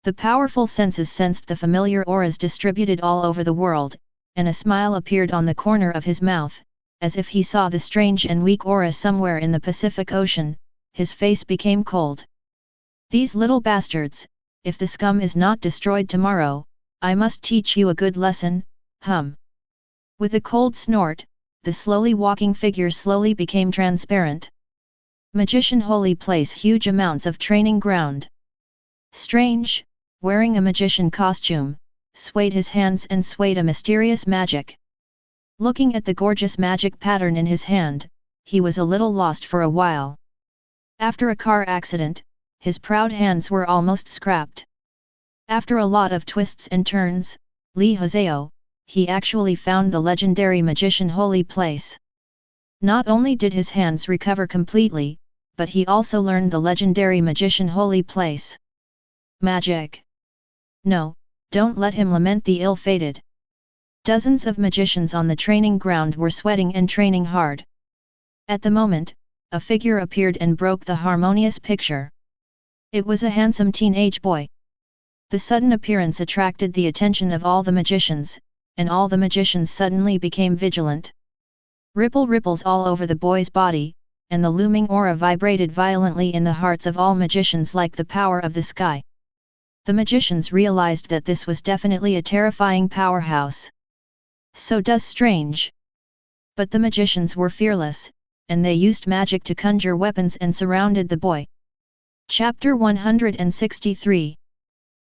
The powerful senses sensed the familiar auras distributed all over the world, and a smile appeared on the corner of his mouth, as if he saw the strange and weak aura somewhere in the Pacific Ocean. His face became cold. "These little bastards, if the scum is not destroyed tomorrow, I must teach you a good lesson, hum." With a cold snort, the slowly walking figure slowly became transparent. Magician holy place, huge amounts of training ground. Strange, wearing a magician costume, swayed his hands and swayed a mysterious magic. Looking at the gorgeous magic pattern in his hand, he was a little lost for a while. After a car accident, his proud hands were almost scrapped. After a lot of twists and turns, Li Hozeo, he actually found the legendary magician holy place. Not only did his hands recover completely, but he also learned the legendary magician holy place. Magic. No, don't let him lament the ill-fated. Dozens of magicians on the training ground were sweating and training hard. At the moment, a figure appeared and broke the harmonious picture. It was a handsome teenage boy. The sudden appearance attracted the attention of all the magicians, and all the magicians suddenly became vigilant. Ripples all over the boy's body, and the looming aura vibrated violently in the hearts of all magicians like the power of the sky. The magicians realized that this was definitely a terrifying powerhouse. So does strange. But the magicians were fearless, and they used magic to conjure weapons and surrounded the boy. Chapter 163.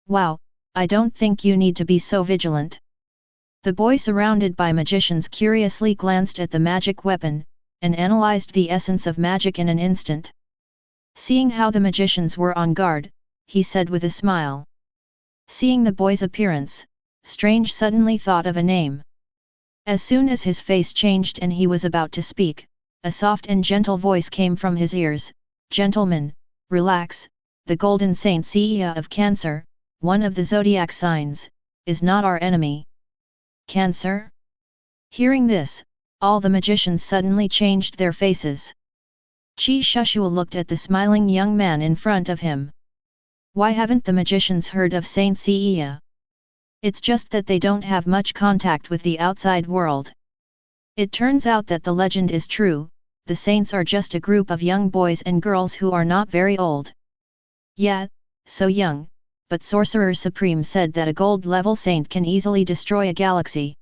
Wow, I don't think you need to be so vigilant. The boy surrounded by magicians curiously glanced at the magic weapon, and analyzed the essence of magic in an instant. Seeing how the magicians were on guard, he said with a smile. Seeing the boy's appearance, Strange suddenly thought of a name. As soon as his face changed and he was about to speak, a soft and gentle voice came from his ears. "Gentlemen, relax, the Golden Saint Sia of Cancer, one of the zodiac signs, is not our enemy." Cancer? Hearing this, all the magicians suddenly changed their faces. Qi Shushua looked at the smiling young man in front of him. Why haven't the magicians heard of Saint Sia? It's just that they don't have much contact with the outside world. It turns out that the legend is true, the saints are just a group of young boys and girls who are not very old. Yeah, so young, but Sorcerer Supreme said that a gold-level saint can easily destroy a galaxy.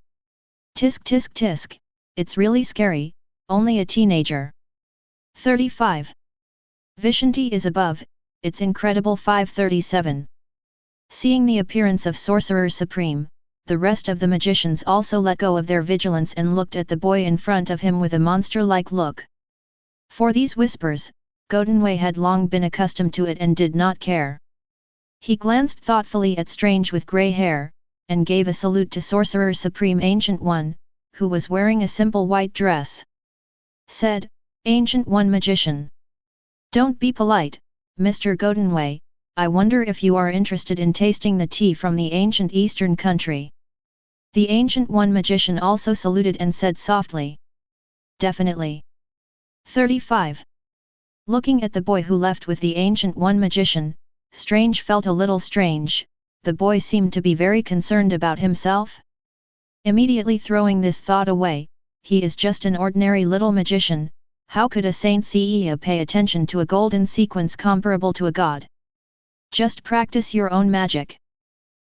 Tisk tisk tisk, it's really scary, only a teenager. 35. Vishanti is above, it's incredible. 537. Seeing the appearance of Sorcerer Supreme, the rest of the magicians also let go of their vigilance and looked at the boy in front of him with a monster-like look. For these whispers, Godunwei had long been accustomed to it and did not care. He glanced thoughtfully at Strange with grey hair, and gave a salute to Sorcerer Supreme Ancient One, who was wearing a simple white dress. Said, "Ancient One Magician. Don't be polite, Mr. Godunwei, I wonder if you are interested in tasting the tea from the ancient eastern country." The Ancient One Magician also saluted and said softly, "Definitely." 35. Looking at the boy who left with the Ancient One Magician, Strange felt a little strange. The boy seemed to be very concerned about himself. Immediately throwing this thought away, he is just an ordinary little magician, how could a Saint Sia pay attention to a golden sequence comparable to a god? Just practice your own magic.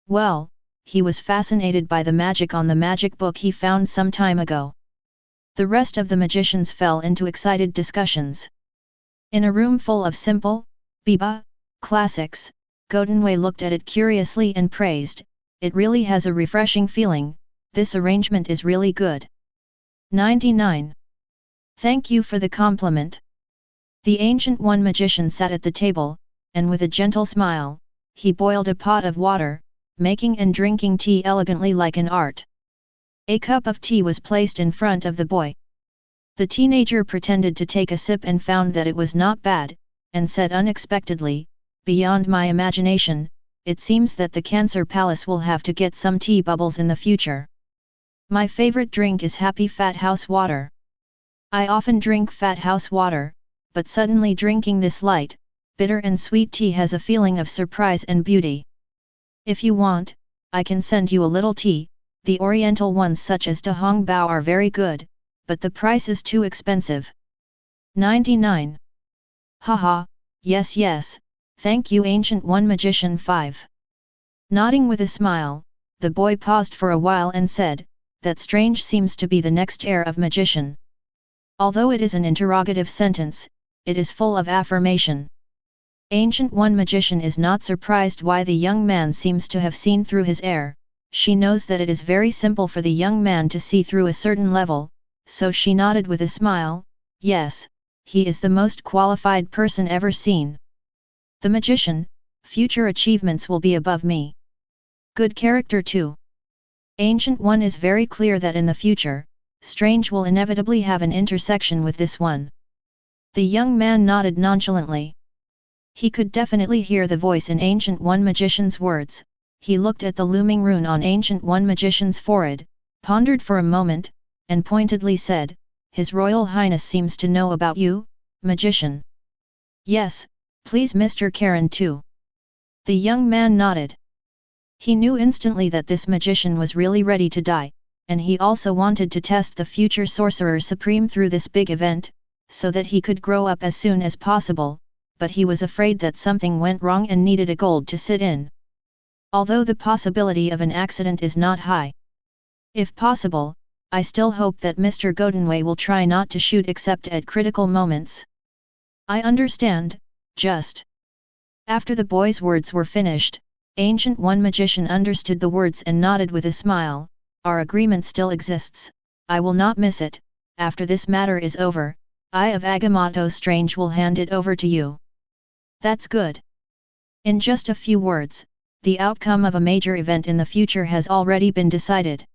Well, he was fascinated by the magic on the magic book he found some time ago. The rest of the magicians fell into excited discussions. In a room full of simple, biba, classics, Godunwei looked at it curiously and praised, "It really has a refreshing feeling, this arrangement is really good." 99. Thank you for the compliment. The Ancient One magician sat at the table, and with a gentle smile, he boiled a pot of water, making and drinking tea elegantly like an art. A cup of tea was placed in front of the boy. The teenager pretended to take a sip and found that it was not bad, and said unexpectedly, "Beyond my imagination, it seems that the Cancer Palace will have to get some tea bubbles in the future. My favorite drink is Happy Fat House water. I often drink Fat House water, but suddenly drinking this light, bitter and sweet tea has a feeling of surprise and beauty. If you want, I can send you a little tea. The oriental ones such as Dahong Bao are very good, but the price is too expensive." 99. Haha, yes, thank you Ancient One Magician 5. Nodding with a smile, the boy paused for a while and said, "That strange seems to be the next heir of magician." Although it is an interrogative sentence, it is full of affirmation. Ancient One Magician is not surprised why the young man seems to have seen through his heir. She knows that it is very simple for the young man to see through a certain level, so she nodded with a smile, "Yes, he is the most qualified person ever seen. The magician, future achievements will be above me. Good character too. Ancient One is very clear that in the future, Strange will inevitably have an intersection with this one." The young man nodded nonchalantly. He could definitely hear the voice in Ancient One Magician's words. He looked at the looming rune on Ancient One Magician's forehead, pondered for a moment, and pointedly said, "His Royal Highness seems to know about you, magician." "Yes, please Mr. Karen too." The young man nodded. He knew instantly that this magician was really ready to die, and he also wanted to test the future Sorcerer Supreme through this big event, so that he could grow up as soon as possible, but he was afraid that something went wrong and needed a gold to sit in. Although the possibility of an accident is not high. If possible, I still hope that Mr. Godinwei will try not to shoot except at critical moments. I understand, just. After the boy's words were finished, Ancient One Magician understood the words and nodded with a smile. "Our agreement still exists, I will not miss it. After this matter is over, I of Agamotto Strange will hand it over to you." "That's good." In just a few words, the outcome of a major event in the future has already been decided.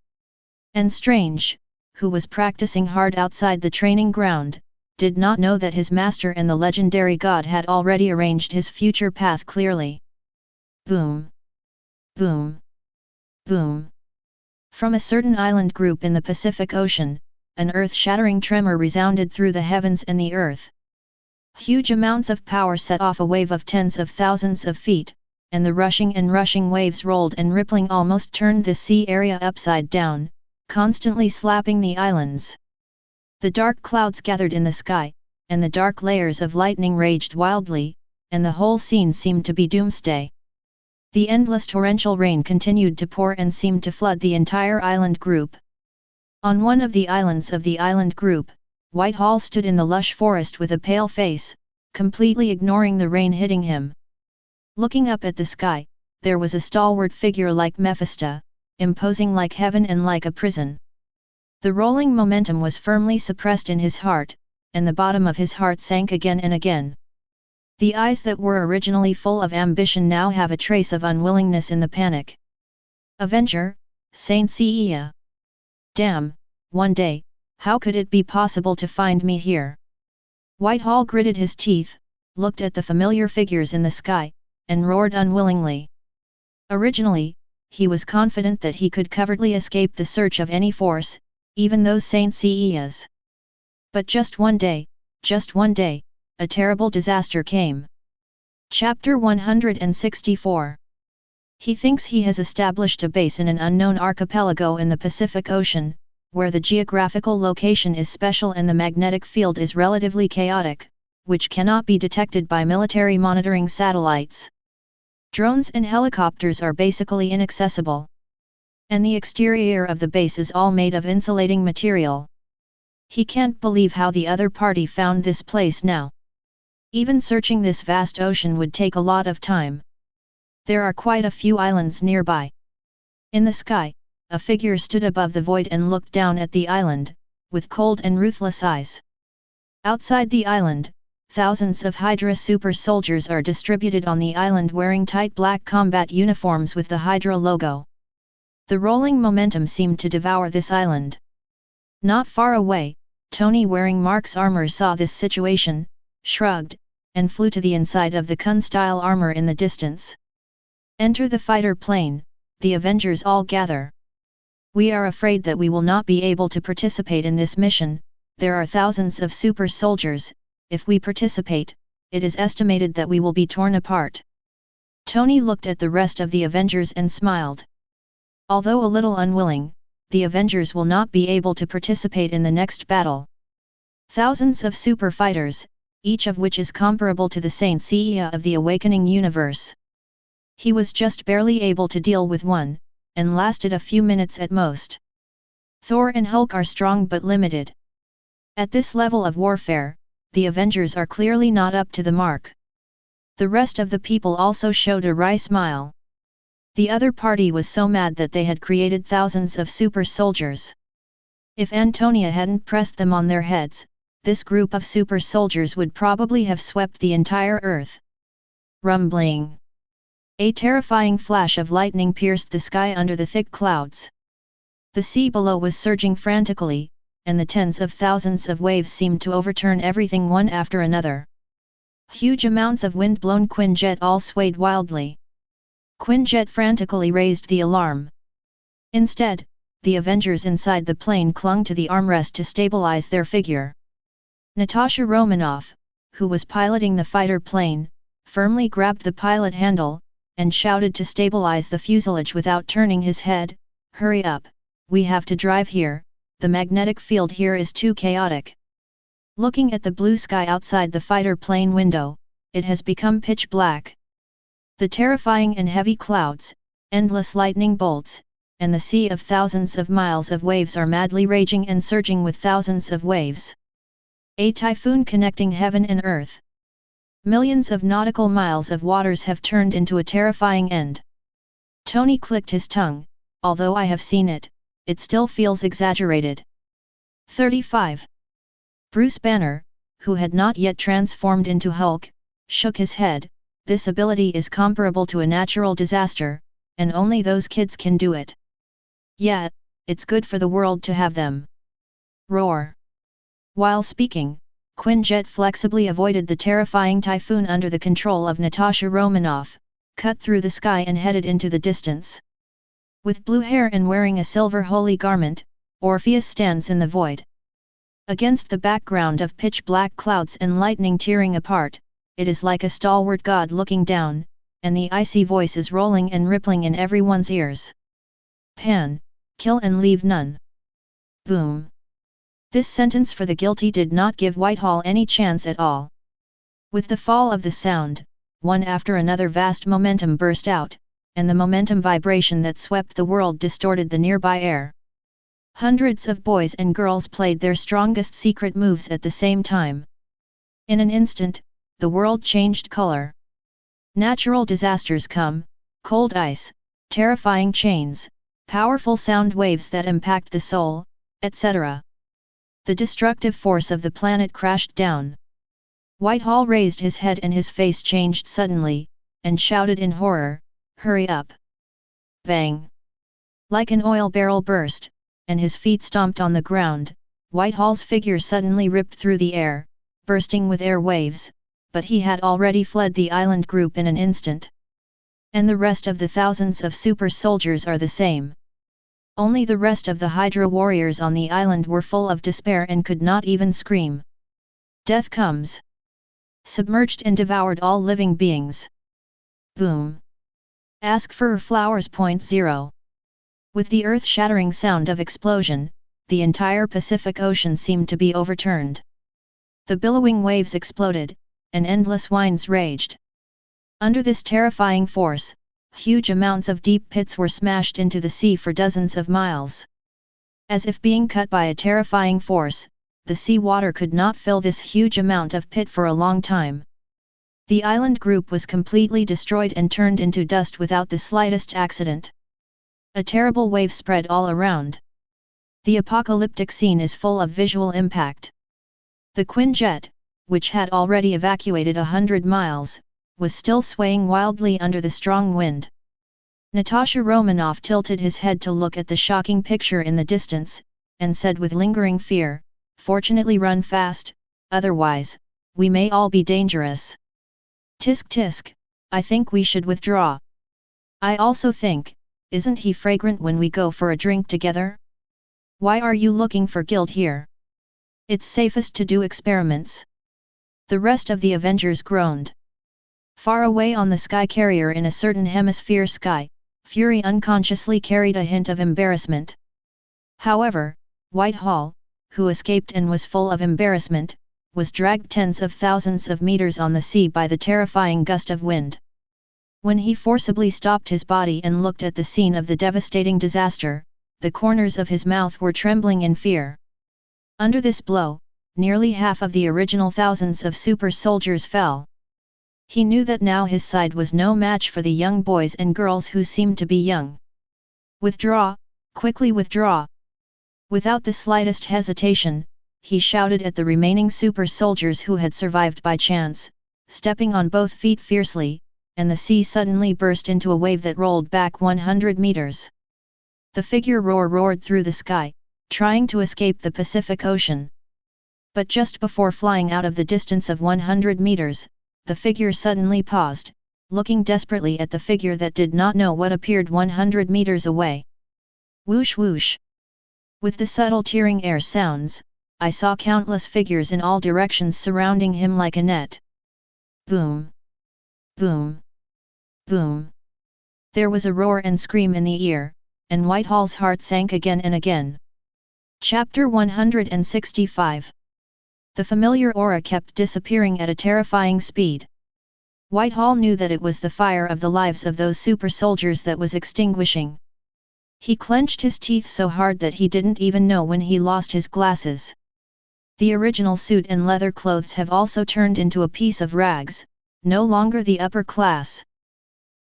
And Strange, who was practicing hard outside the training ground, did not know that his master and the legendary god had already arranged his future path clearly. Boom! Boom! Boom! From a certain island group in the Pacific Ocean, an earth-shattering tremor resounded through the heavens and the earth. Huge amounts of power set off a wave of tens of thousands of feet, and the rushing waves rolled and rippling almost turned the sea area upside down, constantly slapping the islands. The dark clouds gathered in the sky, and the dark layers of lightning raged wildly, and the whole scene seemed to be doomsday. The endless torrential rain continued to pour and seemed to flood the entire island group. On one of the island group, Whitehall stood in the lush forest with a pale face, completely ignoring the rain hitting him. Looking up at the sky, there was a stalwart figure like Mephisto, imposing like heaven and like a prison. The rolling momentum was firmly suppressed in his heart, and the bottom of his heart sank again and again. The eyes that were originally full of ambition now have a trace of unwillingness in the panic. Avenger, Saint Seiya. Damn, one day, how could it be possible to find me here? Whitehall gritted his teeth, looked at the familiar figures in the sky, and roared unwillingly. Originally, he was confident that he could covertly escape the search of any force, even those Saint Seiyas. But just one day, a terrible disaster came. Chapter 164. He thinks he has established a base in an unknown archipelago in the Pacific Ocean, where the geographical location is special and the magnetic field is relatively chaotic, which cannot be detected by military monitoring satellites. Drones and helicopters are basically inaccessible. And the exterior of the base is all made of insulating material. He can't believe how the other party found this place now. Even searching this vast ocean would take a lot of time. There are quite a few islands nearby. In the sky, a figure stood above the void and looked down at the island, with cold and ruthless eyes. Outside the island, thousands of Hydra super soldiers are distributed on the island wearing tight black combat uniforms with the Hydra logo. The rolling momentum seemed to devour this island. Not far away, Tony wearing Mark's armor saw this situation, shrugged, and flew to the inside of the Kun-style armor in the distance. Enter the fighter plane, the Avengers all gather. We are afraid that we will not be able to participate in this mission. There are thousands of super soldiers. If we participate, it is estimated that we will be torn apart. Tony looked at the rest of the Avengers and smiled. Although a little unwilling, the Avengers will not be able to participate in the next battle. Thousands of super fighters, each of which is comparable to the Saint Seiya of the Awakening universe. He was just barely able to deal with one, and lasted a few minutes at most. Thor and Hulk are strong but limited. At this level of warfare, the Avengers are clearly not up to the mark. The rest of the people also showed a wry smile. The other party was so mad that they had created thousands of super soldiers. If Antonia hadn't pressed them on their heads, this group of super soldiers would probably have swept the entire earth. Rumbling. A terrifying flash of lightning pierced the sky under the thick clouds. The sea below was surging frantically, and the tens of thousands of waves seemed to overturn everything one after another. Huge amounts of wind-blown Quinjet all swayed wildly. Quinjet frantically raised the alarm. Instead, the Avengers inside the plane clung to the armrest to stabilize their figure. Natasha Romanoff, who was piloting the fighter plane, firmly grabbed the pilot handle, and shouted to stabilize the fuselage without turning his head, "Hurry up, we have to drive here, the magnetic field here is too chaotic." Looking at the blue sky outside the fighter plane window, it has become pitch black. The terrifying and heavy clouds, endless lightning bolts, and the sea of thousands of miles of waves are madly raging and surging with thousands of waves. A typhoon connecting heaven and earth. Millions of nautical miles of waters have turned into a terrifying end. Tony clicked his tongue. Although I have seen it, it still feels exaggerated. 35. Bruce Banner, who had not yet transformed into Hulk, shook his head. This ability is comparable to a natural disaster, and only those kids can do it. Yeah, it's good for the world to have them. Roar. While speaking, Quinjet flexibly avoided the terrifying typhoon under the control of Natasha Romanoff, cut through the sky and headed into the distance. With blue hair and wearing a silver holy garment, Orpheus stands in the void. Against the background of pitch-black clouds and lightning tearing apart, it is like a stalwart god looking down, and the icy voice is rolling and rippling in everyone's ears. Pan, kill and leave none. Boom. This sentence for the guilty did not give Whitehall any chance at all. With the fall of the sound, one after another vast momentum burst out, and the momentum vibration that swept the world distorted the nearby air. Hundreds of boys and girls played their strongest secret moves at the same time. In an instant, the world changed color. Natural disasters come, cold ice, terrifying chains, powerful sound waves that impact the soul, etc. The destructive force of the planet crashed down. Whitehall raised his head and his face changed suddenly, and shouted in horror, "Hurry up!" Bang! Like an oil barrel burst, and his feet stomped on the ground. Whitehall's figure suddenly ripped through the air, bursting with air waves, but he had already fled the island group in an instant. And the rest of the thousands of super soldiers are the same. Only the rest of the Hydra warriors on the island were full of despair and could not even scream. Death comes. Submerged and devoured all living beings. Boom. Ask for flowers. 0. With the earth-shattering sound of explosion, the entire Pacific Ocean seemed to be overturned. The billowing waves exploded, and endless winds raged. Under this terrifying force, huge amounts of deep pits were smashed into the sea for dozens of miles. As if being cut by a terrifying force, the sea water could not fill this huge amount of pit for a long time. The island group was completely destroyed and turned into dust without the slightest accident. A terrible wave spread all around. The apocalyptic scene is full of visual impact. The Quinjet, which had already evacuated 100 miles, was still swaying wildly under the strong wind. Natasha Romanoff tilted his head to look at the shocking picture in the distance, and said with lingering fear, "Fortunately run fast, otherwise, we may all be dangerous." "Tisk tisk, I think we should withdraw." "I also think, isn't he fragrant when we go for a drink together? Why are you looking for guilt here? It's safest to do experiments." The rest of the Avengers groaned. Far away on the sky carrier in a certain hemisphere sky, Fury unconsciously carried a hint of embarrassment. However, Whitehall, who escaped and was full of embarrassment, was dragged tens of thousands of meters on the sea by the terrifying gust of wind. When he forcibly stopped his body and looked at the scene of the devastating disaster, the corners of his mouth were trembling in fear. Under this blow, nearly half of the original thousands of super soldiers fell. He knew that now his side was no match for the young boys and girls who seemed to be young. "Withdraw, quickly withdraw!" Without the slightest hesitation, he shouted at the remaining super soldiers who had survived by chance, stepping on both feet fiercely, and the sea suddenly burst into a wave that rolled back 100 meters. The figure roared through the sky, trying to escape the Pacific Ocean. But just before flying out of the distance of 100 meters, the figure suddenly paused, looking desperately at the figure that did not know what appeared 100 meters away. Whoosh whoosh! With the subtle tearing air sounds, I saw countless figures in all directions surrounding him like a net. Boom! Boom! Boom! There was a roar and scream in the ear, and Whitehall's heart sank again and again. Chapter 165. The familiar aura kept disappearing at a terrifying speed. Whitehall knew that it was the fire of the lives of those super soldiers that was extinguishing. He clenched his teeth so hard that he didn't even know when he lost his glasses. The original suit and leather clothes have also turned into a piece of rags, no longer the upper class.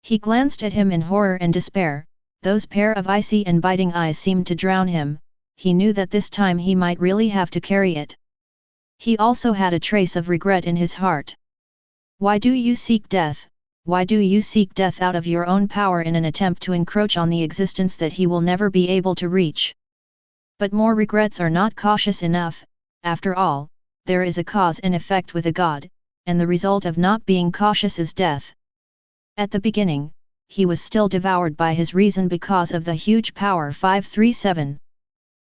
He glanced at him in horror and despair. Those pair of icy and biting eyes seemed to drown him. He knew that this time he might really have to carry it. He also had a trace of regret in his heart. Why do you seek death? Why do you seek death out of your own power in an attempt to encroach on the existence that he will never be able to reach? But more regrets are not cautious enough. After all, there is a cause and effect with a god, and the result of not being cautious is death. At the beginning, he was still devoured by his reason because of the huge power 537.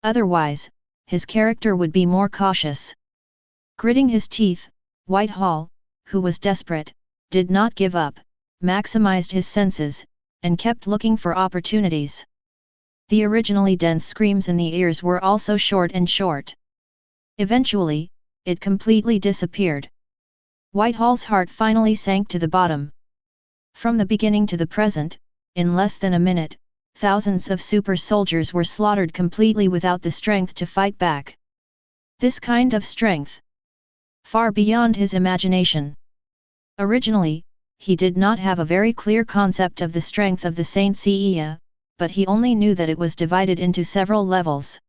Otherwise, his character would be more cautious. Gritting his teeth, Whitehall, who was desperate, did not give up, maximized his senses, and kept looking for opportunities. The originally dense screams in the ears were also short and short. Eventually, it completely disappeared. Whitehall's heart finally sank to the bottom. From the beginning to the present, in less than a minute, thousands of super soldiers were slaughtered completely without the strength to fight back. This kind of strength, far beyond his imagination. Originally, he did not have a very clear concept of the strength of the S.H.I.E.L.D, but he only knew that it was divided into several levels.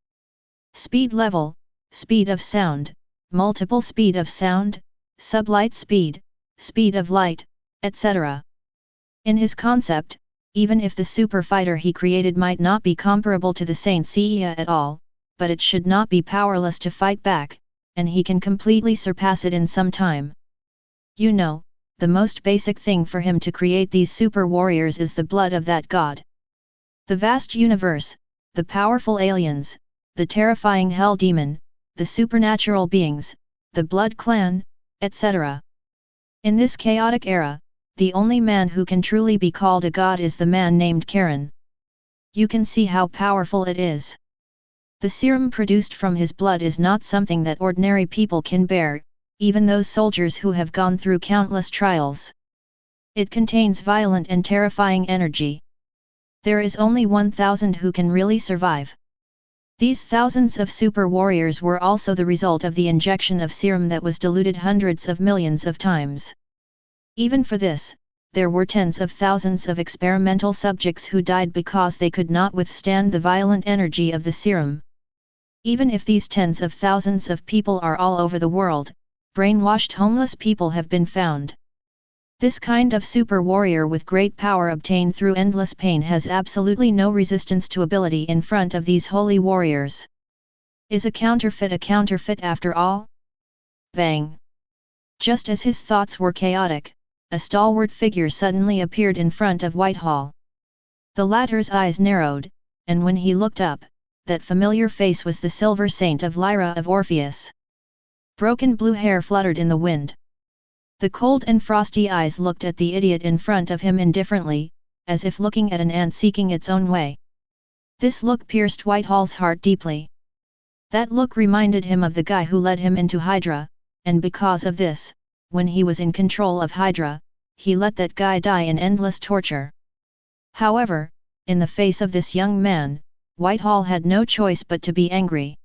Speed level, speed of sound, multiple speed of sound, sublight speed, speed of light, etc. In his concept, even if the super fighter he created might not be comparable to the S.H.I.E.L.D at all, but it should not be powerless to fight back, and he can completely surpass it in some time. You know, the most basic thing for him to create these super warriors is the blood of that god. The vast universe, the powerful aliens, the terrifying hell demon, the supernatural beings, the blood clan, etc. In this chaotic era, the only man who can truly be called a god is the man named Karen. You can see how powerful it is. The serum produced from his blood is not something that ordinary people can bear, even those soldiers who have gone through countless trials. It contains violent and terrifying energy. There is only 1,000 who can really survive. These thousands of super warriors were also the result of the injection of serum that was diluted hundreds of millions of times. Even for this, there were tens of thousands of experimental subjects who died because they could not withstand the violent energy of the serum. Even if these tens of thousands of people are all over the world, brainwashed homeless people have been found. This kind of super warrior with great power obtained through endless pain has absolutely no resistance to ability in front of these holy warriors. Is a counterfeit after all? Bang! Just as his thoughts were chaotic, a stalwart figure suddenly appeared in front of Whitehall. The latter's eyes narrowed, and when he looked up, that familiar face was the silver saint of Lyra of Orpheus. Broken blue hair fluttered in the wind. The cold and frosty eyes looked at the idiot in front of him indifferently, as if looking at an ant seeking its own way. This look pierced Whitehall's heart deeply. That look reminded him of the guy who led him into Hydra, and because of this, when he was in control of Hydra, he let that guy die in endless torture. However, in the face of this young man, Whitehall had no choice but to be angry.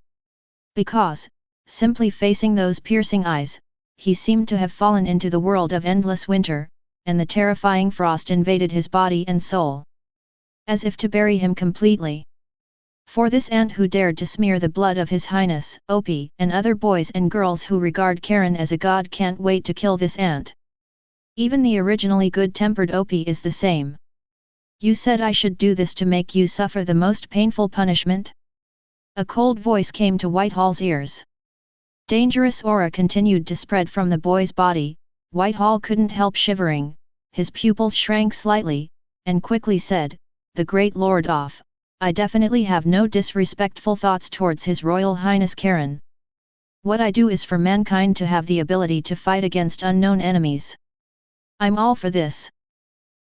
Because, simply facing those piercing eyes, he seemed to have fallen into the world of endless winter, and the terrifying frost invaded his body and soul. As if to bury him completely. For this ant who dared to smear the blood of His Highness, Opie, and other boys and girls who regard Karen as a god can't wait to kill this ant. Even the originally good-tempered Opie is the same. You said I should do this to make you suffer the most painful punishment? A cold voice came to Whitehall's ears. Dangerous aura continued to spread from the boy's body. Whitehall couldn't help shivering, his pupils shrank slightly, and quickly said, "The great Lord off, I definitely have no disrespectful thoughts towards His Royal Highness Karen. What I do is for mankind to have the ability to fight against unknown enemies. I'm all for this.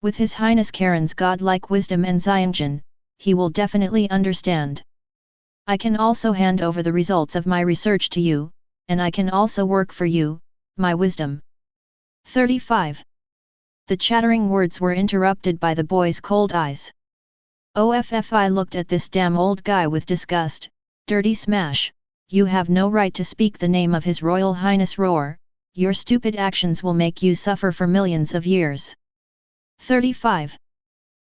With His Highness Karen's godlike wisdom and Xiangjin, he will definitely understand. I can also hand over the results of my research to you, and I can also work for you, my wisdom." 35. The chattering words were interrupted by the boy's cold eyes. OFFI looked at this damn old guy with disgust. "Dirty smash, you have no right to speak the name of His Royal Highness Roar, your stupid actions will make you suffer for millions of years." 35.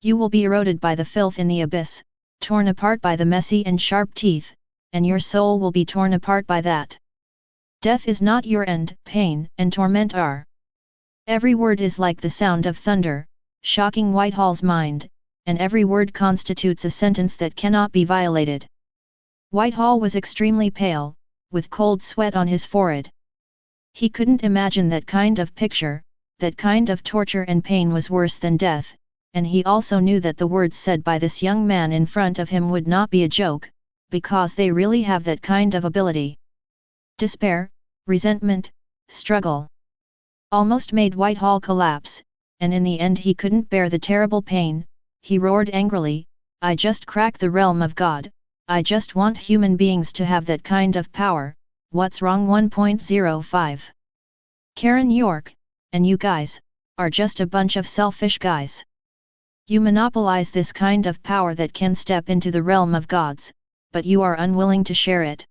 You will be eroded by the filth in the abyss, torn apart by the messy and sharp teeth, and your soul will be torn apart by that. Death is not your end, pain and torment are. Every word is like the sound of thunder, shocking Whitehall's mind, and every word constitutes a sentence that cannot be violated. Whitehall was extremely pale, with cold sweat on his forehead. He couldn't imagine that kind of picture, that kind of torture and pain was worse than death, and he also knew that the words said by this young man in front of him would not be a joke, because they really have that kind of ability. Despair, resentment, struggle. Almost made Whitehall collapse, and in the end he couldn't bear the terrible pain. He roared angrily, "I just crack the realm of God, I just want human beings to have that kind of power, what's wrong?" 1.05 Karen York, and you guys, are just a bunch of selfish guys. You monopolize this kind of power that can step into the realm of gods, but you are unwilling to share it.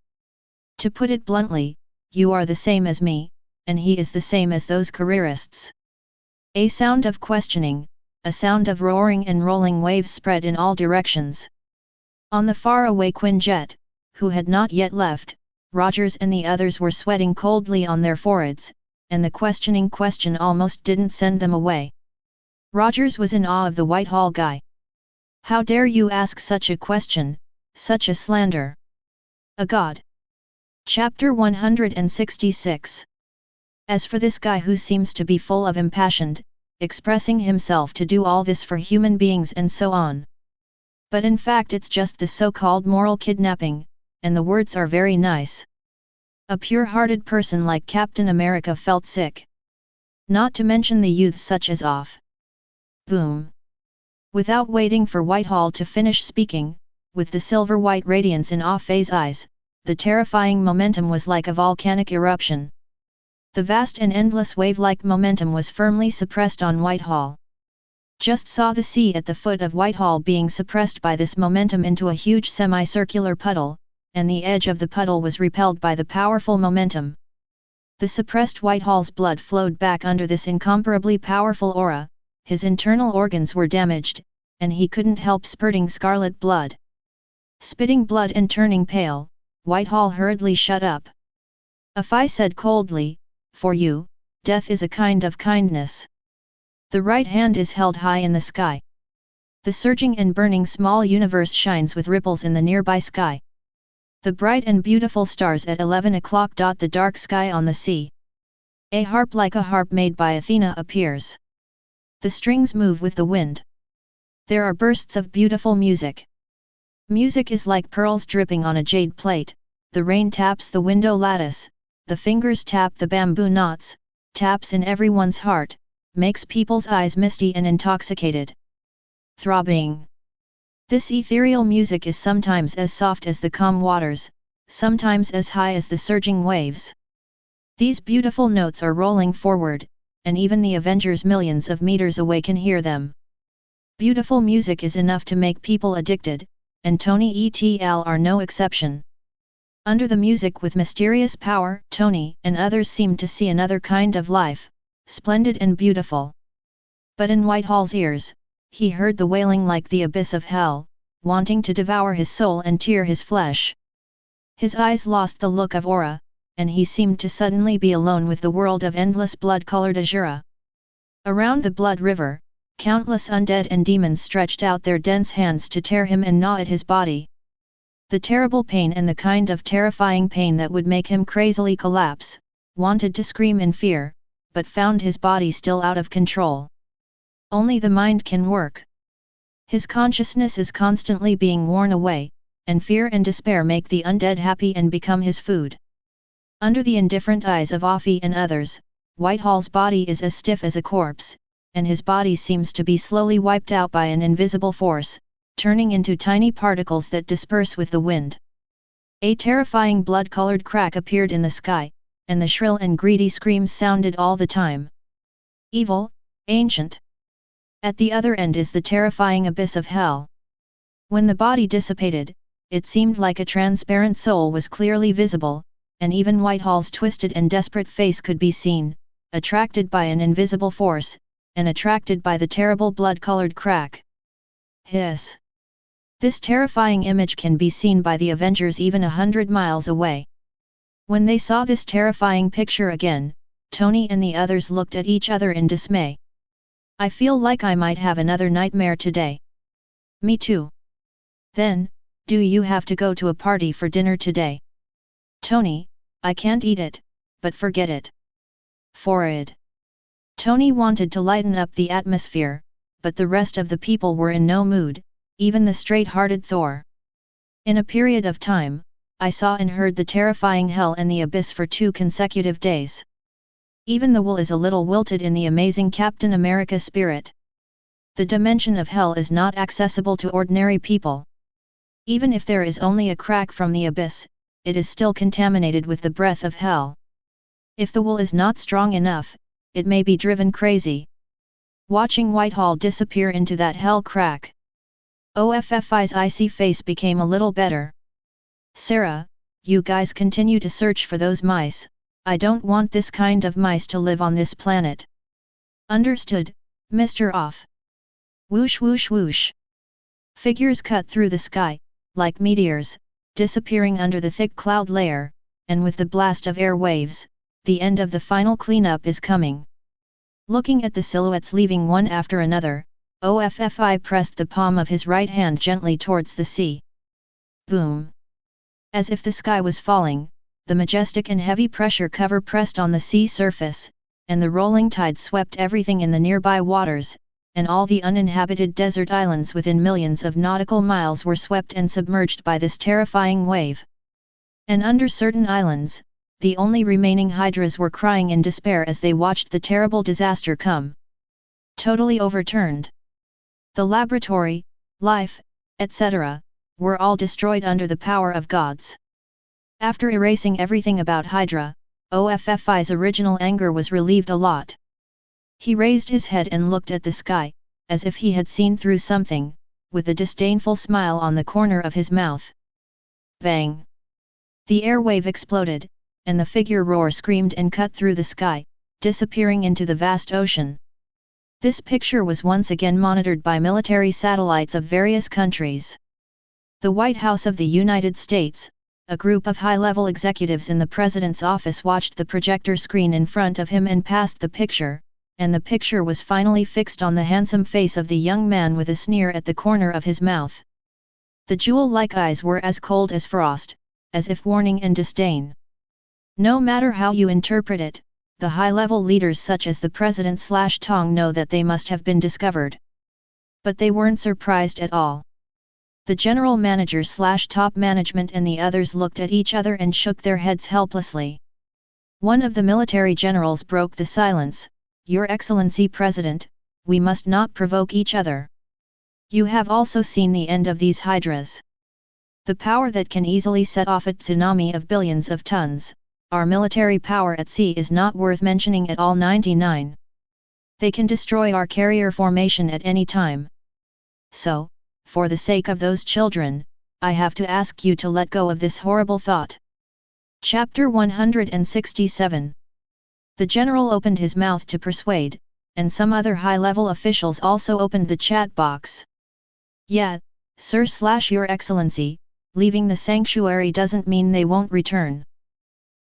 To put it bluntly, you are the same as me, and he is the same as those careerists. A sound of questioning, a sound of roaring and rolling waves spread in all directions. On the faraway Quinjet, who had not yet left, Rogers and the others were sweating coldly on their foreheads, and the questioning question almost didn't send them away. Rogers was in awe of the Whitehall guy. "How dare you ask such a question, such a slander? A god." Chapter 166. As for this guy who seems to be full of impassioned, expressing himself to do all this for human beings and so on. But in fact it's just the so-called moral kidnapping, and the words are very nice. A pure-hearted person like Captain America felt sick. Not to mention the youths such as Off. Boom. Without waiting for Whitehall to finish speaking, with the silver-white radiance in Off's eyes, the terrifying momentum was like a volcanic eruption. The vast and endless wave-like momentum was firmly suppressed on Whitehall. Just saw the sea at the foot of Whitehall being suppressed by this momentum into a huge semicircular puddle, and the edge of the puddle was repelled by the powerful momentum. The suppressed Whitehall's blood flowed back under this incomparably powerful aura, his internal organs were damaged, and he couldn't help spurting scarlet blood. Spitting blood and turning pale, Whitehall hurriedly shut up. S.H.I.E.L.D said coldly, "For you, death is a kind of kindness." The right hand is held high in the sky. The surging and burning small universe shines with ripples in the nearby sky. The bright and beautiful stars at 11 o'clock dot the dark sky on the sea. A harp like a harp made by Athena appears. The strings move with the wind. There are bursts of beautiful music. Music is like pearls dripping on a jade plate, the rain taps the window lattice, the fingers tap the bamboo knots, taps in everyone's heart, makes people's eyes misty and intoxicated. Throbbing. This ethereal music is sometimes as soft as the calm waters, sometimes as high as the surging waves. These beautiful notes are rolling forward, and even the Avengers millions of meters away can hear them. Beautiful music is enough to make people addicted, and Tony et.al. are no exception. Under the music with mysterious power, Tony and others seemed to see another kind of life, splendid and beautiful. But in Whitehall's ears, he heard the wailing like the abyss of hell, wanting to devour his soul and tear his flesh. His eyes lost the look of aura, and he seemed to suddenly be alone with the world of endless blood-colored azure. Around the blood river, countless undead and demons stretched out their dense hands to tear him and gnaw at his body. The terrible pain and the kind of terrifying pain that would make him crazily collapse, wanted to scream in fear, but found his body still out of control. Only the mind can work. His consciousness is constantly being worn away, and fear and despair make the undead happy and become his food. Under the indifferent eyes of S.H.I.E.L.D and others, Whitehall's body is as stiff as a corpse, and his body seems to be slowly wiped out by an invisible force, turning into tiny particles that disperse with the wind. A terrifying blood-colored crack appeared in the sky, and the shrill and greedy screams sounded all the time. Evil, ancient. At the other end is the terrifying abyss of hell. When the body dissipated, it seemed like a transparent soul was clearly visible, and even Whitehall's twisted and desperate face could be seen, attracted by an invisible force, and attracted by the terrible blood-colored crack. Hiss! This terrifying image can be seen by the Avengers even 100 miles away. When they saw this terrifying picture again, Tony and the others looked at each other in dismay. "I feel like I might have another nightmare today." "Me too." "Then, do you have to go to a party for dinner today?" "Tony, I can't eat it, but forget it." "Forrid." Tony wanted to lighten up the atmosphere, but the rest of the people were in no mood, even the straight-hearted Thor. "In a period of time, I saw and heard the terrifying hell and the abyss for 2 consecutive days. Even the wool is a little wilted in the amazing Captain America spirit. The dimension of hell is not accessible to ordinary people. Even if there is only a crack from the abyss, it is still contaminated with the breath of hell. If the wool is not strong enough, it may be driven crazy." Watching Whitehall disappear into that hell crack, S.H.I.E.L.D's icy face became a little better. "Sarah, you guys continue to search for those mice. I don't want this kind of mice to live on this planet." "Understood, Mr. Off." Whoosh whoosh whoosh. Figures cut through the sky, like meteors, disappearing under the thick cloud layer, and with the blast of air waves, the end of the final cleanup is coming. Looking at the silhouettes leaving one after another, S.H.I.E.L.D pressed the palm of his right hand gently towards the sea. Boom! As if the sky was falling, the majestic and heavy pressure cover pressed on the sea surface, and the rolling tide swept everything in the nearby waters, and all the uninhabited desert islands within millions of nautical miles were swept and submerged by this terrifying wave. And under certain islands, the only remaining Hydras were crying in despair as they watched the terrible disaster come. Totally overturned. The laboratory, life, etc., were all destroyed under the power of gods. After erasing everything about Hydra, S.H.I.E.L.D's original anger was relieved a lot. He raised his head and looked at the sky, as if he had seen through something, with a disdainful smile on the corner of his mouth. Bang! The air wave exploded, and the figure roar screamed and cut through the sky, disappearing into the vast ocean. This picture was once again monitored by military satellites of various countries. The White House of the United States, a group of high-level executives in the president's office watched the projector screen in front of him and passed the picture, and the picture was finally fixed on the handsome face of the young man with a sneer at the corner of his mouth. The jewel-like eyes were as cold as frost, as if warning and disdain. No matter how you interpret it, the high-level leaders such as the president/Tong know that they must have been discovered. But they weren't surprised at all. The general manager/top management and the others looked at each other and shook their heads helplessly. One of the military generals broke the silence. "Your Excellency President, we must not provoke each other. You have also seen the end of these hydras. The power that can easily set off a tsunami of billions of tons, our military power at sea is not worth mentioning at all. 99. They can destroy our carrier formation at any time. So, for the sake of those children, I have to ask you to let go of this horrible thought." Chapter 167. The general opened his mouth to persuade, and some other high-level officials also opened the chat box. "Yeah, Sir/Your Excellency, leaving the sanctuary doesn't mean they won't return.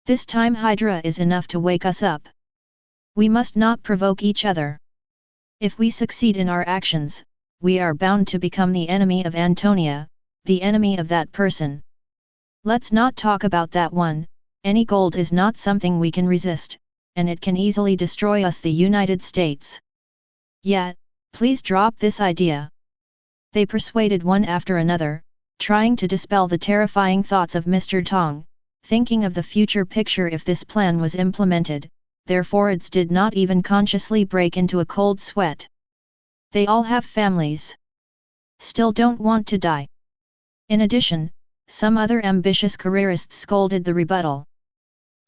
This time Hydra is enough to wake us up. We must not provoke each other. If we succeed in our actions, we are bound to become the enemy of Antonia, the enemy of that person. Let's not talk about that one. Any gold is not something we can resist, and it can easily destroy us, the United States. Yeah, please drop this idea." They persuaded one after another, trying to dispel the terrifying thoughts of Mr. Tong, thinking of the future picture if this plan was implemented. Their foreheads did not even consciously break into a cold sweat. They all have families. Still don't want to die. In addition, some other ambitious careerists scolded the rebuttal.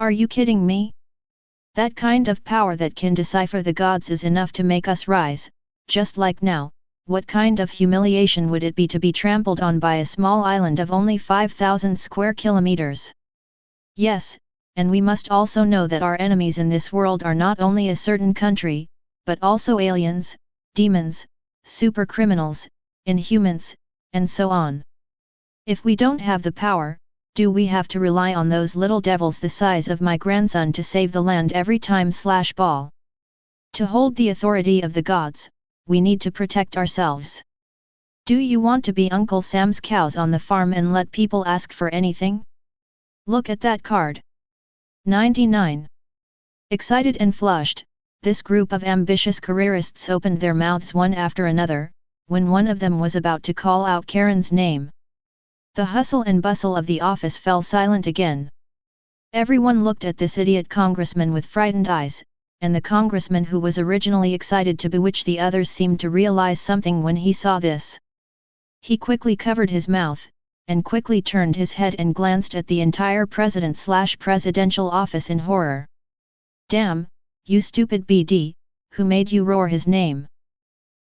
"Are you kidding me? That kind of power that can decipher the gods is enough to make us rise, just like now. What kind of humiliation would it be to be trampled on by a small island of only 5,000 square kilometers? Yes, and we must also know that our enemies in this world are not only a certain country, but also aliens, demons, super criminals, inhumans, and so on. If we don't have the power, do we have to rely on those little devils the size of my grandson to save the land every time/ball? To hold the authority of the gods, we need to protect ourselves. Do you want to be Uncle Sam's cows on the farm and let people ask for anything? Look at that card. 99. Excited and flushed, this group of ambitious careerists opened their mouths one after another, when one of them was about to call out Karen's name. The hustle and bustle of the office fell silent again. Everyone looked at this idiot congressman with frightened eyes, and the congressman who was originally excited to bewitch the others seemed to realize something when he saw this. He quickly covered his mouth, and quickly turned his head and glanced at the entire presidential office in horror. "Damn, you stupid BD, who made you roar his name?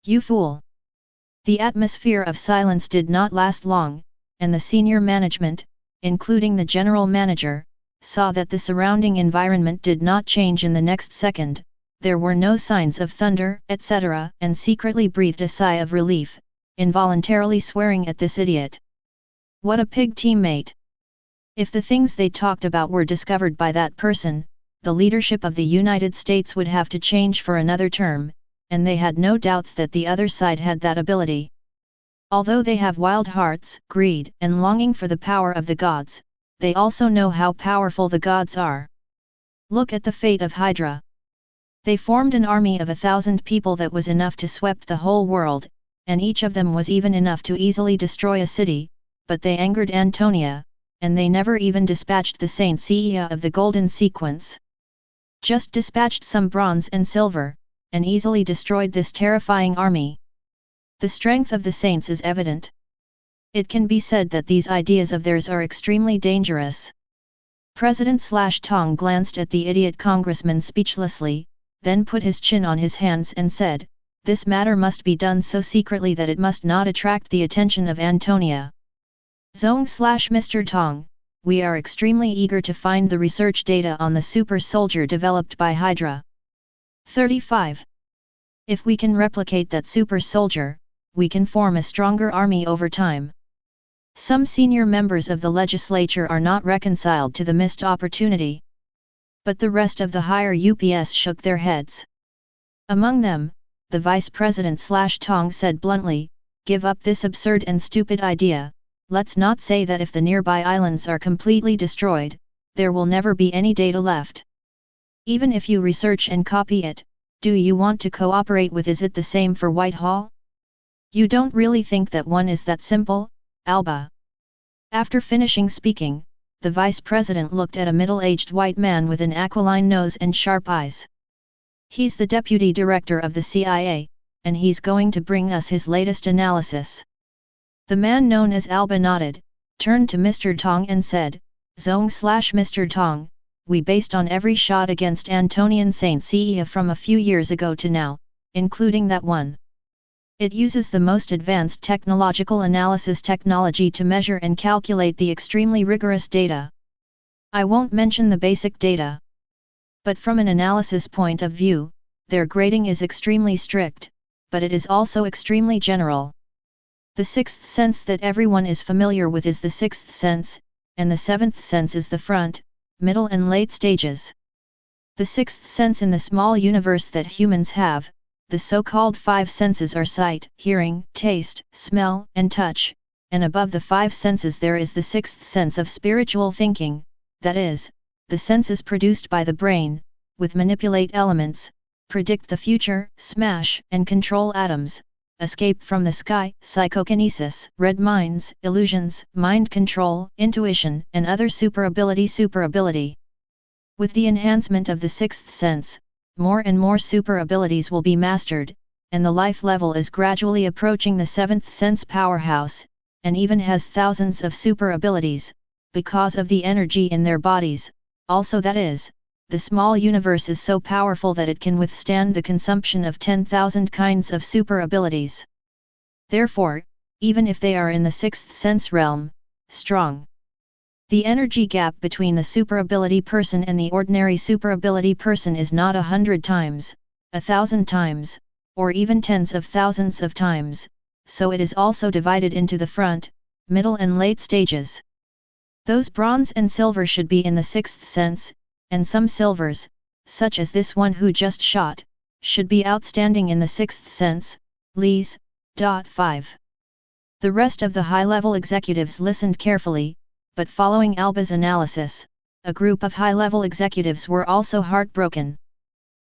You fool!" The atmosphere of silence did not last long, and the senior management, including the general manager, saw that the surrounding environment did not change in the next second. There were no signs of thunder, etc., and secretly breathed a sigh of relief, involuntarily swearing at this idiot. What a pig teammate! If the things they talked about were discovered by that person, the leadership of the United States would have to change for another term, and they had no doubts that the other side had that ability. Although they have wild hearts, greed, and longing for the power of the gods, they also know how powerful the gods are. Look at the fate of Hydra. They formed an army of 1,000 people that was enough to sweep the whole world, and each of them was even enough to easily destroy a city, but they angered Antonia, and they never even dispatched the Saint Seiya of the Golden Sequence. Just dispatched some bronze and silver, and easily destroyed this terrifying army. The strength of the saints is evident. It can be said that these ideas of theirs are extremely dangerous. President/Tong glanced at the idiot congressman speechlessly, then put his chin on his hands and said, "This matter must be done so secretly that it must not attract the attention of Antonia. Zong/Mr. Tong, we are extremely eager to find the research data on the super soldier developed by Hydra. 35. If we can replicate that super soldier, we can form a stronger army over time. Some senior members of the legislature are not reconciled to the missed opportunity. But the rest of the higher UPS shook their heads. Among them, the vice president /Tong said bluntly, "Give up this absurd and stupid idea. Let's not say that if the nearby islands are completely destroyed, there will never be any data left. Even if you research and copy it, do you want to cooperate with? Is it the same for Whitehall? You don't really think that one is that simple, Alba?" After finishing speaking, the vice president looked at a middle-aged white man with an aquiline nose and sharp eyes. "He's the deputy director of the CIA, and he's going to bring us his latest analysis." The man known as Alba nodded, turned to Mr. Tong and said, "Mr. Tong, we based on every shot against Antonian S.H.I.E.L.D from a few years ago to now, including that one. It uses the most advanced technological analysis technology to measure and calculate the extremely rigorous data. I won't mention the basic data. But from an analysis point of view, their grading is extremely strict, but it is also extremely general. The sixth sense that everyone is familiar with is the sixth sense, and the seventh sense is the front, middle and late stages. The sixth sense in the small universe that humans have, the so-called five senses are sight, hearing, taste, smell, and touch, and above the five senses there is the sixth sense of spiritual thinking, that is, the senses produced by the brain, with manipulate elements, predict the future, smash and control atoms, escape from the sky, psychokinesis, red minds, illusions, mind control, intuition, and other superability. With the enhancement of the sixth sense, more and more super abilities will be mastered, and the life level is gradually approaching the seventh sense powerhouse, and even has thousands of super abilities, because of the energy in their bodies. Also, that is, the small universe is so powerful that it can withstand the consumption of 10,000 kinds of super abilities. Therefore, even if they are in the sixth sense realm, strong. The energy gap between the super ability person and the ordinary super ability person is not 100 times, 1,000 times, or even tens of thousands of times, so it is also divided into the front, middle and late stages. Those bronze and silver should be in the sixth sense, and some silvers, such as this one who just shot, should be outstanding in the sixth sense, Lees. 5. The rest of the high-level executives listened carefully, but following Alba's analysis, a group of high-level executives were also heartbroken.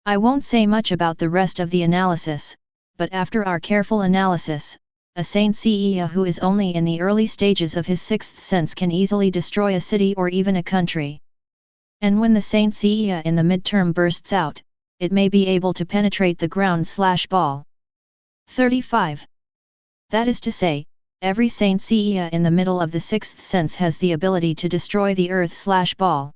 I won't say much about the rest of the analysis, but after our careful analysis, a S.H.I.E.L.D who is only in the early stages of his sixth sense can easily destroy a city or even a country. And when the S.H.I.E.L.D in the midterm bursts out, it may be able to penetrate the ground/ball. 35. That is to say, every S.H.I.E.L.D in the middle of the sixth sense has the ability to destroy the earth/ball.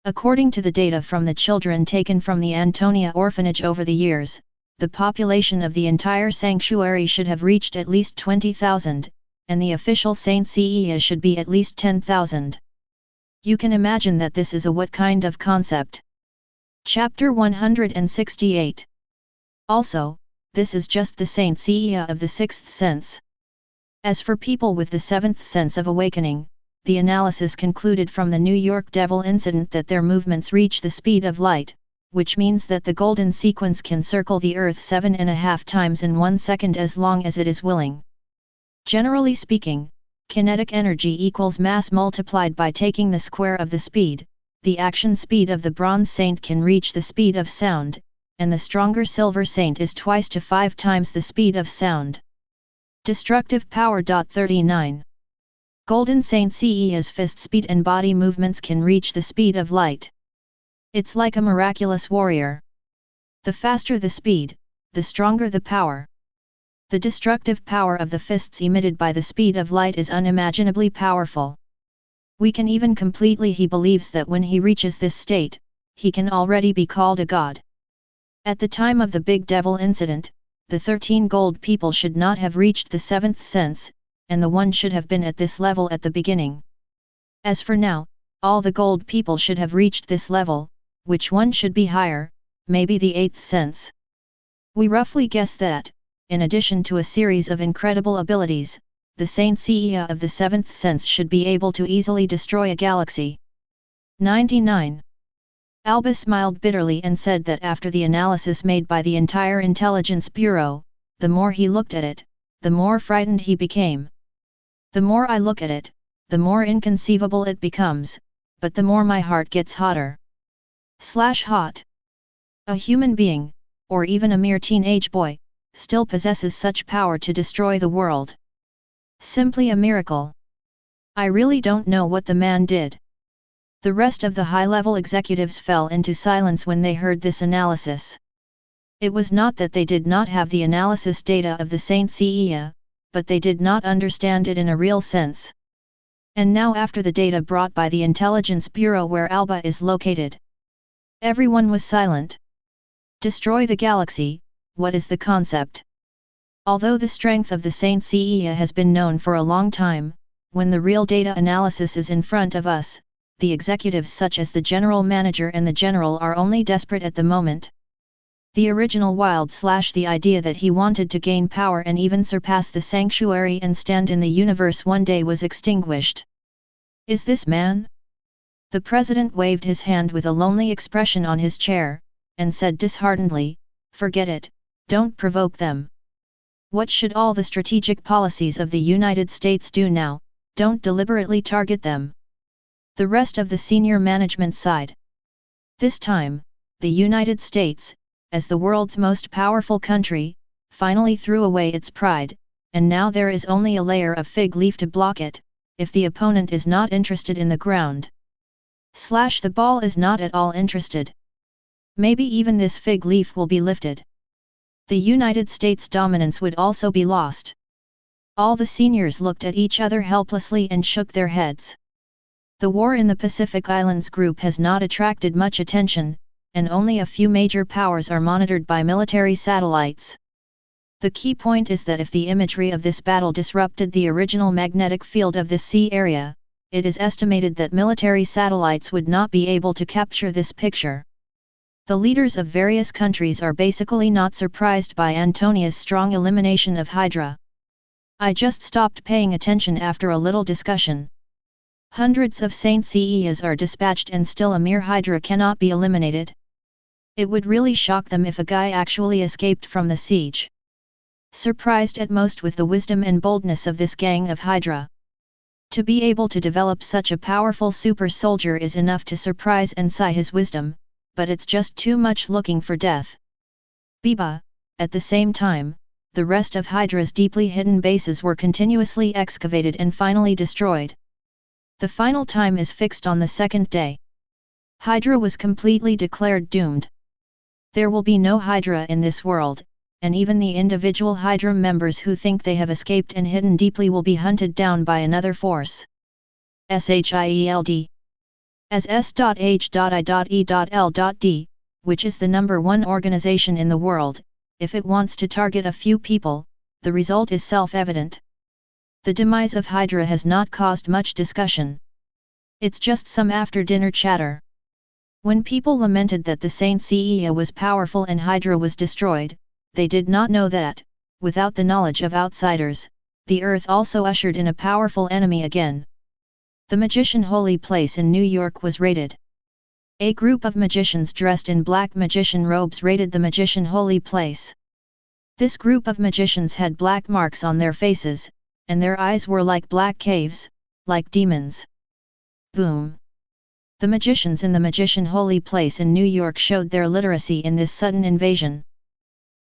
According to the data from the children taken from the Antonia orphanage over the years, the population of the entire sanctuary should have reached at least 20,000, and the official S.H.I.E.L.D should be at least 10,000. You can imagine that this is a what kind of concept. Chapter 168. Also, this is just the S.H.I.E.L.D of the sixth sense. As for people with the seventh sense of awakening, the analysis concluded from the New York Devil incident that their movements reach the speed of light, which means that the golden sequence can circle the Earth 7.5 times in 1 second as long as it is willing. Generally speaking, kinetic energy equals mass multiplied by taking the square of the speed. The action speed of the bronze saint can reach the speed of sound, and the stronger silver saint is twice to 5 times the speed of sound. Destructive power. 39. Golden Saint S.H.I.E.L.D's fist speed and body movements can reach the speed of light. It's like a miraculous warrior. The faster the speed, the stronger the power. The destructive power of the fists emitted by the speed of light is unimaginably powerful. We can even he believes that when he reaches this state, he can already be called a god. At the time of the Big Devil incident, the 13 gold people should not have reached the seventh sense, and the one should have been at this level at the beginning. As for now, all the gold people should have reached this level, which one should be higher, maybe the eighth sense. We roughly guess that, in addition to a series of incredible abilities, the Saint Seiya of the seventh sense should be able to easily destroy a galaxy. 99. Alba smiled bitterly and said that after the analysis made by the entire intelligence bureau, the more he looked at it, the more frightened he became. The more I look at it, the more inconceivable it becomes, but the more my heart gets hotter. Hot. A human being, or even a mere teenage boy, still possesses such power to destroy the world. Simply a miracle. I really don't know what the man did. The rest of the high-level executives fell into silence when they heard this analysis. It was not that they did not have the analysis data of the Saint Seiya, but they did not understand it in a real sense. And now after the data brought by the Intelligence Bureau where Alba is located, everyone was silent. Destroy the galaxy, what is the concept? Although the strength of the Saint Seiya has been known for a long time, when the real data analysis is in front of us, the executives such as the general manager and the general are only desperate at the moment. The original the idea that he wanted to gain power and even surpass the sanctuary and stand in the universe one day was extinguished. Is this man? The president waved his hand with a lonely expression on his chair, and said disheartenedly, "Forget it, don't provoke them. What should all the strategic policies of the United States do now? Don't deliberately target them." The rest of the senior management sighed. This time, the United States, as the world's most powerful country, finally threw away its pride, and now there is only a layer of fig leaf to block it, if the opponent is not interested in the ground. The ball is not at all interested. Maybe even this fig leaf will be lifted. The United States' dominance would also be lost. All the seniors looked at each other helplessly and shook their heads. The war in the Pacific Islands group has not attracted much attention, and only a few major powers are monitored by military satellites. The key point is that if the imagery of this battle disrupted the original magnetic field of this sea area, it is estimated that military satellites would not be able to capture this picture. The leaders of various countries are basically not surprised by Antonia's strong elimination of Hydra. I just stopped paying attention after a little discussion. Hundreds of Saint Seiyas are dispatched and still a mere Hydra cannot be eliminated. It would really shock them if a guy actually escaped from the siege. Surprised at most with the wisdom and boldness of this gang of Hydra. To be able to develop such a powerful super soldier is enough to surprise and sigh his wisdom, but it's just too much looking for death. Biba, at the same time, the rest of Hydra's deeply hidden bases were continuously excavated and finally destroyed. The final time is fixed on the second day. Hydra was completely declared doomed. There will be no Hydra in this world, and even the individual Hydra members who think they have escaped and hidden deeply will be hunted down by another force. S.H.I.E.L.D. As S.H.I.E.L.D, which is the #1 organization in the world, if it wants to target a few people, the result is self-evident. The demise of Hydra has not caused much discussion. It's just some after-dinner chatter. When people lamented that the Saint Seiya was powerful and Hydra was destroyed, they did not know that, without the knowledge of outsiders, the Earth also ushered in a powerful enemy again. The Magician Holy Place in New York was raided. A group of magicians dressed in black magician robes raided the Magician Holy Place. This group of magicians had black marks on their faces, and their eyes were like black caves, like demons. Boom! The magicians in the Magician Holy Place in New York showed their literacy in this sudden invasion.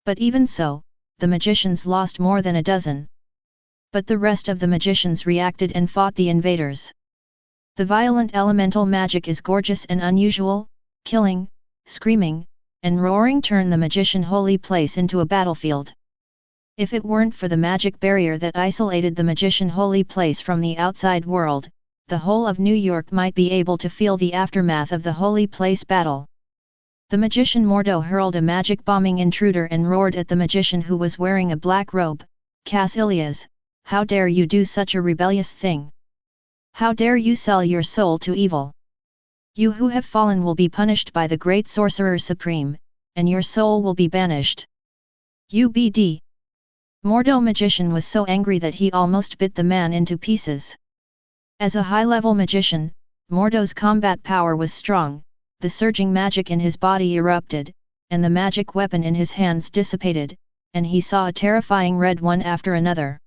But even so, the magicians lost more than a dozen. But the rest of the magicians reacted and fought the invaders. The violent elemental magic is gorgeous and unusual, killing, screaming, and roaring turn the Magician Holy Place into a battlefield. If it weren't for the magic barrier that isolated the Magician Holy Place from the outside world, the whole of New York might be able to feel the aftermath of the Holy Place battle. The magician Mordo hurled a magic bombing intruder and roared at the magician who was wearing a black robe, "Casillas, how dare you do such a rebellious thing? How dare you sell your soul to evil? You who have fallen will be punished by the great Sorcerer Supreme, and your soul will be banished. UBD. Mordo magician was so angry that he almost bit the man into pieces. As a high-level magician, Mordo's combat power was strong, the surging magic in his body erupted, and the magic weapon in his hands dissipated, and he saw a terrifying red one after another.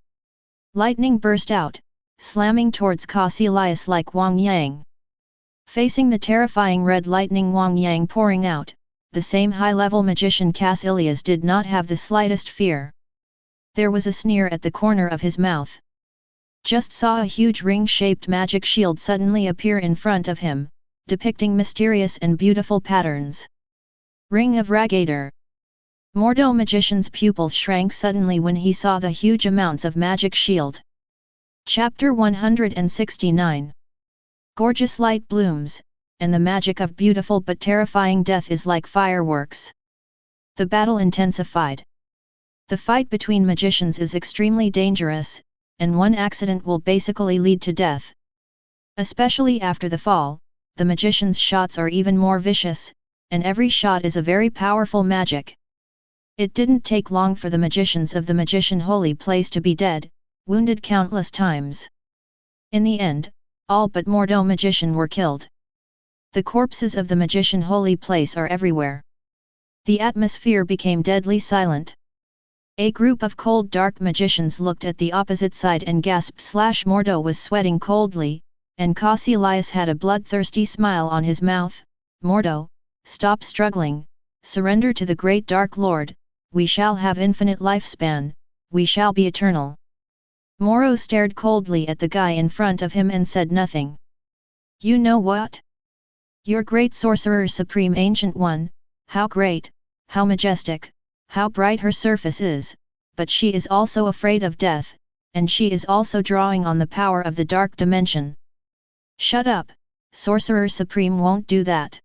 Lightning burst out, slamming towards Caecilius like Wang Yang. Facing the terrifying red lightning Wang Yang pouring out, the same high-level magician Caecilius did not have the slightest fear. There was a sneer at the corner of his mouth. Just saw a huge ring-shaped magic shield suddenly appear in front of him, depicting mysterious and beautiful patterns. Ring of Ragator. Mordo magician's pupils shrank suddenly when he saw the huge amounts of magic shield. Chapter 169. Gorgeous light blooms, and the magic of beautiful but terrifying death is like fireworks. The battle intensified. The fight between magicians is extremely dangerous, and one accident will basically lead to death. Especially after the fall, the magician's shots are even more vicious, and every shot is a very powerful magic. It didn't take long for the magicians of the magician holy place to be dead, wounded countless times. In the end, all but Mordo magician were killed. The corpses of the magician holy place are everywhere. The atmosphere became deadly silent. A group of cold dark magicians looked at the opposite side and gasped. Mordo was sweating coldly, and Caecilius had a bloodthirsty smile on his mouth. Mordo, stop struggling, surrender to the great Dark Lord, we shall have infinite lifespan, we shall be eternal. Mordo stared coldly at the guy in front of him and said nothing. You know what? Your great sorcerer supreme ancient one, how great, how majestic, how bright her surface is, but she is also afraid of death, and she is also drawing on the power of the dark dimension. Shut up, Sorcerer Supreme won't do that.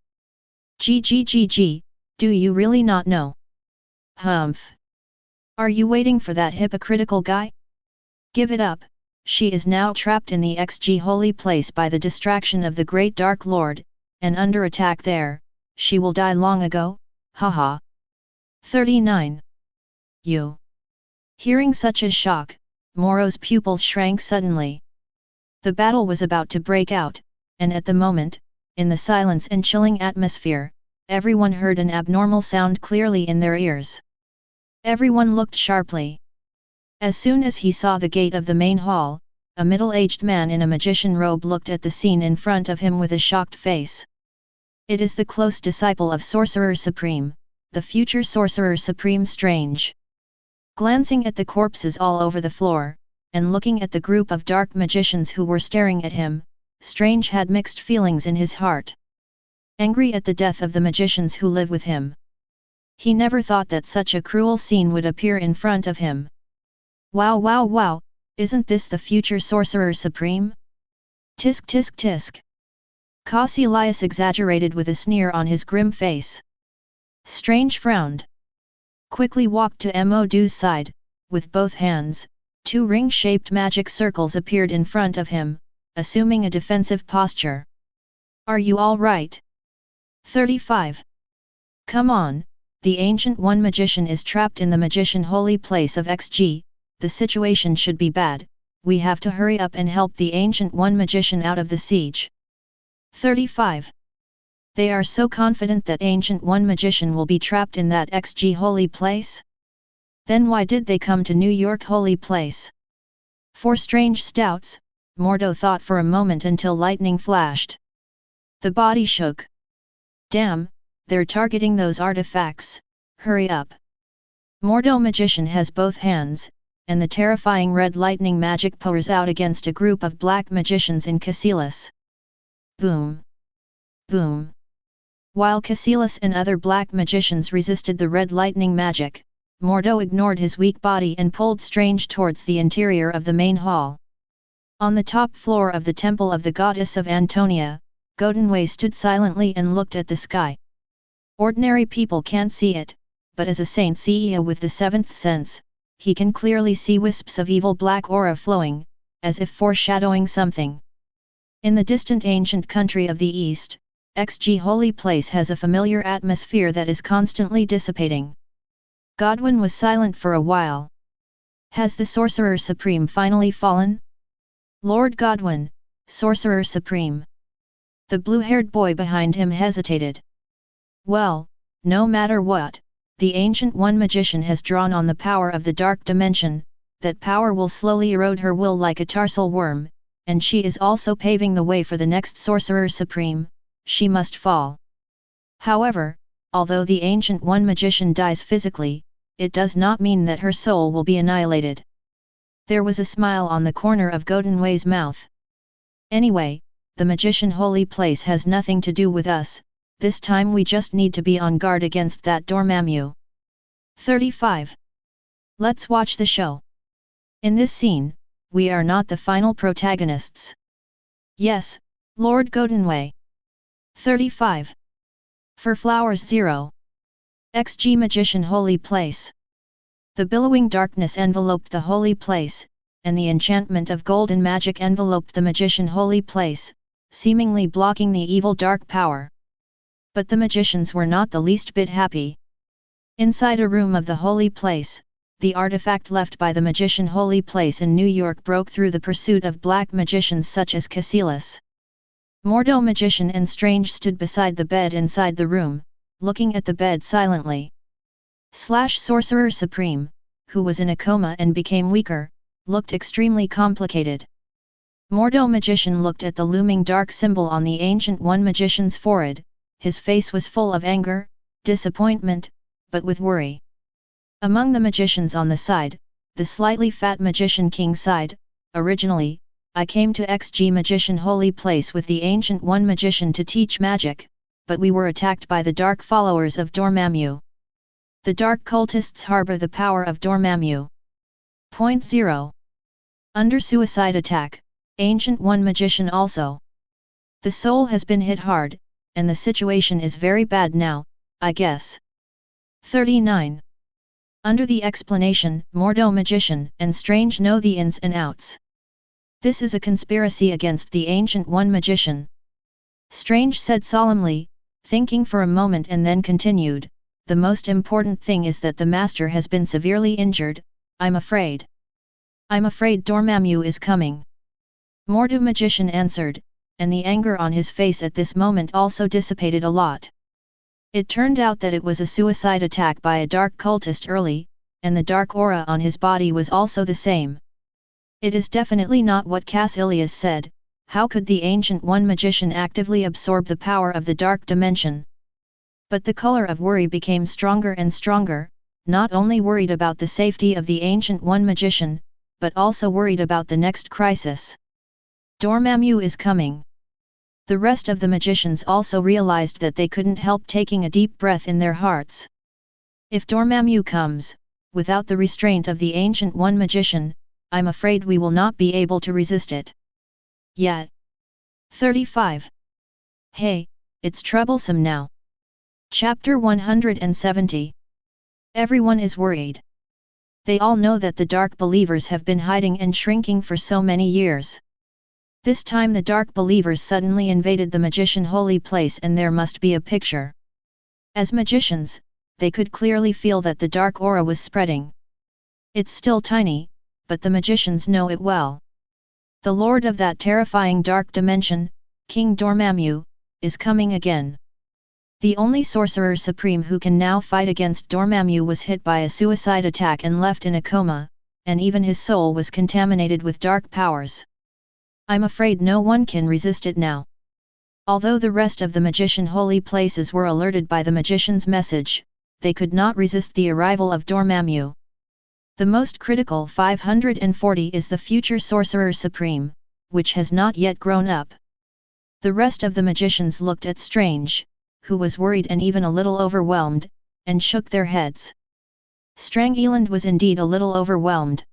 Gg, do you really not know? Humph. Are you waiting for that hypocritical guy? Give it up, she is now trapped in the XG holy place by the distraction of the great Dark Lord, and under attack there, she will die long ago, haha. 39. You. Hearing such a shock, Moro's pupils shrank suddenly. The battle was about to break out, and at the moment, in the silence and chilling atmosphere, everyone heard an abnormal sound clearly in their ears. Everyone looked sharply. As soon as he saw the gate of the main hall, a middle-aged man in a magician robe looked at the scene in front of him with a shocked face. It is the close disciple of Sorcerer Supreme, the future Sorcerer Supreme Strange. Glancing at the corpses all over the floor, and looking at the group of dark magicians who were staring at him, Strange had mixed feelings in his heart. Angry at the death of the magicians who live with him. He never thought that such a cruel scene would appear in front of him. Wow, isn't this the future Sorcerer Supreme? Tisk tisk tisk. Caecilius exaggerated with a sneer on his grim face. Strange frowned. Quickly walked to Modu's side, with both hands, two ring-shaped magic circles appeared in front of him, assuming a defensive posture. Are you all right? 35. Come on, the Ancient One magician is trapped in the magician holy place of XG, the situation should be bad, we have to hurry up and help the Ancient One magician out of the siege. 35. They are so confident that Ancient One magician will be trapped in that XG holy place? Then why did they come to New York holy place? For strange stouts, Mordo thought for a moment until lightning flashed. The body shook. Damn, they're targeting those artifacts, hurry up. Mordo magician has both hands, and the terrifying red lightning magic pours out against a group of black magicians in Caecilius. Boom. Boom. While Caecilius and other black magicians resisted the red lightning magic, Mordo ignored his weak body and pulled Strange towards the interior of the main hall. On the top floor of the temple of the goddess of Antonia, Godinway stood silently and looked at the sky. Ordinary people can't see it, but as a saint CEO with the seventh sense, he can clearly see wisps of evil black aura flowing, as if foreshadowing something. In the distant ancient country of the East, XG Holy Place has a familiar atmosphere that is constantly dissipating. Godwin was silent for a while. Has the Sorcerer Supreme finally fallen? Lord Godwin, Sorcerer Supreme. The blue-haired boy behind him hesitated. Well, no matter what, the Ancient One Magician has drawn on the power of the Dark Dimension, that power will slowly erode her will like a tarsal worm, and she is also paving the way for the next Sorcerer Supreme, she must fall. However, although the Ancient One Magician dies physically, it does not mean that her soul will be annihilated. There was a smile on the corner of Godenway's mouth. Anyway, the Magician Holy Place has nothing to do with us, this time we just need to be on guard against that Dormammu. 35. Let's watch the show. In this scene, we are not the final protagonists. Yes, Lord Godenway. 35. For Flowers 0. XG Magician Holy Place. The billowing darkness enveloped the holy place, and the enchantment of golden magic enveloped the Magician Holy Place, seemingly blocking the evil dark power. But the magicians were not the least bit happy. Inside a room of the holy place, the artifact left by the Magician Holy Place in New York broke through the pursuit of black magicians such as Cassilis. Mordo Magician and Strange stood beside the bed inside the room, looking at the bed silently. Sorcerer Supreme, who was in a coma and became weaker, looked extremely complicated. Mordo Magician looked at the looming dark symbol on the Ancient One Magician's forehead, his face was full of anger, disappointment, but with worry. Among the magicians on the side, the slightly fat Magician King sighed, originally, I came to XG Magician Holy Place with the Ancient One Magician to teach magic, but we were attacked by the dark followers of Dormammu. The dark cultists harbor the power of Dormammu. Point 0. Under suicide attack, Ancient One Magician also. The soul has been hit hard, and the situation is very bad now, I guess. 39. Under the explanation, Mordo Magician and Strange know the ins and outs. This is a conspiracy against the Ancient One Magician. Strange said solemnly, thinking for a moment and then continued, the most important thing is that the Master has been severely injured, I'm afraid. I'm afraid Dormammu is coming. Mordo Magician answered, and the anger on his face at this moment also dissipated a lot. It turned out that it was a suicide attack by a dark cultist early, and the dark aura on his body was also the same. It is definitely not what Cassilis said, how could the Ancient One Magician actively absorb the power of the dark dimension? But the color of worry became stronger and stronger, not only worried about the safety of the Ancient One Magician, but also worried about the next crisis. Dormammu is coming. The rest of the magicians also realized that they couldn't help taking a deep breath in their hearts. If Dormammu comes, without the restraint of the Ancient One Magician, I'm afraid we will not be able to resist it. Yet. 35. Hey, it's troublesome now. Chapter 170. Everyone is worried. They all know that the Dark Believers have been hiding and shrinking for so many years. This time the Dark Believers suddenly invaded the Magician Holy Place and there must be a picture. As magicians, they could clearly feel that the dark aura was spreading. It's still tiny, but the magicians know it well. The lord of that terrifying dark dimension, King Dormammu, is coming again. The only Sorcerer Supreme who can now fight against Dormammu was hit by a suicide attack and left in a coma, and even his soul was contaminated with dark powers. I'm afraid no one can resist it now. Although the rest of the Magician Holy Places were alerted by the magician's message, they could not resist the arrival of Dormammu. The most critical 540 is the future Sorcerer Supreme, which has not yet grown up. The rest of the magicians looked at Strange, who was worried and even a little overwhelmed, and shook their heads. Strangeland was indeed a little overwhelmed.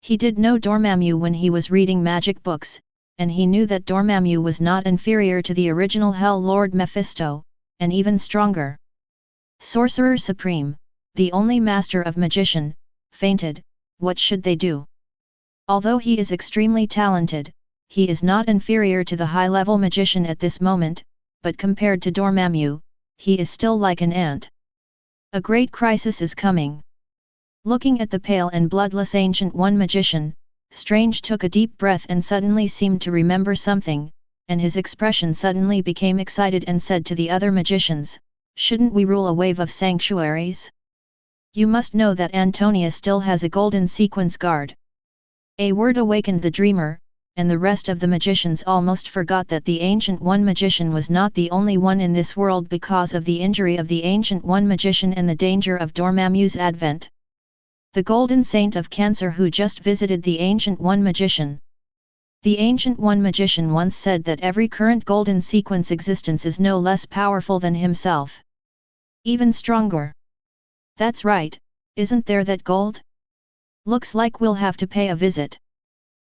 He did know Dormammu when he was reading magic books, and he knew that Dormammu was not inferior to the original Hell Lord Mephisto, and even stronger. Sorcerer Supreme, the only master of magician, fainted. What should they do? Although he is extremely talented, he is not inferior to the high-level magician at this moment, but compared to Dormammu, he is still like an ant. A great crisis is coming. Looking at the pale and bloodless Ancient One magician, Strange took a deep breath and suddenly seemed to remember something, and his expression suddenly became excited and said to the other magicians, "Shouldn't we rule a wave of sanctuaries? You must know that Antonia still has a golden sequence guard." A word awakened the dreamer, and the rest of the magicians almost forgot that the Ancient One magician was not the only one in this world because of the injury of the Ancient One magician and the danger of Dormammu's advent. The Golden Saint of Cancer who just visited the Ancient One magician. The Ancient One magician once said that every current golden sequence existence is no less powerful than himself. Even stronger. That's right, isn't there that gold? Looks like we'll have to pay a visit.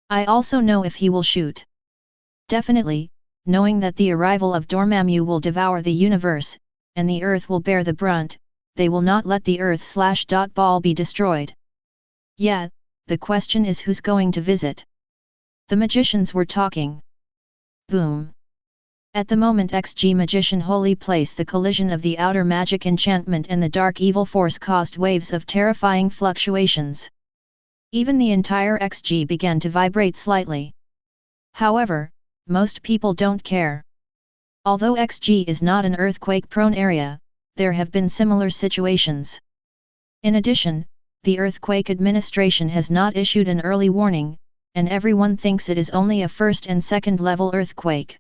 I also know if he will shoot. Definitely, knowing that the arrival of Dormammu will devour the universe, and the Earth will bear the brunt, they will not let the Earth/ball be destroyed. Yeah, the question is who's going to visit? The magicians were talking. Boom. At the moment XG Magician Holy Place, the collision of the outer magic enchantment and the dark evil force caused waves of terrifying fluctuations. Even the entire XG began to vibrate slightly. However, most people don't care. Although XG is not an earthquake-prone area, there have been similar situations. In addition, the Earthquake Administration has not issued an early warning, and everyone thinks it is only a first and second level earthquake.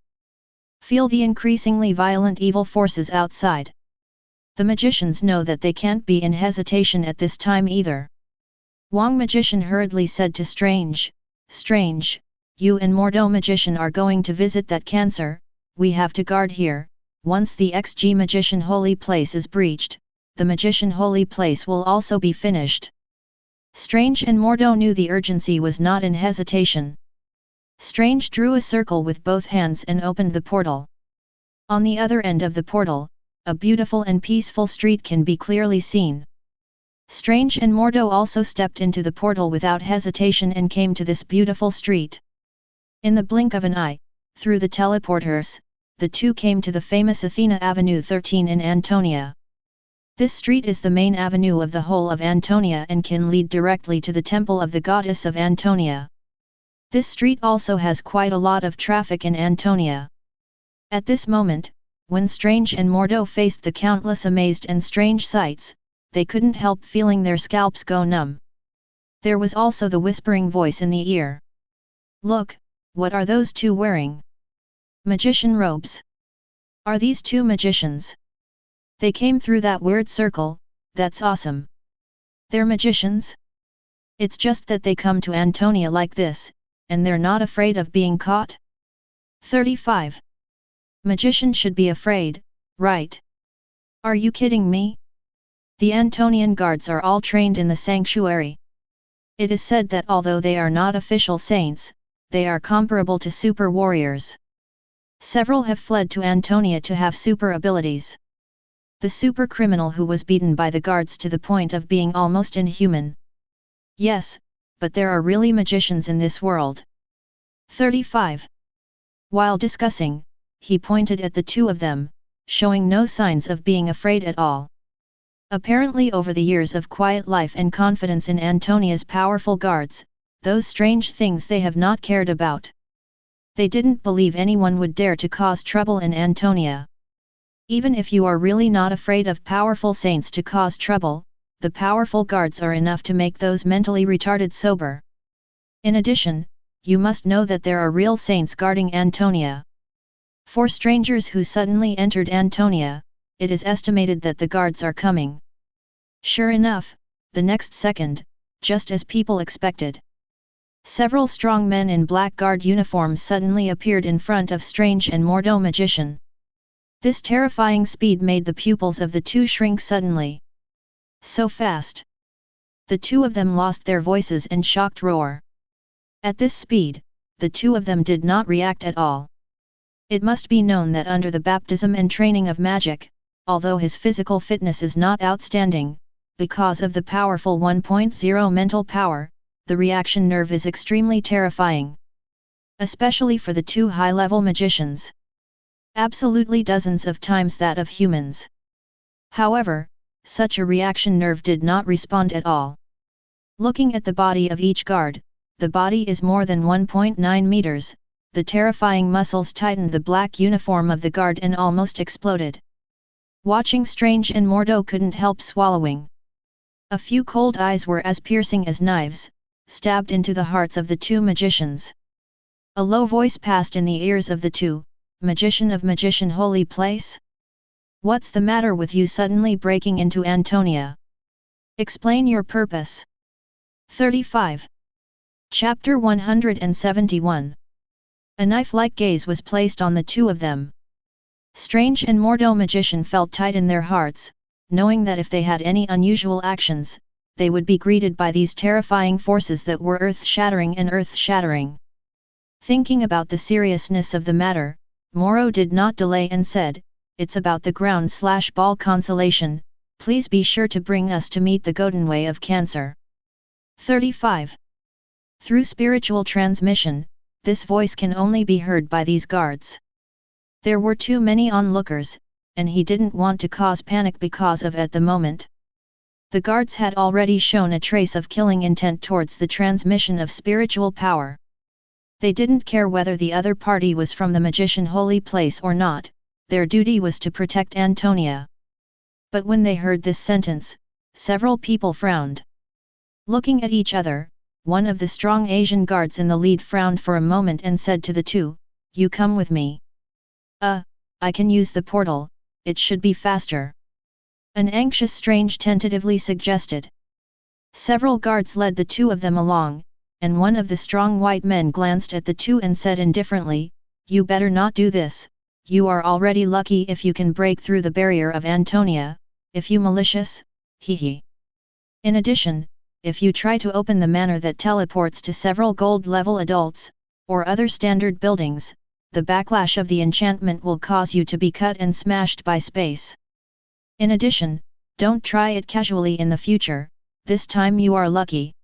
Feel the increasingly violent evil forces outside. The magicians know that they can't be in hesitation at this time either. Wong Magician hurriedly said to Strange, "Strange, you and Mordo Magician are going to visit that Cancer, we have to guard here. Once the XG Magician Holy Place is breached, the Magician Holy Place will also be finished." Strange and Mordo knew the urgency was not in hesitation. Strange drew a circle with both hands and opened the portal. On the other end of the portal, a beautiful and peaceful street can be clearly seen. Strange and Mordo also stepped into the portal without hesitation and came to this beautiful street. In the blink of an eye, through the teleporters, the two came to the famous Athena Avenue 13 in Antonia. This street is the main avenue of the whole of Antonia and can lead directly to the temple of the goddess of Antonia. This street also has quite a lot of traffic in Antonia. At this moment, when Strange and Mordo faced the countless amazed and strange sights, they couldn't help feeling their scalps go numb. There was also the whispering voice in the ear. "Look, what are those two wearing? Magician robes. Are these two magicians? They came through that weird circle, that's awesome. They're magicians? It's just that they come to Antonia like this, and they're not afraid of being caught?" 35. Magician should be afraid, right? Are you kidding me? The Antonian guards are all trained in the sanctuary. It is said that although they are not official saints, they are comparable to super warriors. Several have fled to Antonia to have super abilities. The super criminal who was beaten by the guards to the point of being almost inhuman. Yes, but there are really magicians in this world. 35. While discussing, he pointed at the two of them, showing no signs of being afraid at all. Apparently over the years of quiet life and confidence in Antonia's powerful guards, those strange things they have not cared about. They didn't believe anyone would dare to cause trouble in Antonia. Even if you are really not afraid of powerful saints to cause trouble, the powerful guards are enough to make those mentally retarded sober. In addition, you must know that there are real saints guarding Antonia. For strangers who suddenly entered Antonia, it is estimated that the guards are coming. Sure enough, the next second, just as people expected, several strong men in black guard uniforms suddenly appeared in front of Strange and Mordo Magician. This terrifying speed made the pupils of the two shrink suddenly. So fast! The two of them lost their voices in shocked roar. At this speed, the two of them did not react at all. It must be known that under the baptism and training of magic, although his physical fitness is not outstanding, because of the powerful 1.0 mental power, the reaction nerve is extremely terrifying. Especially for the two high-level magicians. Absolutely dozens of times that of humans. However, such a reaction nerve did not respond at all. Looking at the body of each guard, the body is more than 1.9 meters, the terrifying muscles tightened the black uniform of the guard and almost exploded. Watching Strange and Mordo couldn't help swallowing. A few cold eyes were as piercing as knives, stabbed into the hearts of the two magicians. A low voice passed in the ears of the two, "Magician of Magician Holy Place? What's the matter with you suddenly breaking into Antonia? Explain your purpose." 35. Chapter 171. A knife-like gaze was placed on the two of them. Strange and Mordo Magician felt tight in their hearts, knowing that if they had any unusual actions, they would be greeted by these terrifying forces that were earth-shattering and earth-shattering. Thinking about the seriousness of the matter, Mordo did not delay and said, "It's about the ground/ball consolation, please be sure to bring us to meet the Godenway of Cancer." 35. Through spiritual transmission, this voice can only be heard by these guards. There were too many onlookers, and he didn't want to cause panic because of at the moment. The guards had already shown a trace of killing intent towards the transmission of spiritual power. They didn't care whether the other party was from the Magician Holy Place or not, their duty was to protect Antonia. But when they heard this sentence, several people frowned. Looking at each other, one of the strong Asian guards in the lead frowned for a moment and said to the two, "You come with me." I can use the portal, it should be faster." An anxious Strange tentatively suggested. Several guards led the two of them along, and one of the strong white men glanced at the two and said indifferently, "You better not do this, you are already lucky if you can break through the barrier of Antonia, if you malicious, hee. In addition, if you try to open the manor that teleports to several gold-level adults, or other standard buildings, the backlash of the enchantment will cause you to be cut and smashed by space. In addition, don't try it casually in the future, this time you are lucky."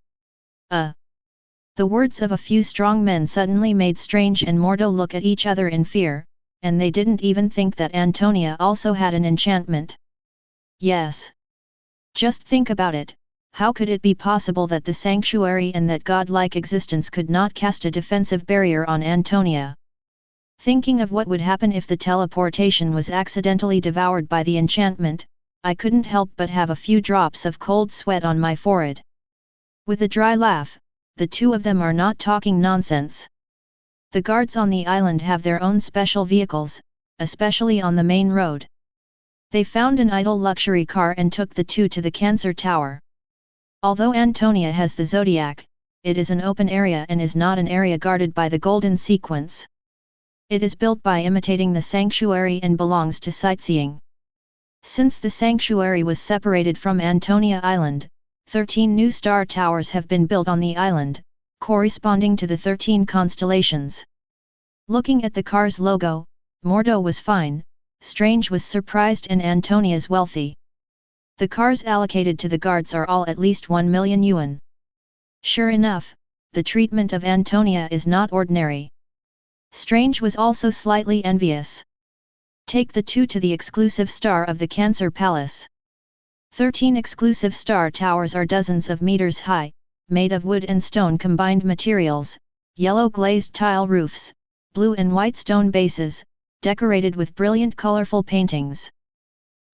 The words of a few strong men suddenly made Strange and Mordo look at each other in fear, and they didn't even think that Antonia also had an enchantment. Yes. Just think about it, how could it be possible that the sanctuary and that godlike existence could not cast a defensive barrier on Antonia? Thinking of what would happen if the teleportation was accidentally devoured by the enchantment, I couldn't help but have a few drops of cold sweat on my forehead. With a dry laugh, the two of them are not talking nonsense. The guards on the island have their own special vehicles, especially on the main road. They found an idle luxury car and took the two to the Cancer Tower. Although Antonia has the Zodiac, it is an open area and is not an area guarded by the Golden Sequence. It is built by imitating the sanctuary and belongs to sightseeing. Since the sanctuary was separated from Antonia Island, 13 new star towers have been built on the island, corresponding to the 13 constellations. Looking at the car's logo, Mordo was fine, Strange was surprised and Antonia's wealthy. The cars allocated to the guards are all at least 1 million yuan. Sure enough, the treatment of Antonia is not ordinary. Strange was also slightly envious. Take the two to the exclusive star of the Cancer Palace. 13 exclusive star towers are dozens of meters high, made of wood and stone combined materials, yellow glazed tile roofs, blue and white stone bases, decorated with brilliant colorful paintings.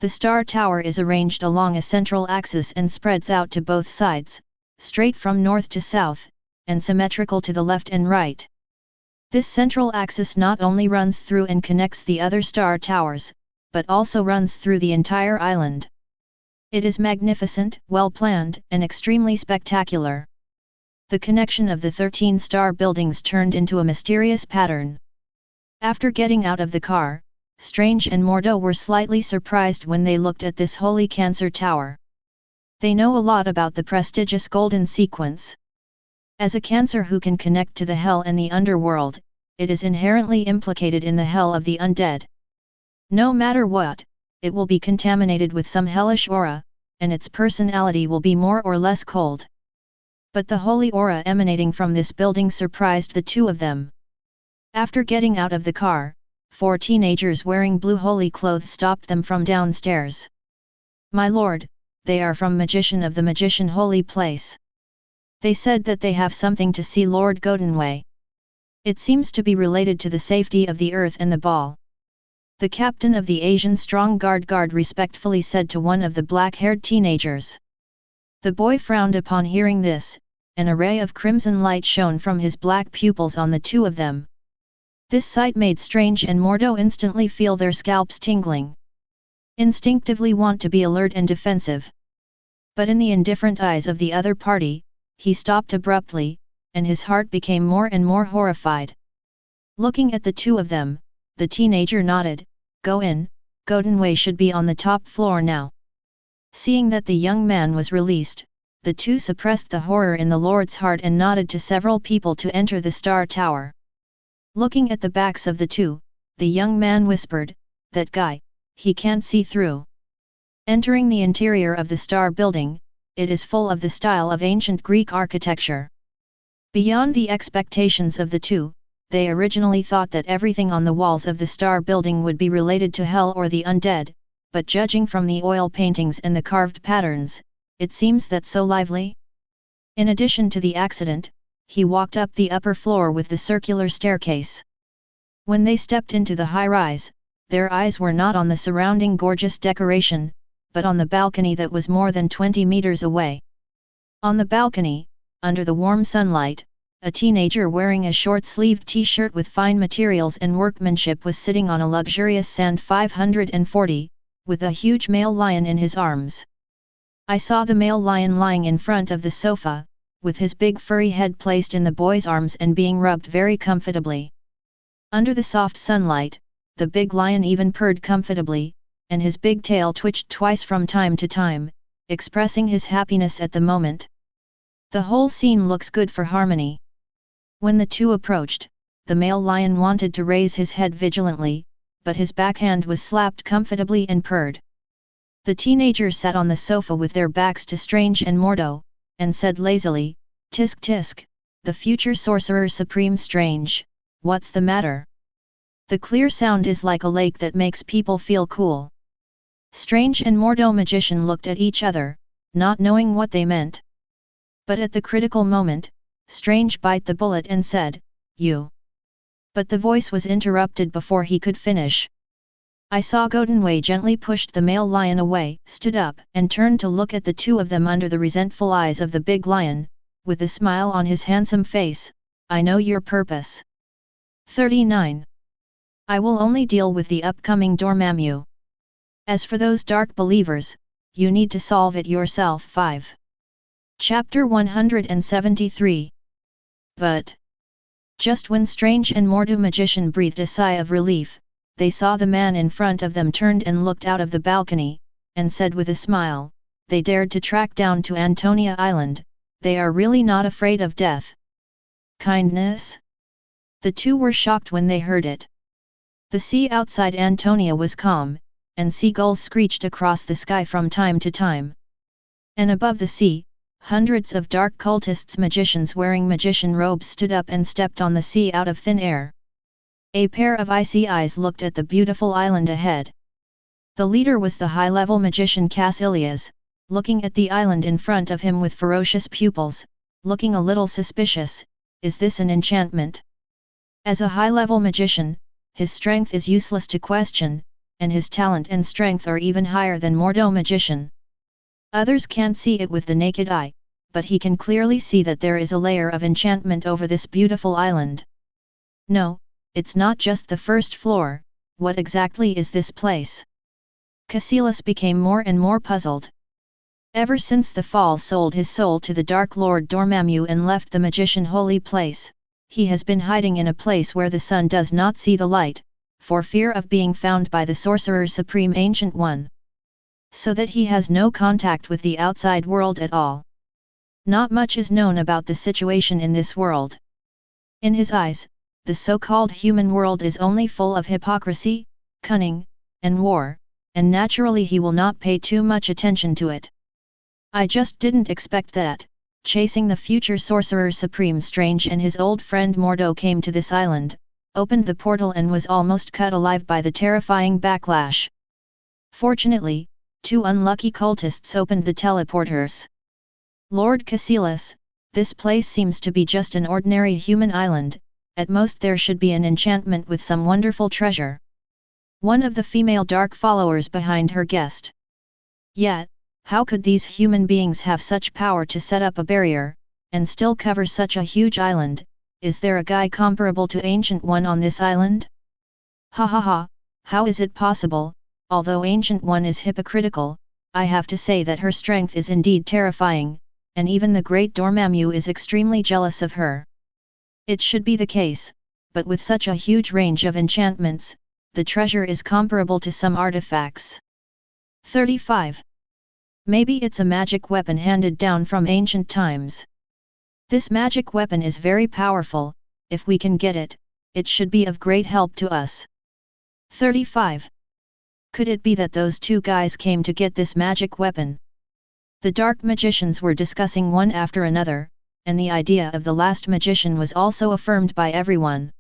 The star tower is arranged along a central axis and spreads out to both sides, straight from north to south, and symmetrical to the left and right. This central axis not only runs through and connects the other star towers, but also runs through the entire island. It is magnificent, well-planned, and extremely spectacular. The connection of the 13 star buildings turned into a mysterious pattern. After getting out of the car, Strange and Mordo were slightly surprised when they looked at this holy Cancer Tower. They know a lot about the prestigious Golden Sequence. As a Cancer who can connect to the hell and the underworld, it is inherently implicated in the hell of the undead. No matter what, it will be contaminated with some hellish aura, and its personality will be more or less cold. But the holy aura emanating from this building surprised the two of them. After getting out of the car, 4 teenagers wearing blue holy clothes stopped them from downstairs. "My lord, they are from Magician of the Magician Holy Place. They said that they have something to see Lord Godinway. It seems to be related to the safety of the earth and the ball. The captain of the Asian Strong Guard respectfully said to one of the black-haired teenagers. The boy frowned upon hearing this, an array of crimson light shone from his black pupils on the two of them. This sight made Strange and Mordo instantly feel their scalps tingling. Instinctively want to be alert and defensive. But in the indifferent eyes of the other party, he stopped abruptly, and his heart became more and more horrified. Looking at the two of them, the teenager nodded. Go in, Godinway should be on the top floor now. Seeing that the young man was released, the two suppressed the horror in the Lord's heart and nodded to several people to enter the Star Tower. Looking at the backs of the two, the young man whispered, that guy, he can't see through. Entering the interior of the Star Building, it is full of the style of ancient Greek architecture. Beyond the expectations of the two, they originally thought that everything on the walls of the Star Building would be related to hell or the undead, but judging from the oil paintings and the carved patterns, it seems that so lively. In addition to the accident, he walked up the upper floor with the circular staircase. When they stepped into the high-rise, their eyes were not on the surrounding gorgeous decoration, but on the balcony that was more than 20 meters away. On the balcony, under the warm sunlight, a teenager wearing a short-sleeved t-shirt with fine materials and workmanship was sitting on a luxurious sand 540, with a huge male lion in his arms. I saw the male lion lying in front of the sofa, with his big furry head placed in the boy's arms and being rubbed very comfortably. Under the soft sunlight, the big lion even purred comfortably, and his big tail twitched twice from time to time, expressing his happiness at the moment. The whole scene looks good for harmony. When the two approached, the male lion wanted to raise his head vigilantly, but his backhand was slapped comfortably and purred. The teenagers sat on the sofa with their backs to Strange and Mordo, and said lazily, "Tisk tisk, the future sorcerer supreme Strange, what's the matter?" The clear sound is like a lake that makes people feel cool. Strange and Mordo magician looked at each other, not knowing what they meant. But at the critical moment, Strange bite the bullet and said, "You." But the voice was interrupted before he could finish. I saw Godinway gently pushed the male lion away, stood up and turned to look at the two of them under the resentful eyes of the big lion, with a smile on his handsome face. "I know your purpose." 39. I will only deal with the upcoming Dormammu. As for those dark believers, you need to solve it yourself. 5. Chapter 173. But just when Strange and Mordo magician breathed a sigh of relief, they saw the man in front of them turned and looked out of the balcony, and said with a smile, "They dared to track down to Antonia Island, they are really not afraid of death." Kindness? The two were shocked when they heard it. The sea outside Antonia was calm, and seagulls screeched across the sky from time to time. And above the sea, hundreds of dark cultists magicians wearing magician robes stood up and stepped on the sea out of thin air. A pair of icy eyes looked at the beautiful island ahead. The leader was the high-level magician Cassilius, looking at the island in front of him with ferocious pupils, looking a little suspicious. Is this an enchantment? As a high-level magician, his strength is useless to question, and his talent and strength are even higher than Mordo magician. Others can't see it with the naked eye, but he can clearly see that there is a layer of enchantment over this beautiful island. No, it's not just the first floor. What exactly is this place? Cassilius became more and more puzzled. Ever since the Fall sold his soul to the Dark Lord Dormammu and left the magician holy place, he has been hiding in a place where the sun does not see the light, for fear of being found by the Sorcerer Supreme Ancient One. So that he has no contact with the outside world at all. Not much is known about the situation in this world. In his eyes, the so-called human world is only full of hypocrisy, cunning, and war, and naturally he will not pay too much attention to it. I just didn't expect that, chasing the future Sorcerer Supreme Strange and his old friend Mordo came to this island, opened the portal and was almost cut alive by the terrifying backlash. Fortunately, 2 unlucky cultists opened the teleporters. Lord Cassilius, this place seems to be just an ordinary human island, at most there should be an enchantment with some wonderful treasure. One of the female dark followers behind her guessed. Yet, how could these human beings have such power to set up a barrier, and still cover such a huge island? Is there a guy comparable to Ancient One on this island? Ha ha ha, how is it possible? Although Ancient One is hypocritical, I have to say that her strength is indeed terrifying, and even the great Dormammu is extremely jealous of her. It should be the case, but with such a huge range of enchantments, the treasure is comparable to some artifacts. 35. Maybe it's a magic weapon handed down from ancient times. This magic weapon is very powerful. If we can get it, it should be of great help to us. 35. Could it be that those two guys came to get this magic weapon? The dark magicians were discussing one after another, and the idea of the last magician was also affirmed by everyone.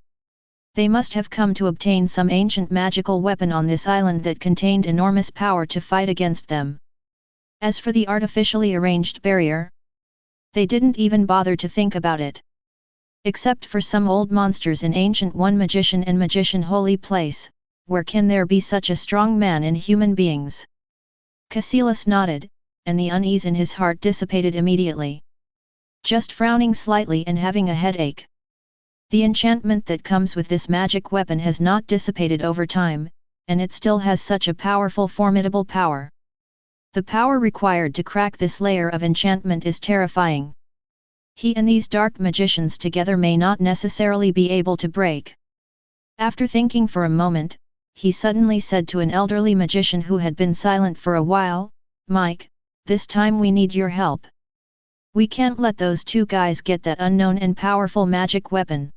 They must have come to obtain some ancient magical weapon on this island that contained enormous power to fight against them. As for the artificially arranged barrier, they didn't even bother to think about it. Except for some old monsters in Ancient One Magician and Magician Holy Place, where can there be such a strong man in human beings? Cassilis nodded, and the unease in his heart dissipated immediately. Just frowning slightly and having a headache. The enchantment that comes with this magic weapon has not dissipated over time, and it still has such a powerful, formidable power. The power required to crack this layer of enchantment is terrifying. He and these dark magicians together may not necessarily be able to break. After thinking for a moment, he suddenly said to an elderly magician who had been silent for a while, "Mike, this time we need your help. We can't let those two guys get that unknown and powerful magic weapon."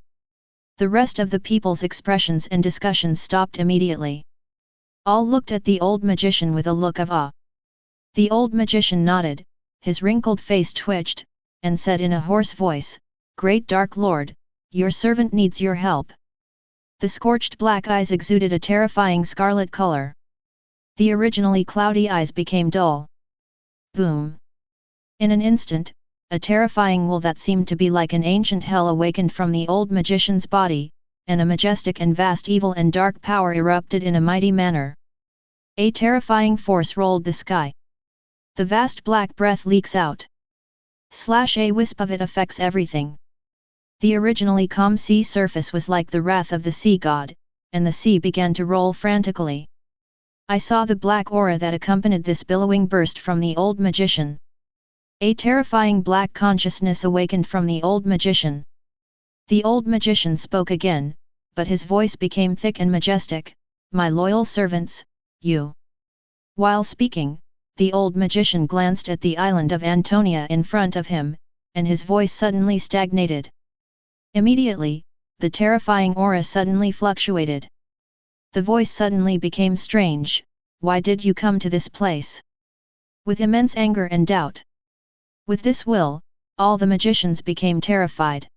The rest of the people's expressions and discussions stopped immediately. All looked at the old magician with a look of awe. The old magician nodded, his wrinkled face twitched, and said in a hoarse voice, "Great Dark Lord, your servant needs your help." The scorched black eyes exuded a terrifying scarlet color. The originally cloudy eyes became dull. Boom! In an instant, a terrifying will that seemed to be like an ancient hell awakened from the old magician's body, and a majestic and vast evil and dark power erupted in a mighty manner. A terrifying force rolled the sky. The vast black breath leaks out. A wisp of it affects everything. The originally calm sea surface was like the wrath of the sea god, and the sea began to roll frantically. I saw the black aura that accompanied this billowing burst from the old magician. A terrifying black consciousness awakened from the old magician. The old magician spoke again, but his voice became thick and majestic, "My loyal servants, you." While speaking, the old magician glanced at the island of Antonia in front of him, and his voice suddenly stagnated. Immediately, the terrifying aura suddenly fluctuated. The voice suddenly became strange, "Why did you come to this place?" With immense anger and doubt. With this will, all the magicians became terrified.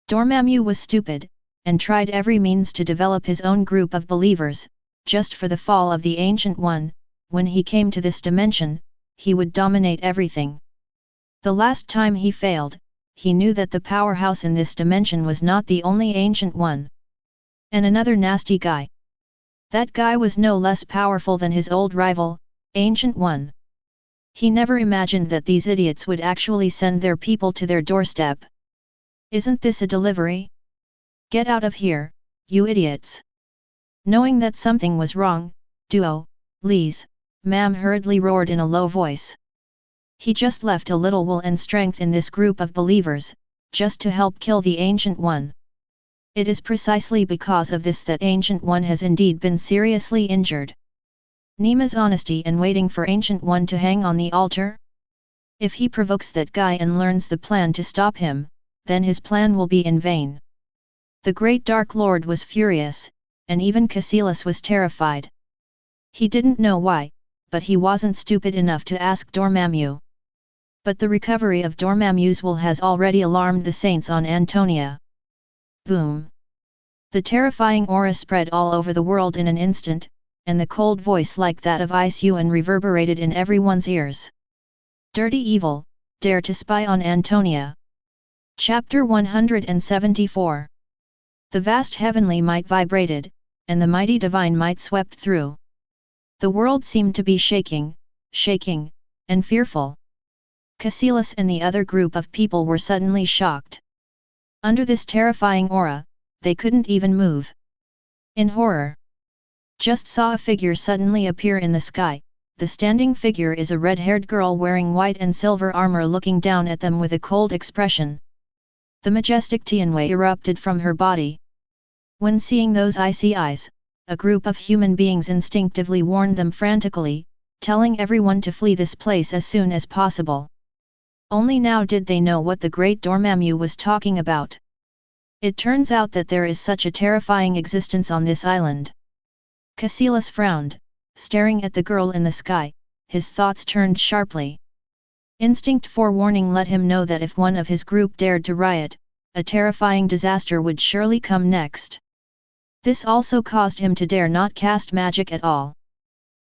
Dormammu was stupid, and tried every means to develop his own group of believers, just for the fall of the Ancient One. When he came to this dimension, he would dominate everything. The last time he failed, he knew that the powerhouse in this dimension was not the only Ancient One. And another nasty guy. That guy was no less powerful than his old rival, Ancient One. He never imagined that these idiots would actually send their people to their doorstep. Isn't this a delivery? Get out of here, you idiots! Knowing that something was wrong, Duo, Lise, Mam hurriedly roared in a low voice. He just left a little will and strength in this group of believers, just to help kill the Ancient One. It is precisely because of this that Ancient One has indeed been seriously injured. Nima's honesty and waiting for Ancient One to hang on the altar? If he provokes that guy and learns the plan to stop him, then his plan will be in vain. The great Dark Lord was furious, and even Cassilis was terrified. He didn't know why, but he wasn't stupid enough to ask Dormammu. But the recovery of Dormammu's will has already alarmed the saints on Antonia. Boom! The terrifying aura spread all over the world in an instant, and the cold voice like that of Ice-Yuan reverberated in everyone's ears. Dirty evil, dare to spy on Antonia. Chapter 174. The vast heavenly might vibrated, and the mighty divine might swept through. The world seemed to be shaking, and fearful. S.H.I.E.L.D and the other group of people were suddenly shocked. Under this terrifying aura, they couldn't even move. In horror, just saw a figure suddenly appear in the sky. The standing figure is a red-haired girl wearing white and silver armor looking down at them with a cold expression. The majestic Tianwei erupted from her body. When seeing those icy eyes, a group of human beings instinctively warned them frantically, telling everyone to flee this place as soon as possible. Only now did they know what the great Dormammu was talking about. It turns out that there is such a terrifying existence on this island. S.H.I.E.L.D frowned, staring at the girl in the sky, his thoughts turned sharply. Instinct forewarning let him know that if one of his group dared to riot, a terrifying disaster would surely come next. This also caused him to dare not cast magic at all.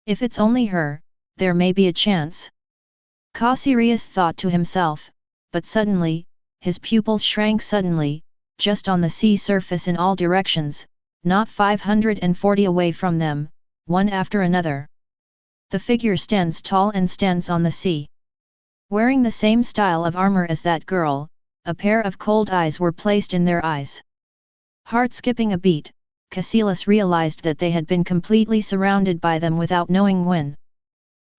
If it's only her, there may be a chance. Sirius thought to himself, but suddenly, his pupils shrank suddenly, just on the sea surface in all directions, not 540 away from them, one after another. The figure stands tall and stands on the sea. Wearing the same style of armor as that girl, a pair of cold eyes were placed in their eyes. Heart skipping a beat, S.H.I.E.L.D realized that they had been completely surrounded by them without knowing when.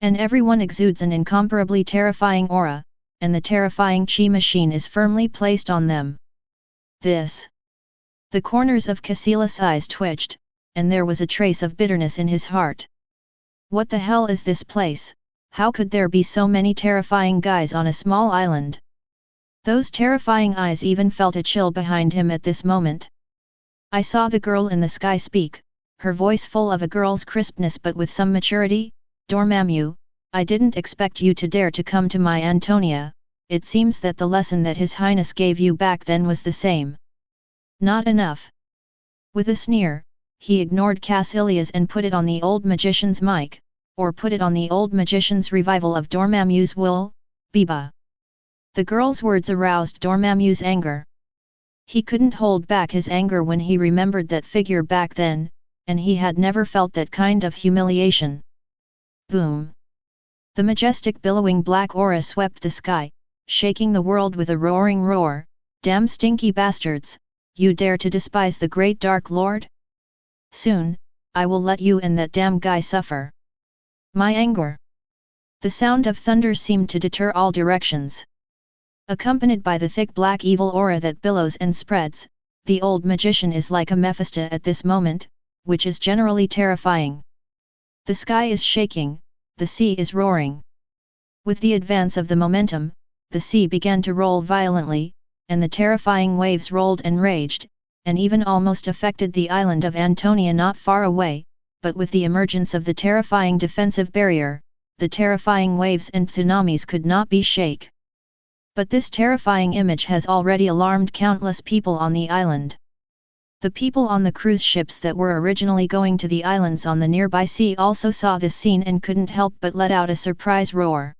And everyone exudes an incomparably terrifying aura, and the terrifying chi machine is firmly placed on them. The corners of S.H.I.E.L.D's eyes twitched, and there was a trace of bitterness in his heart. What the hell is this place? How could there be so many terrifying guys on a small island? Those terrifying eyes even felt a chill behind him at this moment. I saw the girl in the sky speak, her voice full of a girl's crispness but with some maturity. Dormammu, I didn't expect you to dare to come to my Antonia. It seems that the lesson that His Highness gave you back then was the same. Not enough. With a sneer, he ignored S.H.I.E.L.D and put it on the old magician's mic, or put it on the old magician's revival of Dormammu's will, Biba. The girl's words aroused Dormammu's anger. He couldn't hold back his anger when he remembered that figure back then, and he had never felt that kind of humiliation. Boom! The majestic billowing black aura swept the sky, shaking the world with a roaring roar. Damn stinky bastards, you dare to despise the great Dark Lord? Soon, I will let you and that damn guy suffer. My anger. The sound of thunder seemed to deter all directions. Accompanied by the thick black evil aura that billows and spreads, the old magician is like a Mephisto at this moment, which is generally terrifying. The sky is shaking, the sea is roaring. With the advance of the momentum, the sea began to roll violently, and the terrifying waves rolled and raged, and even almost affected the island of Antonia not far away, but with the emergence of the terrifying defensive barrier, the terrifying waves and tsunamis could not be shaken. But this terrifying image has already alarmed countless people on the island. The people on the cruise ships that were originally going to the islands on the nearby sea also saw this scene and couldn't help but let out a surprise roar.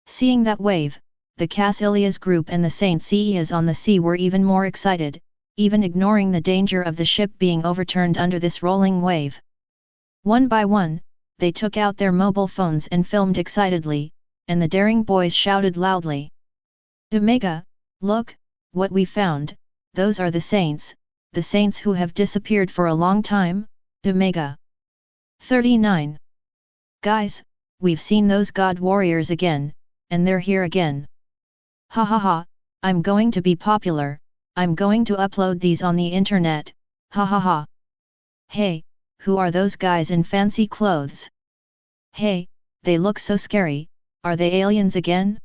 Seeing that wave, the S.H.I.E.L.D's group and the Saint Seiya's on the sea were even more excited, even ignoring the danger of the ship being overturned under this rolling wave. One by one, they took out their mobile phones and filmed excitedly, and the daring boys shouted loudly. Omega, look, what we found, those are the saints who have disappeared for a long time, Omega. 39. Guys, we've seen those god warriors again, and they're here again. Ha ha ha, I'm going to be popular, I'm going to upload these on the internet, ha ha ha. Hey, who are those guys in fancy clothes? Hey, they look so scary, are they aliens again?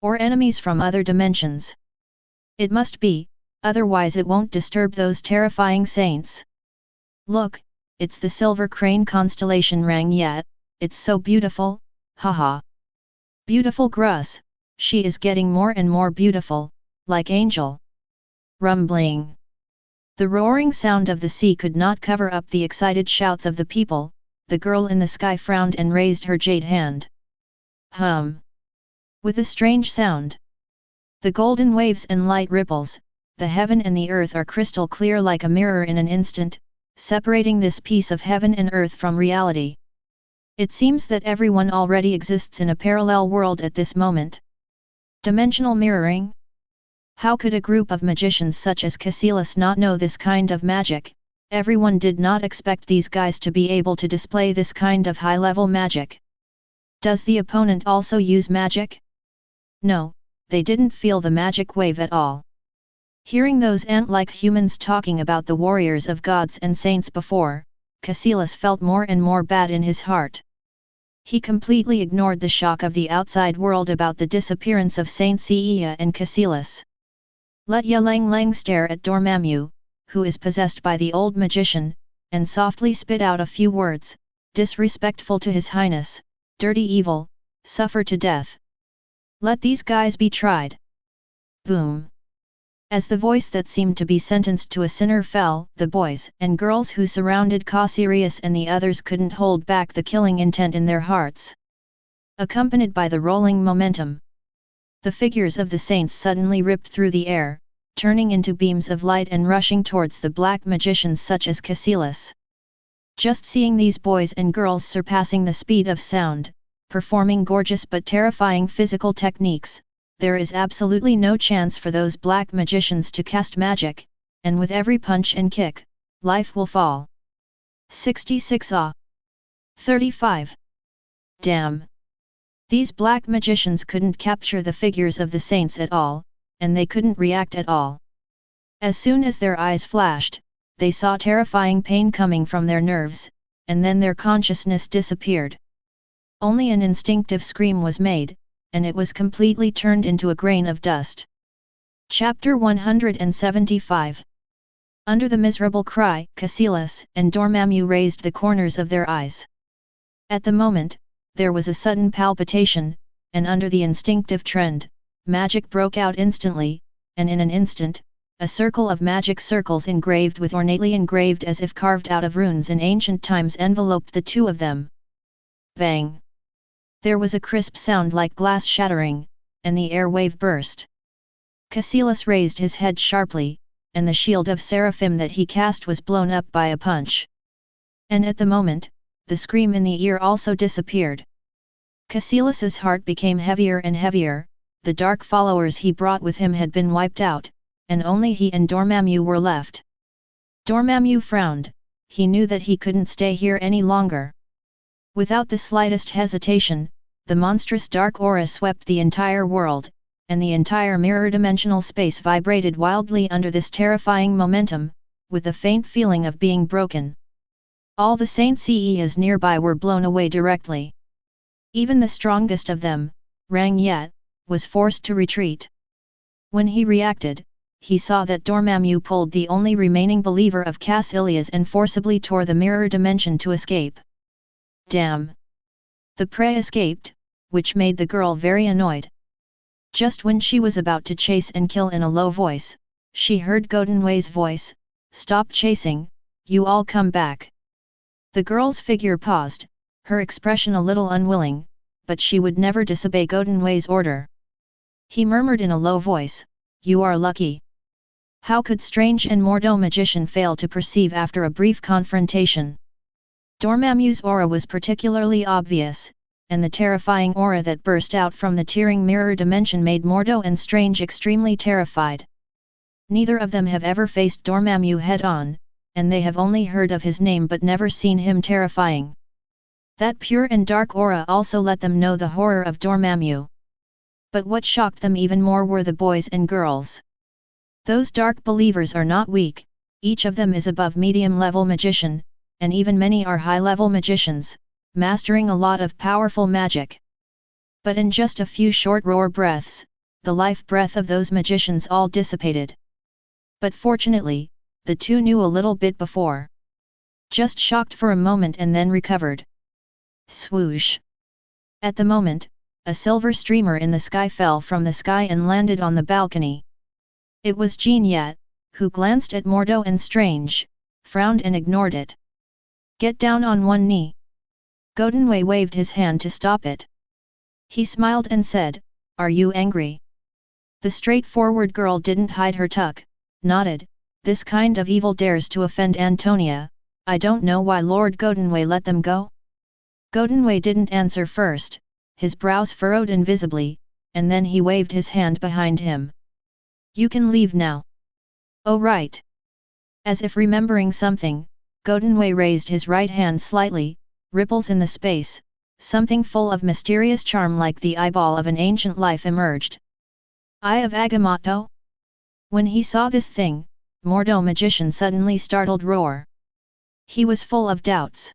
Or enemies from other dimensions? It must be, otherwise it won't disturb those terrifying saints. Look, it's the silver crane constellation rang yet, it's so beautiful, haha. Beautiful Gruss, she is getting more and more beautiful, like angel. Rumbling. The roaring sound of the sea could not cover up the excited shouts of the people. The girl in the sky frowned and raised her jade hand. With a strange sound. The golden waves and light ripples, the heaven and the earth are crystal clear like a mirror in an instant, separating this piece of heaven and earth from reality. It seems that everyone already exists in a parallel world at this moment. Dimensional mirroring? How could a group of magicians such as S.H.I.E.L.D not know this kind of magic? Everyone did not expect these guys to be able to display this kind of high-level magic. Does the opponent also use magic? No, they didn't feel the magic wave at all. Hearing those ant-like humans talking about the warriors of gods and saints before, S.H.I.E.L.D felt more and more bad in his heart. He completely ignored the shock of the outside world about the disappearance of Saint Seiya and S.H.I.E.L.D. Let Ylang Lang stare at Dormammu, who is possessed by the old magician, and softly spit out a few words, disrespectful to His Highness, dirty evil, suffer to death. Let these guys be tried. Boom. As the voice that seemed to be sentenced to a sinner fell, the boys and girls who surrounded Sirius and the others couldn't hold back the killing intent in their hearts. Accompanied by the rolling momentum, the figures of the saints suddenly ripped through the air, turning into beams of light and rushing towards the black magicians such as S.H.I.E.L.D. Just seeing these boys and girls surpassing the speed of sound, performing gorgeous but terrifying physical techniques, there is absolutely no chance for those black magicians to cast magic, and with every punch and kick, life will fall. 66 35. Damn! These black magicians couldn't capture the figures of the saints at all, and they couldn't react at all. As soon as their eyes flashed, they saw terrifying pain coming from their nerves, and then their consciousness disappeared. Only an instinctive scream was made, and it was completely turned into a grain of dust. Chapter 175. Under the miserable cry, S.H.I.E.L.D and Dormammu raised the corners of their eyes. At the moment, there was a sudden palpitation, and under the instinctive trend, magic broke out instantly, and in an instant, a circle of magic circles engraved with ornately engraved as if carved out of runes in ancient times enveloped the two of them. Bang! There was a crisp sound like glass shattering, and the air wave burst. S.H.I.E.L.D raised his head sharply, and the shield of seraphim that he cast was blown up by a punch. And at the moment, the scream in the ear also disappeared. S.H.I.E.L.D's heart became heavier and heavier, the dark followers he brought with him had been wiped out, and only he and Dormammu were left. Dormammu frowned, he knew that he couldn't stay here any longer. Without the slightest hesitation, the monstrous dark aura swept the entire world, and the entire mirror-dimensional space vibrated wildly under this terrifying momentum, with the faint feeling of being broken. All the Saint Seiyas nearby were blown away directly. Even the strongest of them, Rang Yet, was forced to retreat. When he reacted, he saw that Dormammu pulled the only remaining believer of S.H.I.E.L.D and forcibly tore the mirror dimension to escape. Damn! The prey escaped, which made the girl very annoyed. Just when she was about to chase and kill in a low voice, she heard Godinwei's voice, "Stop chasing, you all come back." The girl's figure paused, her expression a little unwilling, but she would never disobey Godinwei's order. He murmured in a low voice, "You are lucky." How could Strange and Mordo magician fail to perceive after a brief confrontation? Dormammu's aura was particularly obvious, and the terrifying aura that burst out from the tearing mirror dimension made Mordo and Strange extremely terrified. Neither of them have ever faced Dormammu head-on, and they have only heard of his name but never seen him terrifying. That pure and dark aura also let them know the horror of Dormammu. But what shocked them even more were the boys and girls. Those dark believers are not weak, each of them is above medium-level magician, and even many are high-level magicians, mastering a lot of powerful magic. But in just a few short roar breaths, the life breath of those magicians all dissipated. But fortunately, the two knew a little bit before. Just shocked for a moment and then recovered. Swoosh! At the moment, a silver streamer in the sky fell from the sky and landed on the balcony. It was Jean Yet, who glanced at Mordo and Strange, frowned and ignored it. "Get down on one knee." Godinwei waved his hand to stop it. He smiled and said, "Are you angry?" The straightforward girl didn't hide her tuck, nodded, "This kind of evil dares to offend Antonia, I don't know why Lord Godinway let them go?" Godinway didn't answer first, his brows furrowed invisibly, and then he waved his hand behind him. "You can leave now." "Oh right." As if remembering something, Godinway raised his right hand slightly, ripples in the space, something full of mysterious charm like the eyeball of an ancient life emerged. Eye of Agamotto? When he saw this thing, Mordo magician suddenly startled roar. He was full of doubts.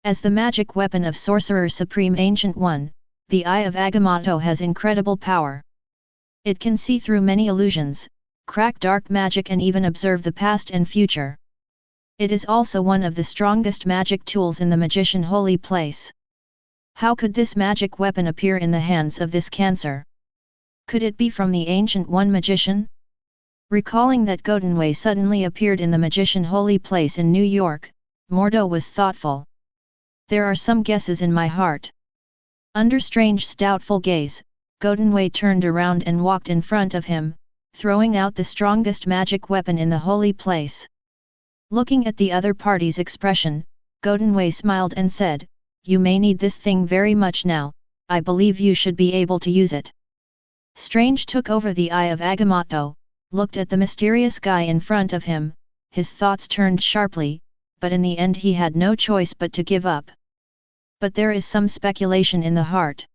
As the magic weapon of Sorcerer Supreme Ancient One, the Eye of Agamotto has incredible power. It can see through many illusions, crack dark magic and even observe the past and future. It is also one of the strongest magic tools in the magician holy place. How could this magic weapon appear in the hands of this Cancer? Could it be from the Ancient One magician? Recalling that Godinway suddenly appeared in the magician holy place in New York, Mordo was thoughtful. There are some guesses in my heart. Under Strange's doubtful gaze, Godinway turned around and walked in front of him, throwing out the strongest magic weapon in the holy place. Looking at the other party's expression, Godinway smiled and said, "You may need this thing very much now, I believe you should be able to use it." Strange took over the Eye of Agamotto, looked at the mysterious guy in front of him, his thoughts turned sharply, but in the end he had no choice but to give up. But there is some speculation in the heart.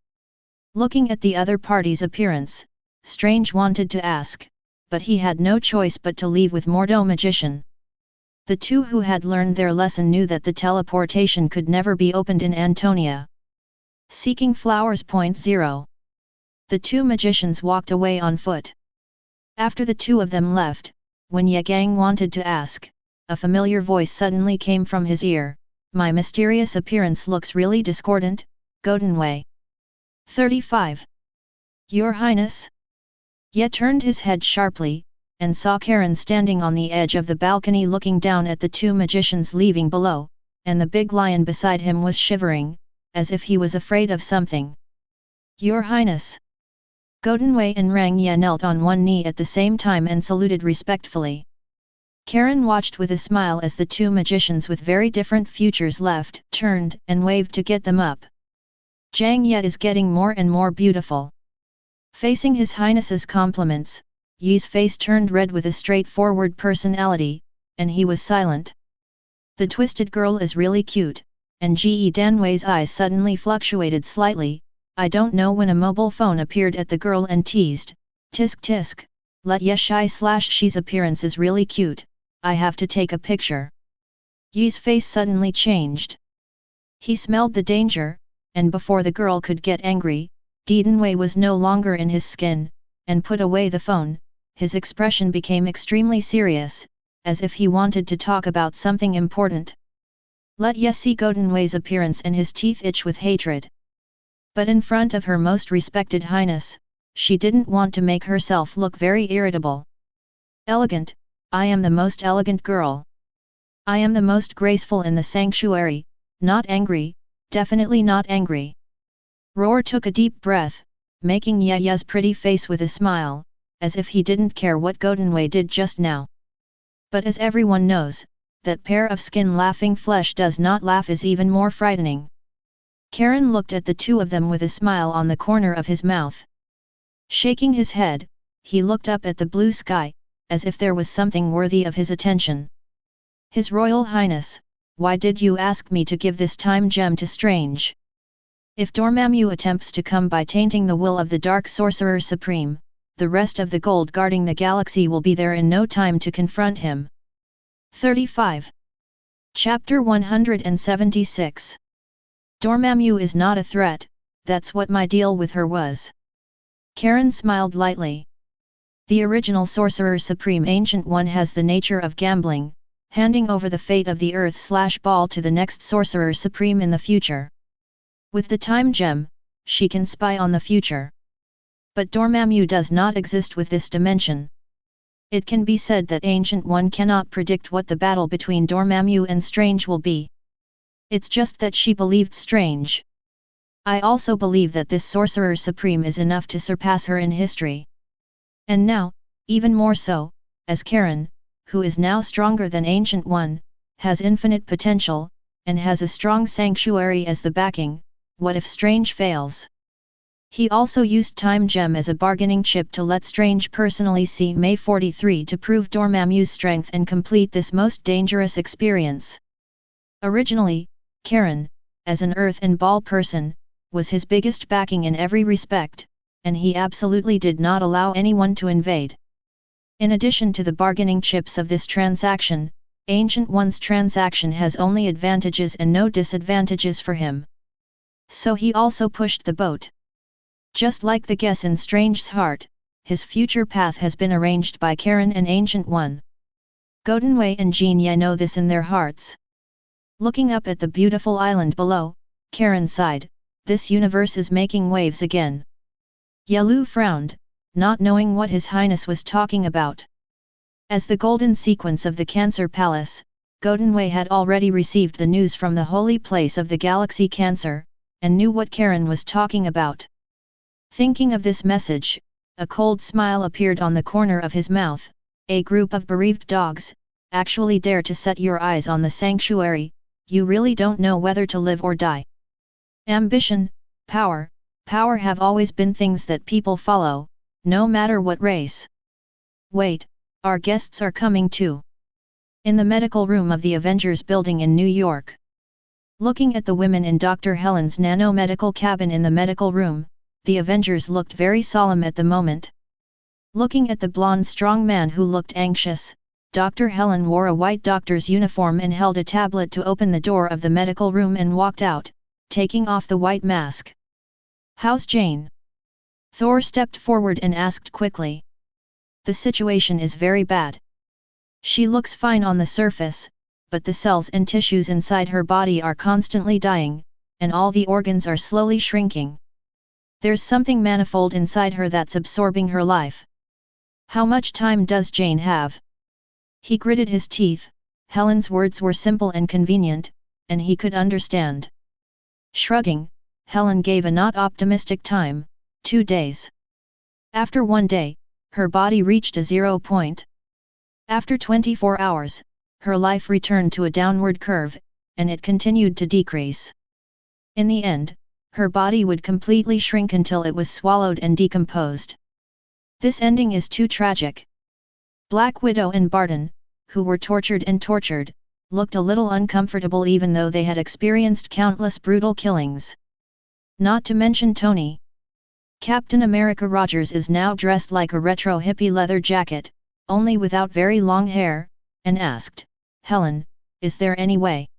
Looking at the other party's appearance, Strange wanted to ask, but he had no choice but to leave with Mordo magician. The two who had learned their lesson knew that the teleportation could never be opened in Antonia. Seeking flowers. 0. The two magicians walked away on foot. After the two of them left, when Yagang wanted to ask, a familiar voice suddenly came from his ear, "My mysterious appearance looks really discordant, Godinway." 35. Your Highness? Ye turned his head sharply, and saw Karen standing on the edge of the balcony looking down at the two magicians leaving below, and the big lion beside him was shivering, as if he was afraid of something. "Your Highness!" Godinway and Rang Ye knelt on one knee at the same time and saluted respectfully. Karen watched with a smile as the two magicians with very different futures left, turned, and waved to get them up. "Jang Ye is getting more and more beautiful." Facing His Highness's compliments, Yi's face turned red with a straightforward personality, and he was silent. "The twisted girl is really cute," and Ge Danwei's eyes suddenly fluctuated slightly. I don't know when a mobile phone appeared at the girl and teased, "Tisk tisk, let Ye Shi/She's appearance is really cute, I have to take a picture." Yi's face suddenly changed. He smelled the danger, and before the girl could get angry, Danwei was no longer in his skin, and put away the phone. His expression became extremely serious, as if he wanted to talk about something important. Let Ye see Godinwei's appearance and his teeth itch with hatred. But in front of her most respected highness, she didn't want to make herself look very irritable. "Elegant, I am the most elegant girl. I am the most graceful in the sanctuary, not angry, definitely not angry." Roar took a deep breath, making Ye's pretty face with a smile, as if he didn't care what Godinwei did just now. But as everyone knows, that pair of skin laughing flesh does not laugh is even more frightening. Karen looked at the two of them with a smile on the corner of his mouth. Shaking his head, he looked up at the blue sky, as if there was something worthy of his attention. "His Royal Highness, why did you ask me to give this time gem to Strange? If Dormammu attempts to come by tainting the will of the Dark Sorcerer Supreme, the rest of the gold guarding the galaxy will be there in no time to confront him." 35. Chapter 176. Dormammu is not a threat, that's what my deal with her was. Karen smiled lightly. The original Sorcerer Supreme Ancient One has the nature of gambling, handing over the fate of the Earth/Ball to the next Sorcerer Supreme in the future. With the time gem, she can spy on the future. But Dormammu does not exist with this dimension. It can be said that Ancient One cannot predict what the battle between Dormammu and Strange will be. It's just that she believed Strange. I also believe that this Sorcerer Supreme is enough to surpass her in history. And now, even more so, as Karen, who is now stronger than Ancient One, has infinite potential, and has a strong sanctuary as the backing, what if Strange fails? He also used Time Gem as a bargaining chip to let Strange personally see May 43 to prove Dormammu's strength and complete this most dangerous experience. Originally, Karen, as an Earth and Ball person, was his biggest backing in every respect, and he absolutely did not allow anyone to invade. In addition to the bargaining chips of this transaction, Ancient One's transaction has only advantages and no disadvantages for him. So he also pushed the boat. Just like the guess in Strange's heart, his future path has been arranged by Karen and Ancient One. Godinwei and Jean Ye know this in their hearts. Looking up at the beautiful island below, Karen sighed, this universe is making waves again. Yelu frowned, not knowing what His Highness was talking about. As the golden sequence of the Cancer Palace, Godinwei had already received the news from the holy place of the galaxy Cancer, and knew what Karen was talking about. Thinking of this message, a cold smile appeared on the corner of his mouth. A group of bereaved dogs, actually dare to set your eyes on the sanctuary, you really don't know whether to live or die. Ambition, power have always been things that people follow, no matter what race. Wait, our guests are coming too. In the medical room of the Avengers building in New York. Looking at the women in Dr. Helen's nano-medical cabin in the medical room, the Avengers looked very solemn at the moment. Looking at the blonde strong man who looked anxious, Dr. Helen wore a white doctor's uniform and held a tablet to open the door of the medical room and walked out, taking off the white mask. How's Jane? Thor stepped forward and asked quickly. The situation is very bad. She looks fine on the surface, but the cells and tissues inside her body are constantly dying, and all the organs are slowly shrinking. There's something manifold inside her that's absorbing her life. How much time does Jane have? He gritted his teeth. Helen's words were simple and convenient, and he could understand. Shrugging, Helen gave a not optimistic time, 2 days. After 1 day, her body reached a 0 point. After 24 hours, her life returned to a downward curve, and it continued to decrease. In the end, her body would completely shrink until it was swallowed and decomposed. This ending is too tragic. Black Widow and Barton, who were tortured, looked a little uncomfortable even though they had experienced countless brutal killings. Not to mention Tony. Captain America Rogers is now dressed like a retro hippie leather jacket, only without very long hair, and asked, Helen, is there any way?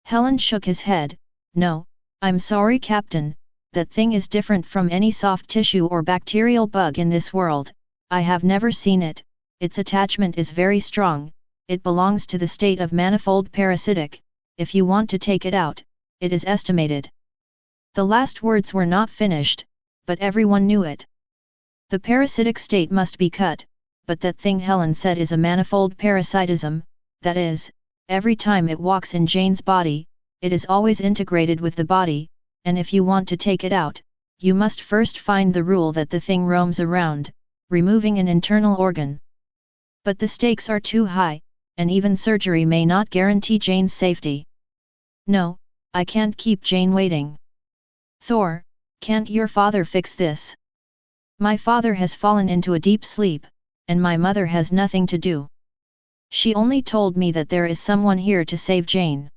Helen shook his head, no, I'm sorry Captain, that thing is different from any soft tissue or bacterial bug in this world, I have never seen it, its attachment is very strong, it belongs to the state of manifold parasitic, if you want to take it out, it is estimated. The last words were not finished, but everyone knew it. The parasitic state must be cut, but that thing Helen said is a manifold parasitism, that is, every time it walks in Jane's body, it is always integrated with the body, and if you want to take it out, you must first find the rule that the thing roams around, removing an internal organ. But the stakes are too high, and even surgery may not guarantee Jane's safety. No, I can't keep Jane waiting. Thor, can't your father fix this? My father has fallen into a deep sleep, and my mother has nothing to do. She only told me that there is someone here to save Jane.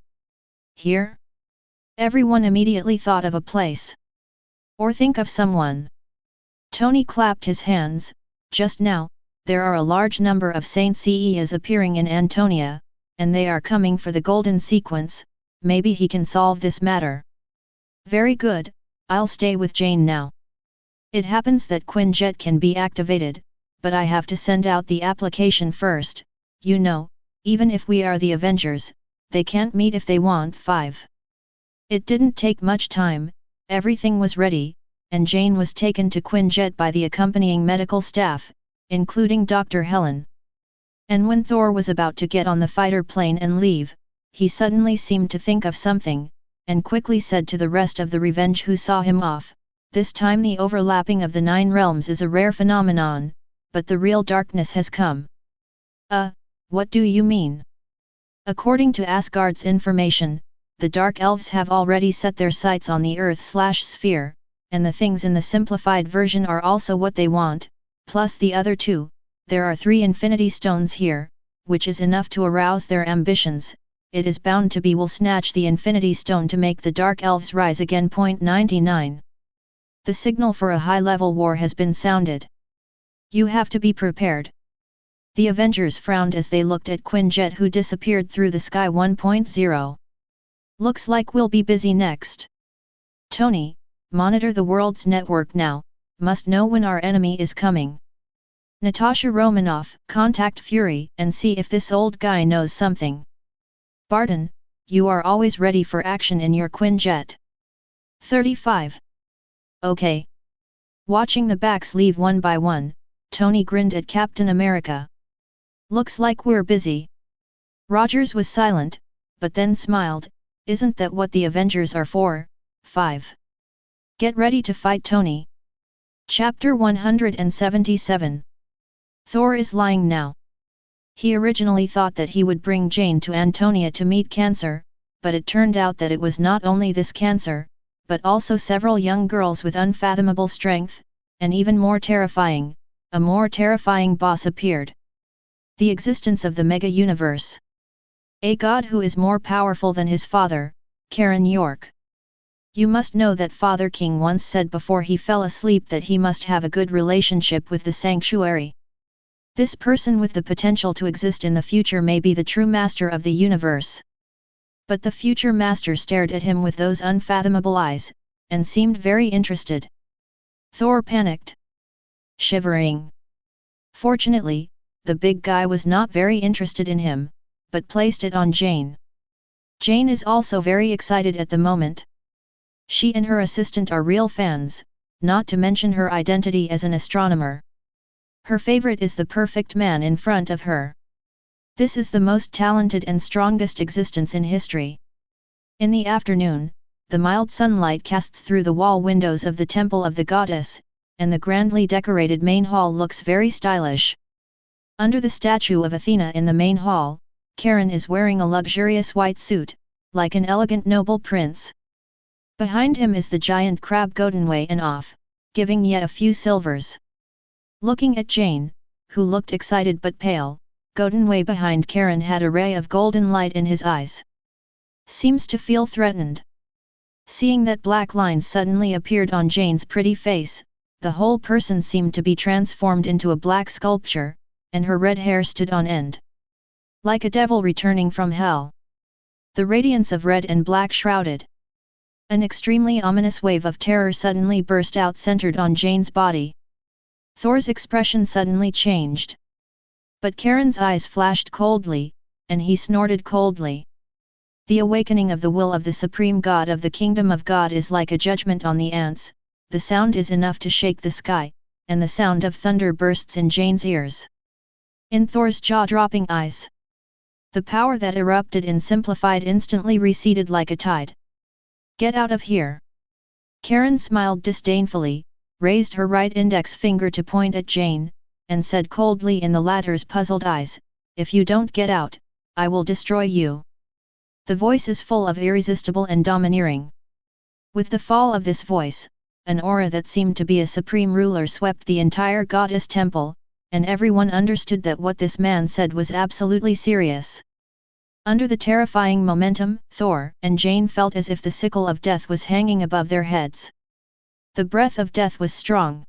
Here? Everyone immediately thought of a place. Or think of someone. Tony clapped his hands. Just now, there are a large number of Saint Seiya's appearing in Antonia, and they are coming for the golden sequence, maybe he can solve this matter. Very good, I'll stay with Jane now. It happens that Quinjet can be activated, but I have to send out the application first, you know, even if we are the Avengers, they can't meet if they want 5. It didn't take much time, everything was ready, and Jane was taken to Quinjet by the accompanying medical staff, including Dr. Helen. And when Thor was about to get on the fighter plane and leave, he suddenly seemed to think of something, and quickly said to the rest of the Revenge who saw him off, this time the overlapping of the 9 realms is a rare phenomenon, but the real darkness has come. What do you mean? According to Asgard's information, the Dark Elves have already set their sights on the Earth/sphere, and the things in the simplified version are also what they want, plus the other two. There are 3 Infinity Stones here, which is enough to arouse their ambitions. It is bound to be will snatch the Infinity Stone to make the Dark Elves rise again. 99. The signal for a high-level war has been sounded. You have to be prepared. The Avengers frowned as they looked at Quinjet, who disappeared through the sky. 1.0. Looks like we'll be busy next. Tony, monitor the world's network now, must know when our enemy is coming. Natasha Romanoff, contact Fury and see if this old guy knows something. Barton, you are always ready for action in your Quinjet. 35. Okay. Watching the backs leave one by one, Tony grinned at Captain America. Looks like we're busy. Rogers was silent, but then smiled. Isn't that what the Avengers are for? 5. Get ready to fight, Tony. Chapter 177. Thor is lying now. He originally thought that he would bring Jane to Antonia to meet Cancer, but it turned out that it was not only this Cancer, but also several young girls with unfathomable strength, and even more terrifying, a more terrifying boss appeared. The existence of the mega-universe. A god who is more powerful than his father, Karen York. You must know that Father King once said before he fell asleep that he must have a good relationship with the sanctuary. This person with the potential to exist in the future may be the true master of the universe. But the future master stared at him with those unfathomable eyes, and seemed very interested. Thor panicked. Shivering. Fortunately, the big guy was not very interested in him, but placed it on Jane. Jane is also very excited at the moment. She and her assistant are real fans, not to mention her identity as an astronomer. Her favorite is the perfect man in front of her. This is the most talented and strongest existence in history. In the afternoon, the mild sunlight casts through the wall windows of the temple of the goddess, and the grandly decorated main hall looks very stylish. Under the statue of Athena in the main hall, Karen is wearing a luxurious white suit, like an elegant noble prince. Behind him is the giant crab Godenway and off, giving yet a few silvers. Looking at Jane, who looked excited but pale, Godenway behind Karen had a ray of golden light in his eyes. Seems to feel threatened. Seeing that black lines suddenly appeared on Jane's pretty face, the whole person seemed to be transformed into a black sculpture, and her red hair stood on end. Like a devil returning from hell. The radiance of red and black shrouded. An extremely ominous wave of terror suddenly burst out, centered on Jane's body. Thor's expression suddenly changed. But Karen's eyes flashed coldly, and he snorted coldly. The awakening of the will of the supreme god of the kingdom of God is like a judgment on the ants. The sound is enough to shake the sky, and the sound of thunder bursts in Jane's ears. In Thor's jaw-dropping eyes, the power that erupted in simplified instantly receded like a tide. Get out of here! Karen smiled disdainfully, raised her right index finger to point at Jane, and said coldly in the latter's puzzled eyes, "If you don't get out, I will destroy you." The voice is full of irresistible and domineering. With the fall of this voice, an aura that seemed to be a supreme ruler swept the entire goddess temple, and everyone understood that what this man said was absolutely serious. Under the terrifying momentum, Thor and Jane felt as if the sickle of death was hanging above their heads. The breath of death was strong.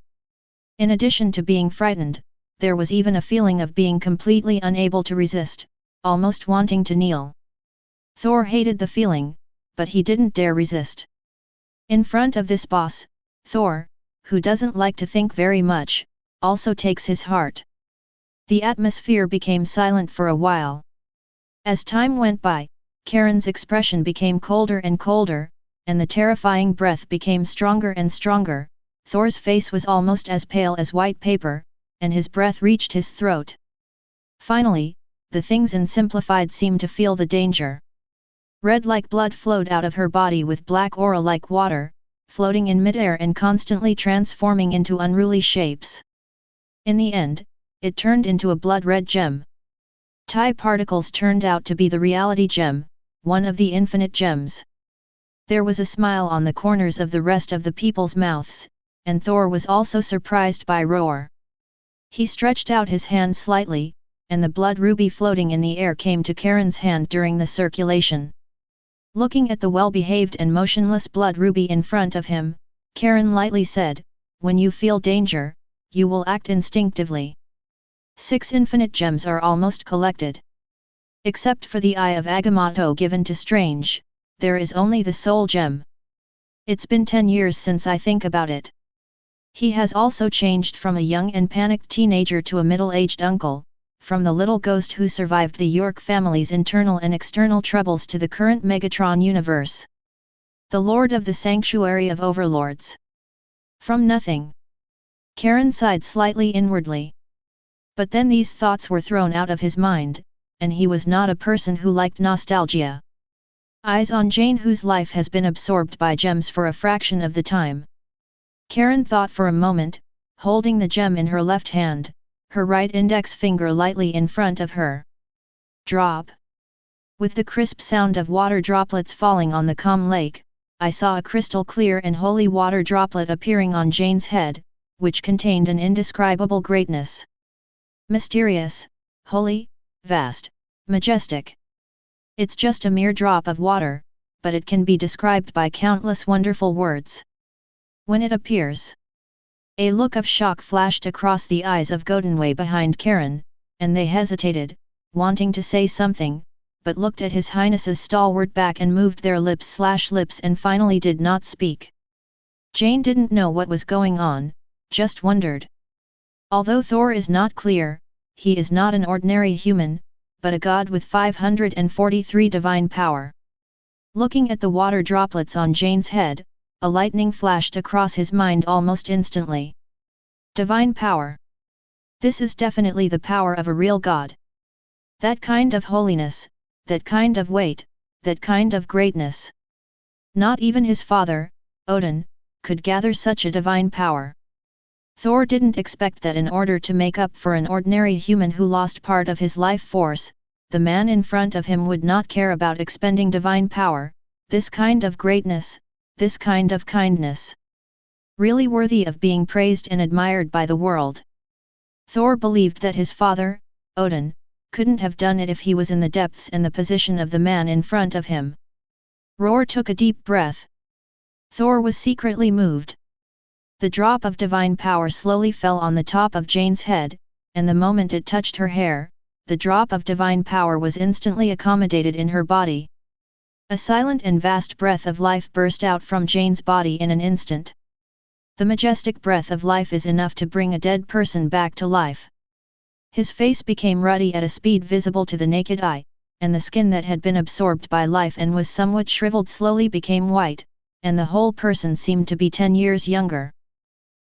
In addition to being frightened, there was even a feeling of being completely unable to resist, almost wanting to kneel. Thor hated the feeling, but he didn't dare resist. In front of this boss, Thor, who doesn't like to think very much, also takes his heart. The atmosphere became silent for a while. As time went by, Karen's expression became colder and colder, and the terrifying breath became stronger and stronger. Thor's face was almost as pale as white paper, and his breath reached his throat. Finally, the things in simplified seemed to feel the danger. Red like blood flowed out of her body with black aura like water, floating in midair and constantly transforming into unruly shapes. In the end, it turned into a blood-red gem. TIE particles turned out to be the reality gem, one of the infinite gems. There was a smile on the corners of the rest of the people's mouths, and Thor was also surprised by roar. He stretched out his hand slightly, and the blood ruby floating in the air came to Karen's hand during the circulation. Looking at the well-behaved and motionless blood ruby in front of him, Karen lightly said, "When you feel danger, you will act instinctively. 6 infinite gems are almost collected. Except for the Eye of Agamotto given to Strange, there is only the soul gem. It's been 10 years since I think about it. He has also changed from a young and panicked teenager to a middle-aged uncle, from the little ghost who survived the York family's internal and external troubles to the current Megatron universe. The Lord of the Sanctuary of Overlords. From nothing." Karen sighed slightly inwardly. But then these thoughts were thrown out of his mind, and he was not a person who liked nostalgia. Eyes on Jane, whose life has been absorbed by gems for a fraction of the time. Karen thought for a moment, holding the gem in her left hand, her right index finger lightly in front of her. Drop. With the crisp sound of water droplets falling on the calm lake, I saw a crystal clear and holy water droplet appearing on Jane's head, which contained an indescribable greatness. Mysterious, holy, vast, majestic. It's just a mere drop of water, but it can be described by countless wonderful words. When it appears, a look of shock flashed across the eyes of Gotenway behind Karen, and they hesitated, wanting to say something, but looked at His Highness's stalwart back and moved their lips and finally did not speak. Jane didn't know what was going on, just wondered. Although Thor is not clear, he is not an ordinary human, but a god with 543 divine power. Looking at the water droplets on Jane's head, a lightning flashed across his mind almost instantly. Divine power. This is definitely the power of a real god. That kind of holiness, that kind of weight, that kind of greatness. Not even his father, Odin, could gather such a divine power. Thor didn't expect that in order to make up for an ordinary human who lost part of his life force, the man in front of him would not care about expending divine power, this kind of greatness, this kind of kindness. Really worthy of being praised and admired by the world. Thor believed that his father, Odin, couldn't have done it if he was in the depths and the position of the man in front of him. Roar took a deep breath. Thor was secretly moved. The drop of divine power slowly fell on the top of Jane's head, and the moment it touched her hair, the drop of divine power was instantly accommodated in her body. A silent and vast breath of life burst out from Jane's body in an instant. The majestic breath of life is enough to bring a dead person back to life. His face became ruddy at a speed visible to the naked eye, and the skin that had been absorbed by life and was somewhat shriveled slowly became white, and the whole person seemed to be 10 years younger.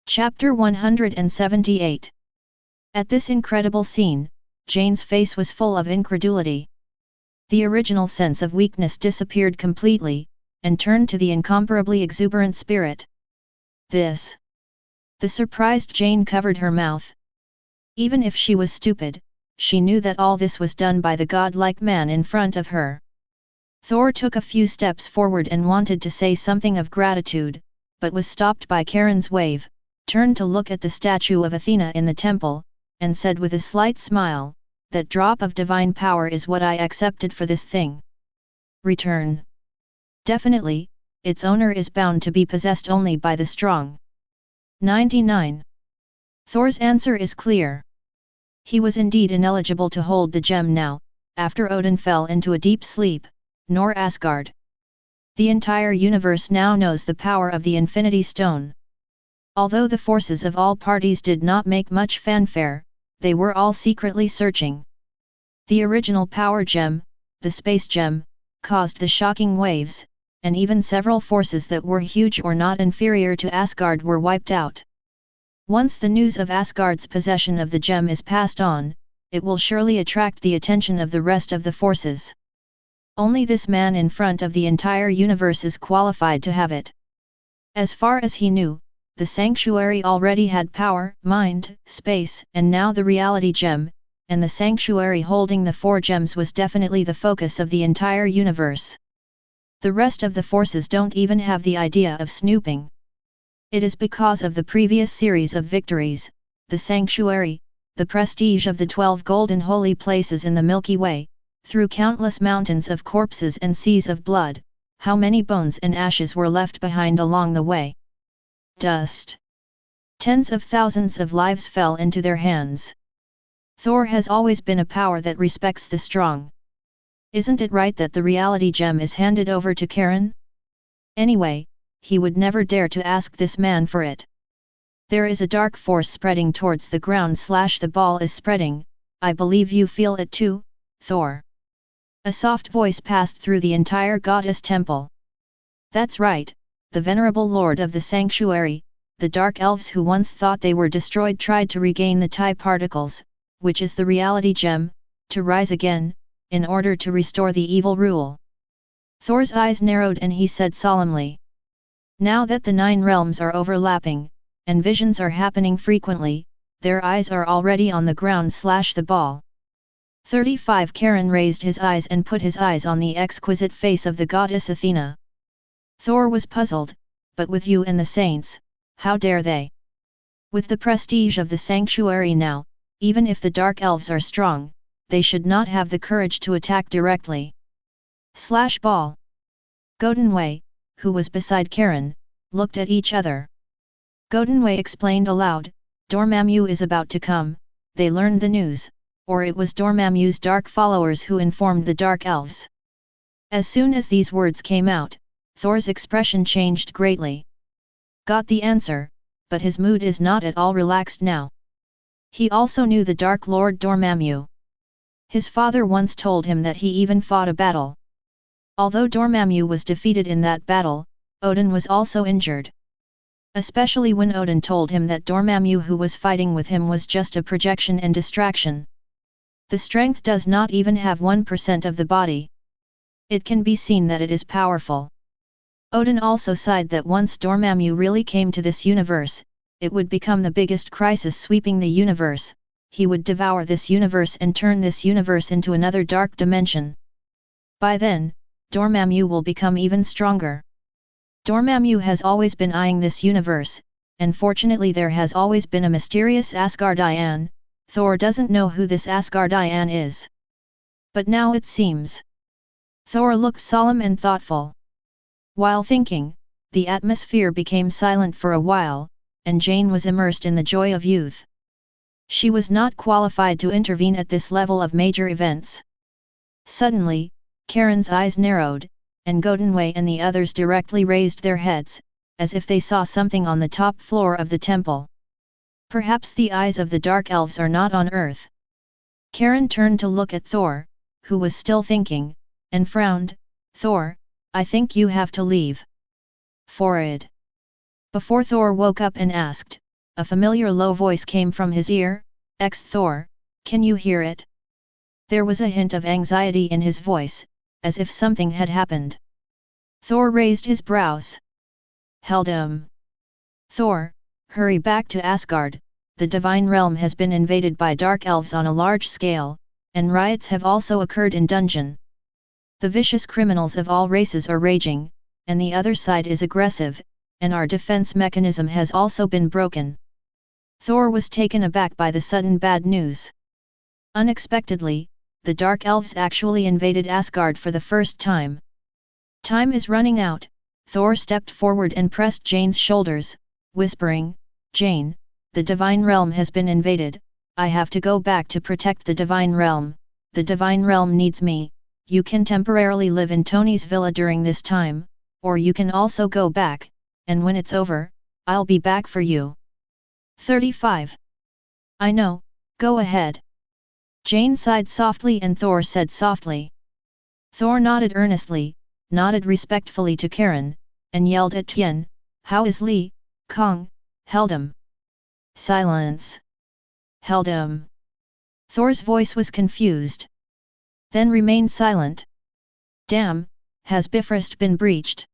Chapter 178. At this incredible scene, Jane's face was full of incredulity. The original sense of weakness disappeared completely, and turned to the incomparably exuberant spirit. This. The surprised Jane covered her mouth. Even if she was stupid, she knew that all this was done by the godlike man in front of her. Thor took a few steps forward and wanted to say something of gratitude, but was stopped by Karen's wave, turned to look at the statue of Athena in the temple, and said with a slight smile, "That drop of divine power is what I accepted for this thing. Return. Definitely, its owner is bound to be possessed only by the strong." 99. Thor's answer is clear. He was indeed ineligible to hold the gem now, after Odin fell into a deep sleep, nor Asgard. The entire universe now knows the power of the Infinity Stone. Although the forces of all parties did not make much fanfare, they were all secretly searching. The original power gem, the space gem, caused the shocking waves, and even several forces that were huge or not inferior to Asgard were wiped out. Once the news of Asgard's possession of the gem is passed on, it will surely attract the attention of the rest of the forces. Only this man in front of the entire universe is qualified to have it. As far as he knew, the sanctuary already had power, mind, space, and now the reality gem, and the sanctuary holding the 4 gems was definitely the focus of the entire universe. The rest of the forces don't even have the idea of snooping. It is because of the previous series of victories, the sanctuary, the prestige of the 12 golden holy places in the Milky Way, through countless mountains of corpses and seas of blood, how many bones and ashes were left behind along the way. Dust. Tens of thousands of lives fell into their hands. Thor has always been a power that respects the strong. Isn't it right that the reality gem is handed over to Karen? Anyway, he would never dare to ask this man for it. There is a dark force spreading towards the ground. The ball is spreading, I believe you feel it too, Thor. A soft voice passed through the entire goddess temple. That's right, the venerable lord of the sanctuary, the dark elves who once thought they were destroyed tried to regain the TIE particles, which is the reality gem, to rise again, in order to restore the evil rule. Thor's eyes narrowed and he said solemnly. Now that the 9 realms are overlapping, and visions are happening frequently, their eyes are already on the ground. The ball. 35 Karen raised his eyes and put his eyes on the exquisite face of the goddess Athena. Thor was puzzled, but with you and the saints, how dare they? With the prestige of the sanctuary now, even if the dark elves are strong, they should not have the courage to attack directly. Ball. Godinwei, who was beside Karen, looked at each other. Godinwei explained aloud, Dormammu is about to come. They learned the news, or it was Dormammu's dark followers who informed the dark elves. As soon as these words came out, Thor's expression changed greatly. Got the answer, but his mood is not at all relaxed now. He also knew the Dark Lord Dormammu. His father once told him that he even fought a battle. Although Dormammu was defeated in that battle, Odin was also injured. Especially when Odin told him that Dormammu who was fighting with him was just a projection and distraction. The strength does not even have 1% of the body. It can be seen that it is powerful. Odin also sighed that once Dormammu really came to this universe, it would become the biggest crisis sweeping the universe. He would devour this universe and turn this universe into another dark dimension. By then, Dormammu will become even stronger. Dormammu has always been eyeing this universe, and fortunately there has always been a mysterious Asgardian. Thor doesn't know who this Asgardian is. But now it seems. Thor looked solemn and thoughtful. While thinking, the atmosphere became silent for a while, and Jane was immersed in the joy of youth. She was not qualified to intervene at this level of major events. Suddenly, Karen's eyes narrowed, and Godinwei and the others directly raised their heads, as if they saw something on the top floor of the temple. Perhaps the eyes of the dark elves are not on earth. Karen turned to look at Thor, who was still thinking, and frowned. Thor, I think you have to leave. Forward. Before Thor woke up and asked, a familiar low voice came from his ear, Thor, can you hear it? There was a hint of anxiety in his voice, as if something had happened. Thor raised his brows. S.H.I.E.L.D. Thor, hurry back to Asgard. The divine realm has been invaded by dark elves on a large scale, and riots have also occurred in dungeon. The vicious criminals of all races are raging, and the other side is aggressive, and our defense mechanism has also been broken. Thor was taken aback by the sudden bad news. Unexpectedly, the dark elves actually invaded Asgard for the first time. Time is running out. Thor stepped forward and pressed Jane's shoulders, whispering, Jane, the divine realm has been invaded. I have to go back to protect the divine realm. The divine realm needs me. You can temporarily live in Tony's villa during this time, or you can also go back, and when it's over, I'll be back for you. 35. I know, go ahead. Jane sighed softly and Thor said softly. Thor nodded earnestly, nodded respectfully to Karen, and yelled at Tien, how is Li, Kong, S.H.I.E.L.D. Silence. S.H.I.E.L.D. Thor's voice was confused. Then remained silent. Damn, has Bifrost been breached?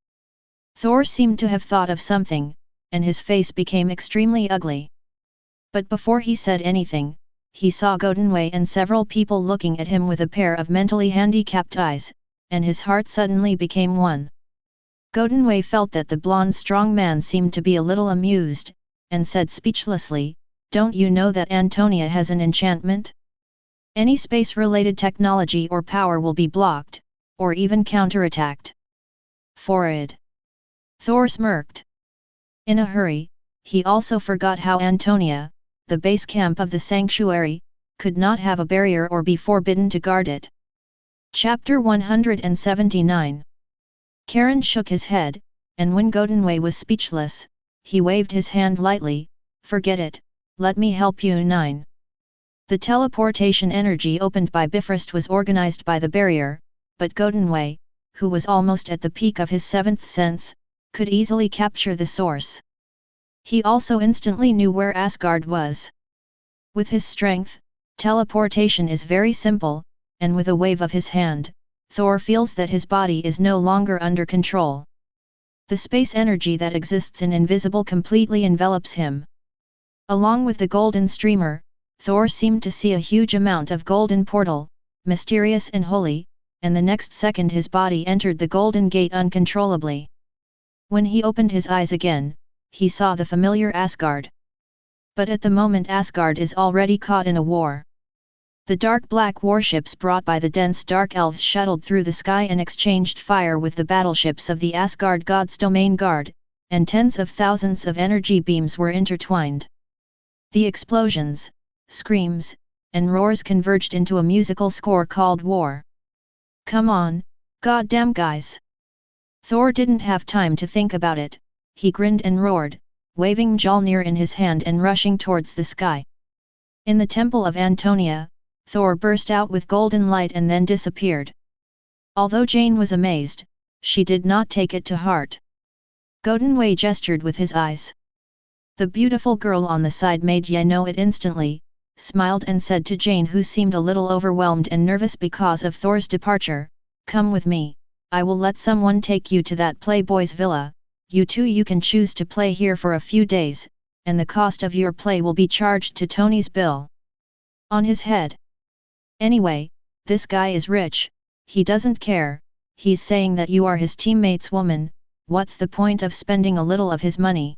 Thor seemed to have thought of something, and his face became extremely ugly. But before he said anything, he saw Godunwei and several people looking at him with a pair of mentally handicapped eyes, and his heart suddenly became one. Godunwei felt that the blonde strong man seemed to be a little amused, and said speechlessly, "Don't you know that Antonia has an enchantment? Any space-related technology or power will be blocked, or even counterattacked." "Forward!" Thor smirked. In a hurry, he also forgot how Antonia, the base camp of the sanctuary, could not have a barrier or be forbidden to guard it. Chapter 179. Karen shook his head, and when Godunwei was speechless, he waved his hand lightly, "Forget it, let me help you." 9. The teleportation energy opened by Bifrost was organized by the barrier, but Godunwei, who was almost at the peak of his seventh sense, could easily capture the source. He also instantly knew where Asgard was. With his strength, teleportation is very simple, and with a wave of his hand, Thor feels that his body is no longer under control. The space energy that exists in invisible completely envelops him. Along with the golden streamer, Thor seemed to see a huge amount of golden portal, mysterious and holy, and the next second his body entered the golden gate uncontrollably. When he opened his eyes again, he saw the familiar Asgard. But at the moment Asgard is already caught in a war. The dark black warships brought by the dense dark elves shuttled through the sky and exchanged fire with the battleships of the Asgard god's domain guard, and tens of thousands of energy beams were intertwined. The explosions, screams, and roars converged into a musical score called War. "Come on, goddamn guys!" Thor didn't have time to think about it. He grinned and roared, waving Mjolnir in his hand and rushing towards the sky. In the temple of Antonia, Thor burst out with golden light and then disappeared. Although Jane was amazed, she did not take it to heart. Godunwei gestured with his eyes. The beautiful girl on the side made Ye know it instantly, smiled and said to Jane, who seemed a little overwhelmed and nervous because of Thor's departure, "Come with me, I will let someone take you to that playboy's villa. You can choose to play here for a few days, and the cost of your play will be charged to Tony's bill. On his head. Anyway, this guy is rich, he doesn't care, he's saying that you are his teammate's woman, what's the point of spending a little of his money?"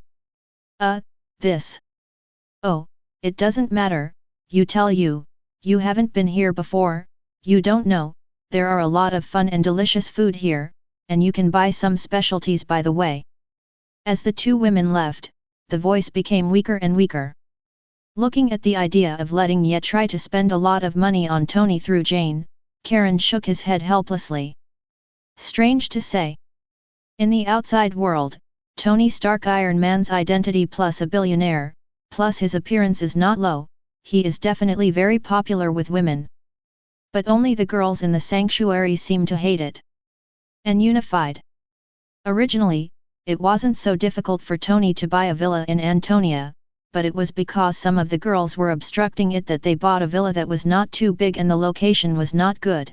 This. "Oh, it doesn't matter, you haven't been here before, you don't know, there are a lot of fun and delicious food here, and you can buy some specialties by the way." As the two women left, the voice became weaker and weaker. Looking at the idea of letting Ye try to spend a lot of money on Tony through Jane, Karen shook his head helplessly. Strange to say, in the outside world, Tony Stark, Iron Man's identity plus a billionaire, plus his appearance is not low, he is definitely very popular with women. But only the girls in the sanctuary seem to hate it. And unified. Originally, it wasn't so difficult for Tony to buy a villa in Antonia, but it was because some of the girls were obstructing it that they bought a villa that was not too big and the location was not good.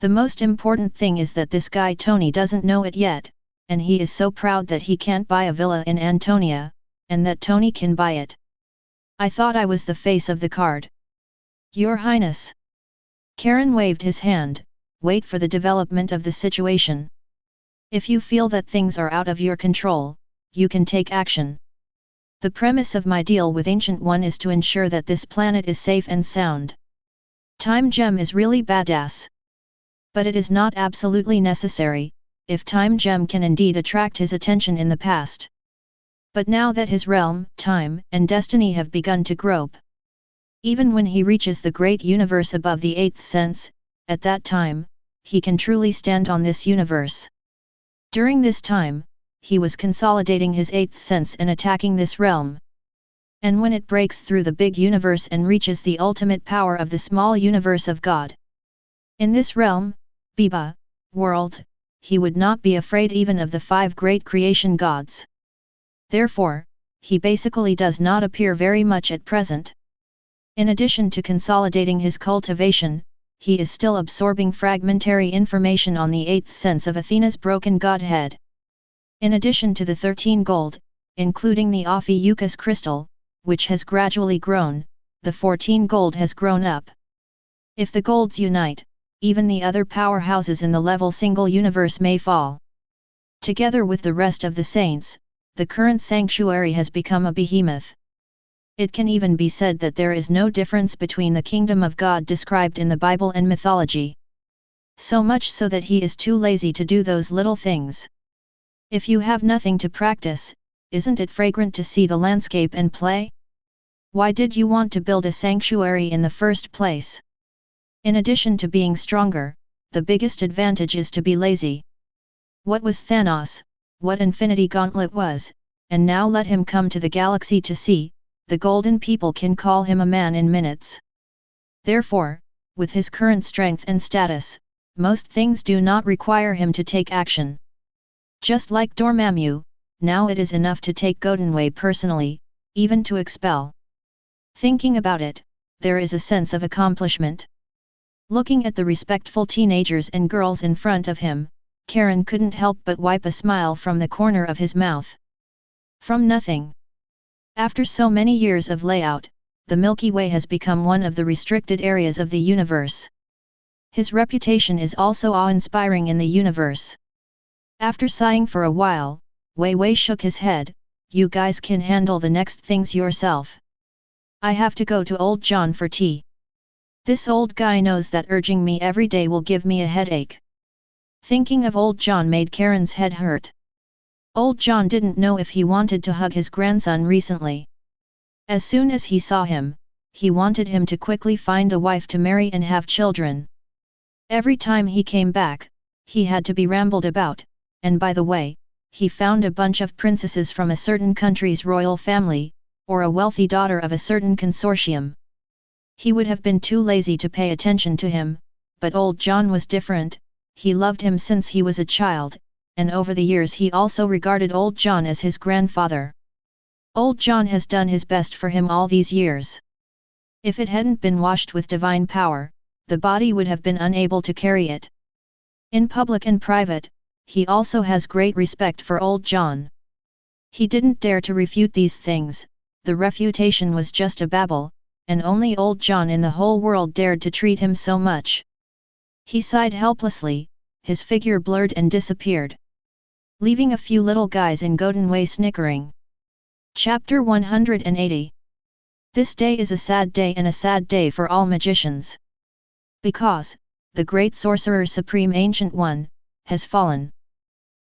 The most important thing is that this guy Tony doesn't know it yet, and he is so proud that he can't buy a villa in Antonia, and that Tony can buy it. "I thought I was the face of the card." "Your Highness." Karen waved his hand, "Wait for the development of the situation. If you feel that things are out of your control, you can take action. The premise of my deal with Ancient One is to ensure that this planet is safe and sound. Time Gem is really badass. But it is not absolutely necessary, if Time Gem can indeed attract his attention in the past. But now that his realm, time, and destiny have begun to grope. Even when he reaches the great universe above the eighth sense, at that time, he can truly stand on this universe. During this time, he was consolidating his eighth sense and attacking this realm. And when it breaks through the big universe and reaches the ultimate power of the small universe of God. In this realm, Biba, world, he would not be afraid even of the 5 great creation gods. Therefore, he basically does not appear very much at present. In addition to consolidating his cultivation, he is still absorbing fragmentary information on the eighth sense of Athena's broken godhead. In addition to the 13 gold, including the Ophiuchus crystal, which has gradually grown, the 14 gold has grown up. If the golds unite, even the other powerhouses in the level single universe may fall. Together with the rest of the saints, the current sanctuary has become a behemoth. It can even be said that there is no difference between the kingdom of God described in the Bible and mythology. So much so that he is too lazy to do those little things. If you have nothing to practice, isn't it fragrant to see the landscape and play? Why did you want to build a sanctuary in the first place? In addition to being stronger, the biggest advantage is to be lazy. What was Thanos, what Infinity Gauntlet was, and now let him come to the galaxy to see, the golden people can call him a man in minutes. Therefore, with his current strength and status, most things do not require him to take action. Just like Dormammu, now it is enough to take Godinway personally, even to expel. Thinking about it, there is a sense of accomplishment. Looking at the respectful teenagers and girls in front of him, Karen couldn't help but wipe a smile from the corner of his mouth. From nothing. After so many years of layout, the Milky Way has become one of the restricted areas of the universe. His reputation is also awe-inspiring in the universe. After sighing for a while, Wei Wei shook his head. You guys can handle the next things yourself. I have to go to old John for tea. This old guy knows that urging me every day will give me a headache. Thinking of old John made Karen's head hurt. Old John didn't know if he wanted to hug his grandson recently. As soon as he saw him, he wanted him to quickly find a wife to marry and have children. Every time he came back, he had to be rambled about, and by the way, he found a bunch of princesses from a certain country's royal family, or a wealthy daughter of a certain consortium. He would have been too lazy to pay attention to him, but old John was different. He loved him since he was a child, and over the years he also regarded old John as his grandfather. Old John has done his best for him all these years. If it hadn't been washed with divine power, the body would have been unable to carry it. In public and private, he also has great respect for old John. He didn't dare to refute these things, the refutation was just a babble, and only old John in the whole world dared to treat him so much. He sighed helplessly, his figure blurred and disappeared, leaving a few little guys in Godinway snickering. Chapter 180. This day is a sad day, and a sad day for all magicians. Because, the great Sorcerer Supreme Ancient One, has fallen.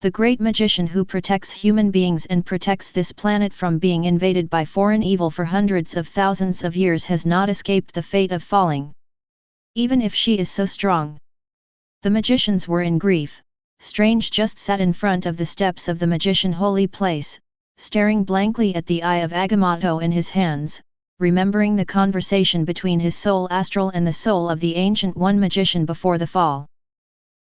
The great magician who protects human beings and protects this planet from being invaded by foreign evil for hundreds of thousands of years has not escaped the fate of falling. Even if she is so strong. The magicians were in grief. Strange just sat in front of the steps of the magician holy place, staring blankly at the eye of Agamotto in his hands, remembering the conversation between his soul astral and the soul of the Ancient One magician before the fall.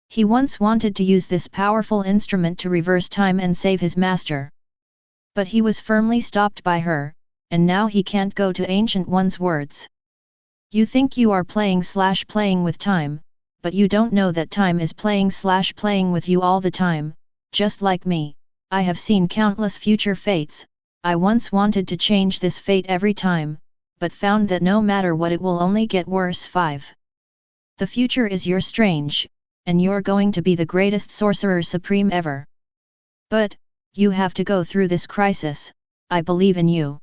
He once wanted to use this powerful instrument to reverse time and save his master. But he was firmly stopped by her, and now he can't go to Ancient One's words. You think you are playing with time, but you don't know that time is playing with you all the time. Just like me, I have seen countless future fates. I once wanted to change this fate every time, but found that no matter what it will only get worse. 5. The future is your strange, and you're going to be the greatest Sorcerer Supreme ever. But, you have to go through this crisis. I believe in you.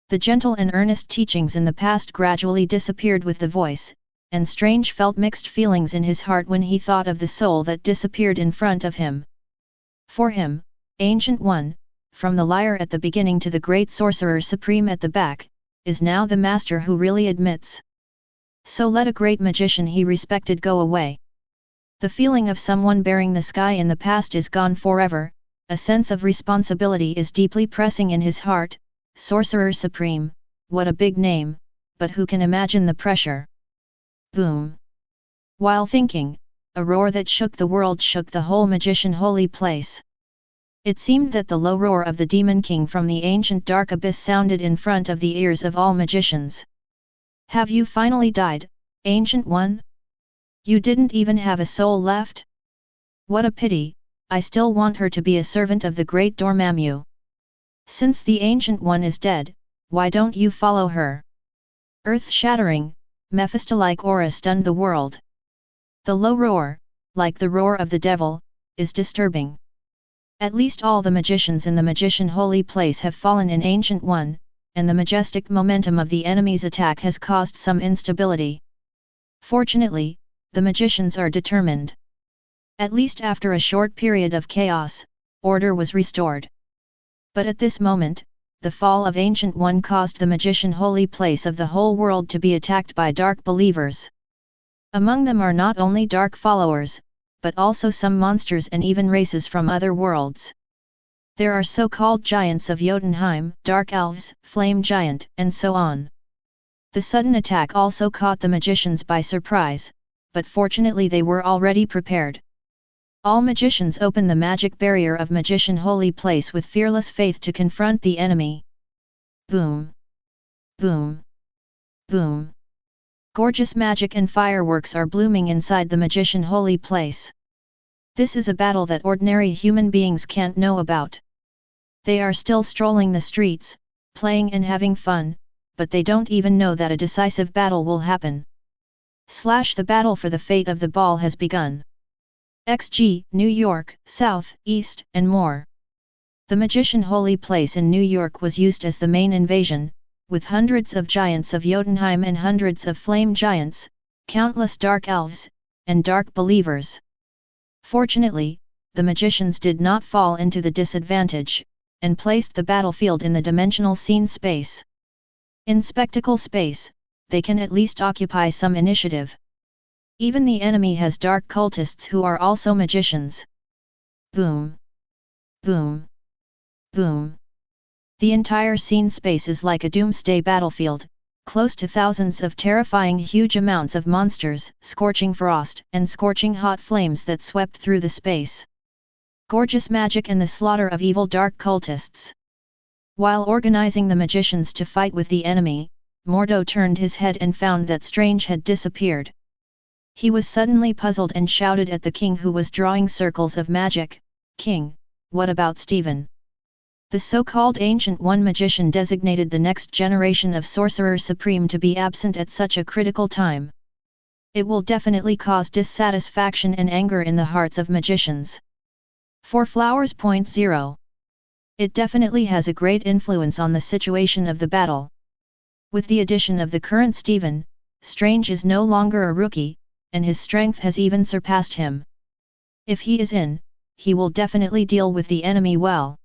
The gentle and earnest teachings in the past gradually disappeared with the voice, and Strange felt mixed feelings in his heart when he thought of the soul that disappeared in front of him. For him, Ancient One, from the liar at the beginning to the great Sorcerer Supreme at the back, is now the master who really admits. So let a great magician he respected go away. The feeling of someone bearing the sky in the past is gone forever, a sense of responsibility is deeply pressing in his heart. Sorcerer Supreme, what a big name, but who can imagine the pressure? Boom! While thinking, a roar that shook the world shook the whole magician holy place. It seemed that the low roar of the Demon King from the ancient dark abyss sounded in front of the ears of all magicians. Have you finally died, Ancient One? You didn't even have a soul left? What a pity, I still want her to be a servant of the great Dormammu. Since the Ancient One is dead, why don't you follow her? Earth-shattering, Mephisto-like aura stunned the world. The low roar, like the roar of the devil, is disturbing. At least all the magicians in the magician holy place have fallen in Ancient One, and the majestic momentum of the enemy's attack has caused some instability. Fortunately, the magicians are determined. At least after a short period of chaos, order was restored. But at this moment, the fall of Ancient One caused the magician holy place of the whole world to be attacked by dark believers. Among them are not only dark followers, but also some monsters and even races from other worlds. There are so-called giants of Jotunheim, dark elves, flame giant, and so on. The sudden attack also caught the magicians by surprise, but fortunately they were already prepared. All magicians open the magic barrier of magician holy place with fearless faith to confront the enemy. Boom! Boom! Boom! Gorgeous magic and fireworks are blooming inside the magician holy place. This is a battle that ordinary human beings can't know about. They are still strolling the streets, playing and having fun, but they don't even know that a decisive battle will happen. The battle for the fate of the ball has begun. XG, New York, South, East, and more. The magician holy place in New York was used as the main invasion, with hundreds of giants of Jotunheim and hundreds of flame giants, countless dark elves, and dark believers. Fortunately, the magicians did not fall into the disadvantage, and placed the battlefield in the dimensional scene space. In spectacle space, they can at least occupy some initiative. Even the enemy has dark cultists who are also magicians. Boom! Boom! Boom! The entire scene space is like a doomsday battlefield, close to thousands of terrifying huge amounts of monsters, scorching frost, and scorching hot flames that swept through the space. Gorgeous magic and the slaughter of evil dark cultists. While organizing the magicians to fight with the enemy, Mordo turned his head and found that Strange had disappeared. He was suddenly puzzled and shouted at the king who was drawing circles of magic, "King, what about Stephen?" The so-called Ancient One magician designated the next generation of Sorcerer Supreme to be absent at such a critical time. It will definitely cause dissatisfaction and anger in the hearts of magicians. 4 Flowers. 0. It definitely has a great influence on the situation of the battle. With the addition of the current Stephen, Strange is no longer a rookie, and his strength has even surpassed him. If he is in, he will definitely deal with the enemy well.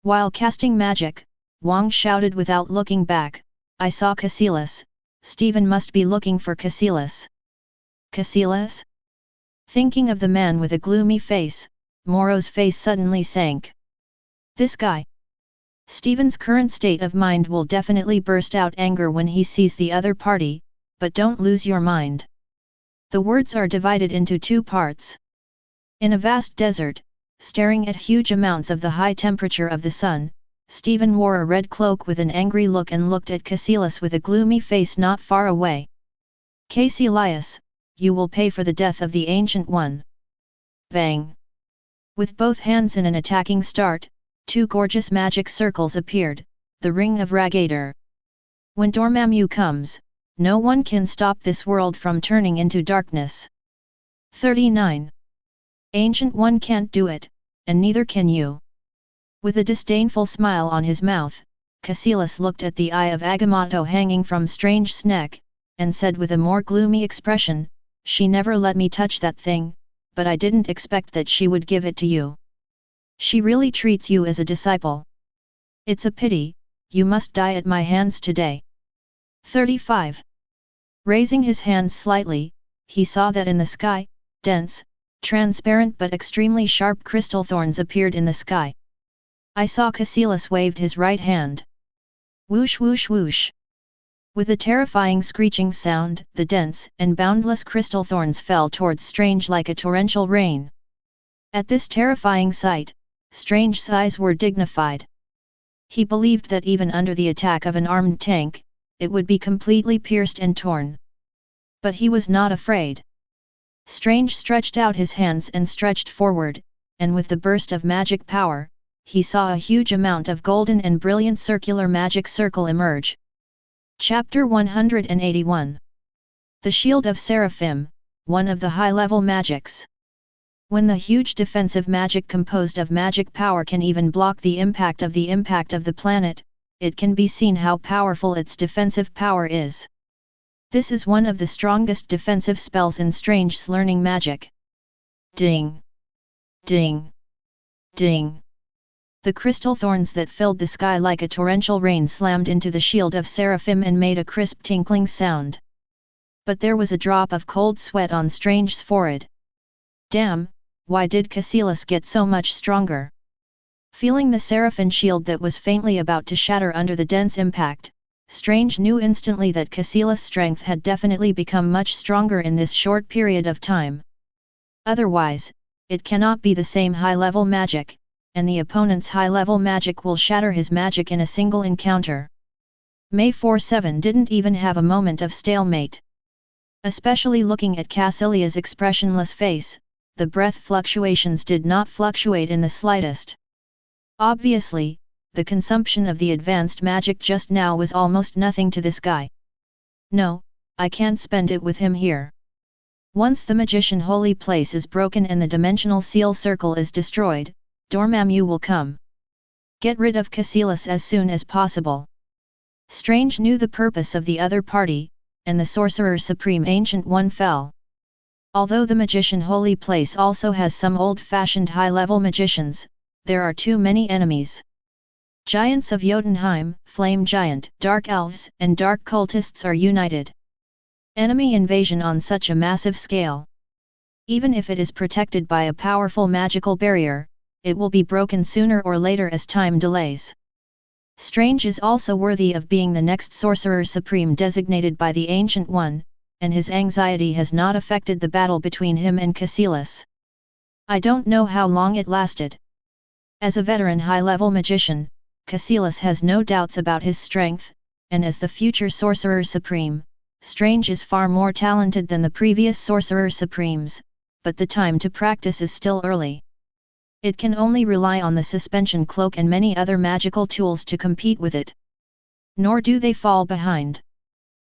While casting magic, Wong shouted without looking back, "I saw Cassilis, Stephen must be looking for Cassilis." Cassilis? Thinking of the man with a gloomy face, Moro's face suddenly sank. This guy? Stephen's current state of mind will definitely burst out anger when he sees the other party, but don't lose your mind. The words are divided into 2 parts. In a vast desert, staring at huge amounts of the high temperature of the sun, Stephen wore a red cloak with an angry look and looked at Cassilis with a gloomy face not far away. "Cassilis, you will pay for the death of the Ancient One." Bang! With both hands in an attacking start, 2 gorgeous magic circles appeared, the Ring of Ragator. When Dormammu comes, no one can stop this world from turning into darkness. 39. Ancient One can't do it, and neither can you. With a disdainful smile on his mouth, Cassilis looked at the eye of Agamotto hanging from Strange's neck, and said with a more gloomy expression, "She never let me touch that thing, but I didn't expect that she would give it to you. She really treats you as a disciple. It's a pity, you must die at my hands today." 35. Raising his hands slightly, he saw that in the sky, dense, transparent but extremely sharp crystal thorns appeared in the sky. I saw Cassilis waved his right hand. Whoosh whoosh whoosh. With a terrifying screeching sound, the dense and boundless crystal thorns fell towards Strange like a torrential rain. At this terrifying sight, Strange's eyes were dignified. He believed that even under the attack of an armed tank, it would be completely pierced and torn. But he was not afraid. Strange stretched out his hands and stretched forward, and with the burst of magic power, he saw a huge amount of golden and brilliant circular magic circle emerge. Chapter 181. The Shield of Seraphim, one of the high-level magics. When the huge defensive magic composed of magic power can even block the impact of the planet, it can be seen how powerful its defensive power is. This is one of the strongest defensive spells in Strange's learning magic. Ding! Ding! Ding! The crystal thorns that filled the sky like a torrential rain slammed into the Shield of Seraphim and made a crisp tinkling sound. But there was a drop of cold sweat on Strange's forehead. Damn, why did Cassilis get so much stronger? Feeling the Seraphim shield that was faintly about to shatter under the dense impact, Strange knew instantly that Cassilis' strength had definitely become much stronger in this short period of time. Otherwise, it cannot be the same high-level magic, and the opponent's high-level magic will shatter his magic in a single encounter. May 4-7 didn't even have a moment of stalemate. Especially looking at Cassilia's expressionless face, the breath fluctuations did not fluctuate in the slightest. Obviously, the consumption of the advanced magic just now was almost nothing to this guy. No, I can't spend it with him here. Once the magician holy place is broken and the dimensional seal circle is destroyed, Dormammu will come. Get rid of Cassilis as soon as possible. Strange knew the purpose of the other party, and the Sorcerer Supreme Ancient One fell. Although the magician holy place also has some old-fashioned high-level magicians, there are too many enemies. Giants of Jotunheim, Flame Giant, Dark Elves, and Dark Cultists are united. Enemy invasion on such a massive scale. Even if it is protected by a powerful magical barrier, it will be broken sooner or later as time delays. Strange is also worthy of being the next Sorcerer Supreme designated by the Ancient One, and his anxiety has not affected the battle between him and Cassilis. I don't know how long it lasted. As a veteran high-level magician, Cassilis has no doubts about his strength, and as the future Sorcerer Supreme, Strange is far more talented than the previous Sorcerer Supremes, but the time to practice is still early. It can only rely on the suspension cloak and many other magical tools to compete with it. Nor do they fall behind.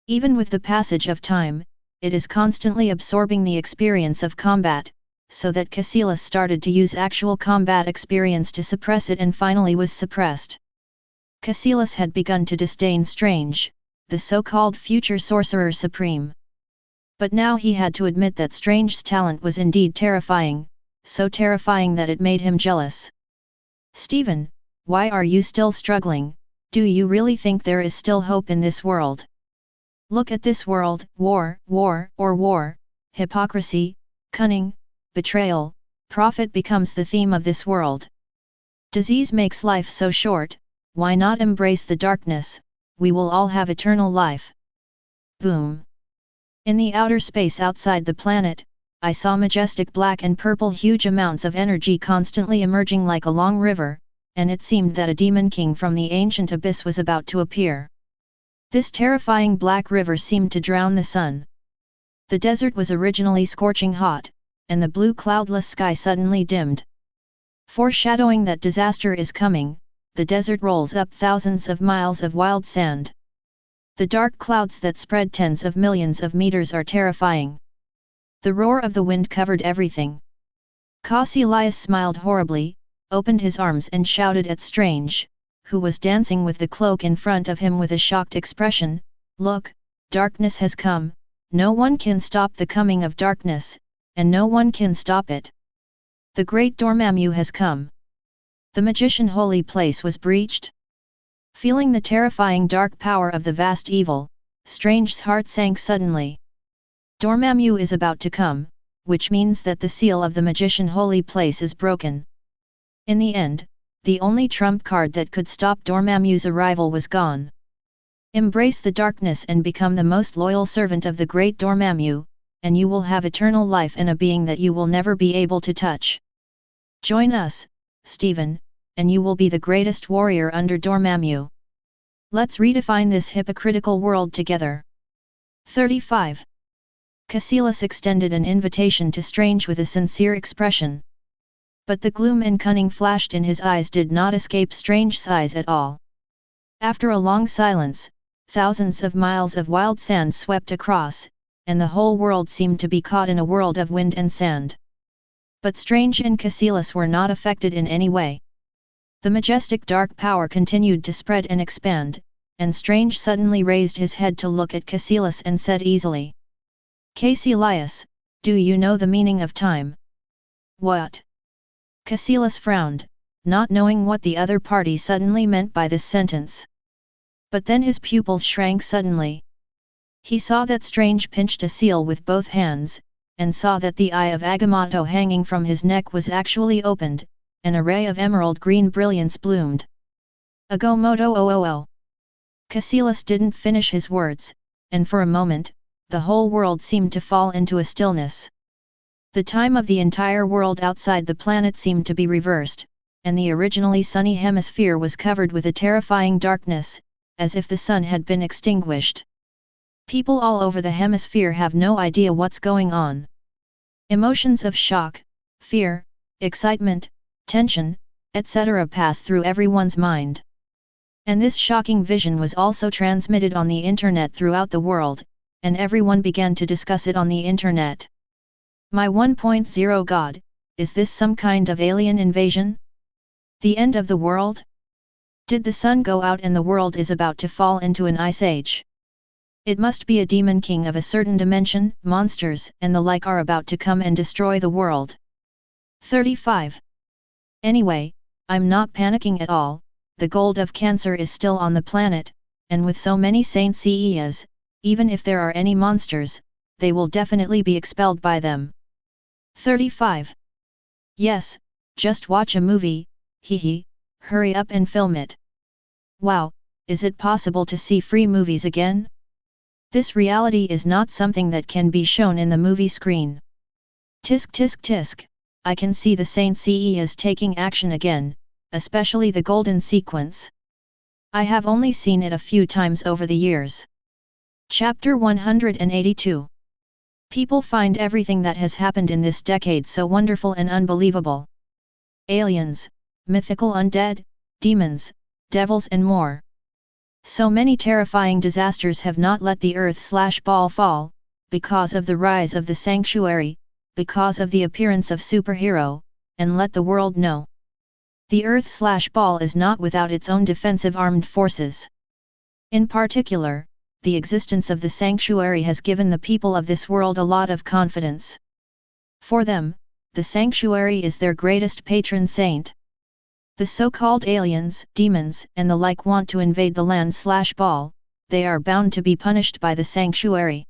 Even with the passage of time, it is constantly absorbing the experience of combat, so that Cassilis started to use actual combat experience to suppress it and finally was suppressed. Cassilis had begun to disdain Strange, the so-called future Sorcerer Supreme. But now he had to admit that Strange's talent was indeed terrifying, so terrifying that it made him jealous. Stephen, why are you still struggling? Do you really think there is still hope in this world? Look at this world, war, hypocrisy, cunning, betrayal, profit becomes the theme of this world. Disease makes life so short, why not embrace the darkness, we will all have eternal life. Boom. In the outer space outside the planet, I saw majestic black and purple huge amounts of energy constantly emerging like a long river, and it seemed that a demon king from the ancient abyss was about to appear. This terrifying black river seemed to drown the sun. The desert was originally scorching hot, and the blue cloudless sky suddenly dimmed. Foreshadowing that disaster is coming, the desert rolls up thousands of miles of wild sand. The dark clouds that spread tens of millions of meters are terrifying. The roar of the wind covered everything. Cassilis smiled horribly, opened his arms and shouted at Strange, who was dancing with the cloak in front of him with a shocked expression, "Look, darkness has come, no one can stop the coming of darkness, and no one can stop it. The great Dormammu has come." The magician holy place was breached. Feeling the terrifying dark power of the vast evil, Strange's heart sank suddenly. Dormammu is about to come, which means that the seal of the magician holy place is broken. In the end, the only trump card that could stop Dormammu's arrival was gone. Embrace the darkness and become the most loyal servant of the great Dormammu, and you will have eternal life in a being that you will never be able to touch. Join us, Stephen, and you will be the greatest warrior under Dormammu. Let's redefine this hypocritical world together. 35. Cassilis extended an invitation to Strange with a sincere expression. But the gloom and cunning flashed in his eyes did not escape strange sighs at all. After a long silence, thousands of miles of wild sand swept across, and the whole world seemed to be caught in a world of wind and sand. But Strange and Caecilius were not affected in any way. The majestic dark power continued to spread and expand, and Strange suddenly raised his head to look at Caecilius and said easily, "Caecilius, do you know the meaning of time?" "What?" Caecilius frowned, not knowing what the other party suddenly meant by this sentence. But then his pupils shrank suddenly. He saw that Strange pinched a seal with both hands, and saw that the eye of Agamotto hanging from his neck was actually opened, and a ray of emerald green brilliance bloomed. "Agamotto oh. Caecilius didn't finish his words, and for a moment, the whole world seemed to fall into a stillness. The time of the entire world outside the planet seemed to be reversed, and the originally sunny hemisphere was covered with a terrifying darkness, as if the sun had been extinguished. People all over the hemisphere have no idea what's going on. Emotions of shock, fear, excitement, tension, etc. pass through everyone's mind. And this shocking vision was also transmitted on the internet throughout the world, and everyone began to discuss it on the internet. My 1.0 God, is this some kind of alien invasion? The end of the world? Did the sun go out and the world is about to fall into an ice age? It must be a demon king of a certain dimension, monsters and the like are about to come and destroy the world. 35. Anyway, I'm not panicking at all, the gold of Cancer is still on the planet, and with so many S.H.I.E.L.D, even if there are any monsters, they will definitely be expelled by them. 35. Yes, just watch a movie, hehe, hurry up and film it. Wow, is it possible to see free movies again? This reality is not something that can be shown in the movie screen. Tisk tisk tisk, I can see the S.H.I.E.L.D taking action again, especially the golden sequence. I have only seen it a few times over the years. Chapter 182. People find everything that has happened in this decade so wonderful and unbelievable. Aliens, mythical undead, demons, devils and more. So many terrifying disasters have not let the earth/ball fall, because of the rise of the sanctuary, because of the appearance of superhero, and let the world know. The earth/ball is not without its own defensive armed forces. In particular, the existence of the sanctuary has given the people of this world a lot of confidence. For them, the sanctuary is their greatest patron saint. The so-called aliens, demons, and the like want to invade the land/ball, they are bound to be punished by the sanctuary.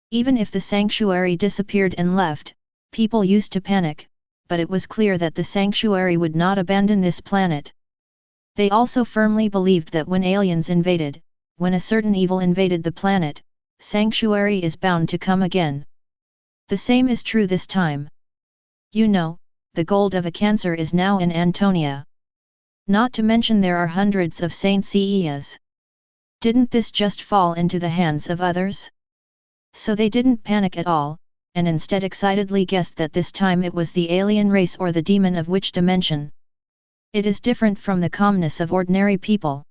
Even if the sanctuary disappeared and left, people used to panic, but it was clear that the sanctuary would not abandon this planet. They also firmly believed that when aliens invaded, when a certain evil invaded the planet, sanctuary is bound to come again. The same is true this time. You know, the gold of a Cancer is now in Antonia. Not to mention there are hundreds of S.H.I.E.L.Ds. Didn't this just fall into the hands of others? So they didn't panic at all, and instead excitedly guessed that this time it was the alien race or the demon of which dimension. It is different from the calmness of ordinary people.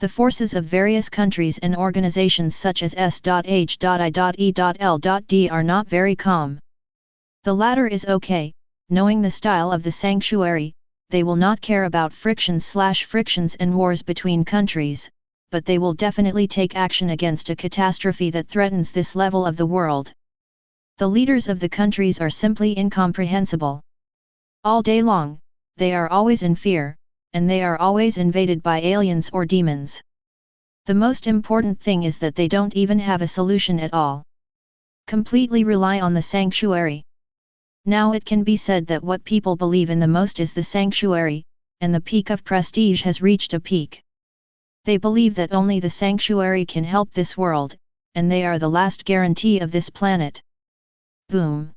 The forces of various countries and organizations such as S.H.I.E.L.D are not very calm. The latter is okay, knowing the style of the sanctuary, they will not care about frictions and wars between countries, but they will definitely take action against a catastrophe that threatens this level of the world. The leaders of the countries are simply incomprehensible. All day long, they are always in fear, and they are always invaded by aliens or demons. The most important thing is that they don't even have a solution at all. Completely rely on the sanctuary. Now it can be said that what people believe in the most is the sanctuary, and the peak of prestige has reached a peak. They believe that only the sanctuary can help this world, and they are the last guarantee of this planet. Boom!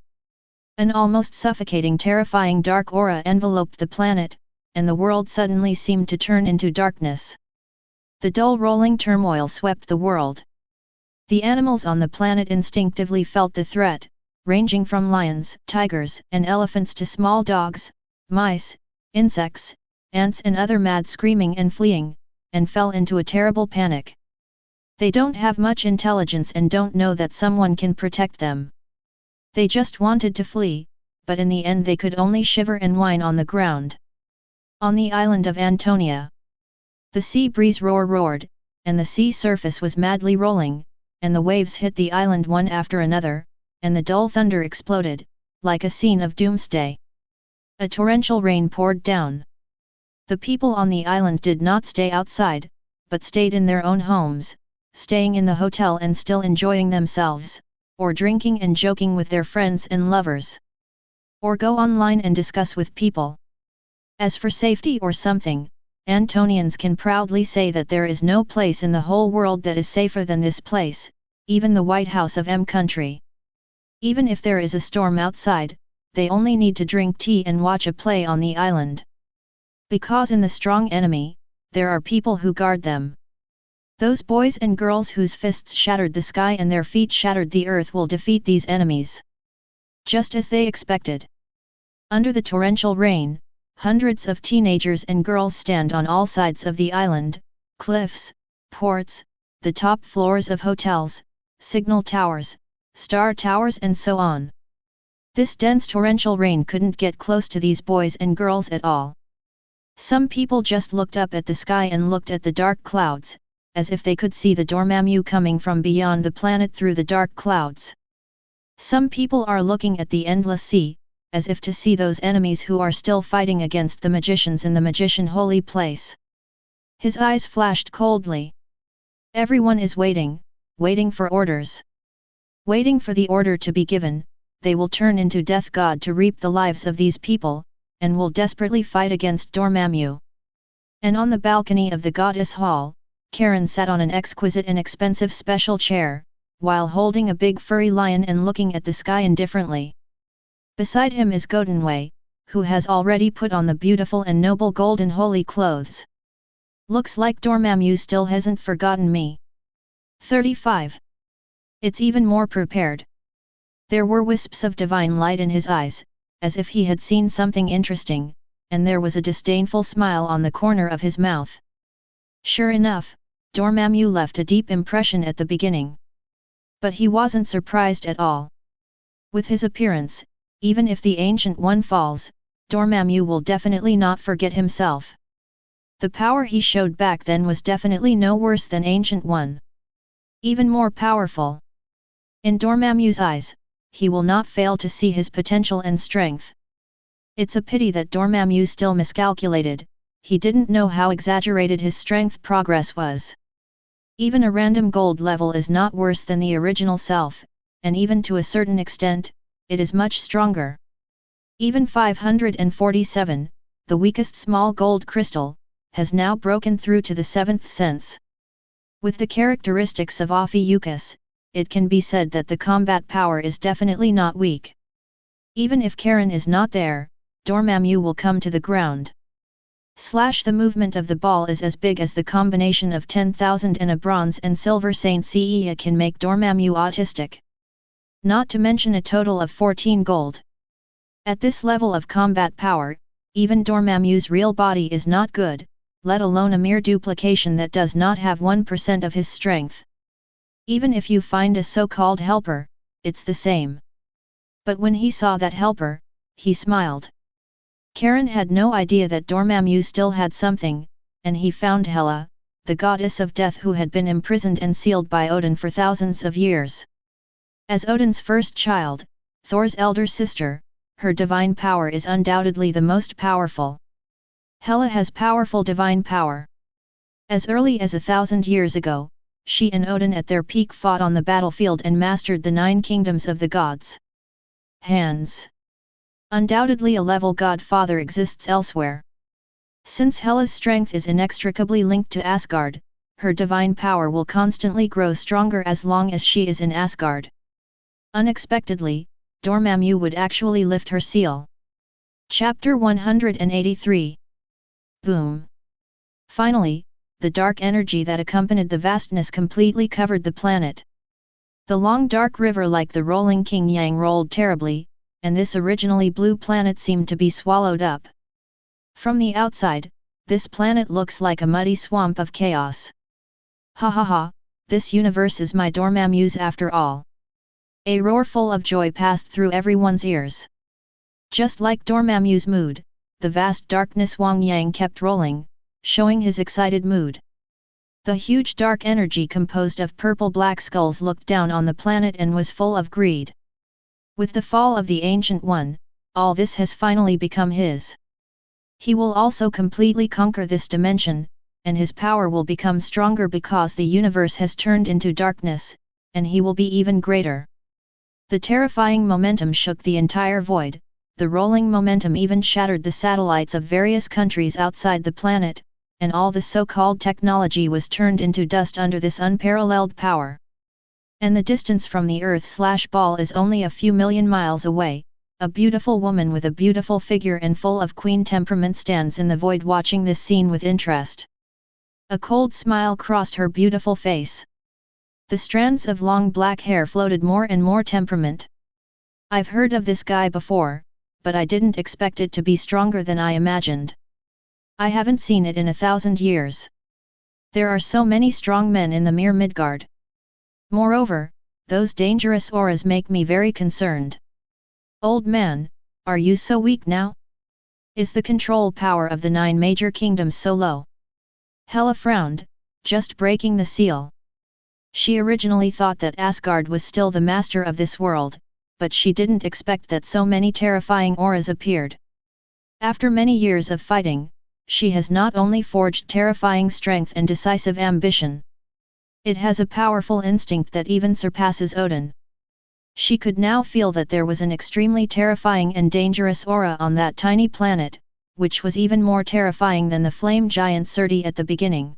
An almost suffocating, terrifying dark aura enveloped the planet, and the world suddenly seemed to turn into darkness. The dull rolling turmoil swept the world. The animals on the planet instinctively felt the threat, ranging from lions, tigers, and elephants to small dogs, mice, insects, ants and other mad screaming and fleeing, and fell into a terrible panic. They don't have much intelligence and don't know that someone can protect them. They just wanted to flee, but in the end they could only shiver and whine on the ground. On the island of Antonia, the sea breeze roared, and the sea surface was madly rolling, and the waves hit the island one after another, and the dull thunder exploded, like a scene of doomsday. A torrential rain poured down. The people on the island did not stay outside, but stayed in their own homes, staying in the hotel and still enjoying themselves, or drinking and joking with their friends and lovers. Or go online and discuss with people. As for safety or something, Antonians can proudly say that there is no place in the whole world that is safer than this place, even the White House of M country. Even if there is a storm outside, they only need to drink tea and watch a play on the island. Because in the strong enemy, there are people who guard them. Those boys and girls whose fists shattered the sky and their feet shattered the earth will defeat these enemies. Just as they expected. Under the torrential rain, hundreds of teenagers and girls stand on all sides of the island, cliffs, ports, the top floors of hotels, signal towers, star towers and so on. This dense torrential rain couldn't get close to these boys and girls at all. Some people just looked up at the sky and looked at the dark clouds, as if they could see the Dormammu coming from beyond the planet through the dark clouds. Some people are looking at the endless sea, as if to see those enemies who are still fighting against the magicians in the magician holy place. His eyes flashed coldly. Everyone is waiting for orders. Waiting for the order to be given, they will turn into Death God to reap the lives of these people, and will desperately fight against Dormammu. And on the balcony of the goddess hall, Karen sat on an exquisite and expensive special chair, while holding a big furry lion and looking at the sky indifferently. Beside him is Gotenway, who has already put on the beautiful and noble golden holy clothes. Looks like Dormammu still hasn't forgotten me. 35. It's even more prepared. There were wisps of divine light in his eyes, as if he had seen something interesting, and there was a disdainful smile on the corner of his mouth. Sure enough, Dormammu left a deep impression at the beginning. But he wasn't surprised at all. With his appearance, even if the Ancient One falls, Dormammu will definitely not forget himself. The power he showed back then was definitely no worse than Ancient One. Even more powerful. In Dormammu's eyes, he will not fail to see his potential and strength. It's a pity that Dormammu still miscalculated, he didn't know how exaggerated his strength progress was. Even a random gold level is not worse than the original self, and even to a certain extent, it is much stronger. Even 547, the weakest small gold crystal, has now broken through to the 7th sense. With the characteristics of usse, it can be said that the combat power is definitely not weak. Even if Karen is not there, Dormammu will come to the ground. The movement of the ball is as big as the combination of 10,000 and a bronze and silver Saint Seiya can make Dormammu autistic. Not to mention a total of 14 gold. At this level of combat power, even Dormammu's real body is not good, let alone a mere duplication that does not have 1% of his strength. Even if you find a so-called helper, it's the same. But when he saw that helper, he smiled. Karen had no idea that Dormammu still had something, and he found Hela, the goddess of death who had been imprisoned and sealed by Odin for thousands of years. As Odin's first child, Thor's elder sister, her divine power is undoubtedly the most powerful. Hela has powerful divine power. As early as 1,000 years ago, she and Odin at their peak fought on the battlefield and mastered the 9 kingdoms of the gods. Hands. Undoubtedly a level godfather exists elsewhere. Since Hela's strength is inextricably linked to Asgard, her divine power will constantly grow stronger as long as she is in Asgard. Unexpectedly, Dormammu would actually lift her seal. Chapter 183. Boom. Finally, the dark energy that accompanied the vastness completely covered the planet. The long dark river like the rolling yin-yang rolled terribly, and this originally blue planet seemed to be swallowed up. From the outside, this planet looks like a muddy swamp of chaos. Ha ha ha, this universe is my Dormammu's after all. A roar full of joy passed through everyone's ears. Just like Dormammu's mood, the vast darkness Wang Yang kept rolling, showing his excited mood. The huge dark energy composed of purple-black skulls looked down on the planet and was full of greed. With the fall of the Ancient One, all this has finally become his. He will also completely conquer this dimension, and his power will become stronger because the universe has turned into darkness, and he will be even greater. The terrifying momentum shook the entire void, the rolling momentum even shattered the satellites of various countries outside the planet, and all the so-called technology was turned into dust under this unparalleled power. And the distance from the Earth/ball is only a few million miles away. A beautiful woman with a beautiful figure and full of queen temperament stands in the void watching this scene with interest. A cold smile crossed her beautiful face. The strands of long black hair floated more and more temperament. I've heard of this guy before, but I didn't expect it to be stronger than I imagined. I haven't seen it in 1,000 years. There are so many strong men in the mere Midgard. Moreover, those dangerous auras make me very concerned. Old man, are you so weak now? Is the control power of the 9 major kingdoms so low? Hela frowned, just breaking the seal. She originally thought that Asgard was still the master of this world, but she didn't expect that so many terrifying auras appeared. After many years of fighting, she has not only forged terrifying strength and decisive ambition. It has a powerful instinct that even surpasses Odin. She could now feel that there was an extremely terrifying and dangerous aura on that tiny planet, which was even more terrifying than the flame giant S.H.I.E.L.D at the beginning.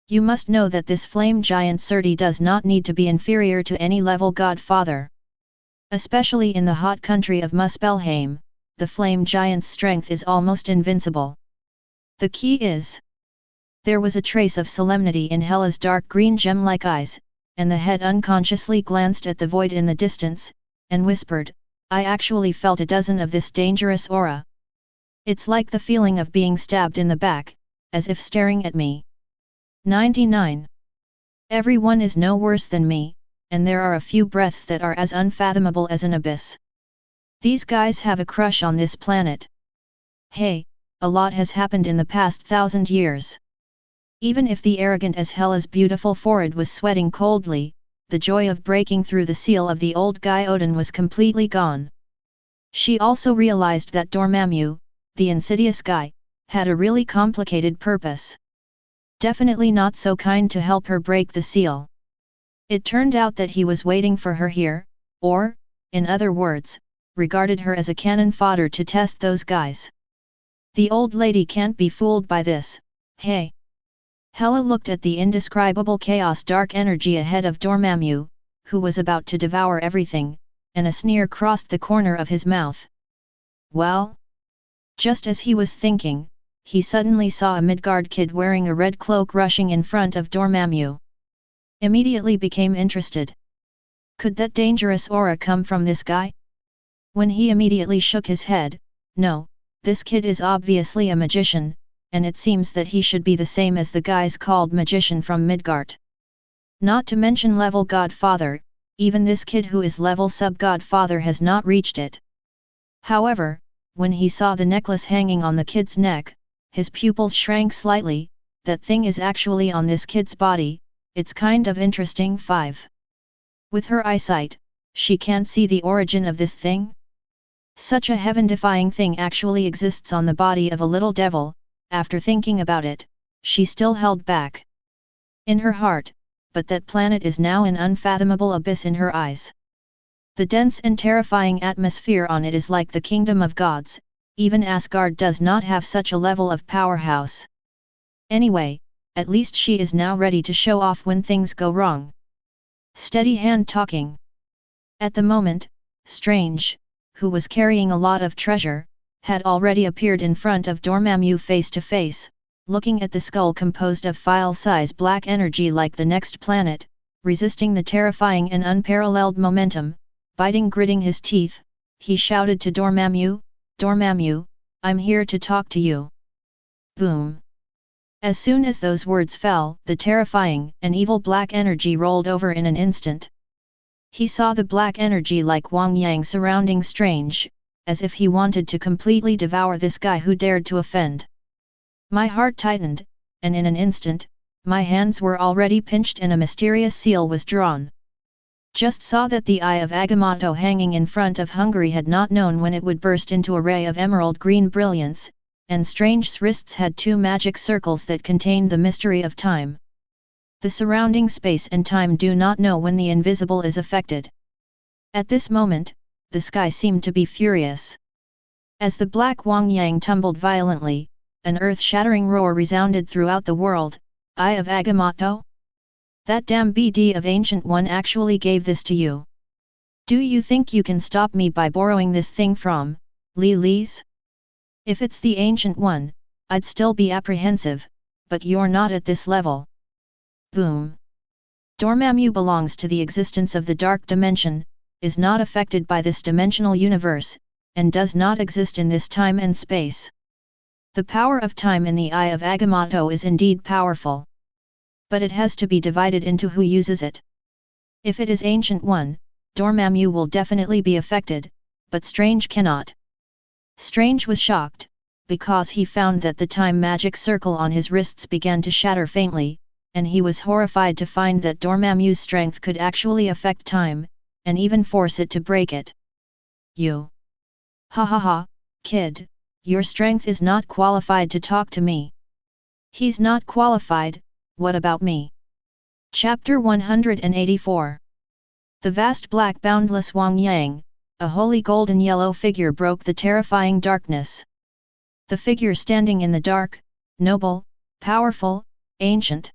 You must know that this flame giant S.H.I.E.L.D does not need to be inferior to any level godfather. Especially in the hot country of Muspelheim, the flame giant's strength is almost invincible. The key is... There was a trace of solemnity in Hela's dark green gem-like eyes, and the head unconsciously glanced at the void in the distance, and whispered, I actually felt a dozen of this dangerous aura. It's like the feeling of being stabbed in the back, as if staring at me. 99. Everyone is no worse than me, and there are a few breaths that are as unfathomable as an abyss. These guys have a crush on this planet. Hey, a lot has happened in the past 1,000 years. Even if the arrogant as Hela's beautiful forehead was sweating coldly, the joy of breaking through the seal of the old guy Odin was completely gone. She also realized that Dormammu, the insidious guy, had a really complicated purpose. Definitely not so kind to help her break the seal. It turned out that he was waiting for her here, or, in other words, regarded her as a cannon fodder to test those guys. The old lady can't be fooled by this, hey. Hela looked at the indescribable chaos dark energy ahead of Dormammu, who was about to devour everything, and a sneer crossed the corner of his mouth. Well? Just as he was thinking, he suddenly saw a Midgard kid wearing a red cloak rushing in front of Dormammu. Immediately became interested. Could that dangerous aura come from this guy? When he immediately shook his head, no, this kid is obviously a magician, and it seems that he should be the same as the guys called magician from Midgard. Not to mention level godfather, even this kid who is level sub-godfather has not reached it. However, when he saw the necklace hanging on the kid's neck, his pupils shrank slightly. That thing is actually on this kid's body, it's kind of interesting. 5. With her eyesight, she can't see the origin of this thing. Such a heaven-defying thing actually exists on the body of a little devil. After thinking about it, she still held back in her heart, but that planet is now an unfathomable abyss in her eyes. The dense and terrifying atmosphere on it is like the kingdom of gods. Even Asgard does not have such a level of powerhouse. Anyway, at least she is now ready to show off when things go wrong. Steady hand talking. At the moment, Strange, who was carrying a lot of treasure, had already appeared in front of Dormammu face to face, looking at the skull composed of file-size black energy like the next planet, resisting the terrifying and unparalleled momentum. Gritting his teeth, he shouted to Dormammu, Dormammu, I'm here to talk to you. Boom! As soon as those words fell, the terrifying and evil black energy rolled over in an instant. He saw the black energy like Wang Yang surrounding Strange, as if he wanted to completely devour this guy who dared to offend. My heart tightened, and in an instant, my hands were already pinched and a mysterious seal was drawn. Just saw that the eye of Agamotto hanging in front of Hungary had not known when it would burst into a ray of emerald green brilliance, and Strange's wrists had two magic circles that contained the mystery of time. The surrounding space and time do not know when the invisible is affected. At this moment, the sky seemed to be furious. As the black Wang Yang tumbled violently, an earth-shattering roar resounded throughout the world. Eye of Agamotto? That damn BD of Ancient One actually gave this to you. Do you think you can stop me by borrowing this thing from Lily's? If it's the Ancient One, I'd still be apprehensive, but you're not at this level. Boom! Dormammu belongs to the existence of the dark dimension, is not affected by this dimensional universe, and does not exist in this time and space. The power of time in the eye of Agamotto is indeed powerful. But it has to be divided into who uses it. If it is Ancient One, Dormammu will definitely be affected, but Strange cannot. Strange was shocked, because he found that the time magic circle on his wrists began to shatter faintly, and he was horrified to find that Dormammu's strength could actually affect time, and even force it to break it. You! Ha ha ha, kid, your strength is not qualified to talk to me. He's not qualified, what about me? Chapter 184. The vast black boundless Wang Yang, a holy golden yellow figure broke the terrifying darkness. The figure standing in the dark, noble, powerful, ancient.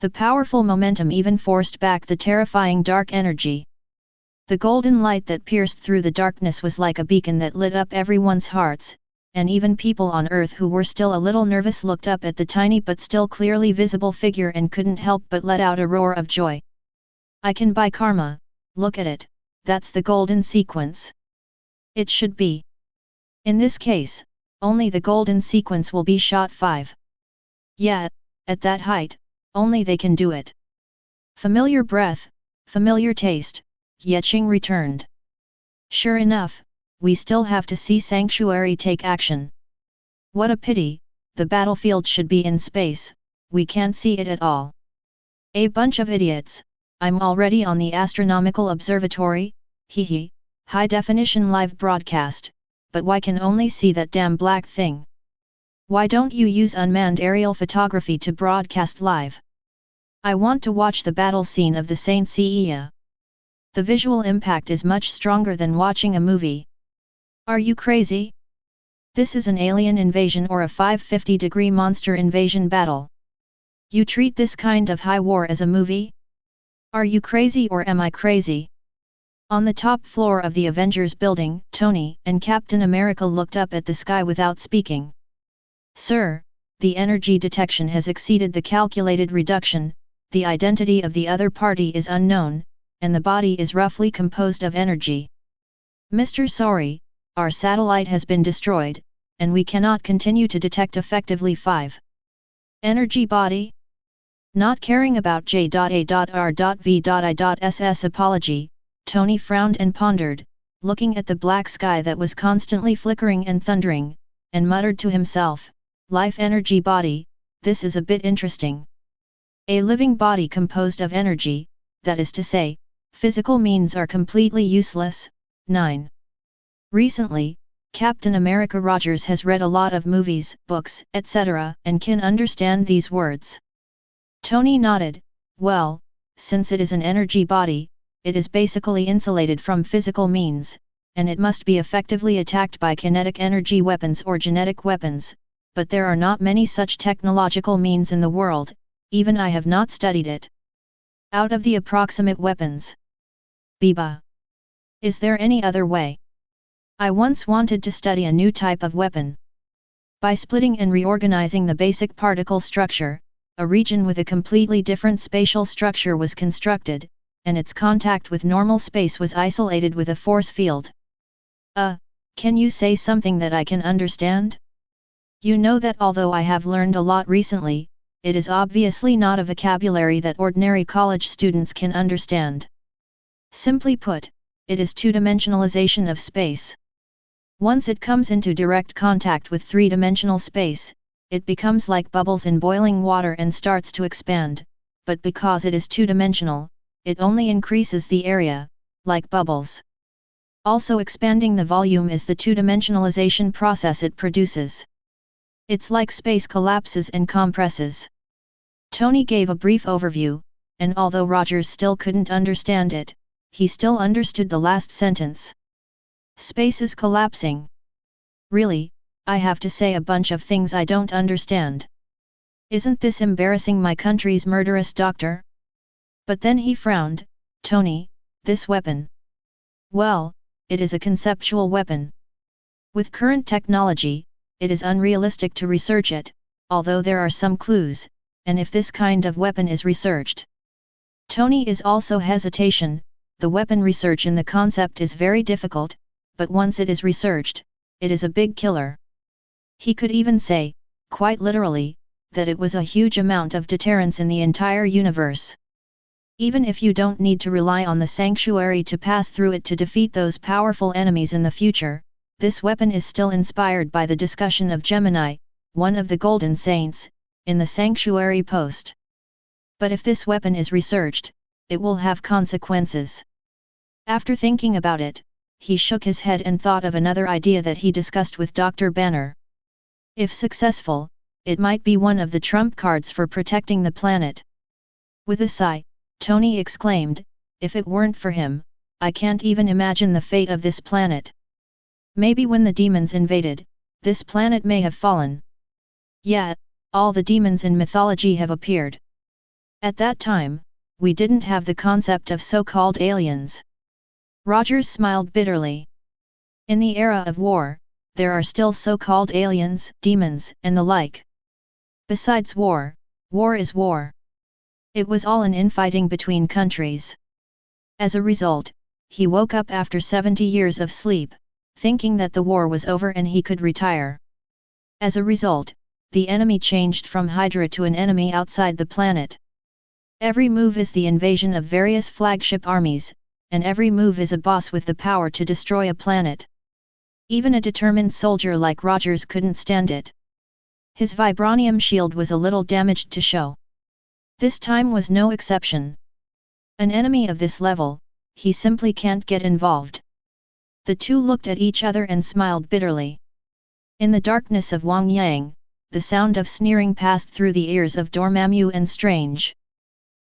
The powerful momentum even forced back the terrifying dark energy. The golden light that pierced through the darkness was like a beacon that lit up everyone's hearts, and even people on Earth who were still a little nervous looked up at the tiny but still clearly visible figure and couldn't help but let out a roar of joy. I can buy karma, look at it, that's the golden sequence. It should be. In this case, only the golden sequence will be shot 5. Yeah, at that height, only they can do it. Familiar breath, familiar taste, Yeching returned. Sure enough, we still have to see Sanctuary take action. What a pity, the battlefield should be in space, we can't see it at all. A bunch of idiots, I'm already on the astronomical observatory, hee, high definition live broadcast, but why can only see that damn black thing? Why don't you use unmanned aerial photography to broadcast live? I want to watch the battle scene of the Saint Seiya. The visual impact is much stronger than watching a movie. Are you crazy? This is an alien invasion or a 550-degree monster invasion battle. You treat this kind of high war as a movie? Are you crazy or am I crazy? On the top floor of the Avengers building, Tony and Captain America looked up at the sky without speaking. Sir, the energy detection has exceeded the calculated reduction, the identity of the other party is unknown, and the body is roughly composed of energy. Mr. Sorry, our satellite has been destroyed, and we cannot continue to detect effectively 5. Energy body? Not caring about J.A.R.V.I.SS apology, Tony frowned and pondered, looking at the black sky that was constantly flickering and thundering, and muttered to himself, life energy body, this is a bit interesting. A living body composed of energy, that is to say, physical means are completely useless. 9. Recently, Captain America Rogers has read a lot of movies, books, etc., and can understand these words. Tony nodded, well, since it is an energy body, it is basically insulated from physical means, and it must be effectively attacked by kinetic energy weapons or genetic weapons, but there are not many such technological means in the world, even I have not studied it. Out of the approximate weapons. Biba. Is there any other way? I once wanted to study a new type of weapon. By splitting and reorganizing the basic particle structure, a region with a completely different spatial structure was constructed, and its contact with normal space was isolated with a force field. Can you say something that I can understand? You know that although I have learned a lot recently, it is obviously not a vocabulary that ordinary college students can understand. Simply put, it is two-dimensionalization of space. Once it comes into direct contact with three-dimensional space, it becomes like bubbles in boiling water and starts to expand, but because it is two-dimensional, it only increases the area, like bubbles. Also expanding the volume is the two-dimensionalization process it produces. It's like space collapses and compresses. Tony gave a brief overview, and although Rogers still couldn't understand it, he still understood the last sentence. Space is collapsing. Really, I have to say a bunch of things I don't understand. Isn't this embarrassing, my country's murderous doctor? But then he frowned. Tony, this weapon. Well, it is a conceptual weapon. With current technology, it is unrealistic to research it, although there are some clues, and if this kind of weapon is researched. Tony is also hesitation. The weapon research in the concept is very difficult, but once it is researched, it is a big killer. He could even say, quite literally, that it was a huge amount of deterrence in the entire universe. Even if you don't need to rely on the sanctuary to pass through it to defeat those powerful enemies in the future, this weapon is still inspired by the discussion of Gemini, one of the Golden Saints, in the sanctuary post. But if this weapon is researched, it will have consequences. After thinking about it, he shook his head and thought of another idea that he discussed with Dr. Banner. If successful, it might be one of the trump cards for protecting the planet. With a sigh, Tony exclaimed, if it weren't for him, I can't even imagine the fate of this planet. Maybe when the demons invaded, this planet may have fallen. Yeah, all the demons in mythology have appeared. At that time, we didn't have the concept of so-called aliens. Rogers smiled bitterly. In the era of war, there are still so-called aliens, demons, and the like. Besides war, war is war. It was all an infighting between countries. As a result, he woke up after 70 years of sleep, thinking that the war was over and he could retire. As a result, the enemy changed from Hydra to an enemy outside the planet. Every move is the invasion of various flagship armies, and every move is a boss with the power to destroy a planet. Even a determined soldier like Rogers couldn't stand it. His vibranium shield was a little damaged to show. This time was no exception. An enemy of this level, he simply can't get involved. The two looked at each other and smiled bitterly. In the darkness of Wang Yang, the sound of sneering passed through the ears of Dormammu and Strange.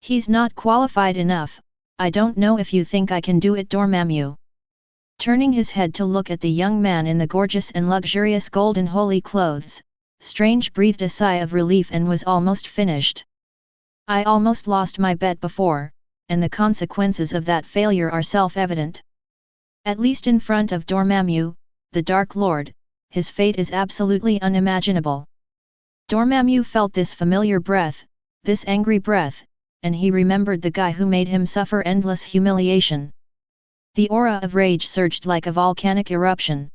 He's not qualified enough. I don't know if you think I can do it, Dormammu. Turning his head to look at the young man in the gorgeous and luxurious golden holy clothes, Strange breathed a sigh of relief and was almost finished. I almost lost my bet before, and the consequences of that failure are self-evident. At least in front of Dormammu, the Dark Lord, his fate is absolutely unimaginable. Dormammu felt this familiar breath, this angry breath, and he remembered the guy who made him suffer endless humiliation. The aura of rage surged like a volcanic eruption.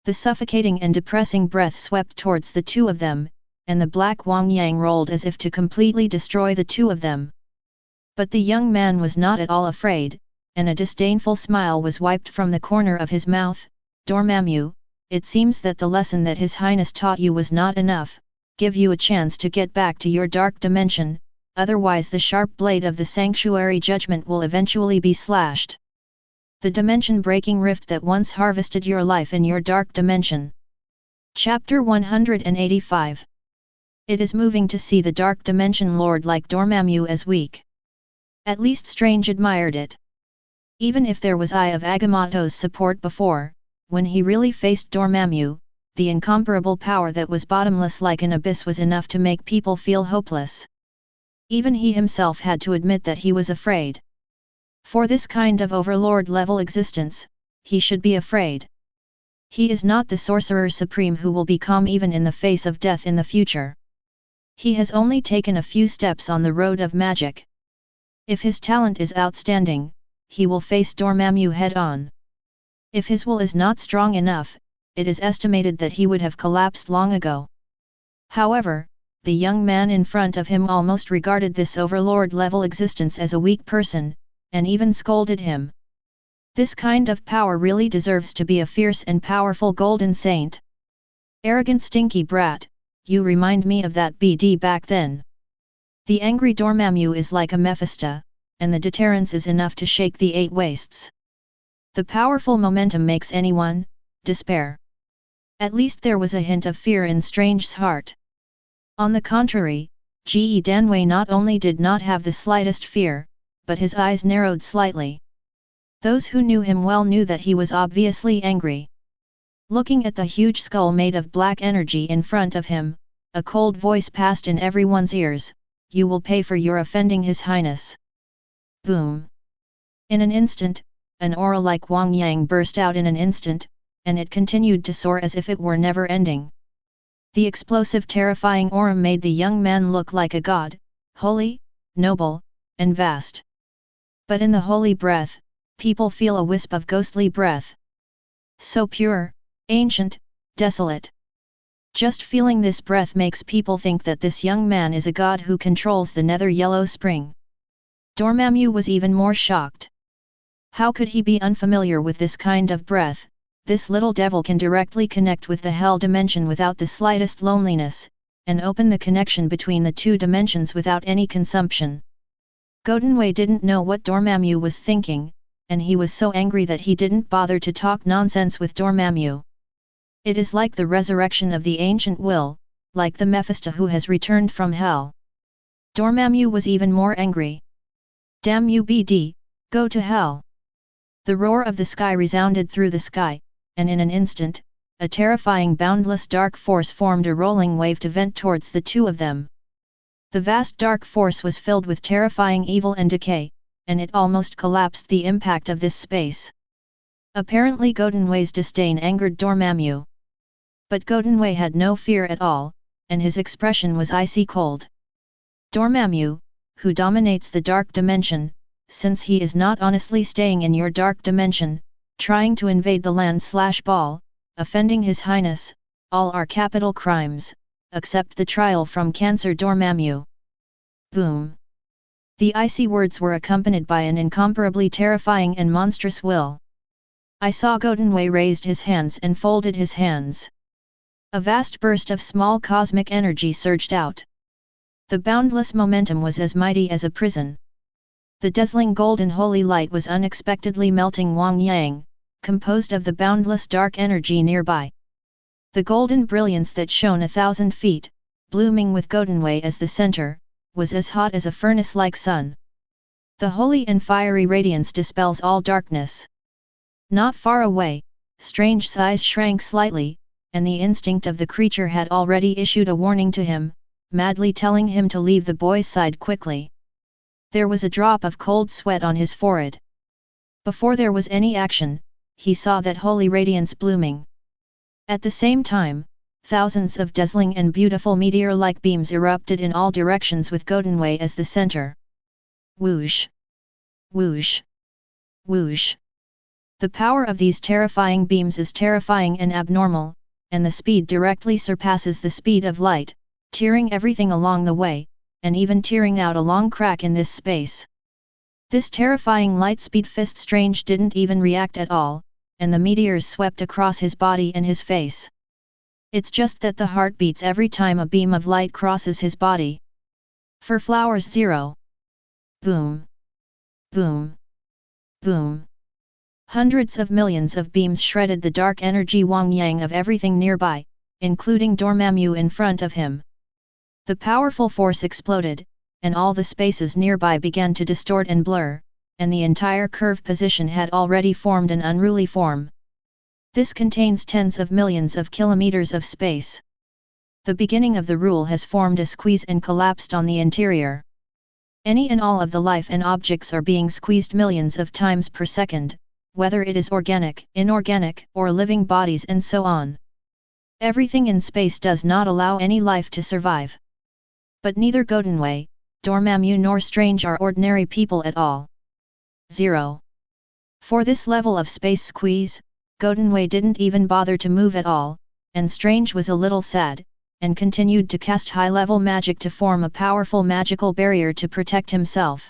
The suffocating and depressing breath swept towards the two of them, and the black Wang Yang rolled as if to completely destroy the two of them. But the young man was not at all afraid, and a disdainful smile was wiped from the corner of his mouth. Dormammu, it seems that the lesson that His Highness taught you was not enough. Give you a chance to get back to your dark dimension, otherwise the sharp blade of the sanctuary judgment will eventually be slashed. The dimension-breaking rift that once harvested your life in your dark dimension. Chapter 185. It is moving to see the dark dimension lord like Dormammu as weak. At least Strange admired it. Even if there was Eye of Agamotto's support before, when he really faced Dormammu, the incomparable power that was bottomless like an abyss was enough to make people feel hopeless. Even he himself had to admit that he was afraid. For this kind of overlord-level existence, he should be afraid. He is not the Sorcerer Supreme who will be calm even in the face of death in the future. He has only taken a few steps on the road of magic. If his talent is outstanding, he will face Dormammu head-on. If his will is not strong enough, it is estimated that he would have collapsed long ago. However, the young man in front of him almost regarded this overlord-level existence as a weak person, and even scolded him. This kind of power really deserves to be a fierce and powerful golden saint. Arrogant stinky brat, you remind me of that BD back then. The angry Dormammu is like a Mephisto, and the deterrence is enough to shake the eight wastes. The powerful momentum makes anyone despair. At least there was a hint of fear in Strange's heart. On the contrary, Ge Danwei not only did not have the slightest fear, but his eyes narrowed slightly. Those who knew him well knew that he was obviously angry. Looking at the huge skull made of black energy in front of him, a cold voice passed in everyone's ears, "You will pay for your offending His Highness." Boom! In an instant, an aura like Wang Yang burst out in an instant, and it continued to soar as if it were never ending. The explosive terrifying aura made the young man look like a god, holy, noble, and vast. But in the holy breath, people feel a wisp of ghostly breath. So pure, ancient, desolate. Just feeling this breath makes people think that this young man is a god who controls the nether yellow spring. Dormammu was even more shocked. How could he be unfamiliar with this kind of breath? This little devil can directly connect with the hell dimension without the slightest loneliness, and open the connection between the two dimensions without any consumption. Goldenwei didn't know what Dormammu was thinking, and he was so angry that he didn't bother to talk nonsense with Dormammu. It is like the resurrection of the ancient will, like the Mephisto who has returned from hell. Dormammu was even more angry. "Damn you BD, go to hell!" The roar of the sky resounded through the sky, and in an instant, a terrifying boundless dark force formed a rolling wave to vent towards the two of them. The vast dark force was filled with terrifying evil and decay, and it almost collapsed the impact of this space. Apparently Goldenwei's disdain angered Dormammu. But Goldenwei had no fear at all, and his expression was icy cold. Dormammu, who dominates the dark dimension, since he is not honestly staying in your dark dimension, trying to invade the land/ball, offending His Highness, all are capital crimes, except the trial from Cancer Dormammu. Boom! The icy words were accompanied by an incomparably terrifying and monstrous will. I saw Goldenwei raised his hands and folded his hands. A vast burst of small cosmic energy surged out. The boundless momentum was as mighty as a prison. The dazzling golden holy light was unexpectedly melting Wang Yang, composed of the boundless dark energy nearby. The golden brilliance that shone 1,000 feet, blooming with Goldenwei as the center, was as hot as a furnace-like sun. The holy and fiery radiance dispels all darkness. Not far away, Strange's eyes shrank slightly, and the instinct of the creature had already issued a warning to him, madly telling him to leave the boy's side quickly. There was a drop of cold sweat on his forehead. Before there was any action, he saw that holy radiance blooming. At the same time, thousands of dazzling and beautiful meteor-like beams erupted in all directions with Goldenwei as the center. Whoosh! Whoosh! Whoosh! The power of these terrifying beams is terrifying and abnormal, and the speed directly surpasses the speed of light, tearing everything along the way, and even tearing out a long crack in this space. This terrifying light-speed fist Strange didn't even react at all, and the meteors swept across his body and his face. It's just that the heart beats every time a beam of light crosses his body. For flowers 0. Boom! Boom! Boom! Hundreds of millions of beams shredded the dark energy Wang Yang of everything nearby, including Dormammu in front of him. The powerful force exploded, and all the spaces nearby began to distort and blur, and the entire curve position had already formed an unruly form. This contains tens of millions of kilometers of space. The beginning of the rule has formed a squeeze and collapsed on the interior. Any and all of the life and objects are being squeezed millions of times per second, whether it is organic, inorganic, or living bodies and so on. Everything in space does not allow any life to survive. But neither Goldenwei, Dormammu nor Strange are ordinary people at all. 0. For this level of space squeeze, Goldenway didn't even bother to move at all, and Strange was a little sad, and continued to cast high-level magic to form a powerful magical barrier to protect himself.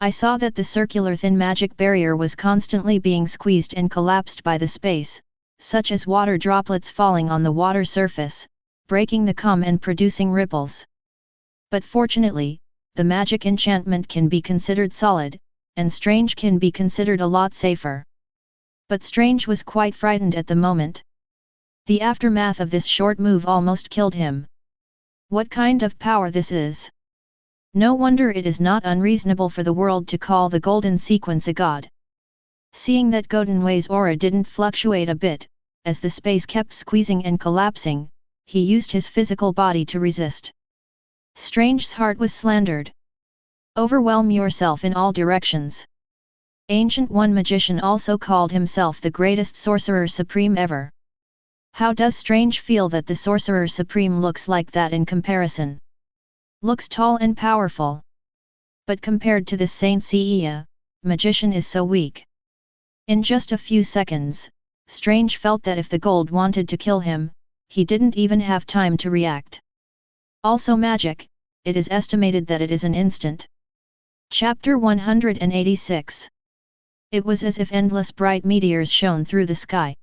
I saw that the circular thin magic barrier was constantly being squeezed and collapsed by the space, such as water droplets falling on the water surface, breaking the calm and producing ripples. But fortunately, the magic enchantment can be considered solid, and Strange can be considered a lot safer. But Strange was quite frightened at the moment. The aftermath of this short move almost killed him. What kind of power this is! No wonder it is not unreasonable for the world to call the golden sequence a god. Seeing that Goldenway's aura didn't fluctuate a bit, as the space kept squeezing and collapsing, he used his physical body to resist. Strange's heart was slandered. Overwhelm yourself in all directions. Ancient One magician also called himself the greatest sorcerer supreme ever. How does Strange feel that the sorcerer supreme looks like that in comparison? Looks tall and powerful. But compared to this Saint Seiya, magician is so weak. In just a few seconds, Strange felt that if the gold wanted to kill him, he didn't even have time to react. Also magic, it is estimated that it is an instant. Chapter 186. It was as if endless bright meteors shone through the sky.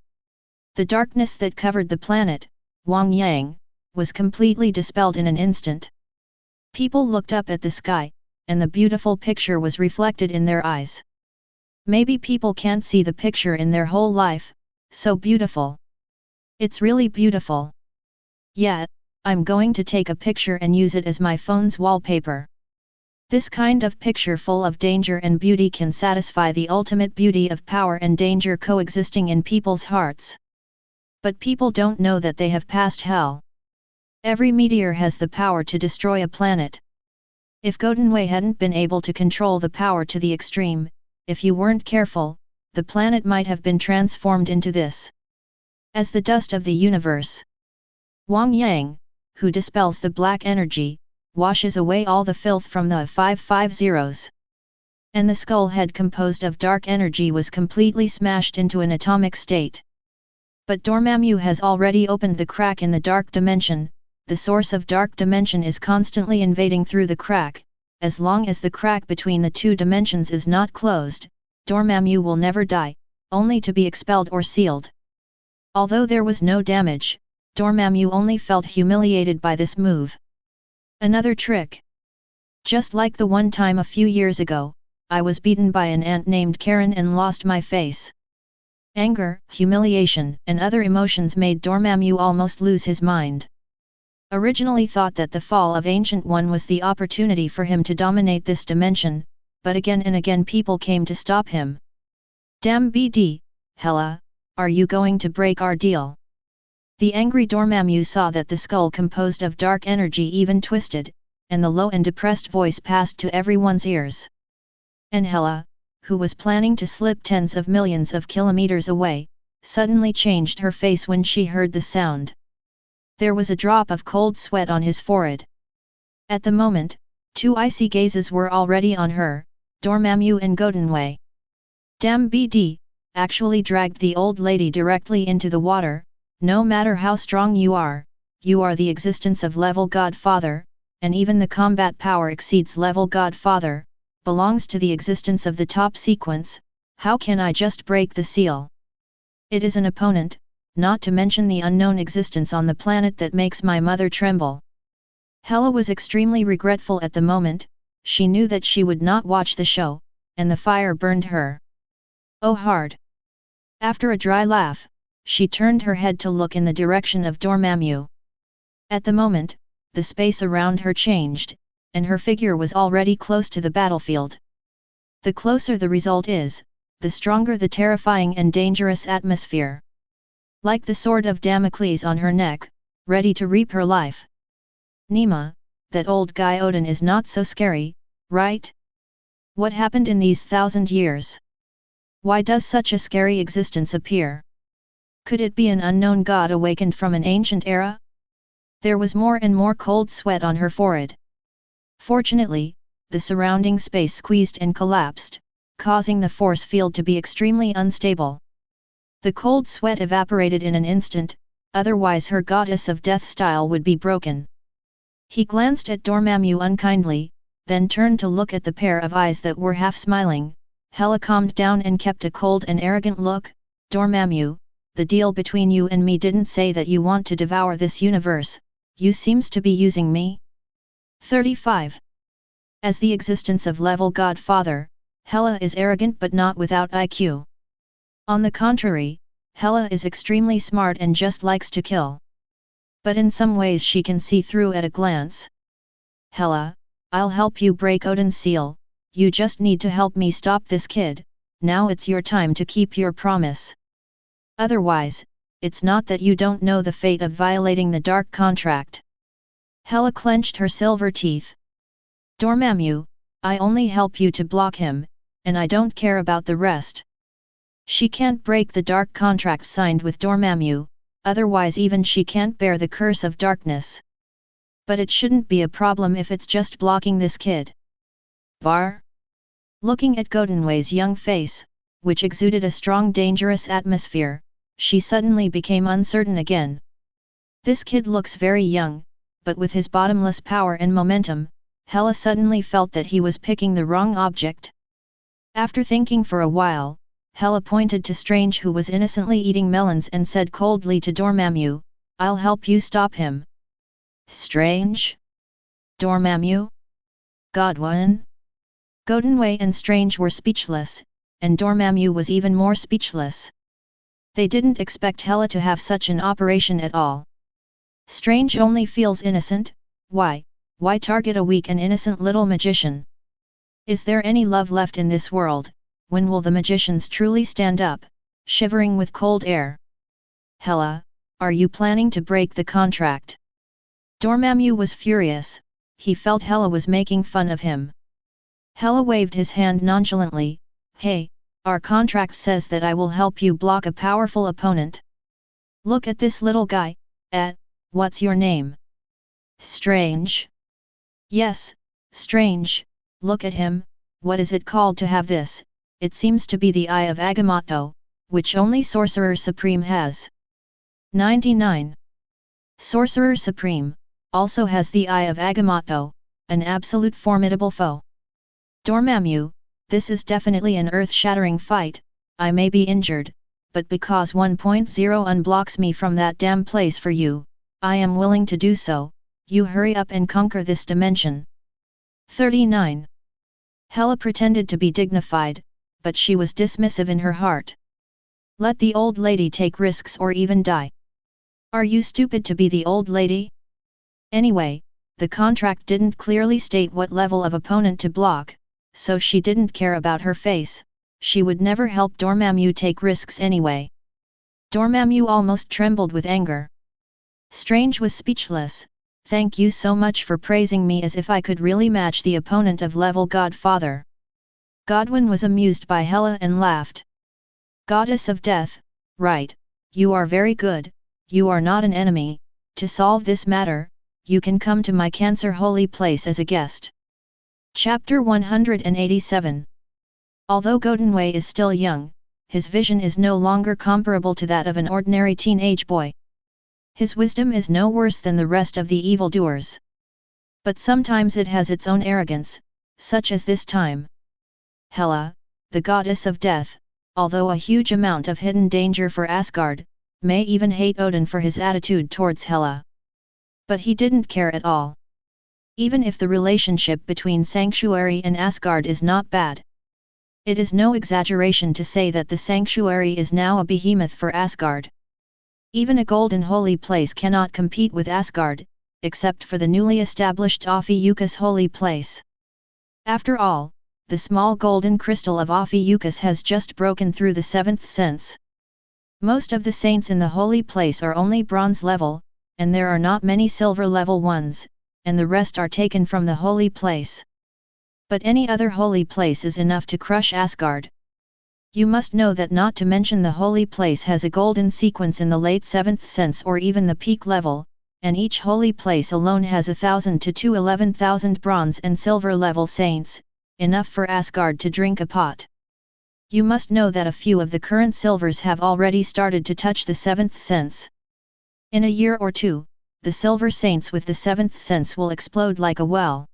The darkness that covered the planet, Wang Yang, was completely dispelled in an instant. People looked up at the sky, and the beautiful picture was reflected in their eyes. Maybe people can't see the picture in their whole life, so beautiful. It's really beautiful. Yeah, I'm going to take a picture and use it as my phone's wallpaper. This kind of picture full of danger and beauty can satisfy the ultimate beauty of power and danger coexisting in people's hearts. But people don't know that they have passed hell. Every meteor has the power to destroy a planet. If Goldenway hadn't been able to control the power to the extreme, if you weren't careful, the planet might have been transformed into this. As the dust of the universe. Wang Yang, who dispels the black energy, washes away all the filth from the 550s. And the skull head composed of dark energy was completely smashed into an atomic state. But Dormammu has already opened the crack in the dark dimension. The source of dark dimension is constantly invading through the crack. As long as the crack between the two dimensions is not closed, Dormammu will never die, only to be expelled or sealed. Although there was no damage, Dormammu only felt humiliated by this move. Another trick. Just like the one time a few years ago, I was beaten by an ant named Karen and lost my face. Anger, humiliation, and other emotions made Dormammu almost lose his mind. Originally thought that the fall of Ancient One was the opportunity for him to dominate this dimension, but again and again people came to stop him. Damn BD, Hela, are you going to break our deal? The angry Dormammu saw that the skull composed of dark energy even twisted, and the low and depressed voice passed to everyone's ears. And Hela, who was planning to slip tens of millions of kilometers away, suddenly changed her face when she heard the sound. There was a drop of cold sweat on his forehead. At the moment, two icy gazes were already on her, Dormammu and Goldenway. Damn BD, actually dragged the old lady directly into the water. No matter how strong you are the existence of level Godfather, and even the combat power exceeds level Godfather, belongs to the existence of the top sequence. How can I just break the seal? It is an opponent, not to mention the unknown existence on the planet that makes my mother tremble. Hela was extremely regretful at the moment. She knew that she would not watch the show, and the fire burned her. Oh hard! After a dry laugh, she turned her head to look in the direction of Dormammu. At the moment, the space around her changed, and her figure was already close to the battlefield. The closer the result is, the stronger the terrifying and dangerous atmosphere. Like the sword of Damocles on her neck, ready to reap her life. Nima, that old guy Odin is not so scary, right? What happened in these 1,000 years? Why does such a scary existence appear? Could it be an unknown god awakened from an ancient era? There was more and more cold sweat on her forehead. Fortunately, the surrounding space squeezed and collapsed, causing the force field to be extremely unstable. The cold sweat evaporated in an instant, otherwise her goddess of death style would be broken. He glanced at Dormammu unkindly, then turned to look at the pair of eyes that were half smiling. Hela calmed down and kept a cold and arrogant look. Dormammu, the deal between you and me didn't say that you want to devour this universe, you seems to be using me. 35. As the existence of level Godfather, Hela is arrogant but not without IQ. On the contrary, Hela is extremely smart and just likes to kill. But in some ways she can see through at a glance. Hela, I'll help you break Odin's seal, you just need to help me stop this kid, now it's your time to keep your promise. Otherwise, it's not that you don't know the fate of violating the dark contract. Hela clenched her silver teeth. Dormammu, I only help you to block him, and I don't care about the rest. She can't break the dark contract signed with Dormammu, otherwise even she can't bear the curse of darkness. But it shouldn't be a problem if it's just blocking this kid. Bar? Looking at Godinwei's young face, which exuded a strong dangerous atmosphere, she suddenly became uncertain again. This kid looks very young, but with his bottomless power and momentum, Hela suddenly felt that he was picking the wrong object. After thinking for a while, Hela pointed to Strange who was innocently eating melons and said coldly to Dormammu, I'll help you stop him. Strange? Dormammu? Godwin? Godinwei and Strange were speechless, and Dormammu was even more speechless. They didn't expect Hela to have such an operation at all. Strange only feels innocent, why target a weak and innocent little magician? Is there any love left in this world? When will the magicians truly stand up, shivering with cold air? Hela, are you planning to break the contract? Dormammu was furious, he felt Hela was making fun of him. Hela waved his hand nonchalantly, hey, our contract says that I will help you block a powerful opponent. Look at this little guy, what's your name? Strange? Yes, Strange, look at him, what is it called to have this? It seems to be the Eye of Agamotto, which only Sorcerer Supreme has. 99. Sorcerer Supreme also has the Eye of Agamotto, an absolute formidable foe. Dormammu, this is definitely an earth-shattering fight, I may be injured, but because 1.0 unblocks me from that damn place for you, I am willing to do so, you hurry up and conquer this dimension. 39. Hela pretended to be dignified, but she was dismissive in her heart. Let the old lady take risks or even die. Are you stupid to be the old lady? Anyway, the contract didn't clearly state what level of opponent to block, so she didn't care about her face, she would never help Dormammu take risks anyway. Dormammu almost trembled with anger. Strange was speechless, thank you so much for praising me as if I could really match the opponent of level Godfather. Godwin was amused by Hela and laughed. Goddess of Death, right, you are very good, you are not an enemy, to solve this matter, you can come to my Cancer holy place as a guest. Chapter 187. Although Godinwei is still young, his vision is no longer comparable to that of an ordinary teenage boy. His wisdom is no worse than the rest of the evildoers. But sometimes it has its own arrogance, such as this time. Hela, the goddess of death, although a huge amount of hidden danger for Asgard, may even hate Odin for his attitude towards Hela. But he didn't care at all. Even if the relationship between Sanctuary and Asgard is not bad. It is no exaggeration to say that the Sanctuary is now a behemoth for Asgard. Even a golden holy place cannot compete with Asgard, except for the newly established Ophiuchus holy place. After all, the small golden crystal of Ophiuchus has just broken through the seventh sense. Most of the saints in the holy place are only bronze level, and there are not many silver level ones, and the rest are taken from the holy place. But any other holy place is enough to crush Asgard. You must know that not to mention the holy place has a golden sequence in the late 7th sense or even the peak level, and each holy place alone has 1,000 to 11,000 bronze and silver level saints, enough for Asgard to drink a pot. You must know that a few of the current silvers have already started to touch the 7th sense. In a year or two, the silver saints with the 7th sense will explode like a well.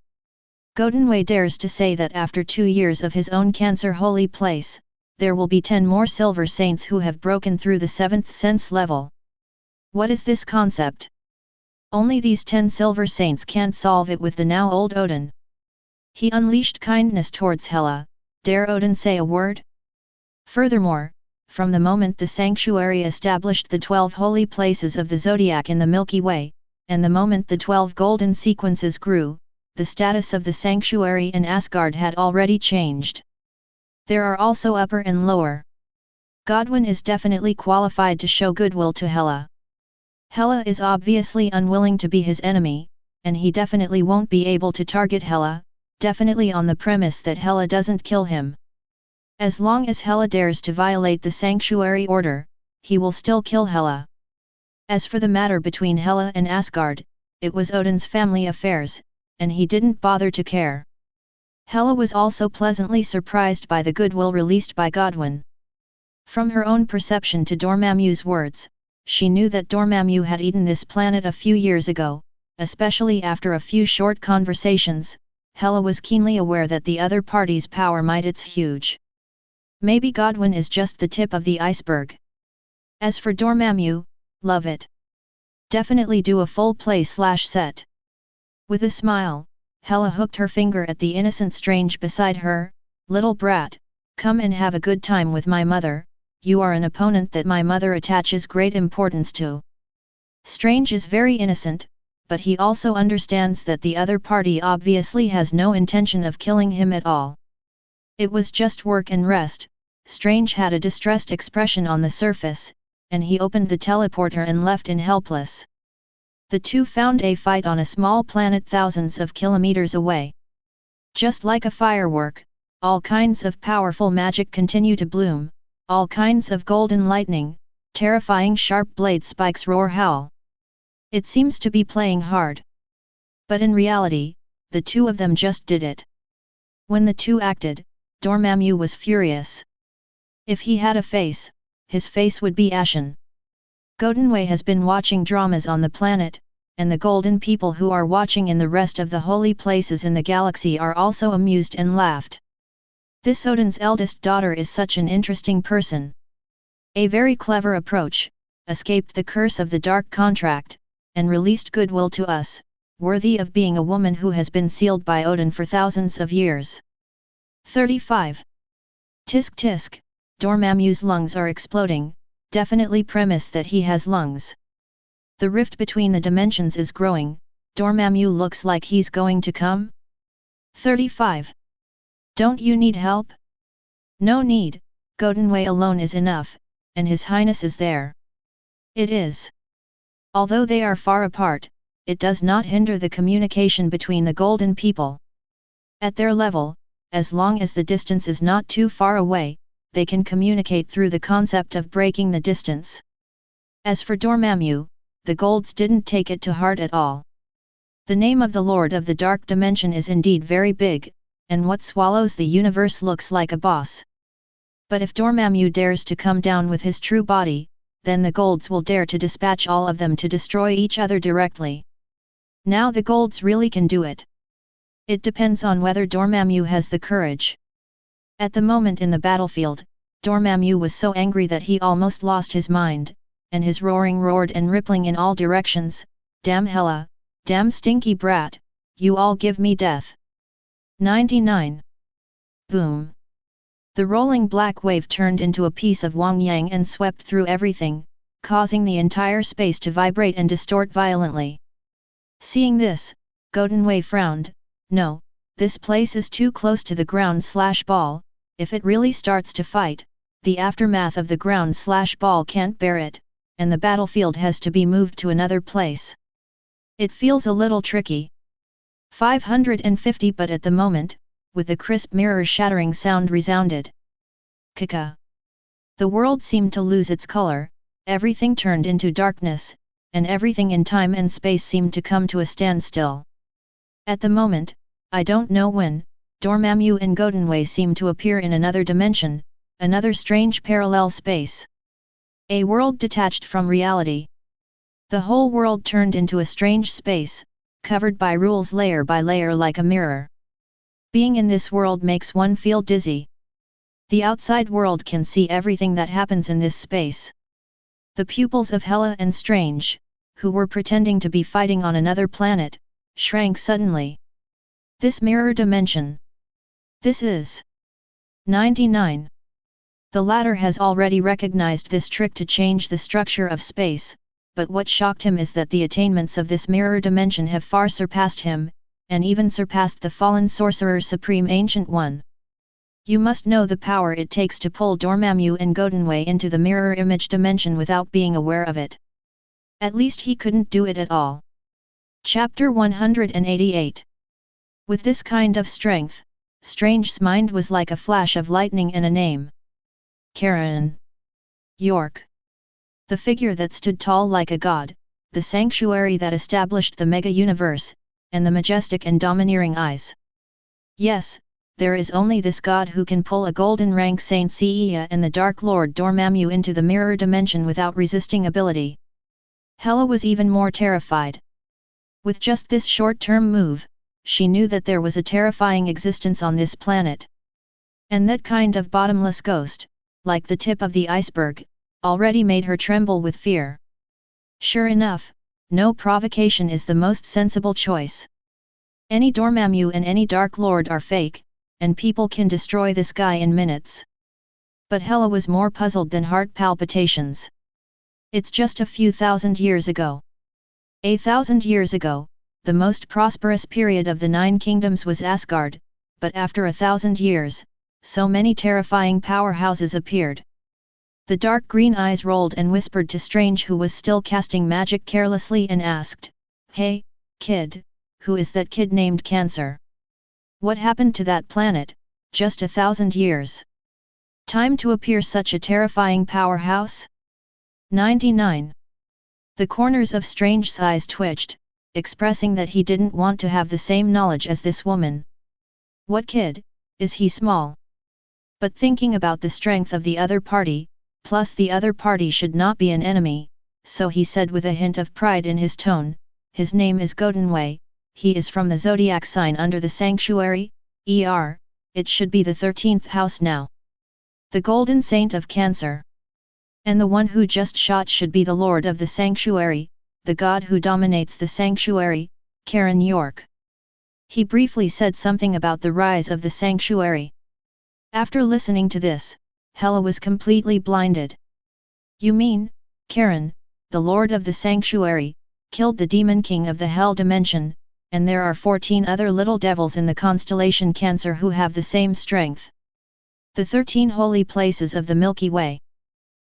Godunwei dares to say that after 2 years of his own Cancer holy place, there will be 10 more silver saints who have broken through the 7th sense level. What is this concept? Only these 10 silver saints can solve it with the now old Odin. He unleashed kindness towards Hela. Dare Odin say a word? Furthermore, from the moment the sanctuary established the 12 holy places of the zodiac in the Milky Way, and the moment the 12 golden sequences grew, the status of the sanctuary in Asgard had already changed. There are also upper and lower. Godwin is definitely qualified to show goodwill to Hela. Hela is obviously unwilling to be his enemy, and he definitely won't be able to target Hela, definitely on the premise that Hela doesn't kill him. As long as Hela dares to violate the sanctuary order, he will still kill Hela. As for the matter between Hela and Asgard, it was Odin's family affairs, and he didn't bother to care. Hela was also pleasantly surprised by the goodwill released by Godwin. From her own perception to Dormammu's words, she knew that Dormammu had eaten this planet a few years ago, especially after a few short conversations. Hela was keenly aware that the other party's power might it's huge. Maybe Godwin is just the tip of the iceberg. As for Dormammu, love it. Definitely do a full play/set. With a smile, Hela hooked her finger at the innocent Strange beside her. Little brat, come and have a good time with my mother, you are an opponent that my mother attaches great importance to. Strange is very innocent, but he also understands that the other party obviously has no intention of killing him at all. It was just work and rest. Strange had a distressed expression on the surface, and he opened the teleporter and left in helpless. The two found a fight on a small planet thousands of kilometers away. Just like a firework, all kinds of powerful magic continue to bloom, all kinds of golden lightning, terrifying sharp blade spikes roar howl. It seems to be playing hard. But in reality, the two of them just did it. When the two acted, Dormammu was furious. If he had a face, his face would be ashen. Godunwei has been watching dramas on the planet, and the golden people who are watching in the rest of the holy places in the galaxy are also amused and laughed. This Odin's eldest daughter is such an interesting person. A very clever approach, escaped the curse of the dark contract, and released goodwill to us, worthy of being a woman who has been sealed by Odin for thousands of years. 35. Tisk tisk, Dormammu's lungs are exploding, definitely premise that he has lungs. The rift between the dimensions is growing. Dormammu looks like he's going to come. 35. Don't you need help? No need, Godunwei alone is enough, and His Highness is there. It is. Although they are far apart, it does not hinder the communication between the golden people. At their level, as long as the distance is not too far away, they can communicate through the concept of breaking the distance. As for Dormammu, the golds didn't take it to heart at all. The name of the Lord of the Dark Dimension is indeed very big, and what swallows the universe looks like a boss. But if Dormammu dares to come down with his true body, then the golds will dare to dispatch all of them to destroy each other directly. Now the golds really can do it. It depends on whether Dormammu has the courage. At the moment in the battlefield, Dormammu was so angry that he almost lost his mind, and his roaring roared and rippling in all directions. Damn Hela, damn stinky brat, you all give me death. 99. Boom. The rolling black wave turned into a piece of Wang Yang and swept through everything, causing the entire space to vibrate and distort violently. Seeing this, Godunwei frowned. No, this place is too close to the ground/ball, if it really starts to fight, the aftermath of the ground/ball can't bear it, and the battlefield has to be moved to another place. It feels a little tricky. 550 but at the moment, with the crisp mirror-shattering sound resounded. Kaka. The world seemed to lose its color, everything turned into darkness, and everything in time and space seemed to come to a standstill. At the moment, I don't know when, Dormammu and Godunwei seemed to appear in another dimension, another strange parallel space. A world detached from reality. The whole world turned into a strange space, covered by rules layer by layer like a mirror. Being in this world makes one feel dizzy. The outside world can see everything that happens in this space. The pupils of Hela and Strange, who were pretending to be fighting on another planet, shrank suddenly. This mirror dimension. This is 99. The latter has already recognized this trick to change the structure of space, but what shocked him is that the attainments of this mirror dimension have far surpassed him, and even surpassed the fallen Sorcerer Supreme Ancient One. You must know the power it takes to pull Dormammu and Goldenway into the mirror image dimension without being aware of it. At least he couldn't do it at all. Chapter 188. With this kind of strength, Strange's mind was like a flash of lightning and a name. Karen. York. The figure that stood tall like a god, the sanctuary that established the mega-universe, and the majestic and domineering eyes. Yes, there is only this god who can pull a golden rank Saint Seiya and the Dark Lord Dormammu into the mirror dimension without resisting ability. Hela was even more terrified. With just this short-term move, she knew that there was a terrifying existence on this planet. And that kind of bottomless ghost, like the tip of the iceberg, already made her tremble with fear. Sure enough, no provocation is the most sensible choice. Any Dormammu and any Dark Lord are fake, and people can destroy this guy in minutes. But Hela was more puzzled than heart palpitations. It's just a few thousand years ago. 1,000 years ago, the most prosperous period of the 9 kingdoms was Asgard, but after 1,000 years, so many terrifying powerhouses appeared. The dark green eyes rolled and whispered to Strange, who was still casting magic carelessly, and asked, "Hey, kid, who is that kid named Cancer? What happened to that planet, just 1,000 years? Time to appear such a terrifying powerhouse?" 99. The corners of Strange's eyes twitched, expressing that he didn't want to have the same knowledge as this woman. What kid, is he small? But thinking about the strength of the other party, plus the other party should not be an enemy, so he said with a hint of pride in his tone, "His name is Goldenway, he is from the zodiac sign under the sanctuary, it should be the 13th house now. The Golden Saint of Cancer. And the one who just shot should be the Lord of the Sanctuary, the god who dominates the sanctuary, Karen York." He briefly said something about the rise of the sanctuary. After listening to this, Hela was completely blinded. "You mean, Karen, the Lord of the Sanctuary, killed the Demon King of the Hell Dimension, and there are 14 other little devils in the constellation Cancer who have the same strength. The 13 holy places of the Milky Way.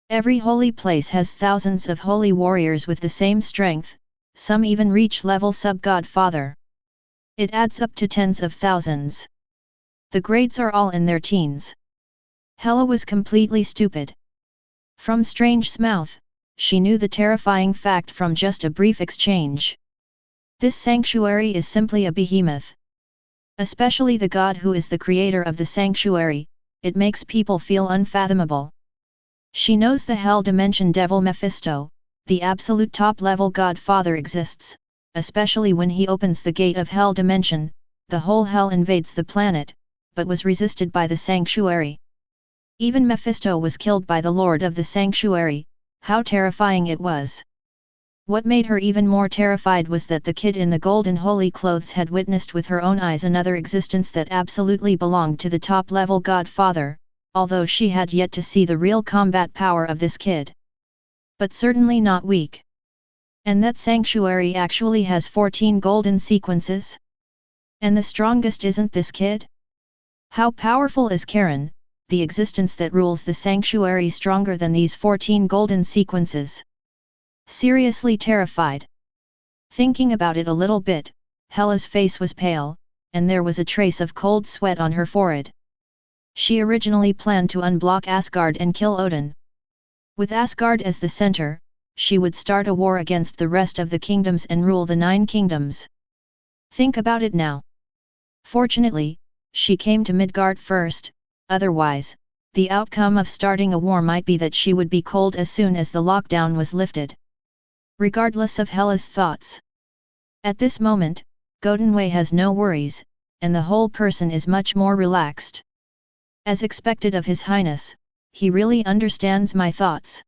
Every holy place has thousands of holy warriors with the same strength, some even reach level sub-godfather. It adds up to tens of thousands. The grades are all in their teens." Hela was completely stupid. From Strange's mouth, she knew the terrifying fact from just a brief exchange. This sanctuary is simply a behemoth. Especially the god who is the creator of the sanctuary, it makes people feel unfathomable. She knows the Hell Dimension devil Mephisto, the absolute top-level godfather, exists, especially when he opens the gate of Hell Dimension, the whole hell invades the planet, but was resisted by the sanctuary. Even Mephisto was killed by the Lord of the Sanctuary. How terrifying it was! What made her even more terrified was that the kid in the golden holy clothes had witnessed with her own eyes another existence that absolutely belonged to the top-level godfather, although she had yet to see the real combat power of this kid. But certainly not weak. And that sanctuary actually has 14 golden sequences? And the strongest isn't this kid? How powerful is Karen, the existence that rules the sanctuary, stronger than these 14 golden sequences? Seriously terrified. Thinking about it a little bit, Hela's face was pale, and there was a trace of cold sweat on her forehead. She originally planned to unblock Asgard and kill Odin. With Asgard as the center, she would start a war against the rest of the kingdoms and rule the 9 kingdoms. Think about it now. Fortunately, she came to Midgard first, otherwise, the outcome of starting a war might be that she would be cold as soon as the lockdown was lifted. Regardless of Hela's thoughts. At this moment, Goldenway has no worries, and the whole person is much more relaxed. As expected of His Highness, he really understands my thoughts.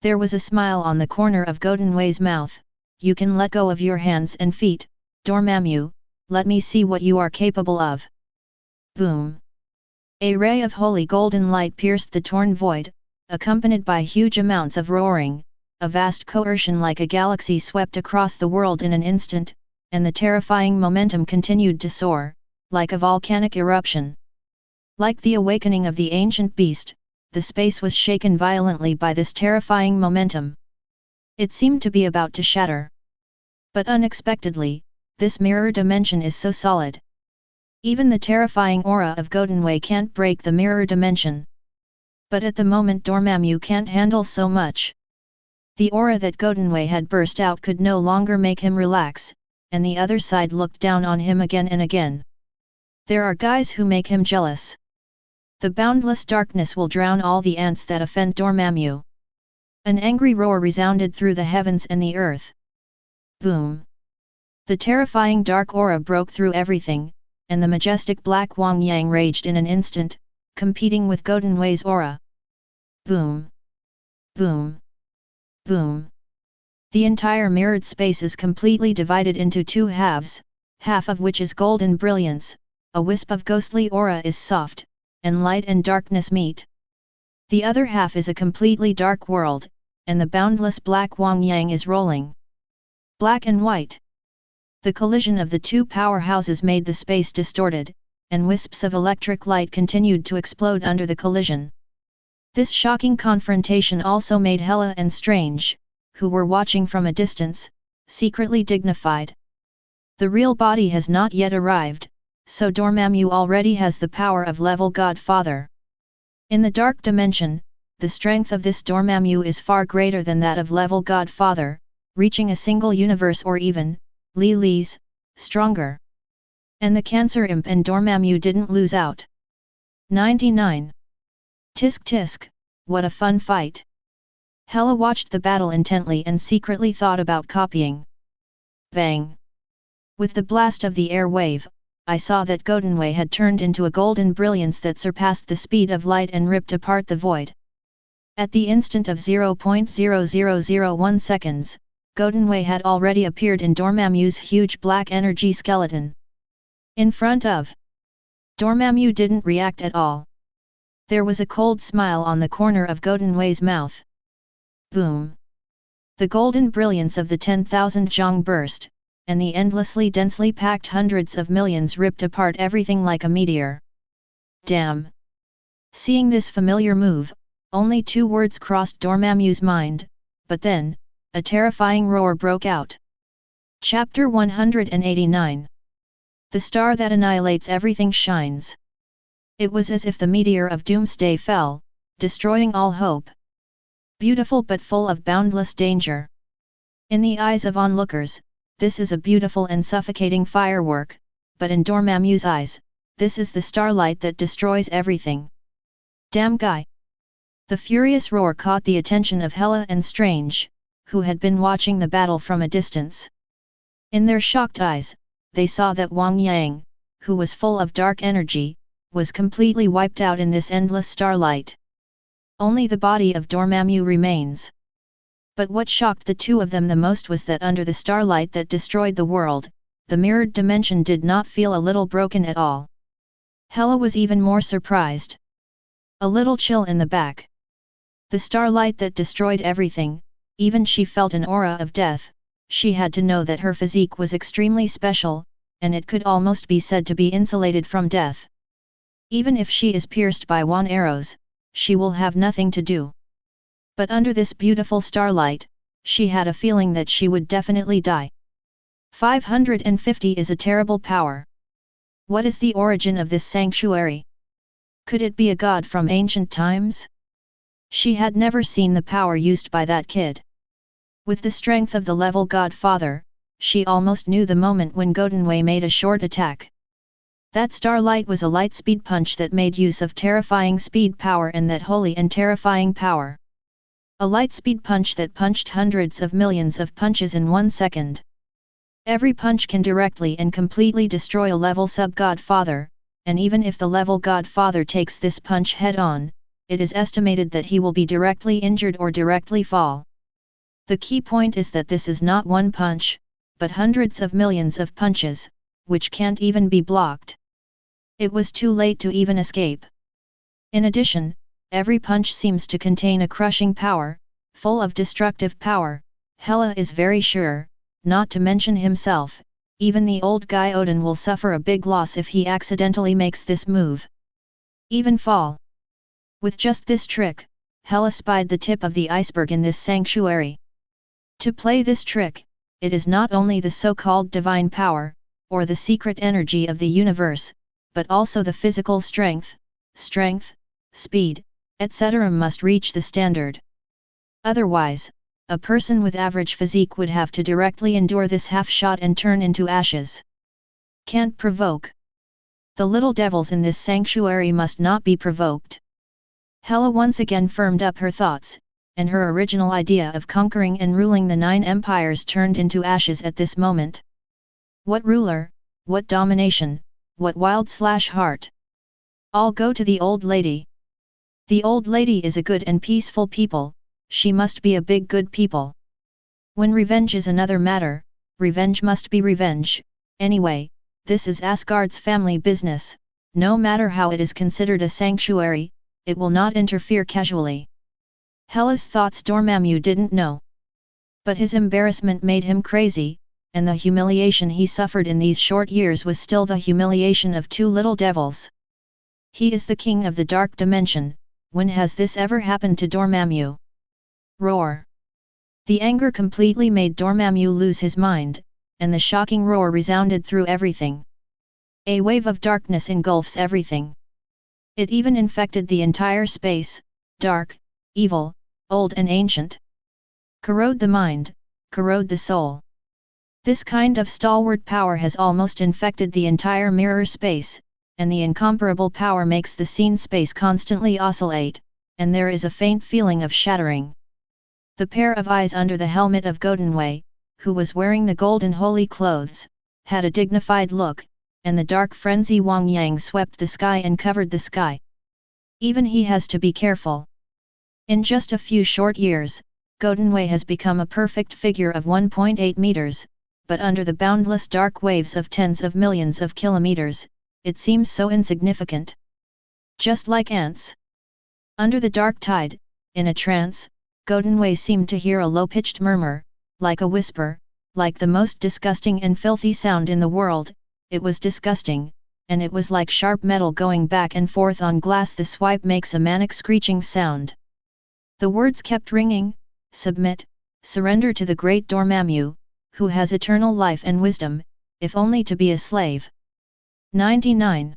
There was a smile on the corner of Goldenway's mouth. You can let go of your hands and feet, Dormammu, let me see what you are capable of. Boom! A ray of holy golden light pierced the torn void, accompanied by huge amounts of roaring. A vast coercion like a galaxy swept across the world in an instant, and the terrifying momentum continued to soar, like a volcanic eruption. Like the awakening of the ancient beast, the space was shaken violently by this terrifying momentum. It seemed to be about to shatter. But unexpectedly, this mirror dimension is so solid. Even the terrifying aura of Goldenway can't break the mirror dimension. But at the moment Dormammu can't handle so much. The aura that Goldenway had burst out could no longer make him relax, and the other side looked down on him again and again. There are guys who make him jealous. The boundless darkness will drown all the ants that offend Dormammu. An angry roar resounded through the heavens and the earth. Boom! The terrifying dark aura broke through everything, and the majestic black Wang Yang raged in an instant, competing with Goldenway's aura. Boom! Boom! Boom! The entire mirrored space is completely divided into two halves, half of which is golden brilliance, a wisp of ghostly aura is soft, and light and darkness meet. The other half is a completely dark world, and the boundless black Wang Yang is rolling. Black and white. The collision of the two powerhouses made the space distorted, and wisps of electric light continued to explode under the collision. This shocking confrontation also made Hela and Strange, who were watching from a distance, secretly dignified. The real body has not yet arrived, so Dormammu already has the power of level Godfather. In the dark dimension, the strength of this Dormammu is far greater than that of level Godfather, reaching a single universe or even, Lily's, stronger. And the Cancer Imp and Dormammu didn't lose out. 99. Tisk tisk, what a fun fight! Hela watched the battle intently and secretly thought about copying. Bang! With the blast of the air wave, I saw that Goldenway had turned into a golden brilliance that surpassed the speed of light and ripped apart the void. At the instant of 0.0001 seconds, Goldenway had already appeared in Dormammu's huge black energy skeleton. In front of Dormammu didn't react at all. There was a cold smile on the corner of Goldenway's mouth. Boom! The golden brilliance of the 10,000 Zhang burst, and the endlessly densely packed hundreds of millions ripped apart everything like a meteor. Damn! Seeing this familiar move, only two words crossed Dormammu's mind, but then, a terrifying roar broke out. Chapter 189. The star that annihilates everything shines. It was as if the meteor of doomsday fell, destroying all hope. Beautiful but full of boundless danger. In the eyes of onlookers, this is a beautiful and suffocating firework, but in Dormammu's eyes, this is the starlight that destroys everything. Damn guy! The furious roar caught the attention of Hela and Strange, who had been watching the battle from a distance. In their shocked eyes, they saw that Wang Yang, who was full of dark energy, was completely wiped out in this endless starlight. Only the body of Dormammu remains. But what shocked the two of them the most was that under the starlight that destroyed the world, the mirrored dimension did not feel a little broken at all. Hela was even more surprised. A little chill in the back. The starlight that destroyed everything, even she felt an aura of death. She had to know that her physique was extremely special, and it could almost be said to be insulated from death. Even if she is pierced by one arrows, she will have nothing to do. But under this beautiful starlight, she had a feeling that she would definitely die. 550 is a terrible power. What is the origin of this sanctuary? Could it be a god from ancient times? She had never seen the power used by that kid. With the strength of the level Godfather, she almost knew the moment when Goldenway made a short attack. That starlight was a light speed punch that made use of terrifying speed power, and that holy and terrifying power. A light speed punch that punched hundreds of millions of punches in 1 second. Every punch can directly and completely destroy a level sub-godfather, and even if the level godfather takes this punch head-on, it is estimated that he will be directly injured or directly fall. The key point is that this is not one punch, but hundreds of millions of punches, which can't even be blocked. It was too late to even escape. In addition, every punch seems to contain a crushing power, full of destructive power. Hela is very sure, not to mention himself, even the old guy Odin will suffer a big loss if he accidentally makes this move. Even fall. With just this trick, Hela spied the tip of the iceberg in this sanctuary. To play this trick, it is not only the so-called divine power, or the secret energy of the universe, but also the physical strength, speed, etc. must reach the standard. Otherwise, a person with average physique would have to directly endure this half-shot and turn into ashes. Can't provoke. The little devils in this sanctuary must not be provoked. Hela once again firmed up her thoughts, and her original idea of conquering and ruling the 9 empires turned into ashes at this moment. What ruler, what domination, what wild/heart. All go to the old lady. The old lady is a good and peaceful people, she must be a big good people. When revenge is another matter, revenge must be revenge, anyway, this is Asgard's family business, no matter how it is considered a sanctuary, it will not interfere casually. Hela's thoughts Dormammu didn't know. But his embarrassment made him crazy, and the humiliation he suffered in these short years was still the humiliation of 2 little devils. He is the king of the dark dimension, when has this ever happened to Dormammu? Roar! The anger completely made Dormammu lose his mind, and the shocking roar resounded through everything. A wave of darkness engulfs everything. It even infected the entire space, dark, evil, old and ancient. Corrode the mind, corrode the soul. This kind of stalwart power has almost infected the entire mirror space, and the incomparable power makes the scene space constantly oscillate, and there is a faint feeling of shattering. The pair of eyes under the helmet of Godinwei, who was wearing the golden holy clothes, had a dignified look, and the dark frenzy Wang Yang swept the sky and covered the sky. Even he has to be careful. In just a few short years, Godinwei has become a perfect figure of 1.8 meters, but under the boundless dark waves of tens of millions of kilometers, it seems so insignificant. Just like ants. Under the dark tide, in a trance, Godinwei seemed to hear a low-pitched murmur, like a whisper, like the most disgusting and filthy sound in the world. It was disgusting, and it was like sharp metal going back and forth on glass. The swipe makes a manic screeching sound. The words kept ringing, submit, surrender to the great Dormammu, who has eternal life and wisdom, if only to be a slave. 99.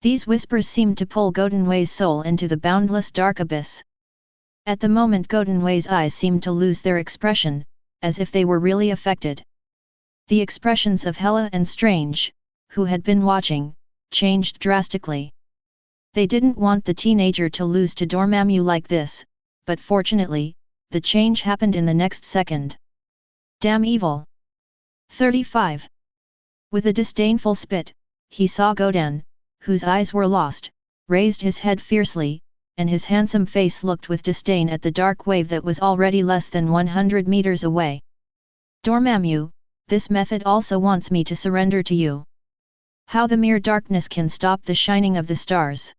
These whispers seemed to pull Godinwei's soul into the boundless dark abyss. At the moment Godinwei's eyes seemed to lose their expression, as if they were really affected. The expressions of Hela and Strange, who had been watching, changed drastically. They didn't want the teenager to lose to Dormammu like this, but fortunately, the change happened in the next second. Damn evil! 35. With a disdainful spit, he saw Godan, whose eyes were lost, raised his head fiercely, and his handsome face looked with disdain at the dark wave that was already less than 100 meters away. Dormammu, this method also wants me to surrender to you. How the mere darkness can stop the shining of the stars.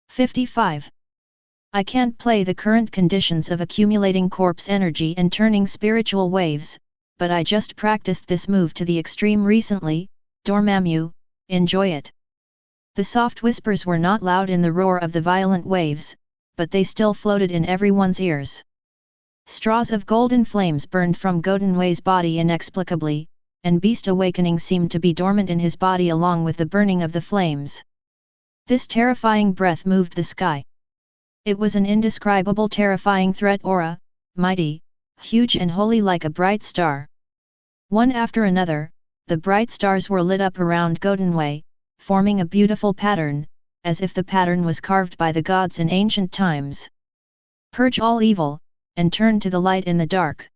55. I can't play the current conditions of accumulating corpse energy and turning spiritual waves, but I just practiced this move to the extreme recently. Dormammu, enjoy it. The soft whispers were not loud in the roar of the violent waves, but they still floated in everyone's ears. Straws of golden flames burned from Godinwei's body inexplicably, and Beast Awakening seemed to be dormant in his body along with the burning of the flames. This terrifying breath moved the sky. It was an indescribable terrifying threat aura, mighty, huge and holy like a bright star. One after another, the bright stars were lit up around Godinwei, forming a beautiful pattern, as if the pattern was carved by the gods in ancient times. Purge all evil, and turn to the light in the dark.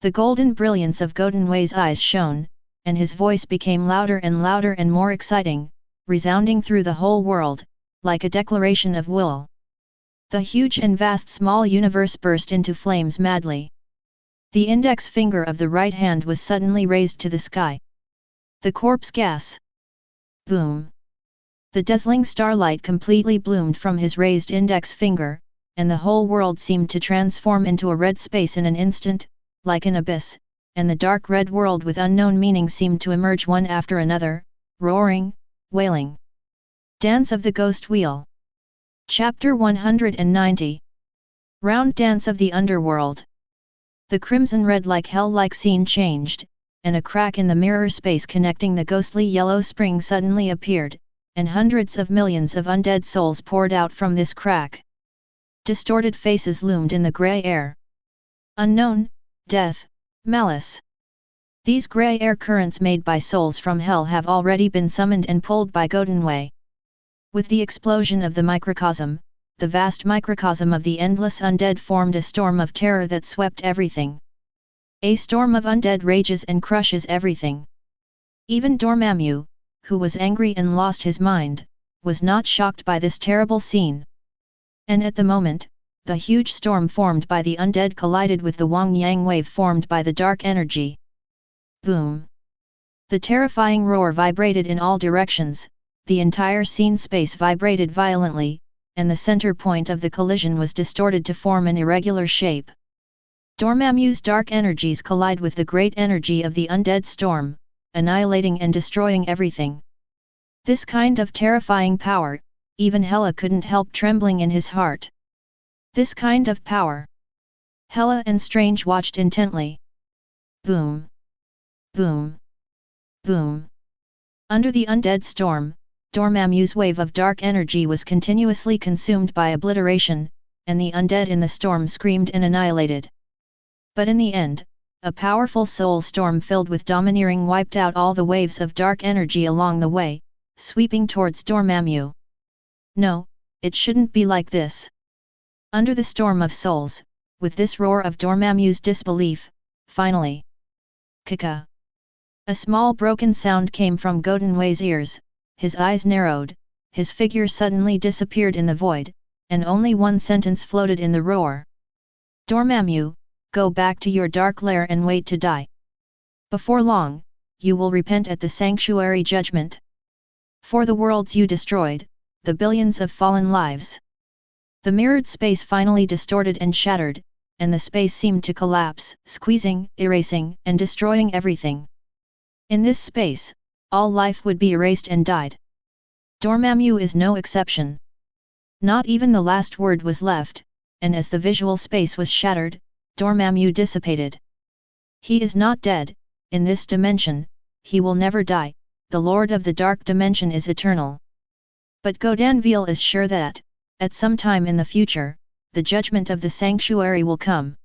The golden brilliance of Godunwei's eyes shone, and his voice became louder and more exciting, resounding through the whole world, like a declaration of will. The huge and vast small universe burst into flames madly. The index finger of the right hand was suddenly raised to the sky. The corpse gas. Boom! The dazzling starlight completely bloomed from his raised index finger, and the whole world seemed to transform into a red space in an instant, like an abyss, and the dark red world with unknown meaning seemed to emerge one after another, roaring, wailing. Dance of the Ghost Wheel. Chapter 190. Round Dance of the Underworld. The crimson-red like hell-like scene changed, and a crack in the mirror space connecting the ghostly yellow spring suddenly appeared, and hundreds of millions of undead souls poured out from this crack. Distorted faces loomed in the grey air. Unknown, death, malice. These grey air currents made by souls from hell have already been summoned and pulled by Godunwei. With the explosion of the microcosm, the vast microcosm of the endless undead formed a storm of terror that swept everything. A storm of undead rages and crushes everything. Even Dormammu, who was angry and lost his mind, was not shocked by this terrible scene. And at the moment, the huge storm formed by the undead collided with the Wang-Yang wave formed by the dark energy. Boom! The terrifying roar vibrated in all directions, the entire scene space vibrated violently, and the center point of the collision was distorted to form an irregular shape. Dormammu's dark energies collide with the great energy of the undead storm, annihilating and destroying everything. This kind of terrifying power, even Hela couldn't help trembling in his heart. This kind of power. Hela and Strange watched intently. Boom! Boom! Boom! Under the undead storm, Dormammu's wave of dark energy was continuously consumed by obliteration, and the undead in the storm screamed and annihilated. But in the end, a powerful soul storm filled with domineering wiped out all the waves of dark energy along the way, sweeping towards Dormammu. No, it shouldn't be like this. Under the storm of souls, with this roar of Dormammu's disbelief, finally. Kaka! A small broken sound came from Godunwei's ears, his eyes narrowed, his figure suddenly disappeared in the void, and only one sentence floated in the roar. Dormammu, go back to your dark lair and wait to die. Before long, you will repent at the sanctuary judgment. For the worlds you destroyed, the billions of fallen lives. The mirrored space finally distorted and shattered, and the space seemed to collapse, squeezing, erasing, and destroying everything. In this space, all life would be erased and died. Dormammu is no exception. Not even the last word was left, and as the visual space was shattered, Dormammu dissipated. He is not dead, in this dimension, he will never die, the Lord of the Dark Dimension is eternal. But Daredevil is sure that, at some time in the future, the judgment of the sanctuary will come.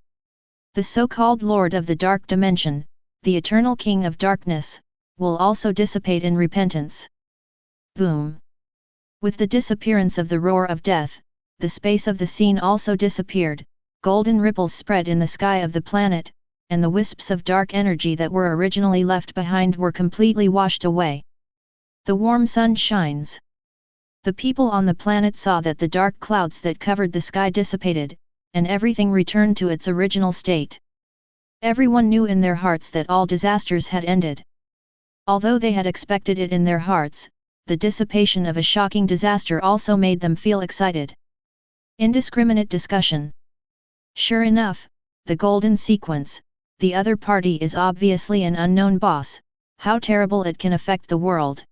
The so-called Lord of the Dark Dimension, the eternal King of Darkness, will also dissipate in repentance. Boom! With the disappearance of the roar of death, the space of the scene also disappeared, golden ripples spread in the sky of the planet, and the wisps of dark energy that were originally left behind were completely washed away. The warm sun shines. The people on the planet saw that the dark clouds that covered the sky dissipated, and everything returned to its original state. Everyone knew in their hearts that all disasters had ended. Although they had expected it in their hearts, the dissipation of a shocking disaster also made them feel excited. Indiscriminate discussion. Sure enough, the golden sequence, the other party is obviously an unknown boss, how terrible it can affect the world.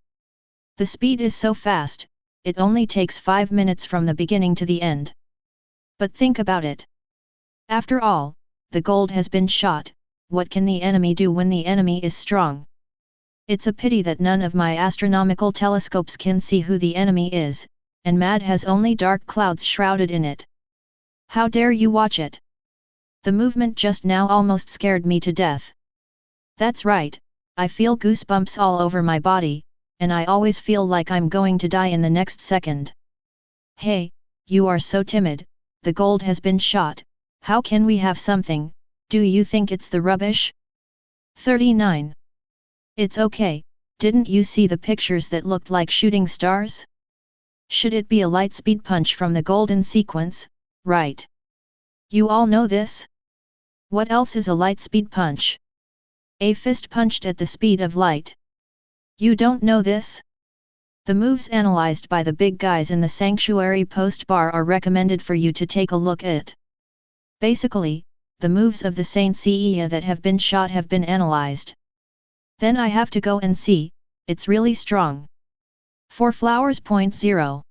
The speed is so fast, it only takes 5 minutes from the beginning to the end. But think about it. After all, the gold has been shot, what can the enemy do when the enemy is strong? It's a pity that none of my astronomical telescopes can see who the enemy is, and Mad has only dark clouds shrouded in it. How dare you watch it? The movement just now almost scared me to death. That's right, I feel goosebumps all over my body, and I always feel like I'm going to die in the next second. Hey, you are so timid, the gold has been shot, how can we have something, do you think it's the rubbish? 39. It's okay, didn't you see the pictures that looked like shooting stars? Should it be a light speed punch from the golden sequence, right? You all know this? What else is a light speed punch? A fist punched at the speed of light. You don't know this? The moves analyzed by the big guys in the Sanctuary post bar are recommended for you to take a look at. Basically, the moves of the Saint Seiya that have been shot have been analyzed. Then I have to go and see, it's really strong. 4 flowers. 0.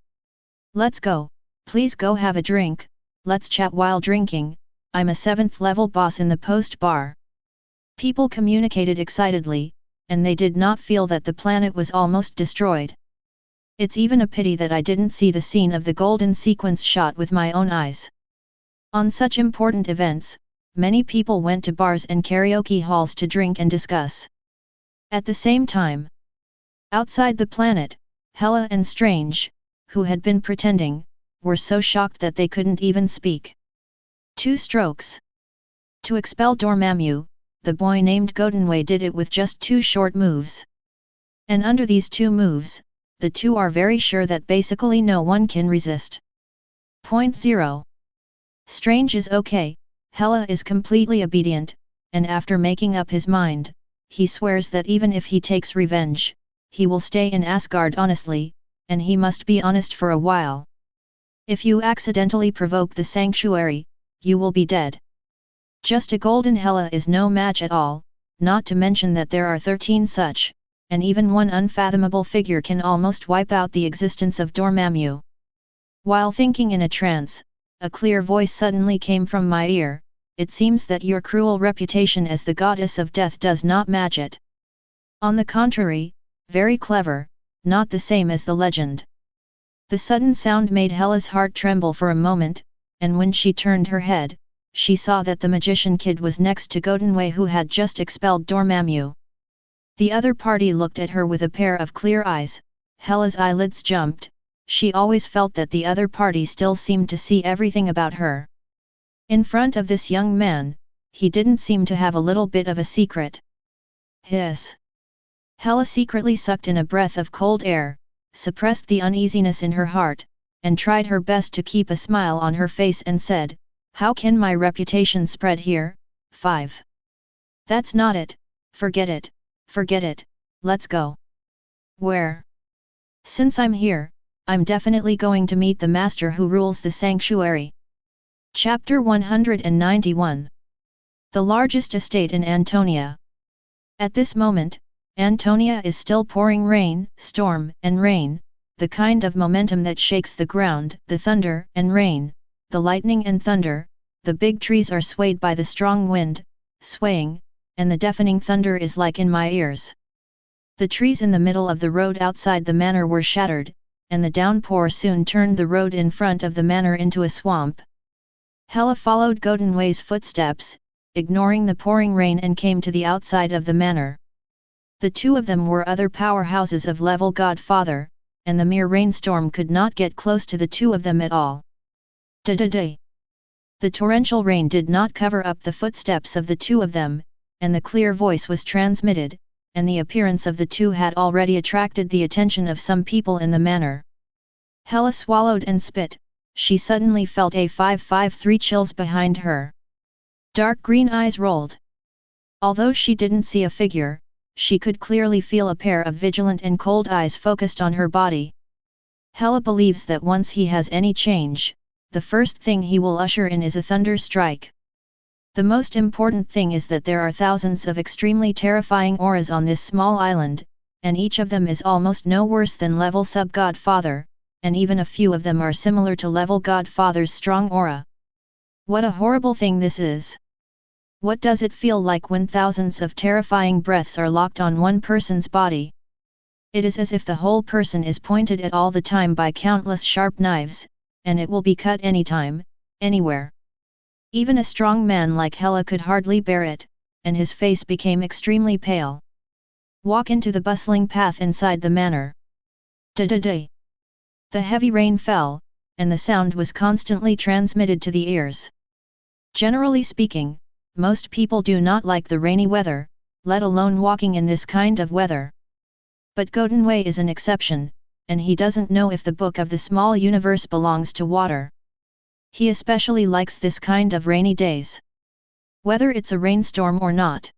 Let's go, please go have a drink, let's chat while drinking, I'm a 7th level boss in the post bar. People communicated excitedly, and they did not feel that the planet was almost destroyed. It's even a pity that I didn't see the scene of the golden sequence shot with my own eyes. On such important events, many people went to bars and karaoke halls to drink and discuss. At the same time, outside the planet, Hela and Strange, who had been pretending, were so shocked that they couldn't even speak. 2 strokes. To expel Dormammu, the boy named Gotenwei did it with just 2 short moves. And under these 2 moves, the 2 are very sure that basically no one can resist. 0. Strange is okay, Hela is completely obedient, and after making up his mind, he swears that even if he takes revenge, he will stay in Asgard honestly, and he must be honest for a while. If you accidentally provoke the sanctuary, you will be dead. Just a golden Hela is no match at all, not to mention that there are 13 such, and even one unfathomable figure can almost wipe out the existence of Dormammu. While thinking in a trance, a clear voice suddenly came from my ear, it seems that your cruel reputation as the goddess of death does not match it. On the contrary, very clever, not the same as the legend. The sudden sound made Hela's heart tremble for a moment, and when she turned her head, she saw that the magician kid was next to Gotenwei who had just expelled Dormammu. The other party looked at her with a pair of clear eyes, Hela's eyelids jumped, she always felt that the other party still seemed to see everything about her. In front of this young man, he didn't seem to have a little bit of a secret. Hiss! Hela secretly sucked in a breath of cold air, suppressed the uneasiness in her heart, and tried her best to keep a smile on her face and said, "How can my reputation spread here?" 5. That's not it, forget it, let's go. Where? Since I'm here, I'm definitely going to meet the master who rules the sanctuary. Chapter 191. The largest estate in Antonia. At this moment, Antonia is still pouring rain, storm and rain, the kind of momentum that shakes the ground, the thunder and rain, the lightning and thunder, the big trees are swayed by the strong wind, swaying, and the deafening thunder is like in my ears. The trees in the middle of the road outside the manor were shattered, and the downpour soon turned the road in front of the manor into a swamp. Hela followed Gotenwei's footsteps, ignoring the pouring rain and came to the outside of the manor. The 2 of them were other powerhouses of level Godfather, and the mere rainstorm could not get close to the 2 of them at all. Da-da-da! The torrential rain did not cover up the footsteps of the 2 of them, and the clear voice was transmitted, and the appearance of the 2 had already attracted the attention of some people in the manor. Hela swallowed and spit, she suddenly felt a 553 chills behind her. Dark green eyes rolled. Although she didn't see a figure, she could clearly feel a pair of vigilant and cold eyes focused on her body. Hela believes that once he has any change, the first thing he will usher in is a thunder strike. The most important thing is that there are thousands of extremely terrifying auras on this small island, and each of them is almost no worse than level sub-Godfather, and even a few of them are similar to level Godfather's strong aura. What a horrible thing this is! What does it feel like when thousands of terrifying breaths are locked on one person's body? It is as if the whole person is pointed at all the time by countless sharp knives, and it will be cut anytime, anywhere. Even a strong man like Hela could hardly bear it, and his face became extremely pale. Walk into the bustling path inside the manor. Da-da-da. The heavy rain fell, and the sound was constantly transmitted to the ears. Generally speaking, most people do not like the rainy weather, let alone walking in this kind of weather. But Godunwei is an exception, and he doesn't know if the book of the small universe belongs to water. He especially likes this kind of rainy days. Whether it's a rainstorm or not.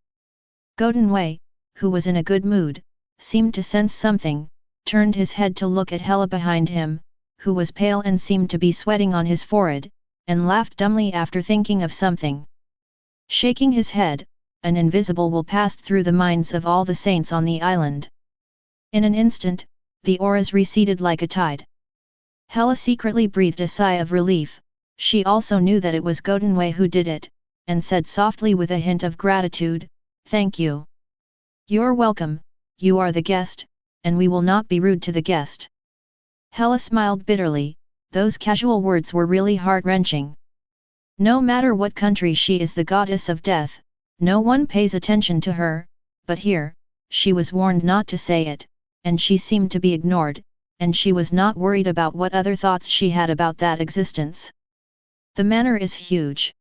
Godunwei, who was in a good mood, seemed to sense something, turned his head to look at Hela behind him, who was pale and seemed to be sweating on his forehead, and laughed dumbly after thinking of something. Shaking his head, an invisible will passed through the minds of all the saints on the island. In an instant, the auras receded like a tide. Hela secretly breathed a sigh of relief. She also knew that it was Godunwei who did it, and said softly with a hint of gratitude, "Thank you. You're welcome, you are the guest, and we will not be rude to the guest." Hela smiled bitterly, those casual words were really heart-wrenching. No matter what country she is the goddess of death, no one pays attention to her, but here, she was warned not to say it, and she seemed to be ignored, and she was not worried about what other thoughts she had about that existence. The manor is huge.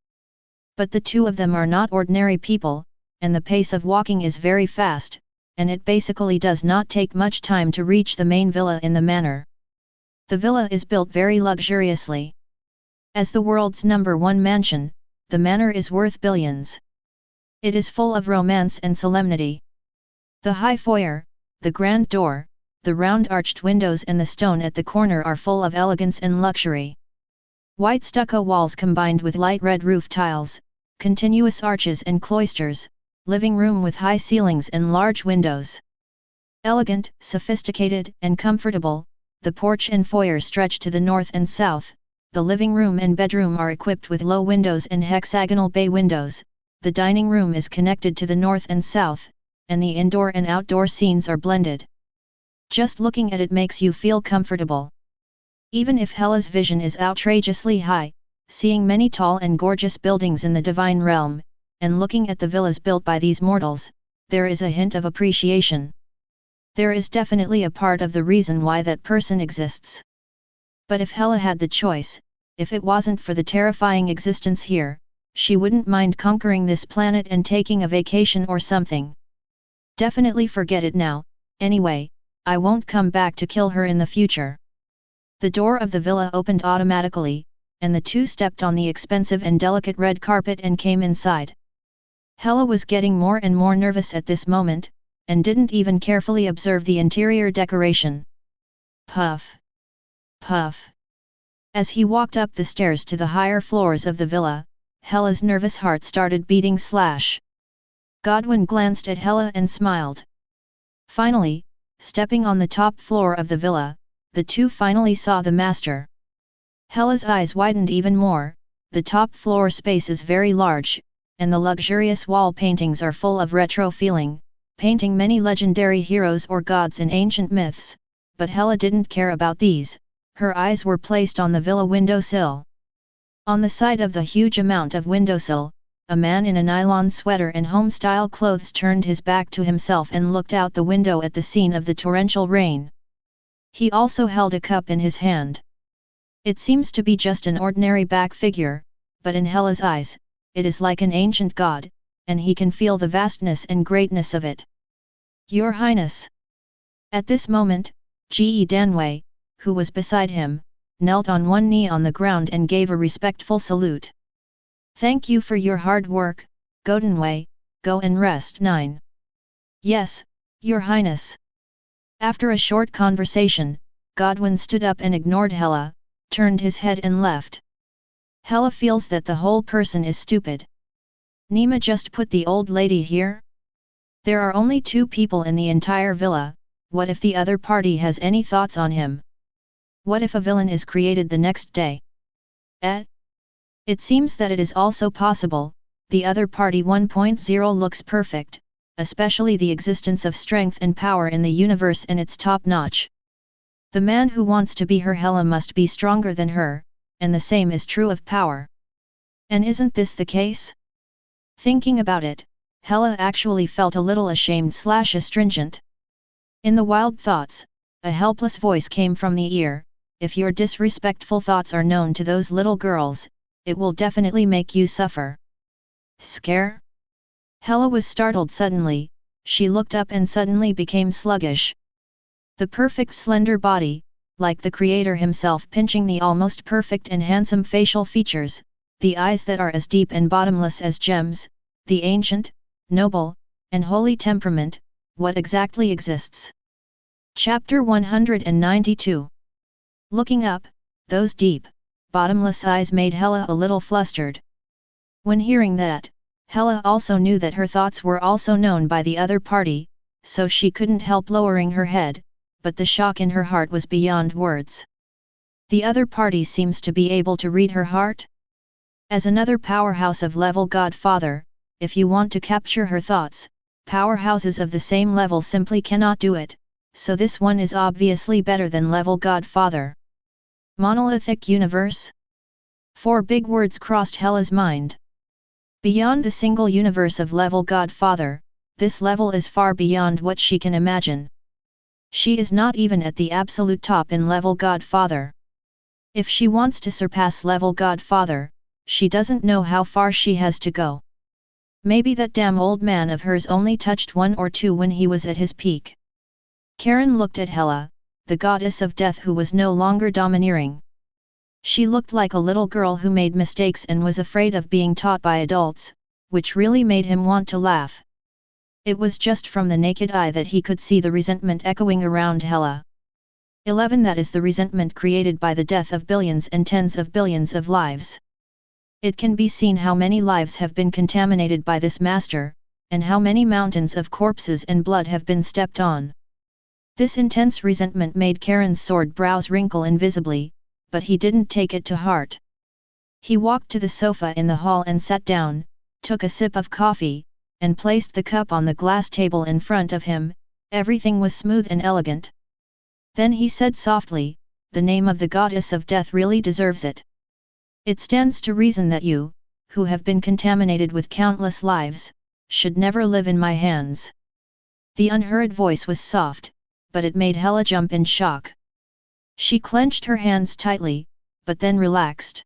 But the two of them are not ordinary people, and the pace of walking is very fast, and it basically does not take much time to reach the main villa in the manor. The villa is built very luxuriously. As the world's #1 mansion, the manor is worth billions. It is full of romance and solemnity. The high foyer, the grand door, the round arched windows and the stone at the corner are full of elegance and luxury. White stucco walls combined with light red roof tiles, continuous arches and cloisters, living room with high ceilings and large windows. Elegant, sophisticated and comfortable, the porch and foyer stretch to the north and south, the living room and bedroom are equipped with low windows and hexagonal bay windows, the dining room is connected to the north and south, and the indoor and outdoor scenes are blended. Just looking at it makes you feel comfortable. Even if Hela's vision is outrageously high, seeing many tall and gorgeous buildings in the divine realm, and looking at the villas built by these mortals, there is a hint of appreciation. There is definitely a part of the reason why that person exists. But if Hela had the choice, if it wasn't for the terrifying existence here, she wouldn't mind conquering this planet and taking a vacation or something. Definitely forget it now, anyway, I won't come back to kill her in the future. The door of the villa opened automatically, and the two stepped on the expensive and delicate red carpet and came inside. Hela was getting more and more nervous at this moment, and didn't even carefully observe the interior decoration. Puff! Puff! As he walked up the stairs to the higher floors of the villa, Hela's nervous heart started beating slash. Godwin glanced at Hela and smiled. Finally, stepping on the top floor of the villa, the two finally saw the master. Hela's eyes widened even more. The top floor space is very large, and the luxurious wall paintings are full of retro feeling, painting many legendary heroes or gods in ancient myths, but Hela didn't care about these, her eyes were placed on the villa windowsill. On the side of the huge amount of windowsill, a man in a nylon sweater and home-style clothes turned his back to himself and looked out the window at the scene of the torrential rain. He also held a cup in his hand. It seems to be just an ordinary back figure, but in Hela's eyes, it is like an ancient god, and he can feel the vastness and greatness of it. Your Highness! At this moment, Ge Danwei, who was beside him, knelt on one knee on the ground and gave a respectful salute. Thank you for your hard work, Godunwei, go and rest. 9. Yes, Your Highness. After a short conversation, Godwin stood up and ignored Hela, turned his head and left. Hela feels that the whole person is stupid. Nima just put the old lady here? There are only 2 people in the entire villa, what if the other party has any thoughts on him? What if a villain is created the next day? It seems that it is also possible, the other party 1.0 looks perfect, especially the existence of strength and power in the universe and its top notch. The man who wants to be her Hela must be stronger than her, and the same is true of power. And isn't this the case? Thinking about it, Hela actually felt a little ashamed/astringent. In the wild thoughts, a helpless voice came from the ear, if your disrespectful thoughts are known to those little girls, it will definitely make you suffer. Scare? Hela was startled suddenly, she looked up and suddenly became sluggish. The perfect slender body, like the creator himself pinching the almost perfect and handsome facial features, the eyes that are as deep and bottomless as gems, the ancient, noble, and holy temperament, what exactly exists? Chapter 192. Looking up, those deep, bottomless eyes made Hela a little flustered. When hearing that, Hela also knew that her thoughts were also known by the other party, so she couldn't help lowering her head, but the shock in her heart was beyond words. The other party seems to be able to read her heart? As another powerhouse of level Godfather, if you want to capture her thoughts, powerhouses of the same level simply cannot do it, so this one is obviously better than level Godfather. Monolithic universe? 4 big words crossed Hela's mind. Beyond the single universe of level Godfather, this level is far beyond what she can imagine. She is not even at the absolute top in level Godfather. If she wants to surpass level Godfather, she doesn't know how far she has to go. Maybe that damn old man of hers only touched 1 or 2 when he was at his peak. Karen looked at Hela, the goddess of death who was no longer domineering. She looked like a little girl who made mistakes and was afraid of being taught by adults, which really made him want to laugh. It was just from the naked eye that he could see the resentment echoing around Hela. 11. That is the resentment created by the death of billions and tens of billions of lives. It can be seen how many lives have been contaminated by this master, and how many mountains of corpses and blood have been stepped on. This intense resentment made Karen's sword brows wrinkle invisibly, but he didn't take it to heart. He walked to the sofa in the hall and sat down, took a sip of coffee, and placed the cup on the glass table in front of him. Everything was smooth and elegant. Then he said softly, "The name of the goddess of death really deserves it. It stands to reason that you, who have been contaminated with countless lives, should never live in my hands." The unheard voice was soft, but it made Hela jump in shock. She clenched her hands tightly, but then relaxed.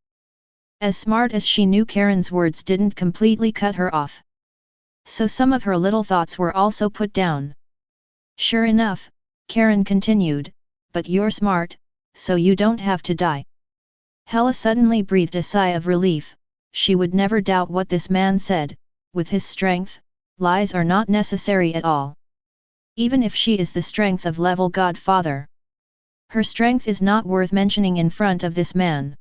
As smart as she knew, Karen's words didn't completely cut her off. So some of her little thoughts were also put down. "Sure enough," Karen continued, "but you're smart, so you don't have to die." Hela suddenly breathed a sigh of relief. She would never doubt what this man said. With his strength, lies are not necessary at all. Even if she is the strength of level Godfather, her strength is not worth mentioning in front of this man.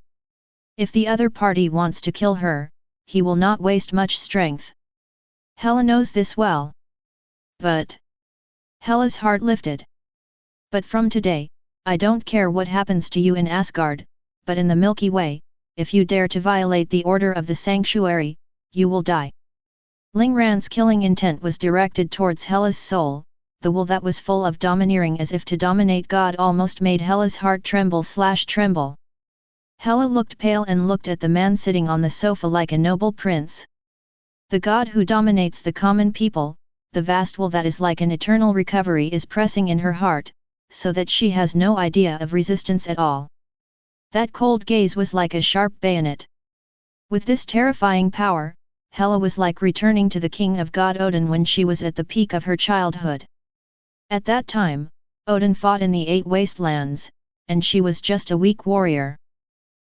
If the other party wants to kill her, he will not waste much strength. Hela knows this well. But Hela's heart lifted. "But from today, I don't care what happens to you in Asgard, but in the Milky Way, if you dare to violate the order of the sanctuary, you will die." Lingran's killing intent was directed towards Hela's soul. The will that was full of domineering as if to dominate God almost made Hela's heart tremble. Hela looked pale and looked at the man sitting on the sofa like a noble prince. The God who dominates the common people, the vast will that is like an eternal recovery is pressing in her heart, so that she has no idea of resistance at all. That cold gaze was like a sharp bayonet. With this terrifying power, Hela was like returning to the king of God Odin when she was at the peak of her childhood. At that time, Odin fought in the 8 wastelands, and she was just a weak warrior.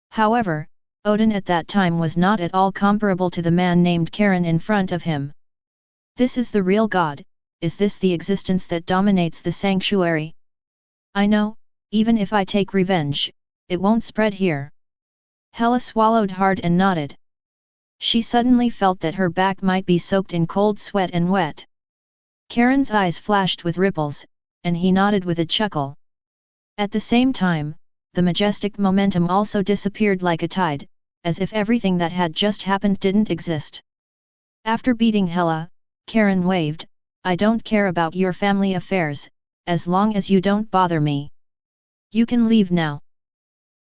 However, Odin at that time was not at all comparable to the man named Karen in front of him. This is the real God. Is this the existence that dominates the sanctuary? I know, even if I take revenge, it won't spread here. Hela swallowed hard and nodded. She suddenly felt that her back might be soaked in cold sweat and wet. Karen's eyes flashed with ripples, and he nodded with a chuckle. At the same time, the majestic momentum also disappeared like a tide, as if everything that had just happened didn't exist. After beating Hela, Karen waved, "I don't care about your family affairs, as long as you don't bother me. You can leave now."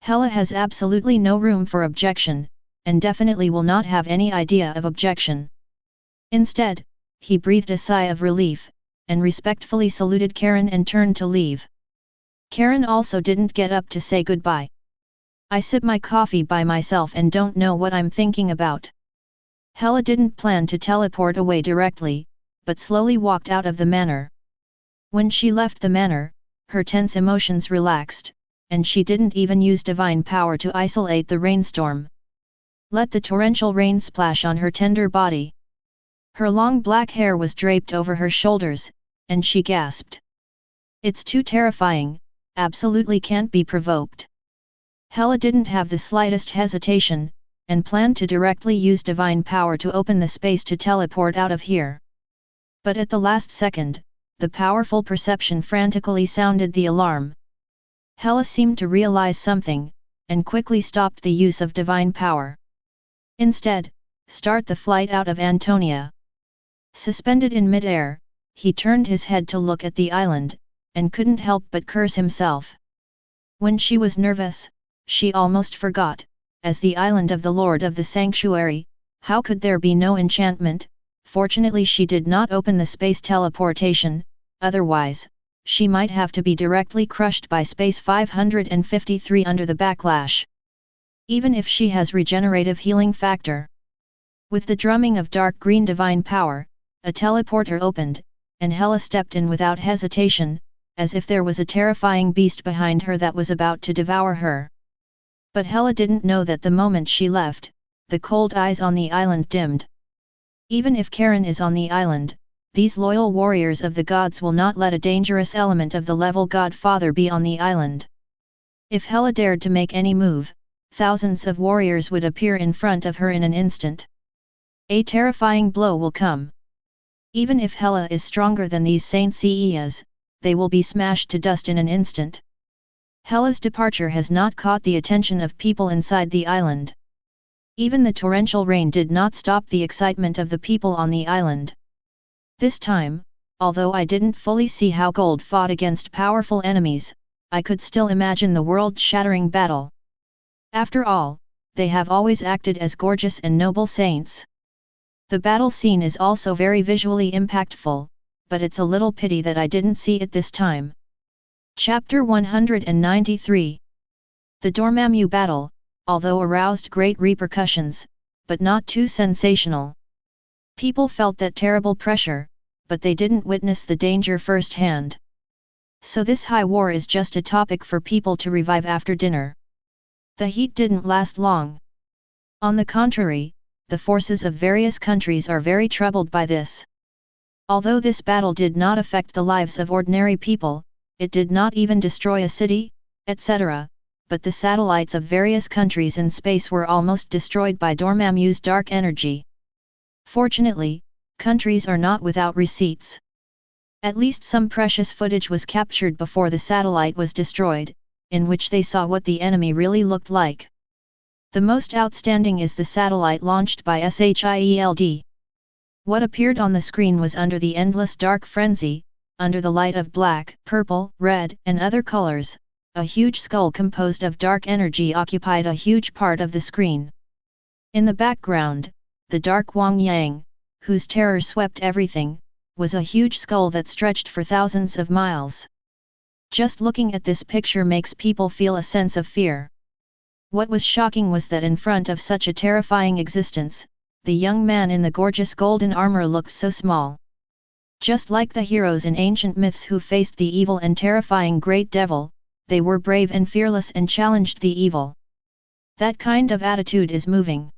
Hela has absolutely no room for objection, and definitely will not have any idea of objection. Instead, he breathed a sigh of relief, and respectfully saluted Karen and turned to leave. Karen also didn't get up to say goodbye. I sip my coffee by myself and don't know what I'm thinking about. Hela didn't plan to teleport away directly, but slowly walked out of the manor. When she left the manor, her tense emotions relaxed, and she didn't even use divine power to isolate the rainstorm. Let the torrential rain splash on her tender body. Her long black hair was draped over her shoulders, and she gasped. It's too terrifying, absolutely can't be provoked. Hela didn't have the slightest hesitation, and planned to directly use divine power to open the space to teleport out of here. But at the last second, the powerful perception frantically sounded the alarm. Hela seemed to realize something, and quickly stopped the use of divine power. Instead, start the flight out of Antonia. Suspended in midair, he turned his head to look at the island, and couldn't help but curse himself. When she was nervous, she almost forgot, as the island of the Lord of the Sanctuary, how could there be no enchantment? Fortunately she did not open the space teleportation, otherwise, she might have to be directly crushed by Space 553 under the backlash. Even if she has regenerative healing factor. With the drumming of dark green divine power, a teleporter opened, and Hela stepped in without hesitation, as if there was a terrifying beast behind her that was about to devour her. But Hela didn't know that the moment she left, the cold eyes on the island dimmed. Even if Karen is on the island, these loyal warriors of the gods will not let a dangerous element of the level Godfather be on the island. If Hela dared to make any move, thousands of warriors would appear in front of her in an instant. A terrifying blow will come. Even if Hela is stronger than these Saint Seias, they will be smashed to dust in an instant. Hela's departure has not caught the attention of people inside the island. Even the torrential rain did not stop the excitement of the people on the island. This time, although I didn't fully see how Gold fought against powerful enemies, I could still imagine the world-shattering battle. After all, they have always acted as gorgeous and noble saints. The battle scene is also very visually impactful, but it's a little pity that I didn't see it this time. Chapter 193. The Dormammu battle, although aroused great repercussions, but not too sensational. People felt that terrible pressure, but they didn't witness the danger firsthand. So this high war is just a topic for people to revive after dinner. The heat didn't last long. On the contrary, the forces of various countries are very troubled by this. Although this battle did not affect the lives of ordinary people, it did not even destroy a city, etc., but the satellites of various countries in space were almost destroyed by Dormammu's dark energy. Fortunately, countries are not without receipts. At least some precious footage was captured before the satellite was destroyed, in which they saw what the enemy really looked like. The most outstanding is the satellite launched by S.H.I.E.L.D. What appeared on the screen was under the endless dark frenzy, under the light of black, purple, red, and other colors, a huge skull composed of dark energy occupied a huge part of the screen. In the background, the dark Wang Yang, whose terror swept everything, was a huge skull that stretched for thousands of miles. Just looking at this picture makes people feel a sense of fear. What was shocking was that in front of such a terrifying existence, the young man in the gorgeous golden armor looked so small. Just like the heroes in ancient myths who faced the evil and terrifying Great Devil, they were brave and fearless and challenged the evil. That kind of attitude is moving.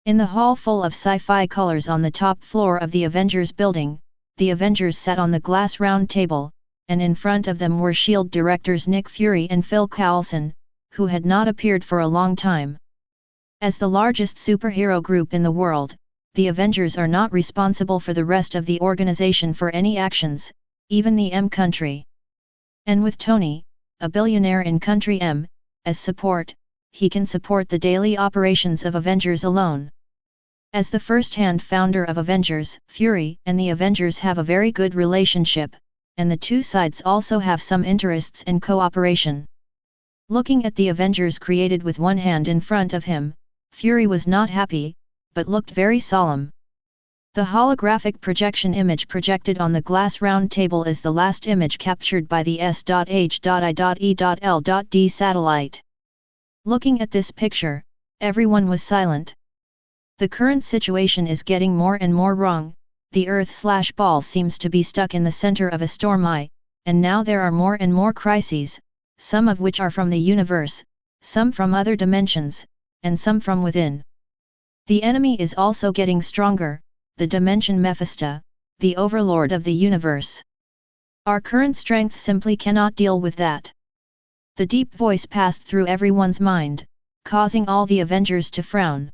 In the hall full of sci-fi colors on the top floor of the Avengers building, the Avengers sat on the glass round table, and in front of them were S.H.I.E.L.D. directors Nick Fury and Phil Coulson, who had not appeared for a long time. As the largest superhero group in the world, the Avengers are not responsible for the rest of the organization for any actions, even the M country. And with Tony, a billionaire in country M, as support, he can support the daily operations of Avengers alone. As the first-hand founder of Avengers, Fury and the Avengers have a very good relationship, and the two sides also have some interests in cooperation. Looking at the Avengers created with one hand in front of him, Fury was not happy, but looked very solemn. The holographic projection image projected on the glass round table is the last image captured by the S.H.I.E.L.D satellite. Looking at this picture, everyone was silent. The current situation is getting more and more wrong. The Earth/ball seems to be stuck in the center of a storm eye, and now there are more and more crises, some of which are from the universe, some from other dimensions, and some from within. The enemy is also getting stronger, the dimension Mephisto, the overlord of the universe. Our current strength simply cannot deal with that. The deep voice passed through everyone's mind, causing all the Avengers to frown.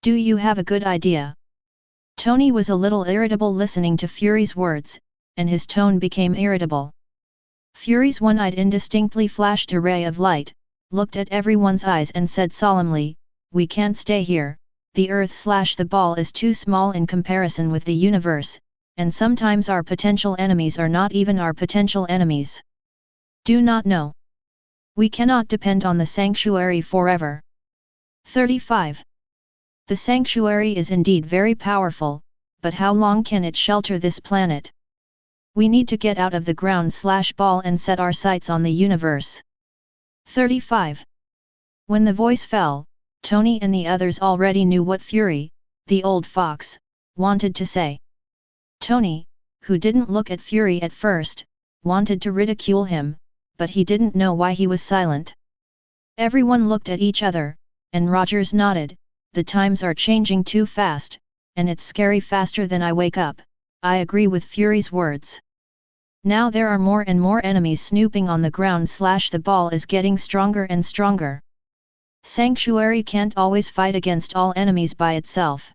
Do you have a good idea? Tony was a little irritable listening to Fury's words, and his tone became irritable. Fury's one-eyed indistinctly flashed a ray of light, looked at everyone's eyes and said solemnly, "We can't stay here, the Earth/the ball is too small in comparison with the universe, and sometimes our potential enemies are not even our potential enemies. Do not know. We cannot depend on the sanctuary forever." 35. The sanctuary is indeed very powerful, but how long can it shelter this planet? We need to get out of the ground/ball and set our sights on the universe. 35. When the voice fell, Tony and the others already knew what Fury, the old fox, wanted to say. Tony, who didn't look at Fury at first, wanted to ridicule him, but he didn't know why he was silent. Everyone looked at each other, and Rogers nodded. The times are changing too fast, and it's scary faster than I wake up. I agree with Fury's words. Now there are more and more enemies snooping on the ground/the ball is getting stronger and stronger. Sanctuary can't always fight against all enemies by itself.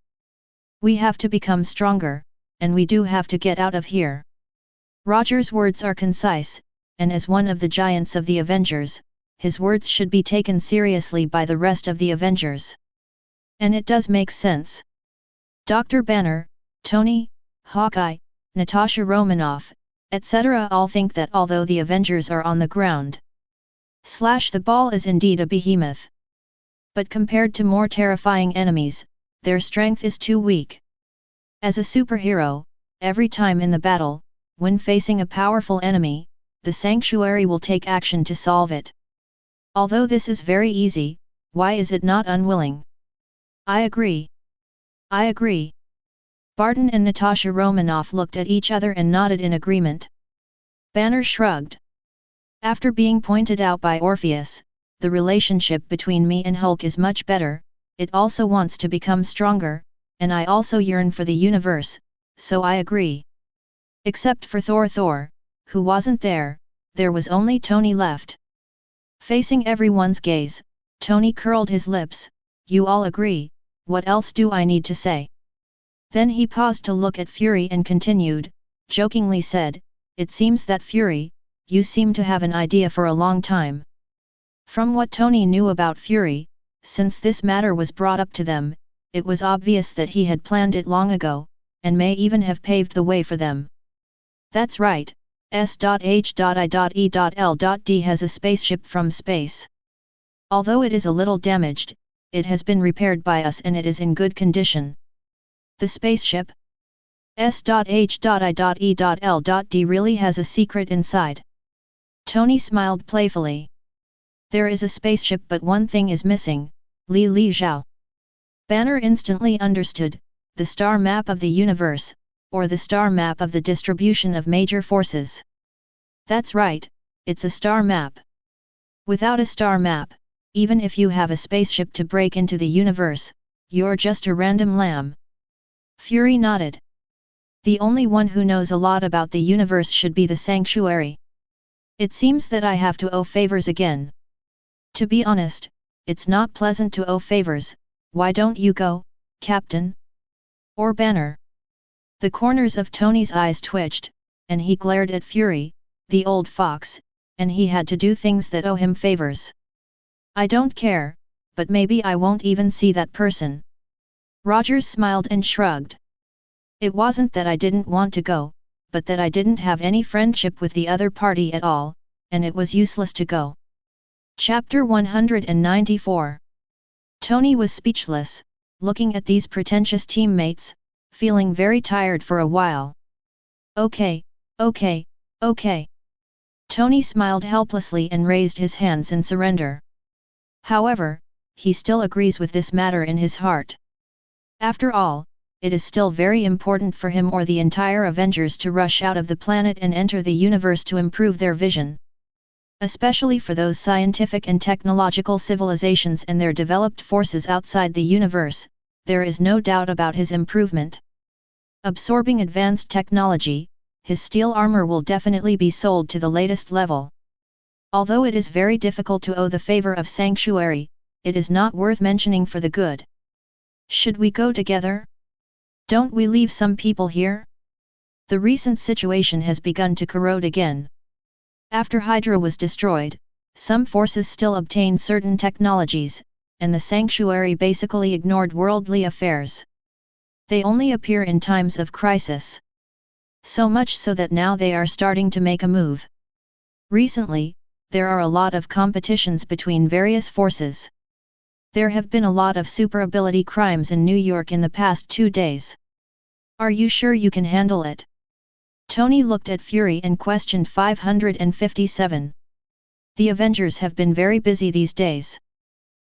We have to become stronger, and we do have to get out of here. Roger's words are concise, and as one of the giants of the Avengers, his words should be taken seriously by the rest of the Avengers. And it does make sense. Dr. Banner, Tony, Hawkeye, Natasha Romanoff, etc. all think that although the Avengers are on the ground/the ball is indeed a behemoth. But compared to more terrifying enemies, their strength is too weak. As a superhero, every time in the battle, when facing a powerful enemy, the sanctuary will take action to solve it. Although this is very easy, why is it not unwilling? I agree. I agree. Barton and Natasha Romanoff looked at each other and nodded in agreement. Banner shrugged. After being pointed out by Orpheus, the relationship between me and Hulk is much better, it also wants to become stronger, and I also yearn for the universe, so I agree. Except for Thor, who wasn't there, there was only Tony left. Facing everyone's gaze, Tony curled his lips. You all agree, what else do I need to say? Then he paused to look at Fury and continued, jokingly said, "It seems that Fury, you seem to have an idea for a long time." From what Tony knew about Fury, since this matter was brought up to them, it was obvious that he had planned it long ago, and may even have paved the way for them. That's right, S.H.I.E.L.D has a spaceship from space. Although it is a little damaged, it has been repaired by us and it is in good condition. The spaceship? S.H.I.E.L.D really has a secret inside. Tony smiled playfully. There is a spaceship, but one thing is missing, Li Zhao. Banner instantly understood, the star map of the universe, or the star map of the distribution of major forces. That's right, it's a star map. Without a star map, even if you have a spaceship to break into the universe, you're just a random lamb. Fury nodded. The only one who knows a lot about the universe should be the sanctuary. It seems that I have to owe favors again. To be honest, it's not pleasant to owe favors. Why don't you go, Captain? Or Banner? The corners of Tony's eyes twitched, and he glared at Fury, the old fox, and he had to do things that owe him favors. I don't care, but maybe I won't even see that person. Rogers smiled and shrugged. It wasn't that I didn't want to go, but that I didn't have any friendship with the other party at all, and it was useless to go. Chapter 194. Tony was speechless, looking at these pretentious teammates, feeling very tired for a while. Okay, okay, okay. Tony smiled helplessly and raised his hands in surrender. However, he still agrees with this matter in his heart. After all, it is still very important for him or the entire Avengers to rush out of the planet and enter the universe to improve their vision. Especially for those scientific and technological civilizations and their developed forces outside the universe, there is no doubt about his improvement. Absorbing advanced technology, his steel armor will definitely be sold to the latest level. Although it is very difficult to owe the favor of sanctuary, it is not worth mentioning for the good. Should we go together? Don't we leave some people here? The recent situation has begun to corrode again. After Hydra was destroyed, some forces still obtained certain technologies, and the sanctuary basically ignored worldly affairs. They only appear in times of crisis. So much so that now they are starting to make a move. Recently, there are a lot of competitions between various forces. There have been a lot of super ability crimes in New York in the past 2 days. Are you sure you can handle it? Tony looked at Fury and questioned 557. The Avengers have been very busy these days.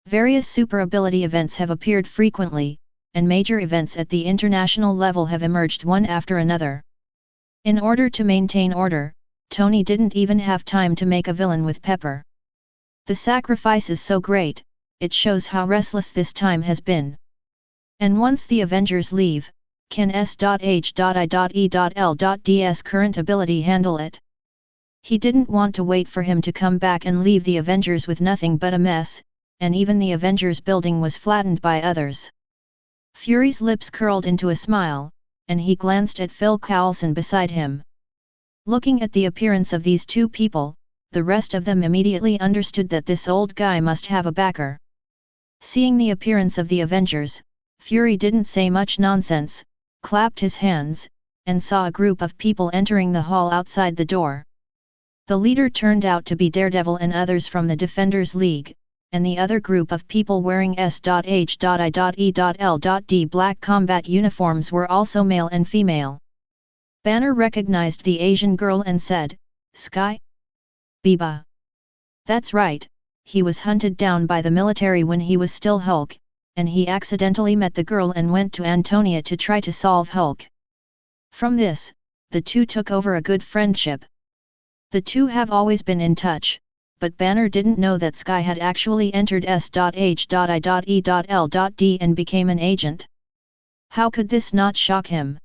Various super ability events have appeared frequently, and major events at the international level have emerged one after another. In order to maintain order, Tony didn't even have time to make a villain with Pepper. The sacrifice is so great, it shows how restless this time has been. And once the Avengers leave, can S.H.I.E.L.D's current ability handle it? He didn't want to wait for him to come back and leave the Avengers with nothing but a mess, and even the Avengers building was flattened by others. Fury's lips curled into a smile, and he glanced at Phil Coulson beside him. Looking at the appearance of these two people, the rest of them immediately understood that this old guy must have a backer. Seeing the appearance of the Avengers, Fury didn't say much nonsense, clapped his hands, and saw a group of people entering the hall outside the door. The leader turned out to be Daredevil and others from the Defenders League, and the other group of people wearing S.H.I.E.L.D black combat uniforms were also male and female. Banner recognized the Asian girl and said, "Sky? Biba." That's right, he was hunted down by the military when he was still Hulk, and he accidentally met the girl and went to Antonia to try to solve Hulk. From this, the two took over a good friendship. The two have always been in touch, but Banner didn't know that Sky had actually entered S.H.I.E.L.D and became an agent. How could this not shock him?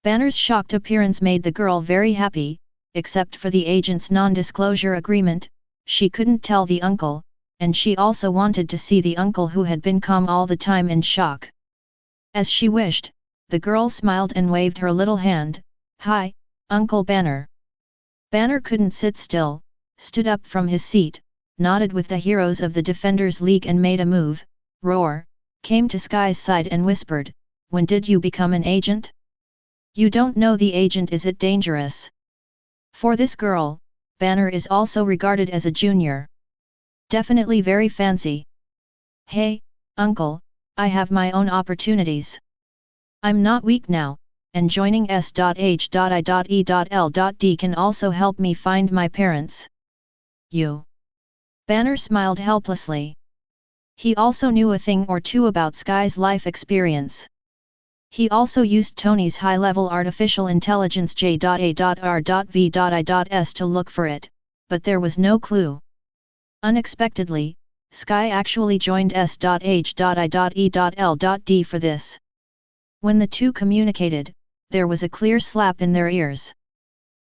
Banner's shocked appearance made the girl very happy, except for the agent's non-disclosure agreement. She couldn't tell the uncle, and she also wanted to see the uncle who had been calm all the time in shock. As she wished, the girl smiled and waved her little hand. "Hi, Uncle Banner." Banner couldn't sit still, stood up from his seat, nodded with the heroes of the Defenders League and made a move, roar, came to Sky's side and whispered, "When did you become an agent? You don't know the agent, is it dangerous?" For this girl, Banner is also regarded as a junior. Definitely very fancy. "Hey, uncle, I have my own opportunities. I'm not weak now, and joining S.H.I.E.L.D can also help me find my parents." "You?" Banner smiled helplessly. He also knew a thing or two about Sky's life experience. He also used Tony's high-level artificial intelligence J.A.R.V.I.S to look for it, but there was no clue. Unexpectedly, Sky actually joined S.H.I.E.L.D for this. When the two communicated, there was a clear slap in their ears.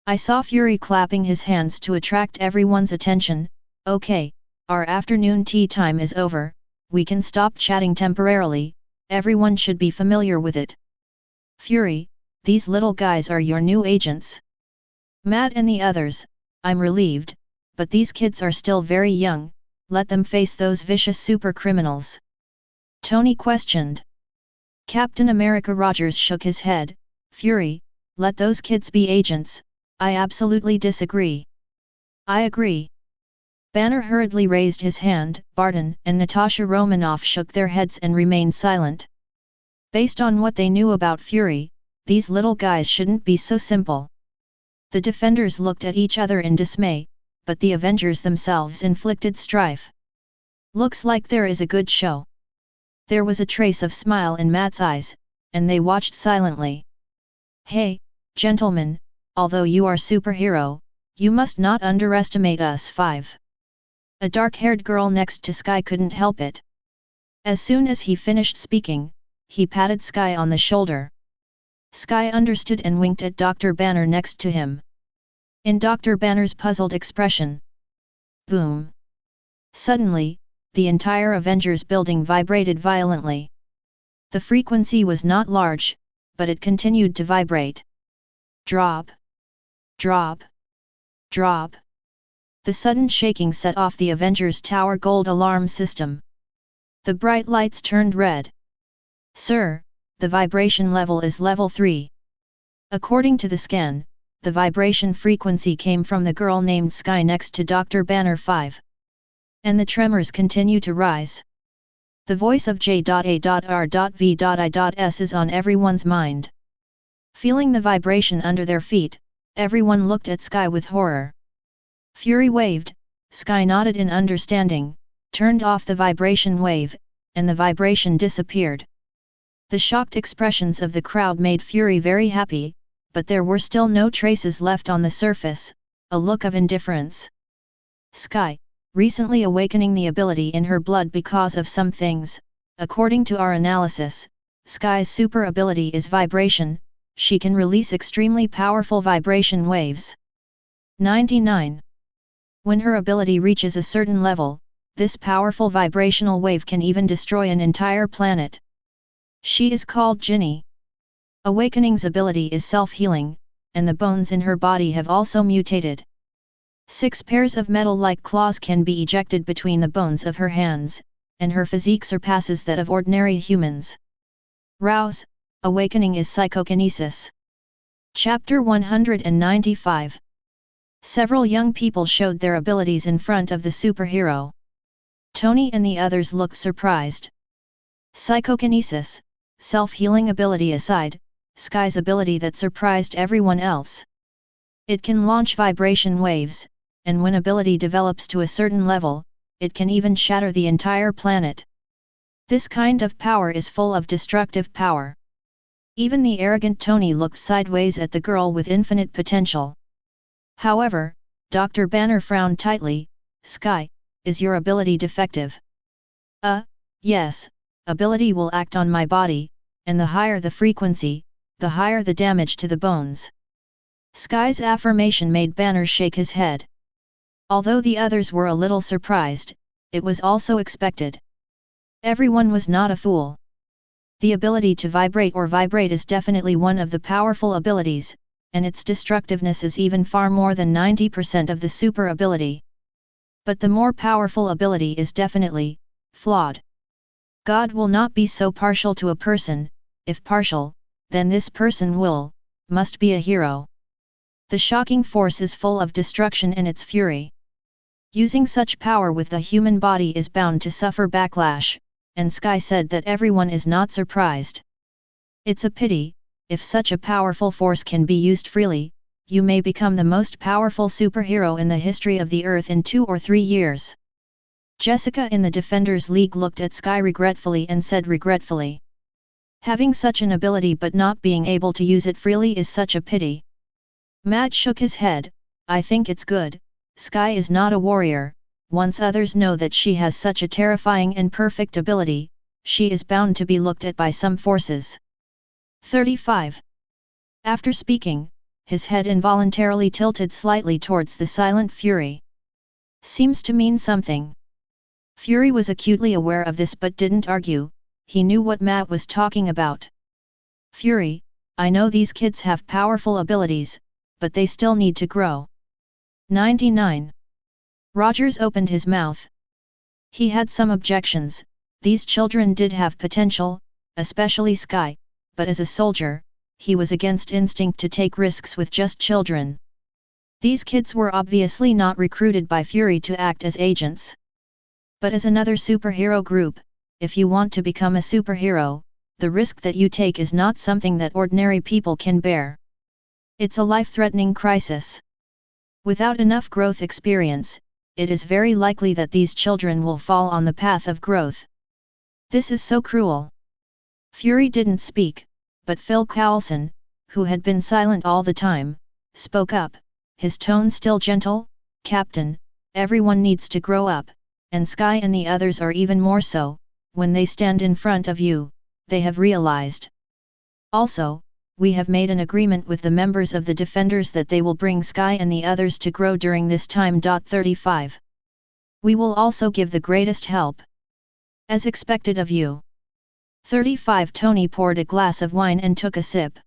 I saw Fury clapping his hands to attract everyone's attention. "Okay, our afternoon tea time is over, we can stop chatting temporarily, everyone should be familiar with it. Fury, these little guys are your new agents." "Matt and the others, I'm relieved, but these kids are still very young, let them face those vicious super criminals." Tony questioned. Captain America Rogers shook his head. "Fury, let those kids be agents, I absolutely disagree." "I agree." Banner hurriedly raised his hand. Barton and Natasha Romanoff shook their heads and remained silent. Based on what they knew about Fury, these little guys shouldn't be so simple. The defenders looked at each other in dismay, but the Avengers themselves inflicted strife. Looks like there is a good show. There was a trace of smile in Matt's eyes, and they watched silently. Hey, gentlemen, although you are superhero, you must not underestimate us 5. A dark-haired girl next to Sky couldn't help it. As soon as he finished speaking, he patted Sky on the shoulder. Sky understood and winked at Dr. Banner next to him. In Dr. Banner's puzzled expression. Boom! Suddenly, the entire Avengers building vibrated violently. The frequency was not large, but it continued to vibrate. Drop! Drop! Drop! The sudden shaking set off the Avengers Tower gold alarm system. The bright lights turned red. Sir, the vibration level is level 3. According to the scan, the vibration frequency came from the girl named Sky next to Dr. Banner 5. And the tremors continue to rise. The voice of J.A.R.V.I.S is on everyone's mind. Feeling the vibration under their feet, everyone looked at Sky with horror. Fury waved, Sky nodded in understanding, turned off the vibration wave, and the vibration disappeared. The shocked expressions of the crowd made Fury very happy, but there were still no traces left on the surface, a look of indifference. Sky, recently awakening the ability in her blood because of some things, according to our analysis, Sky's super ability is vibration, she can release extremely powerful vibration waves. 99. When her ability reaches a certain level, this powerful vibrational wave can even destroy an entire planet. She is called Ginny. Awakening's ability is self-healing, and the bones in her body have also mutated. 6 pairs of metal-like claws can be ejected between the bones of her hands, and her physique surpasses that of ordinary humans. Rouse, awakening is psychokinesis. Chapter 195. Several young people showed their abilities in front of the superhero. Tony and the others looked surprised. Psychokinesis, self-healing ability aside, Sky's ability that surprised everyone else. It can launch vibration waves, and when ability develops to a certain level, it can even shatter the entire planet. This kind of power is full of destructive power. Even the arrogant Tony looked sideways at the girl with infinite potential. However, Dr. Banner frowned tightly. Sky, is your ability defective? Yes, ability will act on my body, and the higher the frequency, the higher the damage to the bones. Sky's affirmation made Banner shake his head. Although the others were a little surprised, it was also expected. Everyone was not a fool. The ability to vibrate is definitely one of the powerful abilities, and its destructiveness is even far more than 90% of the super ability. But the more powerful ability is definitely flawed. God will not be so partial to a person. If partial, then this person must be a hero. The shocking force is full of destruction in its fury. Using such power with the human body is bound to suffer backlash, and Sky said that everyone is not surprised. It's a pity, if such a powerful force can be used freely, you may become the most powerful superhero in the history of the Earth in 2 or 3 years. Jessica in the Defenders League looked at Sky regretfully and said regretfully. Having such an ability but not being able to use it freely is such a pity. Matt shook his head. I think it's good. Sky is not a warrior. Once others know that she has such a terrifying and perfect ability, she is bound to be looked at by some forces. 35. After speaking, his head involuntarily tilted slightly towards the silent Fury. Seems to mean something. Fury was acutely aware of this but didn't argue, he knew what Matt was talking about. Fury, I know these kids have powerful abilities, but they still need to grow. 99. Rogers opened his mouth. He had some objections. These children did have potential, especially Sky, but as a soldier, he was against instinct to take risks with just children. These kids were obviously not recruited by Fury to act as agents. But as another superhero group, if you want to become a superhero, the risk that you take is not something that ordinary people can bear. It's a life-threatening crisis. Without enough growth experience, it is very likely that these children will fall on the path of growth. This is so cruel. Fury didn't speak, but Phil Coulson, who had been silent all the time, spoke up, his tone still gentle. Captain, everyone needs to grow up, and S.H.I.E.L.D and the others are even more so. When they stand in front of you, they have realized. Also, we have made an agreement with the members of the Defenders that they will bring S.H.I.E.L.D and the others to grow during this time. 35. We will also give the greatest help. As expected of you. 35. Tony poured a glass of wine and took a sip.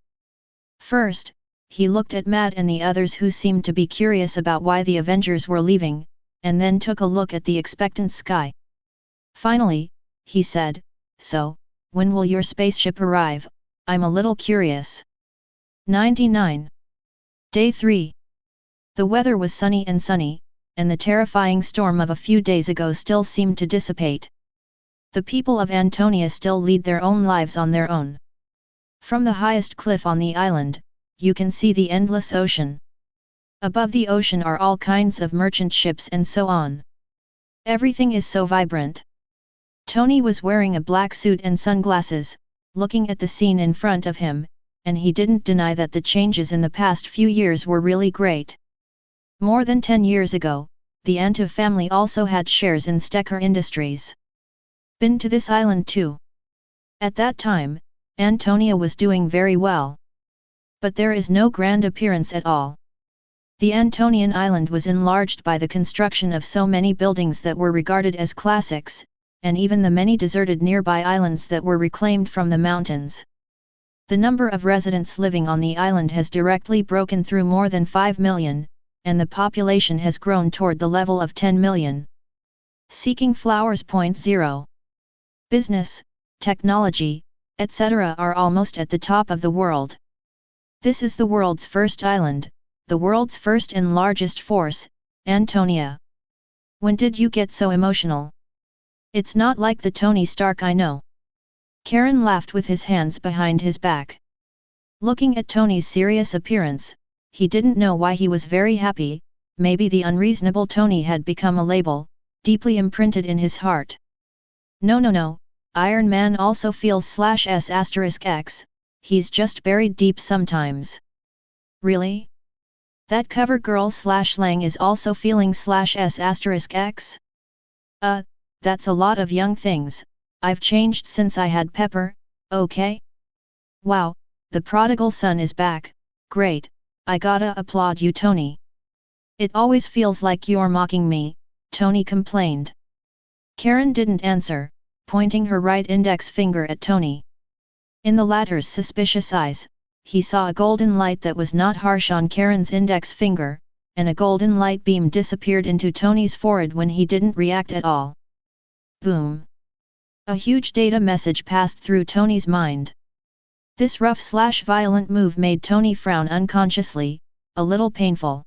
First, he looked at Matt and the others who seemed to be curious about why the Avengers were leaving, and then took a look at the expectant S.H.I.E.L.D. Finally, he said, "So, when will your spaceship arrive? I'm a little curious." 99. Day 3. The weather was sunny, and the terrifying storm of a few days ago still seemed to dissipate. The people of Antonia still lead their own lives on their own. From the highest cliff on the island, you can see the endless ocean. Above the ocean are all kinds of merchant ships and so on. Everything is so vibrant. Tony was wearing a black suit and sunglasses, looking at the scene in front of him, and he didn't deny that the changes in the past few years were really great. More than 10 years ago, the Antov family also had shares in Stecker Industries. Been to this island too. At that time, Antonia was doing very well. But there is no grand appearance at all. The Antonian island was enlarged by the construction of so many buildings that were regarded as classics, and even the many deserted nearby islands that were reclaimed from the mountains. The number of residents living on the island has directly broken through more than 5 million, and the population has grown toward the level of 10 million. Seeking flowers. 0. Business, technology, etc. are almost at the top of the world. This is the world's first island, the world's first and largest force, Antonia. When did you get so emotional? It's not like the Tony Stark I know. Karen laughed with his hands behind his back. Looking at Tony's serious appearance, he didn't know why he was very happy. Maybe the unreasonable Tony had become a label, deeply imprinted in his heart. No, Iron Man also feels /S**X, he's just buried deep sometimes. Really? That cover girl /Lang is also feeling /S**X? That's a lot of young things. I've changed since I had Pepper, okay? Wow, the prodigal son is back, great, I gotta applaud you, Tony. It always feels like you're mocking me, Tony complained. Karen didn't answer, pointing her right index finger at Tony. In the latter's suspicious eyes, he saw a golden light that was not harsh on Karen's index finger, and a golden light beam disappeared into Tony's forehead when he didn't react at all. Boom! A huge data message passed through Tony's mind. This rough/violent move made Tony frown unconsciously, a little painful.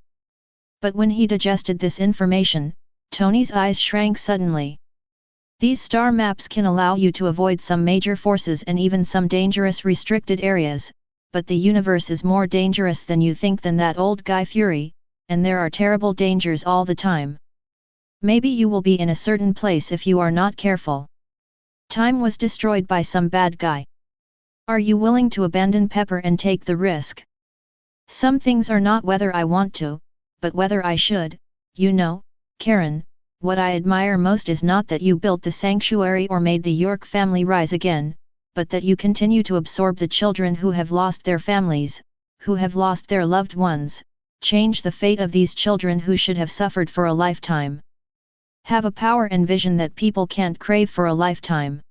But when he digested this information, Tony's eyes shrank suddenly. These star maps can allow you to avoid some major forces and even some dangerous restricted areas, but the universe is more dangerous than you think than that old guy Fury, and there are terrible dangers all the time. Maybe you will be in a certain place if you are not careful. Time was destroyed by some bad guy. Are you willing to abandon Pepper and take the risk? Some things are not whether I want to, but whether I should. You know, Karen, what I admire most is not that you built the sanctuary or made the York family rise again, but that you continue to absorb the children who have lost their families, who have lost their loved ones, change the fate of these children who should have suffered for a lifetime. Have a power and vision that people can't crave for a lifetime.